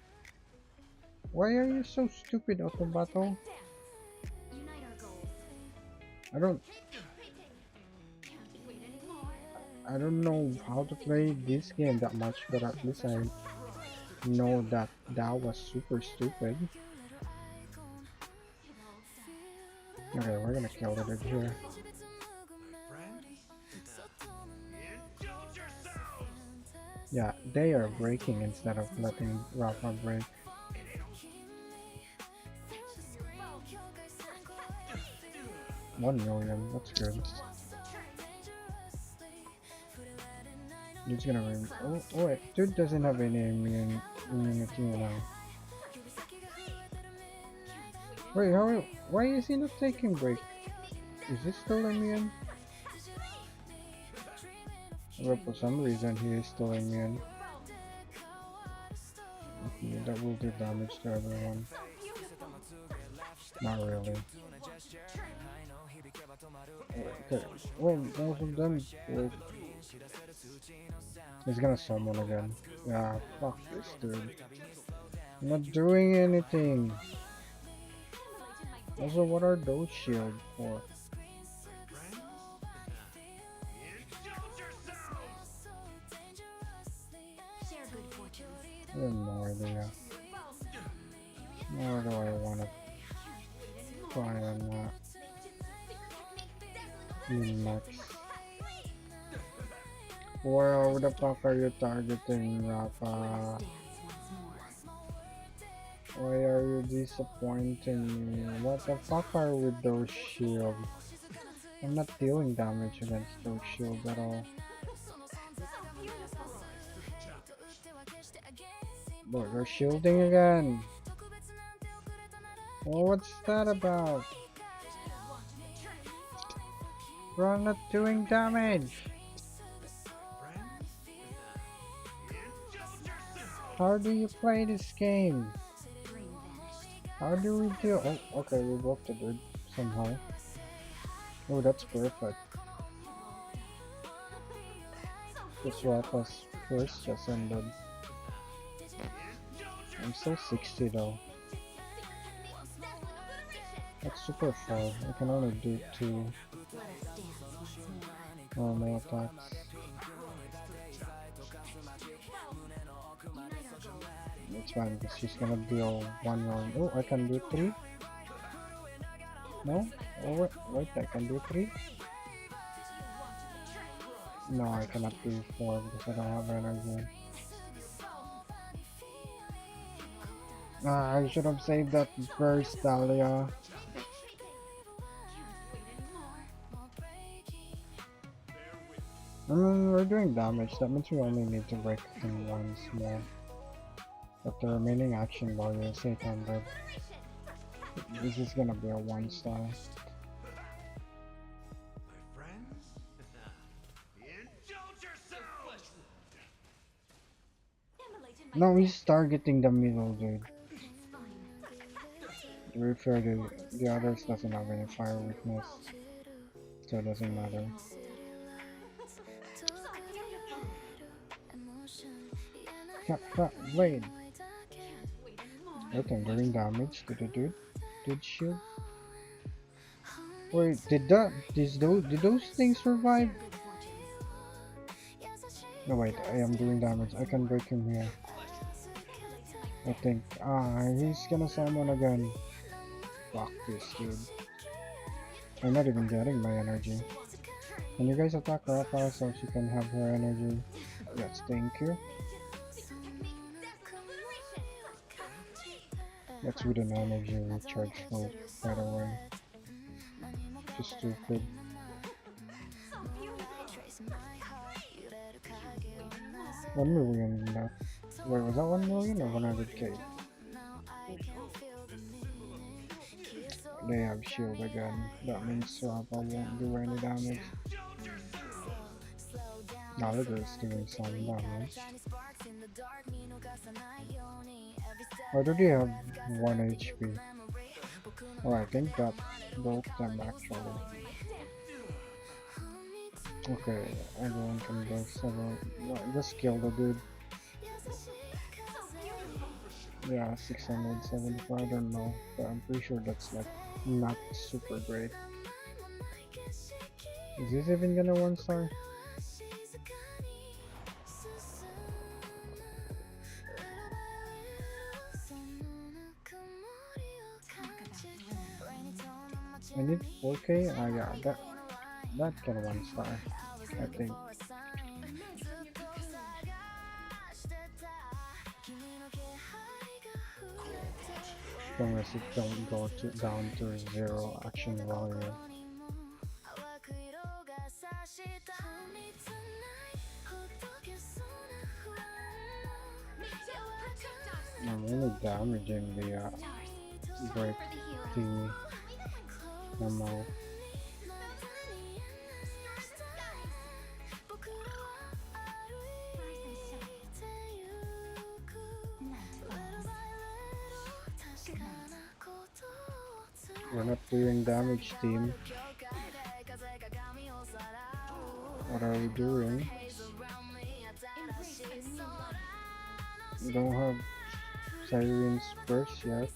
Why are you so stupid, Auto Battle? I don't I don't know how to play this game that much, but at least I know that that was super stupid. Okay, we're gonna kill the dude here. Yeah, they are breaking instead of letting Rafa break. 1 million, that's good. Dude's gonna win. Oh wait, dude doesn't have any immunity now. Wait, why is he not taking break? Is he still immune? Well, for some reason he is still immune. Okay, that will do damage to everyone. Not really. Okay, well, both of them will... He's gonna summon again. Yeah, fuck this dude. I'm not doing anything. Also, what are those shields for? I have no idea. Nor do I want to try on that. Next. Where the fuck are you targeting, Rafa? Why are you disappointing me? What the fuck are with those shields? I'm not dealing damage against those shields at all. But they're shielding again. Well, what's that about? Bro, I'm not doing damage. How do you play this game? How do we deal? Oh, okay, we broke the dude somehow. Oh, that's perfect. This Rafa's first just ended. I'm still 60 though. That's super far. I can only do 2 normal attacks. It's fine because she's gonna deal 1 round. Oh, I can do 3? No? Oh, wait, I can do 3? No, I cannot do 4 because I don't have energy. Ah, I should have saved that first, Dahlia. We're doing damage. That means we only need to break him once more. But the remaining action value is 800. This is gonna be a 1-star. No, he's targeting the middle, dude. To be fair, the others doesn't have any fire weakness, so it doesn't matter. Wait. Wait, I'm doing damage to the dude. Dude shield. Wait, did those things survive? No, wait, I am doing damage. I can break him here. I think. Ah, he's gonna summon again. Fuck this dude. I'm not even getting my energy. Can you guys attack Rafa so she can have her energy? Yes, thank you. That's with an energy recharge mode, by the way. Just stupid. $1 million left. Wait, was that 1 million or 100k? They have shield again. That means Rafa won't do any damage. Now they're just doing some damage. Why do they have 1 HP? Oh, I think that broke them actually. Okay, everyone can go 7. No, just kill the dude. Yeah, 675, I don't know, but I'm pretty sure that's like not super great. Is this even gonna 1-star? I need 4K? Ah, yeah, that can 1-star, I think. As long as it don't go down to 0 action value. I'm really damaging the break thingy ammo. We're not doing damage, team. What are we doing? We don't have Siren's burst yet.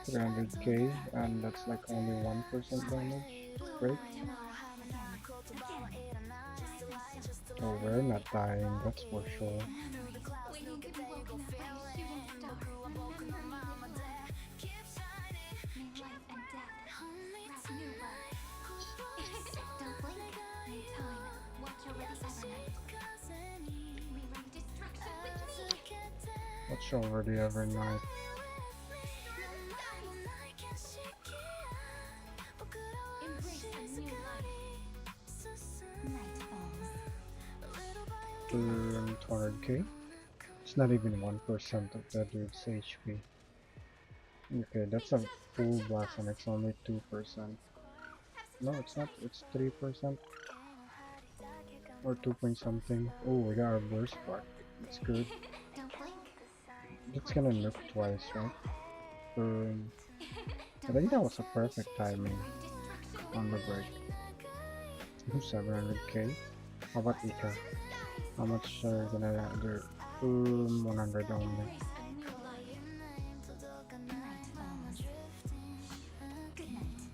300k, and that's like only 1% damage. Great. Oh, we're not dying, that's for sure. Watch over the Evernight. To 200k. It's not even 1% of that dude's HP. Okay, that's a full blast and it's only 2%. No, it's not, it's 3%. Or 2 point something. Oh, we got our burst part. That's good. It's gonna nuke twice, right? I think that was a perfect timing on the break. 700k. How about Ika? How much are we gonna do? 100 only.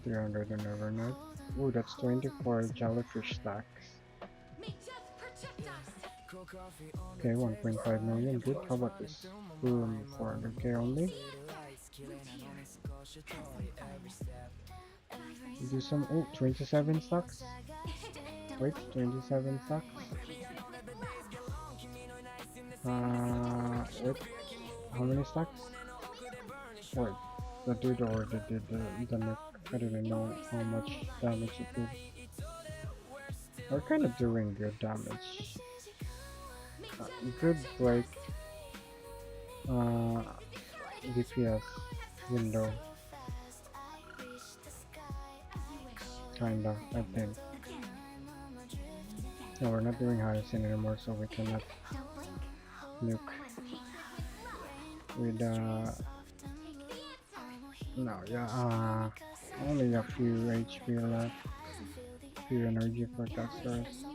$300 on Evernight. Ooh, that's 24 jellyfish stacks. Okay, 1.5 million, good. How about this? 400k only. Do some, 27 stacks. Wait, 27 stacks. Wait, how many stacks? Wait, the dude already did the nuke. I don't even know how much damage it did. We're kind of doing good damage. Good break. DPS window. Kinda, I think. No, we're not doing hyacinth anymore, so we cannot nuke with no, yeah, only a few HP left, few energy for casters.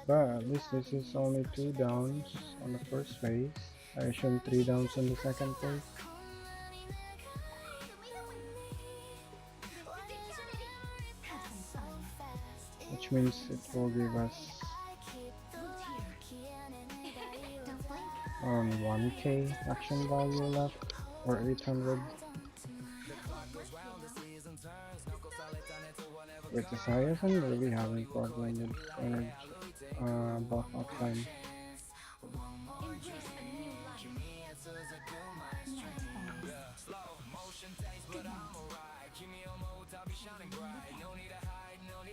But at least this is only 2 downs on the first phase. I assume 3 downs on the second phase. Which means it will give us around 1k action value left, or 800. With the Hyacinth, really having problem with energy buff uptime.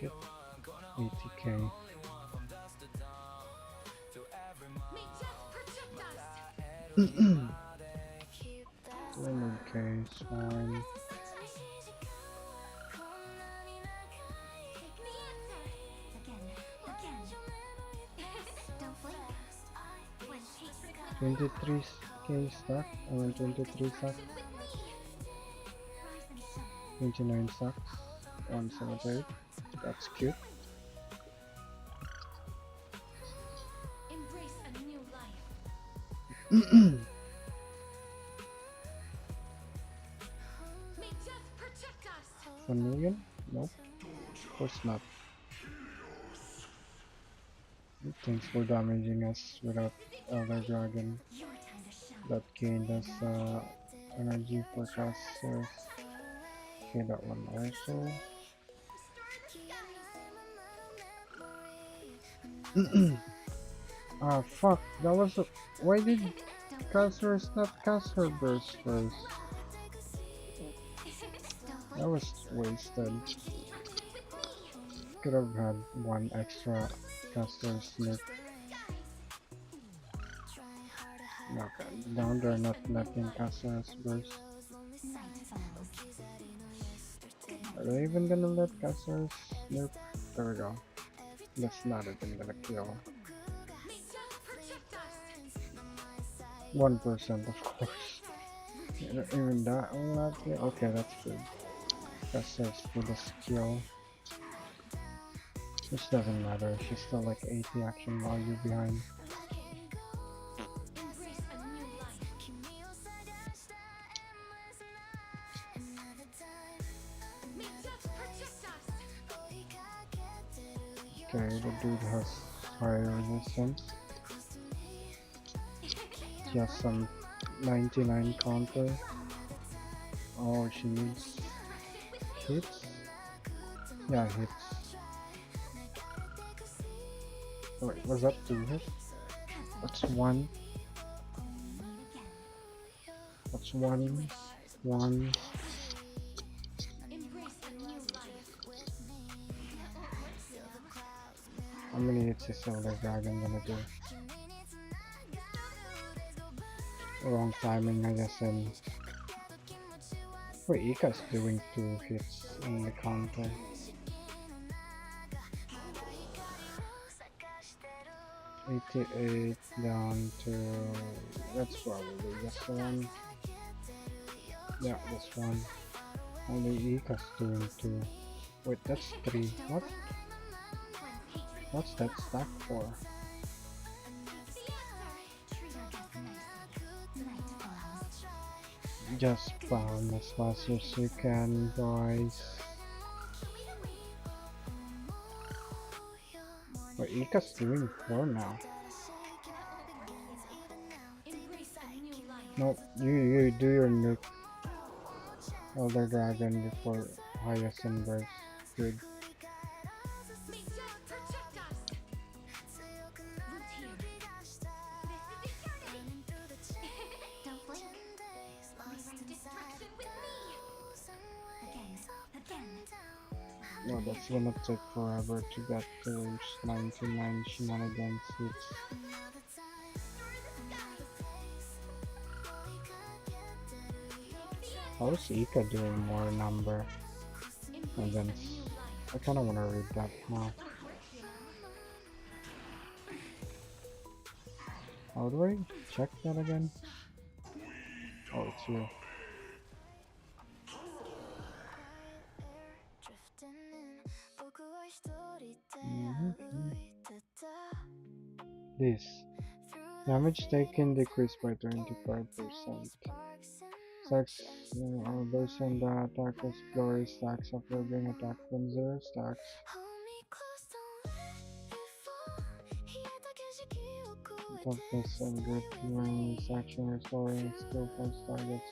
Yep. 80k. 200k is fine. $23k stuck, I mean 23 stuck. 29 sucks. 178. That's cute.
Embrace a new life. May death protect us.
1 million? Nope. Of course not. Thanks for damaging us without Elder Dragon. That gained us energy for casters. Okay, that one also. Ah, fuck. That was a... Why did casters not cast her burst first? That was wasted. Could have had one extra caster snip. Okay, now they're not letting casters burst. Are they even gonna let casters snip? There we go. That's not even gonna kill. 1% of course. Even that will not kill? Okay, that's good. Casters for the skill. Which doesn't matter, she's still like 80 action value behind. Okay, the dude has fire resistance. He has some 99 counter. Oh, she needs hits? Yeah, hits. Wait, was that 2 hits? That's 1. That's 1. 1. How many hits is Elder Dragon gonna do? Wrong timing, I guess. And wait, Ika's doing 2 hits in the counter. $88 down to... that's probably just one. Yeah, this one. Only Ika's doing 2. Wait, that's 3. What? What's that stack for? Just farm as fast as you can, boys. Wait, Ika's doing 4 now. No, you do your nuke Elder Dragon before Hyacinth burst. Good. No, that's gonna take forever to get those 99 shenanigans hits. How is Ika doing more number? And then I kinda wanna read that now. How do I check that again? Oh, it's you. This damage taken decreased by 25%. Stacks those in the attack with glory stacks after being attacked from 0 stacks. Toughness and grit during this action restoring skill points targets.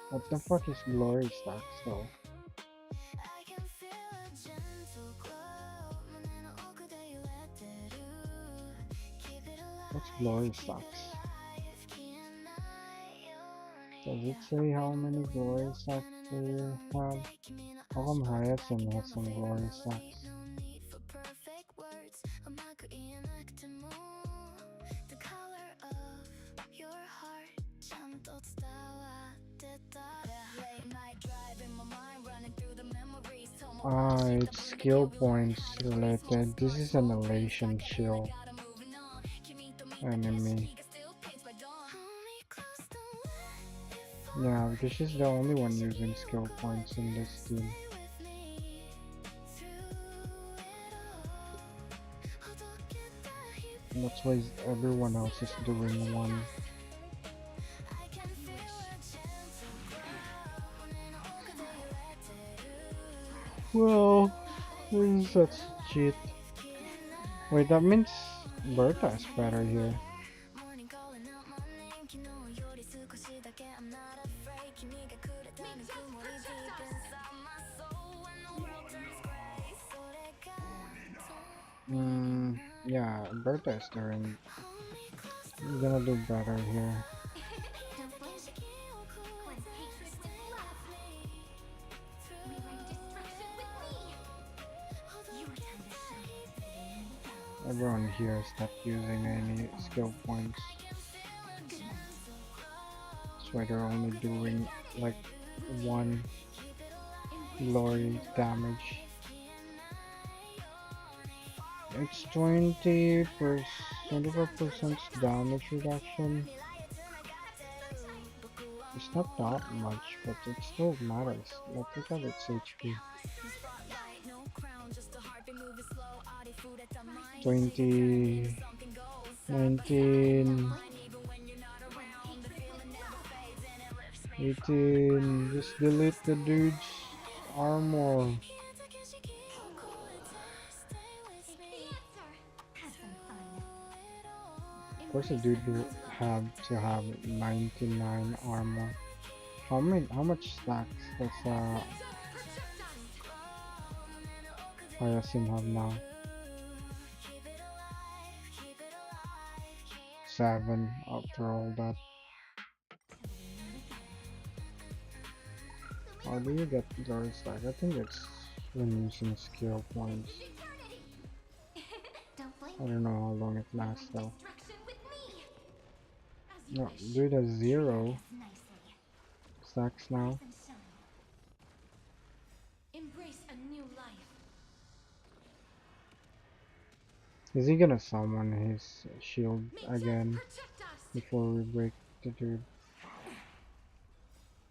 What the fuck is glory stacks though? What's glory stacks? Does it say how many glory stacks you have? How come Hyacinth has some glory stacks? It's skill points related. This is an elation shield enemy. Yeah, because she's the only one using skill points in this team. That's why everyone else is doing one. Well, this is such cheat. Wait, that means Berta is better here. Yeah, Berta is doing gonna do better here. Everyone here stopped using any skill points. That's why they're only doing like one glory damage. It's 25% damage reduction. It's not that much, but it still matters. Like, look at its HP. 20, 19, 18. Just delete the dude's armor. Of course, a dude will have to have 99 armor. How much stacks does Hyacinth have now? 7 after all that. How do you get glory stack? I think it's when using skill points. I don't know how long it lasts though. No, dude has 0 stacks now.
Embrace a new life.
Is he gonna summon his shield again before we break the dude?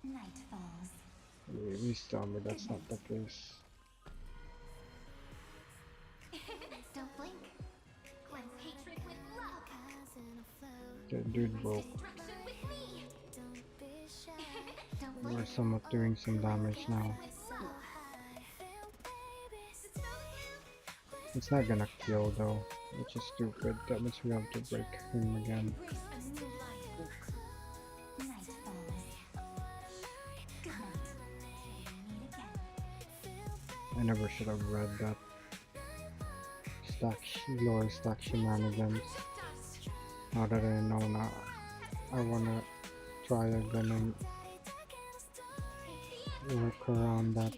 Night falls.
Please tell me that's not the case.
Don't blink. Cleanse hatred with love.
The dude broke. We're somewhat doing some damage now. It's not gonna kill though, which is stupid. That means we have to break him again. I never should have read that. Glory stack shenanigans. Now that I know now, I wanna try again and work around that.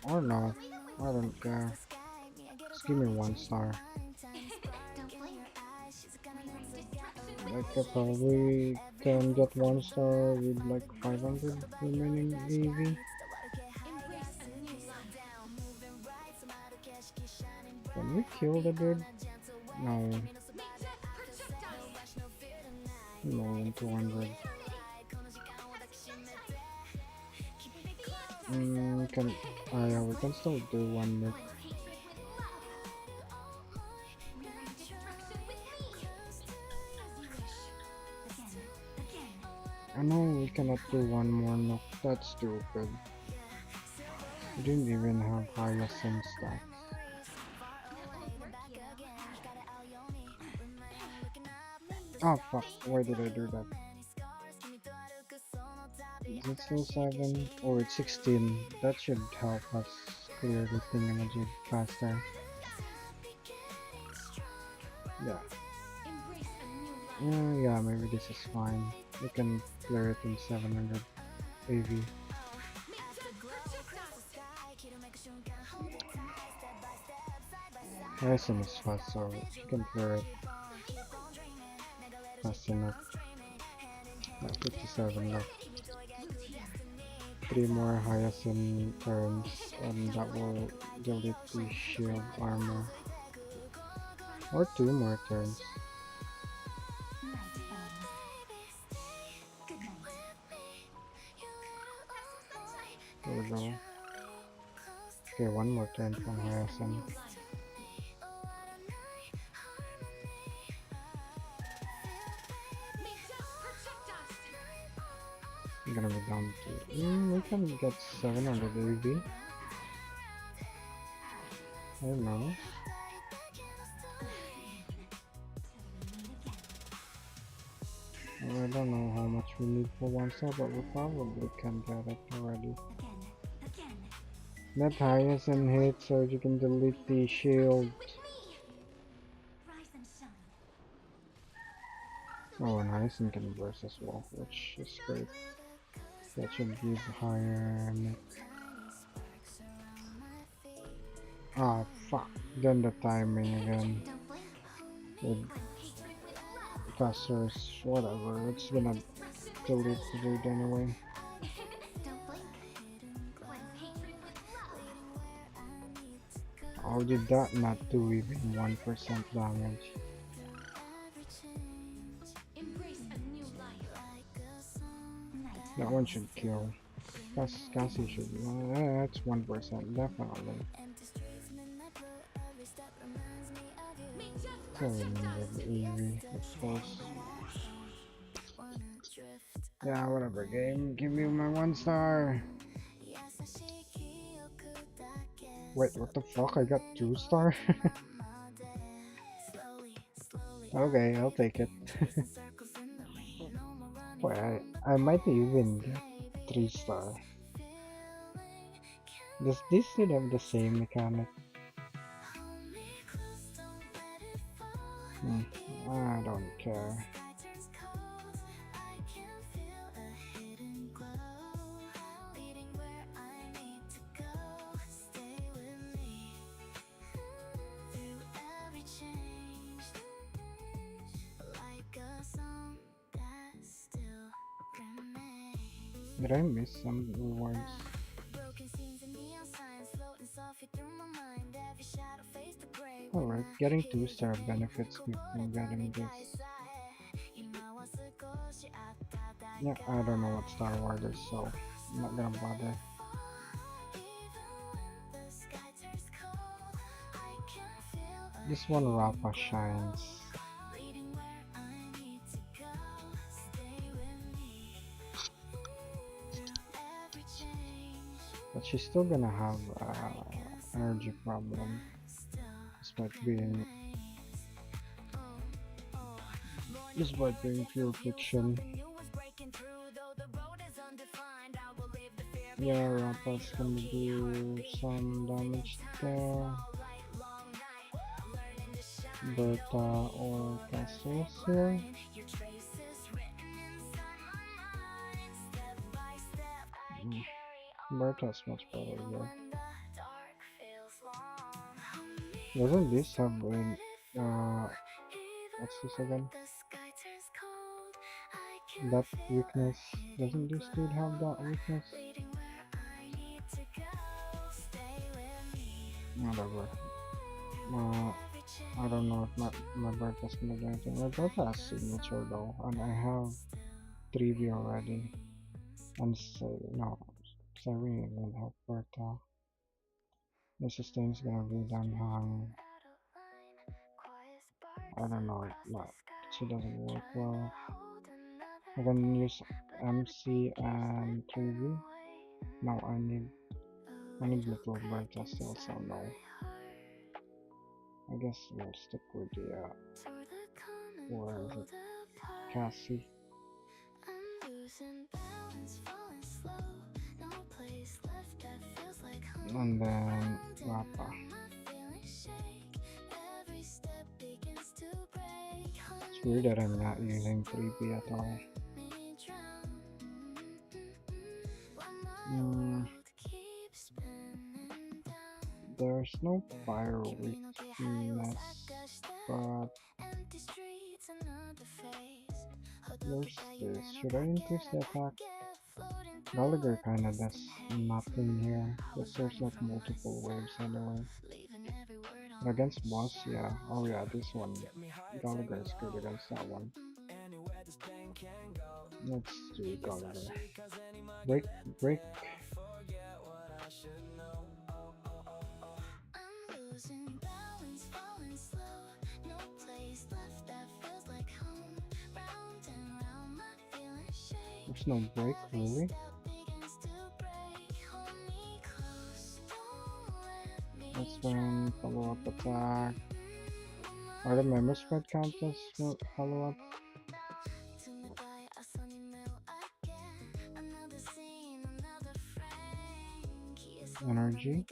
Or no, I don't care. Just give me 1 star. Like I probably can get 1 star with like 500 remaining EV. Can we kill the dude? No. More than 200. Yeah, we can still do 1 more. I know we cannot do 1 more nook. That's stupid. We didn't even have Hyacinth stacks. Oh fuck, why did I do that? Is it still 7? Oh, it's 16. That should help us clear the thingamajig faster. Yeah. Yeah, maybe this is fine. We can clear it in 700 AV. Harrison is fast, so she can clear it fast enough. 57 left. 3 more Hyacinth turns, and that will delete the shield armor. Or 2 more turns. bro. Okay, one more turn from Harrison. I'm gonna be down to. We can get 700 AV. I don't know. I don't know how much we need for 1 star, but we probably can get it already. Let Harrison hit so you can delete the shield. Oh, and Harrison can burst as well, which is great. That should give higher nick. Ah, fuck. Then the timing again. With casters, whatever. It's gonna delete the dude anyway. How did that not do even 1% damage? That one should kill. Cassie should. That's 1%, definitely. 700 EV, of course. Yeah, whatever game. Give me my 1 star. Wait, what the fuck? I got 2 star? Okay, I'll take it. Wait, I might even get 3 star. Does this should have the same mechanic? I don't care. Did I miss some rewards? Alright, getting 2 star benefits me from getting this. Yeah, I don't know what Star Wars is, so I'm not gonna bother. This one Rappa shines. But she's still gonna have energy problem despite being pure fiction. Yeah, Rappa's gonna do some damage there. Berta or Castles here. Berta's much better here. Doesn't this have what's this again? That weakness. Doesn't this dude have that weakness? Whatever. I don't know if my Berta's gonna do anything. My Berta has signature though, and I have 3V already. And Serene will help Berta. The sustain's gonna be down hang. I don't know, she doesn't work well. I can use MC and 3V. No, I need little Berta still, so no. I guess we'll stick with the where is it? Cassie. And then Rappa. It's weird that I'm not using 3B at all. There's no fire weakness, but there's this. Should I increase the attack? Gallagher kinda does nothing here, because there's like multiple waves anyway. But against boss, yeah. Oh yeah, this one. Gallagher is good against that one. Let's do Gallagher. Break. no break, really? That's when follow-up attack. Are the member spread count as follow-up? Energy.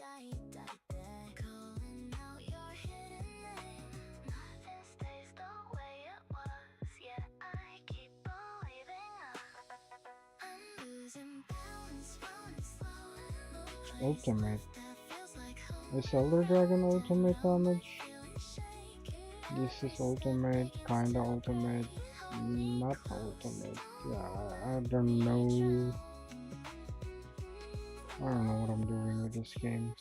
Ultimate. Is Elder Dragon ultimate damage? This is ultimate, kinda ultimate, not ultimate. Yeah, I don't know. I don't know what I'm doing with this game.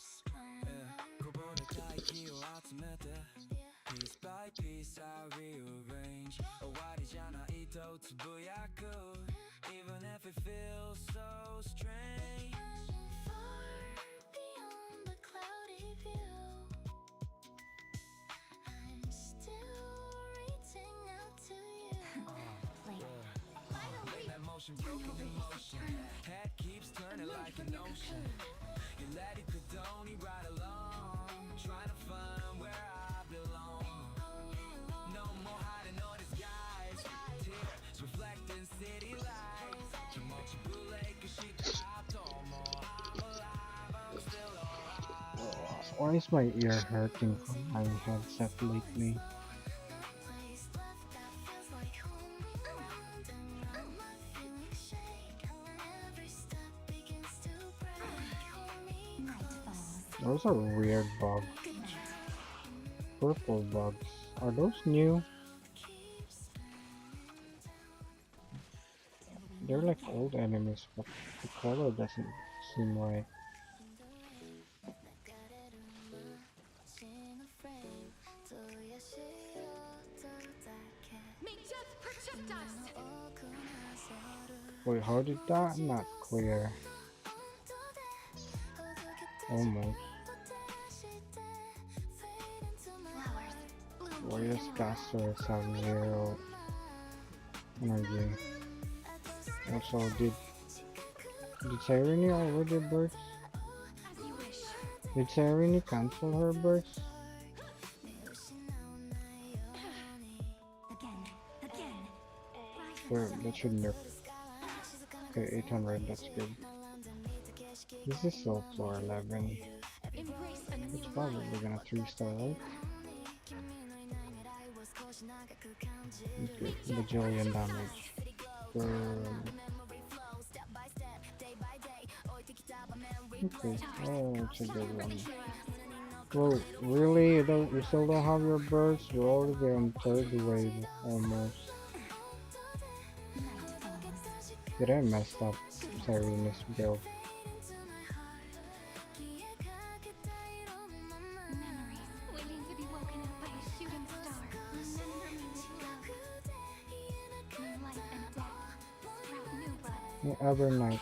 Even if it feels so strange. Beyond the cloudy view, I'm still reaching out to you. Finally, that motion broken emotion. Head keeps turning like an ocean. You let it go, don't you ride along, trying to find where I belong. No more hiding or disguise. Tears reflecting city lights.
Why is my ear hurting from my headset lately? Those are weird bugs. Purple bugs. Are those new? They're like old enemies, but the color doesn't seem right. Wait, how did that not clear? Almost. Warriors casters have 0 energy. Also, did Cyrene already burst? Did Cyrene cancel her burst? Sure, that should nerf. Okay, 800, that's good. This is still floor 11. It's probably gonna 3-star, right? Okay, bajillion damage. Okay, oh, it's a good one. Well, really? You still don't have your burst? We're already on 3rd wave, almost. Did I mess up Cyrene's build? Evernight.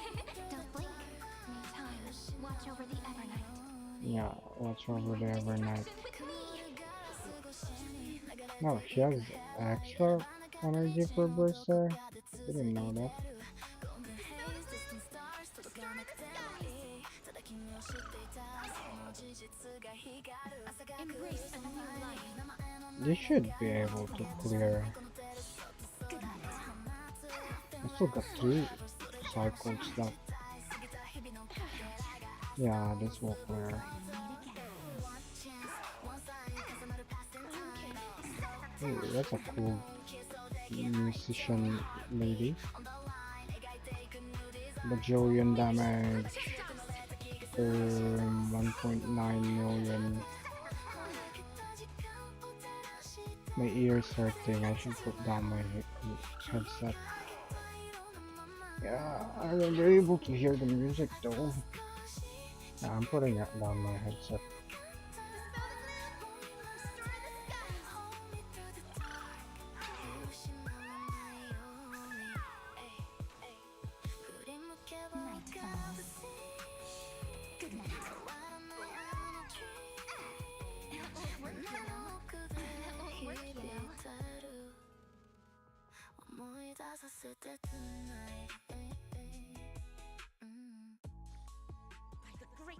Yeah, watch over the Evernight. No, she has extra energy for burst there? Didn't know that. They should be able to clear. I still got 3 cycles left. Yeah, this will clear. Ooh, that's a cool musician lady. Bajillion damage. 1.9 million. My ears hurting. I should put down my headset. Yeah, I will be able to hear the music though. Yeah, I'm putting down my headset.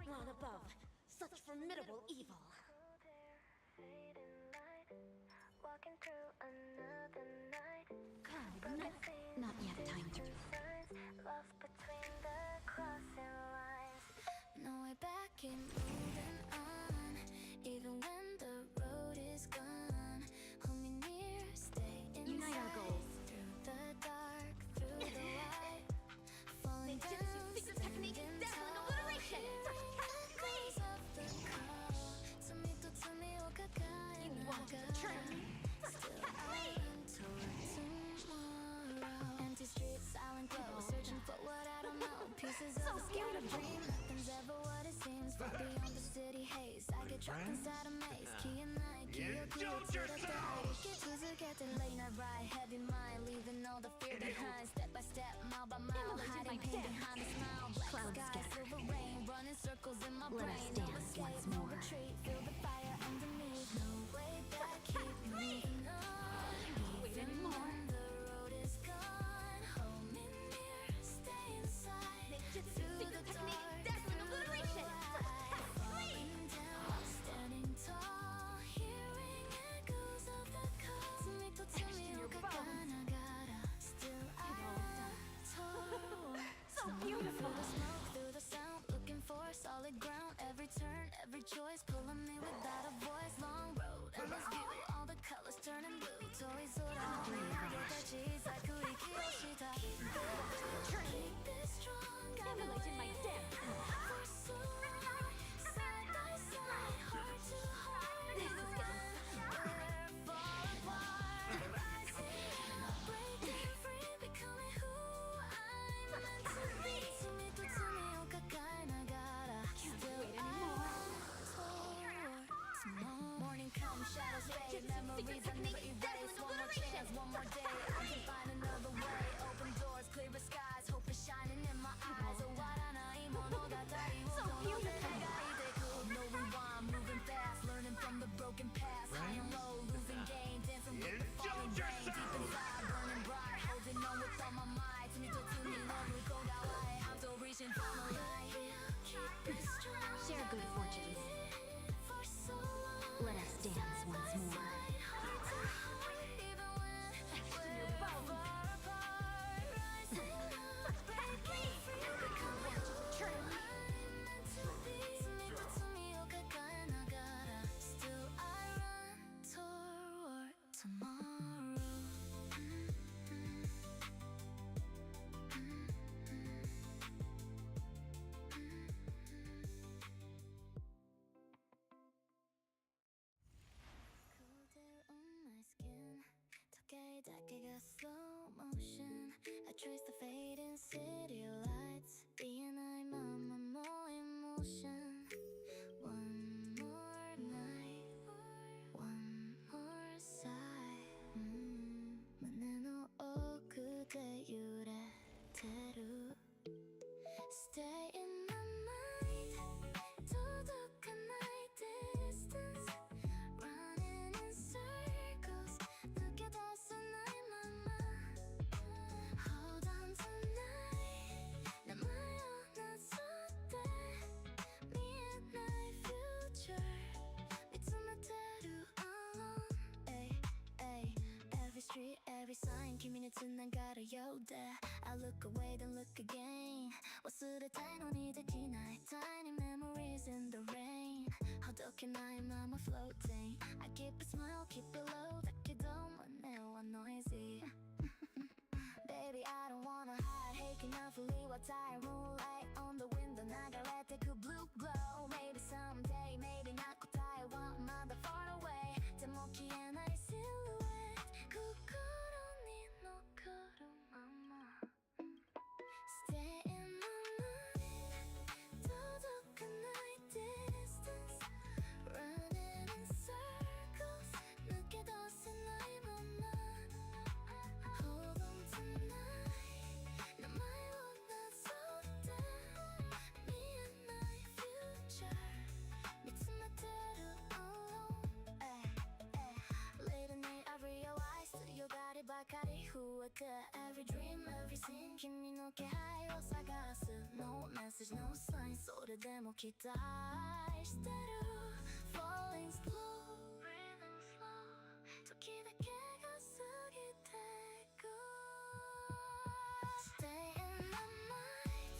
From above, such formidable evil.
Walking through another night.
Not yet time to.
Lost between the crossing lines. No way back, keep moving on. Even when the road is gone. Hold me near, stay inside.
Unite our goals.
Through the dark, through the light. Falling down,
secret technique, dazzling obliteration.
echoes of the call. To me, oh,
You want to turn me?
Empty streets, silent glow, searching for what I don't know. Pieces of a scattered dream, nothing's ever what it seems. Far beyond the city haze, I get trapped inside a maze. Key and night, key or key to the dark. Get to late night ride, heavy mind, leaving all the fear behind. Step by step, mile by mile, hiding pain behind a smile. Black sky, silver rain, running circles in my brain. No escape, no retreat, feel the fire underneath. No way back, keep moving on. Even when the road is gone, hold me near, stay inside. Through the dark,
dazzling obliteration.
falling down, standing tall, hearing echoes of the call. To me, Okagana, still I run toward.
So beautiful.
Through the smoke, through the sound, looking for solid ground. Every turn, every choice, pulling me without a voice. Long road, endless view, all the colors turning blue. Tori Sora, cheese, like Kuiki Yoshita. Keep it strong,
Emulate in my dance.
for so long. Side by side, heart to heart.
This is getting
We're fall apart, rising up, breaking free, becoming who I'm meant to be. To me, Okagana, still I run toward tomorrow. Morning comes, shadows fade, memories I never erase. One more chance, one more day, I can find another way. Open doors, clearer skies, hope is shining in my eyes. Oh,
So beautiful.
no rewind, moving fast, learning from the broken past. High and low, losing game, dancing with the falling rain. Deep inside, burning bright, holding on with all my might. To me, love, go that way. I'm still reaching for my light. Keep it strong.
Share good fortunes.
For so long.
Let us dance once more.
Still I run toward tomorrow. Colder on my skin, 닭가 slow motion. I trace the fading city lights, being I'm more emotion. One more night, one more sigh. Stay in my mind, night distance, running in circles. Hold on tonight, 나 me and my future, every street, every sign, I look away, then look again. Tiny memories in the rain. I'm floating. I keep a smile, keep it low. Noisy. Baby, I don't wanna hide. Moonlight on the window, blue glow. Maybe someday, maybe not. Far away. silhouette. Stay in my mind, night distance, running in circles. Hold on tonight, って Every dream, every scene 君の気配を探す No message, no sign それでも期待してる Falling slow, breathing slow 時だけが過ぎてく Stay in my mind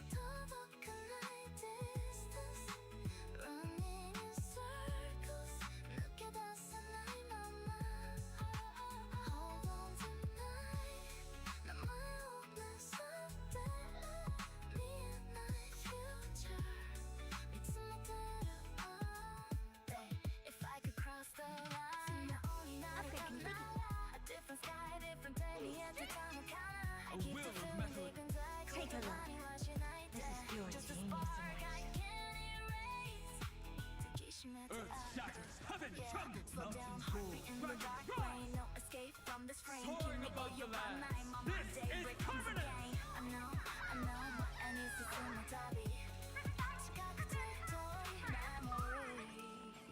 届かない distance Running in circles 抜け出せないまま Hold on tonight 名前をbless up で見えない future 見つめてる If I could cross the line 素直になるかな A different sky, different day 見えてたのかな I keep the feeling deep inside
Take a look.
言葉にはしないで
This is pure
Just a
genius
spark
in
I can't erase 抱きしめて Yeah, slow down, heartbeat in the dark lane No escape from this frame 君を呼ばないまま Daybreak comes again I know, 前に進む旅近くて遠い Memory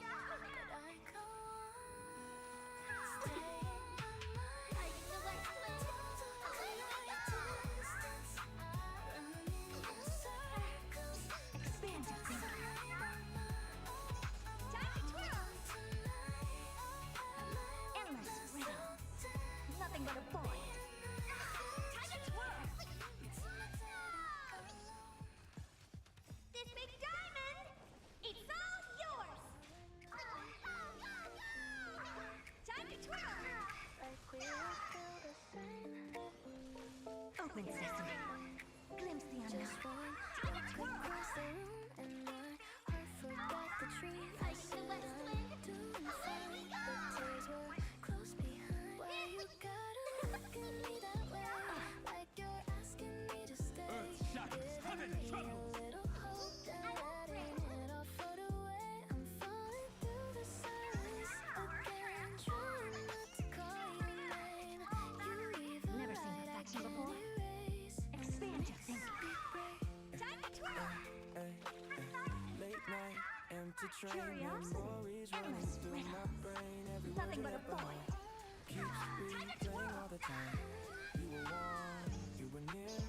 That I go on Stay in my mind 届かない distance Running in circles
Expand your thinking.
Time to twirl
Endless rhythm. Nothing but a boy. Time to twirl. This big diamond, it's all yours. Time to twirl. Open sesame. Glimpse the unknown. Time to twirl.
Across the room and I forgot the tree I said I'm doing fine But tears were close behind Why you gotta look at me that way Like you're asking me to stay Giving me a little hope Then letting it all float away I'm falling through the silence again Trying not to call your name You even
Never seen
light I
perfection
can't
before.
erase
Expand your thinking. Time to twirl.
Late night, empty train,
Curiosity.
memories running
Endless
through my
rhythm.
brain. Every
Nothing
word
but a
in my
boy.
keeps replaying all the time. You were warm, you were near.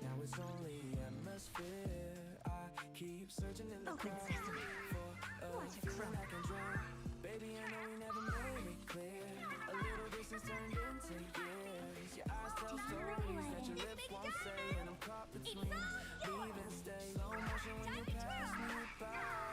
Now it's only atmosphere. I keep searching in the
Open
crowd
sesame.
for a
What a
feeling
crime.
I can drown. Baby, I know we never made it clear. A little distance turned into years. Your eyes tell stories that your lips won't say, and I'm caught between leave and stay. Slow motion when you pass me by.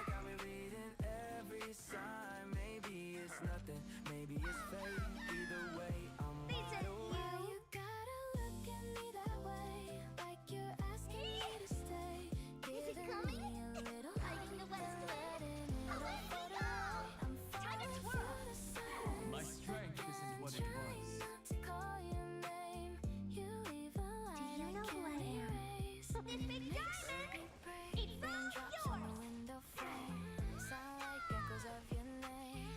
Got me reading every sign. Maybe it's nothing, maybe it's fate. Either way, I'm wide awake.
Why you gotta look at me that way? Like you're asking me to stay. Giving me a little hope, then letting it all float away. I'm falling through the silence.
My strength isn't what it was.
Trying not to call your name. You even lied, I can't erase.
This big diamond, it's all
Raindrops on the window frame sound like echoes of your name.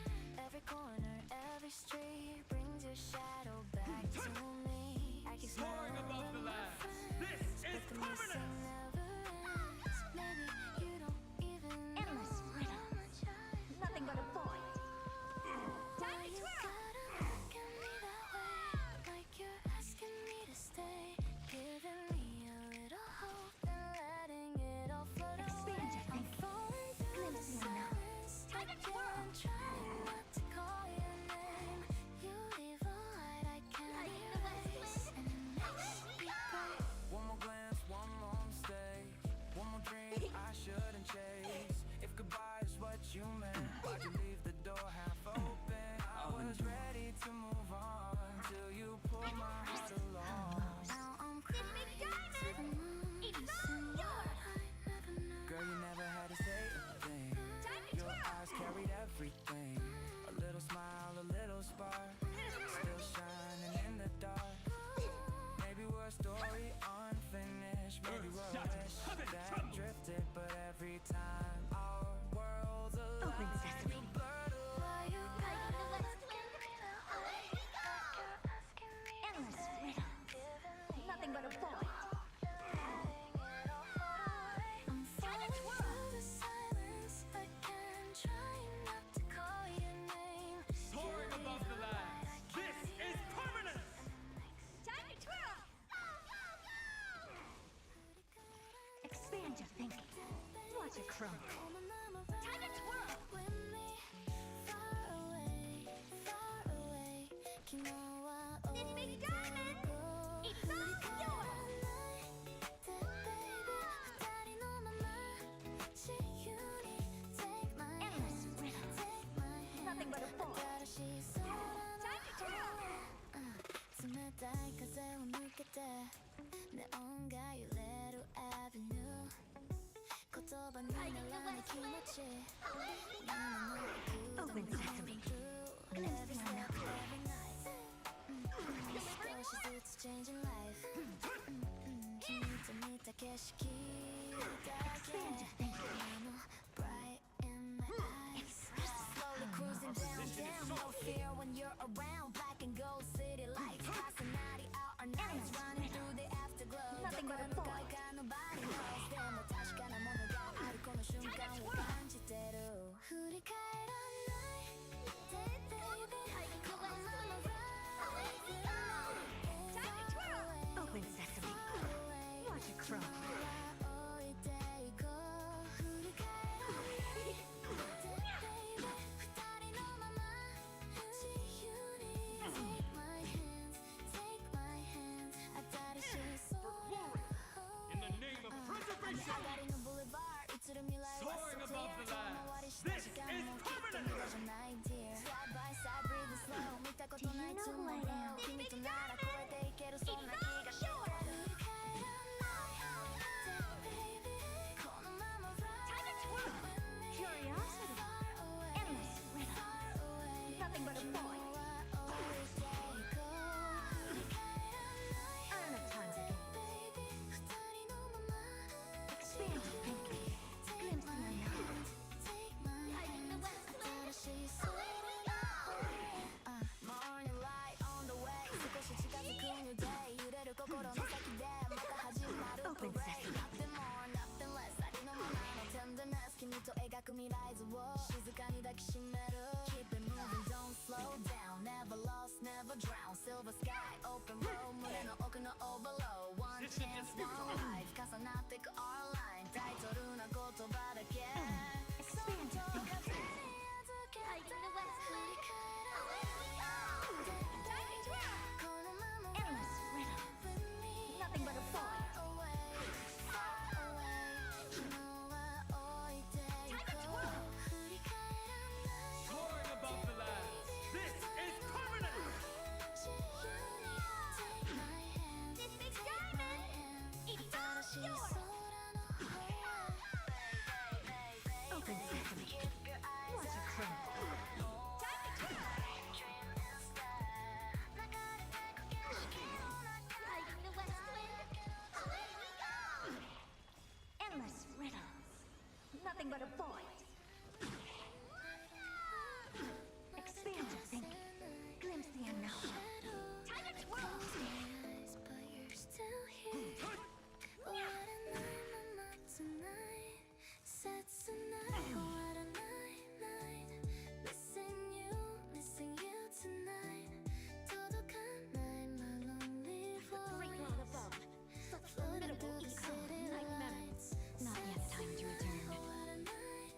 Every corner, every street brings your shadow back to me. I keep
Soaring
smiling
above the
at my
land.
friends,
This is
but the missing
permanent.
never ends. Maybe you don't even
Endless
know
rhythm.
how much I
Nothing but a boy.
Why
Time to
you
twirl.
gotta look at me that way? Like you're asking me to stay. Giving me a little hope, then letting it all float
Expand
away.
your
I'm
thinking.
falling through the
Glimpse the unknown.
silence again, trying not to call your name. You leave a light I can't erase, and it makes me break.
One more glance, one more mistake. One more dream I shouldn't chase. If goodbye is what you meant, why'd you leave the door half open? I was ready to move on till you pulled my heart along.
Now I'm crying to the moon,
It's
missing
all
what I never knew.
Girl, you never had to say a thing.
Time to
Your
twirl.
eyes carried everything. A little smile, a little spark. Still shining in the dark. Maybe we're a story unfinished. Maybe we're a wish that drifted. But every time our worlds
Open
align,
sesame.
you blurred
Why you
away.
gotta look at me that way? Like you're asking me to
Endless
stay.
rhythm.
Giving me
Nothing but a boy.
letting it all float away. I'm falling through the silence again, trying not to call your name.
Soaring above the land. This is permanent.
crumble.
Time to twirl! With me, far away, far away. This big diamond, it's all yours! Endless riddles, nothing but a ball. Time to twirl! 冷たい風を抜けてネオンが揺れるアベニュー言葉にならない気持ち Open sesame. Every step, every night 少しずつ changing life 君と見た景色だけ bright in my eyes Slowly cruising down, damn no fear when you're around Black and gold city lights passing out our nights Running through the afterglow Nothing but a boy nobody knows でも確かなものがあるこの瞬間を感じてる振り返らない
Open sesame. Watch it crumble.
In the name of preservation, soaring above the lands, this is permanent! Side by side, breathing slow. Do you know who I am? It's all yours! Time to twirl! Curiosity, endless riddle, nothing but a boy.
Earn a time to get. Expand your thinking. Glimpse the unknown.
Hiding the west wind. Morning light on the way. 少し近づく new day. 揺れる心の先でまた始まる
Open sesame.
Nothing more, nothing less. ありのままの tenderness. 君と描く未来図を静かに抱きしめる Keep it moving, don't slow down. Never lost, never drown. Silver sky, open road. 胸の奥の overload. One chance, one life. 重なってく our line. タイトルな言葉だけ
Expand your thinking.
Hiding the west wind. Time to twirl!
Endless riddle. Nothing but a boy.
Time to twirl!
Soaring above the lands, this is permanent!
This big diamond, it's all yours!
Open sesame. Watch it crumble.
Time to twirl! Hiding the west wind.
Endless riddles. Nothing but a boy. Expand your thinking. Glimpse the unknown.
Time to twirl!
But you're still here. What a night, mama, tonight. Sets a night. What a night. Missing you tonight. 도둑한 night, my lonely
Great
voice.
world above. Such formidable eco. Night memories. Not yet time to return.
What a night,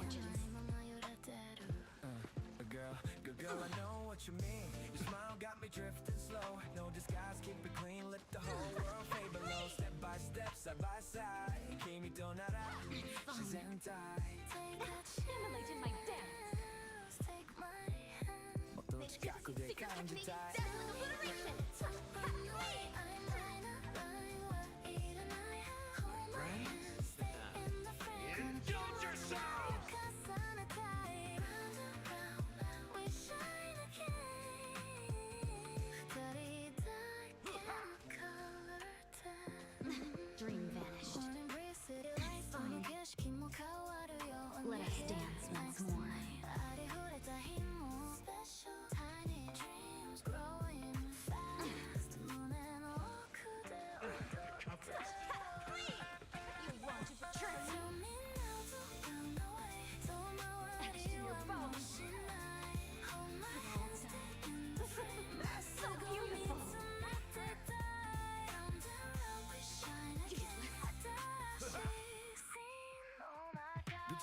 gorgeous.
Girl, I know what you mean. Your smile got me drifting slow. No disguise, keep it clean. Let the whole world fade below. Step by step, side by side. Kimi donara, she's in tight.
Stimulated my dance.
Take my hand. もっと近くで感じたい。
Indulge yourself!
Dream vanished. Fine. Let us dance once more. You want to betray me? Etched in your bones. So beautiful.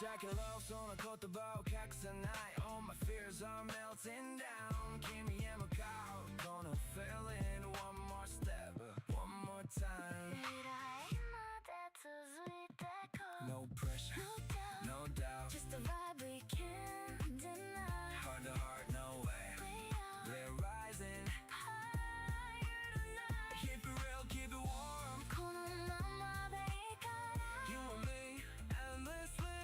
Taking love, so no kotoba o kakusanai. All my fears are melting down. Kimi and Macau, gonna fill in one more step, one more time. No pressure, no doubt.
Just a vibe we can't deny.
Heart to heart, no way. We're rising higher tonight. Keep it real, keep it warm. You and me, endlessly.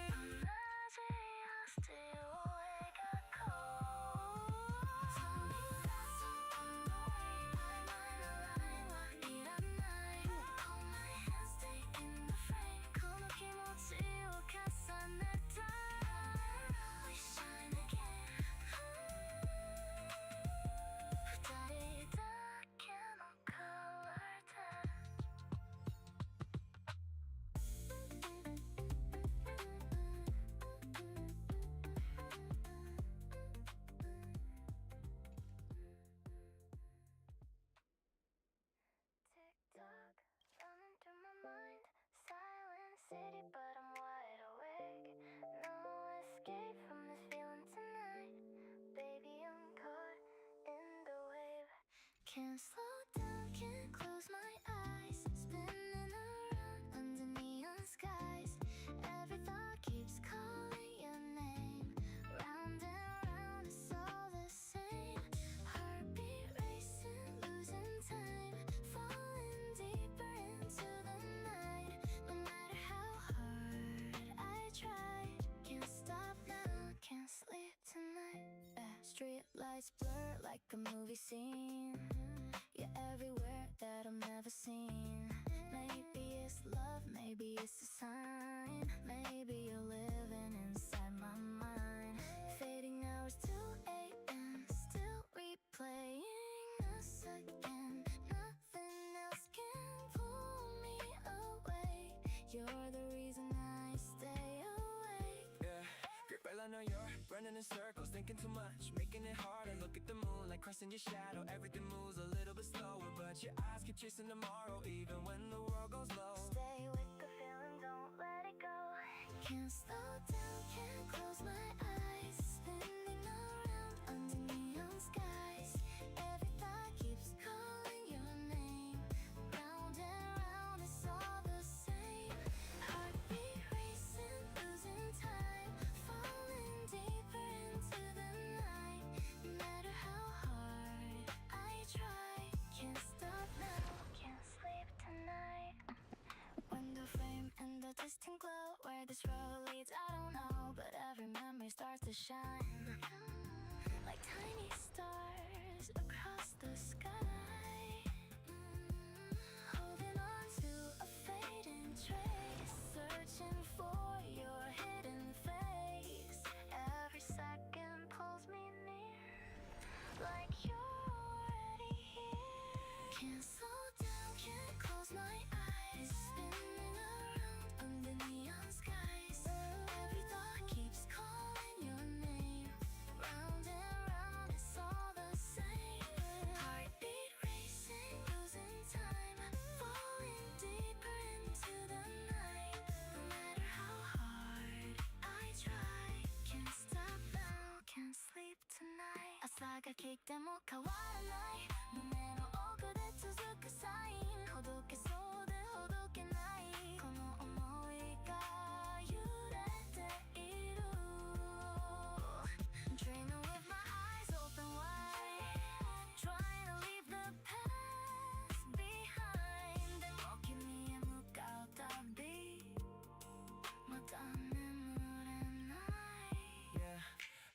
City, but I'm wide awake. No escape from this feeling tonight. Baby, I'm caught in the wave. Can't slow down, can't close my eyes. Spinning around under neon skies. Every thought keeps calling your name. Round and round, it's all the same. Heartbeat racing, losing time. Falling deeper into the night. No matter how hard I try, can't stop now, can't sleep tonight. Street lights blur like a movie scene. You're everywhere that I've never seen. Maybe it's love, maybe it's a sign. Maybe you're living inside my mind. Fading hours to 8 and still replaying us again. Nothing else can pull me away. You're the reason I stay awake.
Yeah, girl, I know you're running in circles, thinking too much, making it harder. Look at the moon, like crossing your shadow. Everything moves a little bit slower, but your eyes keep chasing tomorrow, even when the world goes low.
Stay with the feeling, don't let it go. Can't slow down, can't close my eyes. Spinning around under neon skies. Every thought keeps calling your name. Round and round, it's all the same. Heartbeat racing, losing time. Falling deeper into the night. No matter how hard I try, can't stop now, can't sleep tonight. Window frame and the distant glow. Where this road leads, I don't know, but every memory starts to shine like tiny stars across the sky. Holding on to a fading trace, searching for your hidden face. Every second pulls me near, like you're already here. Can't slow down, can't close my eyes. Spinning around under neon skies. Every thought keeps calling your name. Round and round, it's all the same. Heartbeat racing, losing time. Falling deeper into the night. No matter how
日でも変わらない胸の奥で続くサインほどけそうでほどけないこの想いが揺れている Dreaming with my eyes open wide Trying to leave the past behind でも君へ向かうたびまた眠れない
Yeah.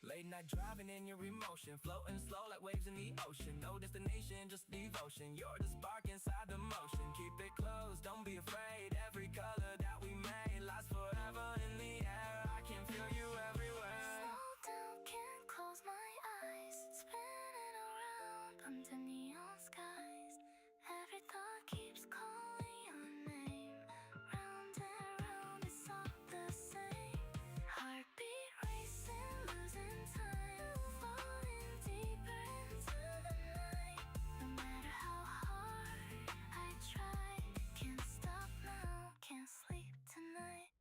Late night driving in your emotion, floating slow like waves in the ocean. No destination, just devotion. You're the spark inside the motion. Keep it close, don't be afraid. Every color that we made lasts forever in the air. I can feel you everywhere.
Slow down, can't close my eyes. Spinning around under neon skies. Every thought keeps calling your name. Round and round, it's all the same. Heartbeat racing, losing time. Falling deeper into the night. No matter how hard I try, can't stop now, can't sleep tonight.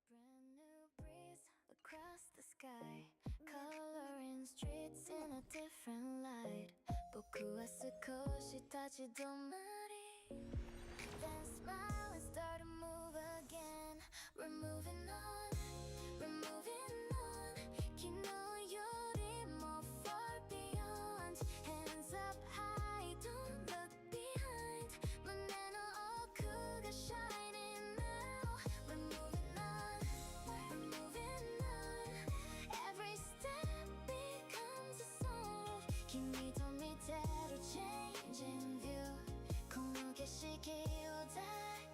Brand new breeze across the sky, coloring streets in a different light. 僕は少し立ち止まり Then smile and start to move again. We're moving on, we're moving on. 昨日よりも far beyond. Hands up high, don't look behind. 胸の奥が shining now. We're moving on, we're moving on. Every step becomes a song. 君と見てる changing view. この景色を抱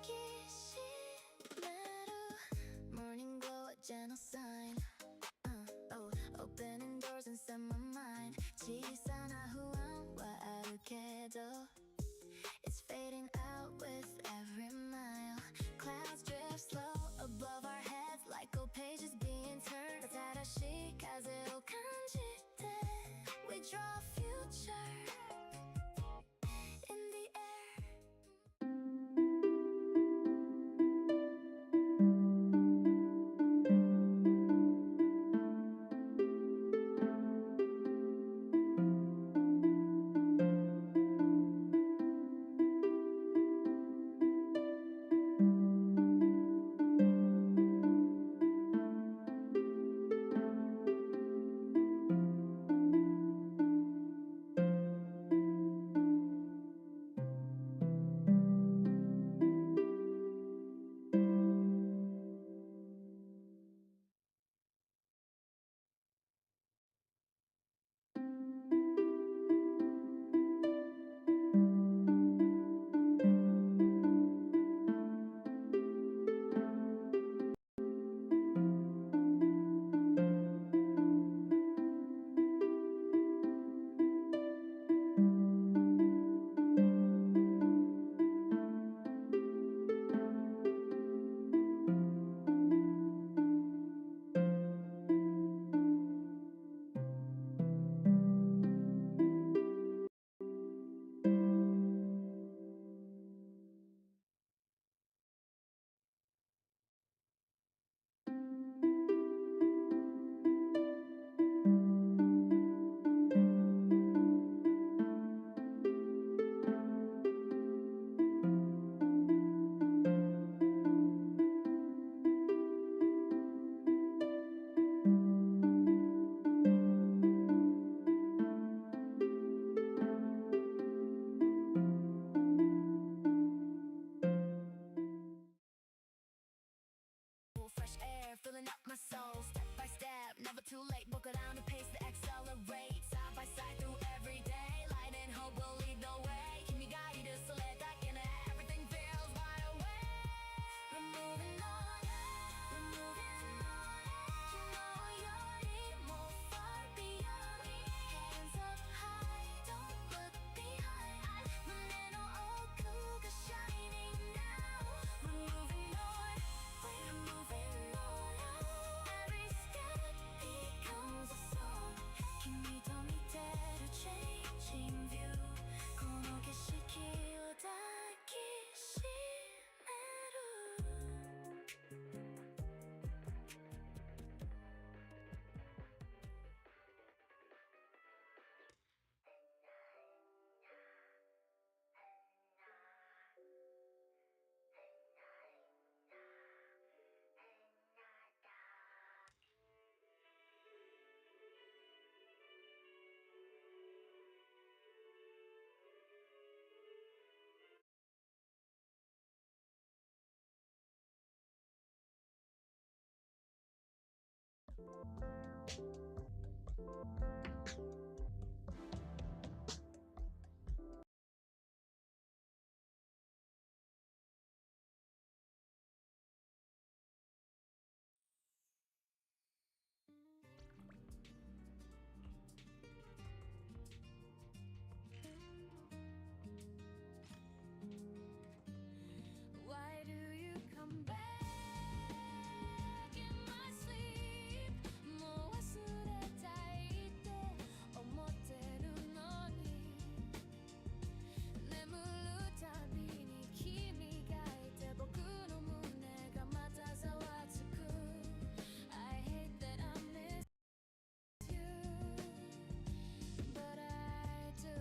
きしめる Morning glow, a gentle sign. Oh, opening doors inside my mind. 小さな不安はあるけど It's fading out with every mile. Clouds drift slow above our heads like old pages being turned. 新しい風を感じて We draw a future in the air. Fresh air filling up my soul. Step by step, never too late. Walk around the pace to accelerate. Side by side through every day. Light and hope will lead the way. Keep me guided, so let that in it. Everything feels right away. We're moving on, we're moving on. You know you're more far beyond. Hands up high, don't look behind. 눈에 너 어구가 shining now. We're moving on, we're moving on. Every step becomes a Why do you come back in my sleep? もう忘れたいって思ってるのに眠るたびに君がいて僕の胸がまたざわつく I hate that I miss you but I do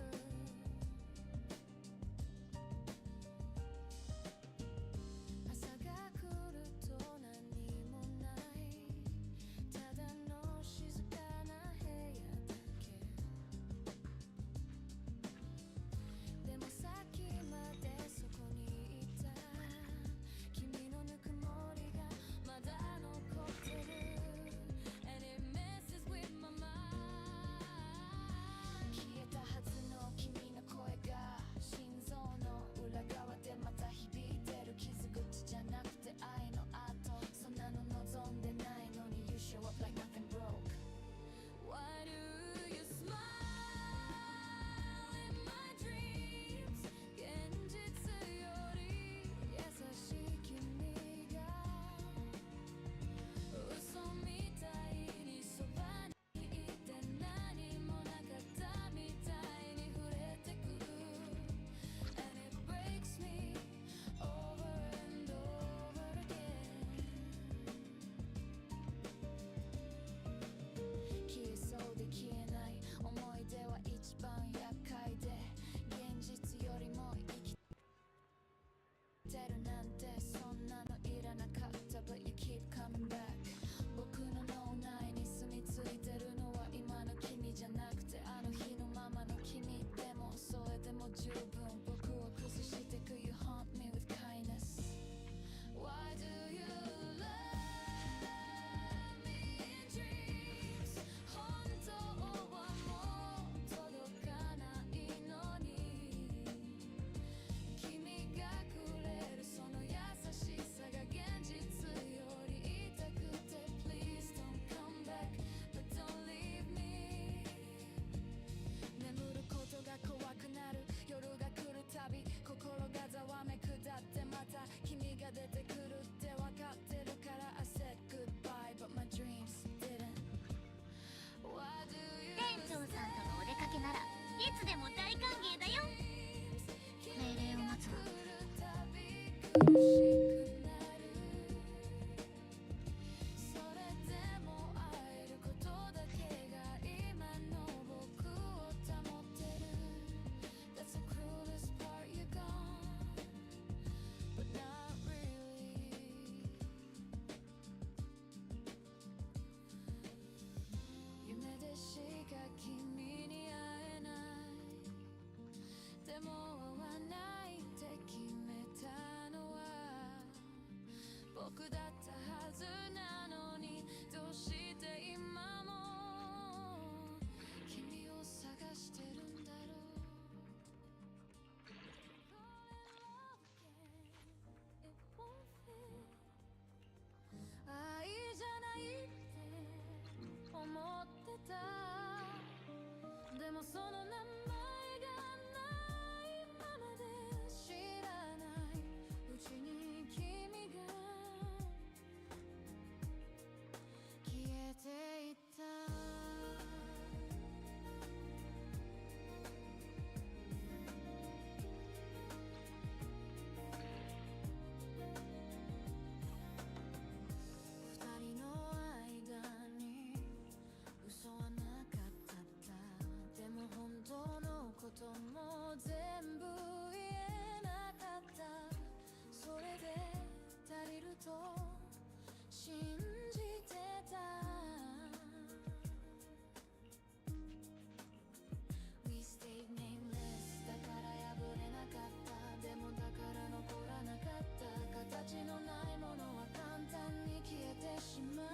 朝が来ると何もないただの静かな部屋だけでもさっきまでそこにいた君のぬくもりがまだ残ってる And it messes with my mind 消えたはずの君の声が心臓の裏側でまた響いてる傷口じゃなくて愛の跡そんなの望んでないのに You show up like nothing broke Why do you smile in my dreams 現実より優しい君が嘘みたいにそばにいて何もなかったみたいに触れてくる And it breaks me over and over again 消えそうで消えない思い出は一番厄介で現実よりも生きてるなんてそんなのいらなかった But you keep coming back 僕の脳内に住み着いてるのは今の君じゃなくてあの日のままの君でもそれでも十分僕を崩してく You haunt me with kindness Why do you love me in dreams 本当はもう届かないのに君がくれるその優しさが現実より痛くて Please don't come back but don't leave me 眠ることが怖くなる夜が来るたび心がざわめくだってまた君が出てくるって分かってるから I said goodbye but my dreams didn't Why do you
店長さんとのお出かけならいつでも大歓迎だよ命令を待つわ
苦しくなるそれでも会えることだけが今の僕を保ってる That's the cruelest part you're gone But not really 夢でしか君に会えないでも会わないって決めたのは僕だったはずなのにどうして今も君を探してるんだろう愛じゃないって思ってたでもその名前がないままで知らないうちに君が消えていった二人の間に嘘はなかったでも本当のことも全部言えなかったそれで足りると信じてた We stayed nameless だから破れなかったでもだから残らなかった形のないものは簡単に消えてしまう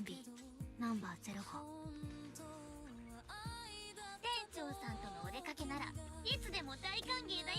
ンビナンバー05。店長さんとのお出かけならいつでも大歓迎だよ。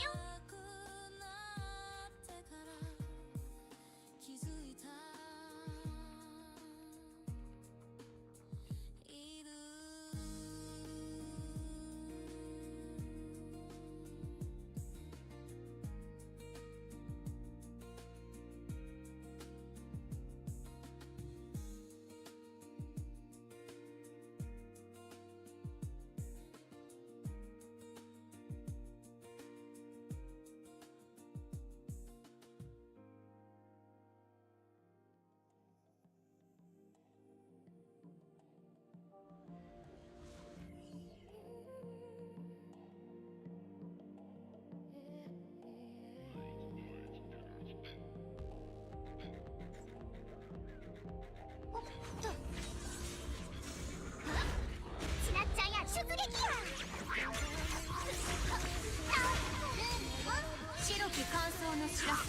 ちなっちゃんや出撃や。白き乾燥の知らせ。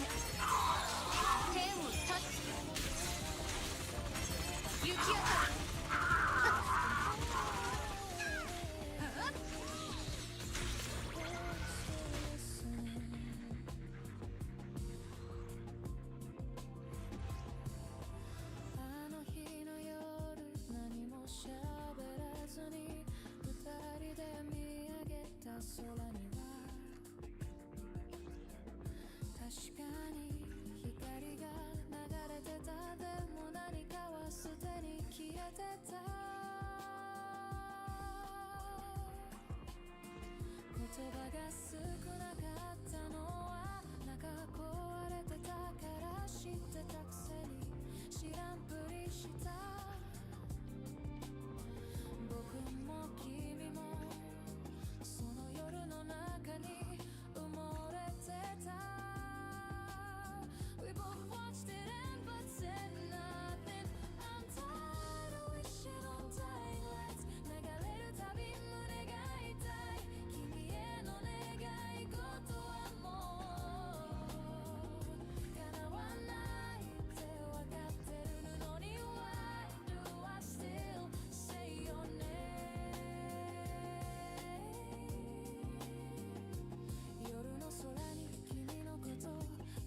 天をタッチ。雪明かり。確かに光が流れてた。でも何かはすでに消えてた。言葉が少なかったのは中壊れてたから知ってたくせに知らんぷりした。僕も君もその夜の中に埋もれてた。We both watched it end but said nothing. I'm tired of wishing on dying lights. 流れるたび胸が痛い。君への願い事はもう叶わないって分かってるのに Why do I still say your name? 夜の空に君のこと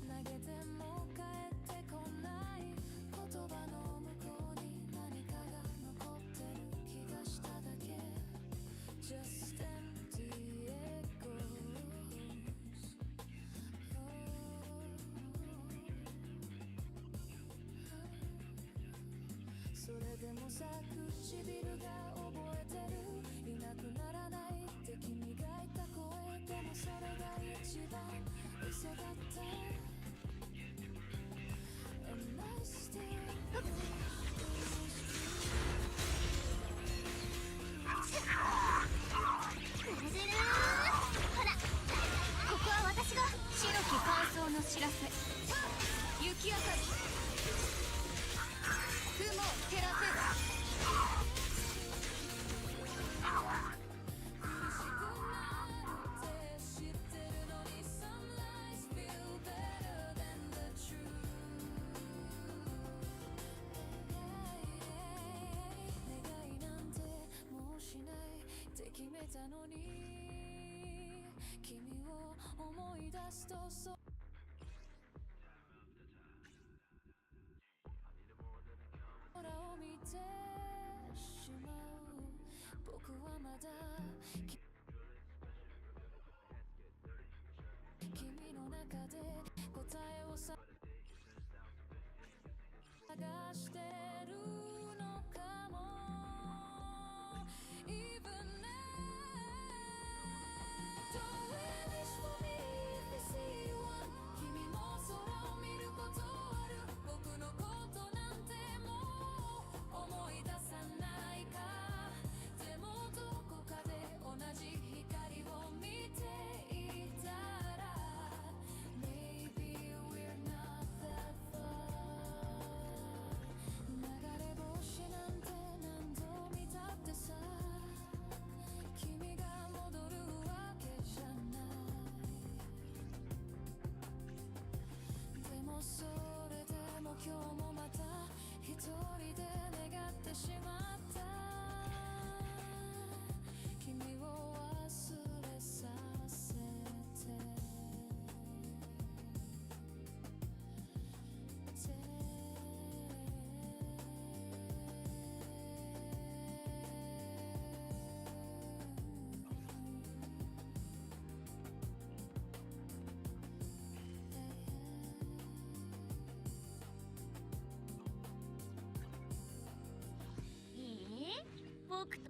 投げても帰ってこない。言葉の向こうに何かが残ってる気がしただけ。 Just empty echoes. それでもさ唇が覚えてる。いなくならないって君が言った声。でもそれが一番嘘だった。And I still ブルルー。ほらここは私が。白き乾燥の知らせ。雪明かり。雲を照らせる。知ってるのに Some lies feel better than the truth. 願いなんてもうしないって決めたのに君を思い出すとそう空を見てしまう。僕はまだ君の中で答えを探してるのかも。 Even now Don't wish for me if you see one. 君も空を見ることある。僕のことなんてもう思い出さないか。でもどこかで同じ光を見ていたら Maybe we're not that far.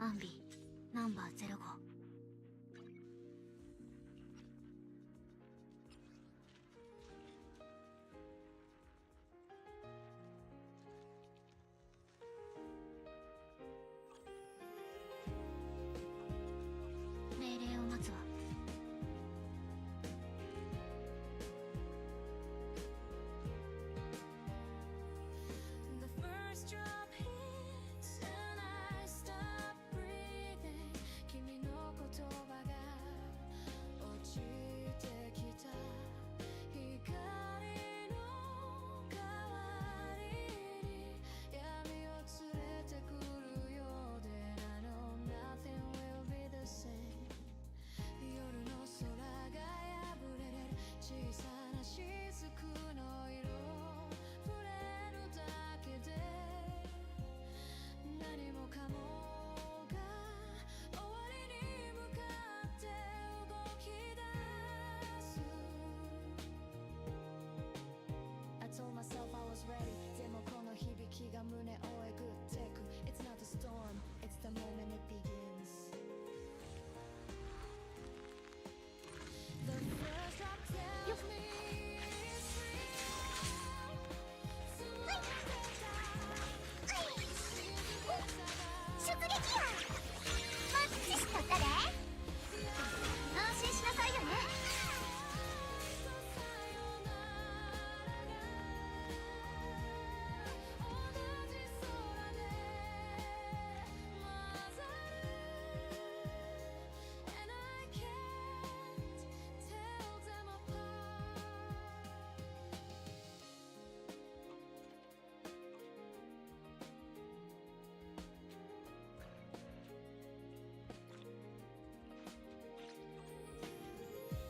アンビナンバー05。命令を待つわ。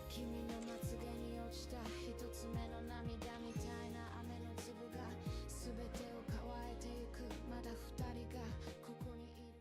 君のまつげに落ちた一つ目の涙みたいな雨の粒が全てを乾いてゆく。まだ二人がここにいるの。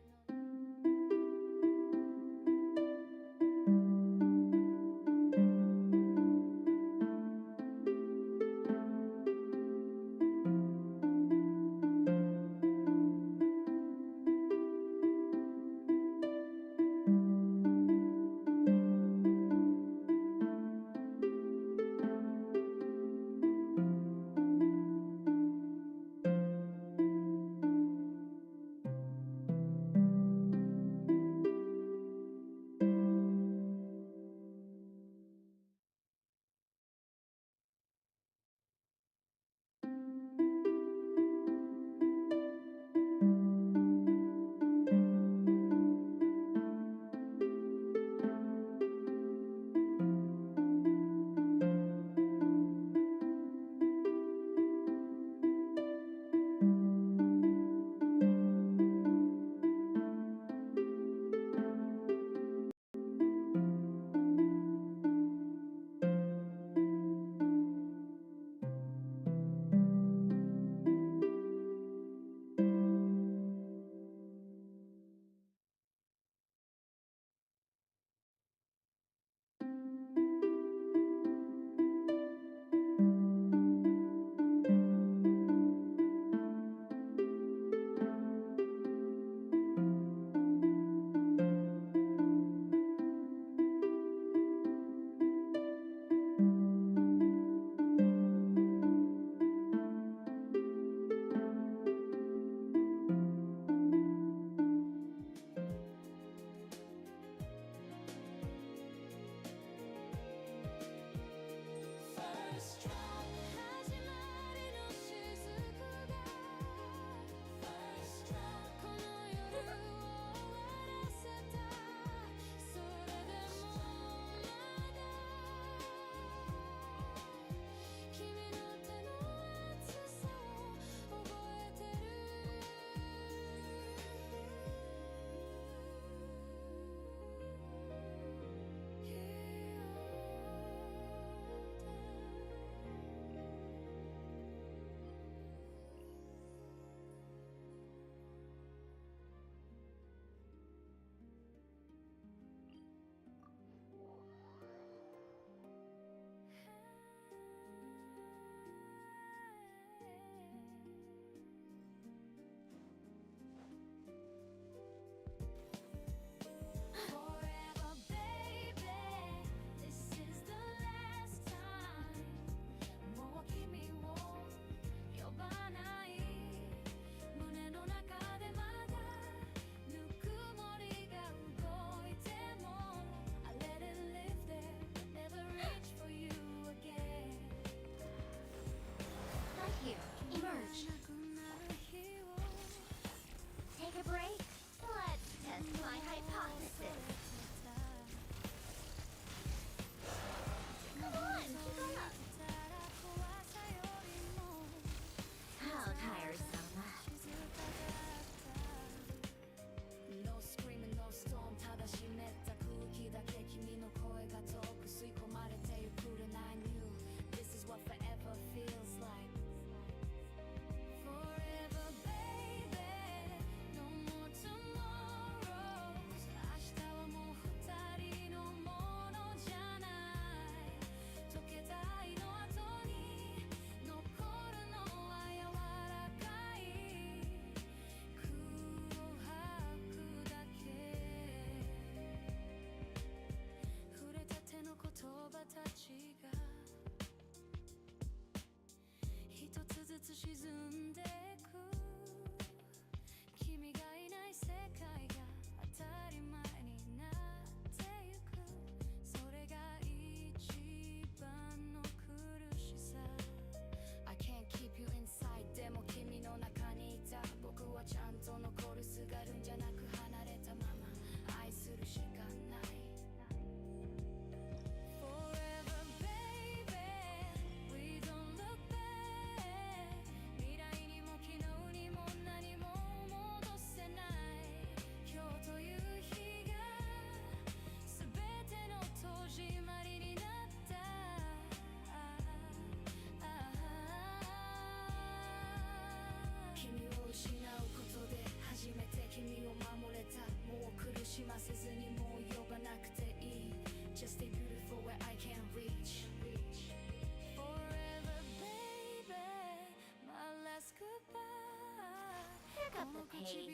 pace.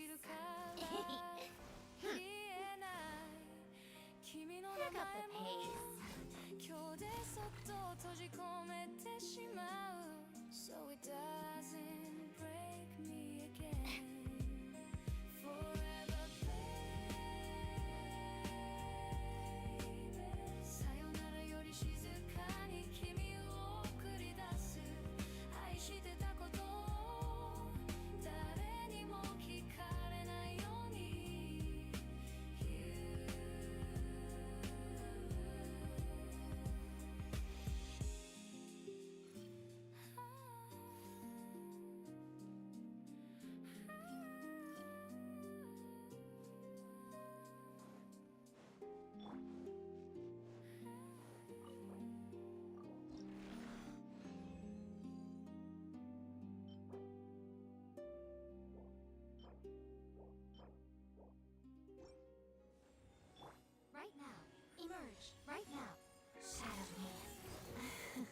Pick up the pace.
So it doesn't break me again. Forever, baby. さよならより静かに君を送り出す。愛してたことを誰にも聞かれないように。
Right now. Emerge. Right now. Shadow Man.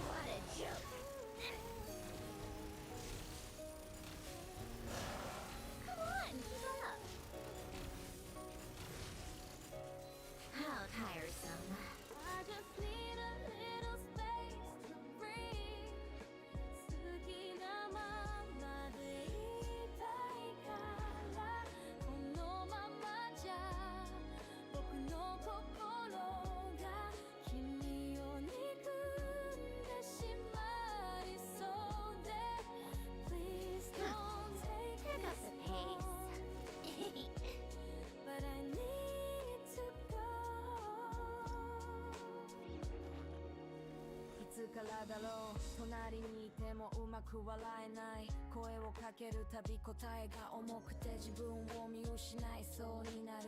What a joke. Come on, keep up. How tiresome. I just need a little space to breathe. 好きなままでいたいから、このままじゃ僕の心が君を憎んでしまいそうで Please don't take
Pick up the pace.
But I need to go
いつからだろう隣にいてもうまく笑えない声をかけるたび答えが重くて自分を見失いそうになる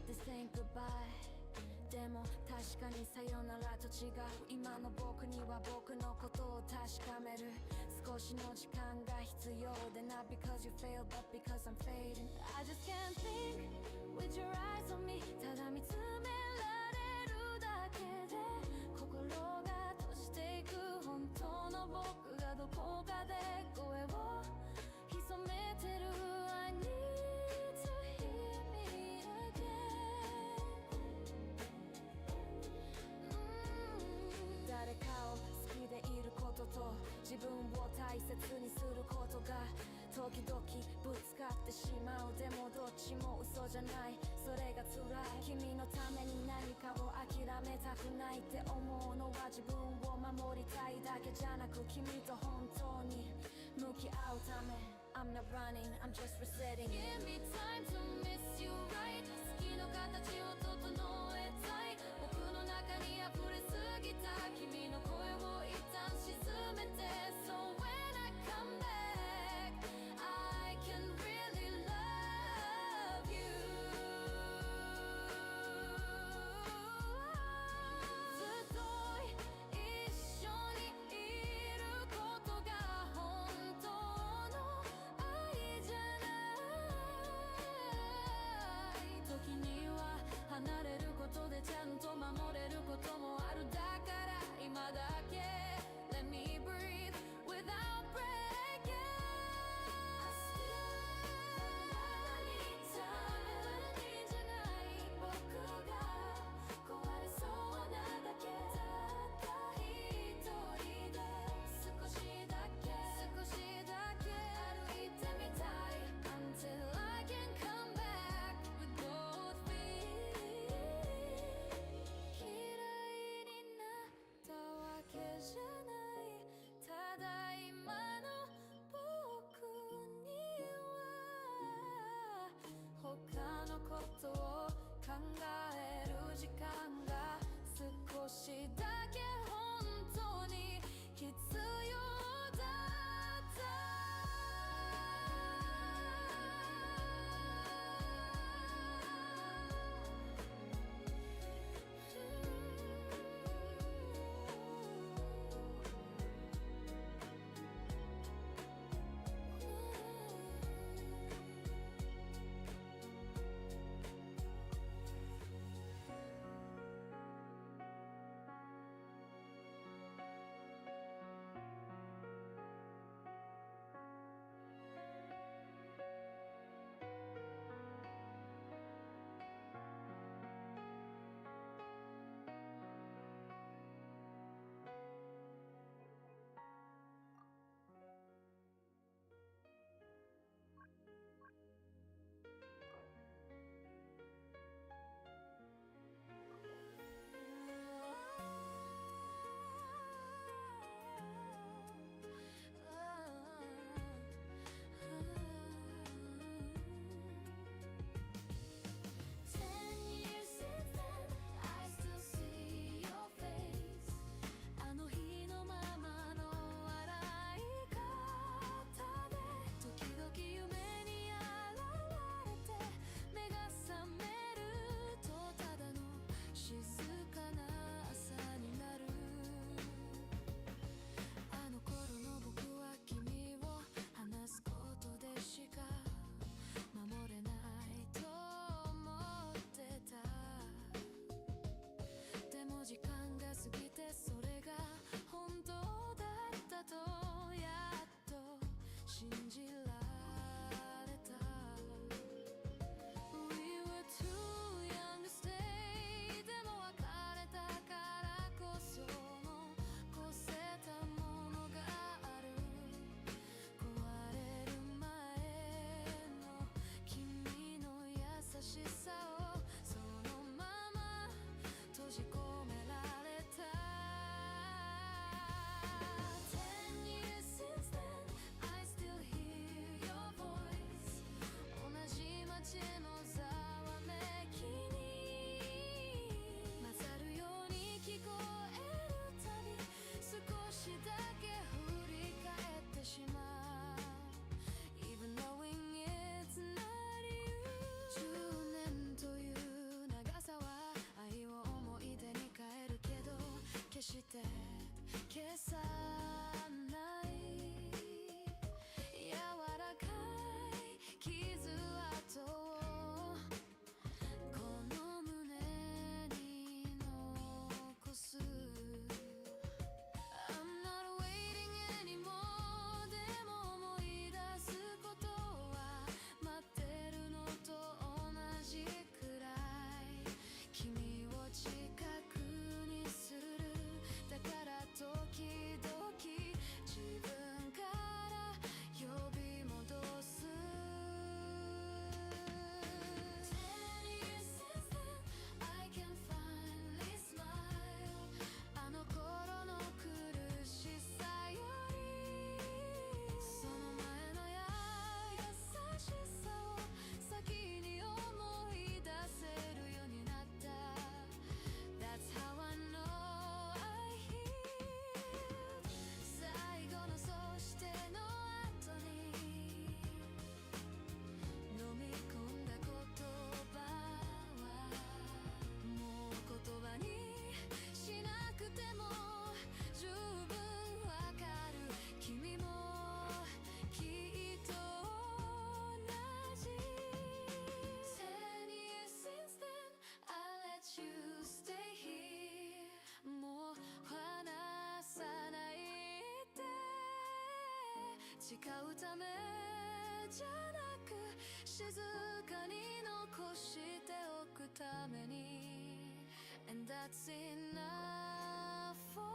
This ain't goodbye でも確かにさよならと違う今の僕には僕のことを確かめる少しの時間が必要で Not because you failed but because I'm fading I just can't think with your eyes on me ただ見つめられるだけで心が閉じていく本当の僕がどこかで声を潜めてる I need to hear me again 誰かを好きでいることと自分を大切にすることが時々ぶつかってしまうでもどっちも嘘じゃないそれが辛い君のために何かを諦めたくないって思うのは自分を守りたいだけじゃなく君と本当に向き合うため I'm not running, I'm just resetting Give me time to miss you right 好きの形を整えたい僕の中に溢れすぎた君の声を一旦沈めて So when I come back I can really love you ずっと一緒にいることが本当の愛じゃない時には離れることでちゃんと守れることもあるだから今だけ Let me breathe 誓うためじゃなく静かに残しておくために And that's enough for us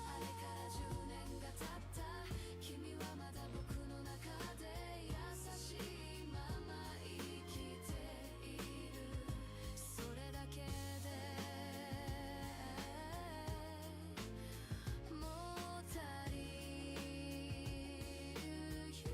あれから10年が経った君はまだ僕の中で優しいまま生きているそれだけでもう足りるよ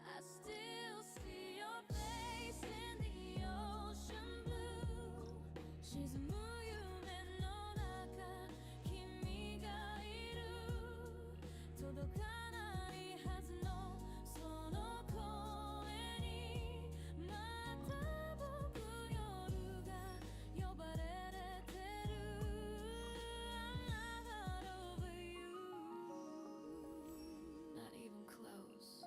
I still see your face in the ocean blue 沈む夢の中君がいる届かないはずのその声にまた僕夜が呼ばれてる I'm not over you Not even close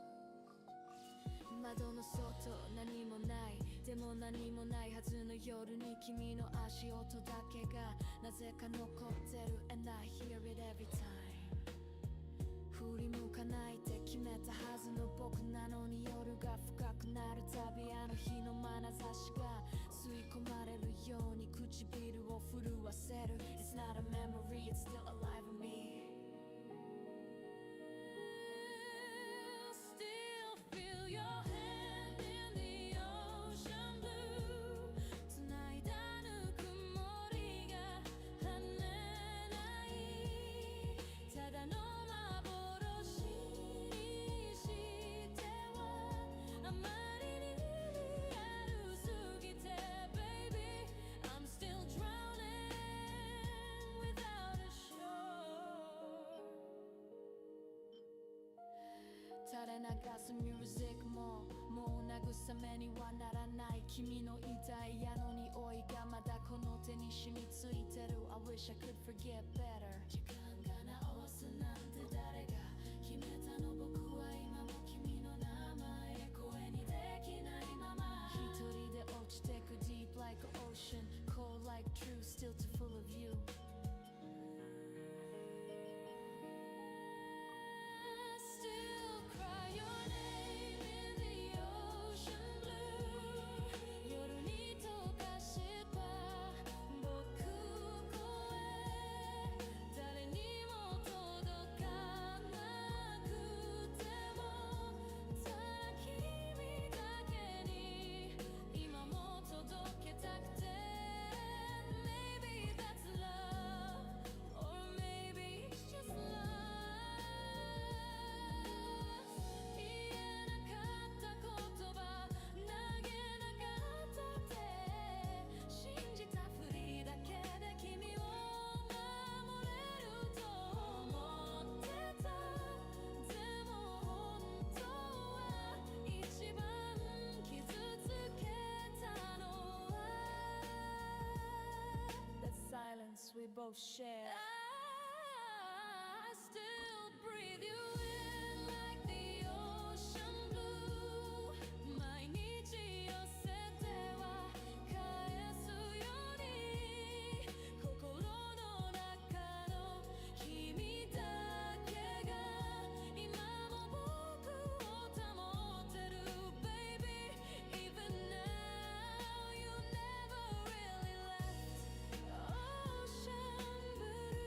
窓の外何もないでも何もないはずの夜に君の足音だけがなぜか残ってる And I hear it every time 振り向かないって決めたはずの僕なのに夜が深くなるたびあの日の眼差しが吸い込まれるように唇を震わせる It's not a memory, it's still alive in me Still feel your hand in the ocean blue 繋いだぬくもりが跳ねないただの幻にしてはあまりにリアルすぎて Baby I'm still drowning without a shore 垂れ流すミュージックももう慰めにはならない君の痛い矢の匂いがまだこの手に染みついてる I wish I could forget better 時間が直すなんて誰が決めたの僕は今も君の名前声にできないまま一人で落ちてく Deep like an ocean Cold like truth Still too full of you Still cry your name in the ocean blue 夜に溶かした僕声誰にも届かなくてもただ君だけに今も届けたくて Maybe that's love or maybe it's just love 言えなかった言葉投げなかったって信じたふりだけで君を守れると思ってたでも本当は一番傷つけたのは That silence we both share I still breathe you in like the ocean blue 毎日寄せては返すように心の中の君だけが今も僕を保ってる Baby Even now you never really left Ocean blue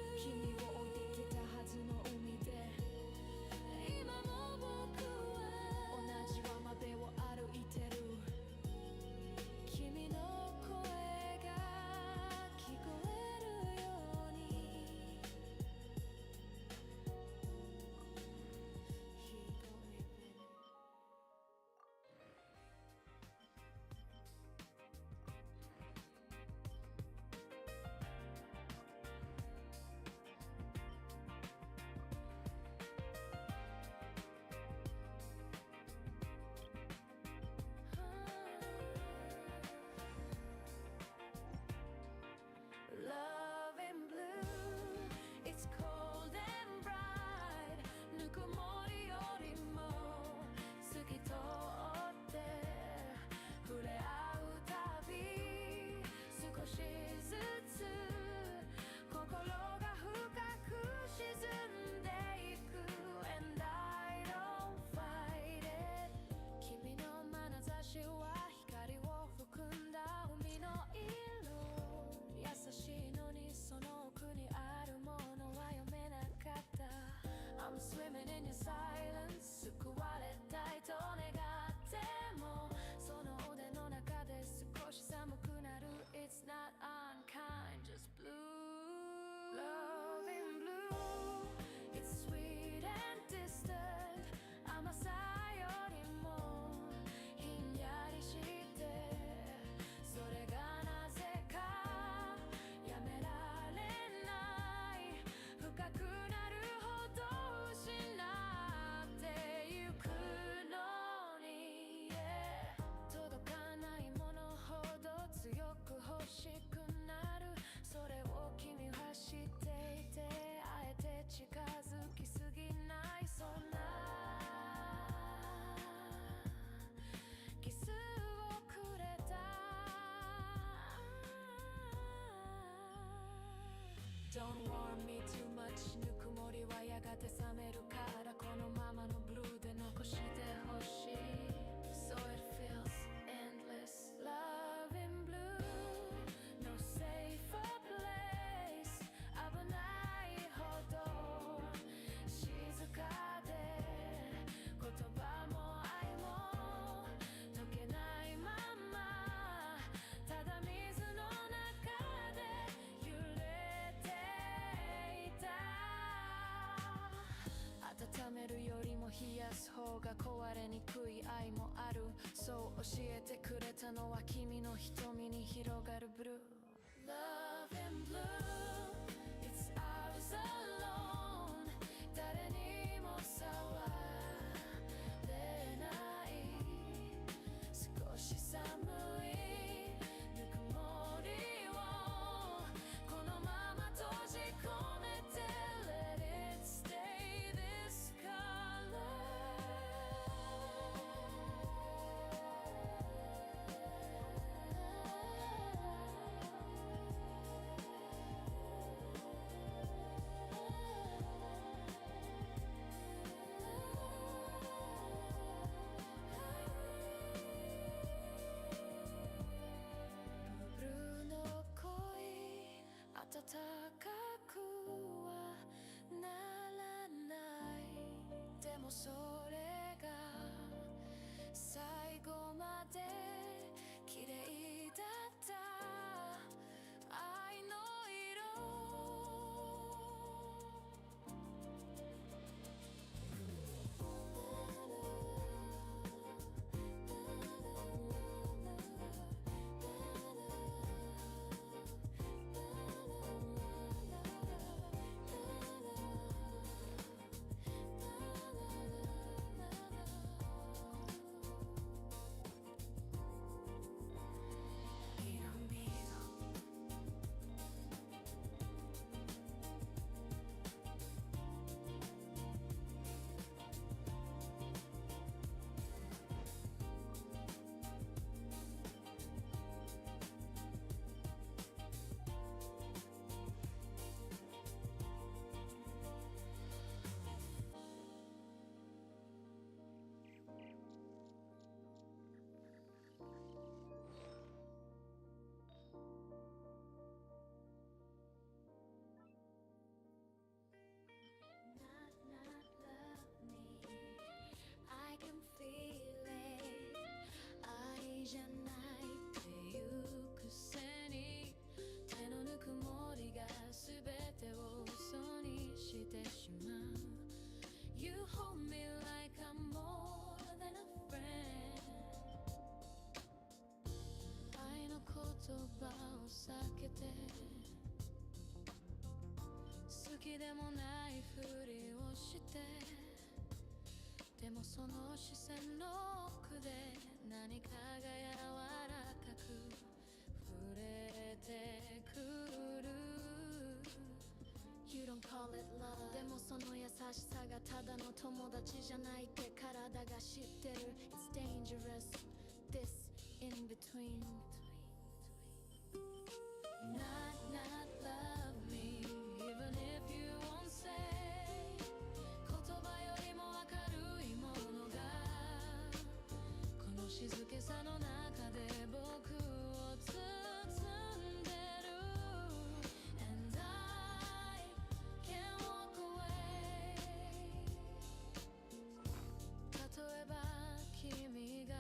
Don't warm me too much ぬくもりはやがて冷めるからこのままのブルーで残してほしい So it feels endless Love in blue No safer place 危ないほど静かで言葉も愛も溶けないままただ水の中で揺れていた温めるよりも冷やす方が壊れにくい愛もあるそう教えてくれたのは君の瞳に広がるブルー Love in blue It's ours alone 誰にも触れない少し寒いぬくもりをこのまま閉じ込めて Let it stay this colorブルーの恋暖かくはならないでもそれが最後まで綺麗だった愛のI can feel it 愛じゃないっていうくせに手のぬくもりが全てを嘘にしてしまう You hold me like I'm more than a friend 愛の言葉を避けて好きでもないふりをしてでもその視線の奥で何かが柔らかく触れてくる You don't call it love でもその優しさがただの友達じゃないって体が知ってる It's dangerous This in between Not love me Even if you won't say 言葉よりも明るいものがこの静けさの中で僕を包んでる And I can't walk away 例えば君が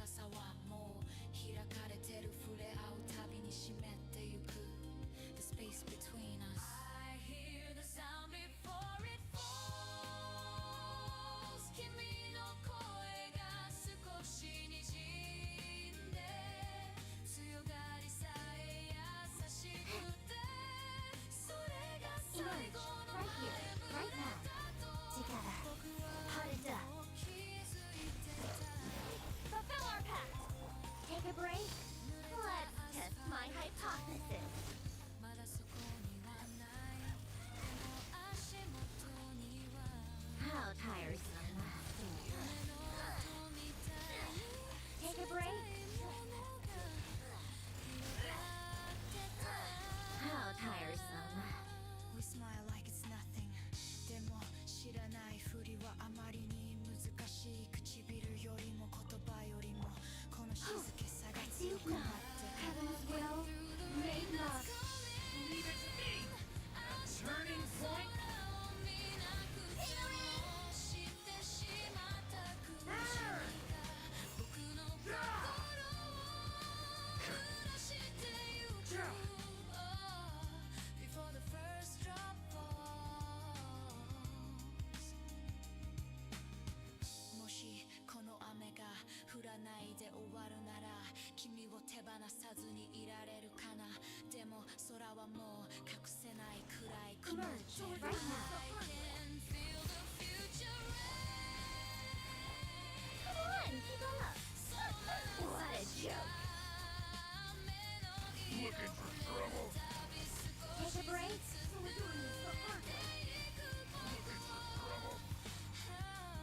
さはもう開かれてる触れ合うたびに湿ってゆく The space between us I hear the sound before it falls 君の声が少しにじんで強がりさえ優しくてそれが最後の前触れだと僕は気づいてた
Fulfill our pact. Take a break. Let's test my hypothesis.
まだそこにはないでも足元には
How tiresome.
夢の音みたいに
Take a break.
ものが広がってた
How tiresome.
We smile like it's nothing でも知らないふりはあまりに難しい唇よりも言葉よりもこの静けさが強くなって
Heaven's will made us.
Leave it to me Turning point 見なくても知ってしまった苦しみが僕の心を濡らしてゆく Before the first drop falls もしこの雨が降らないで終わるなら君を手放さずにいられるかなでも空はもう隠せないくらい曇って
Right now.
I can feel the future
Come on, keep up. What a joke.
Looking for trouble
Take a break. We're doing this for fun.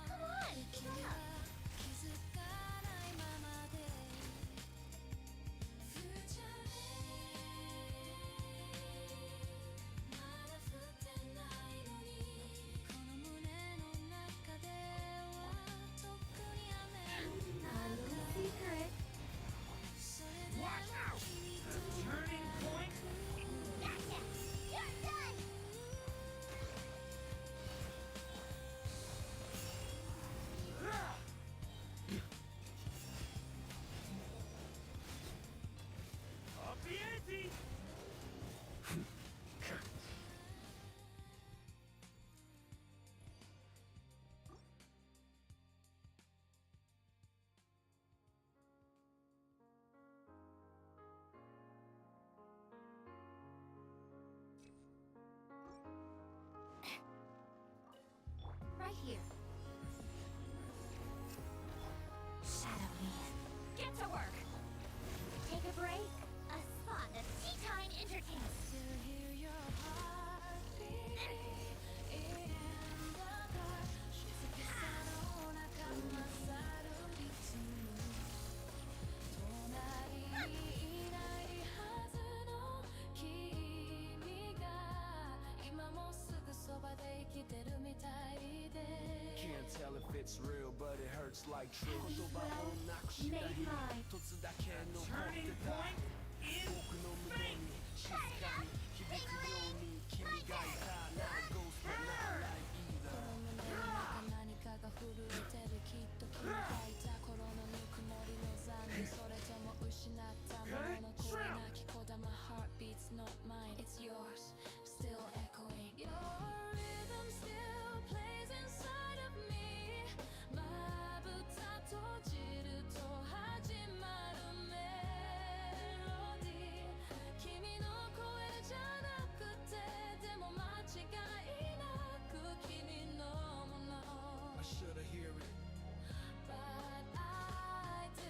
Come on, keep up.
気づかないままで Future まだ降ってないのにこの胸の中では特に雨
Ugly secret.
それでも君と
Turning point. Gotcha. You're done.
Up the ante!
Right here. Shadow me. Get to work. Take a break. A spot of tea time entertainment.
Still hear your heartbeat in the dark 静けさの中混ざるリズム隣にいないはずの君が今もすぐそばで生きてるみたいで
Can't tell if it's real, but it hurts like truth.
Heaven's will made mine.
突だけの持ってた僕の胸に静かに響くように君がいた Not ghost but not like
この胸の中何かが震えてるきっと君がいた頃のぬくもりの残念それとも失ったものの声なき子だ My heart beats not mine It's yours Still echoing Your rhythm still plays inside of me まぶた閉じると始まるメロディー君の声じゃなくてでも間違いなく君のもの
I shoulda hear it
But I do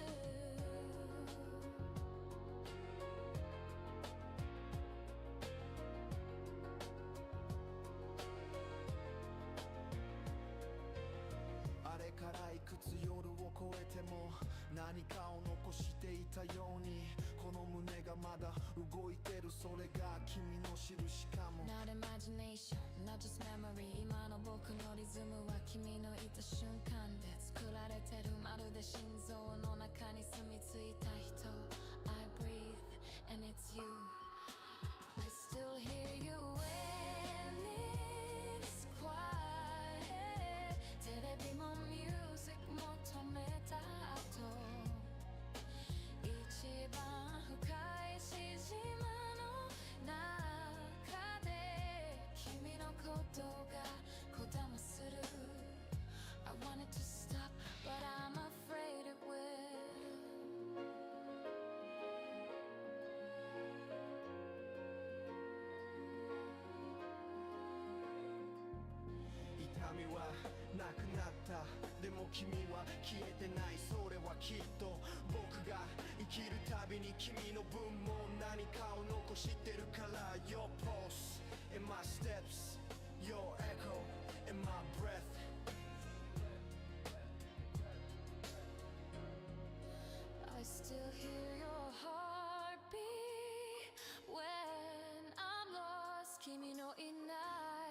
あれからいくつ夜を越えても何かを残していたようにこの胸がまだ動いてるそれが君の印かも
Not imagination, not just memory 今の僕のリズムは君のいた瞬間で作られてるまるで心臓の中に住み着いた人 I breathe and it's you I still hear you when it's quiet テレビもミュージックも止めた後
なくなったでも君は消えてないそれはきっと僕が生きるたびに君の分も何かを残してるから Your pulse in my steps Your echo in my breath
I still hear your heartbeat when I'm lost 君のいな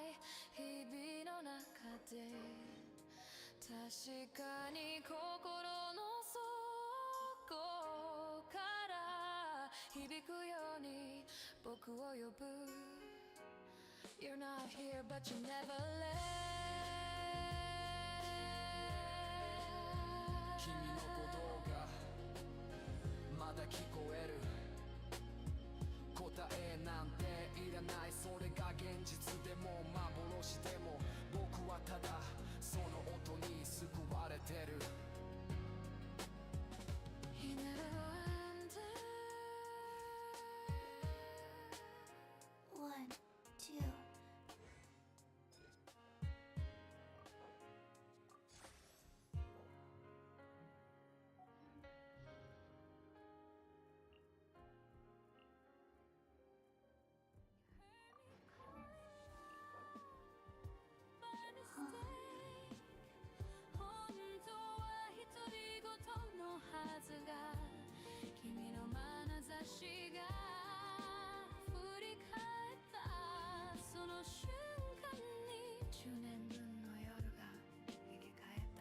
い日々の中で確かに心の底から響くように僕を呼ぶ You're not here but you never left
君の鼓動がまだ聞こえる答えなんていらないそれが現実でも幻でも僕はただその音に救われてる
He never ended 1, 2 本当は独り言のはずが君の眼差しが振り返ったその瞬間に10年分の夜が生き返った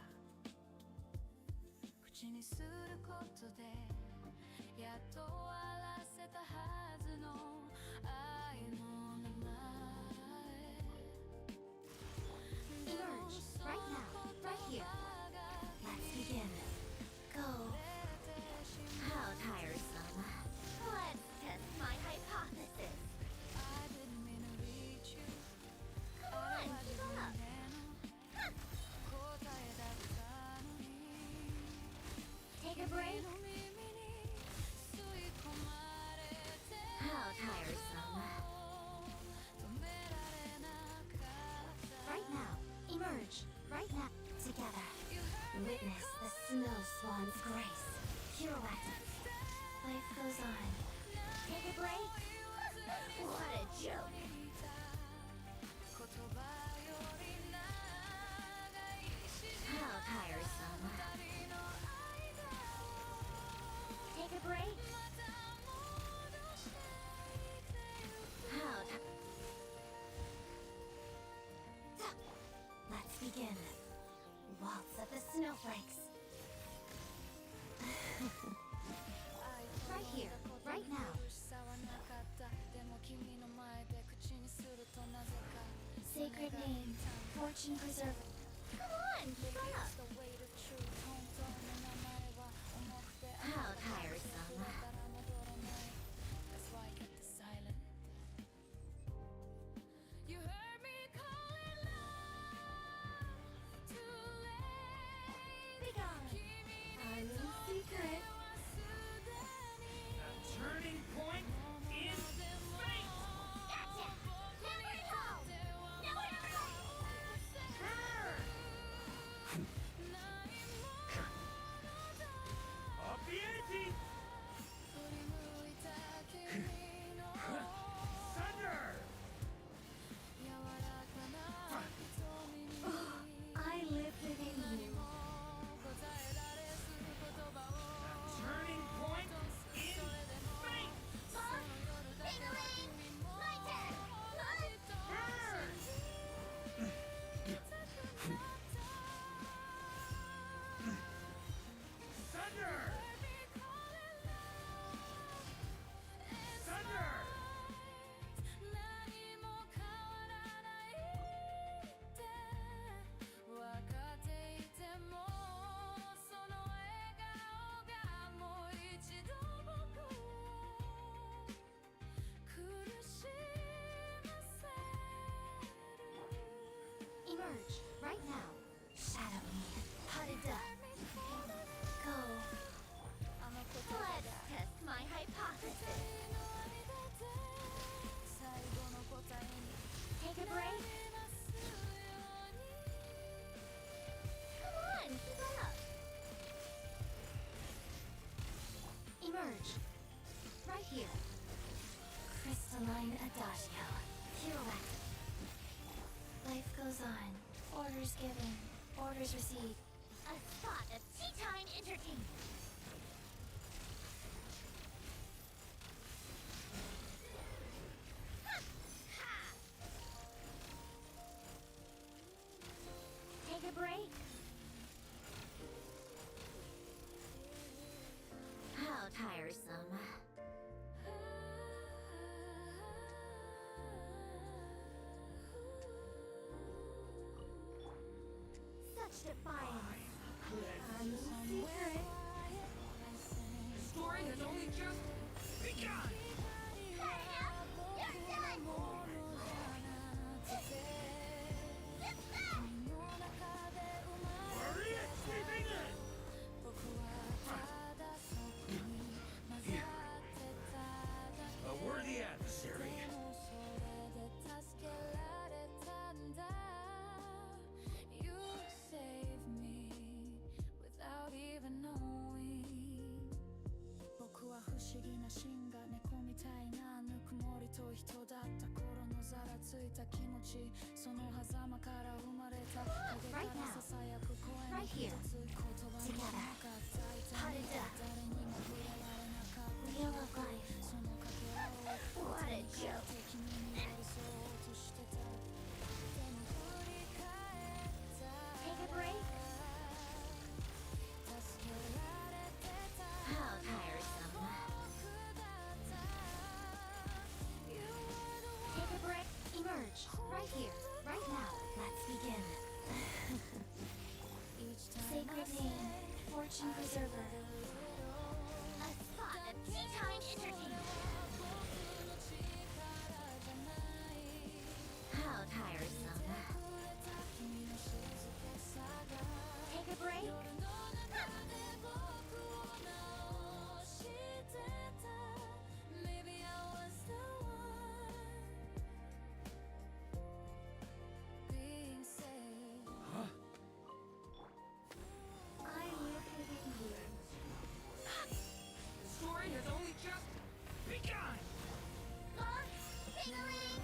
口にすることでやっと終わらせたはずの愛の名前
Emerge, right now, right here. Let's begin. Go. How tiresome. Let's test my hypothesis. Come on, keep up. Huh. Take a break. How tiresome. Right now. Emerge, right now, together. Witness the snow swan's grace. Pirouette. Life goes on. Take a break? What a joke. How tiresome. Take a break? How Let's begin. Waltz of the snowflakes. Right here, right now. Sacred name, fortune preserver. Come on, keep up. How tiresome.
That's why I kept it silent. You heard me calling love too late.
Be gone. I'm in secret.
A turning point in fate!
Gotcha! Nowhere to go! Nowhere to go!
Line Adagio. Pirouette. Life goes on. Orders given. Orders received.
A spot of tea time entertainment. Take a break. How tiresome. Such defiance. Secret.
Story has only just begun!
You're done!
Hurry it! Keeping it! A worthy adversary.
You save me without even knowing. 僕は不思議な芯が猫みたいなぬくもりと人だった頃のざらついた気持ちその狭間から生まれた影からささやく声の一つ言葉になかった痛みが誰にも触れられなかったそのかけらを敵に寄り添おうとしてたでも振り返った
Take a break.
助けられてた
How tiresome. Take a break. Emerge. Right here. Right now. Let's begin. Sacred name. Fortune preserver. A spot of tea time entertainment. How tiresome. Take a break.
Maybe I was the one being saved. I live within you.
Story has only just begun!
Tingling.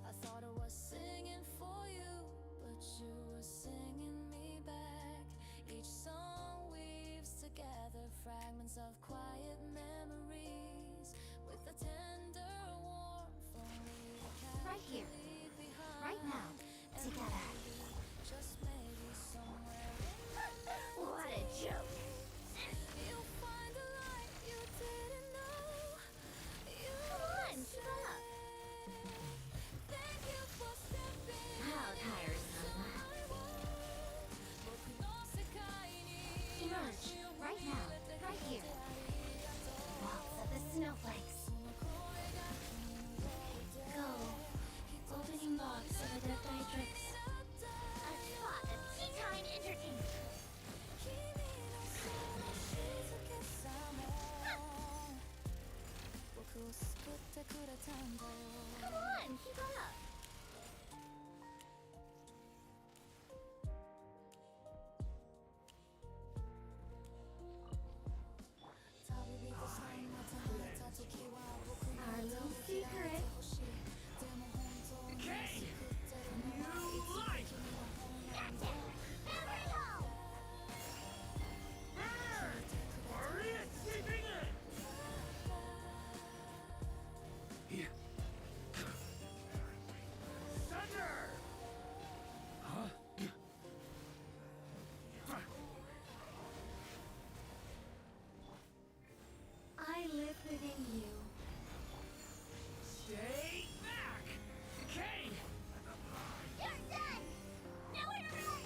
I thought I was singing for you, but you were singing me back. Each song weaves together fragments of quiet memories with a tender warmth only a cat
Right here.
could leave behind.
Right now.
And
Together.
maybe, just maybe somewhere in
What a joke.
you'll find a light you didn't know you
Come on, keep up.
Thank you for stepping
How tiresome. Emerge. Right now. Right here. Walks of the snowflakes. Go. Opening logs of the Death A spot of tea time entertainment. Come on, keep up. Our little secret.
Okay! New life! Hurry it! Keeping it! Thunder! Huh?
I live within you.
Stay back! Okay!
You're done. Nowhere to run.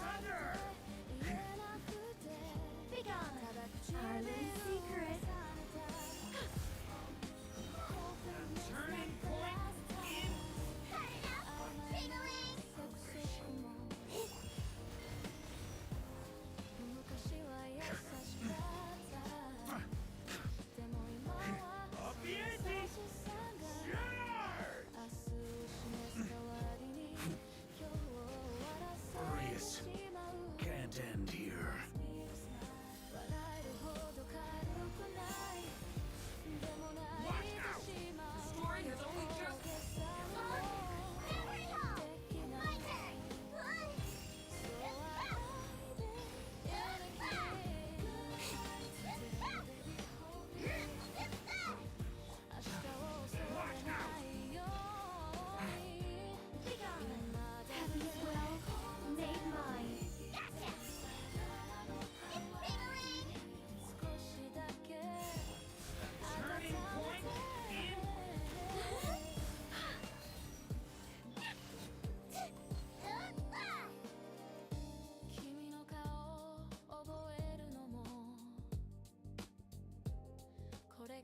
Thunder!
Be gone. Our little secret.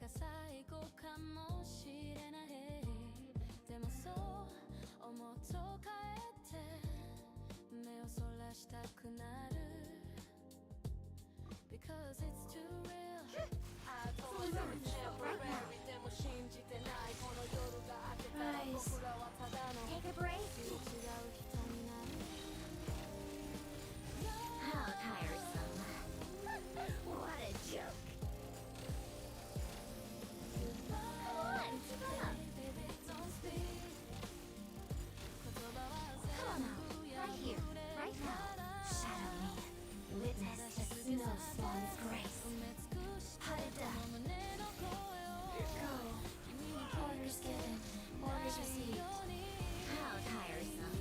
が最後かもしれないでもそう思うとかえって目をそらしたくなる Because it's too real I told you temporary でも信じてないこの夜が明けたら僕らはただの
Take a break.
違う人になる
How tiresome. What a joke. Come on, keep up. Come on now, right here, right now. Shadow me. Witness the snow swan's grace. Harada. Go. Orders given. Orders received. How tiresome.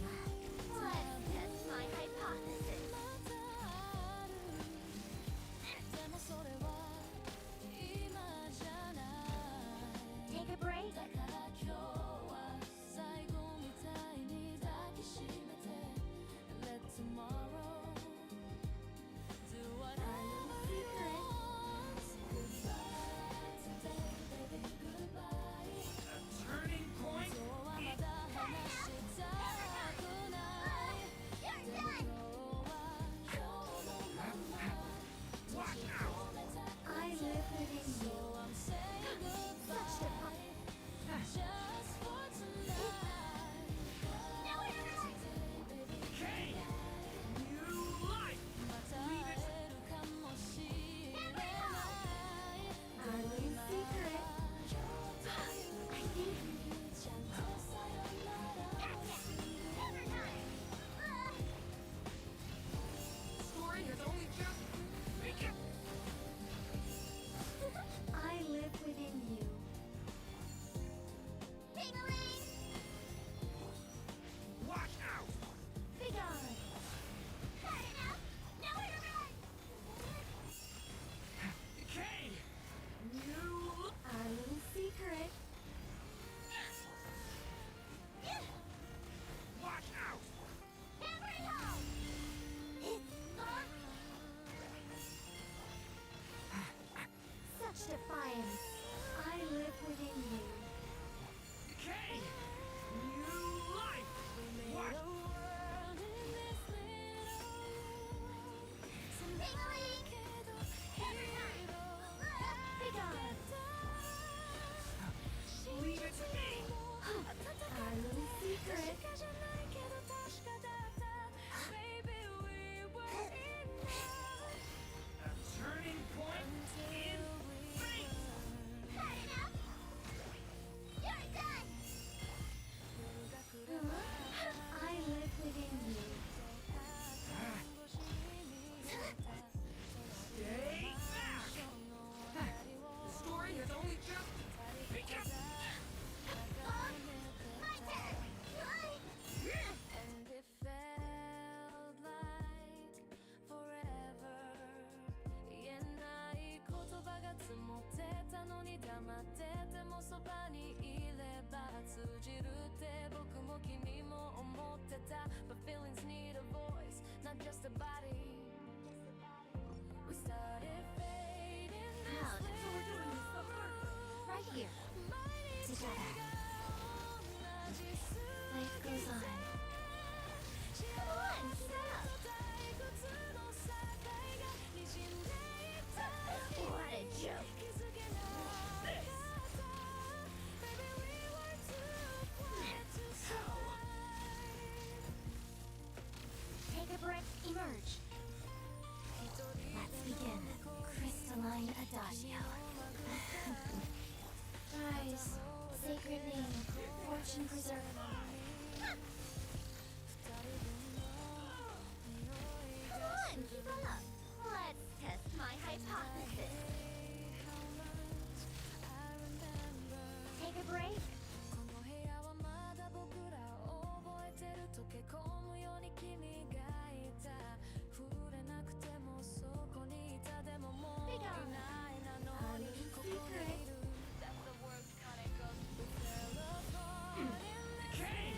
Let's test my hypothesis. Take a break.
Let tomorrow do what I Goodbye today, baby, goodbye.
A turning point. Watch out.
I live within you. Such a
Just for tonight.
Okay. New life. Leave it.
I lose secret. I think.
Story has only just begun.
I live within you.
Watch out.
Be gone.
Okay. New.
Our little secret.
Watch out.
Such defiance. I live within you.
Okay. New life. Watch.
Be gone.
Leave it to me.
Our little secret.
A turning point in fate.
I live within you.
Stay back. The story has only just begun.
And it felt like forever 言えない言葉が積もってたのに黙っててもそばにいれば通じるって僕も君も思ってた But feelings need a voice, not just a body We started fading
Proud. So we're doing this the hard way. Right here. Together. Life goes on. Come on, keep up. What a joke. Take a breath, emerge. Let's begin. Crystalline Adagio. Rise, sacred name, fortune preserver. Come on, keep up. Let's test my hypothesis. Take a break.
この部屋はまだ僕らを覚えてる溶け込むように君がいた触れなくてもそこにいたでももういないなのにここにいる That's the worst kind of ghost we fell apart in this
Okay.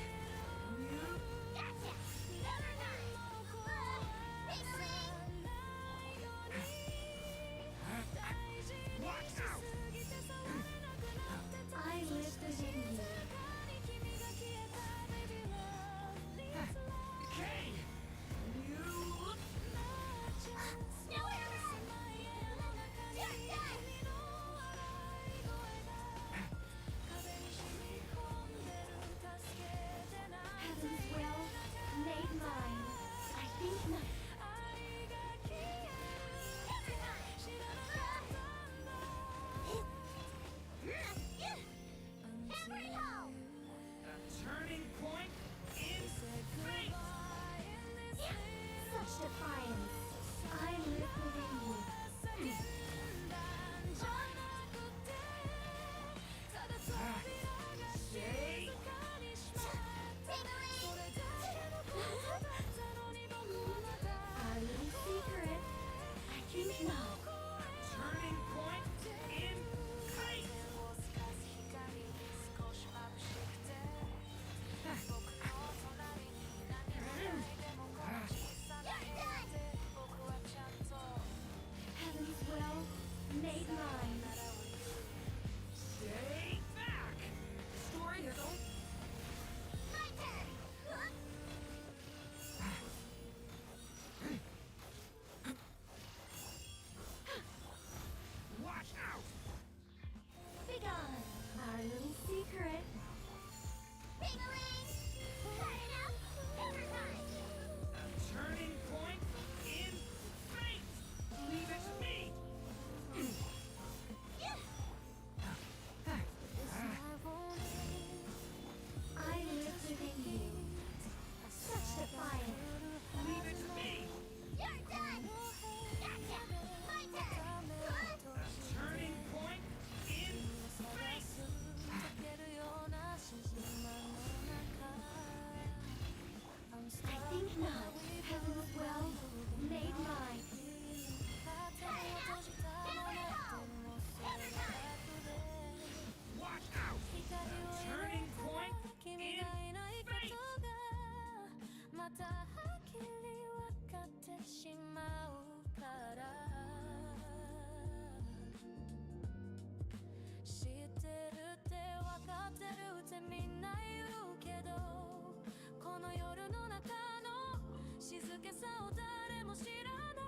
静けさを誰も知らな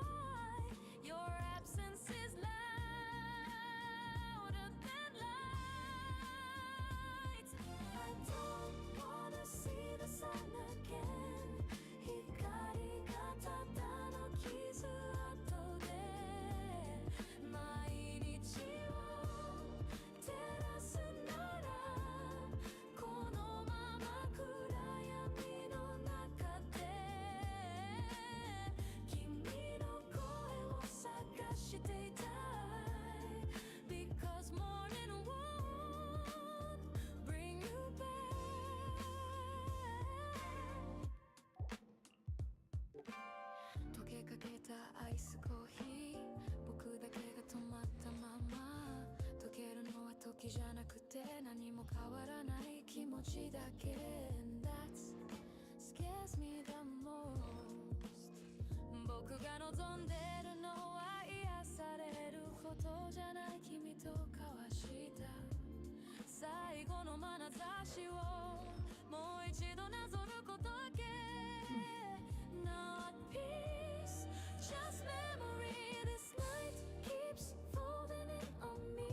い Your absence is louder than lights I don't wanna see the sun again 光がただの傷跡で毎日を照らすならこのまま暗闇の中で君の声を探していたい Because morning won't bring you back 溶けかけたアイスコーヒー僕だけが止まったまま溶けるのは時じゃなくて何も変わらない気持ちだけ And that scares me the most 僕が望んでるのは癒されるほどじゃない君と交わした最後の眼差しをもう一度なぞることだけ Not peace, just memory This night keeps folding in on me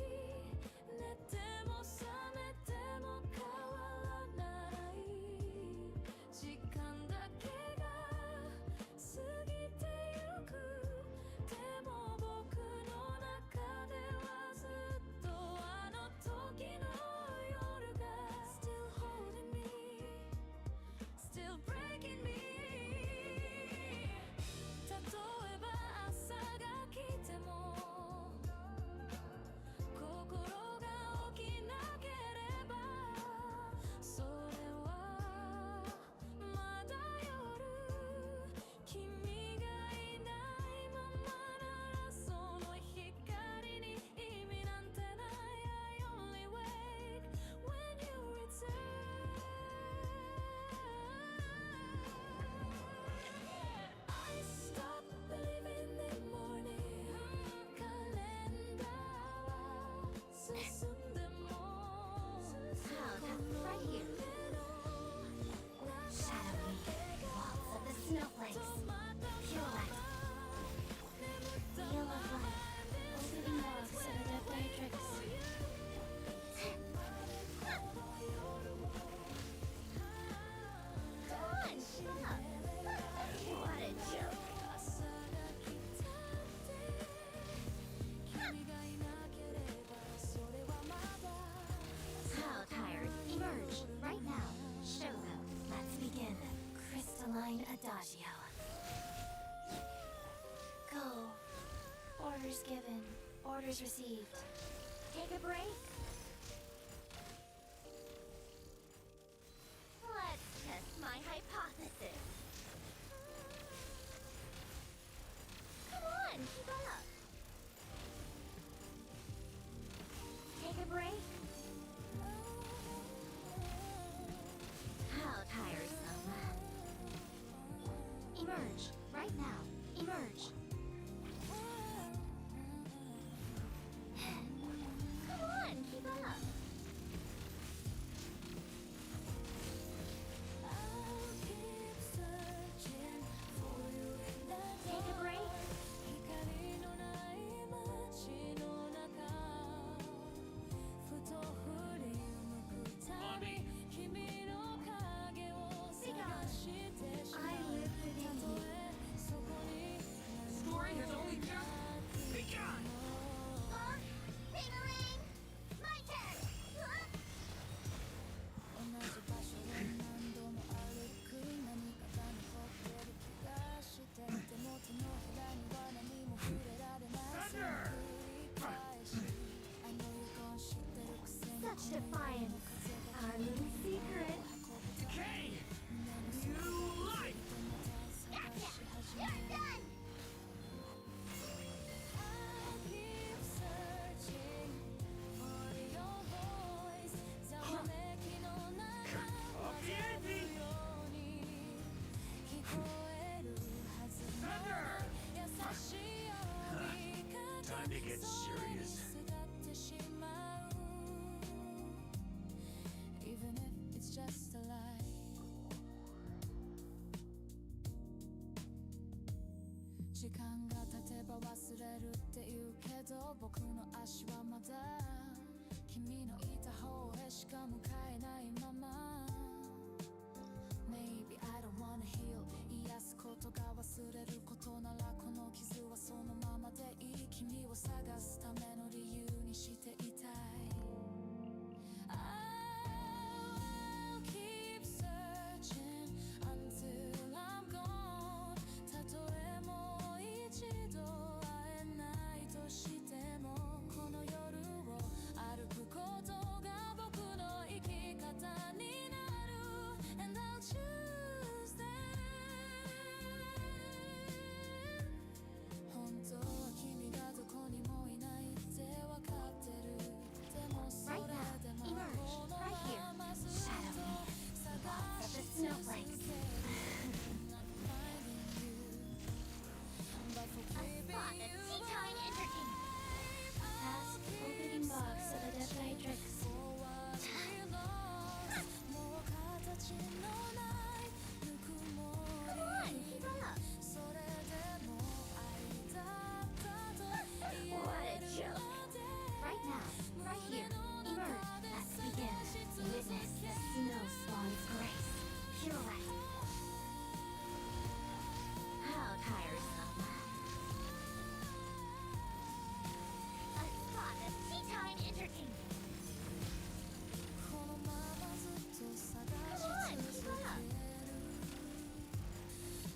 寝ても覚めても変わらない時間だけが過ぎてゆくでも僕の中ではずっとあの時の夜が Still holding me Still breaking me 例えば朝が来ても心が起きなければそれはまだ夜君がいないままならその光に意味なんてない I only wake when you return I stop believing in morning カレンダーは進んでも
Right here. Shadowy walls of the snowflakes. Pirouette. Wheel of life. Opening logs of the death matrix. Come on, shut up. What a joke.
朝が来たって君がいなければそれはまだ
How tired? Emerge right now. Show them. Let's begin. Crystalline Adagio. Go. Orders given. Orders received. Take a break. Let's test my hypothesis. Come on, keep up. Take a break. How tiresome. Emerge right now. Emerge. Come on, keep up.
I'll keep searching for you in the
Take a break.
光のない街の中ふと振り向くたび君の影を探してしまう
I live within
たと
you.
えそこに
Story has only just begun.
Huh? Ping-a-ling! My turn! Huh?
同じ場所で何度も歩く何かが残ってる気がしてでも手のひらには何も触れられないその繰り返し I know you're gonna 知ってるくせに
Such defiance. Our little secret.
Decay! New life!
Gotcha! You're done!
I'll keep searching for your voice ざわめきの中わかるように聞こえるはずのない優しい呼び方
Time to get serious.
すがってしまう Even if it's just 時間が経てば忘れるって言うけど僕の足はまだ君のいた方へしか向かえないまま Maybe I don't wanna heal 癒すことが忘れることならこの傷はそのままでいい君を探すための理由にしていたい I'll keep searching until I'm gone たとえもう一度会えないとしてもこの夜を歩くことが僕の生き方になる And I'll choose that 本当は君がどこにもいないってわかってるでもそれでもこのままずっと探し続け Not finding you But for keeping you
Past opening box of a Death
For what we lost もう形のないぬくもりそれでも愛だったと言えるので
Right now, right here, emerge, let's begin. Witness the snow spawn's grace. Pirouette. How tiresome. A spot of tea time entertainment.
このままずっと探し続ける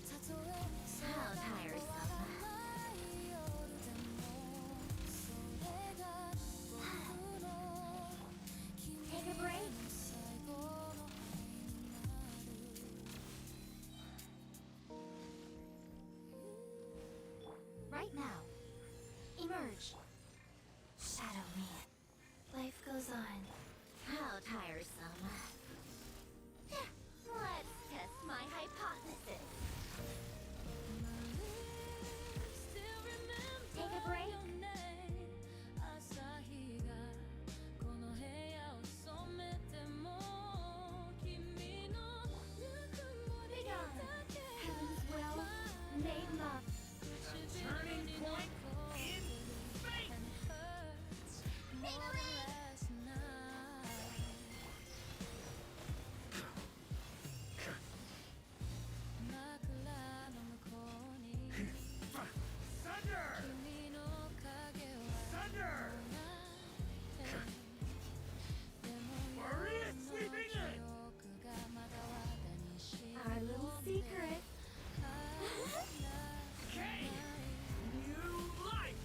たとえそれが終わらない夜でもそれが僕の君の最後の愛になる
Right now, emerge. Shadow me. Life goes on. How tiresome. Let's test my hypothesis. Take a break.
朝日がこの部屋を染めても君のぬくもりだけ
Heaven's will, made love.
Turning point in fate and hurts more than last night 枕の向こうに
Thunder!
君の影は
Thunder!
でも
Warrior sweeping
記
in!
憶がまだ我にし
Our little secret.
Okay! New life!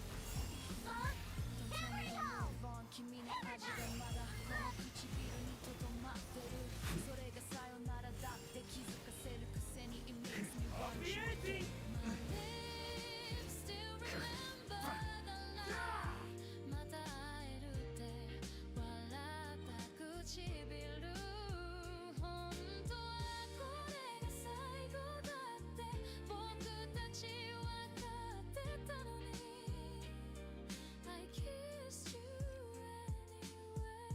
君の味がまだこの唇にとどまってるそれがさよならだって気づかせるくせに It makes me want you My lips still remember the lie また会えるって笑った唇本当はこれが最後だって僕たち分かってたのに I kissed you anyway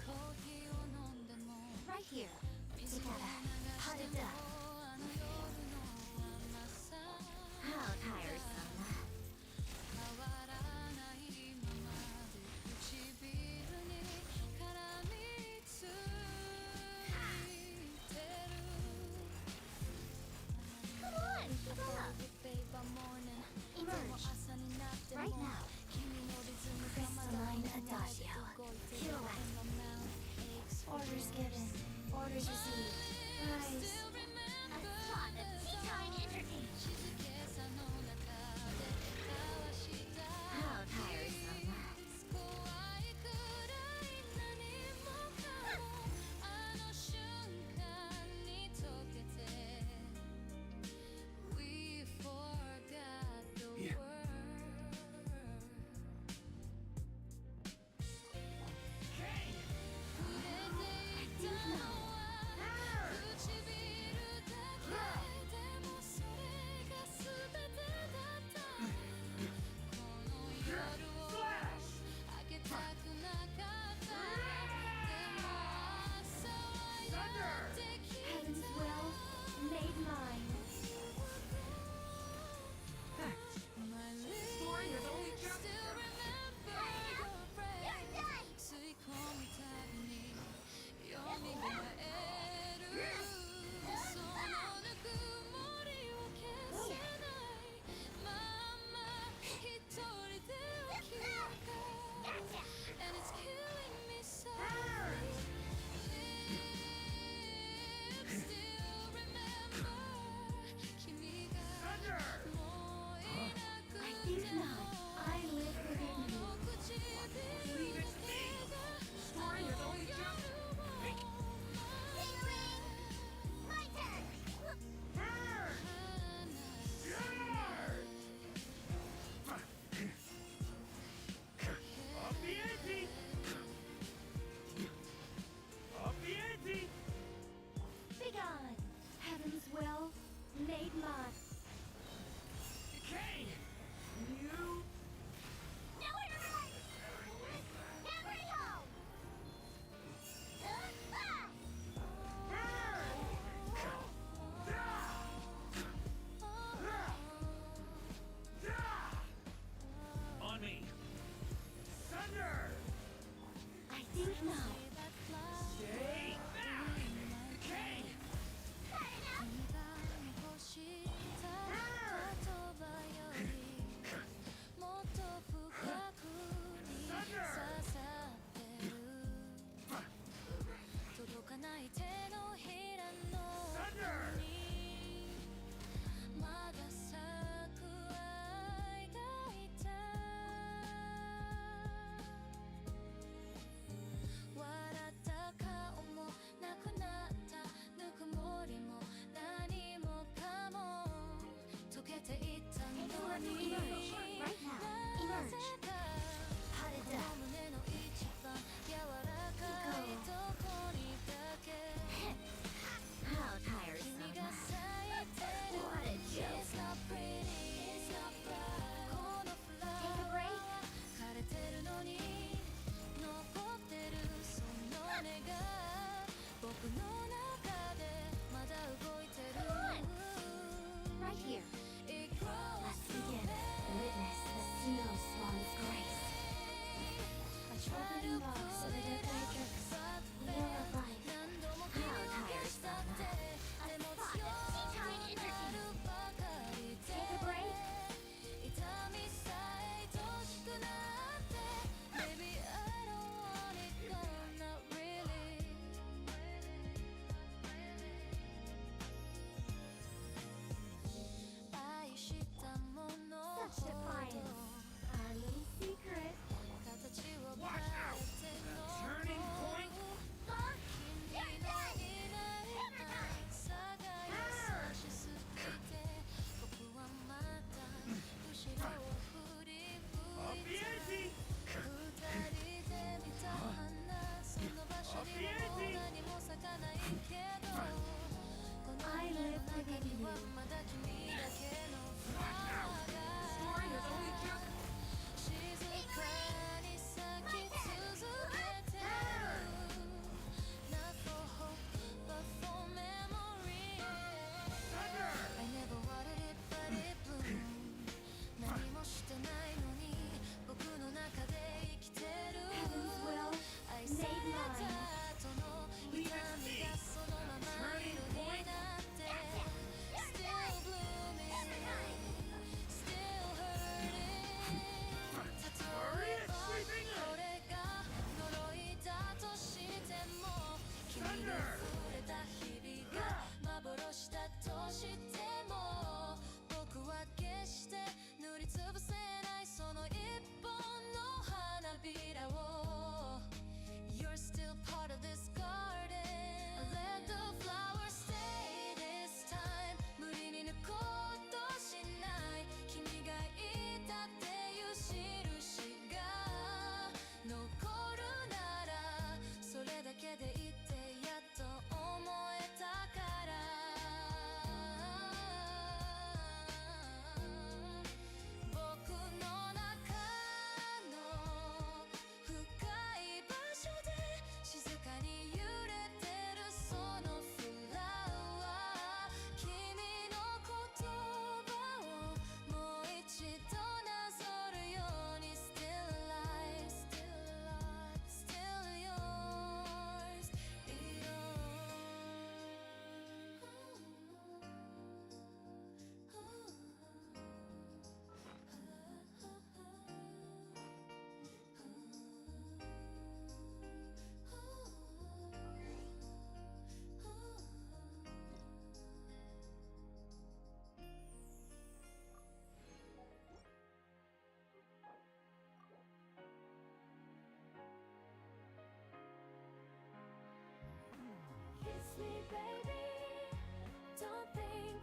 コーヒーを飲んでも
Right here. Together. Hot it up. How tiresome.
変わらないままで唇に絡みついてる
Come on, keep up. Emerge.
でも朝になっても
Right now.
君のリズムがまだ
Crystalline adagio. Pirouette. Orders given. Orders received. Rise. A spot of tea time entertainment.
静けさの中で交わした
How tiresome.
怖いくらい何もかもあの瞬間に溶けて We forgot the word
Okay!
触れていたのは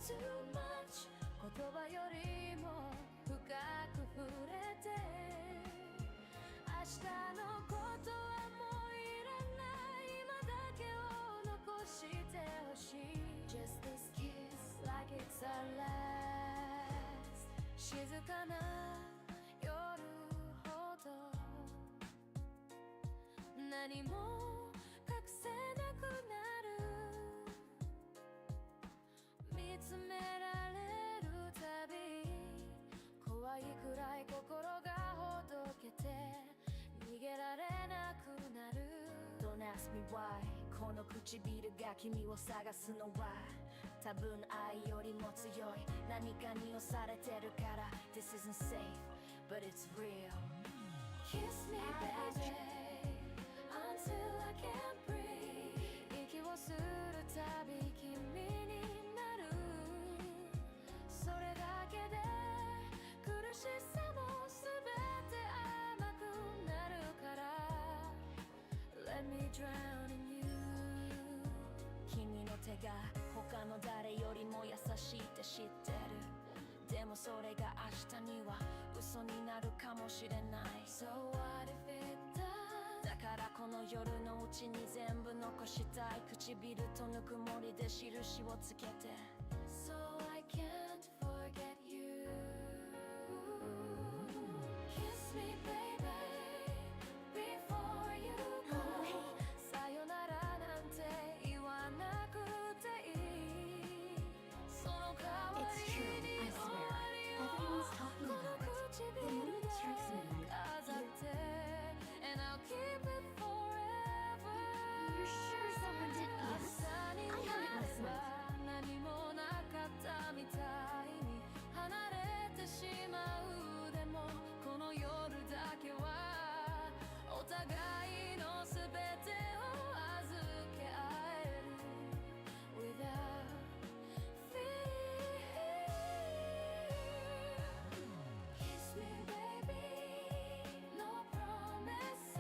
too much 言葉よりも深く触れて明日のことはもういらない今だけを残してほしい Just this kiss like it's our last 静かな夜ほど何も隠せなくなる見つめられるたび怖いくらい心がほどけて逃げられなくなる Don't ask me why この唇が君を探すのは多分愛よりも強い何かに押されてるから This isn't safe but it's real Kiss me baby Until I can't breathe 息をするたび君になるそれだけで苦しさもすべて甘くなるから Let me drown in you 君の手が他の誰よりも優しいって知ってるでもそれが明日には嘘になるかもしれない So what if it does だからこの夜のうちに全部残したい唇とぬくもりで印をつけて So I can't forget you Kiss me baby before you go さよならなんて言わなくていいその代わりに
It's true, I swear. Everyone's talking about it. The moon strikes midnight.
And I'll keep it forever.
You're sure someone did this? I heard it last night.
何もなかったみたいに離れてしまうでもこの夜だけはお互いのすべてを預け合える Without fear Kiss me baby No promises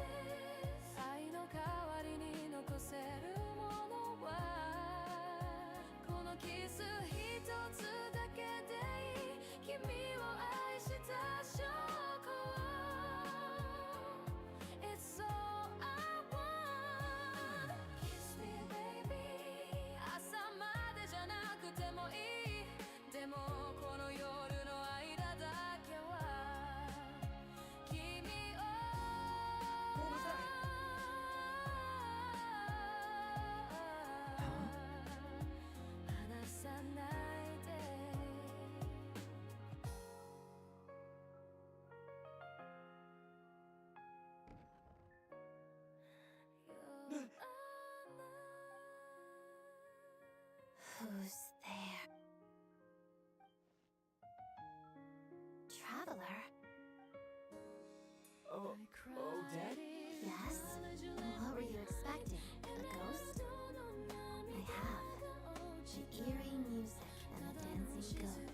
愛の代わりに残せるものはこのキス一つだけでいい君を愛した証拠 It's all I want Kiss me baby 朝までじゃなくてもいいでもこの夜の間だけは君を離さないで
Who's there? Traveler?
Oh, Daddy?
Yes? What were you expecting? A ghost? I have. The eerie music and the dancing goat.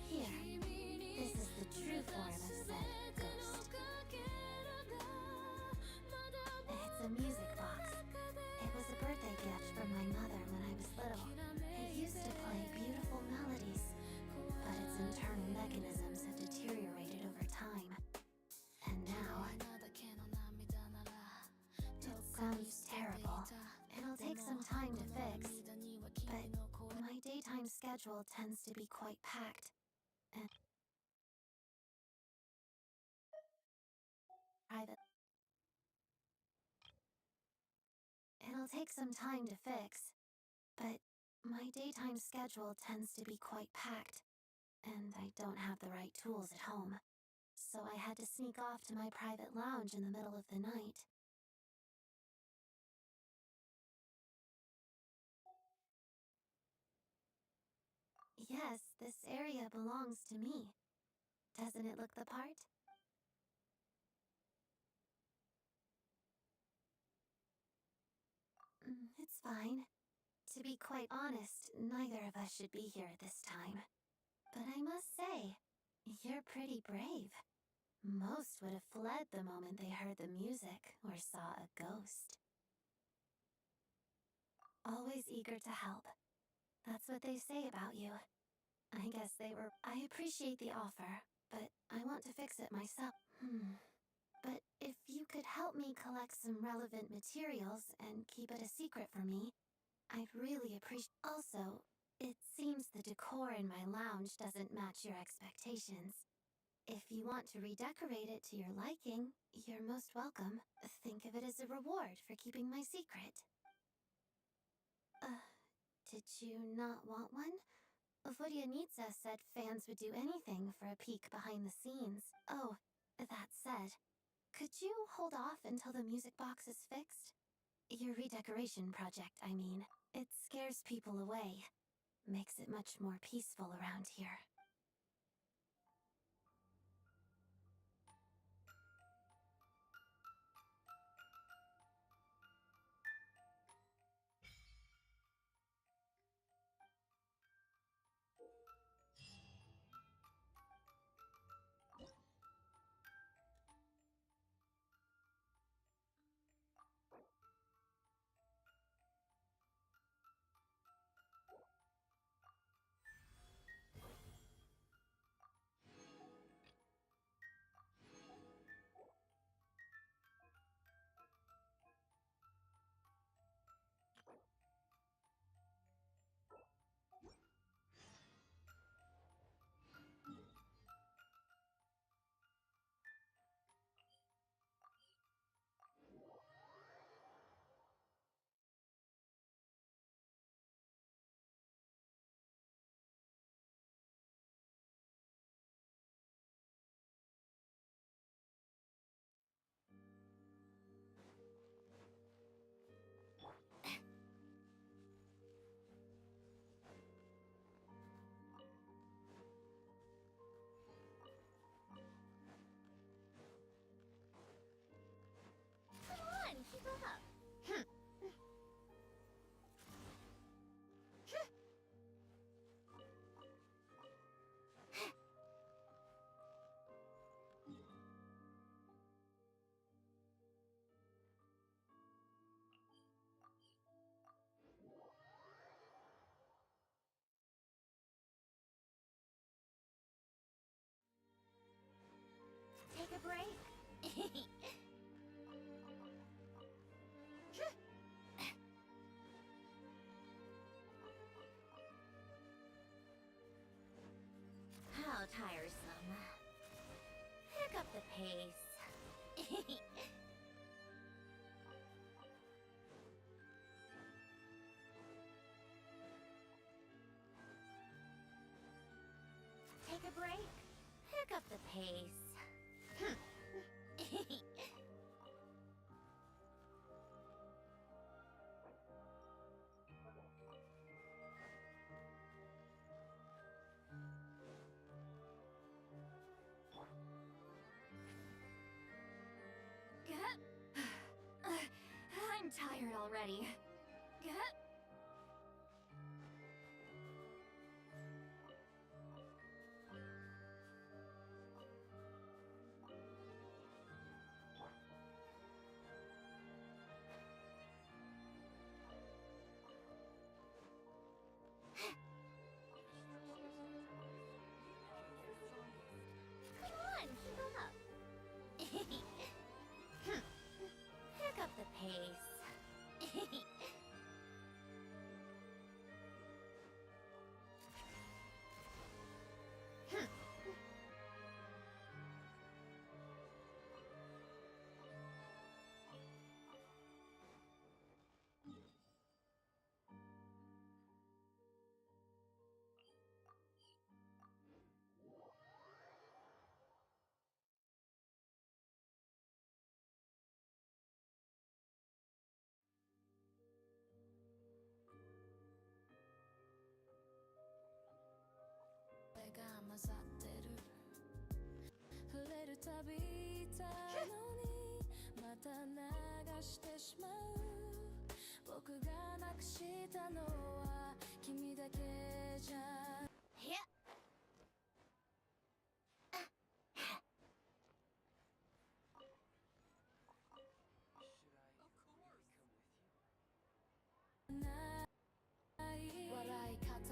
Here. This is the true form of said ghost. It's a music box. It was a birthday gift from my mother when I was little. It used to play beautiful melodies, but its internal mechanisms have deteriorated over time. And now, it sounds terrible. It'll take some time to fix, but my daytime schedule tends to be quite packed. And private. It'll take some time to fix, but my daytime schedule tends to be quite packed, and I don't have the right tools at home, so I had to sneak off to my private lounge in the middle of the night. Yes, this area belongs to me. Doesn't it look the part? It's fine. To be quite honest, neither of us should be here at this time. But I must say, you're pretty brave. Most would have fled the moment they heard the music or saw a ghost. Always eager to help. That's what they say about you. I guess they were. I appreciate the offer, but I want to fix it myself. But if you could help me collect some relevant materials and keep it a secret for me, I'd really appreciate. Also, it seems the decor in my lounge doesn't match your expectations. If you want to redecorate it to your liking, you're most welcome. Think of it as a reward for keeping my secret. Did you not want one? Vodyanitsa said fans would do anything for a peek behind the scenes. Oh, that said, could you hold off until the music box is fixed? Your redecoration project, I mean. It scares people away. Makes it much more peaceful around here.
Come on, keep up. Take a break. How tiresome. Pick up the pace. Take a break. Pick up the pace. I'm tired already. Come on, keep up. Pick up the pace.
내가 맞았대를 흘레를 타비 있다노니 마다 나가してしまう僕がなくしたのは君だけじゃ笑い方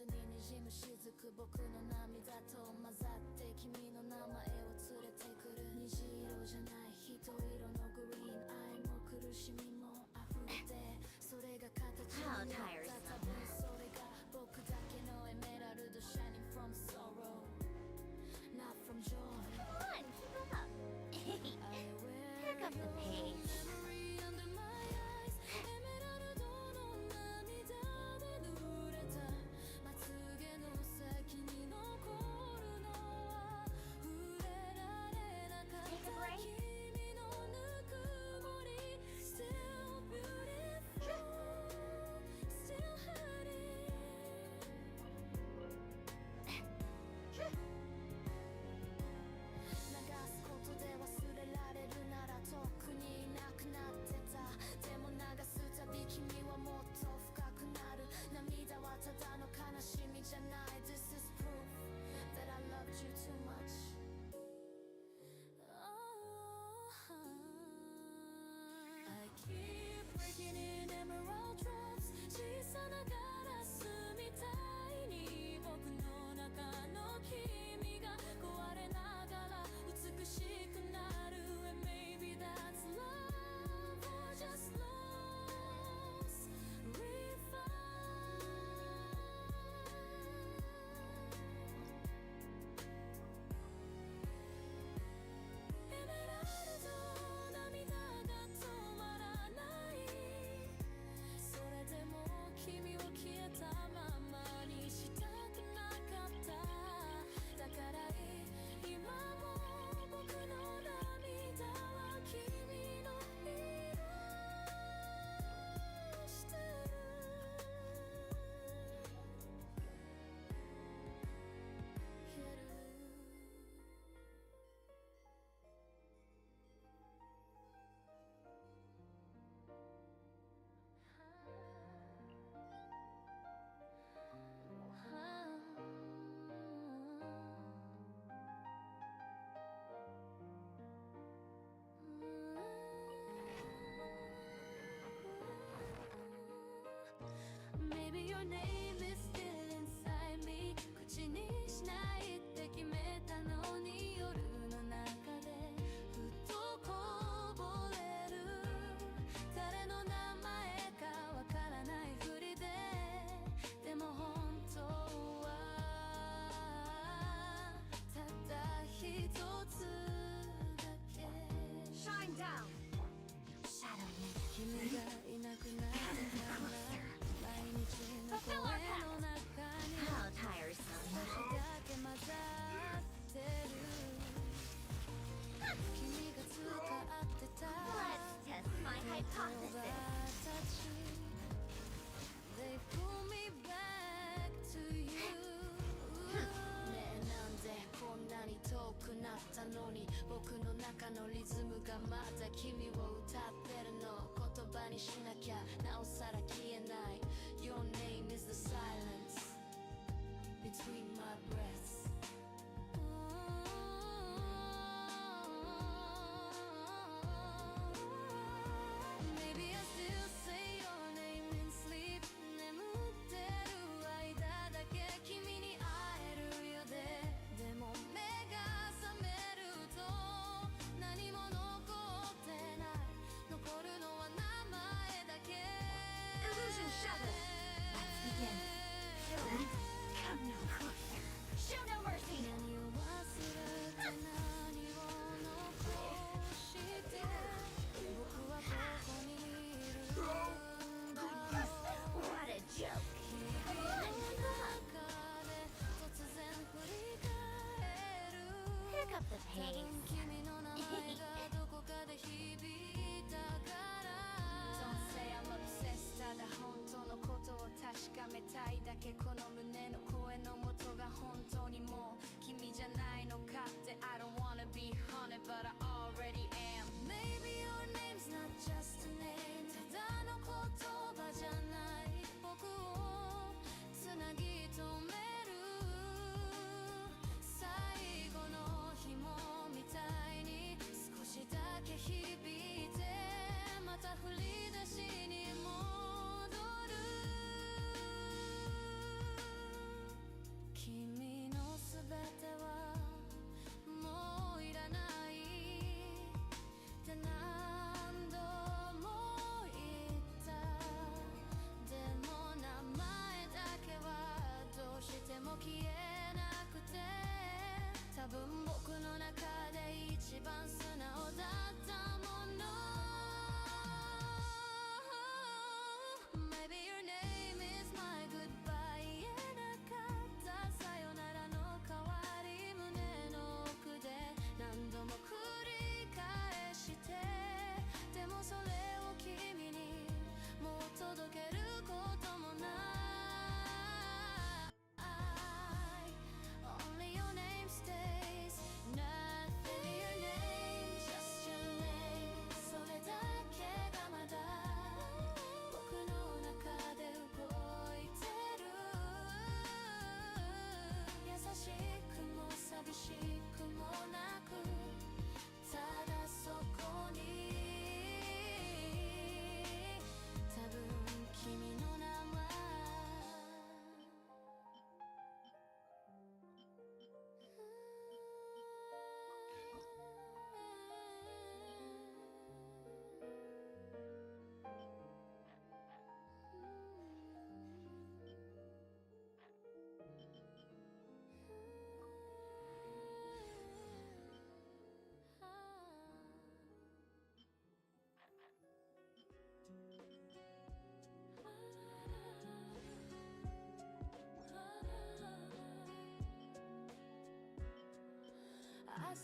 スににじむ雫僕の涙と混ざって君の名前を連れてくる虹色じゃない人色のグリーン愛も苦しみも溢れてそれが形になった多分それが僕だけのエメラルド shining from sorrow not from joy.
Come on, keep up. Pick up the pace. Take a break.
This is proof that I loved you too much. I keep breaking in emerald drops 小さなガラスみたいに僕の中の君が壊れながら美しくなる And maybe that's love or just loss refined.僕の中のリズムがまだ君を歌ってるの言葉にしなきゃなおさら消えない Your name is the silence between my breaths Maybe I still say your name in sleep 眠ってる間だけ君に会えるよででも目が覚めると何も残ってない残るのは名前だけ
Illusion Shadow. Let's begin. Villain, come no closer. Show no mercy.
何を忘れて何を残して僕はここにいるんだ
What a joke. Come on, keep up.
突然振り返る
Pick up the
多
pace.
分君の名前がどこかで響いたから Don't say I'm obsessed ただ本当のことを確かめたいだけこの胸の声の元が本当にもう君じゃないのかって I don't wanna be haunted but I already am Maybe your name's not just a name ただの言葉じゃない僕をつなぎ止める最後の紐みたいに少しだけ響いてまた振り出しに戻る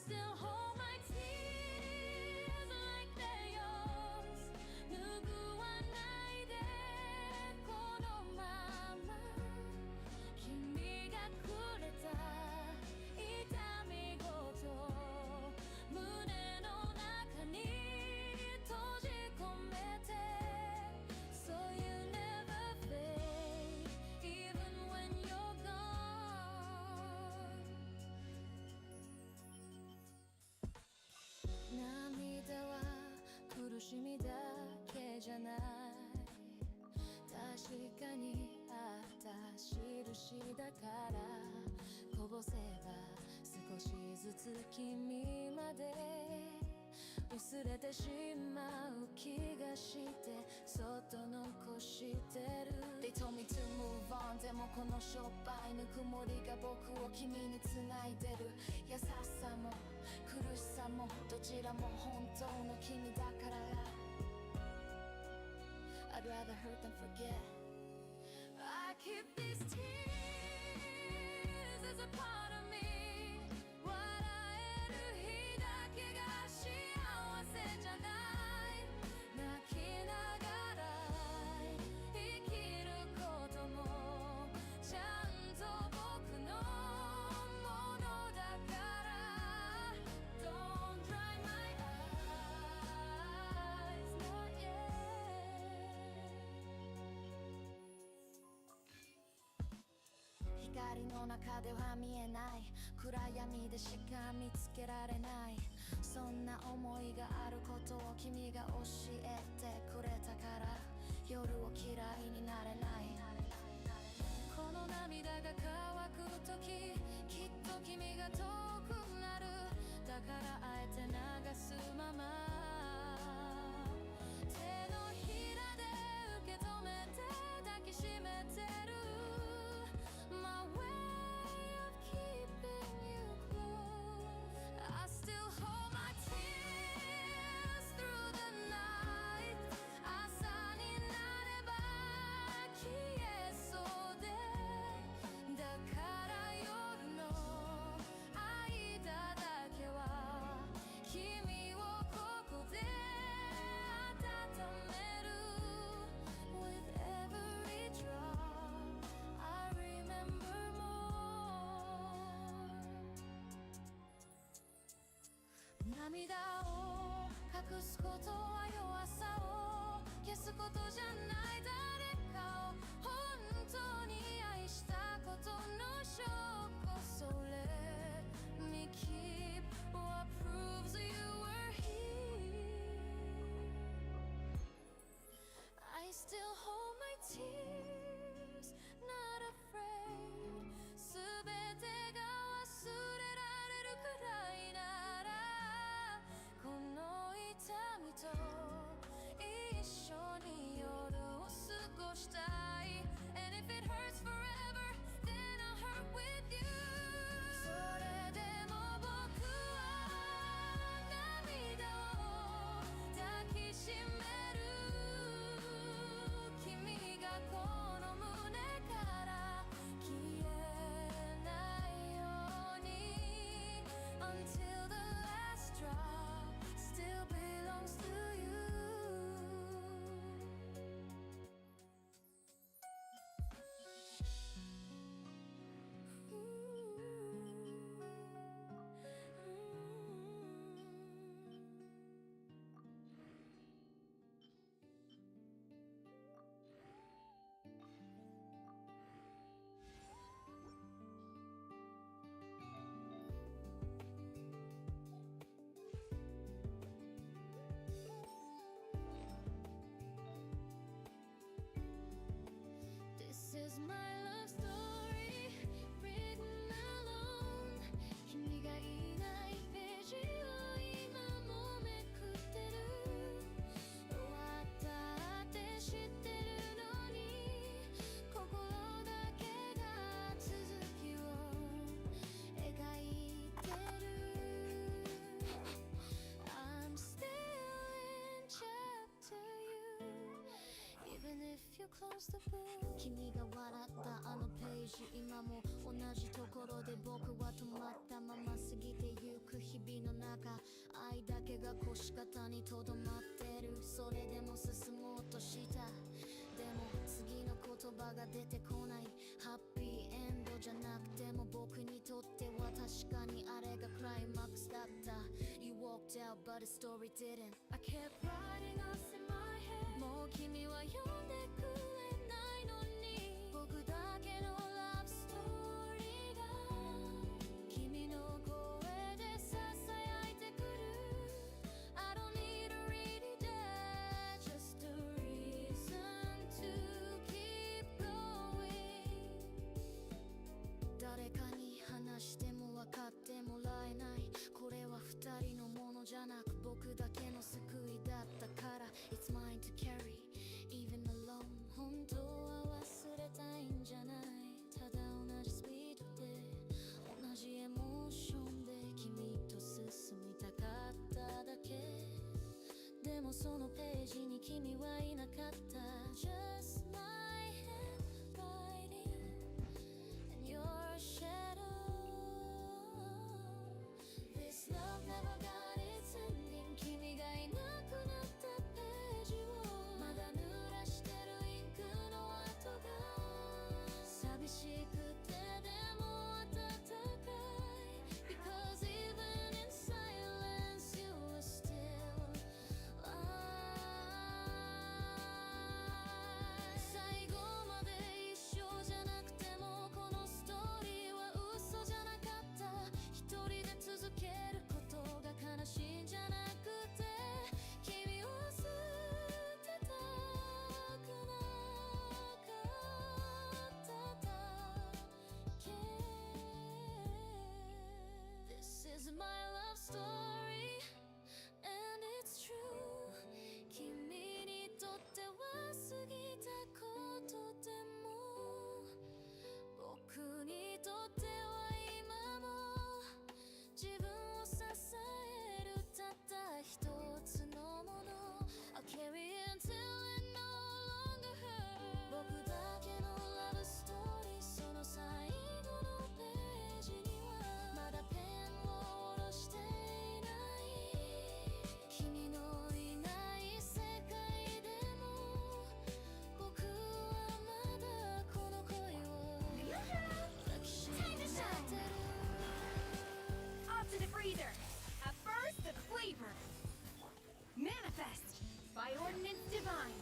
still hold my tears like they're yours 拭わないでこのまま君がくれた痛みごと胸の中に閉じ込めて So you never fade even when you're gone 涙は苦しみだけじゃない確かにあった印だからこぼせば少しずつ君まで薄れてしまう気がしてそっと残してる They told me to move on でもこのしょっぱいぬくもりが僕を君に繋いでる優しさも苦しさもどちらも本当の君だから I'd rather hurt than forget I keep these tears as a part of me 笑える日だけが幸せじゃない泣きながら生きることもちゃんと僕のものだから Don't dry my eyes not yet 光の中では見えない暗闇でしか見つけられないそんな思いがあることを君が教えてくれたから夜を嫌いになれないこの涙が乾くとききっと君が遠くなるだからあえて流すまま手のひらで受け止めて抱きしめてる My way of keeping you close I still hold my tears through the night 朝になれば消えそうでだから夜の間だけは君をここで温める With every drop I remember more 涙を隠すことは弱さを消すことじゃない誰かを本当に愛したことの証拠 So let me keep what proves you were here I still hold my tears not afraid すべてが忘れられるくらいならこの痛みと一緒に夜を過ごしたい And if it hurts forever then I'll hurt with you それでも僕は涙を抱きしめる君がこの胸から消えないように Until the last drop still belongs to you This is my love story written alone 君がいないページを今もめくってる終わったって知ってるのに心だけが続きを描いてる I'm still in chapter you Even if you close the book 君が笑ったあのページ今も同じところで僕は止まったまま過ぎてゆく
く日々の中愛だけが腰方にとどまってるそれでも進もうとしたでも次の言葉が出てこないハッピーエンドじゃなくても僕にとっては確かにあれがクライマックスだった You walked out but the story didn't I kept writing us in my head もう君は読んでくれないのに僕だけのラブストーリーが君の声でささやいてくる I don't need a rainy day just a reason to keep going 誰かに話しても分かってもらえないこれは二人のものじゃなく僕だけの救いだったから It's mine to carry even alone 本当は忘れたいんじゃないただ同じスピードで同じエモーションで君と進みたかっただけでもそのページに君はいなかった Just my handwriting and your shadow This love never got its ending 君がいなくなったページをまだ濡らしてるインクの跡が寂しくてでも温かい Because even in silence you were still alive 最後まで一緒じゃなくてもこのストーリーは嘘じゃなかった一人で続けることが悲しいんじゃなくて君を捨てたくなかっただけ This is my love story and it's true 君にとっては過ぎたことでも僕にとっては今も自分を支えるたった一つのもの I'll carry until it no longer hurts 僕だけのラブストーリーその最後のページにはまだペンを下ろしていない君のいない世界でも僕はまだこの恋を抱きしめてる
Off to the freezer. A burst of flavor. Manifest by ordinance divine.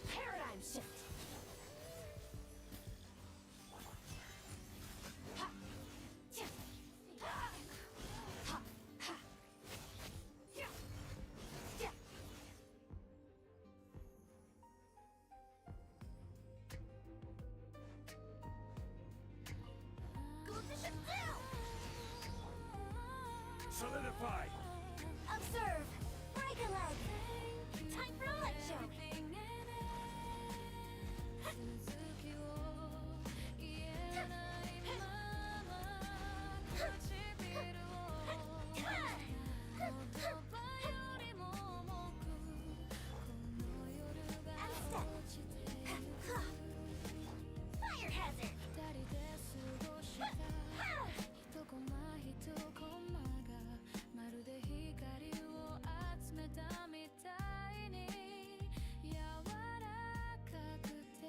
Paradigm shift. Ha. Tya. Ha. Ha. Ha. Tya. Tya. Go to the down.
Solidify!
Observe! Break a leg! Time for a light show!
続きを言えないまま唇を言葉よりも重くこの夜が落ちてゆく
Fire hazard!
二人で過ごした一コマ一コマがまるで光を集めたみたいに柔らかくて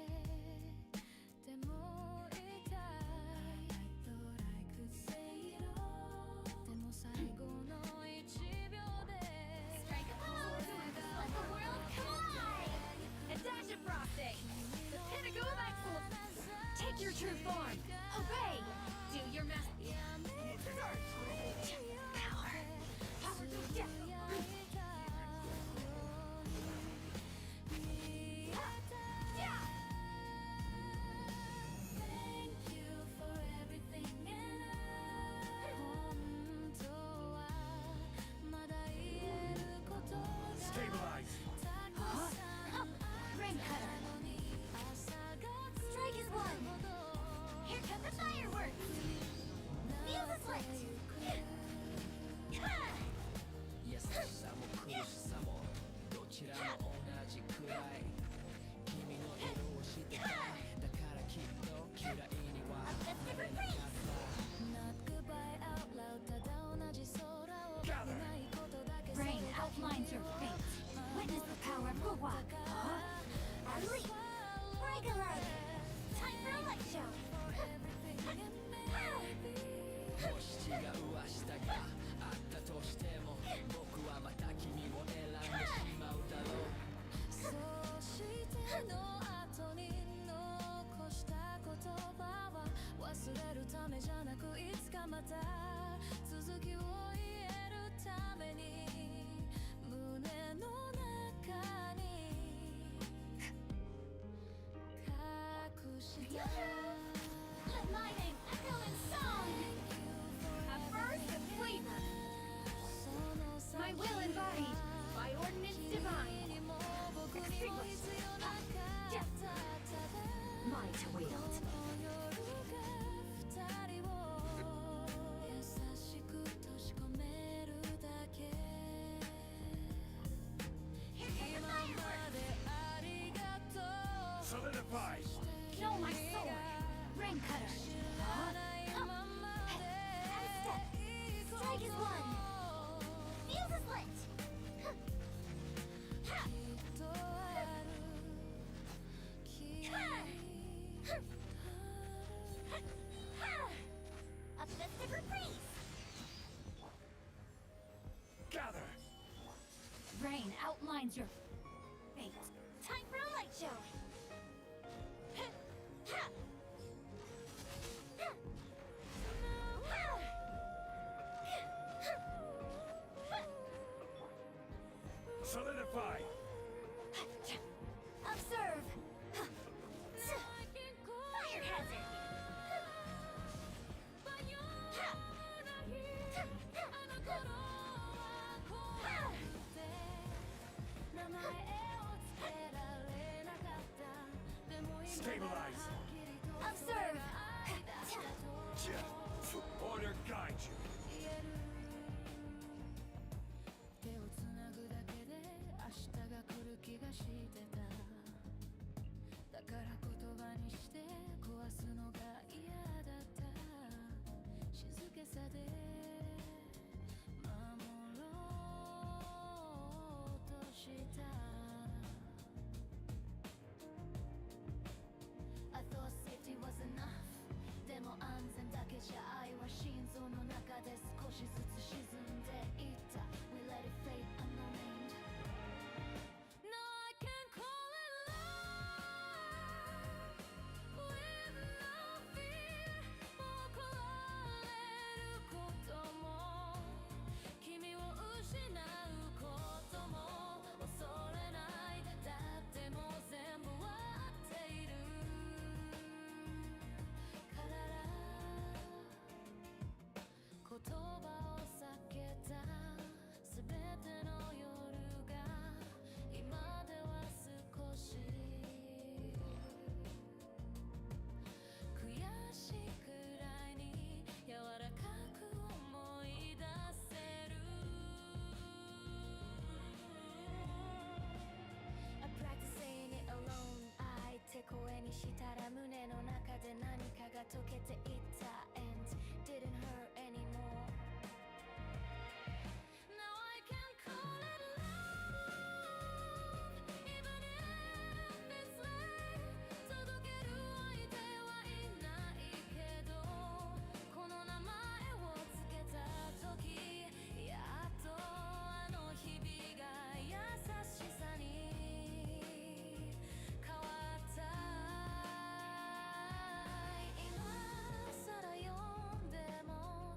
Divine. Extinguished. Yes. Mine to wield. Here comes the fireworks.
Solidify!
Kill my sword. Rain cutter. Huh? Step. Strike is one. Fuse is lit. A festive reprise.
Gather!
Rain outlines your fate. Time for a light show.
Solidify!
Observe. Fire hazard.
Stabilize!
Observe.
Order guide you.
手をつなぐだけで明日が来る気がしてただから言葉にして壊すのが嫌だった静けさで守ろうとした I thought safety was enough でも安全だけじゃ愛は心臓の中で少しずつ沈んでいった We let it fade unnamed Now I can call it love With no fear もう壊れることも君を失うことも恐れないだってもう全部わかっているから言葉を避けた全ての夜が今では少し悔しいくらいに柔らかく思い出せる I practice saying it alone 愛って声にしたら胸の中で何かが溶けていった And didn't hurt anymore Now I can call it love Even if it's late 届ける相手はいないけどこの名前をつけた時やっとあの日々が優しさに変わった今更読んでも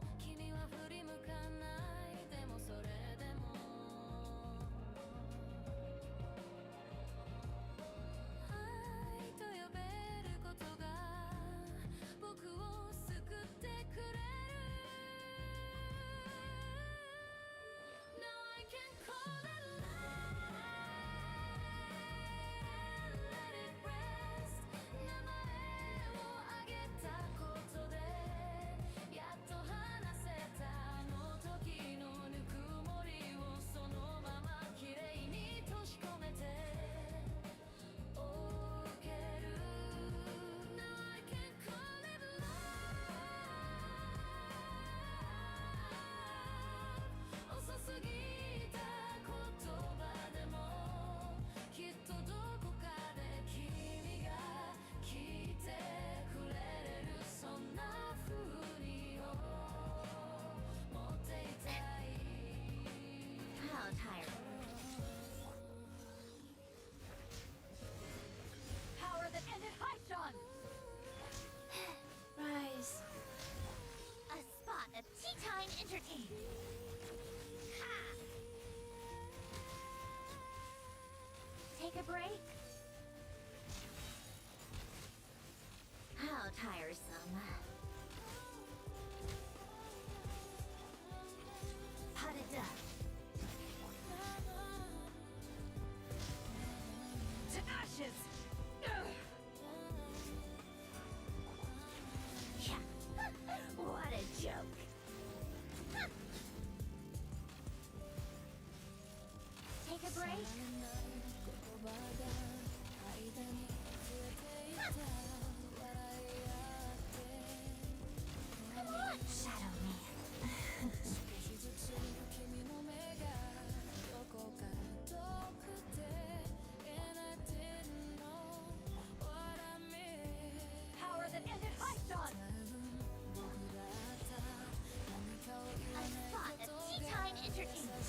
Come on! Shadow me.
Power that ended high dawn.
A spot of tea time entertainment.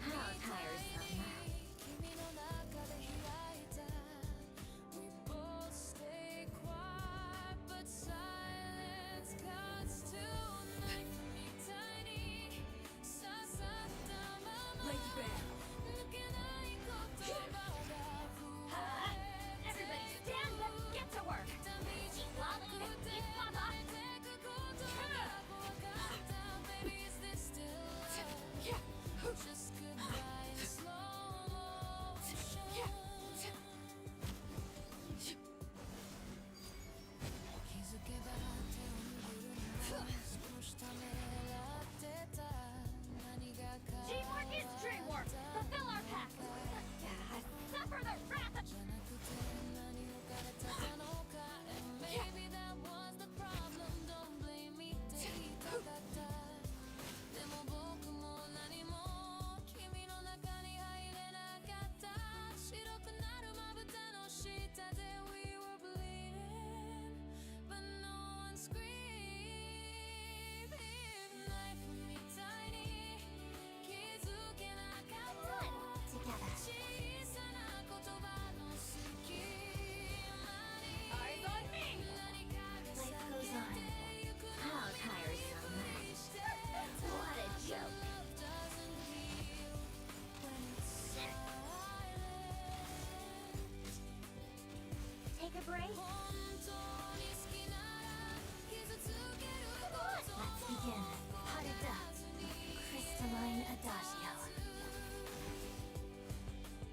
How tiresome.
Laser bear. Everybody stand up, get to work. Teamwork is dreamwork. Fulfill our pact. Suffer the wrath of... Eyes on me!
Life goes on. How tiresome. What a joke. Take a break. Come on, let's begin. Harada. Crystalline Adagio.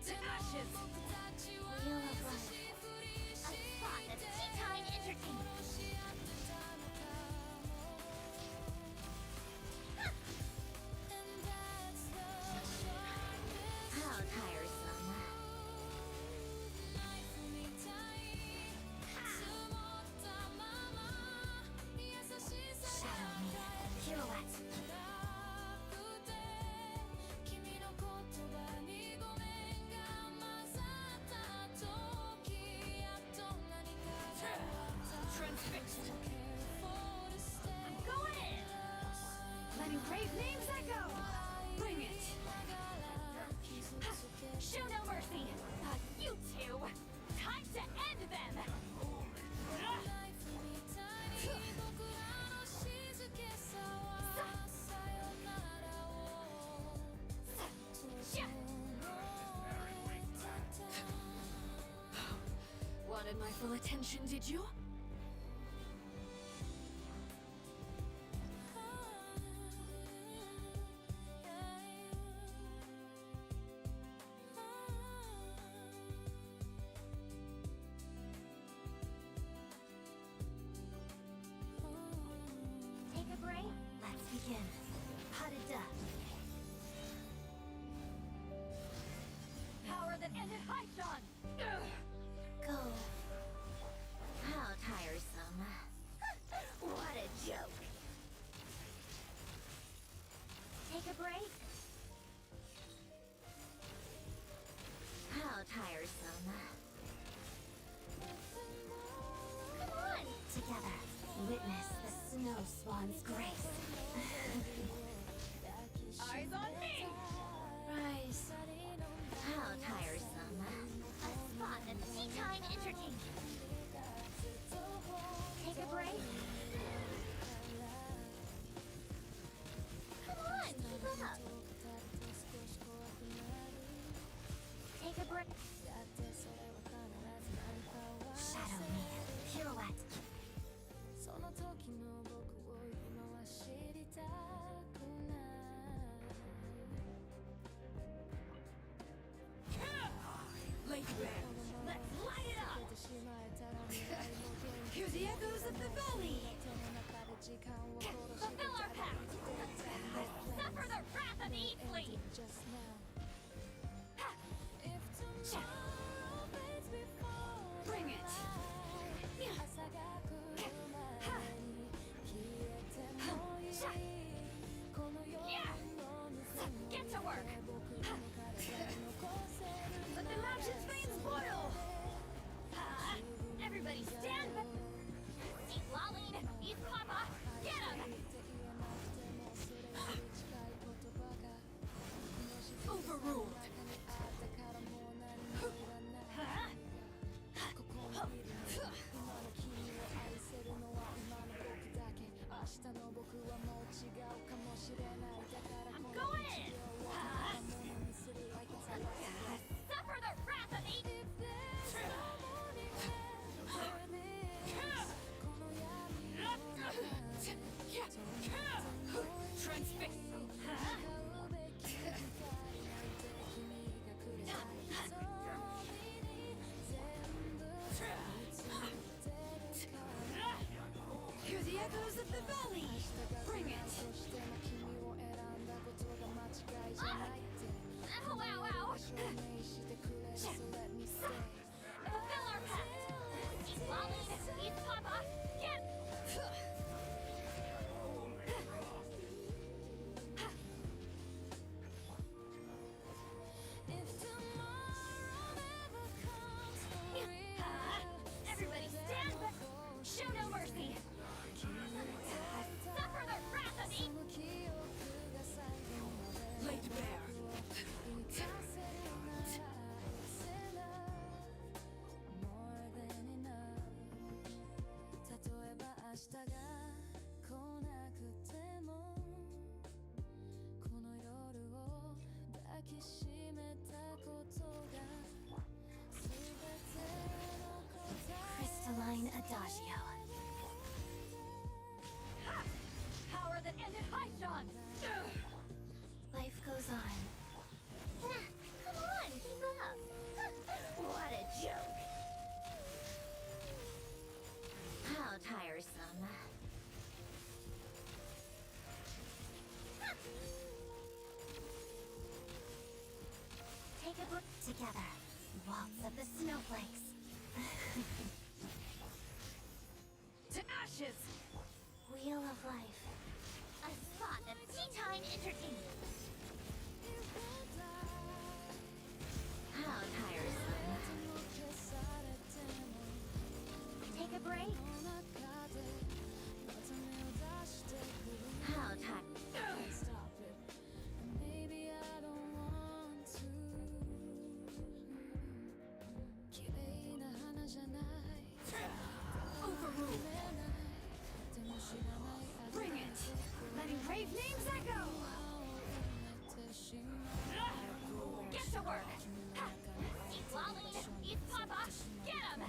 To ashes!
Wheel of Life. A spot of tea time entertainment. How tiresome. Shadow me. Pirouette.
Transfixed! I'm going in! Letting brave names echo! Bring it! Show no mercy! You two! Time to end them! Wanted my full attention, did you?
Take a break. Let's begin. Harada.
Power that ended high dawn!
Go. How tiresome. What a joke. Take a break. How tiresome. Come on, together. Witness the snow swan's grace.
Eyes on me!
Rise. How tiresome. A spot of tea time entertainment. Take a break. Come on, keep up. Take a break. Shadow me. Pirouette.
valley! Fulfill our pact! Suffer the wrath of Eatly! Bring it! Get to work! Let the mountain's veins boil! Everybody stand! Eat Laline! Eat Papa! Get him! Overruled! I'm going in! Suffer the wrath of Eden! Transfix! Hear the echoes of the valley! Bring it! Ow, ow, ow! Fulfill our pact! Eat Laline! Eat Papa! Get! Everybody stand! Show no mercy! Suffer the wrath of Eden! Laid bare! Crystalline Adagio. Power that ended Haishan! Life goes on. Come on, keep up! What a joke! How tiresome. Take a book together. Waltz of the snowflakes. To ashes! Wheel of life. A spot of tea time entertainment. How tiresome. Take a break. How tiresome. Maybe I don't want to. Overruled. Bring it! Letting brave names echo! Get to work! Eat Laline! Eat Papa! Get him!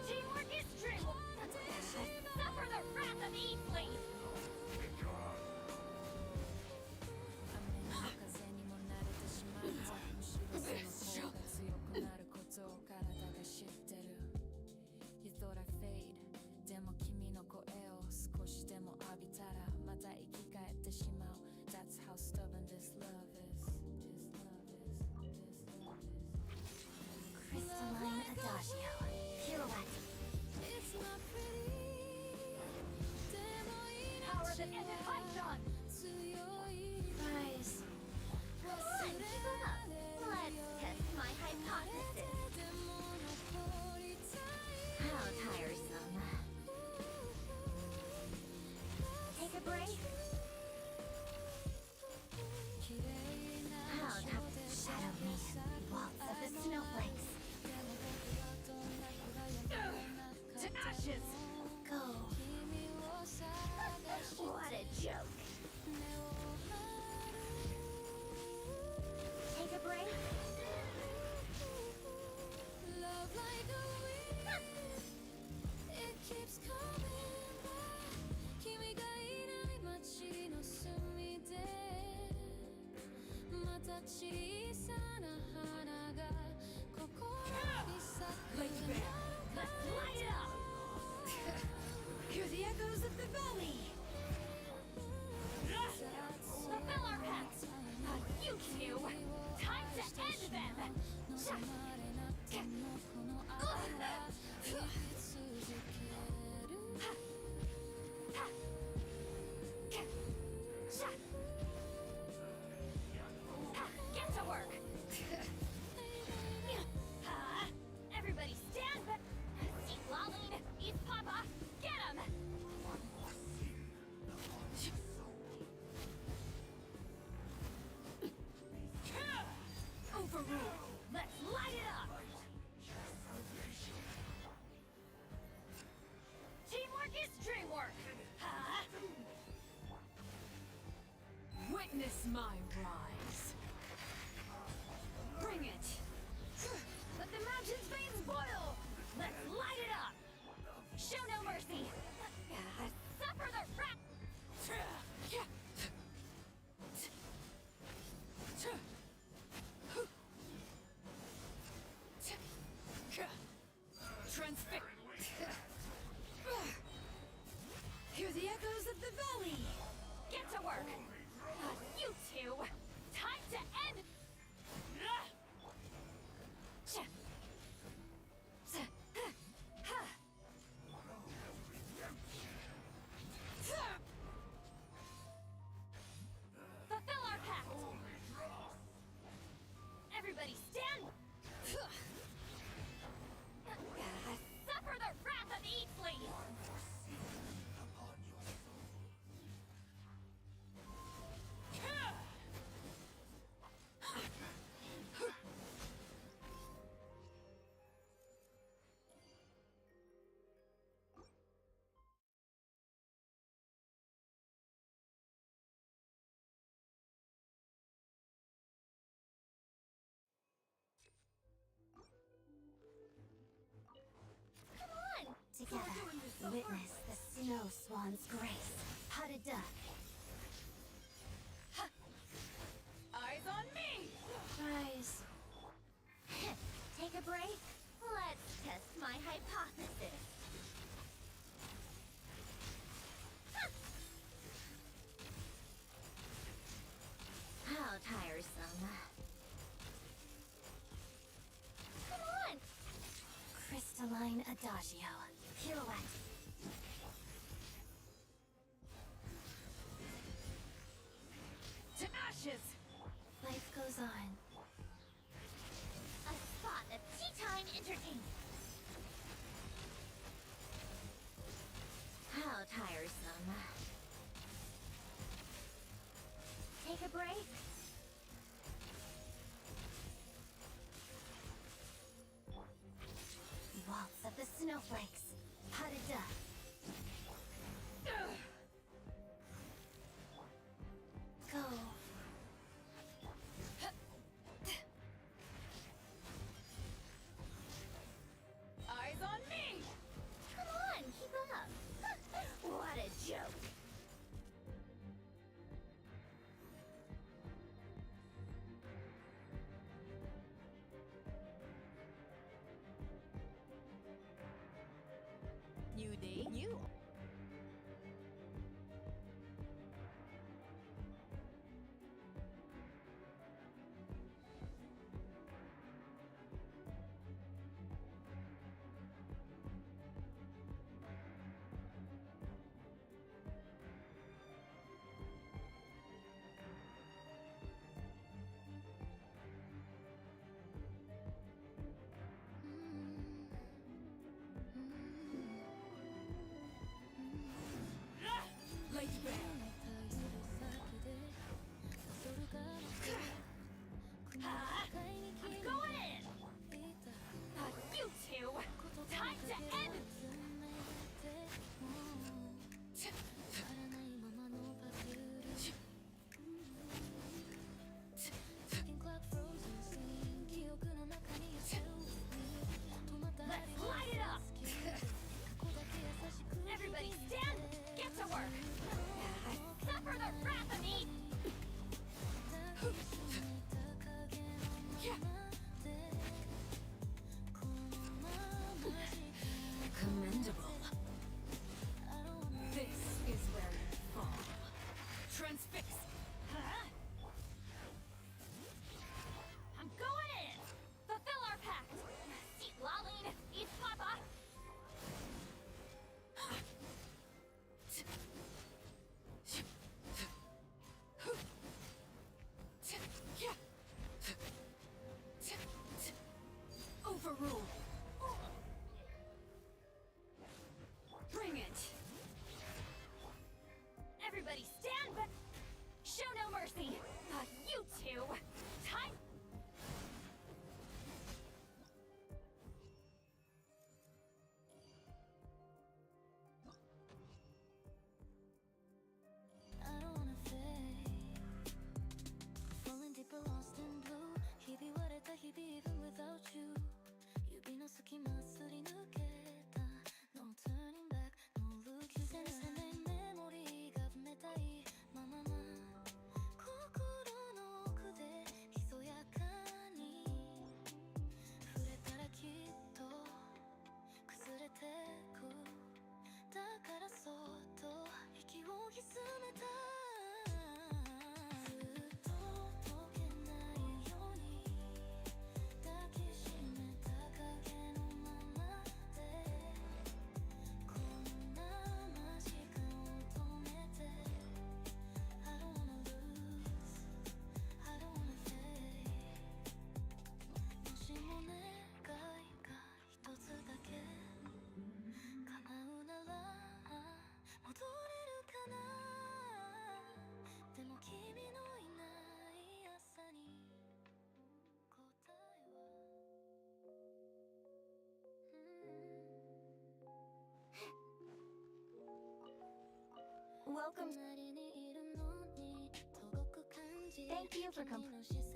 Teamwork is true! Suffer the wrath of Eatly! You thought I fade でも君の声を少しでも浴びたらまた生き返ってしまう That's how stubborn this love is Crystalline Adagio Pirouette Power that ended Haishan! Rise. Come on, keep up! Let's test my hypothesis. How tiresome. Take a break. How tiresome. Shadow Man, waltz of the snowflakes. To ashes! Go. What a joke. Take
小さな花が心に咲く
Lady Bear, let's light it up! Hear the echoes of the valley! Fulfill our pact! You two! Time to end them! Get to work! Everybody stand back! See Laline! Eat Papa! Get him! Overrule! Let's light it up! Teamwork is dreamwork! Witness my rise! Bring it! Let the mountain's veins boil! Let's light it up! Show no mercy! Suffer the wrath! Transfix! Hear the echoes of the valley! Get to work! You two! Time to end! Fulfill our pact! Everybody stand! Suffer the wrath of Eatsley!
Come on! Together, witness the snow swan's grace. Harada.
Eyes on me!
Rise. Take a break? Let's test my hypothesis. How tiresome. Come on! Crystalline Adagio. Pirouette.
To ashes!
Life goes on. A spot of tea time entertainment. How tiresome. Take a break? Waltz of the snowflakes. Harada. Go.
Eyes on me!
Come on, keep up. What a joke.
隙間すり抜けた No turning back No looking back せめメモリーが埋めたいままま心の奥でひそやかに触れたらきっと崩れてくだからそっと息を潜めたずっと溶けないように抱きしめた影のままでこんな間近を止めて I don't wanna lose I don't wanna fade もしも願いが一つだけ叶うなら戻れるかなでも君のいない朝に答えは
Welcome. Thank you for completing.